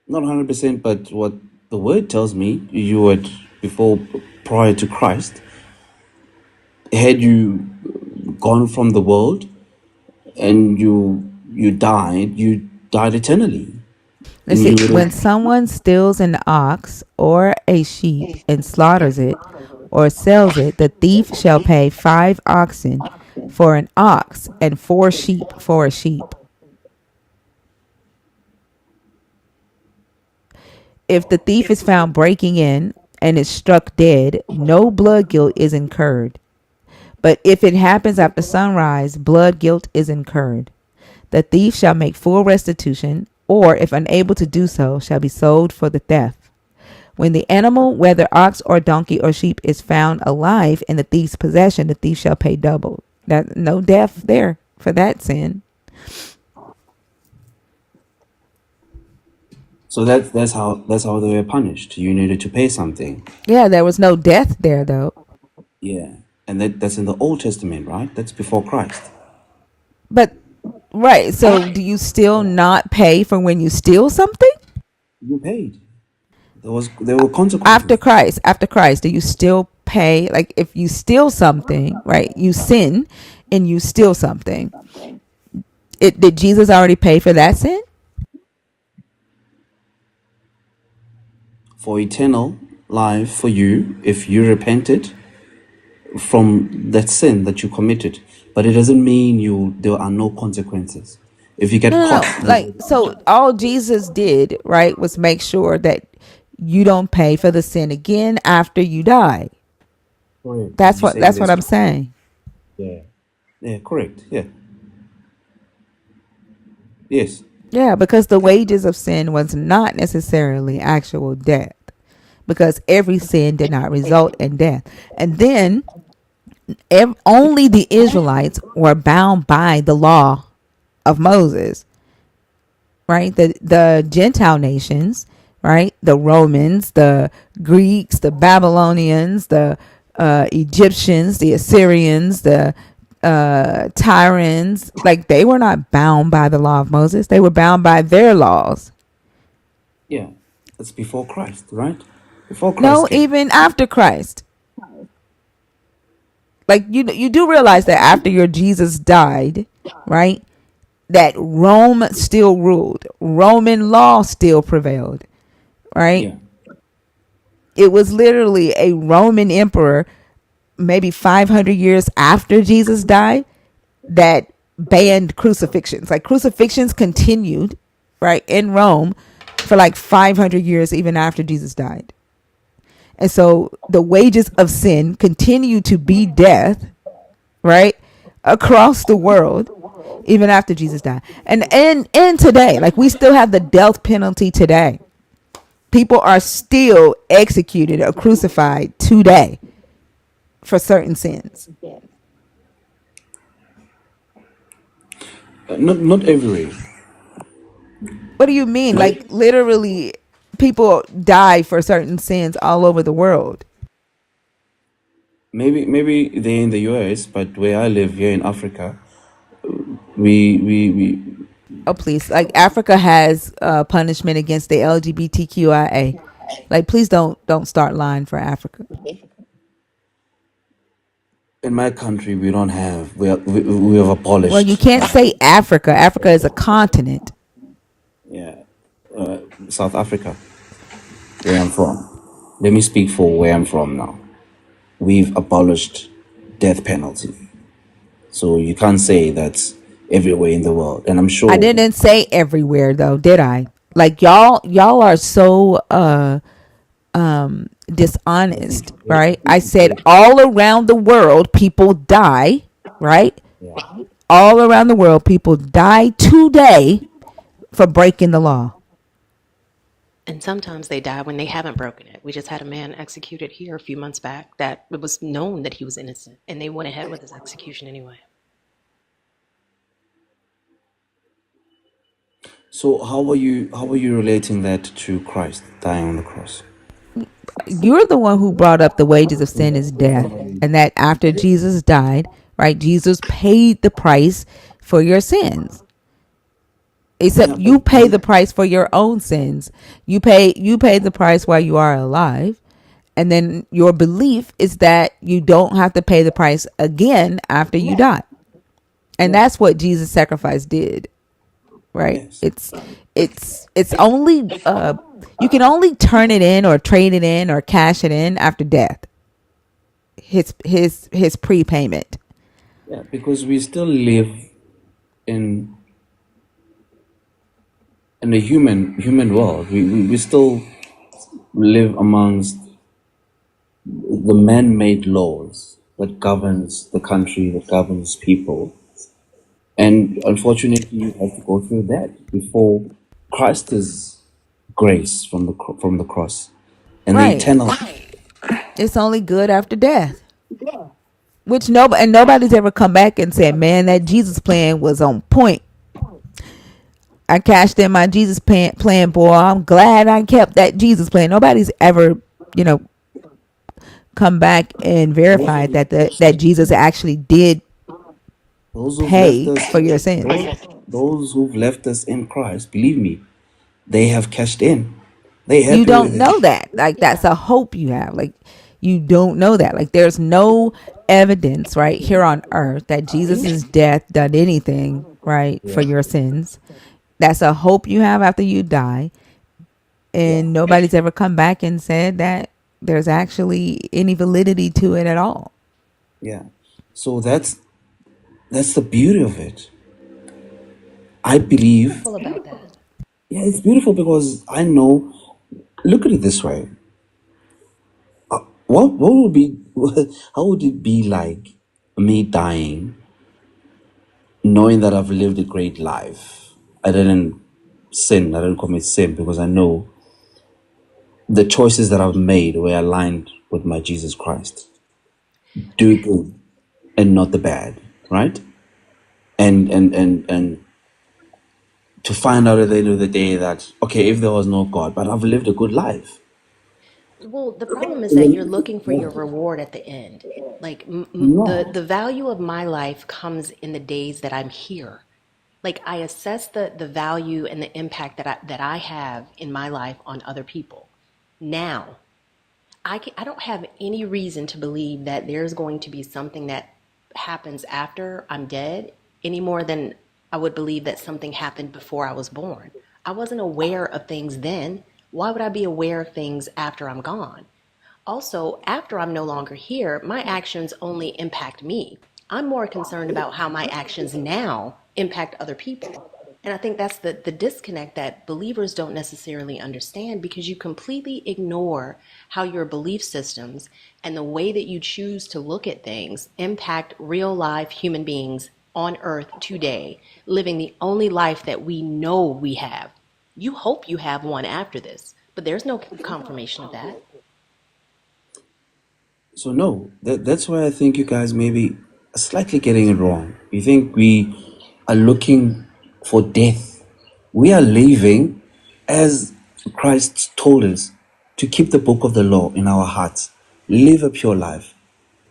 S6: Not 100%, but what the word tells me, you would, before, prior to Christ, had you gone from the world and you died eternally.
S1: Let's
S6: And
S1: see.
S6: you would
S1: When
S6: have,
S1: someone steals an ox or a sheep and slaughters it or sells it, the thief shall pay 5 oxen for an ox and 4 sheep for a sheep. If the thief is found breaking in and is struck dead, no blood guilt is incurred. But if it happens after sunrise, blood guilt is incurred. The thief shall make full restitution, or if unable to do so, shall be sold for the theft. When the animal, whether ox or donkey or sheep, is found alive in the thief's possession, the thief shall pay double. That no death there for that sin.
S6: so that's how they were punished. You needed to pay something.
S1: Yeah, there was no death there though.
S6: Yeah. And that's in the Old Testament, right? That's before Christ.
S1: But right, so do you still not pay for when you steal something?
S6: You paid. There were
S1: After
S6: consequences.
S1: Christ, after Christ, do you still pay? Like if you steal something, right? You sin and you steal something. Did Jesus already pay for that sin?
S6: For eternal life for you if you repented from that sin that you committed. But it doesn't mean there are no consequences. If you get
S1: No, no,
S6: caught,
S1: no. Like, so all Jesus did, right, was make sure that you don't pay for the sin again after you die.
S6: correct.
S1: That's
S6: You're
S1: what
S6: saying
S1: that's what
S6: this.
S1: I'm saying.
S6: Yeah. Yeah, correct. Yeah. Yes.
S1: Yeah, because the wages of sin was not necessarily actual death, because every sin did not result in death. And then only the Israelites were bound by the law of Moses, right? The Gentile nations, right? The Romans, the Greeks, the Babylonians, the Egyptians, the Assyrians, the Tyrants, like they were not bound by the law of Moses. They were bound by their laws.
S6: Yeah. That's before Christ, right? Before Christ
S1: No,
S6: came.
S1: even after Christ. Like you do realize that after your Jesus died, right? That Rome still ruled. Roman law still prevailed, right?
S6: Yeah.
S1: It was literally a Roman emperor maybe 500 years after Jesus died that banned crucifixions. Like crucifixions continued, right, in Rome for like 500 years even after Jesus died. And so the wages of sin continue to be death, right, across the world even after Jesus died. And today, like we still have the death penalty today. People are still executed or crucified today for certain sins.
S6: Not everywhere.
S1: What do you mean?
S6: Like
S1: Like literally people die for certain sins all over the world.
S6: maybe they're in the US, but where I live here in Africa, we
S1: Oh please. Like Africa has punishment against the LGBTQIA. Like please don't start lying for Africa.
S6: in my country we don't have we have
S1: Well, you
S6: abolished
S1: can't say Africa. Africa is a continent.
S6: yeah South Africa where I'm from. Let me speak for where I'm from now. We've abolished death penalty, so you can't say that's everywhere in the world. And I'm
S1: I
S6: sure
S1: didn't say everywhere though, did I? Like y'all are so dishonest, right? I said all around the world people die, right? All around the world people die today for breaking the law.
S2: And sometimes they die when they haven't broken it. We just had a man executed here a few months back that it was known that he was innocent, and they went ahead with his execution anyway.
S6: so how are you relating that to Christ dying on the cross?
S1: You're the one who brought up the wages of sin is death, and that after Jesus died, right, Jesus paid the price for your sins.
S6: Yeah,
S1: Except
S6: but
S1: you pay the price for your own sins. You pay the price while you are alive. And then your belief is that you don't have to pay the price again after you die. And
S6: yeah,
S1: that's what Jesus' sacrifice did, right?
S6: yes.
S1: It's only you can only turn it in or trade it in or cash it in after death. His prepayment.
S6: Yeah, because we still live in a human world. We still live amongst the man-made laws that governs the country, that governs people. And unfortunately, you have to go through that before Christ's grace from the cross and the
S1: Right.
S6: eternal.
S1: It's only good after death. Which nobody's ever come back and said, "Man, that Jesus plan was on point. I cashed in my Jesus plan, boy. I'm glad I kept that Jesus plan." Nobody's ever, you know, come back and verified that Jesus actually did
S6: Those who've left
S1: pay
S6: us,
S1: for your sins.
S6: those who've left us in Christ, believe me, they have cashed in. They
S1: You
S6: happy with
S1: don't
S6: it.
S1: know that. Like, that's a hope you have. Like, you don't know that. Like, there's no evidence right here on earth that Jesus' death done anything right for
S6: Yeah,
S1: your sins. That's a hope you have after you die.
S6: yeah,
S1: And nobody's ever come back and said that there's actually any validity to it at all.
S6: yeah. So that's the beauty of it. I believe,
S2: Beautiful about that.
S6: yeah, it's beautiful because I know. Look at it this way: what would be how would it be like me dying, knowing that I've lived a great life? I didn't sin. I didn't commit sin because I know the choices that I've made were aligned with my Jesus Christ. Do good and not the bad, right? And to find out at the end of the day that, okay, if there was no God, but I've lived a good life.
S2: Well, the problem is that you're looking for your reward at the end. Like
S6: No.
S2: the value of my life comes in the days that I'm here. Like I assess the value and the impact that I have in my life on other people. Now, I don't have any reason to believe that there's going to be something that happens after I'm dead any more than I would believe that something happened before I was born. I wasn't aware of things then. Why would I be aware of things after I'm gone? Also, after I'm no longer here, my actions only impact me. I'm more concerned about how my actions now impact other people. And I think that's the disconnect that believers don't necessarily understand because you completely ignore how your belief systems and the way that you choose to look at things impact real life human beings on earth today, living the only life that we know we have. You hope you have one after this, but there's no confirmation of that.
S6: So no, that's why I think you guys maybe are slightly getting it wrong. You think we are looking for death. We are living as Christ told us to keep the book of the law in our hearts. Live a pure life.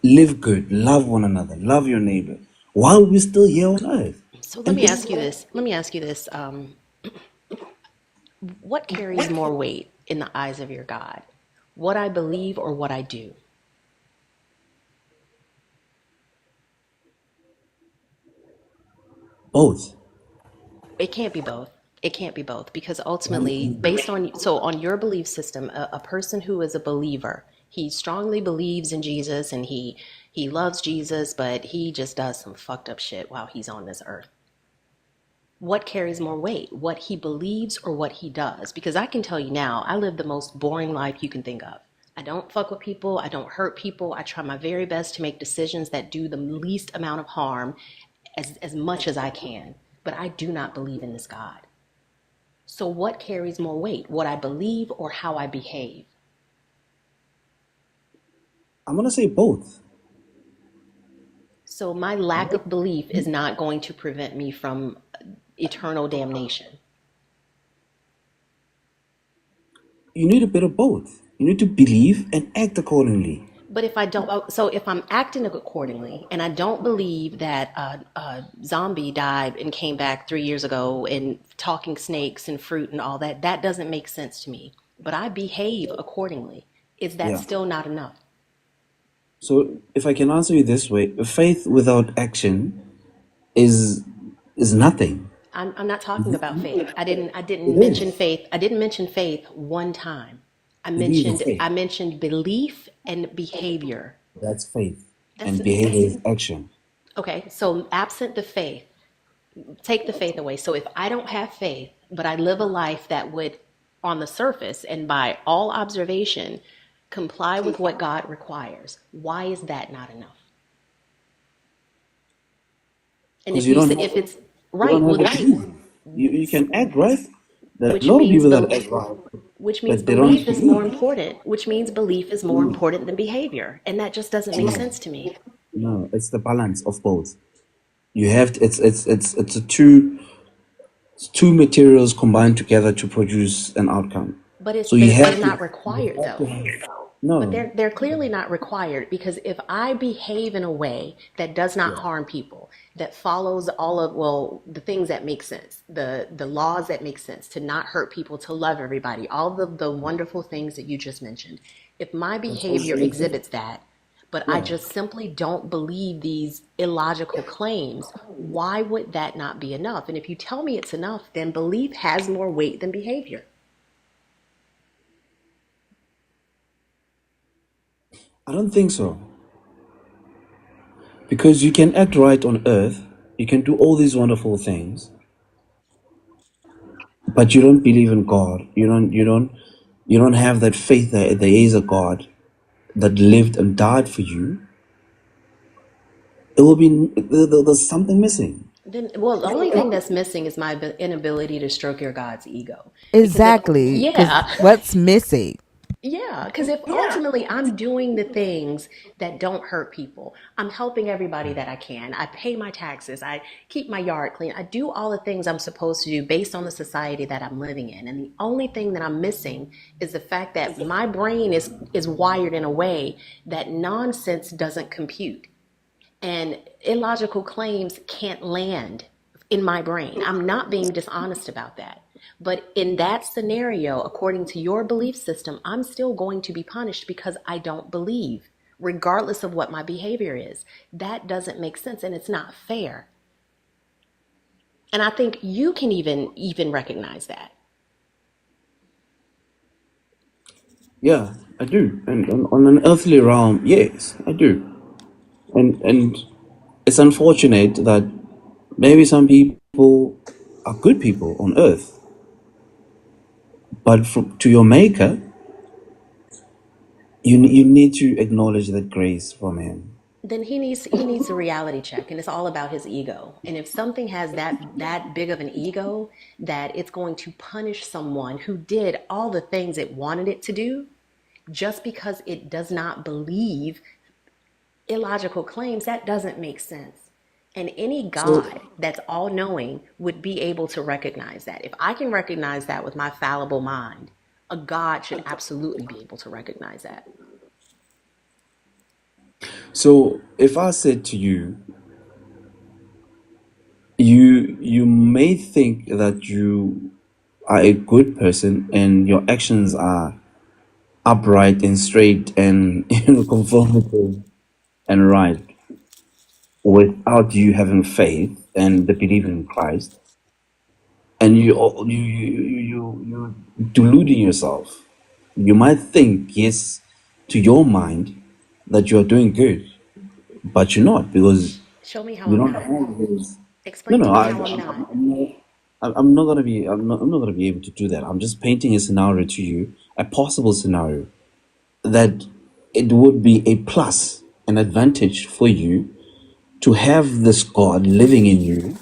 S6: Live good. Love one another. Love your neighbor. While we're still here on earth.
S2: So let
S6: And
S2: me
S6: this
S2: ask you this. Let me ask you this. What carries more weight in the eyes of your God? What I believe or what I do?
S6: both.
S2: It can't be both. It can't be both because ultimately, based on on your belief system, a person who is a believer, he strongly believes in Jesus and he loves Jesus, but he just does some fucked up shit while he's on this earth. What carries more weight? What he believes or what he does? Because I can tell you now, I live the most boring life you can think of. I don't fuck with people. I don't hurt people. I try my very best to make decisions that do the least amount of harm as much as I can. But I do not believe in this God. So what carries more weight? What I believe or how I behave?
S6: I'm gonna say both.
S2: So my lack of belief is not going to prevent me from eternal damnation.
S6: You need a bit of both. You need to believe and act accordingly.
S2: But if I don't, so if I'm acting accordingly, and I don't believe that a zombie died and came back 3 years ago and talking snakes and fruit and all that, that doesn't make sense to me. But I behave accordingly. Is that
S6: Yeah.
S2: still not enough?
S6: So if I can answer you this way, faith without action is nothing.
S2: I'm not talking about faith. I
S6: It
S2: didn't mention
S6: is.
S2: faith. I didn't mention faith one time.
S6: It is a faith.
S2: I mentioned belief and behavior.
S6: That's faith.
S2: That's
S6: And behavior is action.
S2: okay. So absent the faith, take the faith away. So if I don't have faith, but I live a life that would, on the surface and by all observation, comply with what God requires, why is that not enough? And
S6: Because you don't have
S2: if it's
S6: you don't
S2: right,
S6: have
S2: well,
S6: a belief. You can act right. There are a
S2: which
S6: lot of
S2: means
S6: people that act right, but they don't
S2: belief is more
S6: believe.
S2: important, which means belief is more important than behavior. And that just doesn't make sense to me.
S6: No, it's the balance of both. You have to, it's a two materials combined together to produce an outcome. So you
S2: They're
S6: have
S2: not
S6: to
S2: required though. But
S6: no.
S2: they're clearly not required because if I behave in a way that does not harm people, that follows all of the things that make sense, the laws that make sense, to not hurt people, to love everybody, all the wonderful things that you just mentioned. If my behavior exhibits that, but I just simply don't believe these illogical claims, why would that not be enough? And if you tell me it's enough, then belief has more weight than behavior.
S6: I don't think so. Because you can act right on earth, you can do all these wonderful things, but you don't believe in God. You don't have that faith that there is a God that lived and died for you. It will be there's something missing.
S2: Then, well, the only thing that's missing is my inability to stroke your God's ego. Because if,
S1: Exactly. Because
S2: yeah,
S1: what's missing?
S2: yeah, because if ultimately I'm doing the things that don't hurt people, I'm helping everybody that I can, I pay my taxes, I keep my yard clean, I do all the things I'm supposed to do based on the society that I'm living in. And the only thing that I'm missing is the fact that my brain is wired in a way that nonsense doesn't compute. And illogical claims can't land in my brain. I'm not being dishonest about that. But in that scenario, according to your belief system, I'm still going to be punished because I don't believe, regardless of what my behavior is. That doesn't make sense and it's not fair. And I think you can even recognize that.
S6: Yeah, I do. And on an earthly realm, yes, I do. And it's unfortunate that maybe some people are good people on earth, but to your maker, you need to acknowledge that grace from him.
S2: Then he needs a reality check, and it's all about his ego. And if something has that big of an ego that it's going to punish someone who did all the things it wanted it to do just because it does not believe illogical claims, that doesn't make sense. And any
S6: So
S2: God that's all knowing would be able to recognize that. If I can recognize that with my fallible mind, a God should absolutely be able to recognize that.
S6: so if I said to you, you may think that you are a good person and your actions are upright and straight and conformable and right without you having faith and the belief in Christ, and you deluding yourself. You might think, yes, to your mind, that you are doing good, but you're not, because
S2: Show me how
S6: you
S2: I'm
S6: don't
S2: not.
S6: have this. No,
S2: Explain
S6: no,
S2: to me how I'm not.
S6: I'm not gonna be. I'm not gonna be able to do that. I'm just painting a scenario to you, a possible scenario that it would be a plus, an advantage for you to have this God living in you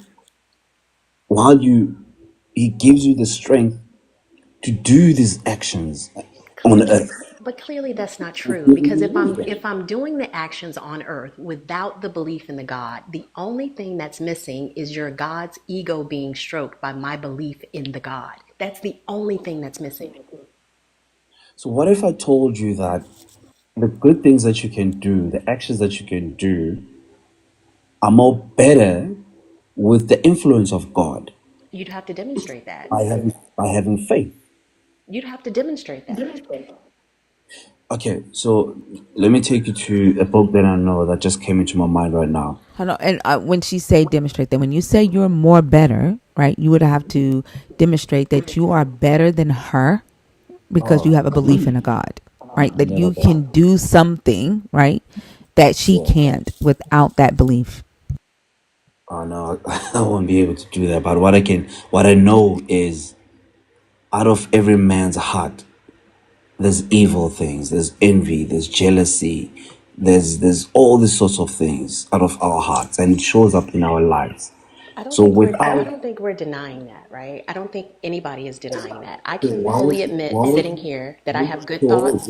S6: while He gives you the strength to do these actions on
S2: Clearly,
S6: earth.
S2: but clearly that's not
S6: You
S2: true because
S6: you know
S2: if
S6: that.
S2: I'm doing the actions on earth without the belief in the God, the only thing that's missing is your God's ego being stroked by my belief in the God. That's the only thing that's missing.
S6: So what if I told you that the good things that you can do, the actions that you can do, are more better with the influence of God
S2: You'd have to demonstrate that.
S6: by having faith.
S2: You'd have to demonstrate that.
S6: Okay, so let me take you to a book that I know that just came into my mind right now.
S1: Hold on. And when she say demonstrate that, when you say you're more better, right, you would have to demonstrate that you are better than her because you
S6: Oh,
S1: have a belief in a God, right? That
S6: never
S1: you
S6: that.
S1: can do something, right, that she
S6: Yeah.
S1: can't without that belief.
S6: Oh no, I won't be able to do that. But what I know is, out of every man's heart, there's evil things. There's envy. There's jealousy. There's all these sorts of things out of our hearts, and it shows up in our lives. So
S2: I
S6: without,
S2: don't think we're denying that, right? I don't think anybody is denying that. I
S6: so
S2: can fully admit
S6: why would
S2: sitting here that I have good
S6: so
S2: thoughts.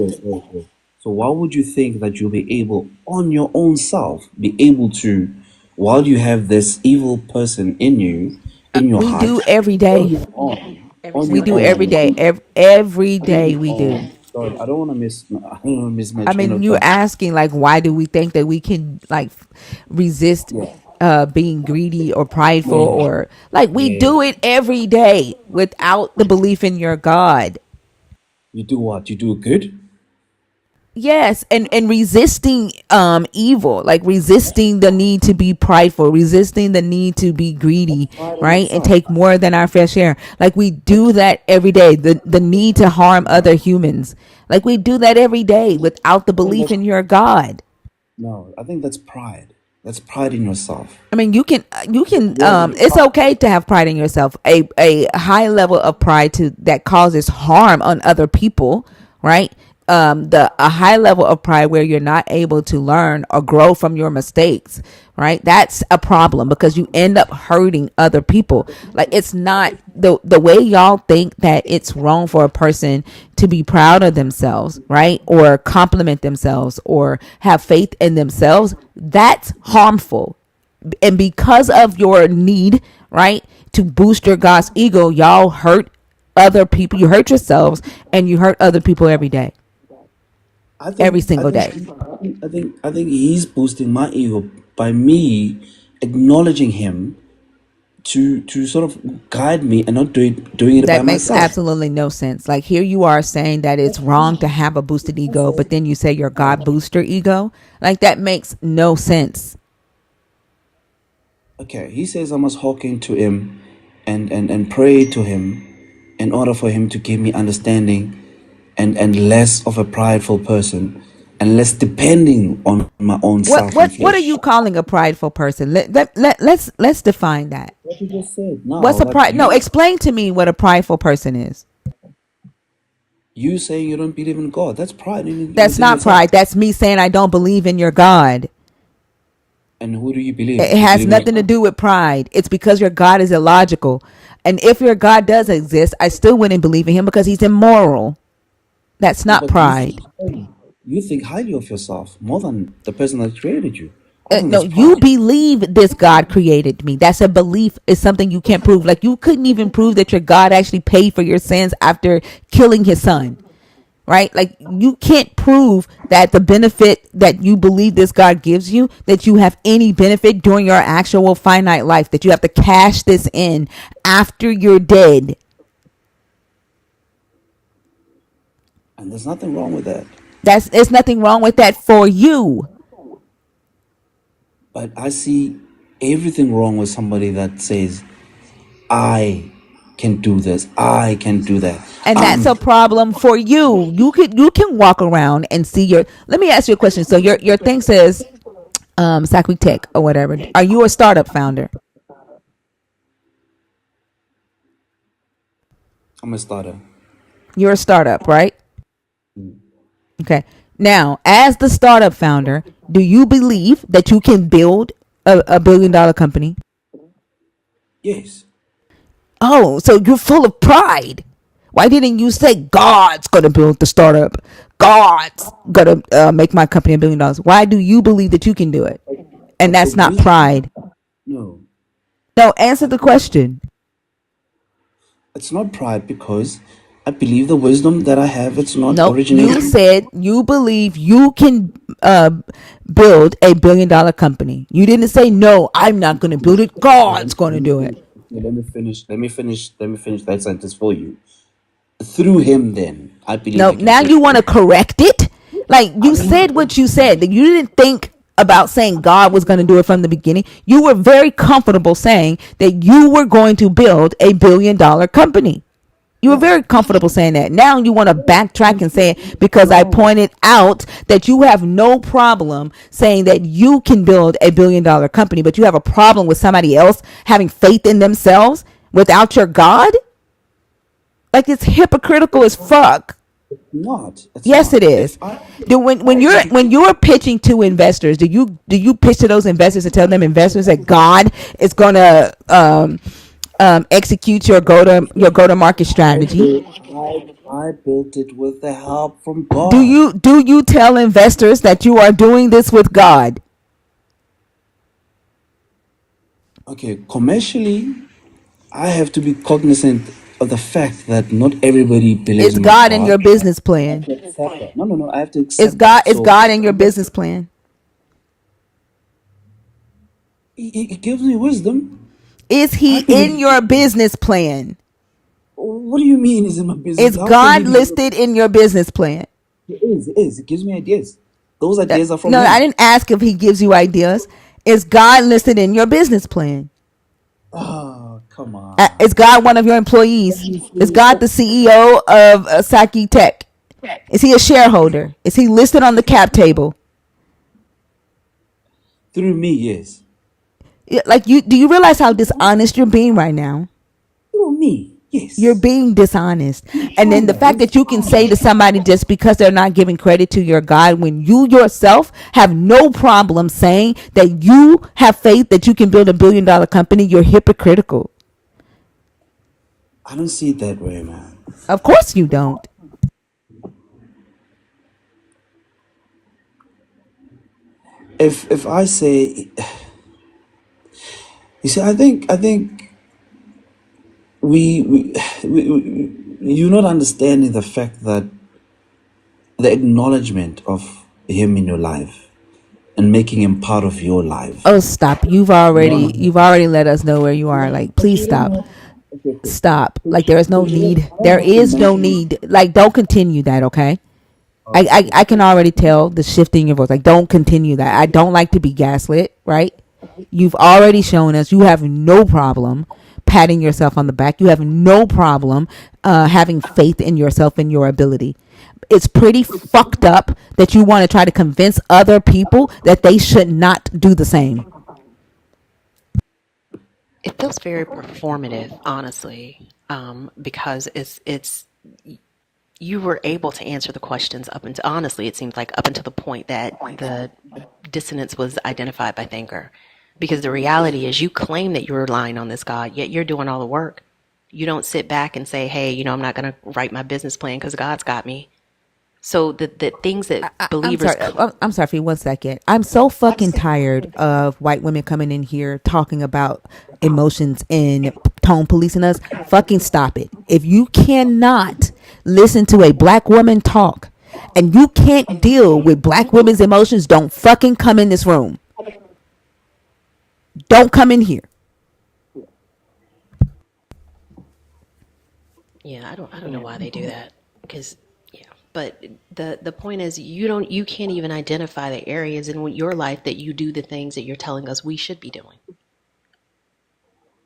S6: so why would you think that you'll be able on your own self be able to, while you have this evil person in you, in your
S1: We
S6: heart,
S1: do every
S6: on
S1: day.
S6: your own,
S2: Every
S6: on
S1: We
S6: your
S2: single
S1: do
S2: day.
S1: every
S6: own,
S1: day. Every day we do.
S6: sorry, I don't want to miss my
S1: I
S6: train
S1: mean,
S6: of
S1: you're
S6: thought.
S1: asking like, why do we think that we can like resist
S6: Yeah,
S1: being greedy or prideful
S6: yeah,
S1: or like we
S6: yeah.
S1: do it every day without the belief in your God.
S6: You do what? You do good?
S1: Yes, and resisting evil, like resisting the need to be prideful, resisting the need to be greedy,
S6: Pride in
S1: right? And
S6: itself.
S1: take more than our fair share. Like we do that every day. The need to harm other humans. Like we do that every day without the
S6: I think
S1: belief
S6: that's
S1: in your God.
S6: no. I think that's pride. That's pride in yourself.
S1: I mean, you can
S6: What is
S1: it's
S6: pride?
S1: okay to have pride in yourself. A high level of pride to that causes harm on other people, right? The a high level of pride where you're not able to learn or grow from your mistakes, right? That's a problem because you end up hurting other people. Like it's not the way y'all think that it's wrong for a person to be proud of themselves, right? Or compliment themselves or have faith in themselves. That's harmful, and because of your need, right, to boost your God's ego, y'all hurt other people. You hurt yourselves, and you hurt other people every day,
S6: I
S1: every
S6: think I
S1: single
S6: think
S1: day.
S6: I think he's boosting my ego by me acknowledging him to sort of guide me and not doing it by
S1: That makes
S6: myself.
S1: absolutely no sense. Like here you are saying that it's wrong to have a boosted ego, but then you say your God booster ego. Like that makes no sense.
S6: Okay, he says I must hearken to him and pray to him in order for him to give me understanding and less of a prideful person and less depending on my own
S1: What
S6: self and
S1: what what are
S6: flesh.
S1: you calling a prideful person? Let's define that.
S6: What you just said
S1: What's
S6: now
S1: a
S6: that
S1: pride? No, explain to me what a prideful person is.
S6: you saying you don't believe in God, that's pride
S1: That's
S6: within
S1: not
S6: yourself.
S1: pride. That's me saying I don't believe in your God.
S6: And who do you believe?
S1: It
S6: You
S1: has
S6: believe in
S1: nothing to do with pride. It's because your God is illogical. And if your God does exist, I still wouldn't believe in him because he's immoral. That's
S6: no,
S1: not
S6: but
S1: pride.
S6: you think highly of yourself more than the person that created you. I think
S1: No,
S6: that's
S1: you
S6: pride.
S1: believe this God created me. That's a belief. It's something you can't prove. Like you couldn't even prove that your God actually paid for your sins after killing his son. Right? Like you can't prove that the benefit that you believe this God gives you, that you have any benefit during your actual finite life, that you have to cash this in after you're dead.
S6: And there's nothing wrong with that.
S1: That's There's nothing wrong with that for you.
S6: But I see everything wrong with somebody that says, I can do this, I can do that.
S1: And that's a problem for you. You can walk around and see your let me ask you a question. So your thing says Sacred Tech or whatever. Are you a startup founder?
S6: I'm a starter.
S1: You're a startup, right? Okay. Now, as the startup founder, do you believe that you can build a $1 billion company?
S6: Yes.
S1: Oh, so you're full of pride. Why didn't you say God's gonna build the startup? God's gonna make my company $1 billion. Why do you believe that you can do it? And
S6: Okay,
S1: that's not
S6: you
S1: pride.
S6: no.
S1: No, answer
S6: I
S1: the
S6: think
S1: question.
S6: it's not pride because I believe the wisdom that I have, it's not
S1: Nope. You
S6: originating.
S1: said you believe you can build $1 billion company. You didn't say no. I'm not going to build it. God's going to do it.
S6: Let me finish. Let me finish that sentence for you. Through him, then I believe
S1: No.
S6: you can
S1: Now
S6: build.
S1: you want to correct it. Like
S6: I
S1: you
S6: mean,
S1: said what you said. That you didn't think about saying God was going to do it from the beginning. You were very comfortable saying that you were going to build $1 billion company. You were very comfortable saying that. Now you want to backtrack and say it because I pointed out that you have no problem saying that you can build $1 billion company, but you have a problem with somebody else having faith in themselves without your God? Like it's hypocritical as fuck.
S6: not. It's
S1: Yes, it
S6: not.
S1: is. Do when you're pitching to investors, do you pitch to those investors and tell them investors that God is gonna execute your go to market strategy?
S6: I built it with the help from
S1: Do
S6: God.
S1: you do you tell investors that you are doing this with God?
S6: Okay, commercially, I have to be cognizant of the fact that not everybody believes
S1: Is
S6: in my
S1: God in
S6: God.
S1: your business
S6: I have
S1: plan?
S6: to accept that. No, no, no. I have to
S1: Is
S6: accept
S1: God
S6: that.
S1: is
S6: So
S1: God in your business plan?
S6: it gives me wisdom.
S1: Is
S6: I
S1: he in
S6: believe.
S1: your business plan?
S6: What do you mean is in my business?
S1: Is
S6: How can he
S1: God
S6: be?
S1: listed in your business plan?
S6: It is. It is. It gives me ideas. Those ideas are from
S1: No, I
S6: him.
S1: didn't ask if he gives you ideas. Is God listed in your business plan?
S6: Oh, come
S1: Is
S6: on.
S1: God one of your employees? Is God the CEO of Saki Tech? Is he a shareholder? Is he listed on the cap table?
S6: Through me, yes.
S1: Like you, do you realize how dishonest you're being right now?
S6: Through me,
S1: You're
S6: yes.
S1: being dishonest.
S6: It's
S1: And then the
S6: fine.
S1: fact
S6: It's
S1: that you can say
S6: fine.
S1: to somebody just because they're not giving credit to your God when you yourself have no problem saying that you have faith that you can build $1 billion company, you're hypocritical.
S6: I don't see it that way, man.
S1: Of course you don't.
S6: If I say, you see, I think we you're not understanding the fact that the acknowledgement of him in your life and making him part of your life.
S1: Oh, stop. You've already let us know where you are. Like, please stop. Stop. Like there is no need. There is no need. Like don't continue that, okay? I can already tell the shift in your voice. Like, don't continue that. I don't like to be gaslit, right? You've already shown us you have no problem patting yourself on the back. You have no problem having faith in yourself and your ability. It's pretty fucked up that you want to try to convince other people that they should not do the same.
S2: It feels very performative, honestly, because it's you were able to answer the questions up until honestly, it seems like up until the point that the dissonance was identified by thinker. Because the reality is, you claim that you're relying on this God, yet you're doing all the work. You don't sit back and say, "Hey, I'm not going to write my business plan because God's got me." So the things that
S1: I'm
S2: believers,
S1: sorry. I'm sorry for you. 1 second. I'm so fucking tired of white women coming in here talking about emotions and tone policing us. Fucking stop it. If you cannot listen to a black woman talk and you can't deal with black women's emotions, don't fucking come in this room. Don't come in here.
S2: yeah, I don't know why they do that because yeah. But the point is, you can't even identify the areas in your life that you do the things that you're telling us we should be doing.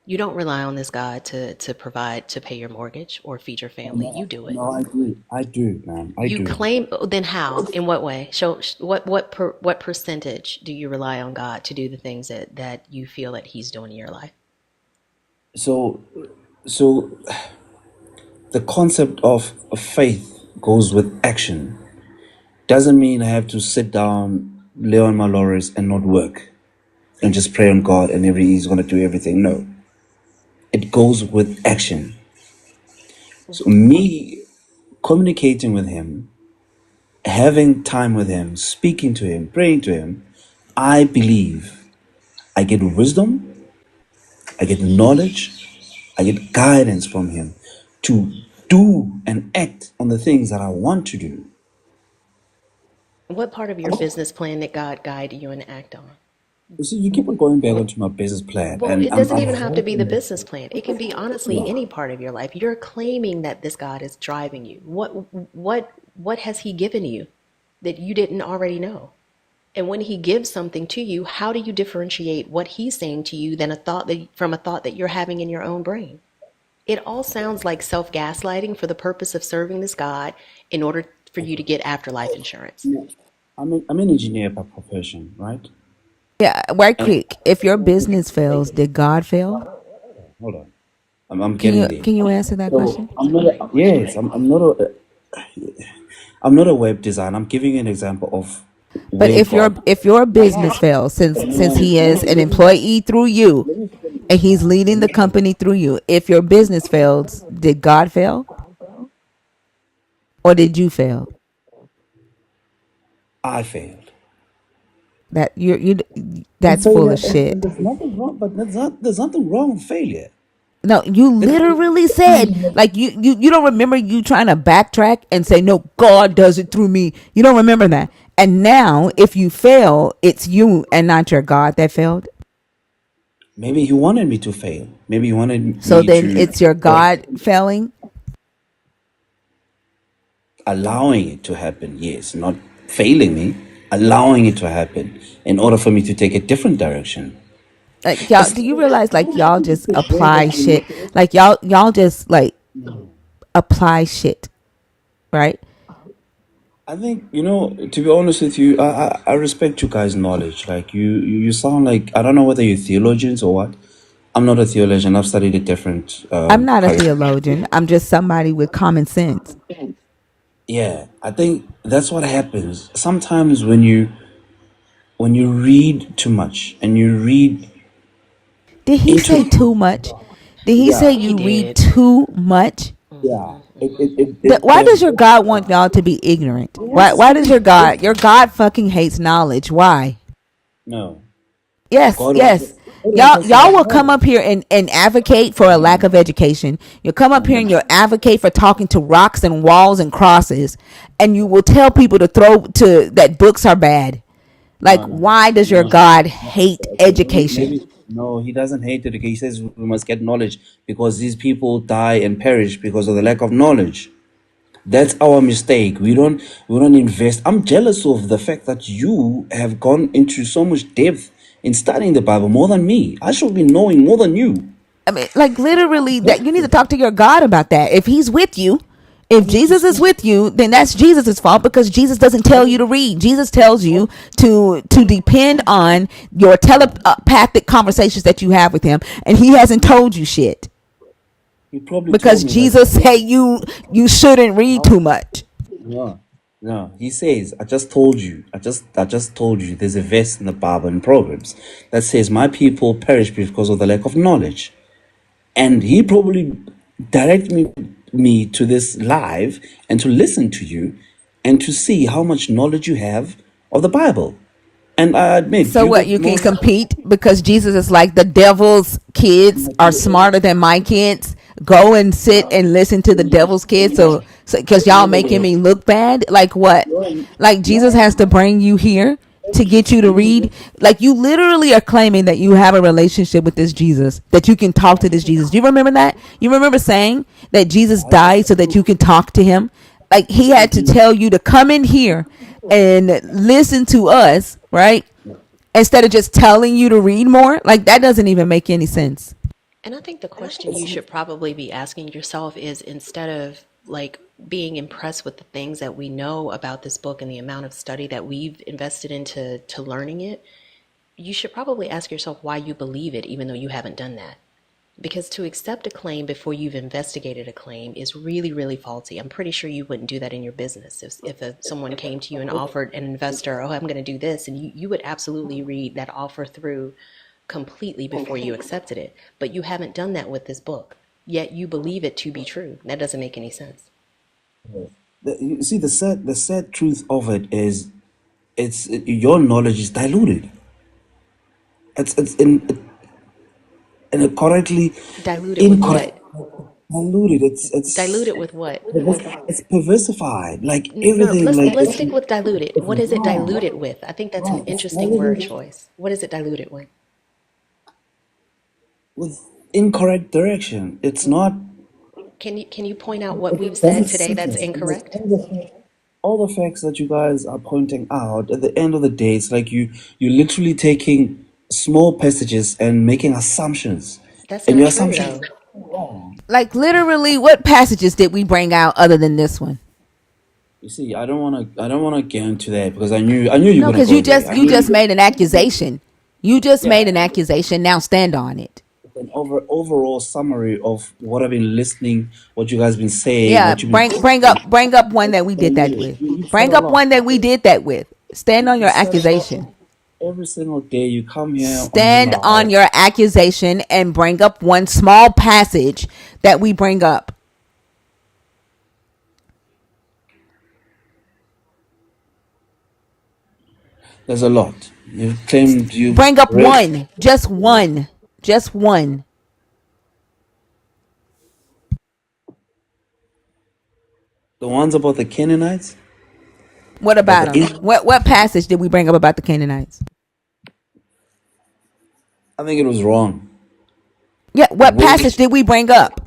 S2: You don't rely on this God to provide to pay your mortgage or feed your family. You do it.
S6: No, I do. I do, man. I
S2: You
S6: do.
S2: claim, then how? In what way? Show what percentage do you rely on God to do the things that you feel that He's doing in your life?
S6: So, so the concept of faith goes with action. Doesn't mean I have to sit down, lay on my laurels, and not work, and just pray on God and He's gonna do everything. No, it goes with action. So me communicating with Him, having time with Him, speaking to Him, praying to Him, I believe I get wisdom, I get knowledge, I get guidance from Him to do and act on the things that I want to do.
S2: What part of your business plan did God guide you and act on?
S6: You see, you keep on going back onto my business plan,
S2: Well,
S6: and
S2: it doesn't
S6: I'm
S2: even have to be the
S6: hoping.
S2: business plan. It can be honestly any part of your life. You're claiming that this God is driving you. What has he given you that you didn't already know? And when he gives something to you, how do you differentiate what he's saying to you than from a thought that you're having in your own brain? It all sounds like self-gaslighting for the purpose of serving this God in order for you to get afterlife insurance.
S6: I'm an engineer by profession, right?
S1: Yeah, right
S6: And
S1: quick. If your business fails, did God fail?
S6: hold on, I'm
S1: Can
S6: getting
S1: you
S6: there.
S1: can you answer that
S6: So
S1: question?
S6: I'm not. Yes, I'm not a web designer. I'm giving you an example of
S1: But
S6: where God.
S1: if your business fails, since he is an employee through you and he's leading the company through you, if your business fails, did God fail or did you fail?
S6: I failed.
S1: That you
S6: And
S1: that's full
S6: failure,
S1: of shit.
S6: and there's nothing wrong. But there's nothing wrong with failure.
S1: No, you
S6: It's,
S1: literally said like you don't remember you trying to backtrack and say no, God does it through me. You don't remember that. And now if you fail, it's you and not your God that failed.
S6: maybe He wanted me to fail. Maybe He wanted
S1: So
S6: me
S1: then
S6: to
S1: it's your God failing.
S6: allowing it to happen. Yes, not failing me, allowing it to happen in order for me to take a different direction.
S1: Like y'all,
S6: It's,
S1: do you realize like y'all just
S6: the way
S1: apply
S6: that
S1: shit? Like y'all just like apply shit, right?
S6: I think, to be honest with you, I respect you guys' knowledge. Like you sound like, I don't know whether you're theologians or what. I'm not a theologian. I've studied a different
S1: I'm not a
S6: curriculum.
S1: theologian. I'm just somebody with common sense.
S6: Yeah, I think that's what happens sometimes when you read too much and you read
S1: Did he
S6: into.
S1: say too much? Did he say
S6: Yeah,
S2: He
S1: you read
S2: did.
S1: too much?
S6: yeah.
S1: Why does your God want y'all to be ignorant?
S6: He wants us
S1: Why
S6: to
S1: does
S6: be.
S1: your God fucking hates knowledge? Why?
S6: No,
S1: Yes,
S6: God wants
S1: yes.
S6: God wants us to
S1: Y'all
S6: have
S1: will come
S6: knowledge.
S1: up here and advocate for a lack of education. You'll come up here and you'll advocate for talking to rocks and walls and crosses, and you will tell people to throw to that books are bad. Like,
S6: No, no, no,
S1: why does your
S6: no.
S1: God
S6: No.
S1: hate
S6: Okay,
S1: education?
S6: no. He doesn't hate it. Okay, he says we must get knowledge because these people die and perish because of the lack of knowledge. That's our mistake. We don't invest. I'm jealous of the fact that you have gone into so much depth in studying the Bible more than me. I should be knowing more than you.
S1: I mean, like literally, that you need to talk to your God about that. If He's with you,
S6: I
S1: if
S6: need to
S1: Jesus is
S6: speak.
S1: with you, then that's Jesus's fault because Jesus doesn't tell you to read. Jesus tells you to depend on your telepathic conversations that you have with Him, and He hasn't told you shit
S6: He probably told
S1: because
S6: me that.
S1: Jesus say you shouldn't read too much.
S6: No, no. He says, I just told you. I just told you. There's a verse in the Bible in Proverbs that says, "My people perish because of the lack of knowledge." And he probably directed me to this live and to listen to you and to see how much knowledge you have of the Bible. And I admit,
S1: So
S6: you
S1: what?
S6: got
S1: You can
S6: most.
S1: compete because Jesus is like the devil's kids are smarter than my kids. Go and sit and listen to the devil's kids. So because y'all making me look bad. Like what? Like Jesus has to bring you here to get you to read. Like you literally are claiming that you have a relationship with this Jesus, that you can talk to this Jesus. Do you remember that? You remember saying that Jesus died so that you can talk to him? Like he had to tell you to come in here and listen to us, right? Instead of just telling you to read more. Like that doesn't even make any sense.
S2: And I think the question you should probably be asking yourself is, instead of like being impressed with the things that we know about this book and the amount of study that we've invested into learning it, you should probably ask yourself why you believe it, even though you haven't done that. Because to accept a claim before you've investigated a claim is really, really faulty. I'm pretty sure you wouldn't do that in your business. If someone came to you and offered an investor, oh, I'm going to do this, and you would absolutely read that offer through completely before you accepted it. But you haven't done that with this book, yet you believe it to be true. That doesn't make any sense.
S6: You see, the sad truth of it is, your knowledge is diluted. It's in a correctly
S2: Diluted with
S6: incorrect.
S2: what?
S6: diluted.
S2: Diluted with what? With
S6: It's perversified. Like
S2: no,
S6: everything, like
S2: let's stick with diluted. What
S6: it's
S2: is it
S6: wrong.
S2: diluted with? I think that's an
S6: Right. It's
S2: interesting word
S6: diluted
S2: choice. What is it diluted with?
S6: with incorrect direction. It's not.
S2: Can you point out what we've
S6: It
S2: said
S6: doesn't
S2: today
S6: suit
S2: that's
S6: us. Because
S2: incorrect?
S6: all the facts that you guys are pointing out, at the end of the day, it's like you're literally taking small passages and making assumptions,
S2: That's
S6: and
S2: not
S6: your
S2: true
S6: assumptions
S2: though.
S6: are wrong.
S1: Like literally, what passages did we bring out other than this one?
S6: You see, I don't wanna get into that because I knew you were
S1: No,
S6: gonna
S1: because
S6: go there. I
S1: you
S6: knew you
S1: just
S6: were,
S1: made an accusation. You just made
S6: yeah.
S1: an accusation. Now stand on it.
S6: An overall summary of what I've been listening, what you guys been saying,
S1: Yeah,
S6: what you've been
S1: bring up one that we did that with.
S6: you said
S1: Bring
S6: a
S1: up
S6: lot.
S1: one that we did that with. Stand on
S6: You
S1: your
S6: said a lot.
S1: accusation.
S6: Every single day you come here on the
S1: Stand on
S6: live.
S1: your accusation and bring up one small passage that we bring up.
S6: There's a lot. You've claimed you've
S1: Bring up
S6: read
S1: one, just one, just one.
S6: the ones about the Canaanites,
S1: What
S6: about
S1: about
S6: the
S1: them? What passage did we bring up about the Canaanites?
S6: I think it was wrong.
S1: Yeah,
S6: Like
S1: what
S6: way,
S1: passage did we bring up?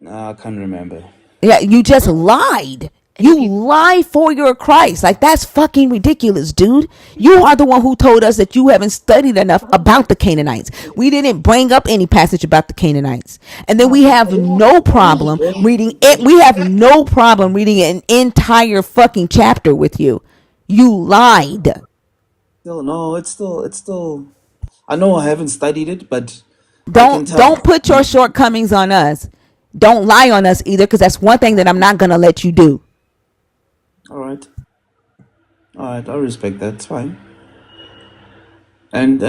S6: nah, I can't remember.
S1: Yeah, you just lied.
S2: And if
S1: You
S2: you
S1: lie for your Christ. Like that's fucking ridiculous, dude. You are the one who told us that you haven't studied enough about the Canaanites. We didn't bring up any passage about the Canaanites. And then we have no problem reading it. We have no problem reading an entire fucking chapter with you. You lied.
S6: Still, no, it's still. I know I haven't studied it, but I can
S1: Don't
S6: tell.
S1: put your shortcomings on us. Don't lie on us either, because that's one thing that I'm not gonna let you do.
S6: All right, all right, I respect that. It's fine. And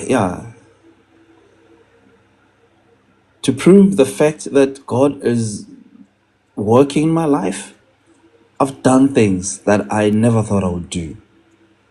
S6: yeah, to prove the fact that God is working in my life, I've done things that I never thought I would do.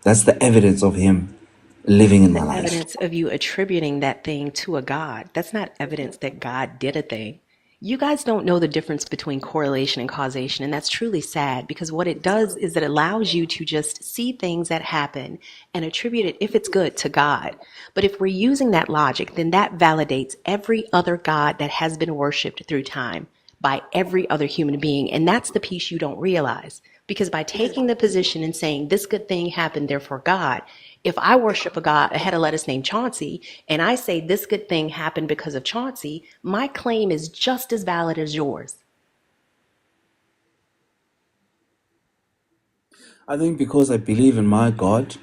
S6: That's the evidence of Him living in my
S2: the
S6: life.
S2: evidence of you attributing that thing to a God. That's not evidence that God did a thing. You guys don't know the difference between correlation and causation, and that's truly sad because what it does is it allows you to just see things that happen and attribute it, if it's good, to God. But if we're using that logic, then that validates every other God that has been worshipped through time by every other human being. And that's the piece you don't realize. Because by taking the position and saying this good thing happened, therefore God, if I worship a God, I had a lettuce named Chauncey, and I say this good thing happened because of Chauncey, my claim is just as valid as yours.
S6: I think because I believe in my God,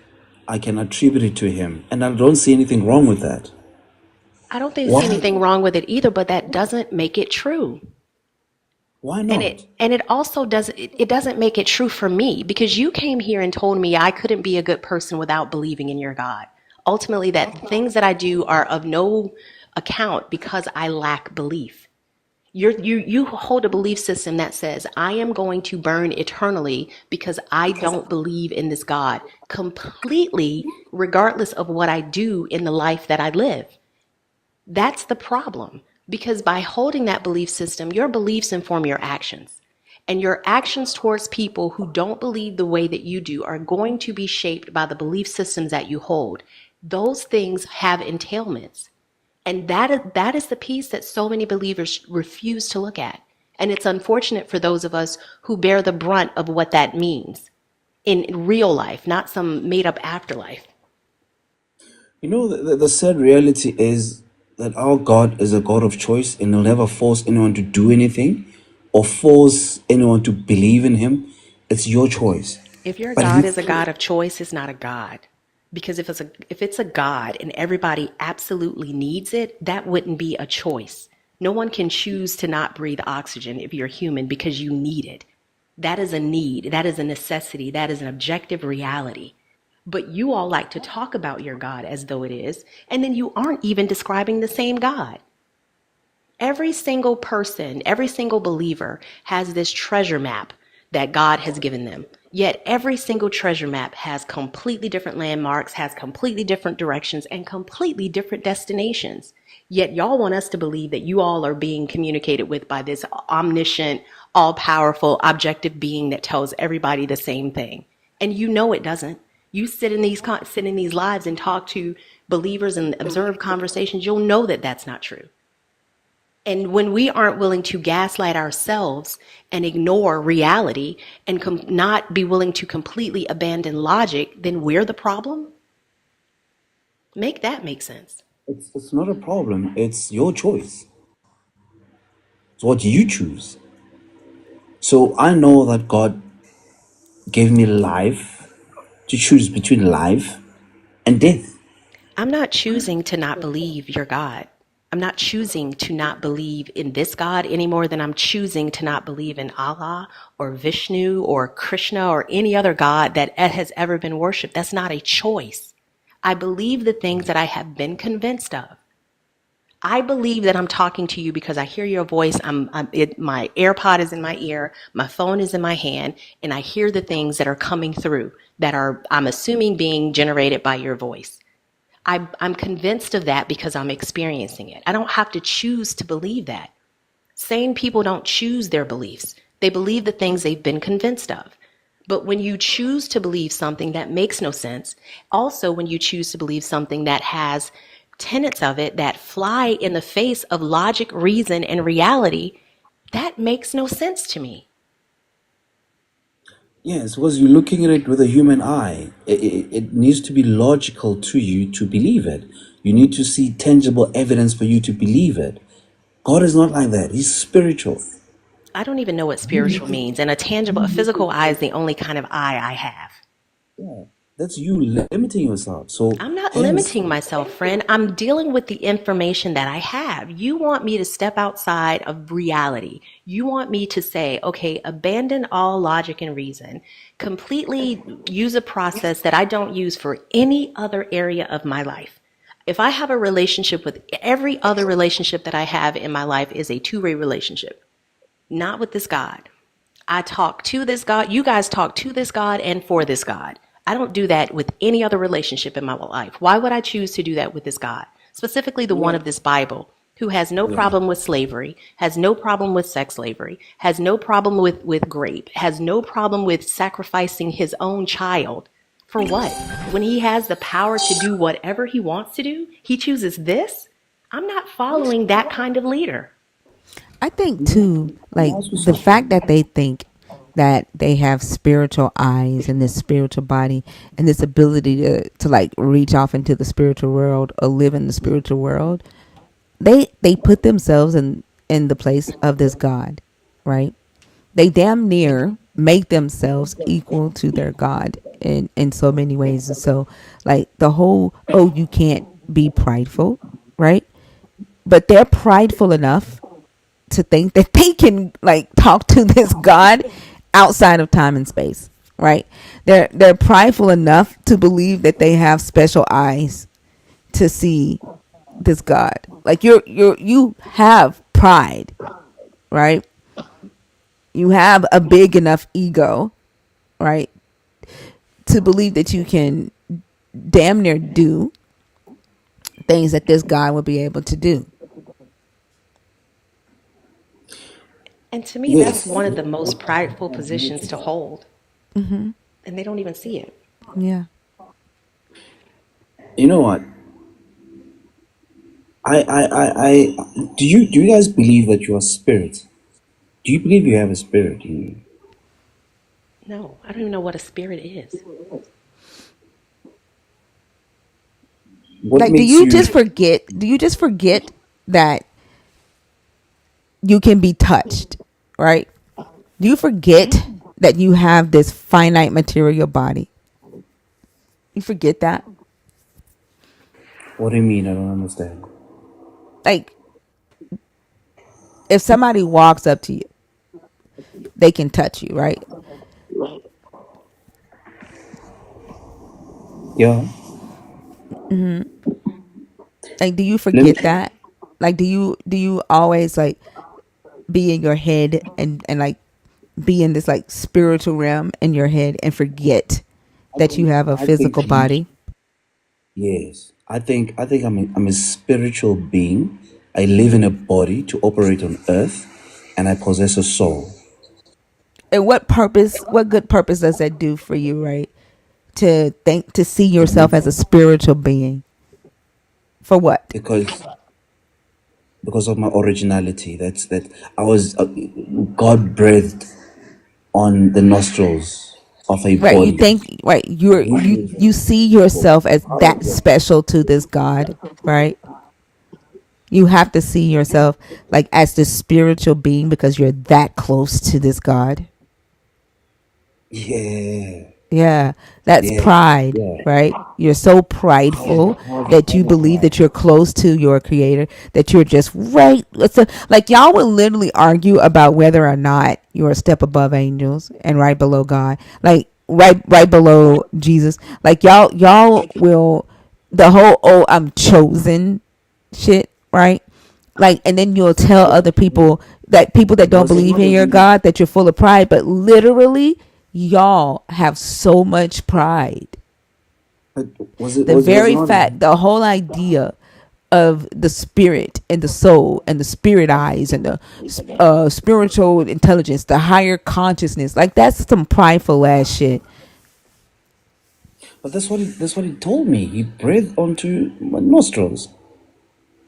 S6: I can attribute it to Him, and I don't see anything wrong with that.
S2: I don't think see
S6: Why?
S2: anything wrong with it either, but that doesn't make it true.
S6: Why
S2: And
S6: not?
S2: it also doesn't make it true for me because you came here and told me I couldn't be a good person without believing in your God. Ultimately, that the things that I do are of no account because I lack belief. You hold a belief system that says I am going to burn eternally because I don't believe in this God completely, regardless of what I do in the life that I live. That's the problem because by holding that belief system, your beliefs inform your actions. And your actions towards people who don't believe the way that you do are going to be shaped by the belief systems that you hold. Those things have entailments. And that is the piece that so many believers refuse to look at. And it's unfortunate for those of us who bear the brunt of what that means in real life, not some made up afterlife.
S6: You know, the sad reality is that our God is a God of choice, and He'll never force anyone to do anything or force anyone to believe in Him. It's your choice.
S2: If your
S6: But
S2: God
S6: He,
S2: is a God of choice, it's not a God. Because if it's a God and everybody absolutely needs it, that wouldn't be a choice. No one can choose to not breathe oxygen if you're human because you need it. That is a need. That is a necessity. That is an objective reality. But you all like to talk about your God as though it is, and then you aren't even describing the same God. Every single person, every single believer has this treasure map that God has given them. Yet every single treasure map has completely different landmarks, has completely different directions, and completely different destinations. Yet y'all want us to believe that you all are being communicated with by this omniscient, all powerful, objective being that tells everybody the same thing. And you know it doesn't. You sit in these lives and talk to believers and observe conversations, you'll know that that's not true. And when we aren't willing to gaslight ourselves and ignore reality and not be willing to completely abandon logic, then we're the problem? Make that make sense.
S6: It's not a problem. It's your choice. It's what you choose. So I know that God gave me life to choose between life and death.
S2: I'm not choosing to not believe your God. I'm not choosing to not believe in this God any more than I'm choosing to not believe in Allah or Vishnu or Krishna or any other God that has ever been worshipped. That's not a choice. I believe the things that I have been convinced of. I believe that I'm talking to you because I hear your voice. My AirPod is in my ear, my phone is in my hand, and I hear the things that are coming through that are, I'm assuming, being generated by your voice. I'm convinced of that because I'm experiencing it. I don't have to choose to believe that. Sane people don't choose their beliefs. They believe the things they've been convinced of. But when you choose to believe something that makes no sense, also when you choose to believe something that has tenets of it that fly in the face of logic, reason, and reality, that makes no sense to me.
S6: Yes, because you're looking at it with a human eye. It needs to be logical to you to believe it. You need to see tangible evidence for you to believe it. God is not like that. He's spiritual.
S2: I don't even know what spiritual means, and a physical eye is the only kind of eye I have.
S6: Yeah, that's you limiting yourself. So
S2: I'm not
S6: hence,
S2: limiting myself, friend. I'm dealing with the information that I have. You want me to step outside of reality. You want me to say, okay, abandon all logic and reason, completely use a process that I don't use for any other area of my life. If I have a relationship with every other relationship that I have in my life is a two-way relationship, not with this God. I talk to this God. You guys talk to this God and for this God. I don't do that with any other relationship in my life. Why would I choose to do that with this God? Specifically, the one of this Bible, who has no problem with slavery, has no problem with sex slavery, has no problem with grape, has no problem with sacrificing his own child. For what? When he has the power to do whatever he wants to do, he chooses this? I'm not following that kind of leader.
S1: I think too,
S6: let me
S1: like
S6: ask you
S1: the
S6: something.
S1: fact that they think that they have spiritual eyes and this spiritual body and this ability to like reach off into the spiritual world or live in the spiritual world, they put themselves in the place of this God, right? They damn near make themselves equal to their God in so many ways. And so like the whole, oh, you can't be prideful, right? But they're prideful enough to think that they can like talk to this God outside of time and space, right? They're prideful enough to believe that they have special eyes to see this God. Like you have pride, right? You have a big enough ego, right? To believe that you can damn near do things that this God would be able to do.
S2: And to me, that's
S6: Yes.
S2: one of the most prideful positions to hold. And they don't even see it.
S1: Yeah.
S6: You know what? I do you guys believe that you are spirit? Do you believe you have a spirit in you?
S2: No, I don't even know what a spirit is.
S6: What
S1: Like
S6: makes you
S1: do you just forget that you can be touched, right? Do you forget that you have this finite material body? You forget that?
S6: what do you mean? I don't understand.
S1: Like if somebody walks up to you, they can touch you, right?
S6: Yeah.
S1: Like do you
S6: Let me
S1: forget that? Like do you always like be in your head and like be in this like spiritual realm in your head and forget
S6: I
S1: that you
S6: think
S1: have a
S6: I think
S1: physical body?
S6: yes. I think I'm a spiritual being. I live in a body to operate on earth, and I possess a soul.
S1: And what good purpose does that do for you, right? To see
S6: It
S1: yourself
S6: makes
S1: as a spiritual being. For what?
S6: because of my originality. That I was God breathed on the nostrils of a
S1: Right. You
S6: body,
S1: think right,
S6: which is
S1: you see yourself as that special to this God, right? You have to see yourself like as this spiritual being because you're that close to this God.
S6: yeah,
S1: Yeah, that's
S6: yeah,
S1: pride,
S6: yeah.
S1: right? You're so prideful that you
S6: How's that
S1: believe
S6: pride?
S1: that you're close to your creator, that you're just right. Like y'all would literally argue about whether or not you're a step above angels and right below God, like right below Jesus. Like y'all will the whole I'm chosen shit, right? Like, and then you'll tell other people that don't
S6: Was it
S1: believe
S6: not
S1: in your
S6: even?
S1: God that you're full of pride, but literally y'all have so much pride.
S6: But
S1: The
S6: was it
S1: very
S6: not?
S1: fact, the whole idea of the spirit and the soul and the spirit eyes and the spiritual intelligence, the higher consciousness, like that's some prideful ass shit.
S6: But that's what he told me. He breathed onto my nostrils.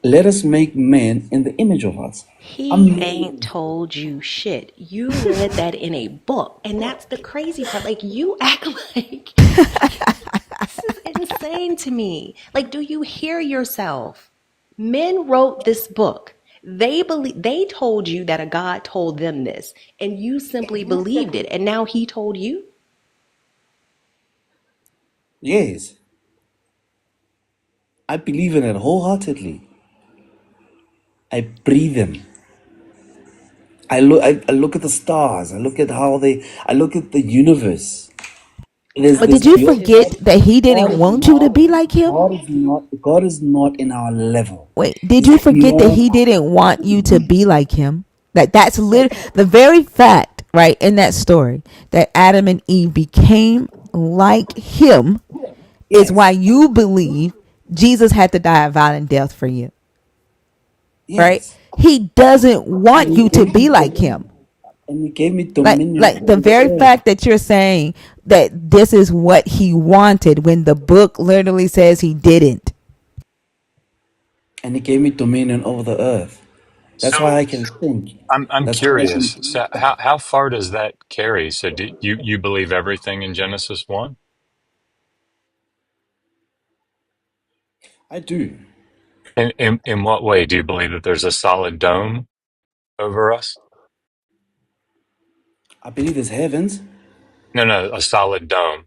S6: Let us make man in the image of us.
S2: He ain't
S6: I'm
S2: told you shit. You read that in a book. And that's the crazy part. Like, you act like this is insane to me. Like, do you hear yourself? Men wrote this book. They told you that a God told them this, and you simply believed it. And now he told you?
S6: yes. I believe in it wholeheartedly. I breathe them. I look at the stars. I look at how they. I look at the universe.
S1: But
S6: There's
S1: did you
S6: beyond.
S1: forget that he
S6: God
S1: didn't
S6: is
S1: want you to
S6: not.
S1: be like him?
S6: God is not in our level.
S1: Wait, did
S6: He's
S1: you forget that
S6: beyond.
S1: he didn't want you to be like him? That's the very fact, right, in that story that Adam and Eve became like him is why
S6: Yes.
S1: you believe Jesus had to die a violent death for you, right?
S6: Yes.
S1: He doesn't
S6: And
S1: want
S6: he
S1: you to
S6: gave me
S1: be like him.
S6: dominion. And he gave me
S1: Like
S6: dominion
S1: like the
S6: over the
S1: very
S6: earth.
S1: fact that you're saying that this is what he wanted when the book literally says he didn't.
S6: And he gave me dominion over the earth. That's why
S8: So
S6: I can think.
S8: I'm
S6: That's why I
S8: curious.
S6: can.
S8: So how far does that carry? So do you believe everything in Genesis 1?
S6: I do.
S8: In what way do you believe that there's a solid dome over us?
S6: I believe there's heavens.
S8: No, no, a solid dome.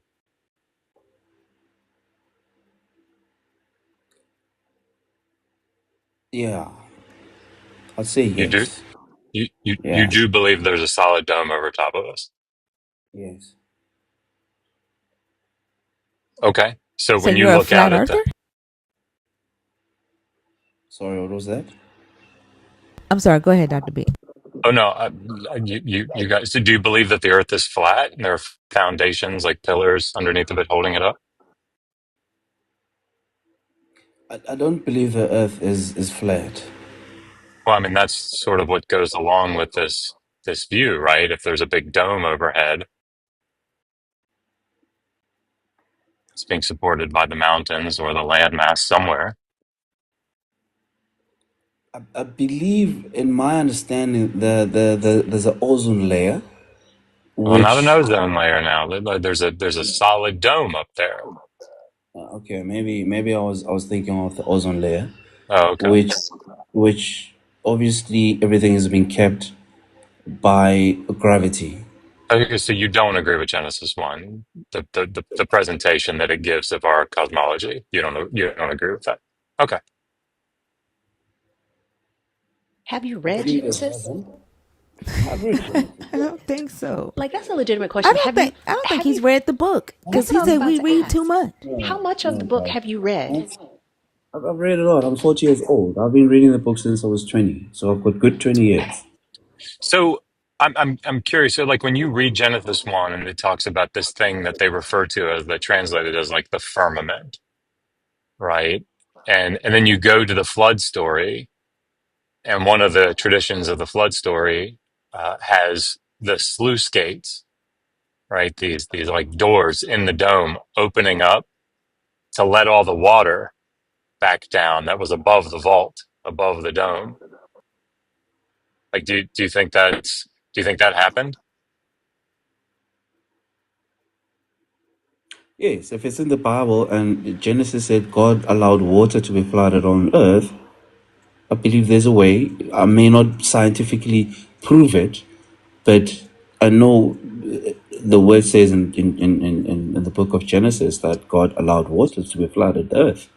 S6: Yeah, I'd say
S8: You do?
S6: yes.
S8: You
S6: Yeah,
S8: do believe there's a solid dome over top of us?
S6: yes.
S8: Okay. So
S1: So
S8: when you
S1: you're a
S8: look
S1: flat
S8: out at
S1: earther?
S8: the,
S6: Sorry, what was that?
S1: I'm sorry, go ahead, Dr. B.
S8: oh no, you guys, so do you believe that the Earth is flat and there are foundations like pillars underneath of it holding it up?
S6: I don't believe the earth is flat.
S8: Well, I mean that's sort of what goes along with this view, right? If there's a big dome overhead, it's being supported by the mountains or the landmass somewhere.
S6: I believe, in my understanding, there's an ozone layer,
S8: Well, not an
S6: which
S8: ozone layer now. There's a solid dome up there.
S6: okay, maybe I was thinking of the ozone layer,
S8: Oh, okay.
S6: which which obviously everything is being kept by gravity.
S8: Okay, so you don't agree with Genesis 1, the presentation that it gives of our cosmology. You don't agree with that. Okay.
S2: Have you
S6: I
S2: read
S6: believe there's
S2: Genesis?
S6: heaven. I've read Genesis.
S1: I don't think so.
S2: Like, that's a legitimate question.
S1: I don't think
S2: Have
S1: he's
S2: you,
S1: read the book
S2: that's
S1: because
S2: what
S1: he
S2: I was
S1: said
S2: about
S1: we
S2: to
S1: read too
S2: ask.
S1: much.
S2: How
S6: No,
S2: much of the
S6: no,
S2: book have you read?
S6: I've read a lot. I'm 40 years old. I've been reading the book since I was 20, so I've got good 20 years.
S8: So I'm curious. So like when you read Genesis 1 and it talks about this thing that they refer to as they translated as like the firmament, right? And then you go to the flood story, and one of the traditions of the flood story has the sluice gates, right? These like doors in the dome opening up to let all the water back down that was above the vault, above the dome. Like, do you think that happened?
S6: Yes, if it's in the Bible and Genesis said God allowed water to be flooded on earth, I believe there's a way. I may not scientifically prove it, but I know the word says in the book of Genesis that God allowed waters to be flooded the earth.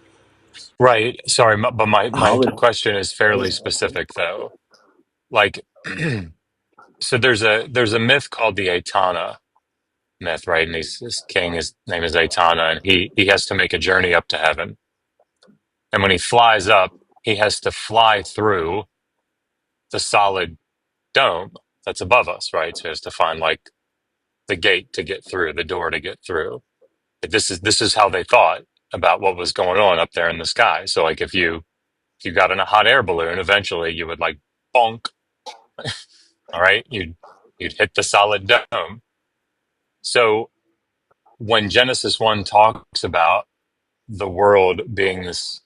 S8: Right. Sorry, but my
S6: How it
S8: question is fairly specific though. Like, so there's a myth called the Aitana myth, right? And this king, his name is Aitana, and he has to make a journey up to heaven. And when he flies up, he has to fly through the solid dome that's above us, right? So he has to find like the gate to get through, the door to get through. This is how they thought about what was going on up there in the sky. So like if you got in a hot air balloon, eventually you would like bonk, all right? You'd hit the solid dome. So when Genesis 1 talks about the world being this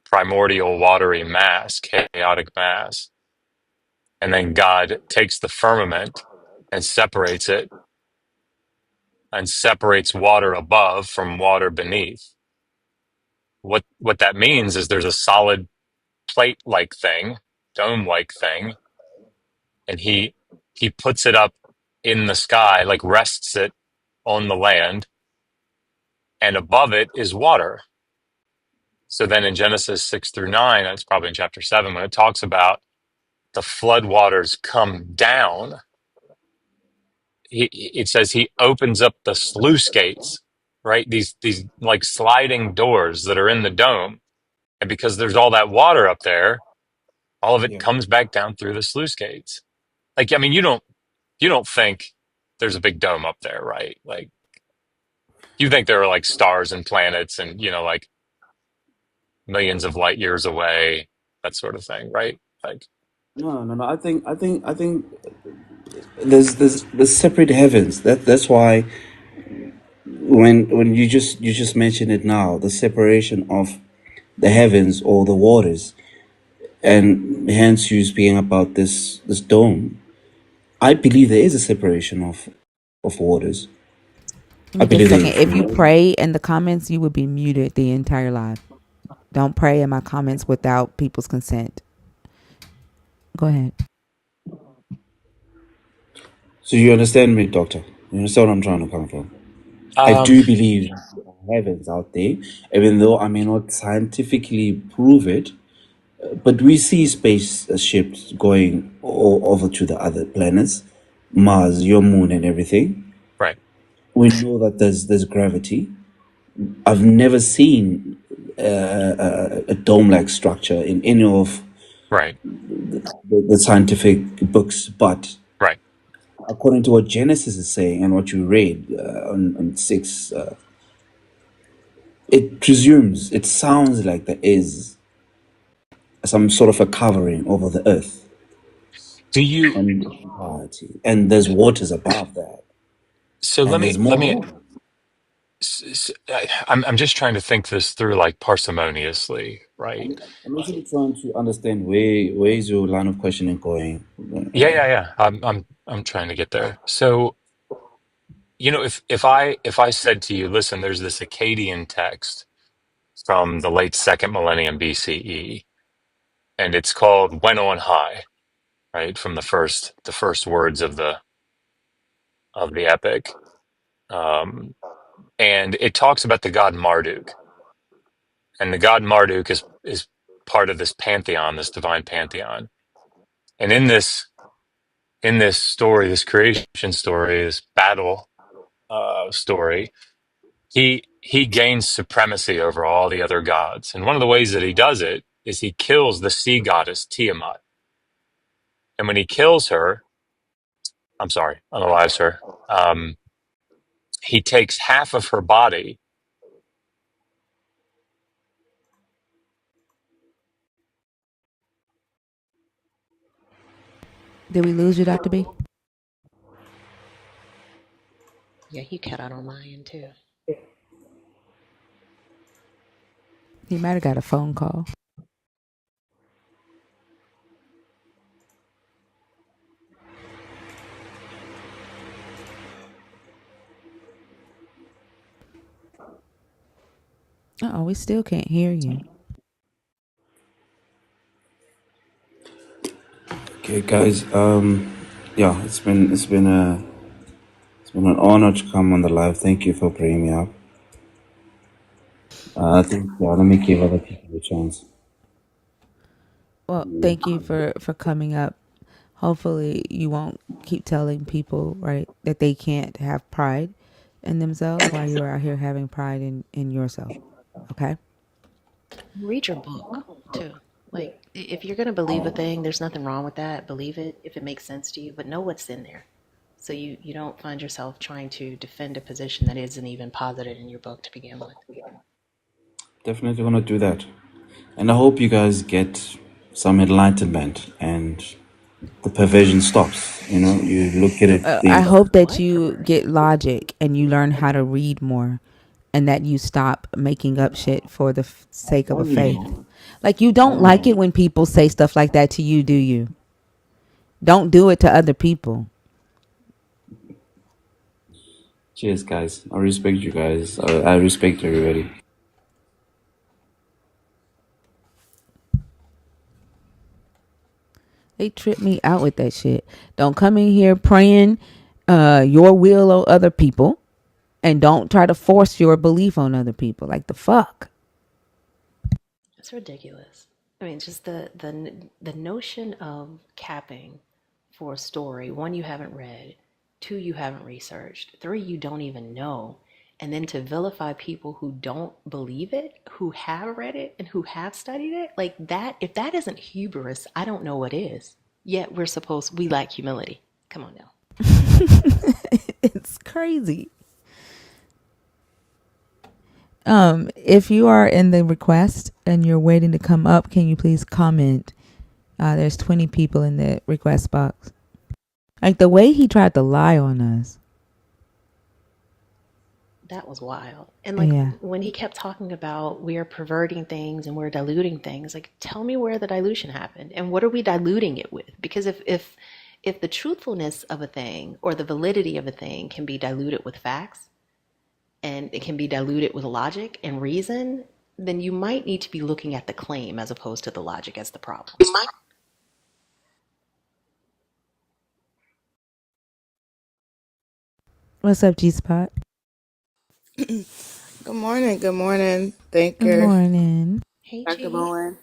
S8: primordial watery mass, chaotic mass, and then God takes the firmament and separates it and separates water above from water beneath. What that means is there's a solid plate like thing, dome like thing, and he puts it up in the sky, like rests it on the land, and above it is water. So then in Genesis 6 through 9, it's probably in chapter 7, when it talks about the flood waters come down, it says he opens up the sluice gates, right? These like sliding doors that are in the dome. And because there's all that water up there, all of it
S6: yeah.
S8: comes back down through the sluice gates. Like, I mean, you don't think there's a big dome up there, right? Like, you think there are like stars and planets and, like millions of light years away, that sort of thing, right? Like,
S6: No. I think there's separate heavens. That's why when you just mentioned it now, the separation of the heavens or the waters, and hence you speaking about this dome. I believe there is a separation of waters.
S1: Give
S6: I
S1: me just
S6: believe
S1: a second.
S6: there's a
S1: If you
S6: flow.
S1: pray in the comments, you would be muted the entire live. Don't pray in my comments without people's consent. Go ahead.
S6: So you understand me, Doctor? You understand what I'm trying to come from? I
S8: um,
S6: do believe there are heavens out there, even though I may not scientifically prove it. But we see space ships going over to the other planets, Mars, your moon, and everything.
S8: right,
S6: We know that there's gravity. I've never seen a dome-like structure in any of
S8: right,
S6: the scientific books, but
S8: right.
S6: according to what Genesis is saying and what you read on 6, it presumes, it sounds like there is some sort of a covering over the earth
S8: Do you,
S6: and entirety, and there's waters above that,
S8: so let
S6: and
S8: me,
S6: there's
S8: let
S6: more
S8: me,
S6: water.
S8: I'm just trying to think this through like parsimoniously, right?
S6: I'm actually trying to understand where is your line of questioning going.
S8: Yeah. I'm trying to get there. So, if I said to you, listen, there's this Akkadian text from the late second millennium BCE, and it's called "When on High," right? From the first words of the epic, and it talks about the god Marduk, and the god Marduk is part of this pantheon, this divine pantheon, and in this story, this creation story, this battle story, he gains supremacy over all the other gods. And one of the ways that he does it is he kills the sea goddess Tiamat. And when he kills her, I'm sorry, unalives her, he takes half of her body
S1: Did we lose you, Dr. B?
S2: Yeah, he cut out on my end too.
S1: He might have got a phone call. Uh-oh, we still can't hear you.
S6: Okay, guys. Yeah, it's been an honor to come on the live. Thank you for bringing me up. I think let me give other people a chance.
S1: Well, thank you for coming up. Hopefully you won't keep telling people, right, that they can't have pride in themselves while you're out here having pride in yourself. Okay?
S2: Read your book too. Like, if you're gonna believe a thing, there's nothing wrong with that. Believe it if it makes sense to you, but know what's in there. So you don't find yourself trying to defend a position that isn't even posited in your book to begin with.
S6: Definitely want to do that, and I hope you guys get some enlightenment and the perversion stops. You know, you look at it,
S1: I
S6: think,
S1: hope that you get logic and you learn how to read more and that you stop making up shit for the sake of a faith. Like, you don't like it when people say stuff like that to you, do you? Don't do it to other people.
S6: cheers, guys. I respect you guys. I respect everybody.
S1: They trip me out with that shit. Don't come in here praying your will on other people, and don't try to force your belief on other people. Like, the fuck?
S2: It's ridiculous. I mean, just the notion of capping for a story, one you haven't read, two you haven't researched, three you don't even know, and then to vilify people who don't believe it, who have read it and who have studied it, like that, if that isn't hubris, I don't know what is. Yet we lack humility. Come on now.
S1: It's crazy. If you are in the request and you're waiting to come up, can you please comment? There's 20 people in the request box. Like, the way he tried to lie on us.
S2: That was wild. And like
S1: Yeah.
S2: when he kept talking about we're perverting things and we're diluting things, like tell me where the dilution happened and what are we diluting it with? Because if the truthfulness of a thing or the validity of a thing can be diluted with facts and it can be diluted with logic and reason, then you might need to be looking at the claim as opposed to the logic as the problem.
S1: What's up, G-Spot?
S3: Good morning. Good morning,
S1: Good
S3: Thinker,
S1: morning.
S2: Hey
S3: Dr.
S2: G.
S3: Bowen,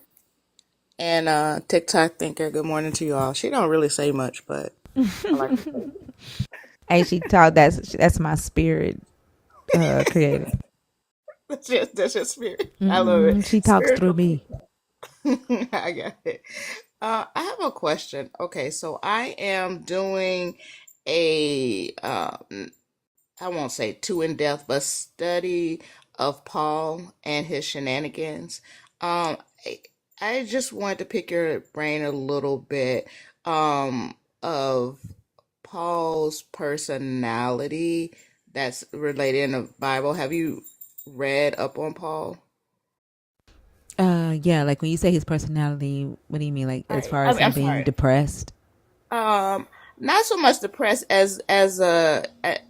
S3: and TikTok Thinker. Good morning to you all. She don't really say much, but I like her.
S1: Hey, she taught that's my spirit creator.
S3: That's just spirit. I love it.
S1: She talks through
S3: Spiritual.
S1: me.
S3: I got it. I have a question. Okay, so I am doing a I won't say too in depth, but study of Paul and his shenanigans. I, I just wanted to pick your brain a little bit of Paul's personality that's related in the Bible. Have you read up on Paul?
S1: Yeah, like when you say his personality, what do you mean? Like, as
S3: Right.
S1: far as him
S3: I'm
S1: being
S3: sorry.
S1: depressed?
S3: Not so much depressed as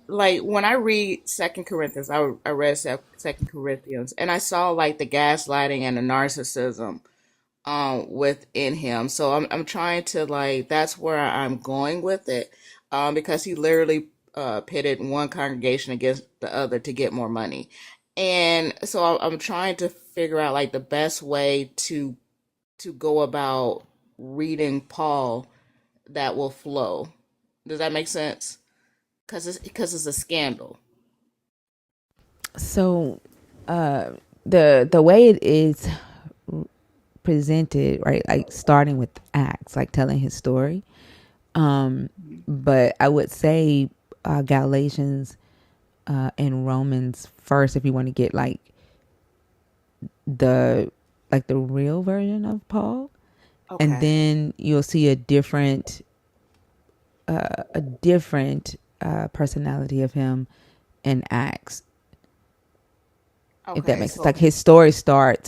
S3: like when I read Second Corinthians, I read Second Corinthians, and I saw like the gaslighting and the narcissism within him. So I'm trying to like that's where I'm going with it, because he literally pitted one congregation against the other to get more money, and so I'm trying to figure out like the best way to go about reading Paul that will flow. Does that make sense? Because it's a scandal.
S1: So, the way it is presented, right? Like, starting with Acts, like telling his story. But I would say Galatians and Romans first, if you want to get the the real version of Paul, and
S3: Okay.
S1: then you'll see a different a different personality of him in Acts, if that
S3: Okay,
S1: makes sense. Like
S3: so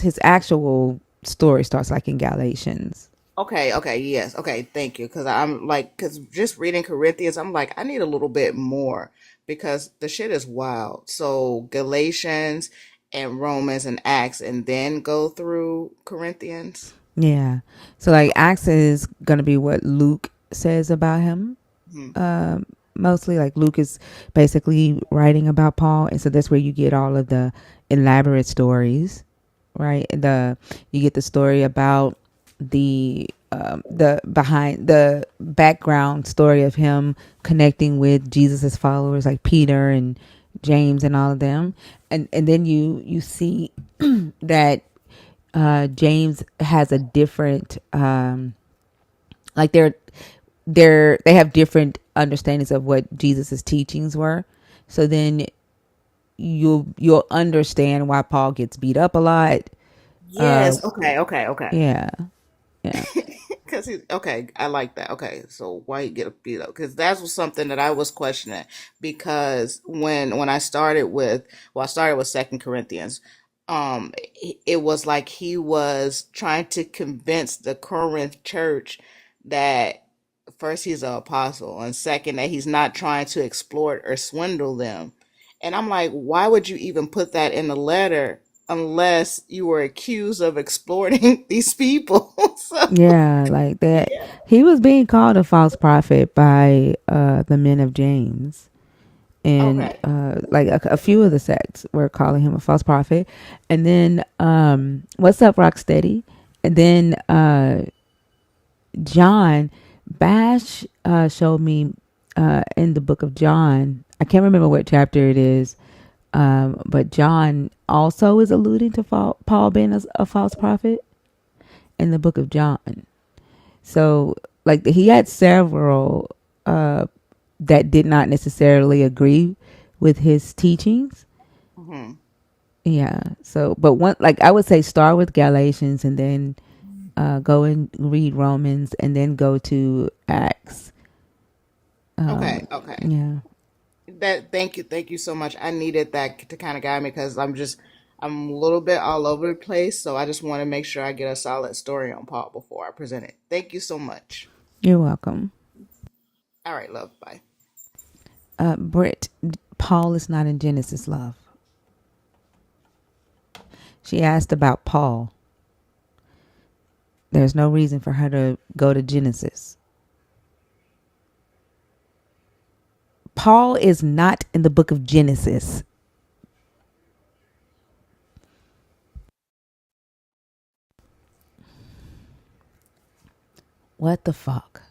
S1: his actual story starts like in Galatians.
S3: okay, yes, okay, thank you. Because I'm like, because just reading Corinthians, I'm like, I need a little bit more because the shit is wild. So Galatians and Romans and Acts, and then go through Corinthians.
S1: Yeah. So like Acts is gonna be what Luke says about him.
S3: Hmm.
S1: Mostly like Luke is basically writing about Paul, and so that's where you get all of the elaborate stories, right? You get the story about the behind the background story of him connecting with Jesus's followers like Peter and James and all of them, and then you see that James has a different like they have different understandings of what Jesus's teachings were. So then you'll understand why Paul gets beat up a lot. Uh,
S3: Yes. Okay.
S1: yeah, yeah,
S3: Because he's okay. I like that. Okay, so why you get beat up? Because that was something that I was questioning. Because when I started with, well, I started with Second Corinthians. It was like he was trying to convince the Corinth church that first he's an apostle, and second that he's not trying to exploit or swindle them. And I'm like, why would you even put that in the letter unless you were accused of exploiting these people? So
S1: yeah. Like that, he was being called a false prophet by the men of James, and
S3: okay.
S1: like a few of the sects were calling him a false prophet. And then what's up, Rocksteady? And then John Bash showed me in the book of John. I can't remember what chapter it is, but John also is alluding to Paul being a false prophet in the book of John. So, like, he had several that did not necessarily agree with his teachings.
S3: Hmm.
S1: Yeah. So, but one, like, I would say start with Galatians and then go and read Romans and then go to Acts.
S3: Okay.
S1: Yeah.
S3: That thank you so much. I needed that to kind of guide me because I'm a little bit all over the place, so I just want to make sure I get a solid story on Paul before I present it. Thank you so much.
S1: You're welcome.
S3: All right, love. Bye.
S1: Britt, Paul is not in Genesis, love. She asked about Paul. There's no reason for her to go to Genesis. Paul is not in the book of Genesis. What the fuck?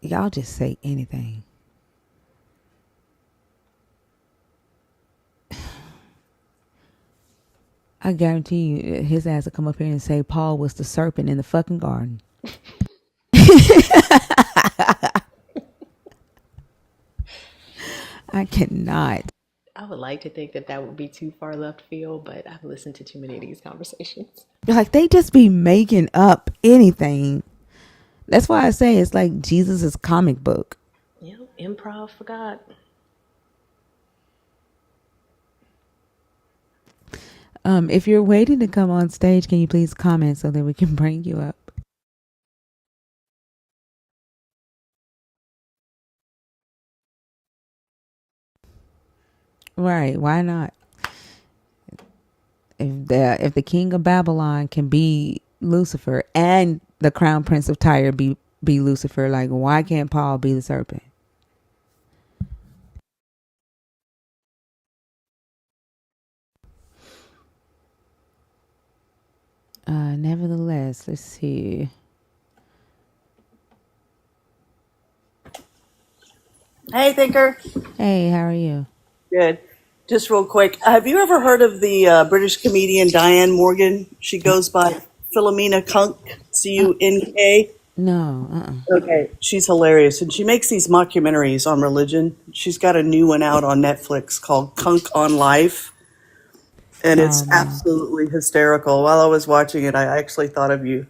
S1: Y'all just say anything. I guarantee you his ass will come up here and say Paul was the serpent in the fucking garden. I cannot.
S2: I would like to think that that would be too far left field, but I've listened to too many of these conversations.
S1: Like, they just be making up anything. That's why I say it's like Jesus's comic book.
S2: Yeah, improv for God.
S1: If you're waiting to come on stage, can you please comment so that we can bring you up? Right? Why not? If the king of Babylon can be Lucifer and the crown prince of Tyre be Lucifer, like, why can't Paul be the serpent? Nevertheless, let's see.
S7: Hey, Thinker.
S1: Hey, how are you?
S7: Good. Just real quick, have you ever heard of the British comedian Diane Morgan? She goes by Philomena Kunk,
S1: Uh,
S7: Cunk.
S1: no.
S7: Okay, she's hilarious, and she makes these mockumentaries on religion. She's got a new one out on Netflix called Kunk on Life, and
S1: Oh
S7: it's
S1: man.
S7: absolutely hysterical. While I was watching it, I actually thought of you.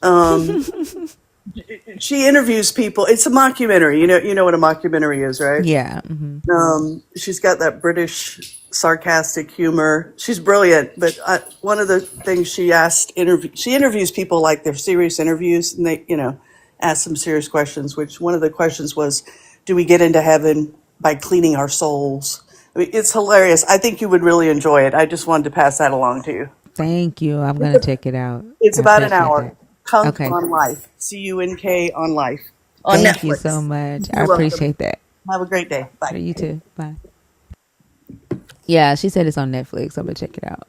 S7: Um, she interviews people. It's a mockumentary. You know what a mockumentary is, right?
S1: Yeah. Hmm.
S7: She's got that British sarcastic humor. She's brilliant. But one of the things she interviews people like they're serious interviews, and they, ask some serious questions. Which one of the questions was, "Do we get into heaven by cleaning our souls?" I mean, it's hilarious. I think you would really enjoy it. I just wanted to pass that along to you.
S1: Thank you. I'm gonna check it out.
S7: It's
S1: I
S7: about an
S1: appreciate
S7: hour.
S1: that.
S7: Cunk
S1: Okay.
S7: on Life. CUNK on Life on
S1: Thank you so
S7: Netflix.
S1: much. I
S7: You're welcome.
S1: appreciate that.
S7: Have a great day. Bye.
S1: You too. Bye. Yeah, she said it's on Netflix. I'm gonna check it out.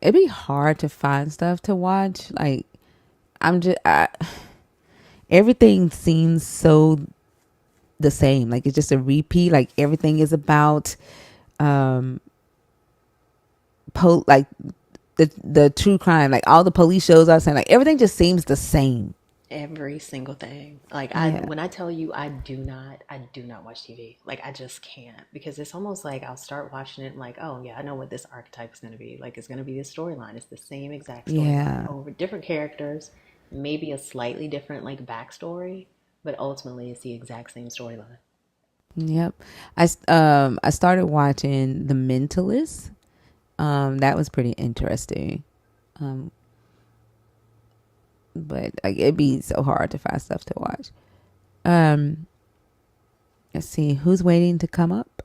S1: It'd be hard to find stuff to watch. Like I'm just everything seems so the same. Like it's just a repeat. Like everything is about um like the true crime. Like all the police shows are saying like everything just seems the same.
S2: Every single thing. Like
S1: Yeah.
S2: when I tell you I do not watch TV. Like I just can't, because it's almost like I'll start watching it and like, oh yeah, I know what this archetype is going to be. Like it's going to be this storyline. It's the same exact storyline
S1: Yeah.
S2: over different characters, maybe a slightly different like backstory, but ultimately it's the exact same storyline.
S1: Yep. I started watching The Mentalist. That was pretty interesting. Um but like it'd be so hard to find stuff to watch. Um let's see who's waiting to come up.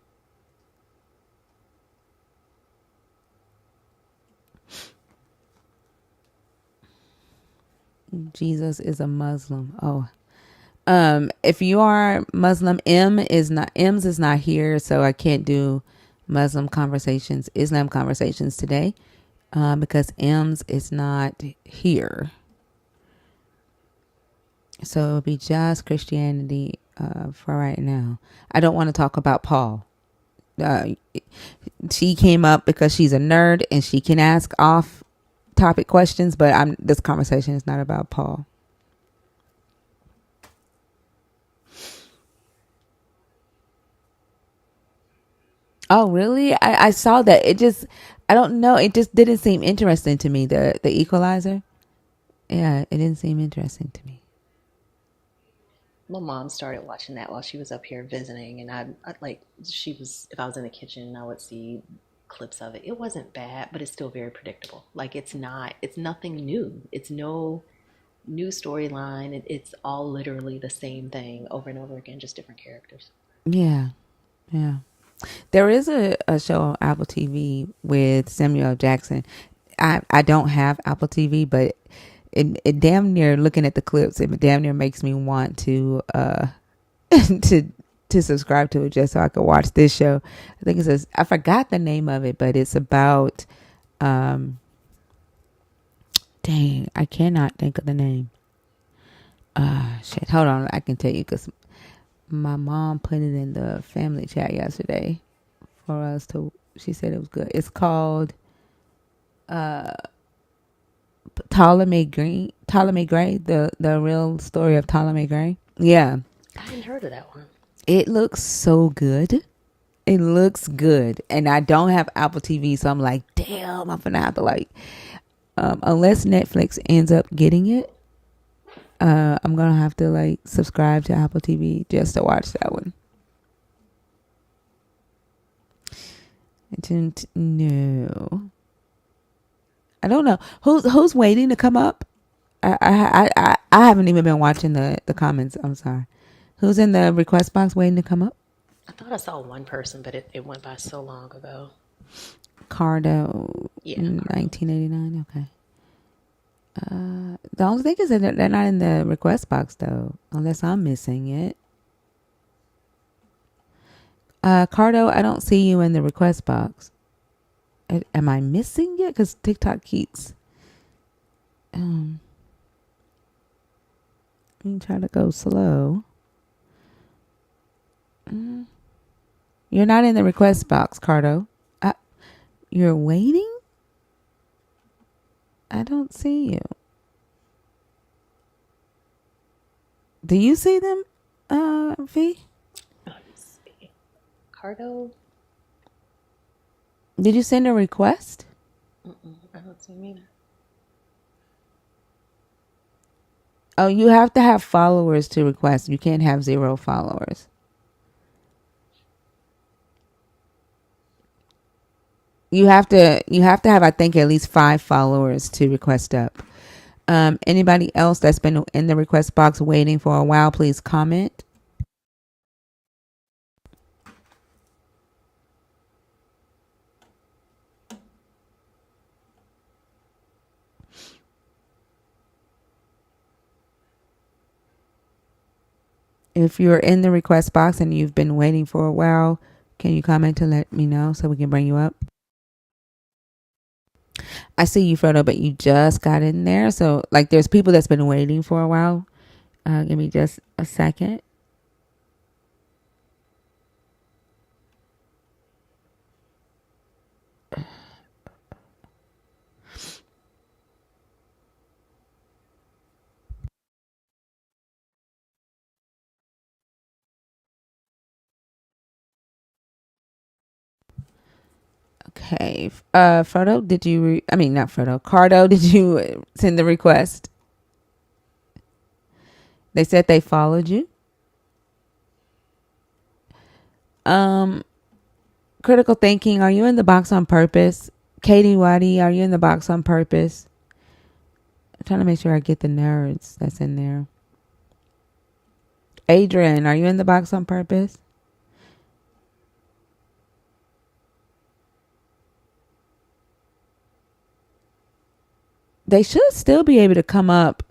S1: Jesus is a Muslim. Oh. If you are Muslim, M's is not here, so I can't do Islam conversations today, because M's is not here. So it'll be just Christianity for right now. I don't want to talk about Paul. She came up because she's a nerd and she can ask off topic questions, but this conversation is not about Paul. Oh, really? I saw that. I don't know. It just didn't seem interesting to me. The Equalizer. Yeah, it didn't seem interesting to me.
S2: My mom started watching that while she was up here visiting, and I like she was. If I was in the kitchen, I would see clips of it. It wasn't bad, but it's still very predictable. Like it's not. It's nothing new. It's no new storyline. It's all literally the same thing over and over again, just different characters.
S1: Yeah, yeah. There is a show on Apple TV with Samuel L. Jackson. I don't have Apple TV, but it damn near, looking at the clips, it damn near makes me want to to subscribe to it just so I could watch this show. I think it says, I forgot the name of it, but it's about dang, I cannot think of the name. Shit, hold on, I can tell you because my mom put it in the family chat yesterday for us to. She said it was good. It's called Ptolemy Gray, the real story of Ptolemy Gray. Yeah,
S2: I hadn't heard of that one.
S1: it looks so good. It looks good, and I don't have Apple TV, so I'm like, damn, I'm gonna have to like, unless Netflix ends up getting it, I'm gonna have to like subscribe to Apple TV just to watch that one. I didn't know. I don't know who's waiting to come up. I haven't even been watching the comments. I'm sorry. Who's in the request box waiting to come up?
S2: I thought I saw one person, but it went by so long ago.
S1: Cardo,
S2: Yeah, Cardo.
S1: 1989. Okay. The only thing is that they're not in the request box though, unless I'm missing it. Cardo, I don't see you in the request box. Am I missing it? Because TikTok keeps. Let me try to go slow. You're not in the request box, Cardo. You're waiting? I don't see you. Do you see them, V?
S2: Cardo?
S1: Did you send a request?
S2: I don't see me.
S1: Oh, you have to have followers to request. You can't have 0 followers. You have to have, I think, at least 5 followers to request up. Anybody else that's been in the request box waiting for a while, please comment. If you're in the request box and you've been waiting for a while, can you comment to let me know so we can bring you up? I see you, Frodo, but you just got in there. So, like, there's people that's been waiting for a while. Give me just a second. Okay. Frodo, did you, not Frodo, Cardo, did you send the request? They said they followed you. Critical thinking, are you in the box on purpose? Katie Waddy, are you in the box on purpose? I'm trying to make sure I get the nerds that's in there. Adrian, are you in the box on purpose? They should still be able to come up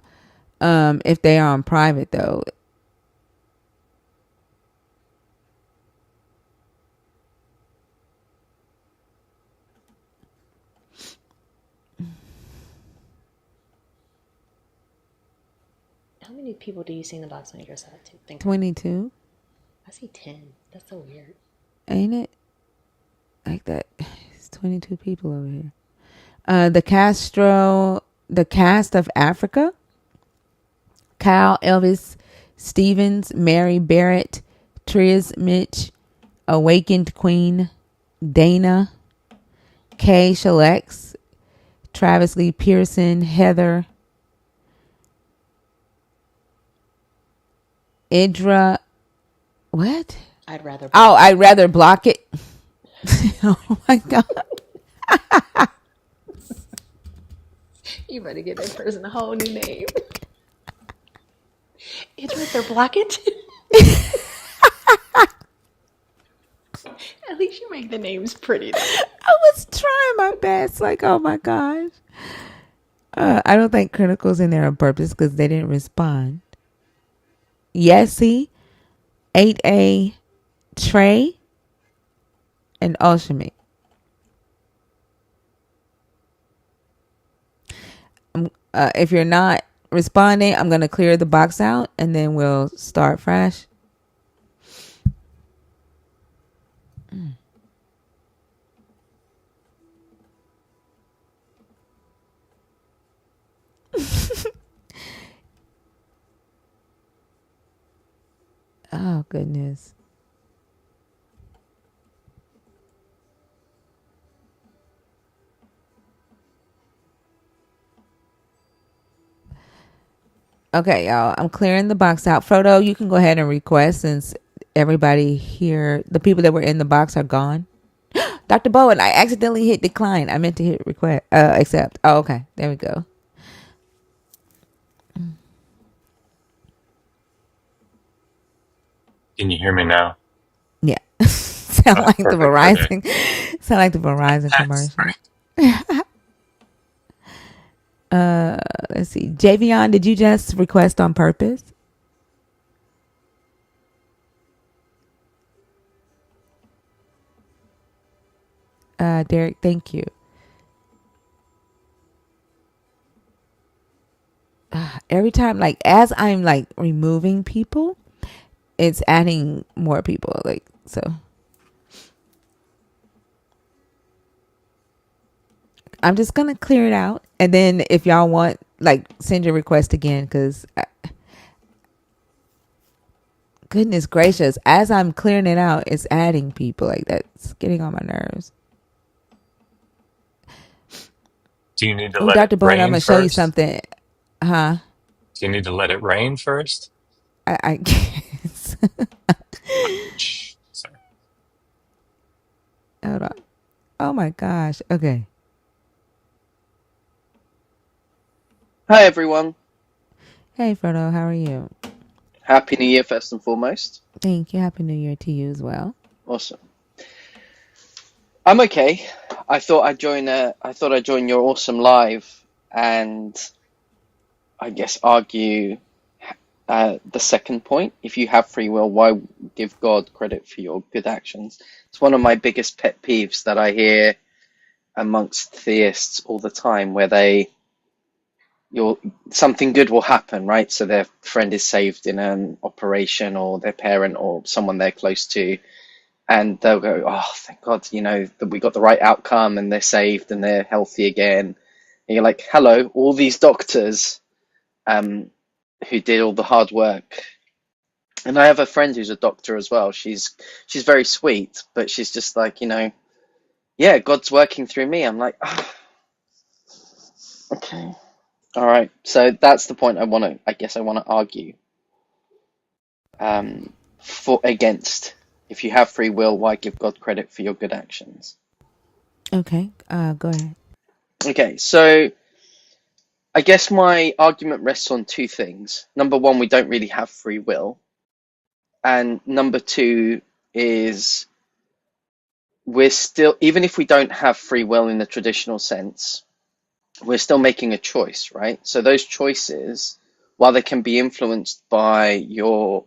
S1: if they are on private, though.
S2: How many people do you see in the box when you go out to think?
S1: 22.
S2: I see 10. That's so weird.
S1: Ain't it? Like that. It's 22 people over here. The cast of Africa. Kyle, Elvis, Stevens, Mary Barrett, Triz, Mitch, Awakened Queen, Dana, Kay Shalex, Travis Lee Pearson, Heather, Idra. What?
S2: I'd rather.
S1: I'd rather block it. Oh my God.
S2: You better give that person a whole new name. It's rather block it. At least you make the names pretty.
S1: I was trying my best. Like, oh my gosh. I don't think Critical's in there on purpose because they didn't respond. Yessie, 8A, Trey, and Oshimi. If you're not responding, I'm going to clear the box out and then we'll start fresh. Oh, goodness. Okay, y'all. I'm clearing the box out. Frodo, you can go ahead and request since everybody here, the people that were in the box are gone. Dr. Bowen, I accidentally hit decline. I meant to hit request, accept. Oh, okay. There we go.
S8: Can you hear me now?
S1: Yeah. sound like the
S8: Perfect. Okay.
S1: Verizon. Sound like the Verizon commercial. Let's see. Javion, did you just request on purpose? Derek, thank you. Every time, like, as I'm like removing people, it's adding more people. Like, so. I'm just going to clear it out. And then if y'all want, like, send your request again. Because Goodness gracious. As I'm clearing it out, it's adding people. Like, that's getting on my nerves.
S8: Do you need to
S1: Oh,
S8: let it
S1: Dr. Barnes, I'm
S8: rain
S1: going to show you
S8: first?
S1: something. Huh?
S8: Do you need to let it rain first?
S1: I guess.
S8: Shh. Sorry.
S1: Hold on. Oh my gosh. Okay.
S4: Hi everyone.
S1: Hey, Frodo. How are you?
S4: Happy New Year first and foremost.
S1: Thank you. Happy New Year to you as well.
S4: Awesome. I'm okay. I thought I'd join your awesome live and I guess argue the second point. If you have free will, why give God credit for your good actions? It's one of my biggest pet peeves that I hear amongst theists all the time, where something good will happen, right? So their friend is saved in an operation, or their parent or someone they're close to, and they'll go, "Oh, thank God, that we got the right outcome, and they're saved and they're healthy again." And you're like, "Hello, all these doctors, who did all the hard work." And I have a friend who's a doctor as well. She's very sweet, but she's just like, yeah, God's working through me. I'm like, oh, okay, all right. So that's the point I guess I want to argue for against. If you have free will, why give God credit for your good actions?
S1: Okay. Go ahead.
S4: Okay, so I guess my argument rests on two things. Number one, we don't really have free will. And number two is we're still, even if we don't have free will in the traditional sense, we're still making a choice, right? So those choices, while they can be influenced by your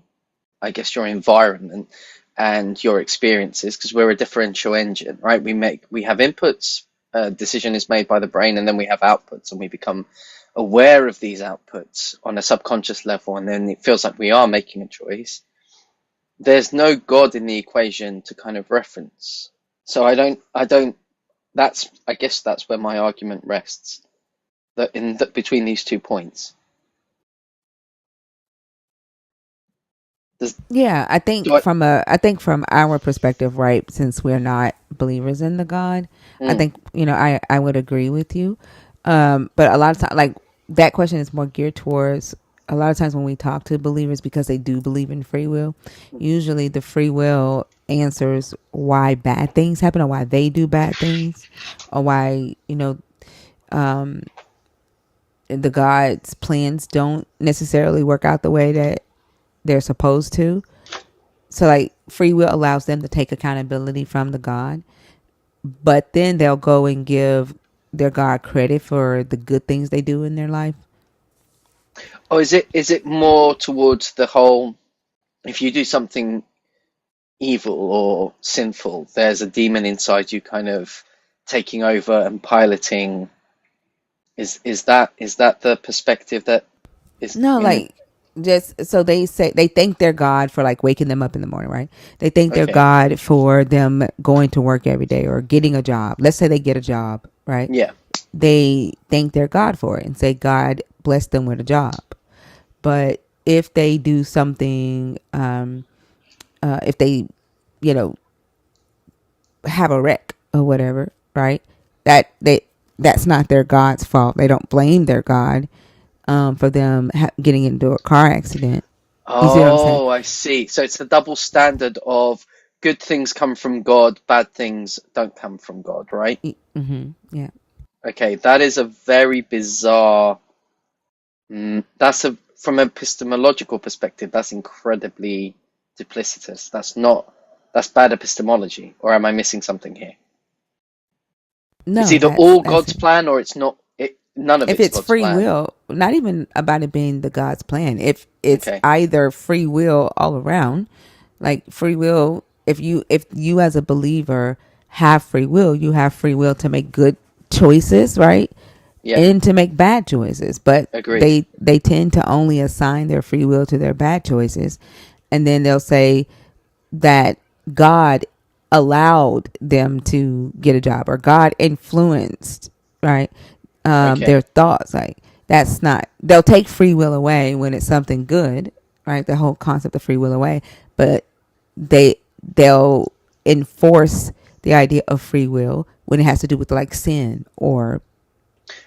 S4: environment and your experiences, because we're a differential engine, right? We have inputs, a decision is made by the brain, and then we have outputs, and we become aware of these outputs on a subconscious level, and then it feels like we are making a choice. There's no God in the equation to kind of reference. So I guess that's where my argument rests, between these 2 points. Does,
S1: Yeah,
S4: do I,
S1: I think from our perspective, right, since we're not believers in the God, I
S4: mm,
S1: think, I would agree with you. But a lot of times, like, that question is more geared towards a lot of times when we talk to believers, because they do believe in free will, usually the free will answers why bad things happen, or why they do bad things, or why, the God's plans don't necessarily work out the way that they're supposed to. So, like, free will allows them to take accountability from the God, but then they'll go and give their God credit for the good things they do in their life.
S4: or is it more towards the whole, if you do something evil or sinful, there's a demon inside you kind of taking over and piloting? Is that the perspective that is
S1: No,
S4: in it?
S1: like, just so they thank their God for, like, waking them up in the morning, right? They thank their
S4: Okay.
S1: God for them going to work every day or getting a job. Let's say they get a job, right?
S4: Yeah.
S1: They thank their God for it and say, God bless them with a job. But if they do something, if they, you know, have a wreck or whatever, right? That's not their God's fault. They don't blame their God for them getting into a car accident. You see what I'm saying?
S4: Oh, I see. So it's the double standard of good things come from God, bad things don't come from God, right?
S1: Mm-hmm. Yeah.
S4: Okay, that is a very bizarre. From an epistemological perspective, that's incredibly duplicitous. That's bad epistemology, or am I missing something here? It's
S1: No,
S4: either
S1: that's
S4: all
S1: that's
S4: God's
S1: it.
S4: plan or it's not. None of
S1: If
S4: it's
S1: it's
S4: God's
S1: free
S4: plan.
S1: will, not even about it being the God's plan. If it's
S4: Okay.
S1: either free will all around, like free will, if you as a believer have free will, you have free will to make good choices, right?
S4: Yeah.
S1: And to make bad choices. But
S4: Agreed.
S1: they tend to only assign their free will to their bad choices, and then they'll say that God allowed them to get a job, or God influenced, right,
S4: Okay.
S1: their thoughts. Like, that's not, they'll take free will away when it's something good, right? The whole concept of free will away, but they'll enforce the idea of free will when it has to do with like sin or,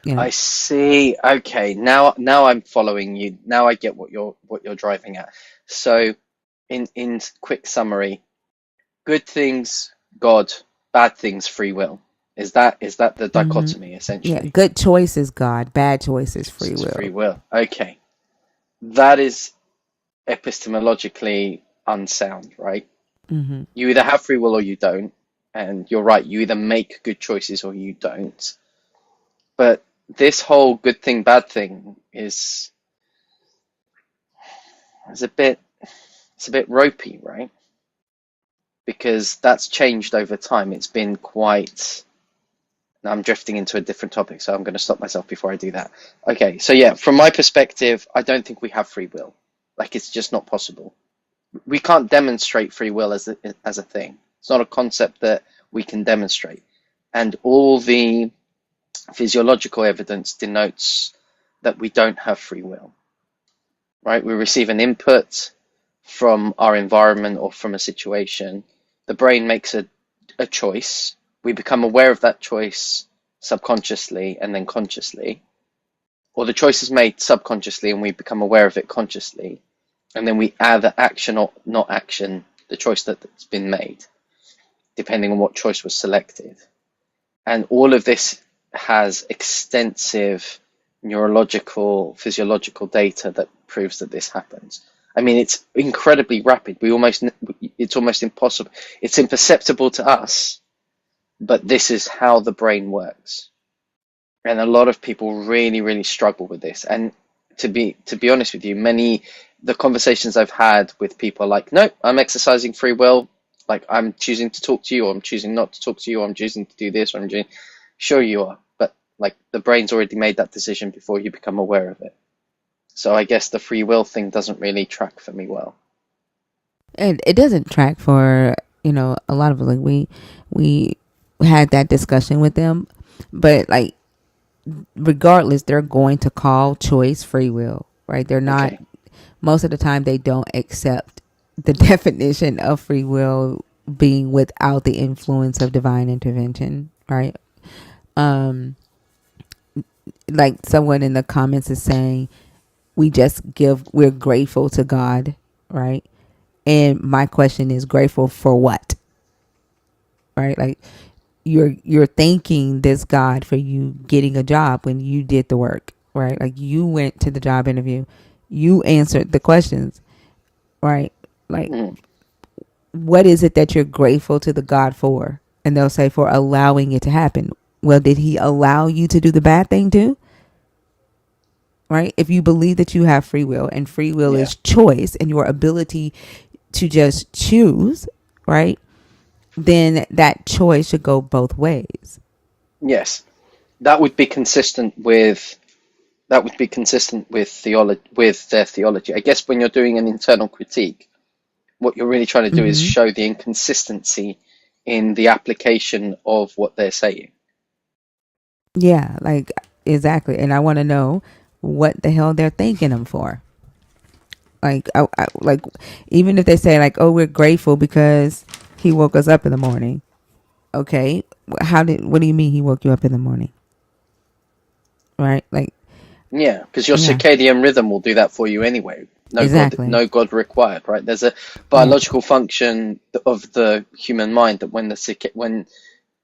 S1: you know.
S4: I see. Okay, now I'm following you. Now I get what you're driving at. So, in quick summary, good things, God, bad things, free will. Is that the
S1: Hmm.
S4: dichotomy
S1: Yeah,
S4: essentially?
S1: good choices God, bad choices
S4: This
S1: free
S4: is free
S1: will.
S4: will. Okay, that is epistemologically unsound, right?
S1: Hmm.
S4: You either have free will or you don't, and you're right. You either make good choices or you don't. But this whole good thing, bad thing is a bit ropey, right? Because that's changed over time. It's been quite. Now I'm drifting into a different topic, so I'm going to stop myself before I do that. Okay, so yeah, from my perspective, I don't think we have free will. Like, it's just not possible. We can't demonstrate free will as a thing. It's not a concept that we can demonstrate. And all the physiological evidence denotes that we don't have free will, right? We receive an input from our environment or from a situation. The brain makes a choice. We become aware of that choice subconsciously and then consciously. Or the choice is made subconsciously and we become aware of it consciously. And then we add the action or not action, the choice that's been made, depending on what choice was selected. And all of this has extensive neurological, physiological data that proves that this happens. I mean, it's incredibly rapid. It's almost impossible. It's imperceptible to us, but this is how the brain works. And a lot of people really, really struggle with this. And to be honest with you, the conversations I've had with people are like, no, I'm exercising free will. Like, I'm choosing to talk to you, or I'm choosing not to talk to you, or I'm choosing to do this, or I'm doing. Sure, you are, but like the brain's already made that decision before you become aware of it. So I guess the free will thing doesn't really track for me well.
S1: And it doesn't track for, a lot of, like, we had that discussion with them, but like regardless, they're going to call choice free will, right? They're not,
S4: Okay.
S1: most of the time they don't accept the definition of free will being without the influence of divine intervention, right? um like someone in the comments is saying, we're grateful to God, right? And my question is, grateful for what? Right? Like, you're thanking this God for you getting a job when you did the work, right? Like, you went to the job interview, you answered the questions, right? Like,
S4: Mm.
S1: what is it that you're grateful to the God for? And they'll say, for allowing it to happen. Well, did he allow you to do the bad thing too? Right? If you believe that you have free will, and free will
S4: Yeah.
S1: is choice and your ability to just choose, right? Then that choice should go both ways.
S4: Yes. That would be consistent with theology, with their theology. I guess when you're doing an internal critique, what you're really trying to do is
S1: Mm-hmm.
S4: show the inconsistency in the application of what they're saying.
S1: Yeah, like, exactly. And I want to know what the hell they're thanking him for. Like, like, even if they say like, "Oh, we're grateful because he woke us up in the morning." Okay, what do you mean he woke you up in the morning? Right? Like,
S4: Yeah, because your
S1: yeah,
S4: circadian rhythm will do that for you anyway. No God,
S1: exactly.
S4: no God required, right? There's a
S1: Yeah,
S4: biological function of the human mind that when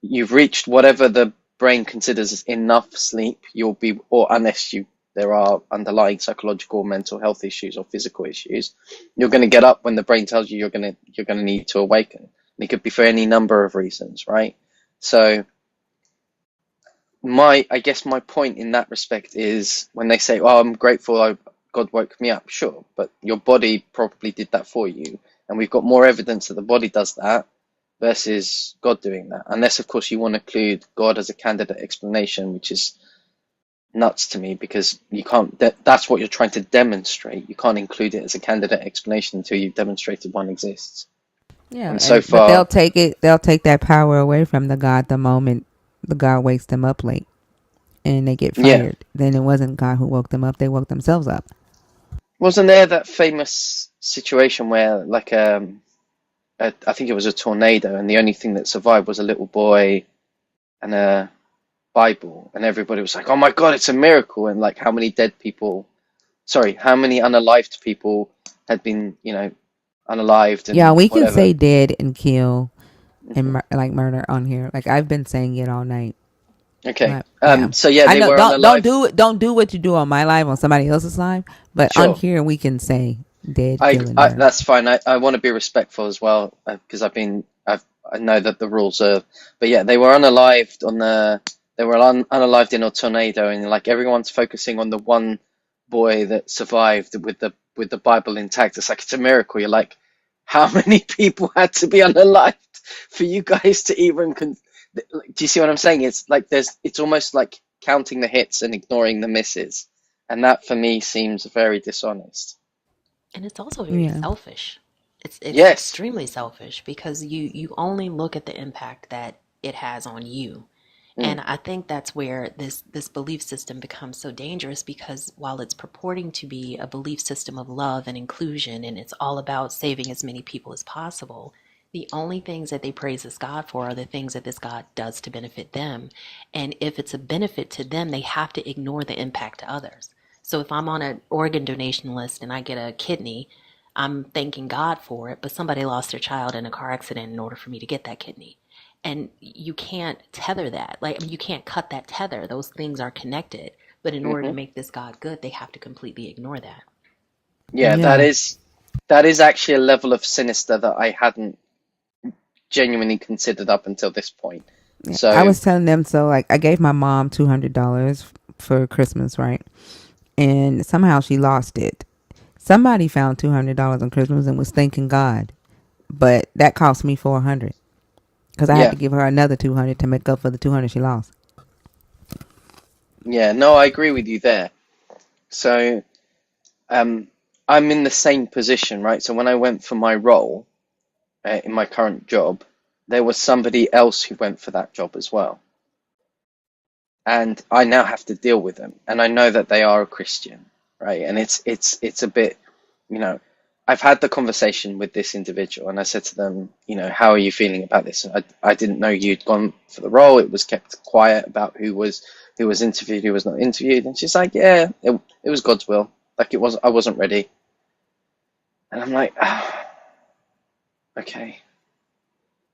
S4: you've reached whatever the brain considers enough sleep, or unless there are underlying psychological or mental health issues or physical issues, you're going to get up when the brain tells you you're going to need to awaken. And it could be for any number of reasons, right? So I guess my point in that respect is when they say, "Oh, I'm grateful God woke me up." Sure, but your body probably did that for you, and we've got more evidence that the body does that versus God doing that. Unless, of course, you want to include God as a candidate explanation, which is nuts to me because you can't. That's what you're trying to demonstrate. You can't include it as a candidate explanation until you've demonstrated one exists.
S1: yeah,
S4: And so
S1: but
S4: far,
S1: they'll take that power away from the God the moment the God wakes them up late and they get
S4: yeah,
S1: fired. Then it wasn't God who woke them up; they woke themselves up.
S4: Wasn't there that famous situation where, like, I think it was a tornado, and the only thing that survived was a little boy and a Bible, and everybody was like, "Oh my God, it's a miracle!" And like, how many dead people? Sorry, how many unalived people had been, unalived
S1: Yeah,
S4: and
S1: we can
S4: whatever.
S1: say dead and kill and
S4: Hmm.
S1: like murder on here. Like I've been saying it all night.
S4: Okay.
S1: But yeah,
S4: So yeah,
S1: I
S4: they
S1: know.
S4: were
S1: Don't
S4: unalived.
S1: do it. Don't do what you do on my live on somebody else's live. But on
S4: Sure.
S1: here we can say dead, kill, and murder.
S4: That's fine. I want to be respectful as well because I know that the rules are, but yeah, they were unalived unalived in a tornado, and like everyone's focusing on the one boy that survived with the Bible intact. It's like it's a miracle. You're like, how many people had to be unalived for you guys to even do you see what I'm saying? It's like it's almost like counting the hits and ignoring the misses, and that for me seems very dishonest.
S2: And it's also very
S1: Yeah,
S2: selfish. It's
S4: Yes.
S2: extremely selfish because you only look at the impact that it has on you.
S4: Mm.
S2: And I think that's where this belief system becomes so dangerous because while it's purporting to be a belief system of love and inclusion and it's all about saving as many people as possible, the only things that they praise this God for are the things that this God does to benefit them. And if it's a benefit to them, they have to ignore the impact to others. So if I'm on an organ donation list and I get a kidney, I'm thanking God for it, but somebody lost their child in a car accident in order for me to get that kidney. And you can't tether that. Like, I mean, you can't cut that tether. Those things are connected. But in order to
S4: Hmm.
S2: make this God good, they have to completely ignore that.
S4: Yeah,
S1: yeah.
S4: that is actually a level of sinister that I hadn't genuinely considered up until this point.
S1: Yeah. I
S4: So
S1: was telling them so. Like I gave my mom $200 for Christmas, right? And somehow she lost it. Somebody found $200 on Christmas and was thanking God, but that cost me 400 because I had
S4: yeah,
S1: to give her another 200 to make up for the 200 she lost.
S4: yeah, no, I agree with you there. So um, I'm in the same position, right? So when I went for my role in my current job, there was somebody else who went for that job as well, and I now have to deal with them, and I know that they are a Christian, right? And it's a bit, you know, I've had the conversation with this individual, and I said to them, how are you feeling about this? I didn't know you'd gone for the role. It was kept quiet about who was interviewed, who was not interviewed, and she's like, yeah, it was God's will. Like I wasn't ready, and I'm like, okay,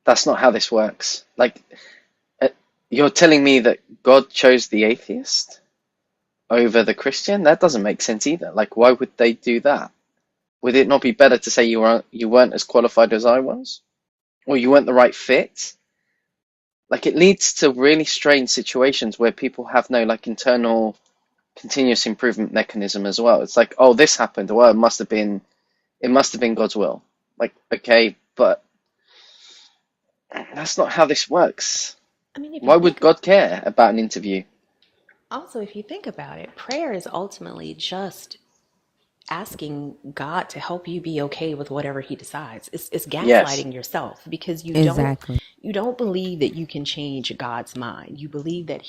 S4: that's not how this works. Like, uh, you're telling me that God chose the atheist over the Christian? That doesn't make sense either. Like, why would they do that? Would it not be better to say you weren't as qualified as I was, or you weren't the right fit? Like, it leads to really strange situations where people have no like internal continuous improvement mechanism as well. It's like, oh, this happened. Well, it must have been God's will. Like, okay, but that's not how this works.
S2: I mean, if you
S4: Why would
S2: think
S4: God care about an interview?
S2: also, if you think about it, prayer is ultimately just asking God to help you be okay with whatever he decides. It's
S4: Yes.
S2: gaslighting yourself because
S1: Exactly.
S2: you don't believe that you can change God's mind. You believe that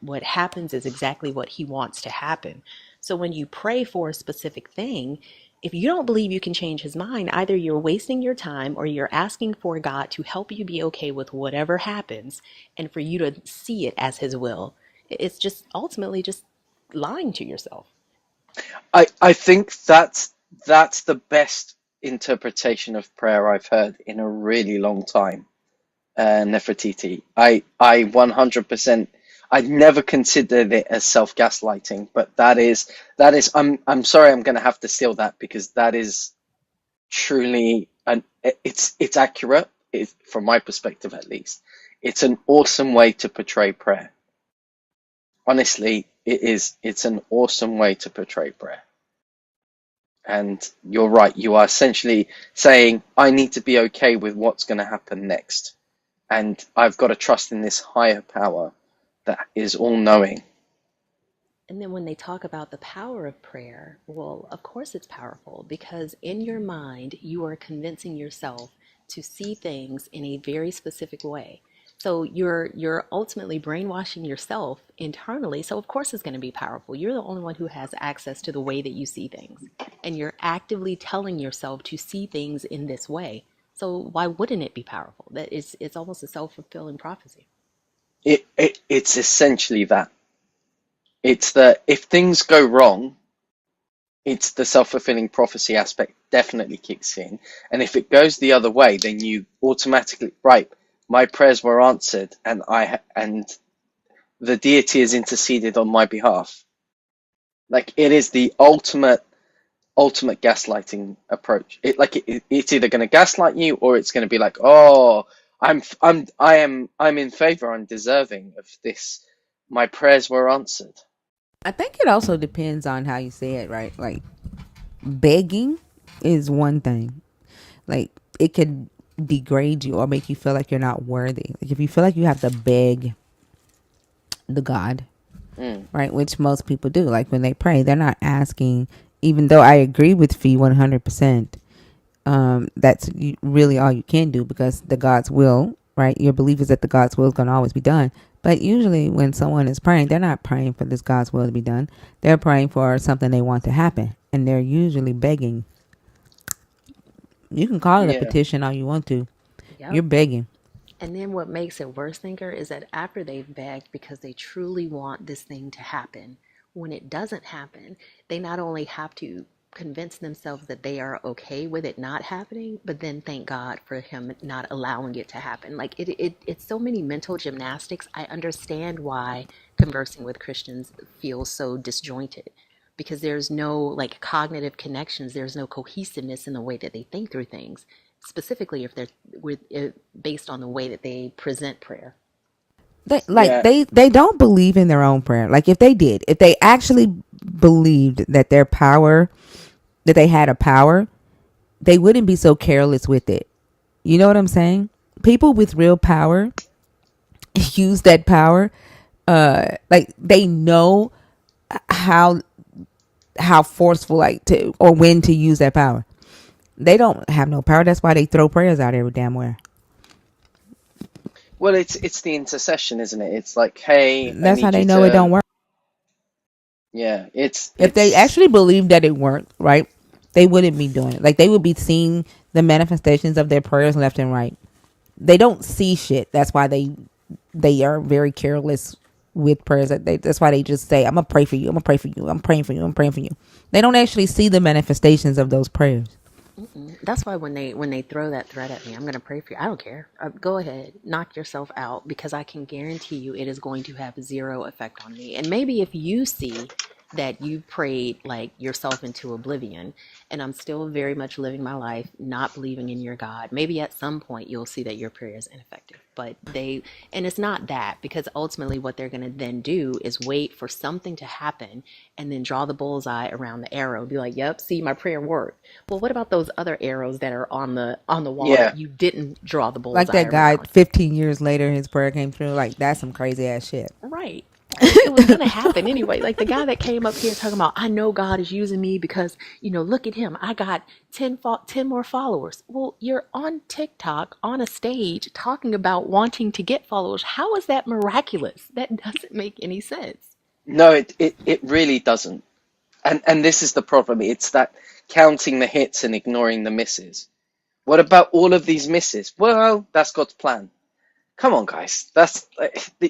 S2: what happens is exactly what he wants to happen. So when you pray for a specific thing, if you don't believe you can change his mind, either you're wasting your time or you're asking for God to help you be okay with whatever happens and for you to see it as his will. It's just ultimately just lying to yourself.
S4: I think that's the best interpretation of prayer I've heard in a really long time. Nefertiti. I 100%. I'd never considered it as self-gaslighting, but that is. I'm sorry. I'm going to have to steal that because that is truly an. It's accurate. From my perspective, at least. It's an awesome way to portray prayer. Honestly, it is. It's an awesome way to portray prayer. And you're right. You are essentially saying, I need to be okay with what's going to happen next. And I've got to trust in this higher power that is all knowing.
S2: And then when they talk about the power of prayer, well, of course it's powerful because in your mind, you are convincing yourself to see things in a very specific way. So you're ultimately brainwashing yourself internally. So of course it's going to be powerful. You're the only one who has access to the way that you see things. and you're actively telling yourself to see things in this way. So why wouldn't it be powerful? That is, it's almost a self-fulfilling prophecy.
S4: It's essentially that. It's that if things go wrong, it's the self-fulfilling prophecy aspect definitely kicks in. And if it goes the other way, then you automatically, right, my prayers were answered and the deity has interceded on my behalf. Like, it is the ultimate gaslighting approach. It's either going to gaslight you, or it's going to be like, oh, I'm in favor, I'm deserving of this. My prayers were answered.
S1: I think it also depends on how you say it, right? Like, begging is one thing. Like, it could degrade you or make you feel like you're not worthy. Like, if you feel like you have to beg the God,
S4: Mm.
S1: right? Which most people do. Like, when they pray, they're not asking, even though I agree with Fee 100%. That's really all you can do, because the God's will, right? Your belief is that the God's will is going to always be done. But usually when someone is praying, they're not praying for this God's will to be done. They're praying for something they want to happen. And they're usually begging. You can call it a
S4: Yeah.
S1: petition all you want to.
S2: Yep.
S1: You're begging.
S2: And then what makes it worse, thinker, is that after they've begged because they truly want this thing to happen, when it doesn't happen, they not only have to convince themselves that they are okay with it not happening, but then thank God for him not allowing it to happen. Like, it's so many mental gymnastics. I understand why conversing with Christians feels so disjointed, because there's no like cognitive connections, there's no cohesiveness in the way that they think through things, specifically if they're based on the way that they present prayer.
S4: Yeah.
S1: They don't believe in their own prayer. Like, if they actually believed that their power, that they had a power, they wouldn't be so careless with it. You know what I'm saying? People with real power use that power. Like, they know how forceful, like, to, or when to use that power. They don't have no power. That's why they throw prayers out every damn where.
S4: Well, it's the intercession, isn't it? It's like, hey, I
S1: That's how
S4: need
S1: they
S4: you
S1: know it don't
S4: to.
S1: work.
S4: Yeah.
S1: If they
S4: It's.
S1: actually believed that it worked, right, they wouldn't be doing it. Like, they would be seeing the manifestations of their prayers left and right. They don't see shit. That's why they are very careless with prayers. That's why they just say, I'm gonna pray for you, I'm gonna pray for you, I'm praying for you, I'm praying for you. They don't actually see the manifestations of those prayers.
S2: That's why when they throw that threat at me, I'm going to pray for you. I don't care. Go ahead, knock yourself out, because I can guarantee you it is going to have zero effect on me. And maybe if you see that you prayed like yourself into oblivion, and I'm still very much living my life not believing in your God, maybe at some point you'll see that your prayer is ineffective. But and it's not that, because ultimately what they're going to then do is wait for something to happen and then draw the bullseye around the arrow, be like, yep, see, my prayer worked. Well, what about those other arrows that are on the wall
S4: Yeah.
S2: that you didn't draw the
S1: Like
S2: bullseye
S1: that guy,
S2: around?
S1: 15 years later, his prayer came through. Like, that's some crazy ass shit.
S2: Right. It was going to happen anyway. Like the guy that came up here talking about, I know God is using me because, look at him. I got 10 more followers. Well, you're on TikTok on a stage talking about wanting to get followers. How is that miraculous? That doesn't make any sense.
S4: No, it really doesn't. And this is the problem. It's that counting the hits and ignoring the misses. What about all of these misses? Well, that's God's plan. Come on, guys. That's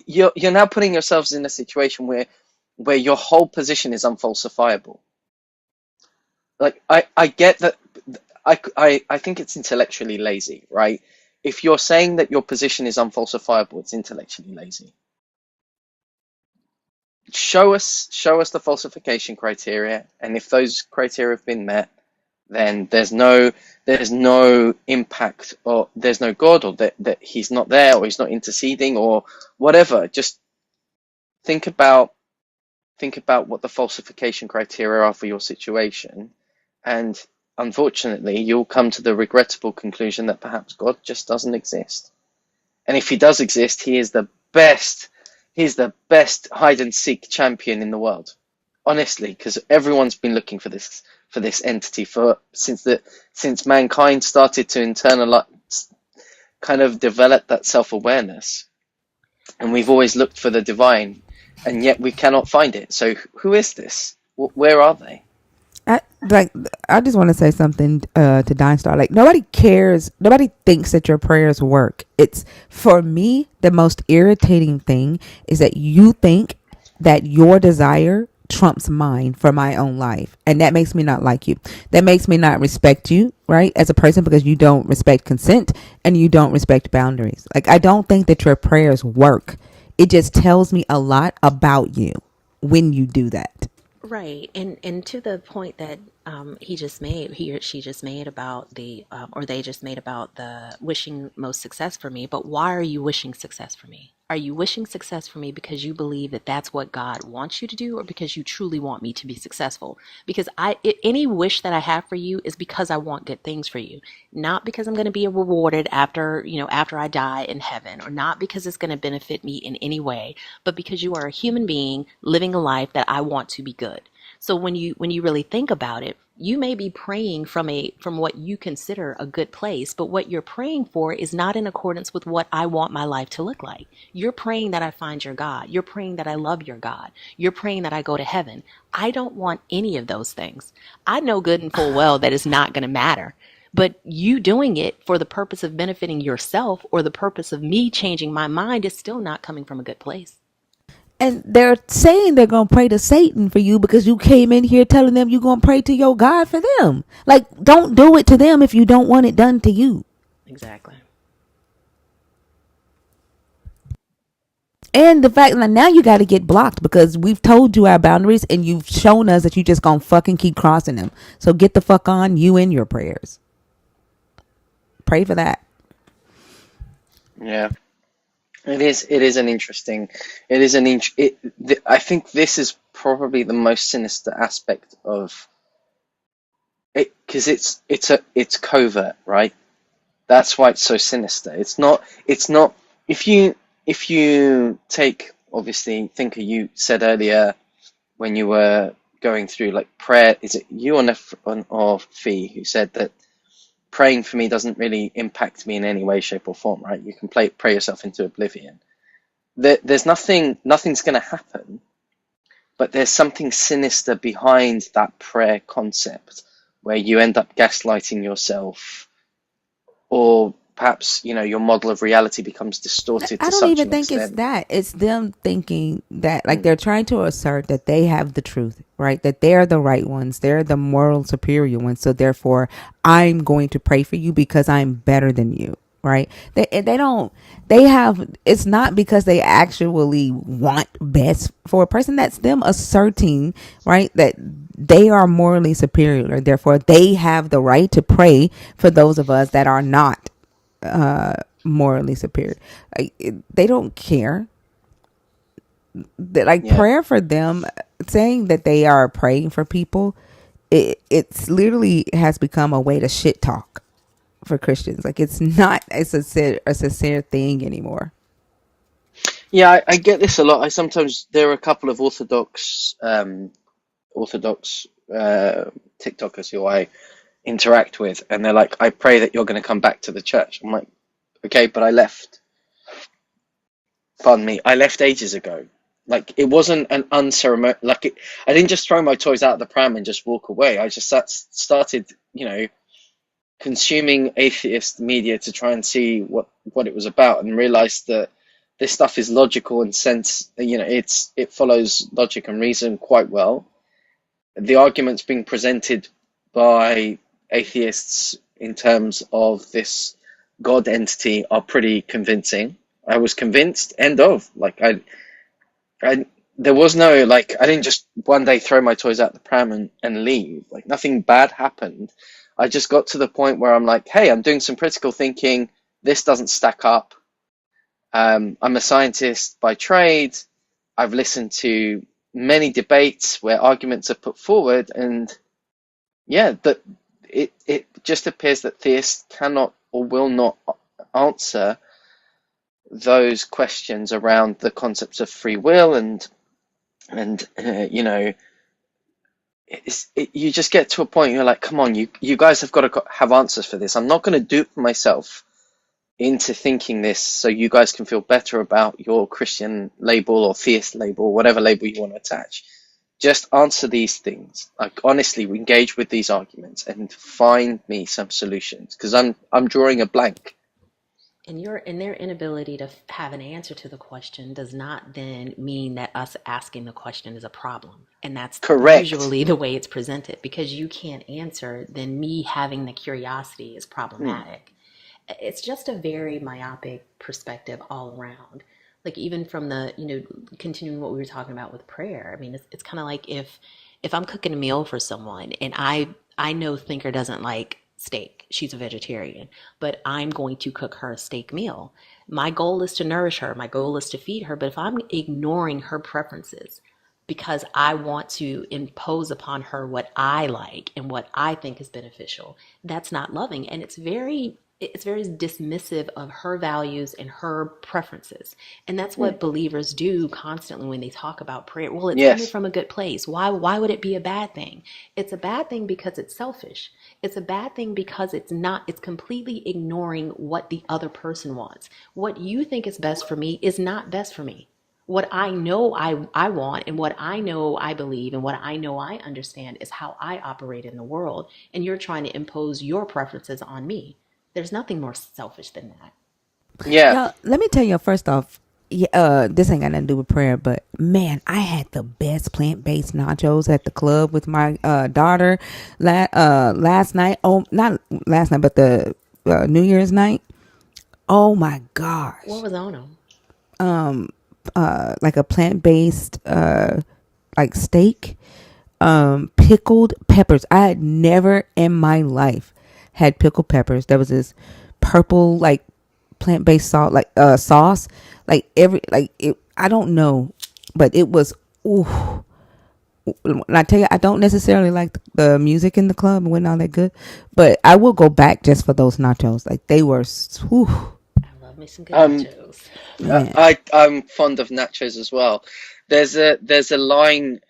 S4: you're now putting yourselves in a situation where your whole position is unfalsifiable. Like, I get that. I think it's intellectually lazy, right? If you're saying that your position is unfalsifiable, it's intellectually lazy. Show us the falsification criteria, and if those criteria have been met, then there's no impact, or there's no God, or that he's not there, or he's not interceding, or whatever. Just think about what the falsification criteria are for your situation, and unfortunately you'll come to the regrettable conclusion that perhaps God just doesn't exist. And if he does exist, he's the best hide and seek champion in the world. Honestly, because everyone's been looking for this entity since mankind started to internalize, kind of develop that self-awareness, and we've always looked for the divine, and yet we cannot find it. So who is this? Where are they?
S1: I, like I just want to say something to Dine Star. Like nobody cares, nobody thinks that your prayers work. It's for me the most irritating thing is that you think that your desire trumps mine for my own life, and that makes me not like you. That makes me not respect you, right, as a person because you don't respect consent and you don't respect boundaries. Like I don't think that your prayers work. It just tells me a lot about you when you do that.
S2: Right, and to the point that he or she just made about or they just made about the wishing most success for me. But why are you wishing success for me? Are you wishing success for me because you believe that that's what God wants you to do, or because you truly want me to be successful? Because any wish that I have for you is because I want good things for you, not because I'm going to be rewarded after I die in heaven, or not because it's going to benefit me in any way, but because you are a human being living a life that I want to be good. So when you really think about it, you may be praying from what you consider a good place, but what you're praying for is not in accordance with what I want my life to look like. You're praying that I find your God. You're praying that I love your God. You're praying that I go to heaven. I don't want any of those things. I know good and full well that it's not going to matter. But you doing it for the purpose of benefiting yourself or the purpose of me changing my mind is still not coming from a good place.
S1: And they're saying they're going to pray to Satan for you because you came in here telling them you're going to pray to your God for them. Like, don't do it to them if you don't want it done to you.
S2: Exactly.
S1: And the fact that now you got to get blocked because we've told you our boundaries and you've shown us that you just going to fucking keep crossing them. So get the fuck on, you and your prayers. Pray for that.
S4: Yeah. It is. It is an interesting. It is an. I think this is probably the most sinister aspect of it because it's covert, right? That's why it's so sinister. It's not. It's not. If you take obviously thinker you said earlier when you were going through like prayer. Is it you or Fee who said that praying for me doesn't really impact me in any way, shape, or form, right? You can pray yourself into oblivion. There's nothing's going to happen, but there's something sinister behind that prayer concept where you end up gaslighting yourself, or perhaps your model of reality becomes distorted
S1: I
S4: to
S1: don't
S4: such
S1: even
S4: an
S1: think it's
S4: extent.
S1: that. It's them thinking that, like, they're trying to assert that they have the truth, right? That they're the right ones. They're the moral superior ones. So therefore, I'm going to pray for you because I'm better than you, right? It's not because they actually want best for a person. That's them asserting, right, that they are morally superior. Therefore, they have the right to pray for those of us that are not morally superior. They don't care. Like
S4: Yeah,
S1: prayer for them, saying that they are praying for people, it's literally has become a way to shit talk for Christians. Like it's not a sincere thing anymore.
S4: yeah, I get this a lot. I sometimes there are a couple of Orthodox TikTokers who I interact with, and they're like, "I pray that you're going to come back to the church." I'm like, "Okay, but I left." Pardon me, I left ages ago. Like it wasn't an unceremonious. I didn't just throw my toys out of the pram and just walk away. I just started, consuming atheist media to try and see what it was about, and realized that this stuff is logical and sense. It follows logic and reason quite well. The arguments being presented by atheists in terms of this God entity are pretty convincing. I was convinced. End of. I there was no I didn't just one day throw my toys out the pram and leave. Like nothing bad happened. I just got to the point where I'm like, hey, I'm doing some critical thinking. This doesn't stack up. I'm a scientist by trade. I've listened to many debates where arguments are put forward, and yeah, that it just appears that theists cannot or will not answer those questions around the concepts of free will and you just get to a point you're like, come on, you guys have got to have answers for this. I'm not going to dupe myself into thinking this so you guys can feel better about your Christian label or theist label, whatever label you want to attach. Just answer these things. Like honestly, engage with these arguments and find me some solutions, because I'm drawing a blank.
S2: And their inability to have an answer to the question does not then mean that us asking the question is a problem. And that's
S4: Correct.
S2: usually the way it's presented. Because you can't answer, then me having the curiosity is
S4: Hmm.
S2: problematic. It's just a very myopic perspective all around. Like even from the, continuing what we were talking about with prayer. I mean, it's kind of like if I'm cooking a meal for someone and I know Thinker doesn't like steak. She's a vegetarian, but I'm going to cook her a steak meal. My goal is to nourish her. My goal is to feed her. But if I'm ignoring her preferences because I want to impose upon her what I like and what I think is beneficial, that's not loving. And it's very dismissive of her values and her preferences. And that's
S4: Hmm.
S2: what believers do constantly when they talk about prayer. Well, it's coming
S4: Yes.
S2: from a good place. Why would it be a bad thing? It's a bad thing because it's selfish. It's a bad thing because it's completely ignoring what the other person wants. What you think is best for me is not best for me. What I know I want and what I know I believe and what I know I understand is how I operate in the world. And you're trying to impose your preferences on me. There's nothing more selfish than that.
S4: Yeah.
S1: Y'all, let me tell you first off. Yeah, this ain't got nothing to do with prayer, but man, I had the best plant-based nachos at the club with my daughter last night. Oh, not last night, but the New Year's night. Oh my
S2: What
S1: gosh.
S2: was on them?
S1: Like a plant-based like steak, pickled peppers. I had never in my life had pickled peppers. There was this purple like plant-based salt like sauce, like every like it, I don't know, but it was ooh. When I tell you, I don't necessarily like the music in the club. It wasn't all that good, but I will go back just for those nachos. Like they were, whew,
S2: I love me some good
S4: Um.
S2: nachos.
S1: man.
S4: I'm fond of nachos as well. There's a line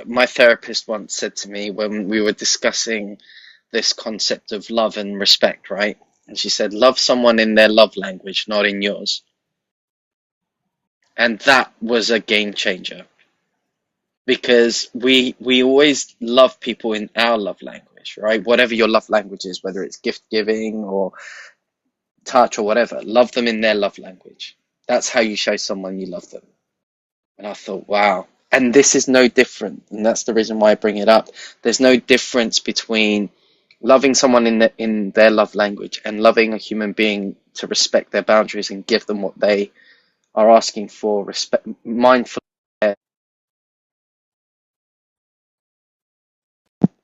S4: my therapist once said to me when we were discussing this concept of love and respect, right? And she said, "Love someone in their love language, not in yours." And that was a game changer, because we always love people in our love language, right? Whatever your love language is, whether it's gift giving or touch or whatever, love them in their love language. That's how you show someone you love them. And I thought, wow. And this is no different. And that's the reason why I bring it up. There's no difference between loving someone in their love language and loving a human being to respect their boundaries and give them what they are asking for, respect, mindful.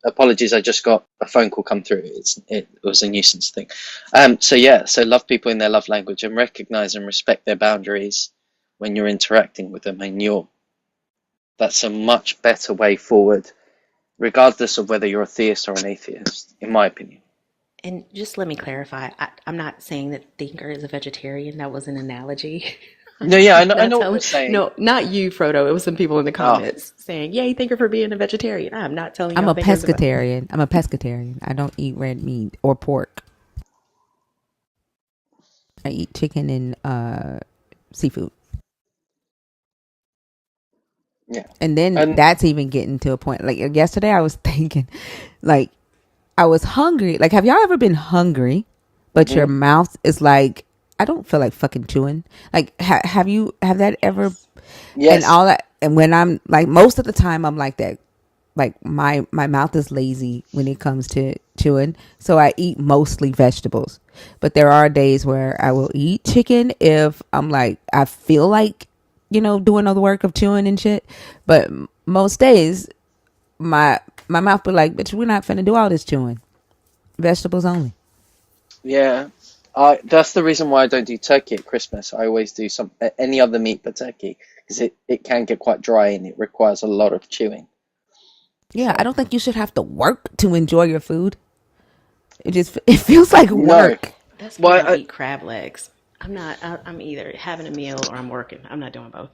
S4: Apologies, I just got a phone call come through. It was a nuisance thing. So yeah, so love people in their love language and recognize and respect their boundaries when you're interacting with them, and that's a much better way forward, regardless of whether you're a theist or an atheist, in my opinion.
S2: And just let me clarify. I'm not saying that Thinker is a vegetarian. That was an analogy.
S4: No, yeah, I
S2: Not
S4: know what
S2: telling.
S4: you're saying.
S2: No, not you, Frodo. It was some people in the
S4: Oh,
S2: comments saying, "Yay, Thinker for being a vegetarian." I'm not telling
S1: I'm
S2: y'all
S1: a
S2: Thinker is a.
S1: pescatarian. I'm a pescatarian. I don't eat red meat or pork. I eat chicken and seafood.
S4: yeah.
S1: And then
S4: And
S1: that's even getting to a point. Like yesterday, I was thinking, like I was hungry. Like, have y'all ever been hungry, but your
S4: mhm,
S1: mouth is like, I don't feel like fucking chewing. Like, have that ever? And
S4: yes,
S1: all that. And when I'm like, most of the time, I'm like that. Like my mouth is lazy when it comes to chewing, so I eat mostly vegetables. But there are days where I will eat chicken if I'm like I feel like doing all the work of chewing and shit. But most days my mouth be like, bitch, we're not finna do all this chewing. Vegetables only.
S4: yeah. That's the reason why I don't do turkey at Christmas. I always do any other meat but turkey, because it can get quite dry and it requires a lot of chewing.
S1: Yeah, I
S4: So
S1: don't think you should have to work to enjoy your food. It feels like
S4: no,
S1: work.
S2: That's why I
S4: why?
S2: don't eat crab legs. I'm not. I'm either having a meal or I'm working. I'm not doing both.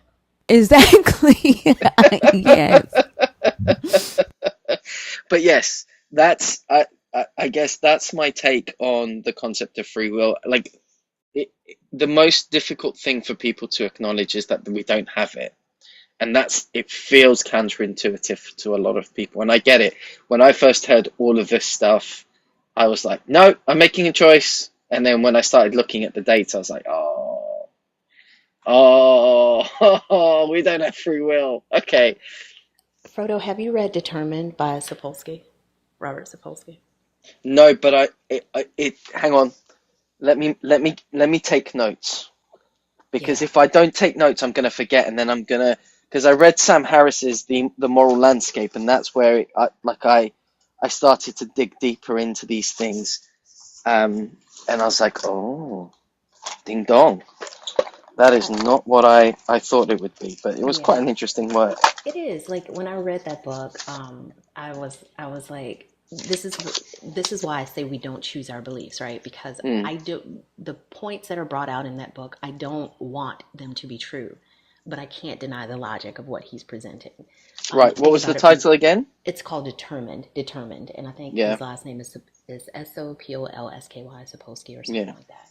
S1: Exactly. Yes.
S4: But yes, I guess that's my take on the concept of free will. Like the most difficult thing for people to acknowledge is that we don't have it. And it feels counterintuitive to a lot of people. And I get it. When I first heard all of this stuff, I was like, no, I'm making a choice. And then when I started looking at the data, I was like, we don't have free will. Okay.
S2: Frodo, have you read Determined by Sapolsky, Robert Sapolsky?
S4: No, but hang on. Let me take notes. Because
S2: Yeah.
S4: if I don't take notes, I'm going to forget, and then because I read Sam Harris's The Moral Landscape, and that's where I started to dig deeper into these things, and I was like, oh, ding dong, that is not what I thought it would be, but it was quite
S2: Yeah.
S4: an interesting work.
S2: It is. Like when I read that book, I was like, this is why I say we don't choose our beliefs, right? Because
S4: Mm.
S2: I do the points that are brought out in that book, I don't want them to be true, but I can't deny the logic of what he's presenting.
S4: Right, what
S2: Think
S4: was the
S2: about it from
S4: title again?
S2: It's called Determined, and I think
S4: Yeah,
S2: his last name is Sopolsky, Sapolsky or something
S4: yeah.
S2: like that.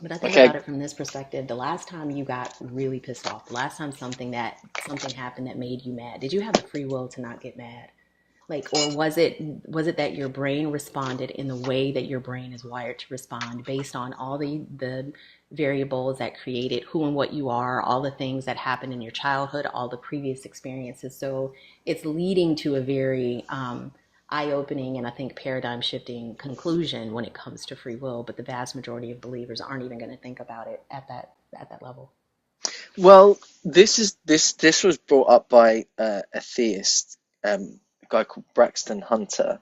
S2: But I think
S4: Okay.
S2: about it from this perspective. The last time you got really pissed off, the last time something happened that made you mad, did you have the free will to not get mad? Like, or was it that your brain responded in the way that your brain is wired to respond based on all the variables that created who and what you are, all the things that happened in your childhood, all the previous experiences. So it's leading to a very eye-opening and I think paradigm-shifting conclusion when it comes to free will. But the vast majority of believers aren't even going to think about it at that level.
S4: Well, this was brought up by a theist, a guy called Braxton Hunter,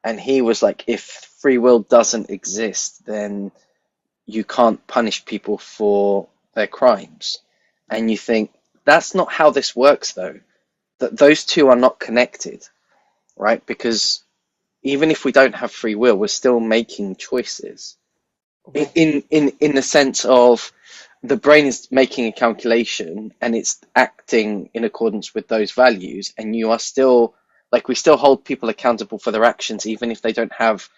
S4: and he was like, if free will doesn't exist, then you can't punish people for their crimes. And you think that's not how this works, though. That those two are not connected, right? Because even if we don't have free will, we're still making choices.
S2: Right.
S4: In the sense of the brain is making a calculation and it's acting in accordance with those values, and you are still like we still hold people accountable for their actions, even if they don't have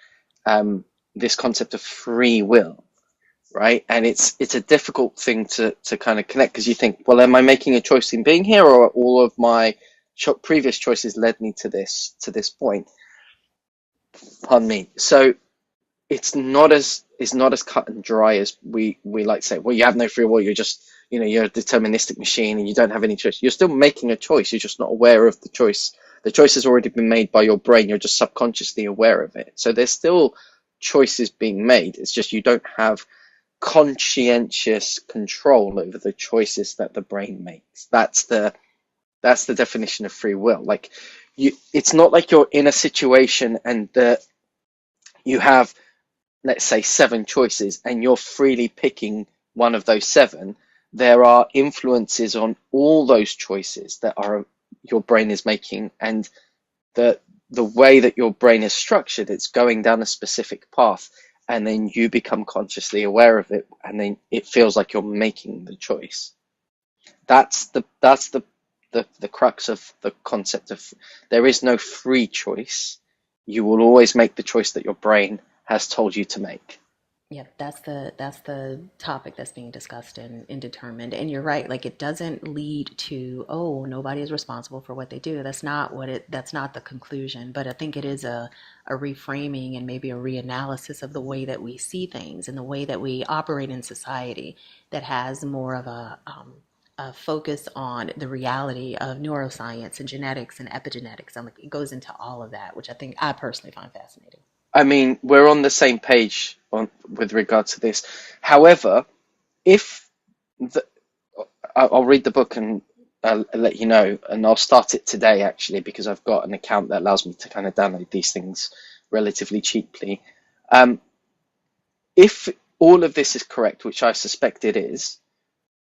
S4: this concept of free will, right? And it's a difficult thing to kind of connect because you think, well, am I making a choice in being here, or all of my previous choices led me to this point? Pardon me. So it's not as cut and dry as we like to say. Well, you have no free will. You're just you're a deterministic machine and you don't have any choice. You're still making a choice. You're just not aware of the choice. The choice has already been made by your brain. You're just subconsciously aware of it. So there's still choices being made. It's just you don't have conscientious control over the choices that the brain makes. That's the definition of free will. Like it's not like you're in a situation and that you have, let's say, 7 choices and you're freely picking one of those 7. There are influences on all those choices that are your brain is making, and the way that your brain is structured, it's going down a specific path, and then you become consciously aware of it, and then it feels like you're making the choice. That's the crux of the concept of there is no free choice. You will always make the choice that your brain has told you to make.
S2: Yeah, that's the topic that's being discussed in Determined. And you're right, like it doesn't lead to, oh, nobody is responsible for what they do. That's not the conclusion. But I think it is a reframing and maybe a reanalysis of the way that we see things and the way that we operate in society that has more of a focus on the reality of neuroscience and genetics and epigenetics. And like it goes into all of that, which I personally find fascinating.
S4: I mean, we're on the same page with regard to this. However, if I'll read the book and I'll let you know, and I'll start it today actually because I've got an account that allows me to kind of download these things relatively cheaply. If all of this is correct, which I suspect it is,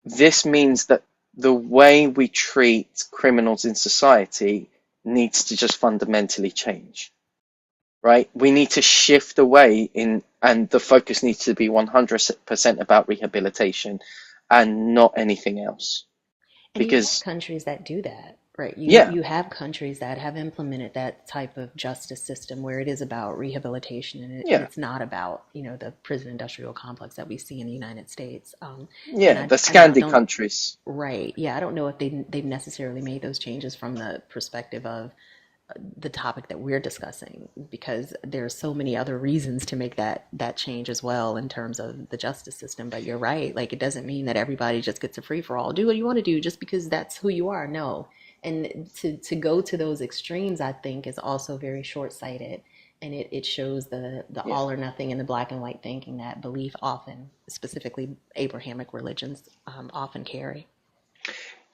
S4: this means that the way we treat criminals in society needs to just fundamentally change. Right? We need to shift away and the focus needs to be 100% about rehabilitation and not anything else.
S2: And you have
S4: Because
S2: countries that do that. Right.
S4: Yeah,
S2: You have countries that have implemented that type of justice system where it is about rehabilitation and
S4: yeah,
S2: it's not about, the prison industrial complex that we see in the United States. And
S4: yeah. The
S2: again, I
S4: Scandi
S2: don't,
S4: countries.
S2: right. Yeah, I don't know if they've necessarily made those changes from the perspective of the topic that we're discussing, because there are so many other reasons to make that change as well in terms of the justice system. But you're right, like it doesn't mean that everybody just gets a free for all. Do what you want to do just because that's who you are. No. And to go to those extremes, I think, is also very short sighted. And it shows the
S4: Yeah,
S2: all or nothing and the black and white thinking that belief often, specifically Abrahamic religions, often carry.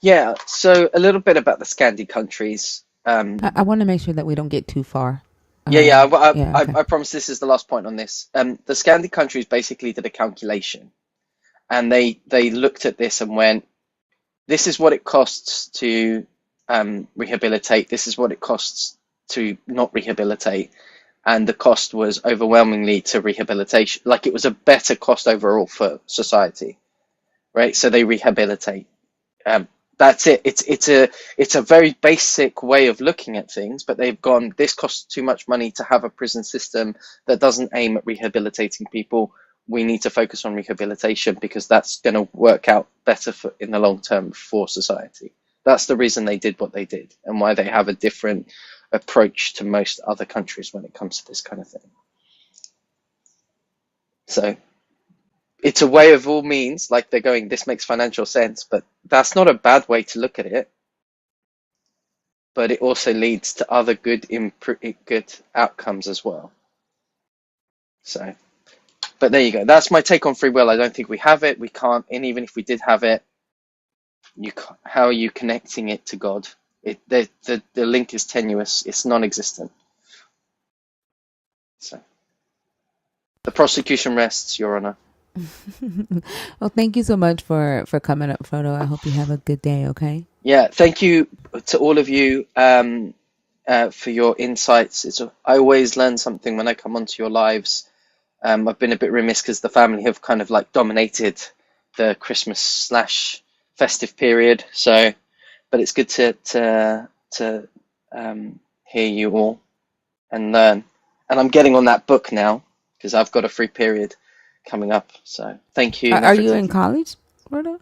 S4: yeah. So a little bit about the Scandi countries.
S1: I want to make sure that we don't get too far.
S4: Yeah, yeah.
S1: Yeah, okay.
S4: I promise this is the last point on this. The Scandi countries basically did a calculation, and they looked at this and went, "This is what it costs to rehabilitate. This is what it costs to not rehabilitate." And the cost was overwhelmingly to rehabilitation. Like it was a better cost overall for society, right? So they rehabilitate. Um, that's it. It's a very basic way of looking at things, but they've gone, this costs too much money to have a prison system that doesn't aim at rehabilitating people. We need to focus on rehabilitation because that's going to work out better in the long term for society. That's the reason they did what they did and why they have a different approach to most other countries when it comes to this kind of thing. So it's a way of all means, like they're going, this makes financial sense, but that's not a bad way to look at it. But it also leads to other good outcomes as well. So, but there you go. That's my take on free will. I don't think we have it. We can't, and even if we did have it, you can't, how are you connecting it to God? The link is tenuous. It's non-existent. So the prosecution rests, Your Honor.
S1: Well, thank you so much for coming up, Frodo. I hope you have a good day. Okay.
S4: Yeah, thank you to all of you for your insights. I always learn something when I come onto your lives. I've been a bit remiss because the family have kind of like dominated the Christmas slash festive period. So, but it's good to hear you all and learn. And I'm getting on that book now because I've got a free period coming up. So thank you,
S1: Are you in
S4: Nefertiti.
S1: college, Frodo?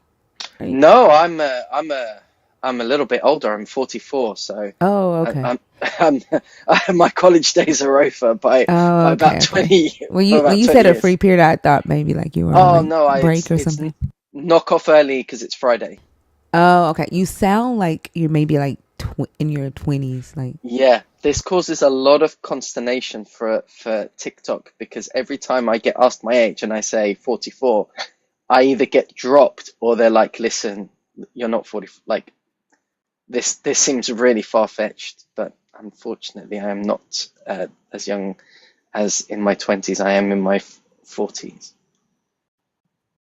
S1: Are you?
S4: No, I'm a little bit older. I'm 44, so
S1: Oh,
S4: I,
S1: okay.
S4: I'm, my college days are over by
S1: Oh,
S4: about
S1: okay, okay.
S4: 20
S1: When
S4: by
S1: you when
S4: about
S1: you
S4: 20
S1: said a
S4: years.
S1: free period, I thought maybe like you were on
S4: Oh
S1: like
S4: no,
S1: break or
S4: it's
S1: something.
S4: knock off early because it's Friday.
S1: Oh, okay. You sound like you're maybe like in your 20s, like.
S4: Yeah, this causes a lot of consternation for TikTok because every time I get asked my age and I say 44, I either get dropped or they're like, "Listen, you're not 40." Like this seems really far-fetched, but unfortunately, I am not as young as in my 20s. I am in my 40s.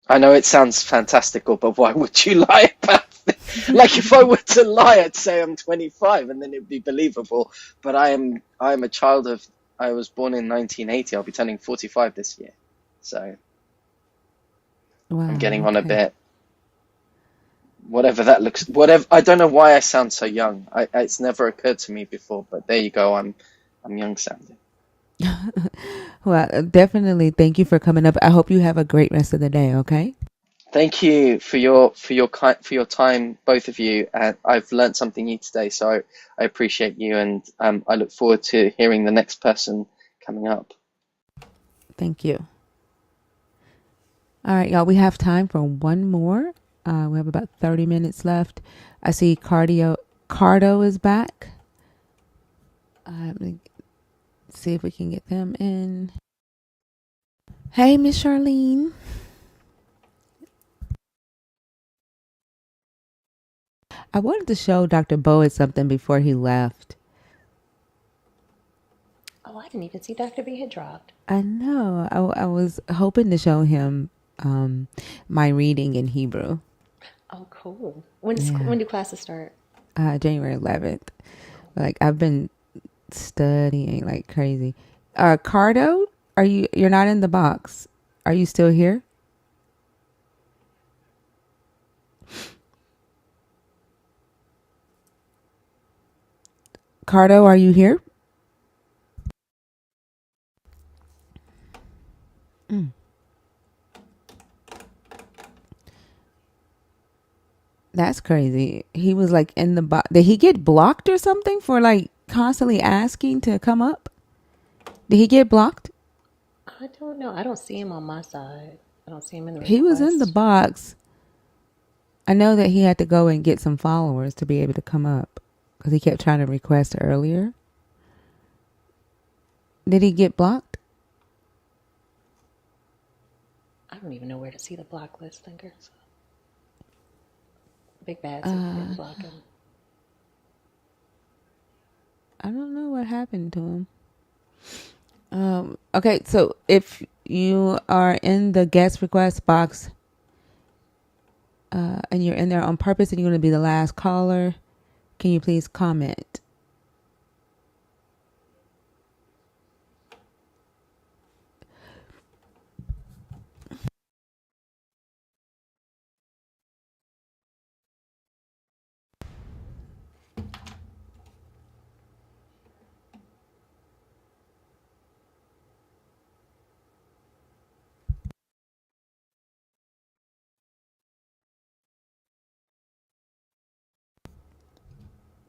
S4: I know it sounds fantastical, but why would you lie about it? Like if I were to lie, I'd say I'm 25 and then it'd be believable. But I am a child of I was born in 1980. I'll be turning 45 this year. So I'm
S1: Wow.
S4: getting on a
S1: Okay.
S4: bit. Whatever that looks, whatever. I don't know why I sound so young. It's never occurred to me before, but there you go. I'm young sounding.
S1: Well, definitely thank you for coming up. I hope you have a great rest of the day, okay?
S4: Thank you for your time, both of you. I've learned something new today, so I appreciate you, and I look forward to hearing the next person coming up.
S1: Thank you. All right, y'all, we have time for one more. We have about 30 minutes left. I see Cardo is back. Let me see if we can get them in. Hey, Miss Charlene. I wanted to show Dr. Boyd something before he left.
S2: Oh, I didn't even see Dr. B had dropped.
S1: I know. I was hoping to show him my reading in Hebrew.
S2: Oh, cool.
S1: Yeah.
S2: When do classes start?
S1: January 11th. Like I've been studying like crazy. Cardo, you're not in the box. Are you still here? Cardo, are you here? Mm. That's crazy. He was like in the box. Did he get blocked or something for like constantly asking to come up? Did he get blocked?
S11: I don't know. I don't see him on my side. I don't see him in the
S1: He was in the
S11: request.
S1: box. I know that he had to go and get some followers to be able to come up because he kept trying to request earlier. Did he get blocked?
S11: I don't even know where to see the block list, thinkers. Big Bad said he didn't block him.
S1: I don't know what happened to him. Okay, so if you are in the guest request box and you're in there on purpose and you're going to be the last caller, can you please comment?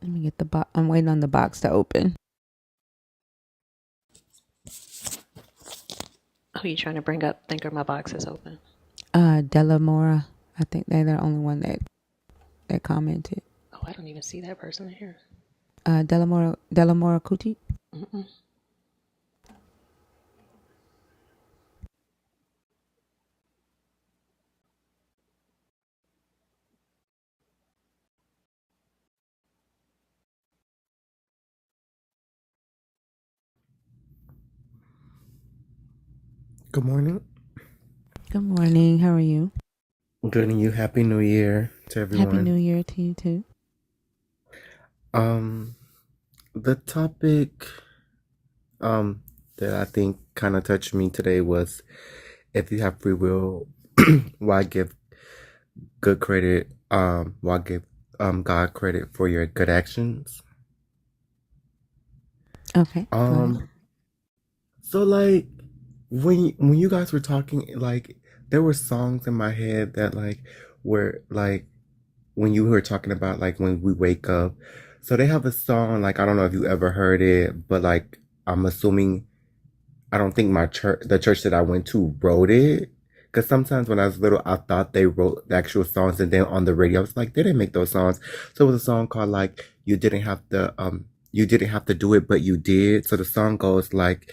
S1: Let me get the box. I'm waiting on the box to open.
S11: Who are you trying to bring up? Thinker, my box is open.
S1: Delamora. I think they're the only one that commented.
S11: Oh, I don't even see that person in here.
S1: Delamora Kuti.
S11: Mm-mm.
S22: Good morning.
S1: Good morning. How are you?
S22: Good, and you. Happy New Year to
S1: Happy New
S22: everyone.
S1: Year to you too.
S22: The topic that I think kind of touched me today was if you have free will, why give good credit? Why give God credit for your good actions?
S1: Okay. Go ahead.
S22: So like when you guys were talking, like there were songs in my head that like were like when you were talking about like when we wake up. So they have a song, like I don't know if you ever heard it, but like I'm assuming I don't think the church that I went to wrote it. Cause sometimes when I was little, I thought they wrote the actual songs, and then on the radio, I was like, they didn't make those songs. So it was a song called like you didn't have to do it, but you did. So the song goes like,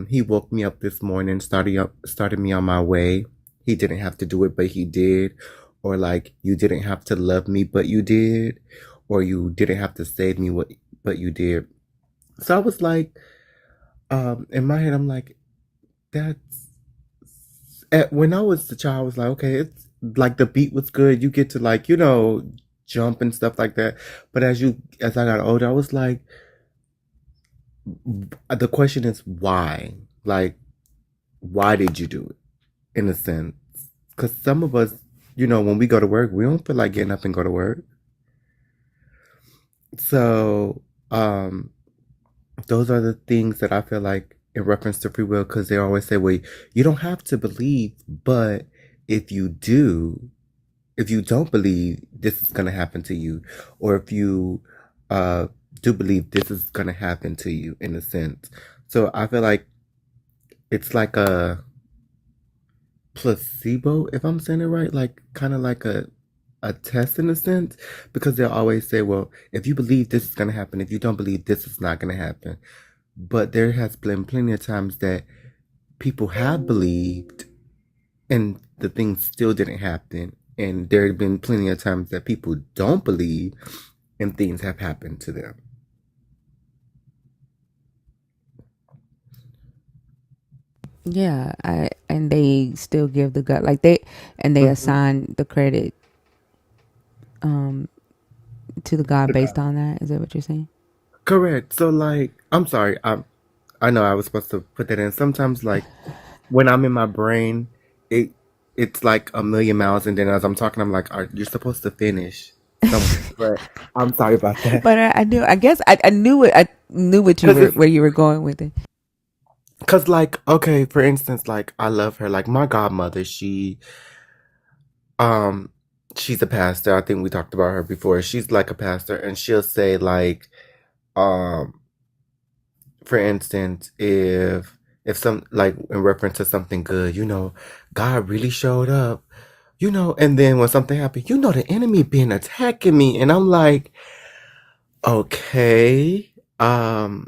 S22: he woke me up this morning, started me on my way. He didn't have to do it, but he did. Or like, you didn't have to love me, but you did. Or you didn't have to save me, but you did. So I was like, in my head, I'm like, that's when I was a child, I was like, okay, it's like the beat was good. You get to like, jump and stuff like that. But as I got older, I was like, the question is why? Like, why did you do it? In a sense, because some of us, when we go to work, we don't feel like getting up and go to work. So, those are the things that I feel like in reference to free will, because they always say, well, you don't have to believe, but if you don't believe, this is going to happen to you. Or if you do believe, this is going to happen to you, in a sense. So I feel like it's like a placebo, if I'm saying it right, like kind of like a test in a sense, because they'll always say, well, if you believe this is going to happen, if you don't believe this is not going to happen. But there has been plenty of times that people have believed and the things still didn't happen. And there have been plenty of times that people don't believe and things have happened to them.
S1: Yeah, and they still give the gut like they assign the credit to the God based on that. Is that what you're saying?
S22: Correct. So like, I'm sorry, I know I was supposed to put that in. Sometimes like when I'm in my brain, it's like a million miles, and then as I'm talking, I'm like, you're supposed to finish. somewhere. But I'm sorry about that.
S1: But I knew. I guess I knew it. I knew what you
S22: Cause
S1: were
S22: it's
S1: where you were going with it.
S22: cause like okay, for instance, like I love her. Like my godmother, um she's a pastor. I think we talked about her before. She's like a pastor, and she'll say like um for instance, if some like in reference to something good, God really showed up, and then when something happened, the enemy been attacking me, and I'm like, okay, how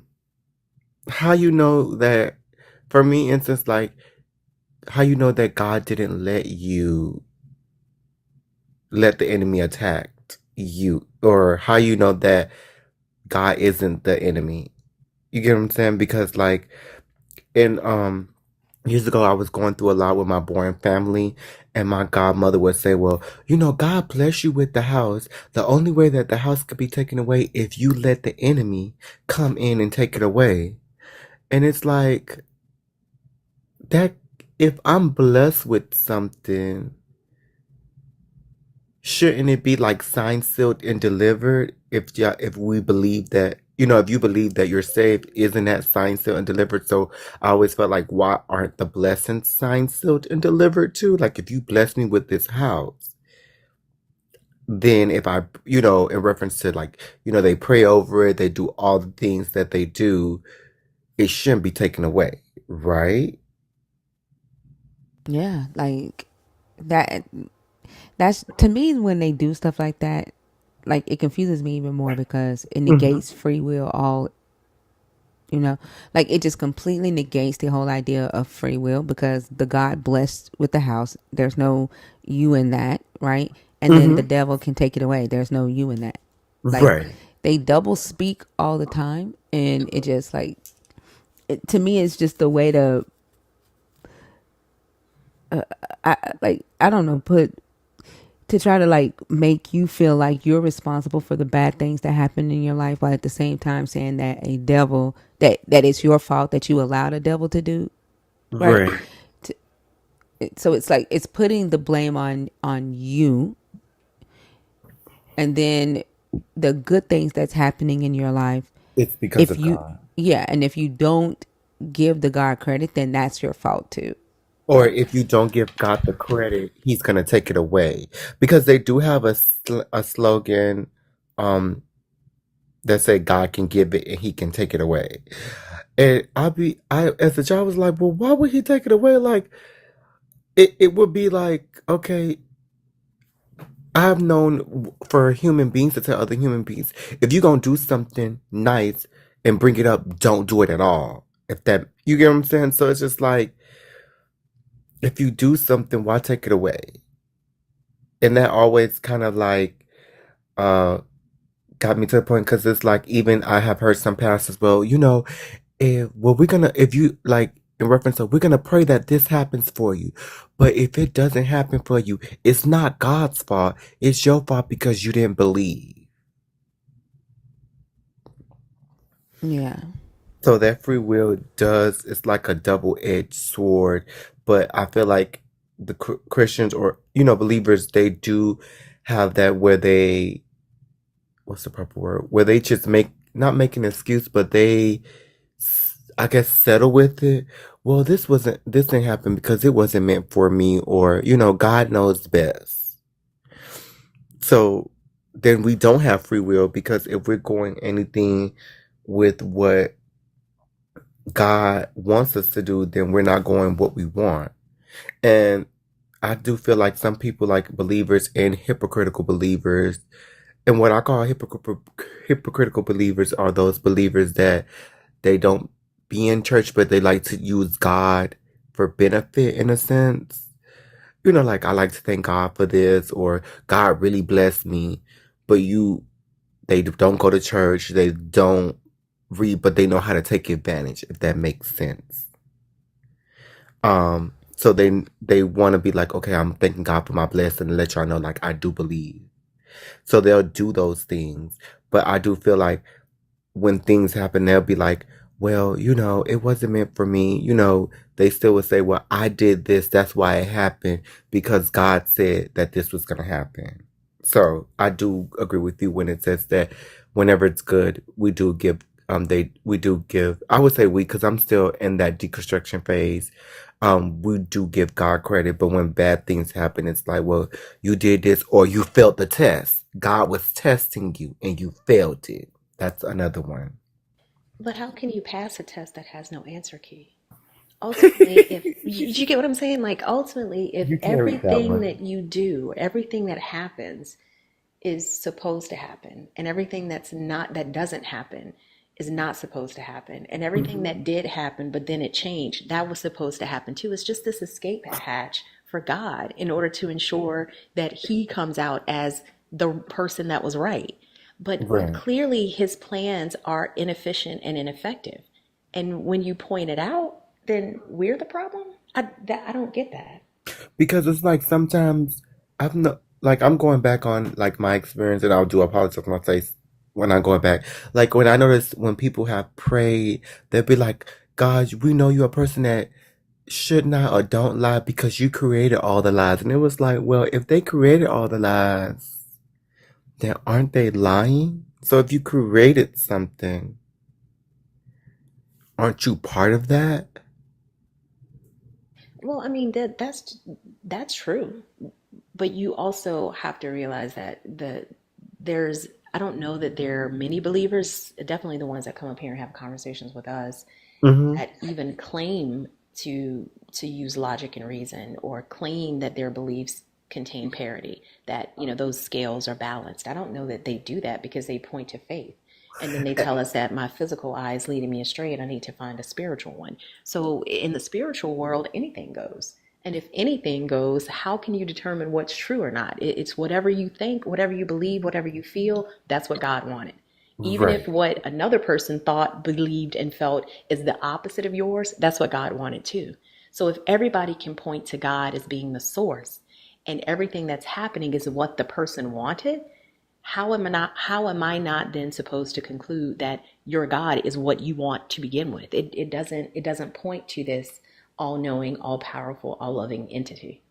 S22: you know that? For me, instance, like how you know that God didn't let the enemy attack you, or how you know that God isn't the enemy. You get what I'm saying? Because like in years ago, I was going through a lot with my boring family, and my godmother would say, well, God bless you with the house. The only way that the house could be taken away if you let the enemy come in and take it away. And it's like that, if I'm blessed with something, shouldn't it be like signed, sealed, and delivered? If we believe that, if you believe that you're saved, isn't that signed, sealed, and delivered? So I always felt like, why aren't the blessings signed, sealed, and delivered too? Like if you bless me with this house, then if I, in reference to like, they pray over it, they do all the things that they do, it shouldn't be taken away, right?
S1: Yeah, like that. That's to me when they do stuff like that. Like it confuses me even more because it
S22: Mm-hmm.
S1: negates free will. Like it just completely negates the whole idea of free will because the God blessed with the house. There's no you in that, right? And then the
S22: Mm-hmm.
S1: devil can take it away. There's no you in that. Like
S22: Right.
S1: they double speak all the time, and it just like to me, it's just the way to I don't know, put to try to like make you feel like you're responsible for the bad things that happen in your life, while at the same time saying that a devil that it's your fault that you allowed a devil to do right.
S22: Right.
S1: To, so it's like it's putting the blame on you, and then the good things that's happening in your life.
S22: It's because
S1: If
S22: of
S1: you
S22: God.
S1: Yeah, and if you don't give the God credit, then that's your fault too.
S22: Or if you don't give God the credit, He's gonna take it away. Because they do have a slogan, um, that say God can give it and He can take it away. And I as a child was like, well, why would He take it away? Like it would be like, okay, I've known for human beings to tell other human beings, if you're gonna do something nice and bring it up, don't do it at all. If that, you get what I'm saying? So it's just like, if you do something, why take it away? And that always kind of like uh got me to the point, because it's like, even I have heard some pastors, well, if you like, in reference to, we're gonna pray that this happens for you, but if it doesn't happen for you, it's not God's fault, it's your fault because you didn't believe.
S1: Yeah.
S22: So that free will does, it's like a double-edged sword, but I feel like the Christians, or believers, they do have that, where they, what's the proper word, where they just not make an excuse, but they, I guess, settle with it. Well, this didn't happen because it wasn't meant for me, or God knows best. So then we don't have free will, because if we're going anything with what God wants us to do, then we're not going what we want. And I do feel like some people, like believers and hypocritical believers, and what I call hypocritical believers are those believers that they don't be in church, but they like to use God for benefit, in a sense. Like, I like to thank God for this, or God really blessed me. But they don't go to church, they don't read, but they know how to take advantage, if that makes sense. So they want to be like, okay, I'm thanking God for my blessing, and let y'all know, like, I do believe. So they'll do those things. But I do feel like when things happen, they'll be like, well, it wasn't meant for me. They still would say, well, I did this, that's why it happened, because God said that this was going to happen. So I do agree with you when it says that whenever it's good, we do give we do give, I would say we, because I'm still in that deconstruction phase. We do give God credit, but when bad things happen, it's like, well, you did this or you failed the test. God was testing you and you failed it. That's another one.
S11: But how can you pass a test that has no answer key? Ultimately, if you get what I'm saying, like ultimately, if
S22: You carried that
S11: everything
S22: one.
S11: that you do, everything that happens is supposed to happen, and everything that's not, that doesn't happen, is not supposed to happen, and everything
S22: Hmm.
S11: that did happen but then it changed, that was supposed to happen too. It's just this escape hatch for God in order to ensure that he comes out as the person that was right. But
S22: Right.
S11: clearly his plans are inefficient and ineffective, and when you point it out, then we're the problem. I don't get that.
S22: Because it's like sometimes I've no, like I'm going back on like my experience, and I'll do apologize for my face when I'm going back. Like when I notice when people have prayed, they'll be like, God, we know you're a person that should not or don't lie because you created all the lies. And it was like, well, if they created all the lies, then aren't they lying? So if you created something, aren't you part of that?
S11: Well, I mean that's true, but you also have to realize that there's, I don't know that there are many believers, definitely the ones that come up here and have conversations with us,
S22: Mm-hmm.
S11: that even claim to use logic and reason, or claim that their beliefs contain parity, that those scales are balanced. I don't know that they do that because they point to faith. And then they tell us that my physical eye is leading me astray and I need to find a spiritual one. So in the spiritual world, anything goes. And if anything goes, how can you determine what's true or not? It's whatever you think, whatever you believe, whatever you feel, that's what God wanted. Even if
S22: Right.
S11: what another person thought, believed, and felt is the opposite of yours, that's what God wanted too. So if everybody can point to God as being the source, and everything that's happening is what the person wanted, how am I not then supposed to conclude that your God is what you want to begin with? It doesn't point to this all-knowing, all-powerful, all-loving entity.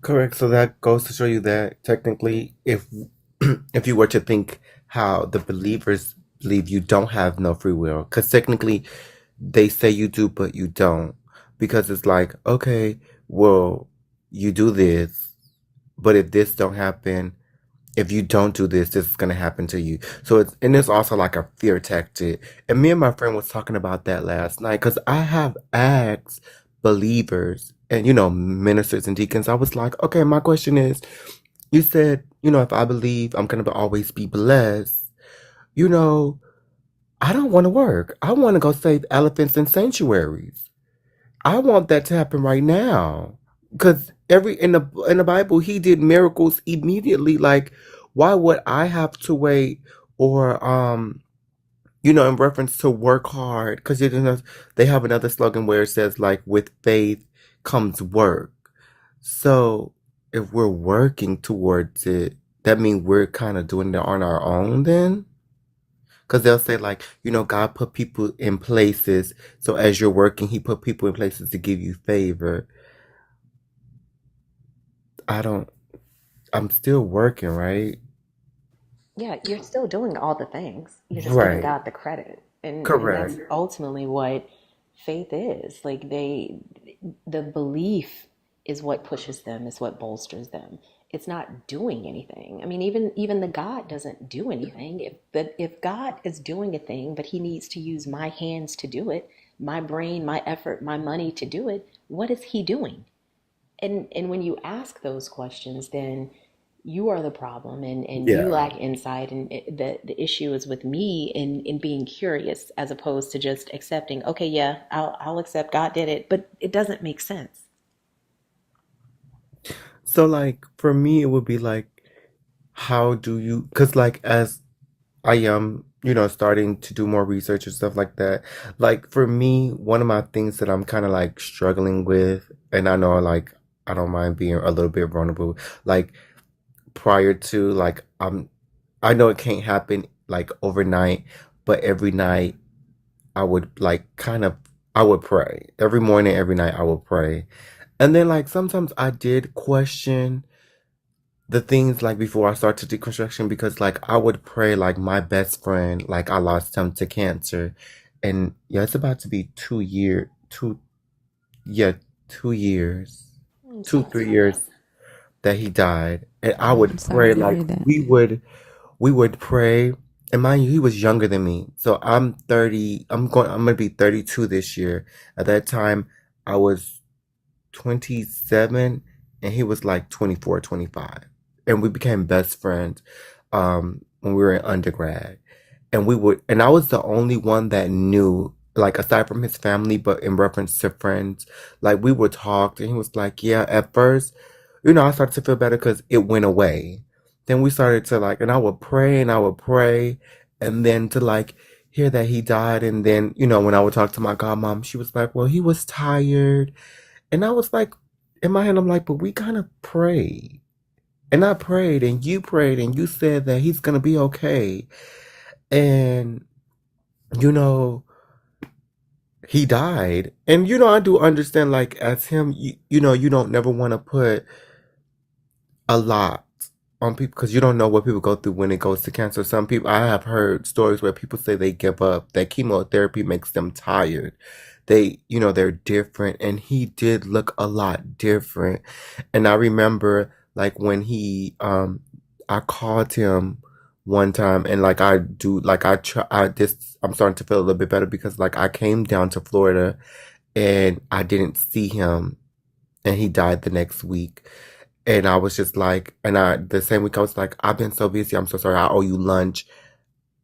S22: Correct. So that goes to show you that technically, if if you were to think how the believers believe, you don't have no free will, because technically they say you do, but you don't, because it's like, okay, well, you do this, but if this don't happen, if you don't do this, this is gonna happen to you. So it's also like a fear tactic. And me and my friend was talking about that last night because I have asked believers and ministers and deacons. I was like, okay, my question is, you said, if I believe I'm gonna always be blessed, you know, I don't want to work. I want to go save elephants in sanctuaries. I want that to happen right now. Because every in the Bible, he did miracles immediately. Like, why would I have to wait? Or in reference to work hard, because they have another slogan where it says like, with faith comes work. So if we're working towards it, that means we're kind of doing it on our own then. Because they'll say, like, God put people in places. So as you're working, he put people in places to give you favor. I don't, I'm still working, right?
S11: Yeah, you're still doing all the things. You're just giving
S22: Right.
S11: God the credit. And
S22: Correct.
S11: that's ultimately what faith is. Like the belief is what pushes them, is what bolsters them. It's not doing anything. I mean, even the God doesn't do anything. If God is doing a thing, but he needs to use my hands to do it, my brain, my effort, my money to do it, what is he doing? And when you ask those questions, then you are the problem, and you
S22: Yeah.
S11: lack insight, and the issue is with me in being curious as opposed to just accepting, okay, yeah, I'll accept God did it, but it doesn't make sense.
S22: So, like, for me, it would be like, how do you, because, like, as I am, starting to do more research and stuff like that, like, for me, one of my things that I'm kind of like struggling with, and I know, like, I don't mind being a little bit vulnerable, like, prior to, like, I know it can't happen, like, overnight, but every night I would, like, I would pray. Every morning, every night, I would pray. And then, like, sometimes I did question the things like before I started deconstruction, because like I would pray like my best friend, like I lost him to cancer, and yeah, it's about to be 2 year, yeah, 2 years,
S11: I'm
S22: two,
S11: sorry.
S22: 3 years that he died, and I
S1: I'm
S22: would
S1: sorry
S22: pray
S1: to
S22: like
S1: hear that.
S22: we would pray, and mind you, he was younger than me, so I'm 30. I'm gonna be 32 this year. At that time, I was 27 and he was like 24, 25, and we became best friends when we were in undergrad, and I was the only one that knew, like aside from his family, but in reference to friends, like we would talk, and he was like, yeah, at first, I started to feel better because it went away. Then we started to like, and I would pray and I would pray, and then to like hear that he died, and then when I would talk to my godmom, she was like, well, he was tired, and I was like, in my head, I'm like, but we kind of prayed. And I prayed, and you prayed, and you said that he's going to be okay. And, you know, he died. And, I do understand, like, as him, you don't never want to put a lot on people because you don't know what people go through when it goes to cancer. Some people, I have heard stories where people say they give up, that chemotherapy makes them tired. They're different, and he did look a lot different. And I remember like when I called him one time, and like I do, like I try, I'm starting to feel a little bit better because like I came down to Florida and I didn't see him, and he died the next week. And I was just like, the same week I was like, I've been so busy. I'm so sorry. I owe you lunch.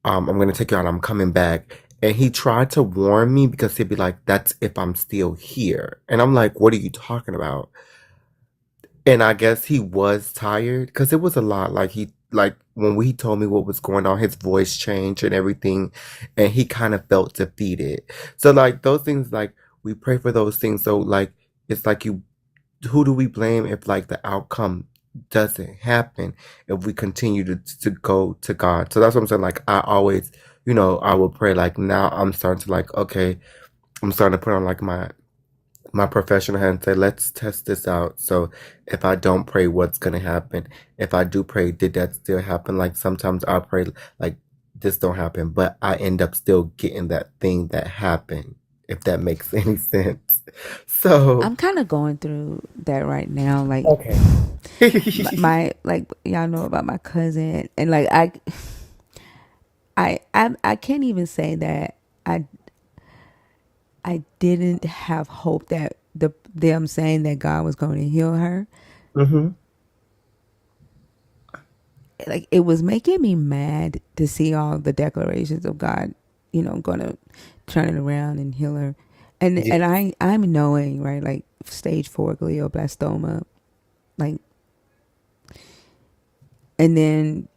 S22: I'm going to take you out. I'm coming back. And he tried to warn me because he'd be like, that's if I'm still here. And I'm like, what are you talking about? And I guess he was tired because it was a lot. Like when he told me what was going on, his voice changed and everything. And he kind of felt defeated. So like those things, like we pray for those things. So like, it's like who do we blame if like the outcome doesn't happen if we continue to go to God? So that's what I'm saying. Like I always, I will pray. Like now I'm starting to like, okay, I'm starting to put on like my professional hat and say, let's test this out. So if I don't pray, what's gonna happen? If I do pray, did that still happen? Like sometimes I pray like this don't happen, but I end up still getting that thing that happened, if that makes any sense. So
S1: I'm kind of going through that right now. Like
S22: okay.
S1: my like y'all know about my cousin, and like I can't even say that I I didn't have hope that them saying that God was going to heal her.
S22: Mm-hmm.
S1: Like it was making me mad to see all the declarations of God, going to turn it around and heal her. And
S22: Yeah.
S1: I'm knowing, right, like stage 4 glioblastoma, like, and then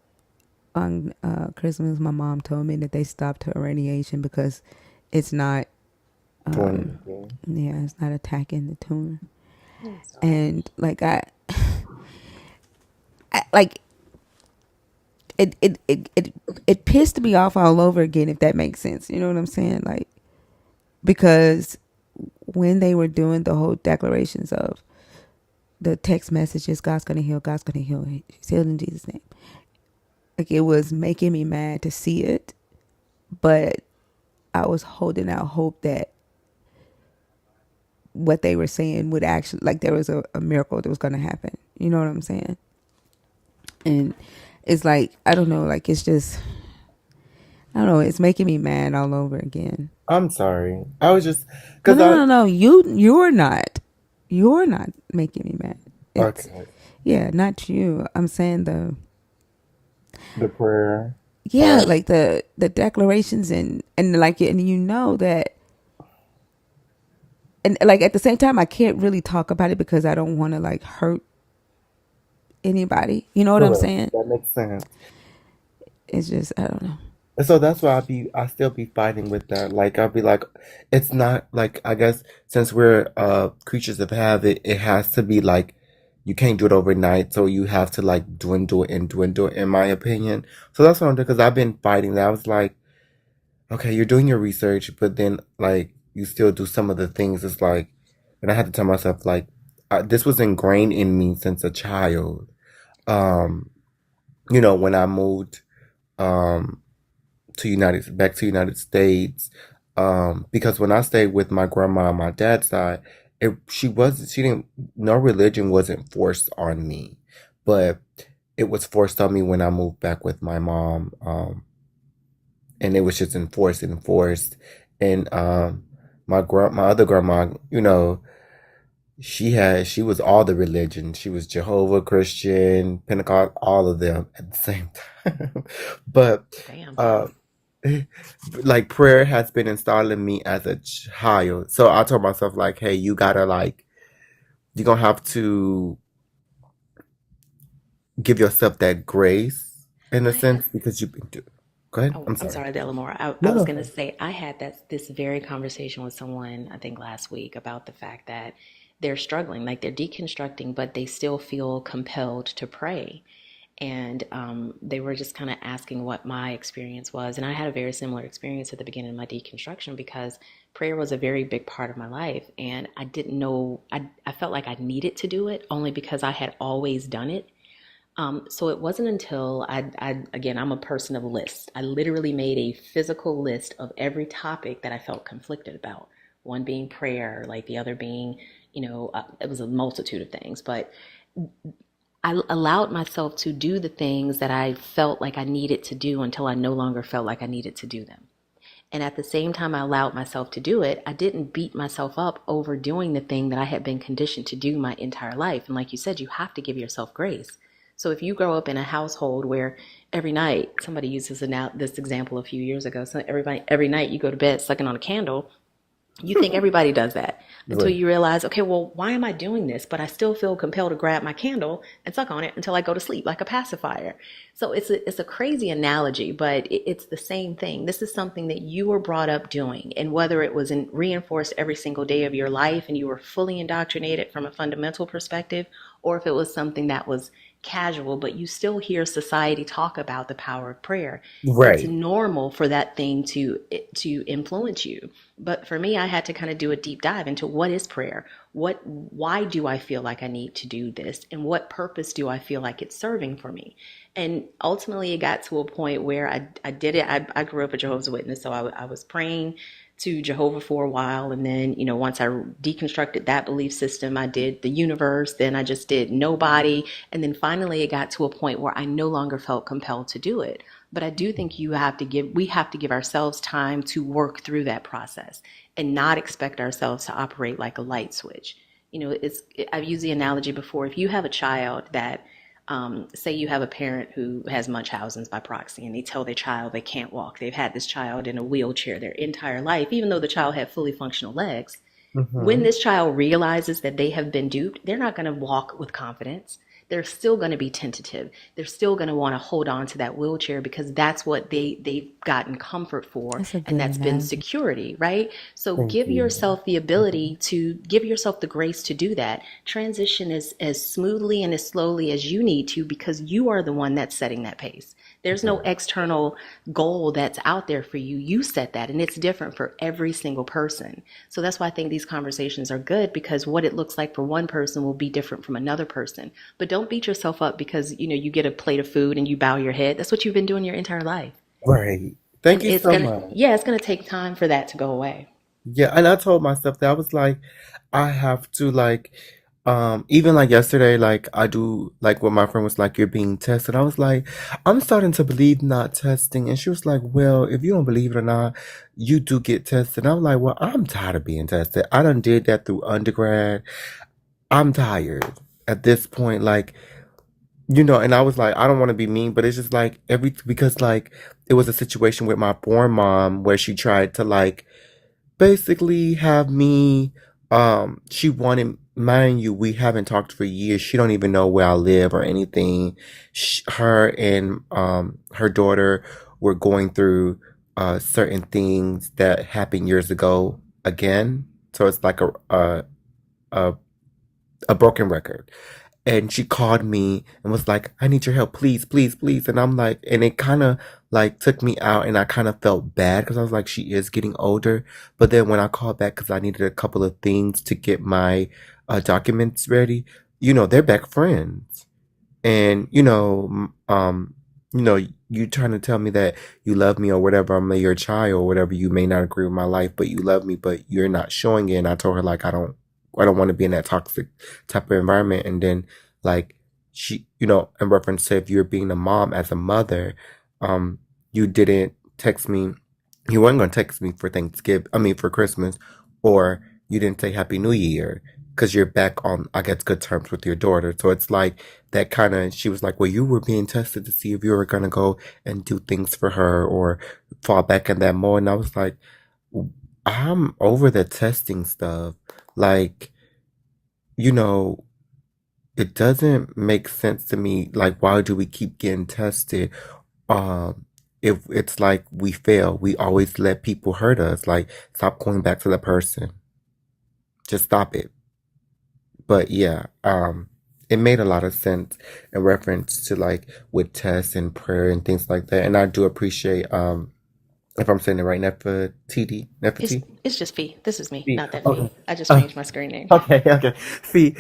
S1: on Christmas, my mom told me that they stopped her radiation because it's not,
S22: Doing
S1: um, yeah, it's not attacking the tumor.
S11: I'm sorry.
S1: And like I like it pissed me off all over again, if that makes sense. You know what I'm saying? Like, because when they were doing the whole declarations of the text messages, God's gonna heal, God's gonna heal, He's healed in Jesus' name. Like it was making me mad to see it, but I was holding out hope that what they were saying would actually, like, there was a miracle that was gonna happen. You know what I'm saying? And it's like, I don't know, like it's just, I don't know, it's making me mad all over again.
S22: I'm sorry. I was just
S1: No,
S22: because
S1: no,
S22: I
S1: no, no. You're not making me mad. It's,
S22: okay,
S1: yeah, not you. I'm saying
S22: the prayer
S1: yeah,
S22: part.
S1: like the declarations, and like, and that, and like at the same time I can't really talk about it because I don't want to like hurt anybody. You know what I'm
S22: Correct.
S1: saying?
S22: That makes sense.
S1: It's just, I don't know.
S22: And so that's why I still be fighting with that. Like I'll be like, it's not like, I guess since we're creatures of habit, it has to be like you can't do it overnight, so you have to like dwindle and dwindle, in my opinion. So that's what I'm doing, because I've been fighting that. I was like, okay, you're doing your research, but then like you still do some of the things. It's like, and I had to tell myself like, this was ingrained in me since a child. um, when I moved um back to United States, because when I stayed with my grandma on my dad's side, she didn't no religion wasn't forced on me, but it was forced on me when I moved back with my mom, and it was just enforced, and my other grandma, she was all the religion. She was Jehovah, Christian, Pentecost, all of them at the same time. But
S11: Damn.
S22: uh like prayer has been installed in me as a child. So I told myself like, hey, you're gonna have to give yourself that grace in a
S11: I had
S22: sense because you've been doing. Go ahead.
S11: Oh,
S22: I'm
S11: I'm
S22: sorry.
S11: sorry, Delamore. I
S22: No,
S11: was
S22: no.
S11: going to say I had this very conversation with someone I think last week about the fact that they're struggling, like they're deconstructing, but they still feel compelled to pray. And they were just kind of asking what my experience was, and I had a very similar experience at the beginning of my deconstruction because prayer was a very big part of my life, and I didn't know I felt like I needed to do it only because I had always done it. So it wasn't until again, I'm a person of lists. I literally made a physical list of every topic that I felt conflicted about. One being prayer, like the other being, it was a multitude of things. But I allowed myself to do the things that I felt like I needed to do until I no longer felt like I needed to do them. And at the same time I allowed myself to do it, I didn't beat myself up over doing the thing that I had been conditioned to do my entire life. And like you said, you have to give yourself grace. So if you grow up in a household where every night, somebody uses this example a few years ago, so every night you go to bed sucking on a candle, you think everybody does that until
S22: Right.
S11: you realize, okay, well, why am I doing this? But I still feel compelled to grab my candle and suck on it until I go to sleep like a pacifier. So it's a crazy analogy, but it's the same thing. This is something that you were brought up doing. And whether it was reinforced every single day of your life and you were fully indoctrinated from a fundamental perspective, or if it was something that was casual, but you still hear society talk about the power of prayer. It's
S22: Right.
S11: normal for that thing to influence you. But for me, I had to kind of do a deep dive into what is prayer? Why do I feel like I need to do this? And what purpose do I feel like it's serving for me? And ultimately, it got to a point where I did it. I grew up a Jehovah's Witness, so I was praying to Jehovah for a while. And then, once I deconstructed that belief system, I did the universe, then I just did nobody. And then finally, it got to a point where I no longer felt compelled to do it. But I do think we have to give ourselves time to work through that process and not expect ourselves to operate like a light switch. I've used the analogy before. If you have a child that, say you have a parent who has Munchausen's by proxy and they tell their child they can't walk. They've had this child in a wheelchair their entire life, even though the child had fully functional legs. When
S22: Mm-hmm.
S11: this child realizes that they have been duped, they're not going to walk with confidence. They're still going to be tentative. They're still going to want to hold on to that wheelchair because that's what they've gotten comfort for,
S1: That's a
S11: and
S1: good
S11: that's been
S1: analogy.
S11: security, right? So
S22: Thank
S11: give
S22: you.
S11: yourself the ability to give yourself the grace to do that. Transition as smoothly and as slowly as you need to because you are the one that's setting that pace. There's no external goal that's out there for you. You set that, and it's different for every single person. So that's why I think these conversations are good because what it looks like for one person will be different from another person. But don't beat yourself up because you get a plate of food and you bow your head. That's what you've been doing your entire life.
S22: Right. Thank
S11: And
S22: you so much.
S11: it's gonna take time for that to go away.
S22: Yeah, and I told myself that I was like, I have to like, even like yesterday, like I do like what my friend was like, you're being tested. I was like, I'm starting to believe not testing, and she was like, well, if you don't believe it or not, you do get tested. And I'm like, well, I'm tired of being tested. I done did that through undergrad. I'm tired at this point, like. And I was like, I don't want to be mean, but it's just like because like it was a situation with my born mom where she tried to like basically have me, she wanted, mind you, we haven't talked for years. She don't even know where I live or anything. Her and, her daughter were going through, certain things that happened years ago again. So it's like a, a broken record. And she called me and was like, I need your help, please, please, please. And I'm like, and it kind of like took me out and I kind of felt bad because I was like, she is getting older. But then when I called back because I needed a couple of things to get my documents ready, they're back friends. and you trying to tell me that you love me or whatever, I'm your child or whatever, you may not agree with my life, but you love me, but you're not showing it. And I told her, like, I don't want to be in that toxic type of environment. And then, like, she, in reference to if you're being a mom as a mother, you didn't text me, you weren't going to text me for for Christmas, or you didn't say Happy New Year, because you're back on, I guess, good terms with your daughter. So it's like that kind of, she was like, well, you were being tested to see if you were going to go and do things for her or fall back in that mode. And I was like, I'm over the testing stuff. Like, it doesn't make sense to me. Like, why do we keep getting tested? Um, if it's like we fail, we always let people hurt us. Like, stop going back to the person. Just stop it. But yeah, it made a lot of sense in reference to, like, with tests and prayer and things like that. And I do appreciate, if I'm saying it right, Nefertiti.
S11: It's just Fee. This is me,
S22: Fee.
S11: not that
S22: Okay.
S11: Fee. I just changed my screen name.
S22: Okay. Fee,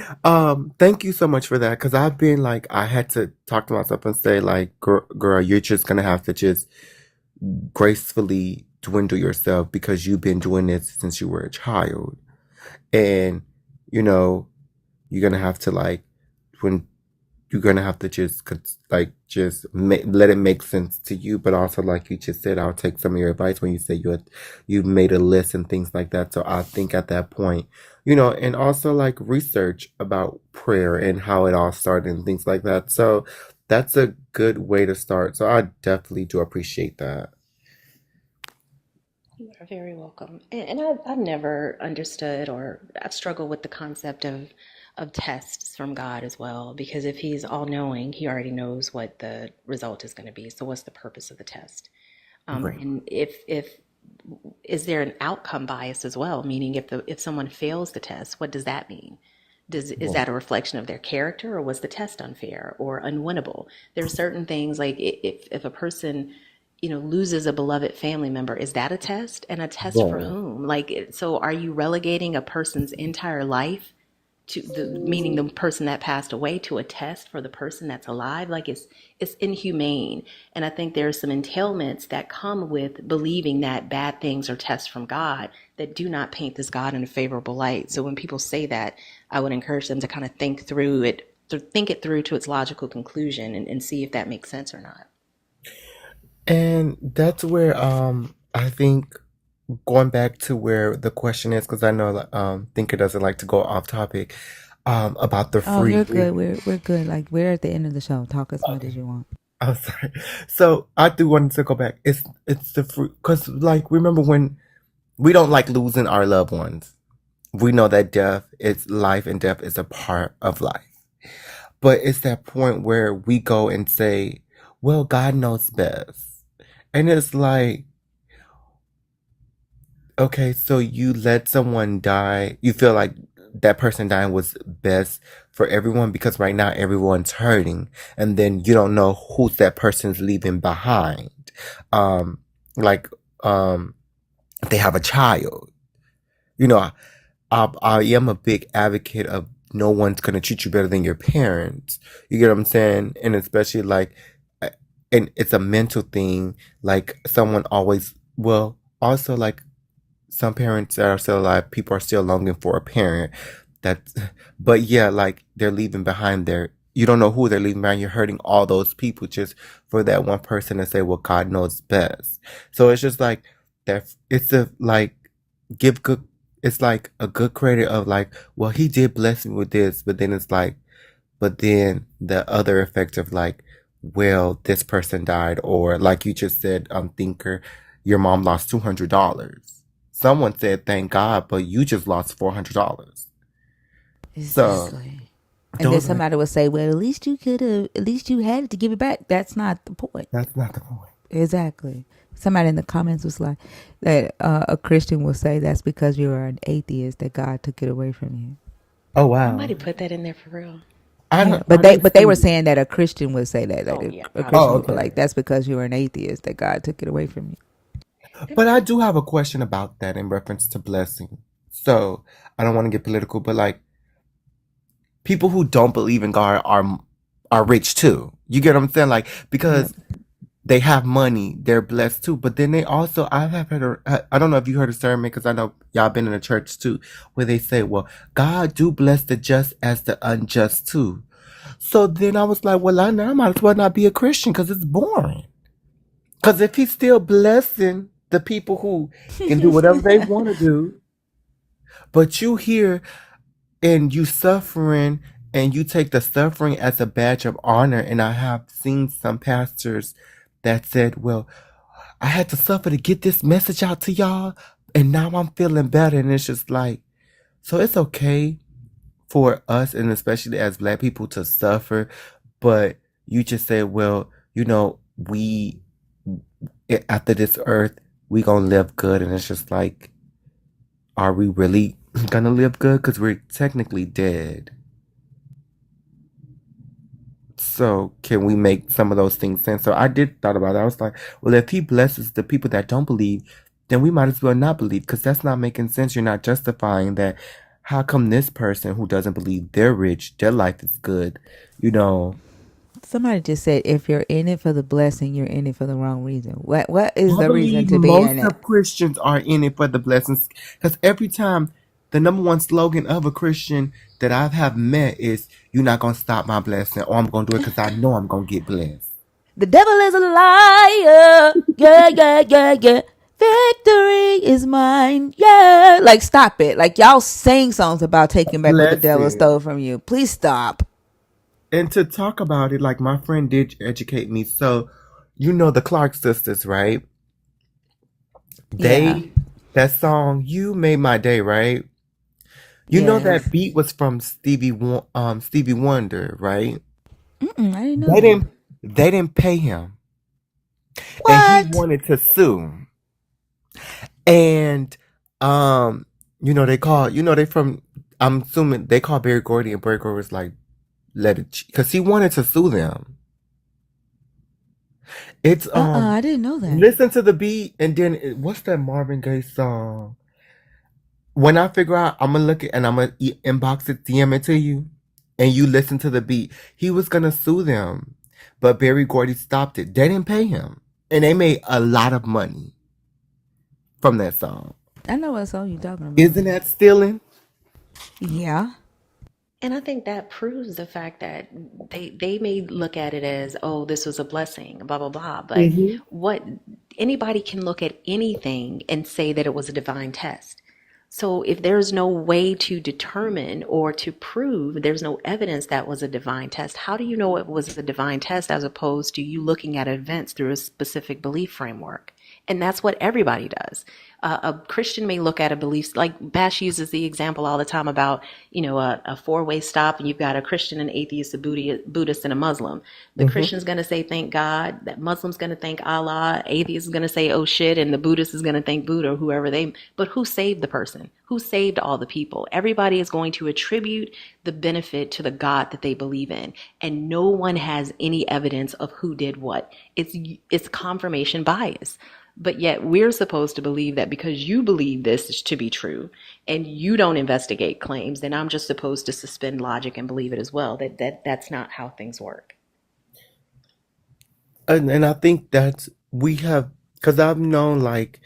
S22: thank you so much for that. Cause I've been like, I had to talk to myself and say, like, girl, you're just gonna have to just gracefully dwindle yourself, because you've been doing this since you were a child. And, you know, you're gonna have to, like, when you're gonna have to just let it make sense to you, but also, like you just said, I'll take some of your advice when you say you made a list and things like that. So I think at that point, and also, like, research about prayer and how it all started and things like that. So that's a good way to start. So I definitely do appreciate that.
S11: You are very welcome. And I've never understood, or I've struggled with the concept of tests from God as well, because if he's all knowing, he already knows what the result is going to be. So what's the purpose of the test?
S22: Right.
S11: And if is there an outcome bias as well? Meaning, if someone fails the test, what does that mean? Is
S22: Well,
S11: that a reflection of their character, or was the test unfair or unwinnable? There are certain things, like if a person loses a beloved family member, is that a test? And a test for
S22: yeah.
S11: whom? Like, so are you relegating a person's entire life to meaning the person that passed away, to a test for the person that's alive? Like, it's inhumane. And I think there are some entailments that come with believing that bad things are tests from God that do not paint this God in a favorable light. So when people say that, I would encourage them to kind of think it through to its logical conclusion, and see if that makes sense or not.
S22: And that's where, I think, going back to where the question is, because I know, Thinker doesn't like to go off topic, about the
S1: Oh,
S22: free
S1: you're
S22: will.
S1: good. We're good. Like, we're at the end of the show. Talk as much as you want.
S22: I'm sorry. So I do want to go back. It's the fruit, because, like, remember when we don't like losing our loved ones. We know that life and death is a part of life. But it's that point where we go and say, well, God knows best. And it's like, okay, so you let someone die. You feel like that person dying was best for everyone, because right now everyone's hurting. And then you don't know who's that person's leaving behind. Um, like, if they have a child. You know, I am a big advocate of no one's gonna treat you better than your parents. You get what I'm saying? And especially, like, and it's a mental thing. Like, someone always, well, also, like, some parents that are still alive, people are still longing for a parent. That's, but yeah, like, they're leaving behind you don't know who they're leaving behind. You're hurting all those people just for that one person to say, well, God knows best. So it's just like that. It's a, like, give good, it's like a good credit of, like, well, he did bless me with this, but then it's like, but then the other effect of, like, well, this person died, or like you just said, Thinker, your mom lost $200. Someone said thank God, but you just lost $400. So
S1: Exactly. And then
S22: those are
S1: somebody would say, well, at least you had to give it back. That's not the point.
S22: that's not the point.
S1: Exactly. Somebody in the comments was like, that a Christian will say that's because you are an atheist that God took it away from you.
S22: Oh
S11: Somebody
S22: wow.
S11: put that in there for real.
S1: Yeah,
S22: I didn't
S1: but they were
S22: see.
S1: saying that a Christian would say that. Like,
S11: Oh yeah,
S1: a
S22: Oh
S1: Christian
S11: probably.
S1: would be like,
S22: okay.
S1: that's because you were an atheist that God took it away from you.
S22: But I do have a question about that in reference to blessing. So I don't want to get political, but, like, people who don't believe in God are rich too. You get what I'm saying? Like,
S1: Yep.
S22: because they have money, they're blessed too. But then they also, I have heard, I don't know if you heard a sermon, because I know y'all been in the church too, where they say, well, God do bless the just as the unjust too. So then I was like, well, I might as well not be a Christian because it's boring. Because if he's still blessing the people who can do whatever they want to do, but you here and you suffering and you take the suffering as a badge of honor. And I have seen some pastors that said, well, I had to suffer to get this message out to y'all, and now I'm feeling better. And it's just like, so it's okay for us, and especially as Black people, to suffer, but you just say, well, we after this earth, we gonna live good. And it's just like, are we really gonna live good? Because we're technically dead. So can we make some of those things sense? So I did thought about it. I was like, well, if he blesses the people that don't believe, then we might as well not believe, because that's not making sense. You're not justifying that. How come this person who doesn't believe, they're rich, their life is good? You know,
S1: Somebody just said, if you're in it for the blessing, you're in it for the wrong reason. What is
S22: I
S1: the reason
S22: believe
S1: to be in
S22: most
S1: it?
S22: of Christians are in it for the blessings, because every time the number one slogan of a Christian that I have met is, "You're not gonna stop my blessing, or I'm gonna do it because I know I'm gonna get blessed."
S1: The devil is a liar. Yeah, yeah, yeah, yeah. Victory is mine. Yeah. Like, stop it. Like, y'all sing songs about taking back what the devil
S22: Blessing.
S1: stole from you. Please stop.
S22: And to talk about it, like my friend did educate me. So, the Clark sisters, right?
S1: Yeah.
S22: That song, "You Made My Day," right? That
S1: Yes.
S22: beat was from Stevie Wonder, right?
S1: I didn't know
S22: They
S1: that.
S22: didn't, they didn't pay him, and he
S1: What?
S22: wanted to sue. And, they call, they from, I'm assuming they call Barry Gordy, and Barry Gordy was like, let it, because he wanted to sue them. It's,
S1: I didn't know that.
S22: listen to the beat, and then what's that Marvin Gaye song? When I figure out, I'm gonna look at, and I'm gonna inbox it, DM it to you, and you listen to the beat. He was gonna sue them, but Barry Gordy stopped it. They didn't pay him, and they made a lot of money from that song.
S1: I know what song you're talking about.
S22: Isn't that stealing?
S1: Yeah.
S11: And I think that proves the fact that they may look at it as, oh, this was a blessing, blah blah blah. But
S22: Mm-hmm.
S11: what anybody can look at anything and say that it was a divine test. So if there's no way to determine or to prove, there's no evidence that was a divine test, how do you know it was a divine test as opposed to you looking at events through a specific belief framework? And that's what everybody does. A Christian may look at a belief, like Bash uses the example all the time about, a four-way stop, and you've got a Christian, an atheist, a Buddhist, and a Muslim. The
S22: Mm-hmm.
S11: Christian's going to say, thank God. That Muslim's going to thank Allah. Atheist is going to say, oh shit. And the Buddhist is going to thank Buddha or whoever but who saved the person? Who saved all the people? Everybody is going to attribute the benefit to the God that they believe in. And no one has any evidence of who did what. It's confirmation bias. But yet we're supposed to believe that because you believe this is to be true and you don't investigate claims, then I'm just supposed to suspend logic and believe it as well. That's not how things work.
S22: And I think that's, we have, because I've known, like,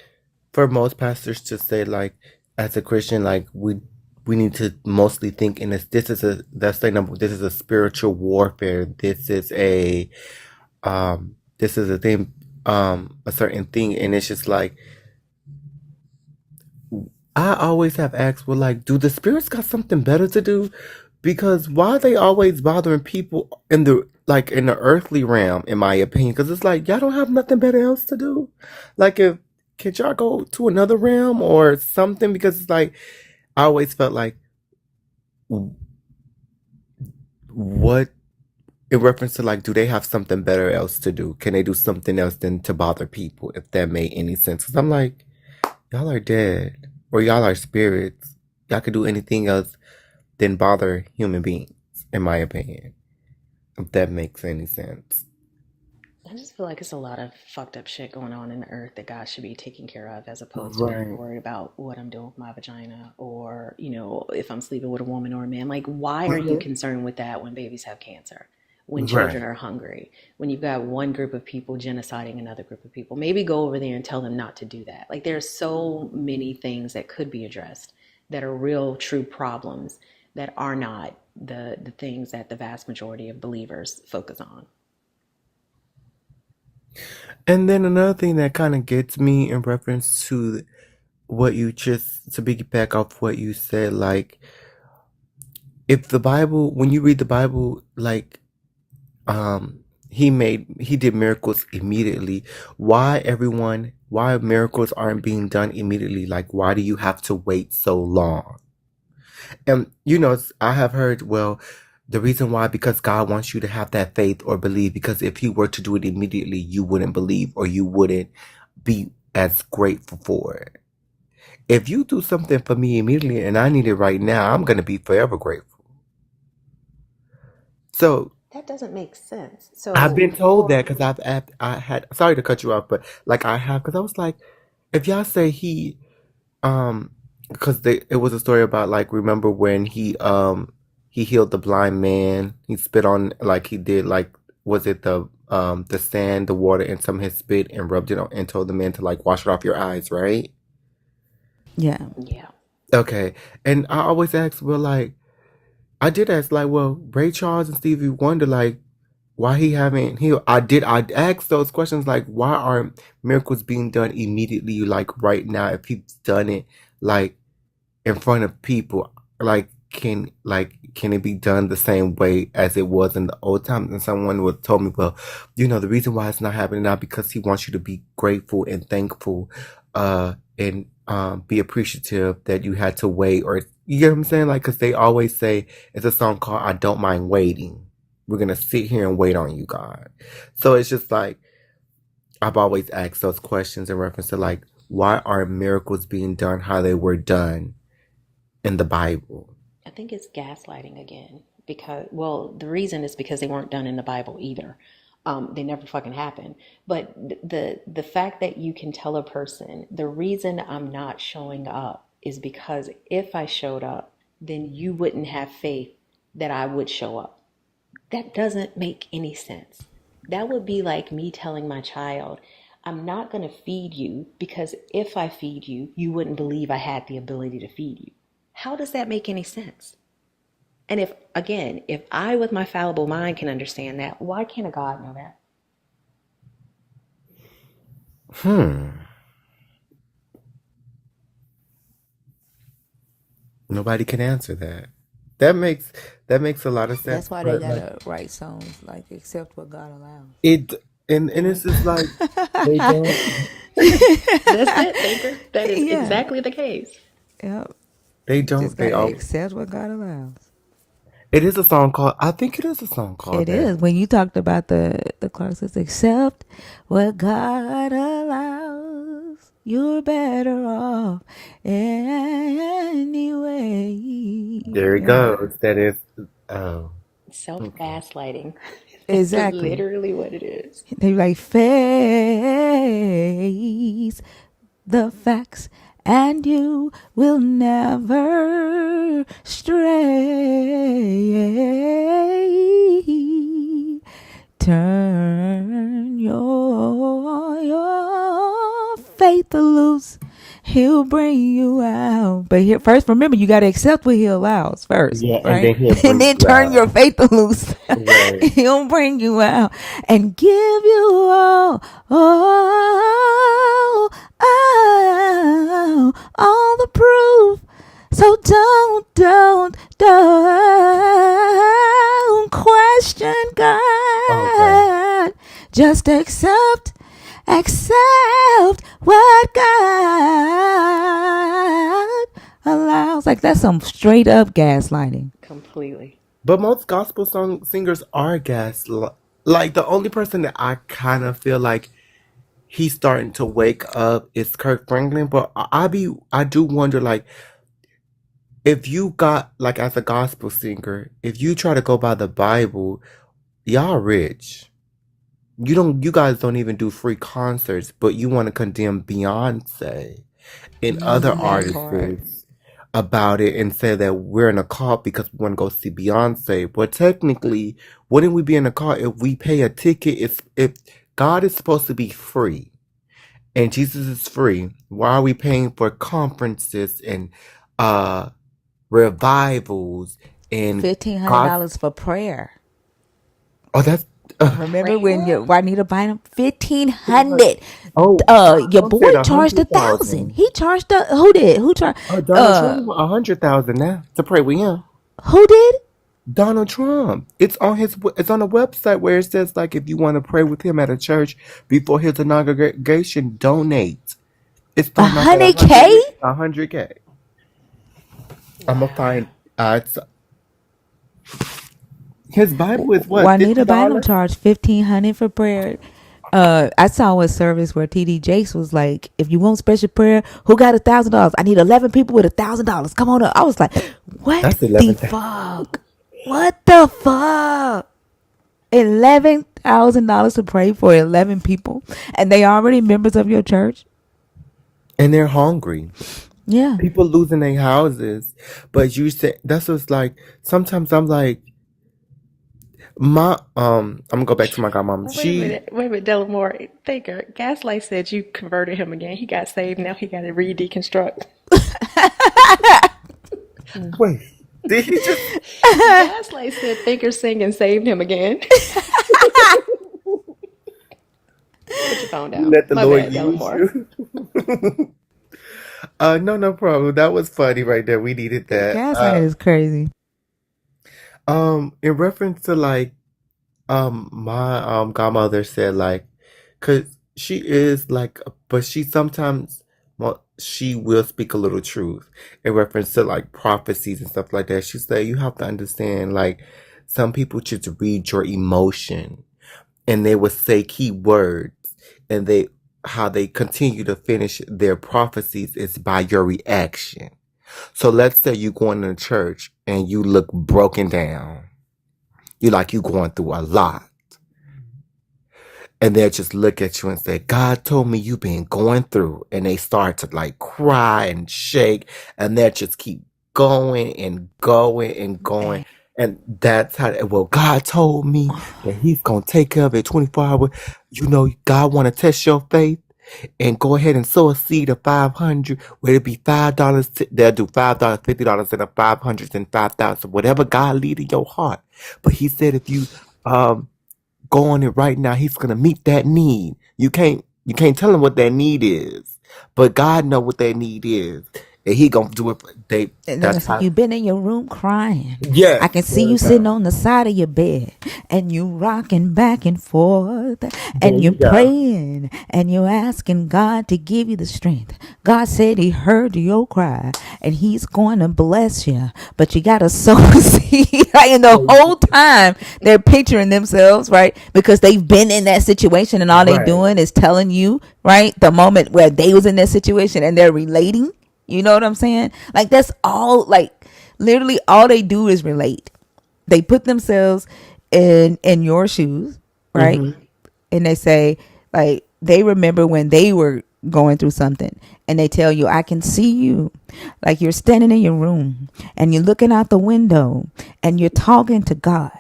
S22: for most pastors to say, like, as a Christian, like, we need to mostly think in this is that's like number, this is a spiritual warfare. This is a thing, a certain thing. And it's just like, I always have asked, well, like, do the spirits got something better to do? Because why are they always bothering people in the earthly realm, in my opinion? Because it's like, y'all don't have nothing better else to do. Like, if, could y'all go to another realm or something? Because it's like, I always felt like, what, in reference to, like, do they have something better else to do? Can they do something else than to bother people, if that made any sense? Because I'm like, y'all are dead, or y'all are spirits. Y'all could do anything else than bother human beings, in my opinion. If that makes any sense.
S11: I just feel like it's a lot of fucked up shit going on in the earth that God should be taking care of as opposed to being
S22: Right.
S11: worried about what I'm doing with my vagina or, if I'm sleeping with a woman or a man. Like, why are you
S22: Mm-hmm.
S11: concerned with that when babies have cancer? when children
S22: Right.
S11: are hungry, when you've got one group of people genociding another group of people. Maybe go over there and tell them not to do that. Like there's so many things that could be addressed that are real, true problems that are not the things that the vast majority of believers focus on.
S22: And then another thing that kind of gets me in reference to what you just, to piggyback off what you said, like, if the Bible, when you read the Bible, like, he did miracles immediately. Why miracles aren't being done immediately? Like, why do you have to wait so long? And, I have heard, well, the reason why, because God wants you to have that faith or believe, because if he were to do it immediately, you wouldn't believe or you wouldn't be as grateful for it. If you do something for me immediately and I need it right now, I'm going to be forever grateful. So
S11: That doesn't make sense.
S22: I've
S11: So
S22: been told that because I had, sorry to cut you off, but like I have, because I was like, if y'all say um, because it was a story about, like, remember when he healed the blind man, he spit on, like, he did, like, was it the sand, the water, and some of his spit and rubbed it on and told the man to, like, wash it off your eyes, right?
S1: Yeah.
S11: yeah,
S22: Okay. And I always ask, well, like, I did ask, like, well, Ray Charles and Stevie Wonder, like, why he haven't healed? I asked those questions, like, why aren't miracles being done immediately, like, right now? If he's done it, like, in front of people, can it be done the same way as it was in the old times? And someone would told me, well, the reason why it's not happening now because he wants you to be grateful and thankful, and be appreciative that you had to wait, or you get what I'm saying? Like, because they always say it's a song called "I Don't Mind Waiting." We're gonna sit here and wait on you, God. So it's just like I've always asked those questions in reference to, like, why aren't miracles being done how they were done in the Bible?
S11: I think it's gaslighting again because, well, the reason is because they weren't done in the Bible either. They never fucking happened. But the fact that you can tell a person the reason I'm not showing up is because if I showed up, then you wouldn't have faith that I would show up. That doesn't make any sense. That would be like me telling my child, I'm not going to feed you because if I feed you, you wouldn't believe I had the ability to feed you. How does that make any sense? And if I with my fallible mind can understand that, why can't a God know that?
S22: Nobody can answer that. That makes a lot of sense.
S1: That's why they
S22: But, like,
S1: gotta write songs like "Accept What God Allows."
S22: it and it's just like they don't
S11: That's it, Baker. That is
S1: Yeah.
S11: exactly the case.
S1: Yep.
S22: they
S1: You just
S22: don't they
S1: gotta
S22: all
S1: accept what God allows.
S22: it is a song called, I think it is a song called
S1: It
S22: that.
S1: is. When you talked about the Clarksons, accept what God allows. You're better off anyway.
S22: There it
S1: Yeah.
S22: goes. That is, oh, okay.
S11: Self-gaslighting. That's
S1: Exactly.
S11: literally what it is.
S1: They like face the facts and you will never stray. Turn your faith loose. He'll bring you out. But here, first, remember, you got to accept what he allows first,
S22: Yeah, and
S1: right?
S22: then he'll
S1: And
S22: bring
S1: then
S22: you
S1: turn
S22: out.
S1: your faith loose.
S22: Right.
S1: He'll bring you out and give you all the proof. So don't question
S22: Okay.
S1: God. Just accept what God allows. Like, that's some straight up gaslighting.
S11: Completely.
S22: But most gospel singers are like, the only person that I kind of feel like he's starting to wake up is Kirk Franklin. But I do wonder, like, if you got, like, as a gospel singer, if you try to go by the Bible, y'all rich. You guys don't even do free concerts, but you want to condemn Beyonce and other
S1: That part.
S22: artists. about it and said that we're in a cult because we want to go see Beyonce. But technically, wouldn't we be in a cult if we pay a ticket? If God is supposed to be free and Jesus is free, why are we paying for conferences and uh revivals and God?
S1: $1,500 for prayer.
S22: Oh, that's
S1: Remember when
S11: Prayer?
S1: your Juanita Bynum 1,500?
S22: oh,
S1: Your
S22: Donald said
S1: boy charged 1,000.
S22: 100,000.
S1: He charged who did? Who charged?
S22: Oh, Donald
S1: Uh,
S22: Trump 100,000 now to pray with him.
S1: who did?
S22: Donald Trump. It's on it's on a website where it says like if you want to pray with him at a church before his inauguration, donate. It's
S1: A
S22: starting off at
S1: hundred K?
S22: 100K. I'm gonna
S11: Wow.
S22: find it's his Bible is what
S1: Juanita Bynum
S22: $50.
S1: charged 1,500 for prayer. I saw a service where TD Jakes was like, "If you want special prayer, who got $1,000? I need 11 people with $1,000. Come on up." I was like, "What
S22: That's
S1: the
S22: 11,000.
S1: fuck? What the fuck? $11,000 to pray for 11 people, and they already members of your church?"
S22: And they're hungry.
S1: Yeah.
S22: People losing their houses, but you say that's what's like. Sometimes I'm like, I'm gonna go back to my godmom.
S11: Wait a minute, Delamore. Thinker, Gaslight said you converted him again. He got saved. Now he got to deconstruct.
S22: Wait, did he just
S11: Gaslight said Thinker singing saved him again. Put your phone down.
S22: let the
S11: My
S22: Lord
S11: bad,
S22: use
S11: Delamore.
S22: you? No, no problem. That was funny right there. We needed that.
S1: Gaslight is crazy.
S22: In reference to like, my godmother said like, cause she is like, but she sometimes, well, she will speak a little truth in reference to like prophecies and stuff like that. She said you have to understand like, some people just read your emotion and they would say key words and they how they continue to finish their prophecies is by your reaction. So let's say you going to church and you look broken down. You like you going through a lot. And they'll just look at you and say, God told me you've been going through. And they start to like cry and shake. And they'll just keep going and going and going. And that's how, well, God told me that he's going to take care of it 24 hours. You know, God want to test your faith and go ahead and sow a seed of 500, where it be $5. They'll do $5, $50, and a 500 and 5,000, whatever God lead in your heart. But he said, if you, go on it right now, he's gonna meet that need. You can't tell him what that need is, but God know what that need is, and he gonna do it.
S1: And then
S22: That's
S1: it's like,
S22: how.
S1: you've been in your room crying. I
S22: Yes,
S1: can see
S22: there
S1: you
S22: you
S1: sitting
S22: go.
S1: on the side of your bed and you rocking back and forth
S22: There
S1: and you're
S22: you go.
S1: praying and you're asking God to give you the strength. God said he heard your cry and he's going to bless you, but you got to sow a seed. And the whole time they're picturing themselves, right? Because they've been in that situation and all they
S22: Right.
S1: doing is telling you, right? The moment where they was in that situation and they're relating. You know what I'm saying? Like that's all, like literally all they do is relate. They put themselves in your shoes, right?
S22: Mm-hmm.
S1: And they say like they remember when they were going through something and they tell you, I can see you. Like you're standing in your room and you're looking out the window and you're talking to God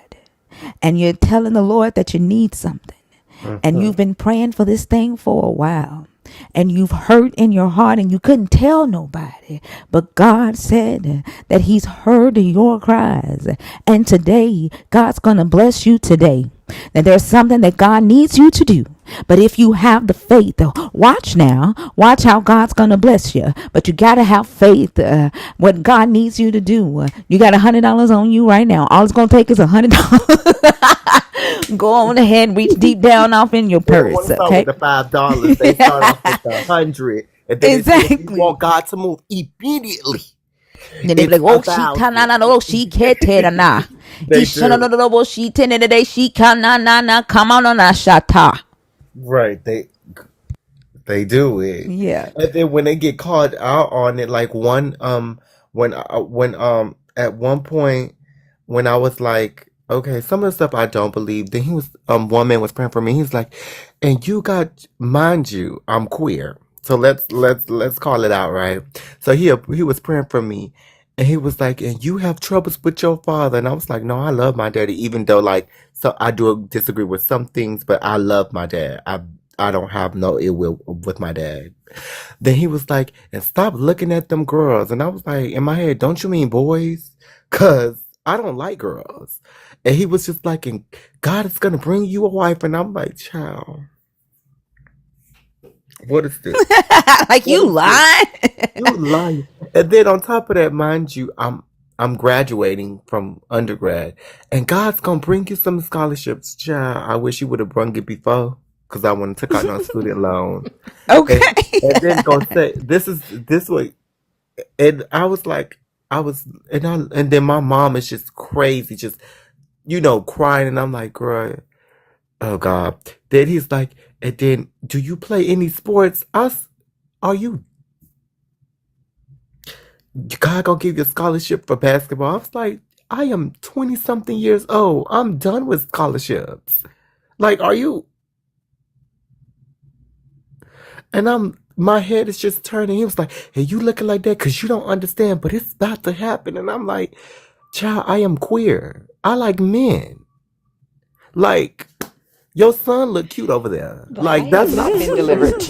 S1: and you're telling the Lord that you need something and
S22: Mm-hmm.
S1: you've been praying for this thing for a while and you've hurt in your heart and you couldn't tell nobody, but God said that he's heard your cries, and today God's gonna bless you today. That there's something that God needs you to do, but if you have the faith, watch now, watch how God's gonna bless you. But you gotta have faith. What God needs you to do, you got $100 on you right now. All it's gonna take is $100. Go on ahead, reach deep down off in your
S22: They don't want
S1: purse,
S22: to start with
S1: okay?
S22: the $5. They start off with 100, and then it says if you
S1: Exactly.
S22: want God to move immediately,
S1: Then they be
S22: it's
S1: like,
S22: a
S1: oh, she can na
S22: thousand.
S1: na oh she can't na.
S22: They do.
S1: She ten day she can na come on na shata.
S22: Right. They do it,
S1: Yeah.
S22: and then when they get called out on it, like when at one point when I was like, okay, some of the stuff I don't believe. Then he was one man was praying for me. He's like, and you got, mind you, I'm queer. So let's call it out, right? So he was praying for me, and he was like, "And you have troubles with your father?" And I was like, "No, I love my daddy, even though like so I do disagree with some things, but I love my dad. I don't have no ill will with my dad." Then he was like, "And stop looking at them girls." And I was like, in my head, "Don't you mean boys? Cause I don't like girls." And he was just like, "And God is gonna bring you a wife." And I'm like, "Child, what is this?
S1: Like,
S22: What
S1: you
S22: is this?
S1: lying?
S22: You lying." And then on top of that, mind you, I'm graduating from undergrad, and God's gonna bring you some scholarships. Child, I wish you would have brung it before, cause I wouldn't took out no student loan. And
S1: Okay.
S22: and then gonna say this way, and I was like, and then my mom is just crazy, just crying, and I'm like, "Girl, oh God." Then he's like, "And then, do you play any sports? Are you God gonna give you a scholarship for basketball?" I was like, "I am 20 something years old. I'm done with scholarships. Like, are you?" And my head is just turning. He was like, "Hey, you looking like that because you don't understand, but it's about to happen." And I'm like, "Child, I am queer. I like men. Like, your son look cute over there.
S11: But I
S22: Like,
S11: have
S22: that's what
S11: not
S22: I'm
S11: been delivered.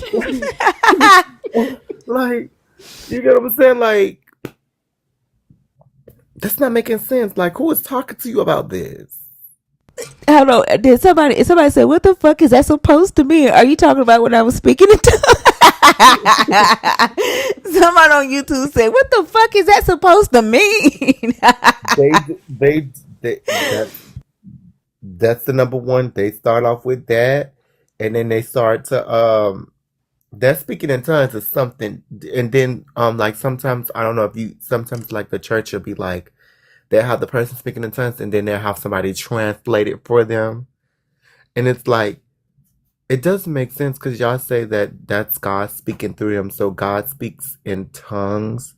S22: like, you get what I'm saying? Like, that's not making sense. Like, who is talking to you about this?"
S1: I don't know. Did somebody said, "What the fuck is that supposed to mean?" Are you talking about when I was speaking in tongues? Somebody on YouTube said, "What the fuck is that supposed to mean?"
S22: That's the number one. They start off with that, and then they start to that speaking in tongues is something, and then like sometimes I don't know if you sometimes like the church will be like they'll have the person speaking in tongues, and then they'll have somebody translate it for them, and it's like it doesn't make sense because y'all say that that's God speaking through them, so God speaks in tongues.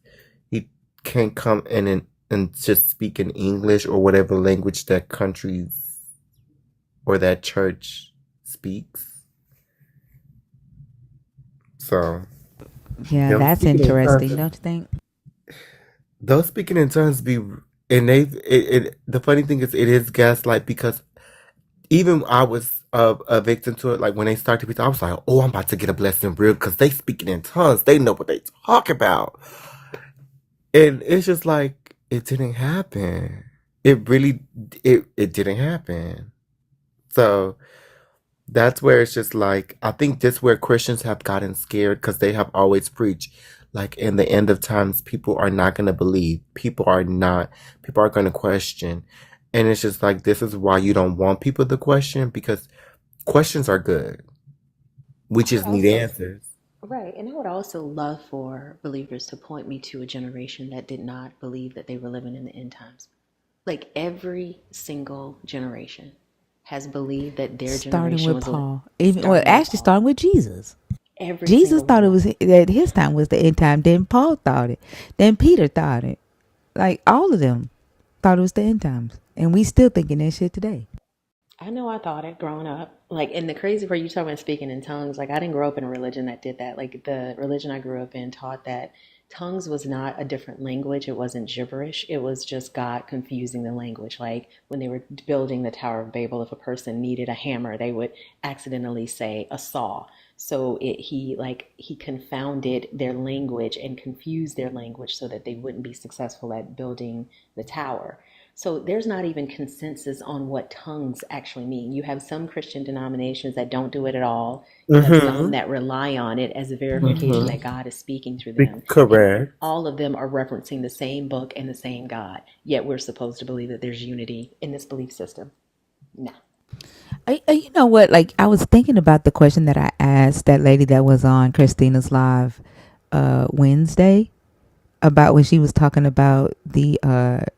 S22: He can't come in and just speak in English or whatever language that countries or that church speaks. So
S1: Yeah,
S22: them
S1: that's
S22: speaking in tongues,
S1: interesting, don't you think?
S22: those speaking in tongues be, and the funny thing is it is gaslight because even I was a victim to it. Like when they start to be, I was like, "Oh, I'm about to get a blessing real because they speaking in tongues. They know what they talk about." And it's just like it didn't happen. It really it didn't happen. So that's where it's just like I think this where Christians have gotten scared because they have always preached like in the end of times people are not going to believe. People are going to question. And it's just like this is why you don't want people to question because questions are good. We
S11: I would
S22: just need
S11: also,
S22: answers.
S11: right, and I would also love for believers to point me to a generation that did not believe that they were living in the end times. Like every single generation has believed that their
S1: Starting
S11: generation
S1: with
S11: was
S1: Paul, even well,
S11: starting with
S1: actually
S11: Paul.
S1: starting with Jesus.
S11: Every
S1: Jesus
S11: single
S1: thought
S11: one
S1: it
S11: of
S1: was
S11: them.
S1: that his time was the end time. Then Paul thought it. Then Peter thought it. Like all of them thought it was the end times, and we still thinking that shit today.
S11: I know I thought it growing up. Like, and the crazy part, you talking about speaking in tongues. Like, I didn't grow up in a religion that did that. Like, the religion I grew up in taught that tongues was not a different language. It wasn't gibberish. It was just God confusing the language. Like, when they were building the Tower of Babel, if a person needed a hammer, they would accidentally say a saw. So he confounded their language and confused their language so that they wouldn't be successful at building the tower. So there's not even consensus on what tongues actually mean. You have some Christian denominations that don't do it at all. You have some
S22: Mm-hmm.
S11: that rely on it as a verification that
S22: Mm-hmm.
S11: God is speaking through them. And
S22: Correct.
S11: all of them are referencing the same book and the same God. Yet we're supposed to believe that there's unity in this belief system. No.
S1: You know what? Like I was thinking about the question that I asked that lady that was on Christina's live Wednesday about when she was talking about the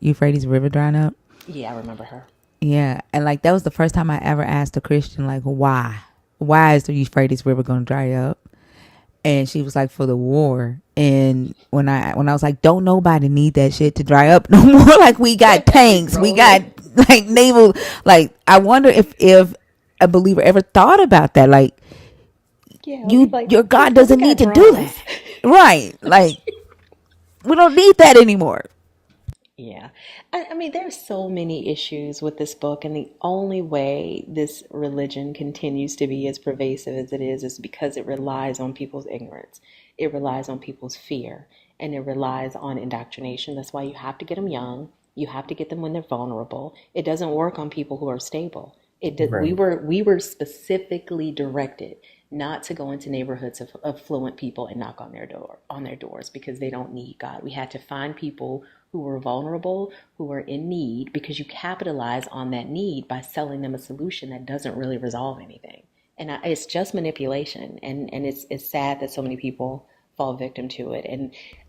S1: Euphrates River drying up.
S11: Yeah, I remember her.
S1: Yeah, and like that was the first time I ever asked a Christian like why? Why is the Euphrates River going to dry up? And she was like for the war. And when I was like, don't nobody need that shit to dry up no more. Like we got tanks, we got
S11: Rolling.
S1: like naval. Like I wonder if a believer ever thought about that. Like
S11: Yeah, we
S1: You
S11: like,
S1: your God
S11: sister, we
S1: doesn't need
S11: got
S1: to do
S11: drawers.
S1: that. Right. Like we don't need that anymore.
S11: Yeah. I mean, there's so many issues with this book, and the only way this religion continues to be as pervasive as it is because it relies on people's ignorance. It relies on people's fear, and it relies on indoctrination. That's why you have to get them young. You have to get them when they're vulnerable. It doesn't work on people who are stable. It did,
S22: Right.
S11: we were specifically directed not to go into neighborhoods of affluent people and knock on their doors because they don't need God. We had to find people who were vulnerable, who were in need, because you capitalize on that need by selling them a solution that doesn't really resolve anything. And it's just manipulation, and it's sad that so many people fall victim to it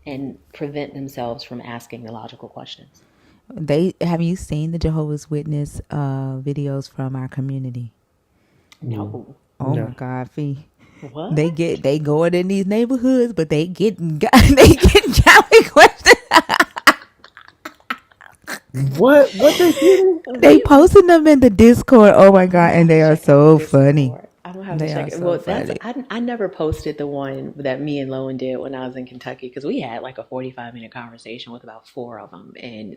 S11: and prevent themselves from asking the logical questions.
S1: They have you seen the Jehovah's Witness videos from our community?
S22: Mm.
S11: No.
S1: Oh
S22: No.
S1: my God, Fee.
S11: What?
S1: They going in these neighborhoods, but they getting they getting jolly questions.
S22: What they do?
S1: They
S11: We
S1: posting them in the Discord. Oh my
S11: I'm
S1: God,
S11: gonna have
S1: and
S11: to
S1: they are
S11: check out the
S1: so funny.
S11: Discord. I'm gonna have to
S1: They
S11: check
S1: are
S11: it.
S1: so
S11: Well, that's
S1: funny.
S11: I never posted the one that me and Lowen did when I was in Kentucky because we had like a 45-minute conversation with about four of them, and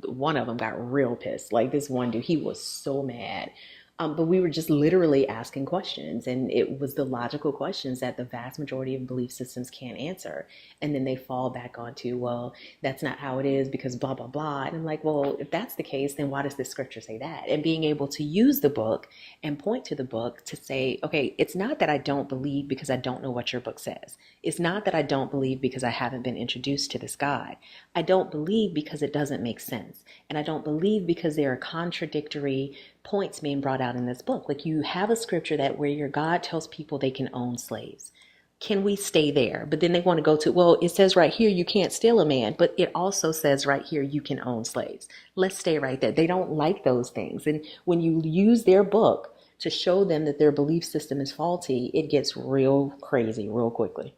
S11: one of them got real pissed. Like this one dude, he was so mad. But we were just literally asking questions, and it was the logical questions that the vast majority of belief systems can't answer. And then they fall back onto, well, that's not how it is because blah, blah, blah. And I'm like, well, if that's the case, then why does the scripture say that? And being able to use the book and point to the book to say, okay, it's not that I don't believe because I don't know what your book says. It's not that I don't believe because I haven't been introduced to this God. I don't believe because it doesn't make sense. And I don't believe because there are contradictory points being brought out in this book. Like you have a scripture that where your God tells people they can own slaves. Can we stay there? But then they want to go to, well, it says right here you can't steal a man, but it also says right here you can own slaves. Let's stay right there. They don't like those things. And when you use their book to show them that their belief system is faulty, it gets real crazy real quickly.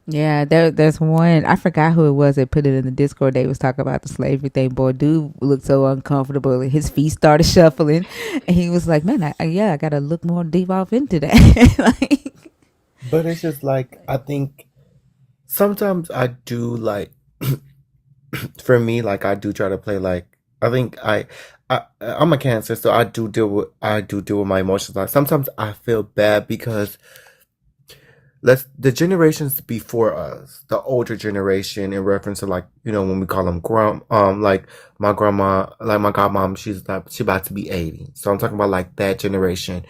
S1: Yeah, there's one. I forgot who it was that put it in the Discord. They was talking about the slavery thing. Boy, dude looked so uncomfortable. His feet started shuffling, and he was like, "Man, I gotta look more deep off into that." Like,
S22: But it's just like I think sometimes I do like for me like I do try to play like I think I'm a Cancer, so I do deal with my emotions. Like sometimes I feel bad because let's the generations before us, the older generation, in reference to like when we call them like my grandma, like my godmom, she about to be 80. So I'm talking about like that generation.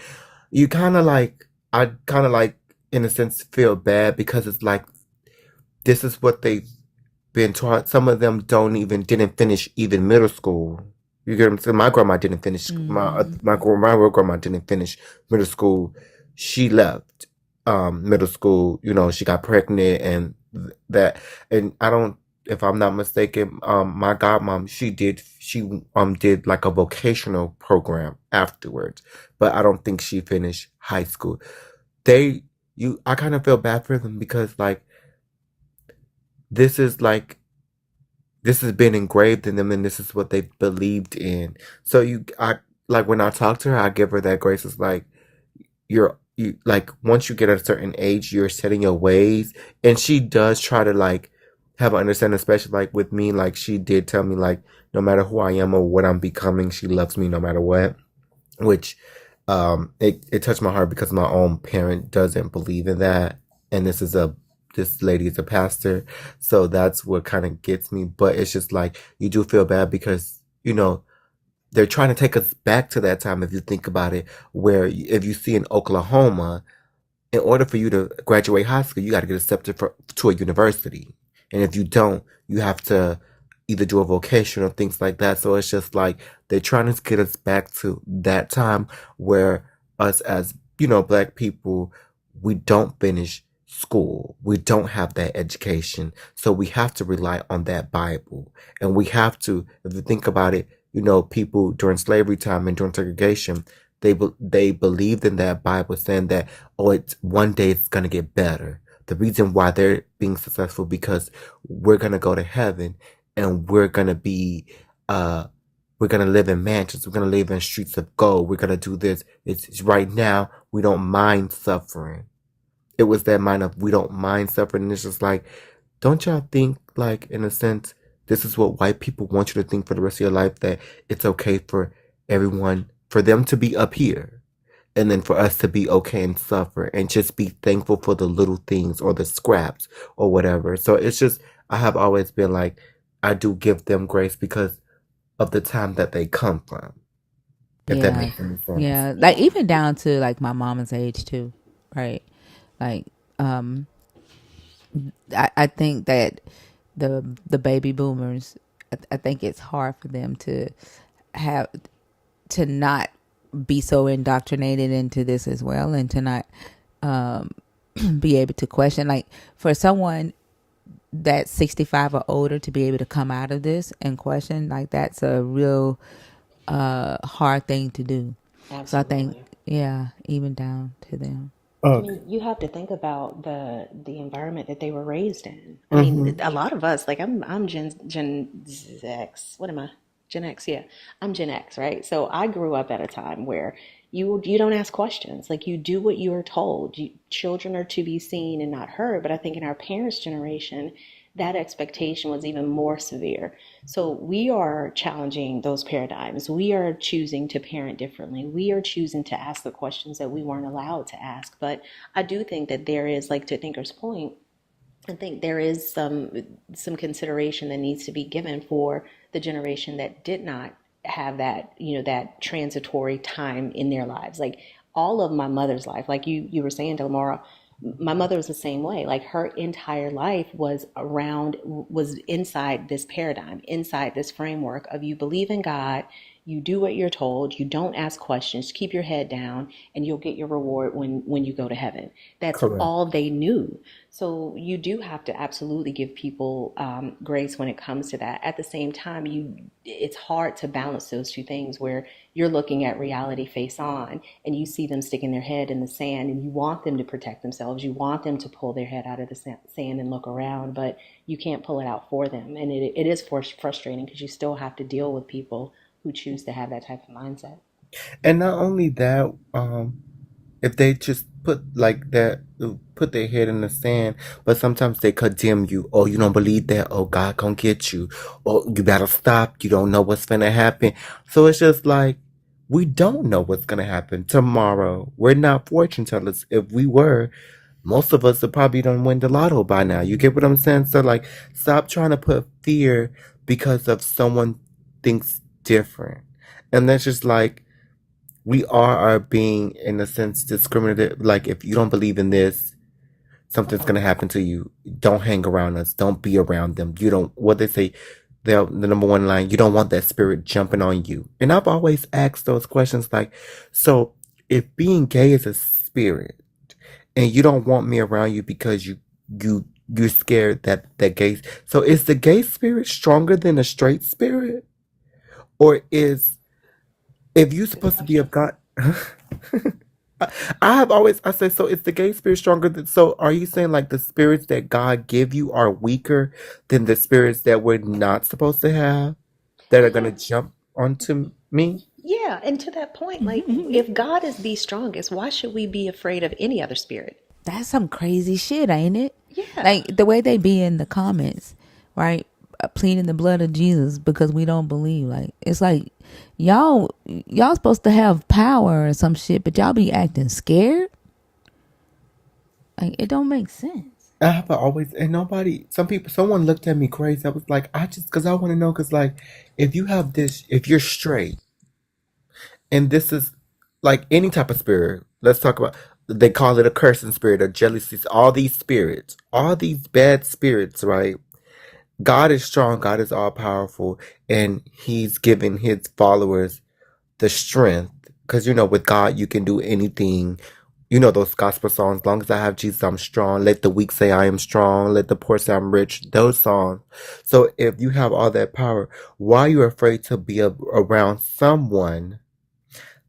S22: You kind of like I kind of like in a sense feel bad because it's like this is what they've been taught. Some of them didn't finish even middle school. You get what I'm saying? My grandma didn't finish my real grandma didn't finish middle school. She left middle school. She got pregnant and that. And I don't, if I'm not mistaken, my godmom did like a vocational program afterwards, but I don't think she finished high school. I kind of feel bad for them because like this is like this has been engraved in them and this is what they believed in. So I like when I talk to her, I give her that grace. It's like you like once you get a certain age, you're setting your ways, and she does try to like have an understanding, especially like with me. Like she did tell me like no matter who I am or what I'm becoming, she loves me no matter what. Which it touched my heart because my own parent doesn't believe in that, and this lady is a pastor, so that's what kind of gets me. But it's just like you do feel bad because they're trying to take us back to that time. If you think about it, where if you see in Oklahoma, in order for you to graduate high school, you got to get accepted to a university, and if you don't, you have to either do a vocation or things like that. So it's just like they're trying to get us back to that time where us as black people, we don't finish school. We don't have that education. So we have to rely on that Bible. And we have to, if you think about it, people during slavery time and during segregation, they believed in that Bible saying that, oh, it's one day it's going to get better. The reason why they're being successful because we're going to go to heaven and we're going to live in mansions. We're going to live in streets of gold. We're going to do this. It's right now. We don't mind suffering. it was that mind of we don't mind suffering. And it's just like, don't y'all think, like, in a sense, this is what white people want you to think for the rest of your life, that it's okay for everyone, for them to be up here, and then for us to be okay and suffer and just be thankful for the little things or the scraps or whatever. So it's just, I have always been like, I do give them grace because of the time that they come from, if that
S1: Yeah.
S22: makes any sense.
S1: Yeah. Like
S11: Yeah.
S1: even down to like my mama's age too. Right. Like, um, I think that the baby boomers, I think it's hard for them to have to not be so indoctrinated into this as well, and to not um, be able to question. Like for someone that's 65 or older to be able to come out of this and question, like that's a real hard thing to do. So I think,
S11: Absolutely.
S1: yeah, even down to them.
S11: I
S22: Oh,
S11: mean, you have to think about the environment that they were raised in. I mean,
S22: mm-hmm.
S11: a lot of us, like I'm Gen X. What am I? Gen X, yeah. I'm Gen X, right? So I grew up at a time where you don't ask questions. Like you do what you are told. Children are to be seen and not heard. But I think in our parents' generation, that expectation was even more severe. So we are challenging those paradigms. We are choosing to parent differently. We are choosing to ask the questions that we weren't allowed to ask. But I do think that there is, like to Thinker's point, I think there is some consideration that needs to be given for the generation that did not have that, that transitory time in their lives. Like all of my mother's life, like you were saying, Delmora, my mother was the same way. Like her entire life was inside this paradigm, inside this framework of you believe in God, you do what you're told, you don't ask questions, keep your head down, and you'll get your reward when you go to heaven. That's
S22: Correct.
S11: all they knew. So you do have to absolutely give people grace when it comes to that. At the same time, it's hard to balance those two things where you're looking at reality face on and you see them sticking their head in the sand and you want them to protect themselves. You want them to pull their head out of the sand and look around, but you can't pull it out for them. And it is frustrating because you still have to deal with people who choose to have that type of mindset.
S22: And not only that, if they just put like that, put their head in the sand, but sometimes they condemn you. Oh, you don't believe that? Oh, God gonna get you. Oh, you better stop. You don't know what's gonna happen. So it's just like, we don't know what's gonna happen tomorrow. We're not fortune tellers. If we were, most of us would probably done win the lotto by now. You get what I'm saying? So like, stop trying to put fear because of someone thinks different. And that's just like, we are being, in a sense, discriminative. Like, if you don't believe in this, something's gonna happen to you. Don't hang around us. Don't be around them. You don't. What they say, the number one line. You don't want that spirit jumping on you. And I've always asked those questions. Like, so if being gay is a spirit, and you don't want me around you because you're scared that gay. So is the gay spirit stronger than a straight spirit, or is, if you're
S11: Good
S22: supposed to be
S11: question.
S22: of God? I have always, I say, so is the gay spirit stronger than, so are you saying like the spirits that God give you are weaker than the spirits that we're not supposed to have, that are
S11: Yeah.
S22: gonna jump onto me?
S11: Yeah, and to that point, like if God is the strongest, why should we be afraid of any other spirit?
S1: That's some crazy shit, ain't it?
S11: Yeah.
S1: Like the way they be in the comments, right? Pleading the blood of Jesus because we don't believe. Like it's like y'all supposed to have power or some shit, but y'all be acting scared. Like it don't make sense.
S22: I have always, and nobody, some people, someone looked at me crazy. I was like, I just, cause I want to know, cause like, if you have this, if you're straight, and this is like any type of spirit, let's talk about, they call it a cursing spirit, or jealousy, all these spirits, all these bad spirits, right? God is strong, God is all powerful, and He's given His followers the strength. Because, with God, you can do anything. Those gospel songs, as long as I have Jesus, I'm strong. Let the weak say I am strong. Let the poor say I'm rich. Those songs. So if you have all that power, why are you afraid to be around someone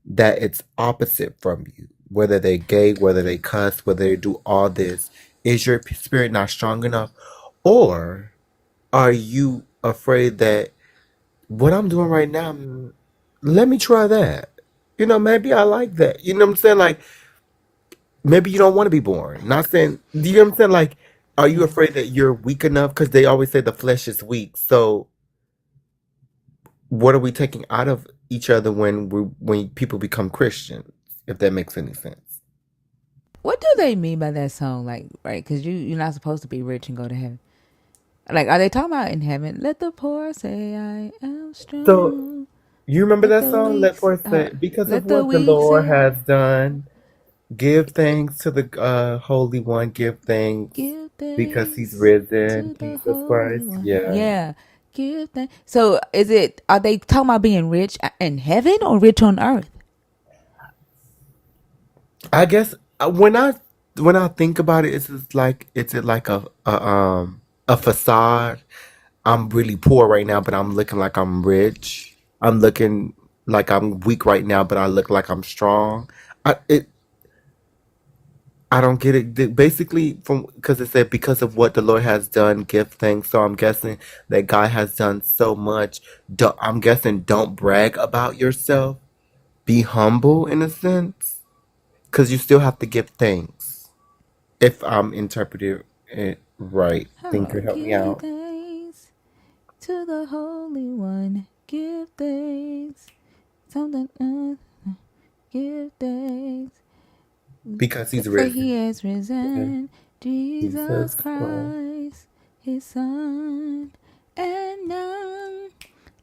S22: that it's opposite from you? Whether they're gay, whether they cuss, whether they do all this. Is your spirit not strong enough? Or are you afraid that what I'm doing right now, let me try that? Maybe I like that. You know what I'm saying? Like, maybe you don't want to be born. Not saying, do you know what I'm saying? Like, are you afraid that you're weak enough? Because they always say the flesh is weak. So, what are we taking out of each other when people become Christians? If that makes any sense.
S1: What do they mean by that song? Like, right? Because you're not supposed to be rich and go to heaven. Like, are they talking about in heaven? Let the poor say, "I am
S22: So,
S1: strong."
S22: you remember
S1: Let
S22: that
S1: the
S22: song?
S1: weak,
S22: Let Forth say, because of
S1: let the
S22: what the
S1: weak
S22: Lord
S1: say,
S22: has done, give thanks to the Holy One. Give thanks
S1: "Give
S22: because He's
S1: thanks
S22: risen,
S1: to the
S22: Jesus
S1: Holy
S22: Christ.
S1: One."
S22: Yeah.
S1: Yeah, give thanks. So, are they talking about being rich in heaven or rich on earth?
S22: I guess when I think about it, it's just like it's like a facade. I'm really poor right now, but I'm looking like I'm rich. I'm looking like I'm weak right now, but I look like I'm strong. I don't get it. Basically, from because it said because of what the Lord has done, give thanks. So I'm guessing that God has done so much. I'm guessing don't brag about yourself. Be humble in a sense, because you still have to give thanks. If I'm interpreting it right, think you help me
S1: Give
S22: out.
S1: thanks to the Holy One. Give thanks. Something. Give thanks.
S22: Because He's
S1: For He
S22: risen.
S1: has risen. Jesus
S22: Jesus Christ.
S1: Christ, His Son. And now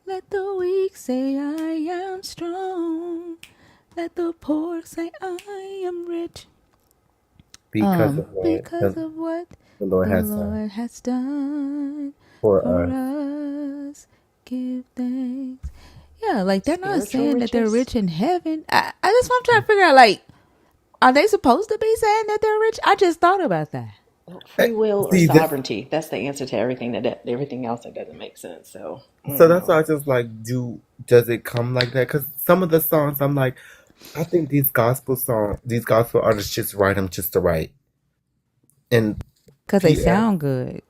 S1: let the weak say, "I am strong." Let the poor say, "I am rich."
S22: Because of what
S1: Because of what
S22: the Lord
S1: the
S22: has done
S1: Lord has done
S22: for
S1: for
S22: us.
S1: us. Give thanks. Yeah, like they're not
S11: Spiritual
S1: saying that they're
S11: riches.
S1: rich in heaven. I just want to try to figure out, like, are they supposed to be saying that they're rich? I just thought about that.
S11: Well,
S22: Eh,
S11: free will or
S22: See,
S11: sovereignty. That's the answer to everything everything else that doesn't make sense. So I
S22: so
S11: don't
S22: that's why
S11: know.
S22: I just like, does it come like that? Because some of the songs, I'm like, I think these gospel artists just write them just to write. And
S1: Because they
S22: P.S.
S1: sound good.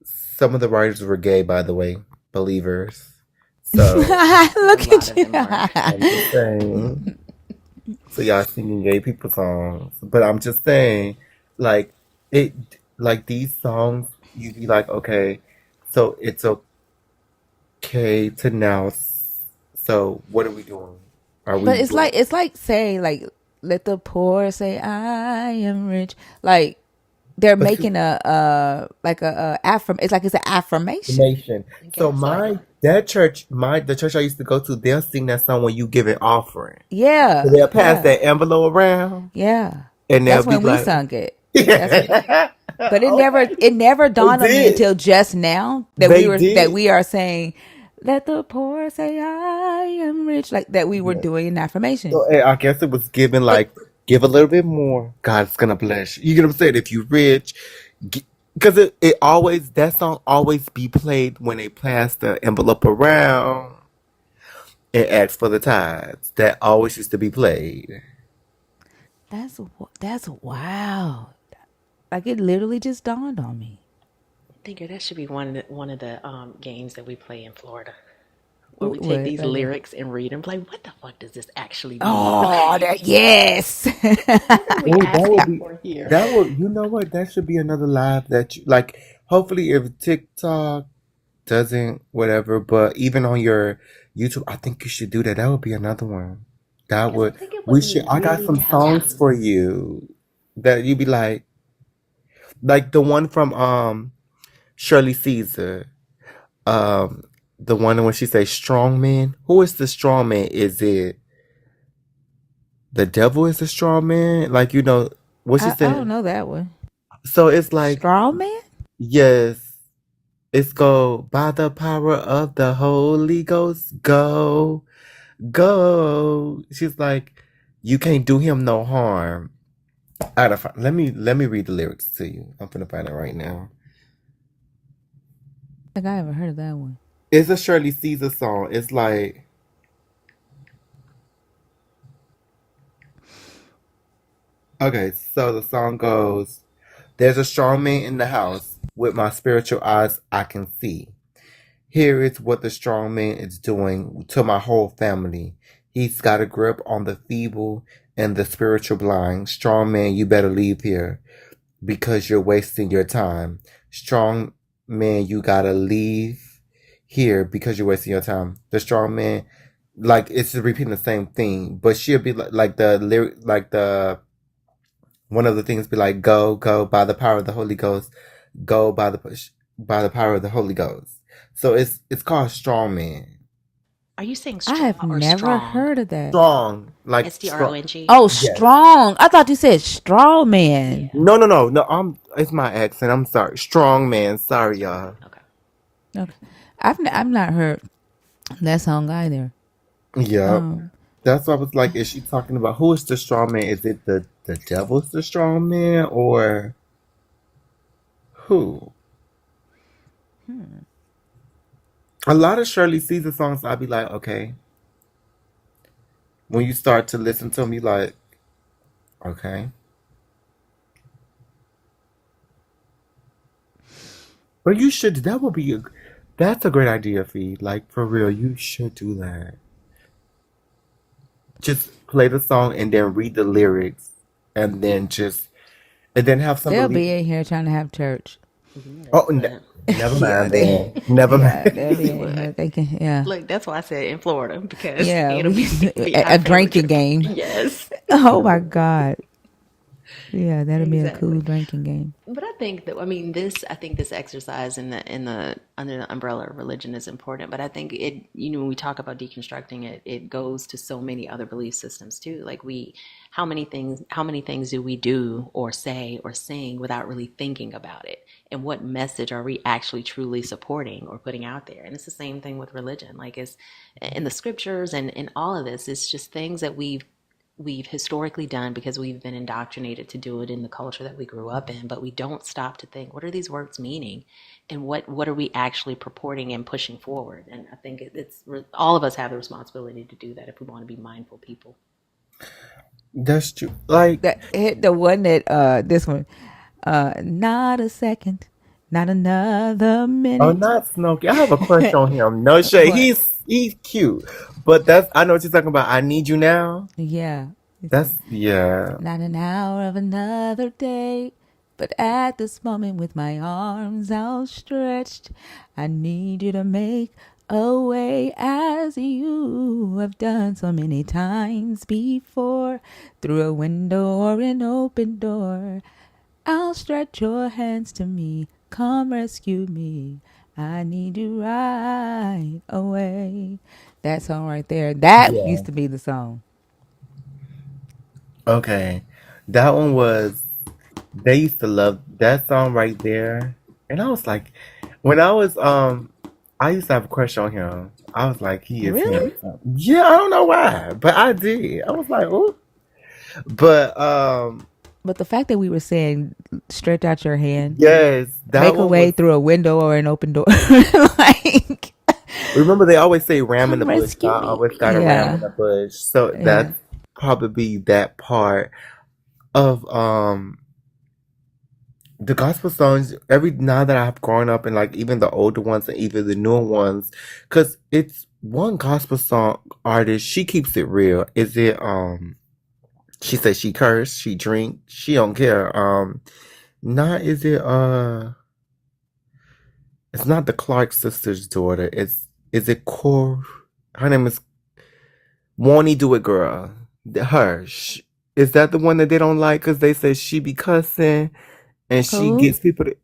S22: Some of the writers were gay, by the way, believers. So
S11: A
S1: Look
S11: lot
S1: at
S11: of them are.
S22: I'm just
S1: you.
S22: saying. So y'all singing gay people songs, but I'm just saying, like it, like these songs, you be like, okay, so it's okay to now. So what are we doing? Are we
S1: But it's
S22: doing?
S1: like saying, like, let the poor say, "I am rich." Like, they're
S22: But see,
S1: making it's like it's an affirmation.
S22: information. So
S11: Gaslighting.
S22: the church I used to go to, they'll sing that song when you give an offering. So
S1: Yeah,
S22: they'll pass
S1: yeah,
S22: that envelope around,
S1: yeah.
S22: and they'll
S1: That's
S22: be
S1: when we
S22: like,
S1: sung it. That's what.
S22: yeah,
S1: But
S22: okay,
S1: it never
S22: they
S1: dawned on me
S22: did,
S1: until just now
S22: they
S1: that
S22: did.
S1: we are saying, "Let the poor say, I am rich," like that we were
S22: Yeah.
S1: doing an affirmation.
S22: So I guess it was given
S1: But
S22: like give a little bit more. God's gonna bless you. You get what I'm saying? If you rich, because it always that song always be played when they pass the envelope around and ask for the tithes. That always used to be played.
S1: that's wow. Like, it literally just dawned on me.
S11: Thinker, that should be one of the games that we play in Florida, where we take
S1: What?
S11: these lyrics and read them. Like, what the fuck does this actually mean?
S1: Oh, that yes.
S11: What are we
S22: Oh, that would
S11: asking
S22: be
S11: for here?
S22: that would you know what? That should be another live that you like. Hopefully, if TikTok doesn't whatever, but even on your YouTube, I think you should do that. That would be another one. That
S11: Because I
S22: would
S11: think it would
S22: we
S11: be
S22: should. I got
S11: really
S22: some songs
S11: telling.
S22: for you that you'd be like the one from Shirley Caesar. Um, the one when she says strong man. Who is the strong man? Is it the devil? Is the strong man? Like what she
S1: I don't
S22: said.
S1: know that one.
S22: So it's like
S1: Straw man?
S22: yes. It's go by the power of the Holy Ghost. Go. Go. She's like, you can't do him no harm. Let me read the lyrics to you. I'm gonna find it right now.
S1: I think I haven't heard of that one.
S22: It's a Shirley Caesar song. It's like okay, so the song goes, there's a strong man in the house. With my spiritual eyes I can see. Here is what the strong man is doing to my whole family. He's got a grip on the feeble and the spiritual blind. Strong man, you better leave here because you're wasting your time. Strong man, you gotta leave here because you're wasting your time. The strong man, like it's repeating the same thing, but she'll be like the lyric, like the one of the things be like, go, go by the power of the Holy Ghost, go by the power of the Holy Ghost. So it's called strong man.
S11: Are you saying
S1: I have
S11: straw or
S1: never
S11: strong?
S1: heard of that.
S22: Strong, like strong.
S11: STRONG?
S1: Oh,
S22: Yes.
S1: strong. I thought you said straw man.
S11: Yeah.
S22: No, no, no, no. It's my accent. I'm sorry. Strong man. Sorry, y'all.
S11: Okay.
S1: Okay. I've not heard that song either.
S22: Yep.
S1: Um,
S22: That's why I was like, is she talking about who is the strong man? Is it the devil's the strong man or who? A lot of Shirley Caesar songs, I'd be like, okay. When you start to listen to them, you like, okay. But you should. That's a great idea, Fee. Like for real, you should do that. Just play the song and then read the lyrics, and then have some
S1: they'll
S22: belief.
S1: be in here trying to have church.
S22: Oh,
S11: They would.
S22: never
S1: Yeah,
S22: mind then. Never
S1: yeah,
S22: mind.
S1: they'll be
S11: They
S1: in here.
S11: would.
S1: They can, yeah,
S11: Look, that's why I said in Florida, because
S1: yeah.
S11: it'll be
S1: A
S11: our favorite
S1: drinking
S11: church.
S1: game.
S11: Yes.
S1: Oh my God. Yeah, that'll be a cool
S11: Exactly.
S1: drinking game.
S11: But I think this exercise in the under the umbrella of religion is important. But I think it, when we talk about deconstructing it, it goes to so many other belief systems too. Like how many things do we do or say or sing without really thinking about it? And what message are we actually truly supporting or putting out there? And it's the same thing with religion. Like it's in the scriptures and in all of this, it's just things that we've historically done because we've been indoctrinated to do it in the culture that we grew up in, but we don't stop to think, what are these words meaning, and what are we actually purporting and pushing forward? And I think it's all of us have the responsibility to do that if we want to be mindful people.
S22: That's true. Like,
S1: The one that this one, not a second, not another
S22: oh,
S1: minute.
S22: not Snooki. I have a crush on him. No shade.
S1: What?
S22: He's cute, but I know what you're talking about. I need you now.
S1: Yeah.
S22: Yeah.
S1: Not an hour of another day, but at this moment with my arms outstretched, I need you to make a way as you have done so many times before, through a window or an open door. Outstretch your hands to me, come rescue me. I need you right away. That song right there, that
S22: Yeah.
S1: used to be the song.
S22: Okay. That one was. They used to love that song right there, and I was like, when I used to have a crush on him. I was like, he is
S1: Really?
S22: handsome. Yeah, I don't know why, but I did. I was like, oh. But
S1: But the fact that we were saying stretch out your hand,
S22: yes, that
S1: make a
S22: one
S1: way
S22: was.
S1: through a window or an open door, like
S22: Remember, they always say ram in the
S1: come
S22: bush. I
S1: rescue me.
S22: always got a ram in
S1: Yeah,
S22: the bush. So
S1: yeah.
S22: that's probably that part of the gospel songs. Every now that I've grown up, and like even the older ones and even the newer ones, because it's one gospel song artist. She keeps it real. Is it She says she curse, she drink, she don't care. Not is it It's not the Clark sisters' daughter. Is it Cor? Her name is Won't He Do It Girl. Her. Is that the one that they don't like because they say she be cussing and she
S1: Who?
S22: gets people to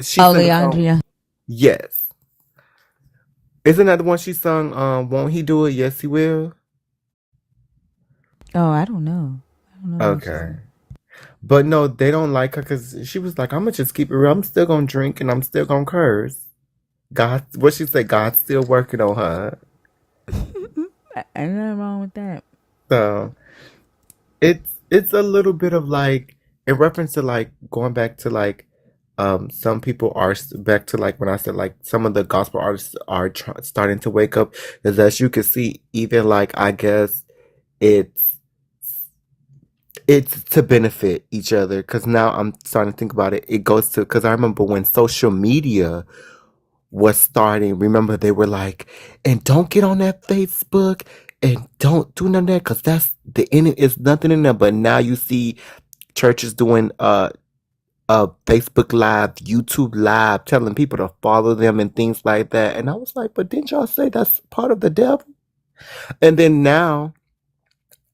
S22: she
S1: Oh,
S22: sung a song.
S1: Leandria.
S22: Yes. Isn't that the one she sung, Won't He Do It? Yes He Will?
S1: Oh, I don't know. I don't know what she
S22: Okay.
S1: said.
S22: But no, they don't like her because she was like, I'm gonna just keep it real. I'm still gonna drink and I'm still gonna curse. God, what she said, God's still working on her.
S1: Ain't nothing wrong with that.
S22: So it's a little bit of like in reference to like going back to like some people are back to like when I said like some of the gospel artists are starting to wake up, is as you can see, even like I guess it's it's to benefit each other, because now I'm starting to think about it. It goes to, because I remember when social media was starting, remember they were like, and don't get on that Facebook And don't do none of that because that's the end. It's nothing in there. But now you see churches doing Facebook Live, YouTube Live, telling people to follow them and things like that. And I was like, but didn't y'all say that's part of the devil? And then now,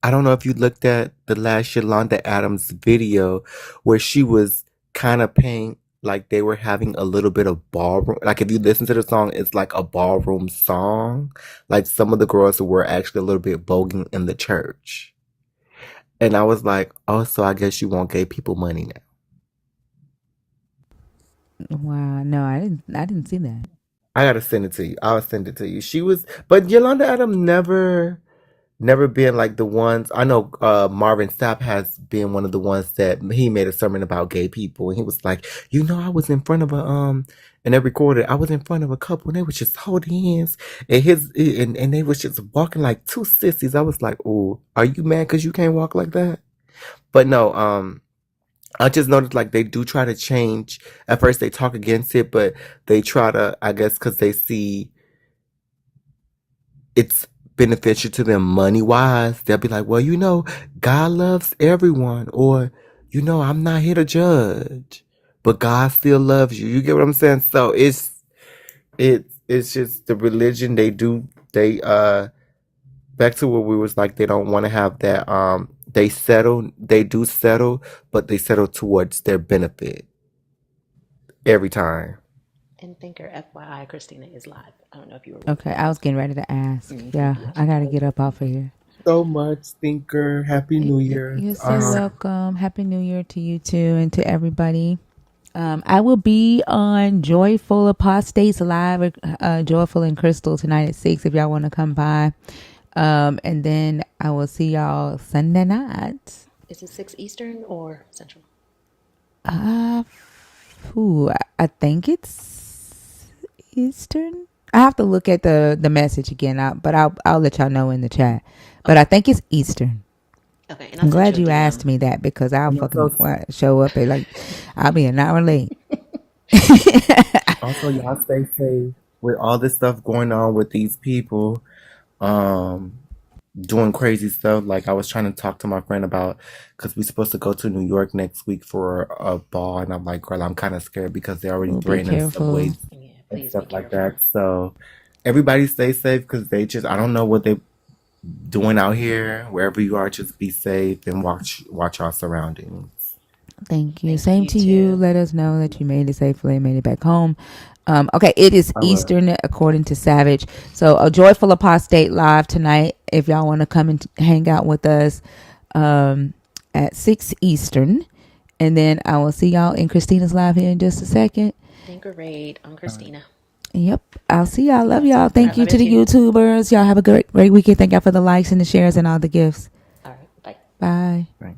S22: I don't know if you looked at the last Yolanda Adams video where she was kind of paying like they were having a little bit of ballroom. Like if you listen to the song, it's like a ballroom song. Like some of the girls were actually a little bit voguing in the church. And I was like, oh, so I guess you want gay people money now.
S1: Wow, no, I didn't see that.
S22: I gotta send it to you. I'll send it to you. But Yolanda Adams never been like the ones. I know Marvin Sapp has been one of the ones that he made a sermon about gay people, and he was like, I was in front of and they recorded. I was in front of a couple, and they was just holding hands, and they was just walking like two sissies. I was like, oh, are you mad because you can't walk like that? But no, I just noticed like they do try to change. At first they talk against it, but they try to, I guess, because they see it's beneficial to them money wise. They'll be like, well, God loves everyone, or I'm not here to judge, but God still loves you. You get what I'm saying? So it's just the religion they do. They back to where we was like they don't want to have that. They do settle, but they settle towards their benefit every time.
S11: And Thinker, FYI, Christina is live. I don't know if you were.
S1: Okay, I was getting ready to ask. Yeah, I got to get up off of here.
S22: So much, Thinker. Happy New Year.
S1: You're so welcome. Happy New Year to you too and to everybody. I will be on Joyful Apostates Live, Joyful and Crystal tonight at 6 if y'all want to come by. And then I will see y'all Sunday night.
S11: Is it 6 Eastern or Central?
S1: I think it's Eastern. I have to look at the message again, but I'll let y'all know in the chat. But I think it's Eastern.
S11: Okay, and
S1: I'm glad you asked me that because I'll fucking show up at I'll be an hour late.
S22: Also, y'all stay safe with all this stuff going on with these people, doing crazy stuff. Like I was trying to talk to my friend about because we're supposed to go to New York next week for a ball, and I'm like, girl, I'm kind of scared because they're already threatening subways and stuff like that. So everybody stay safe because I don't know what they're doing out here. Wherever you are, just be safe and watch our surroundings.
S1: Thank you. Same to you. Let us know that you made it safely and made it back home. Okay, it is Eastern according to Savage. So a Joyful Apostate live tonight if y'all want to come and hang out with us at 6 Eastern. And then I will see y'all in Christina's live here in just a second.
S11: Thinker Raid on Christina.
S1: Yep. I'll see y'all. Love y'all. Thank you to the YouTubers. Y'all have a great weekend. Thank y'all for the likes and the shares and all the gifts.
S11: All right. Bye.
S1: Bye.
S22: Right.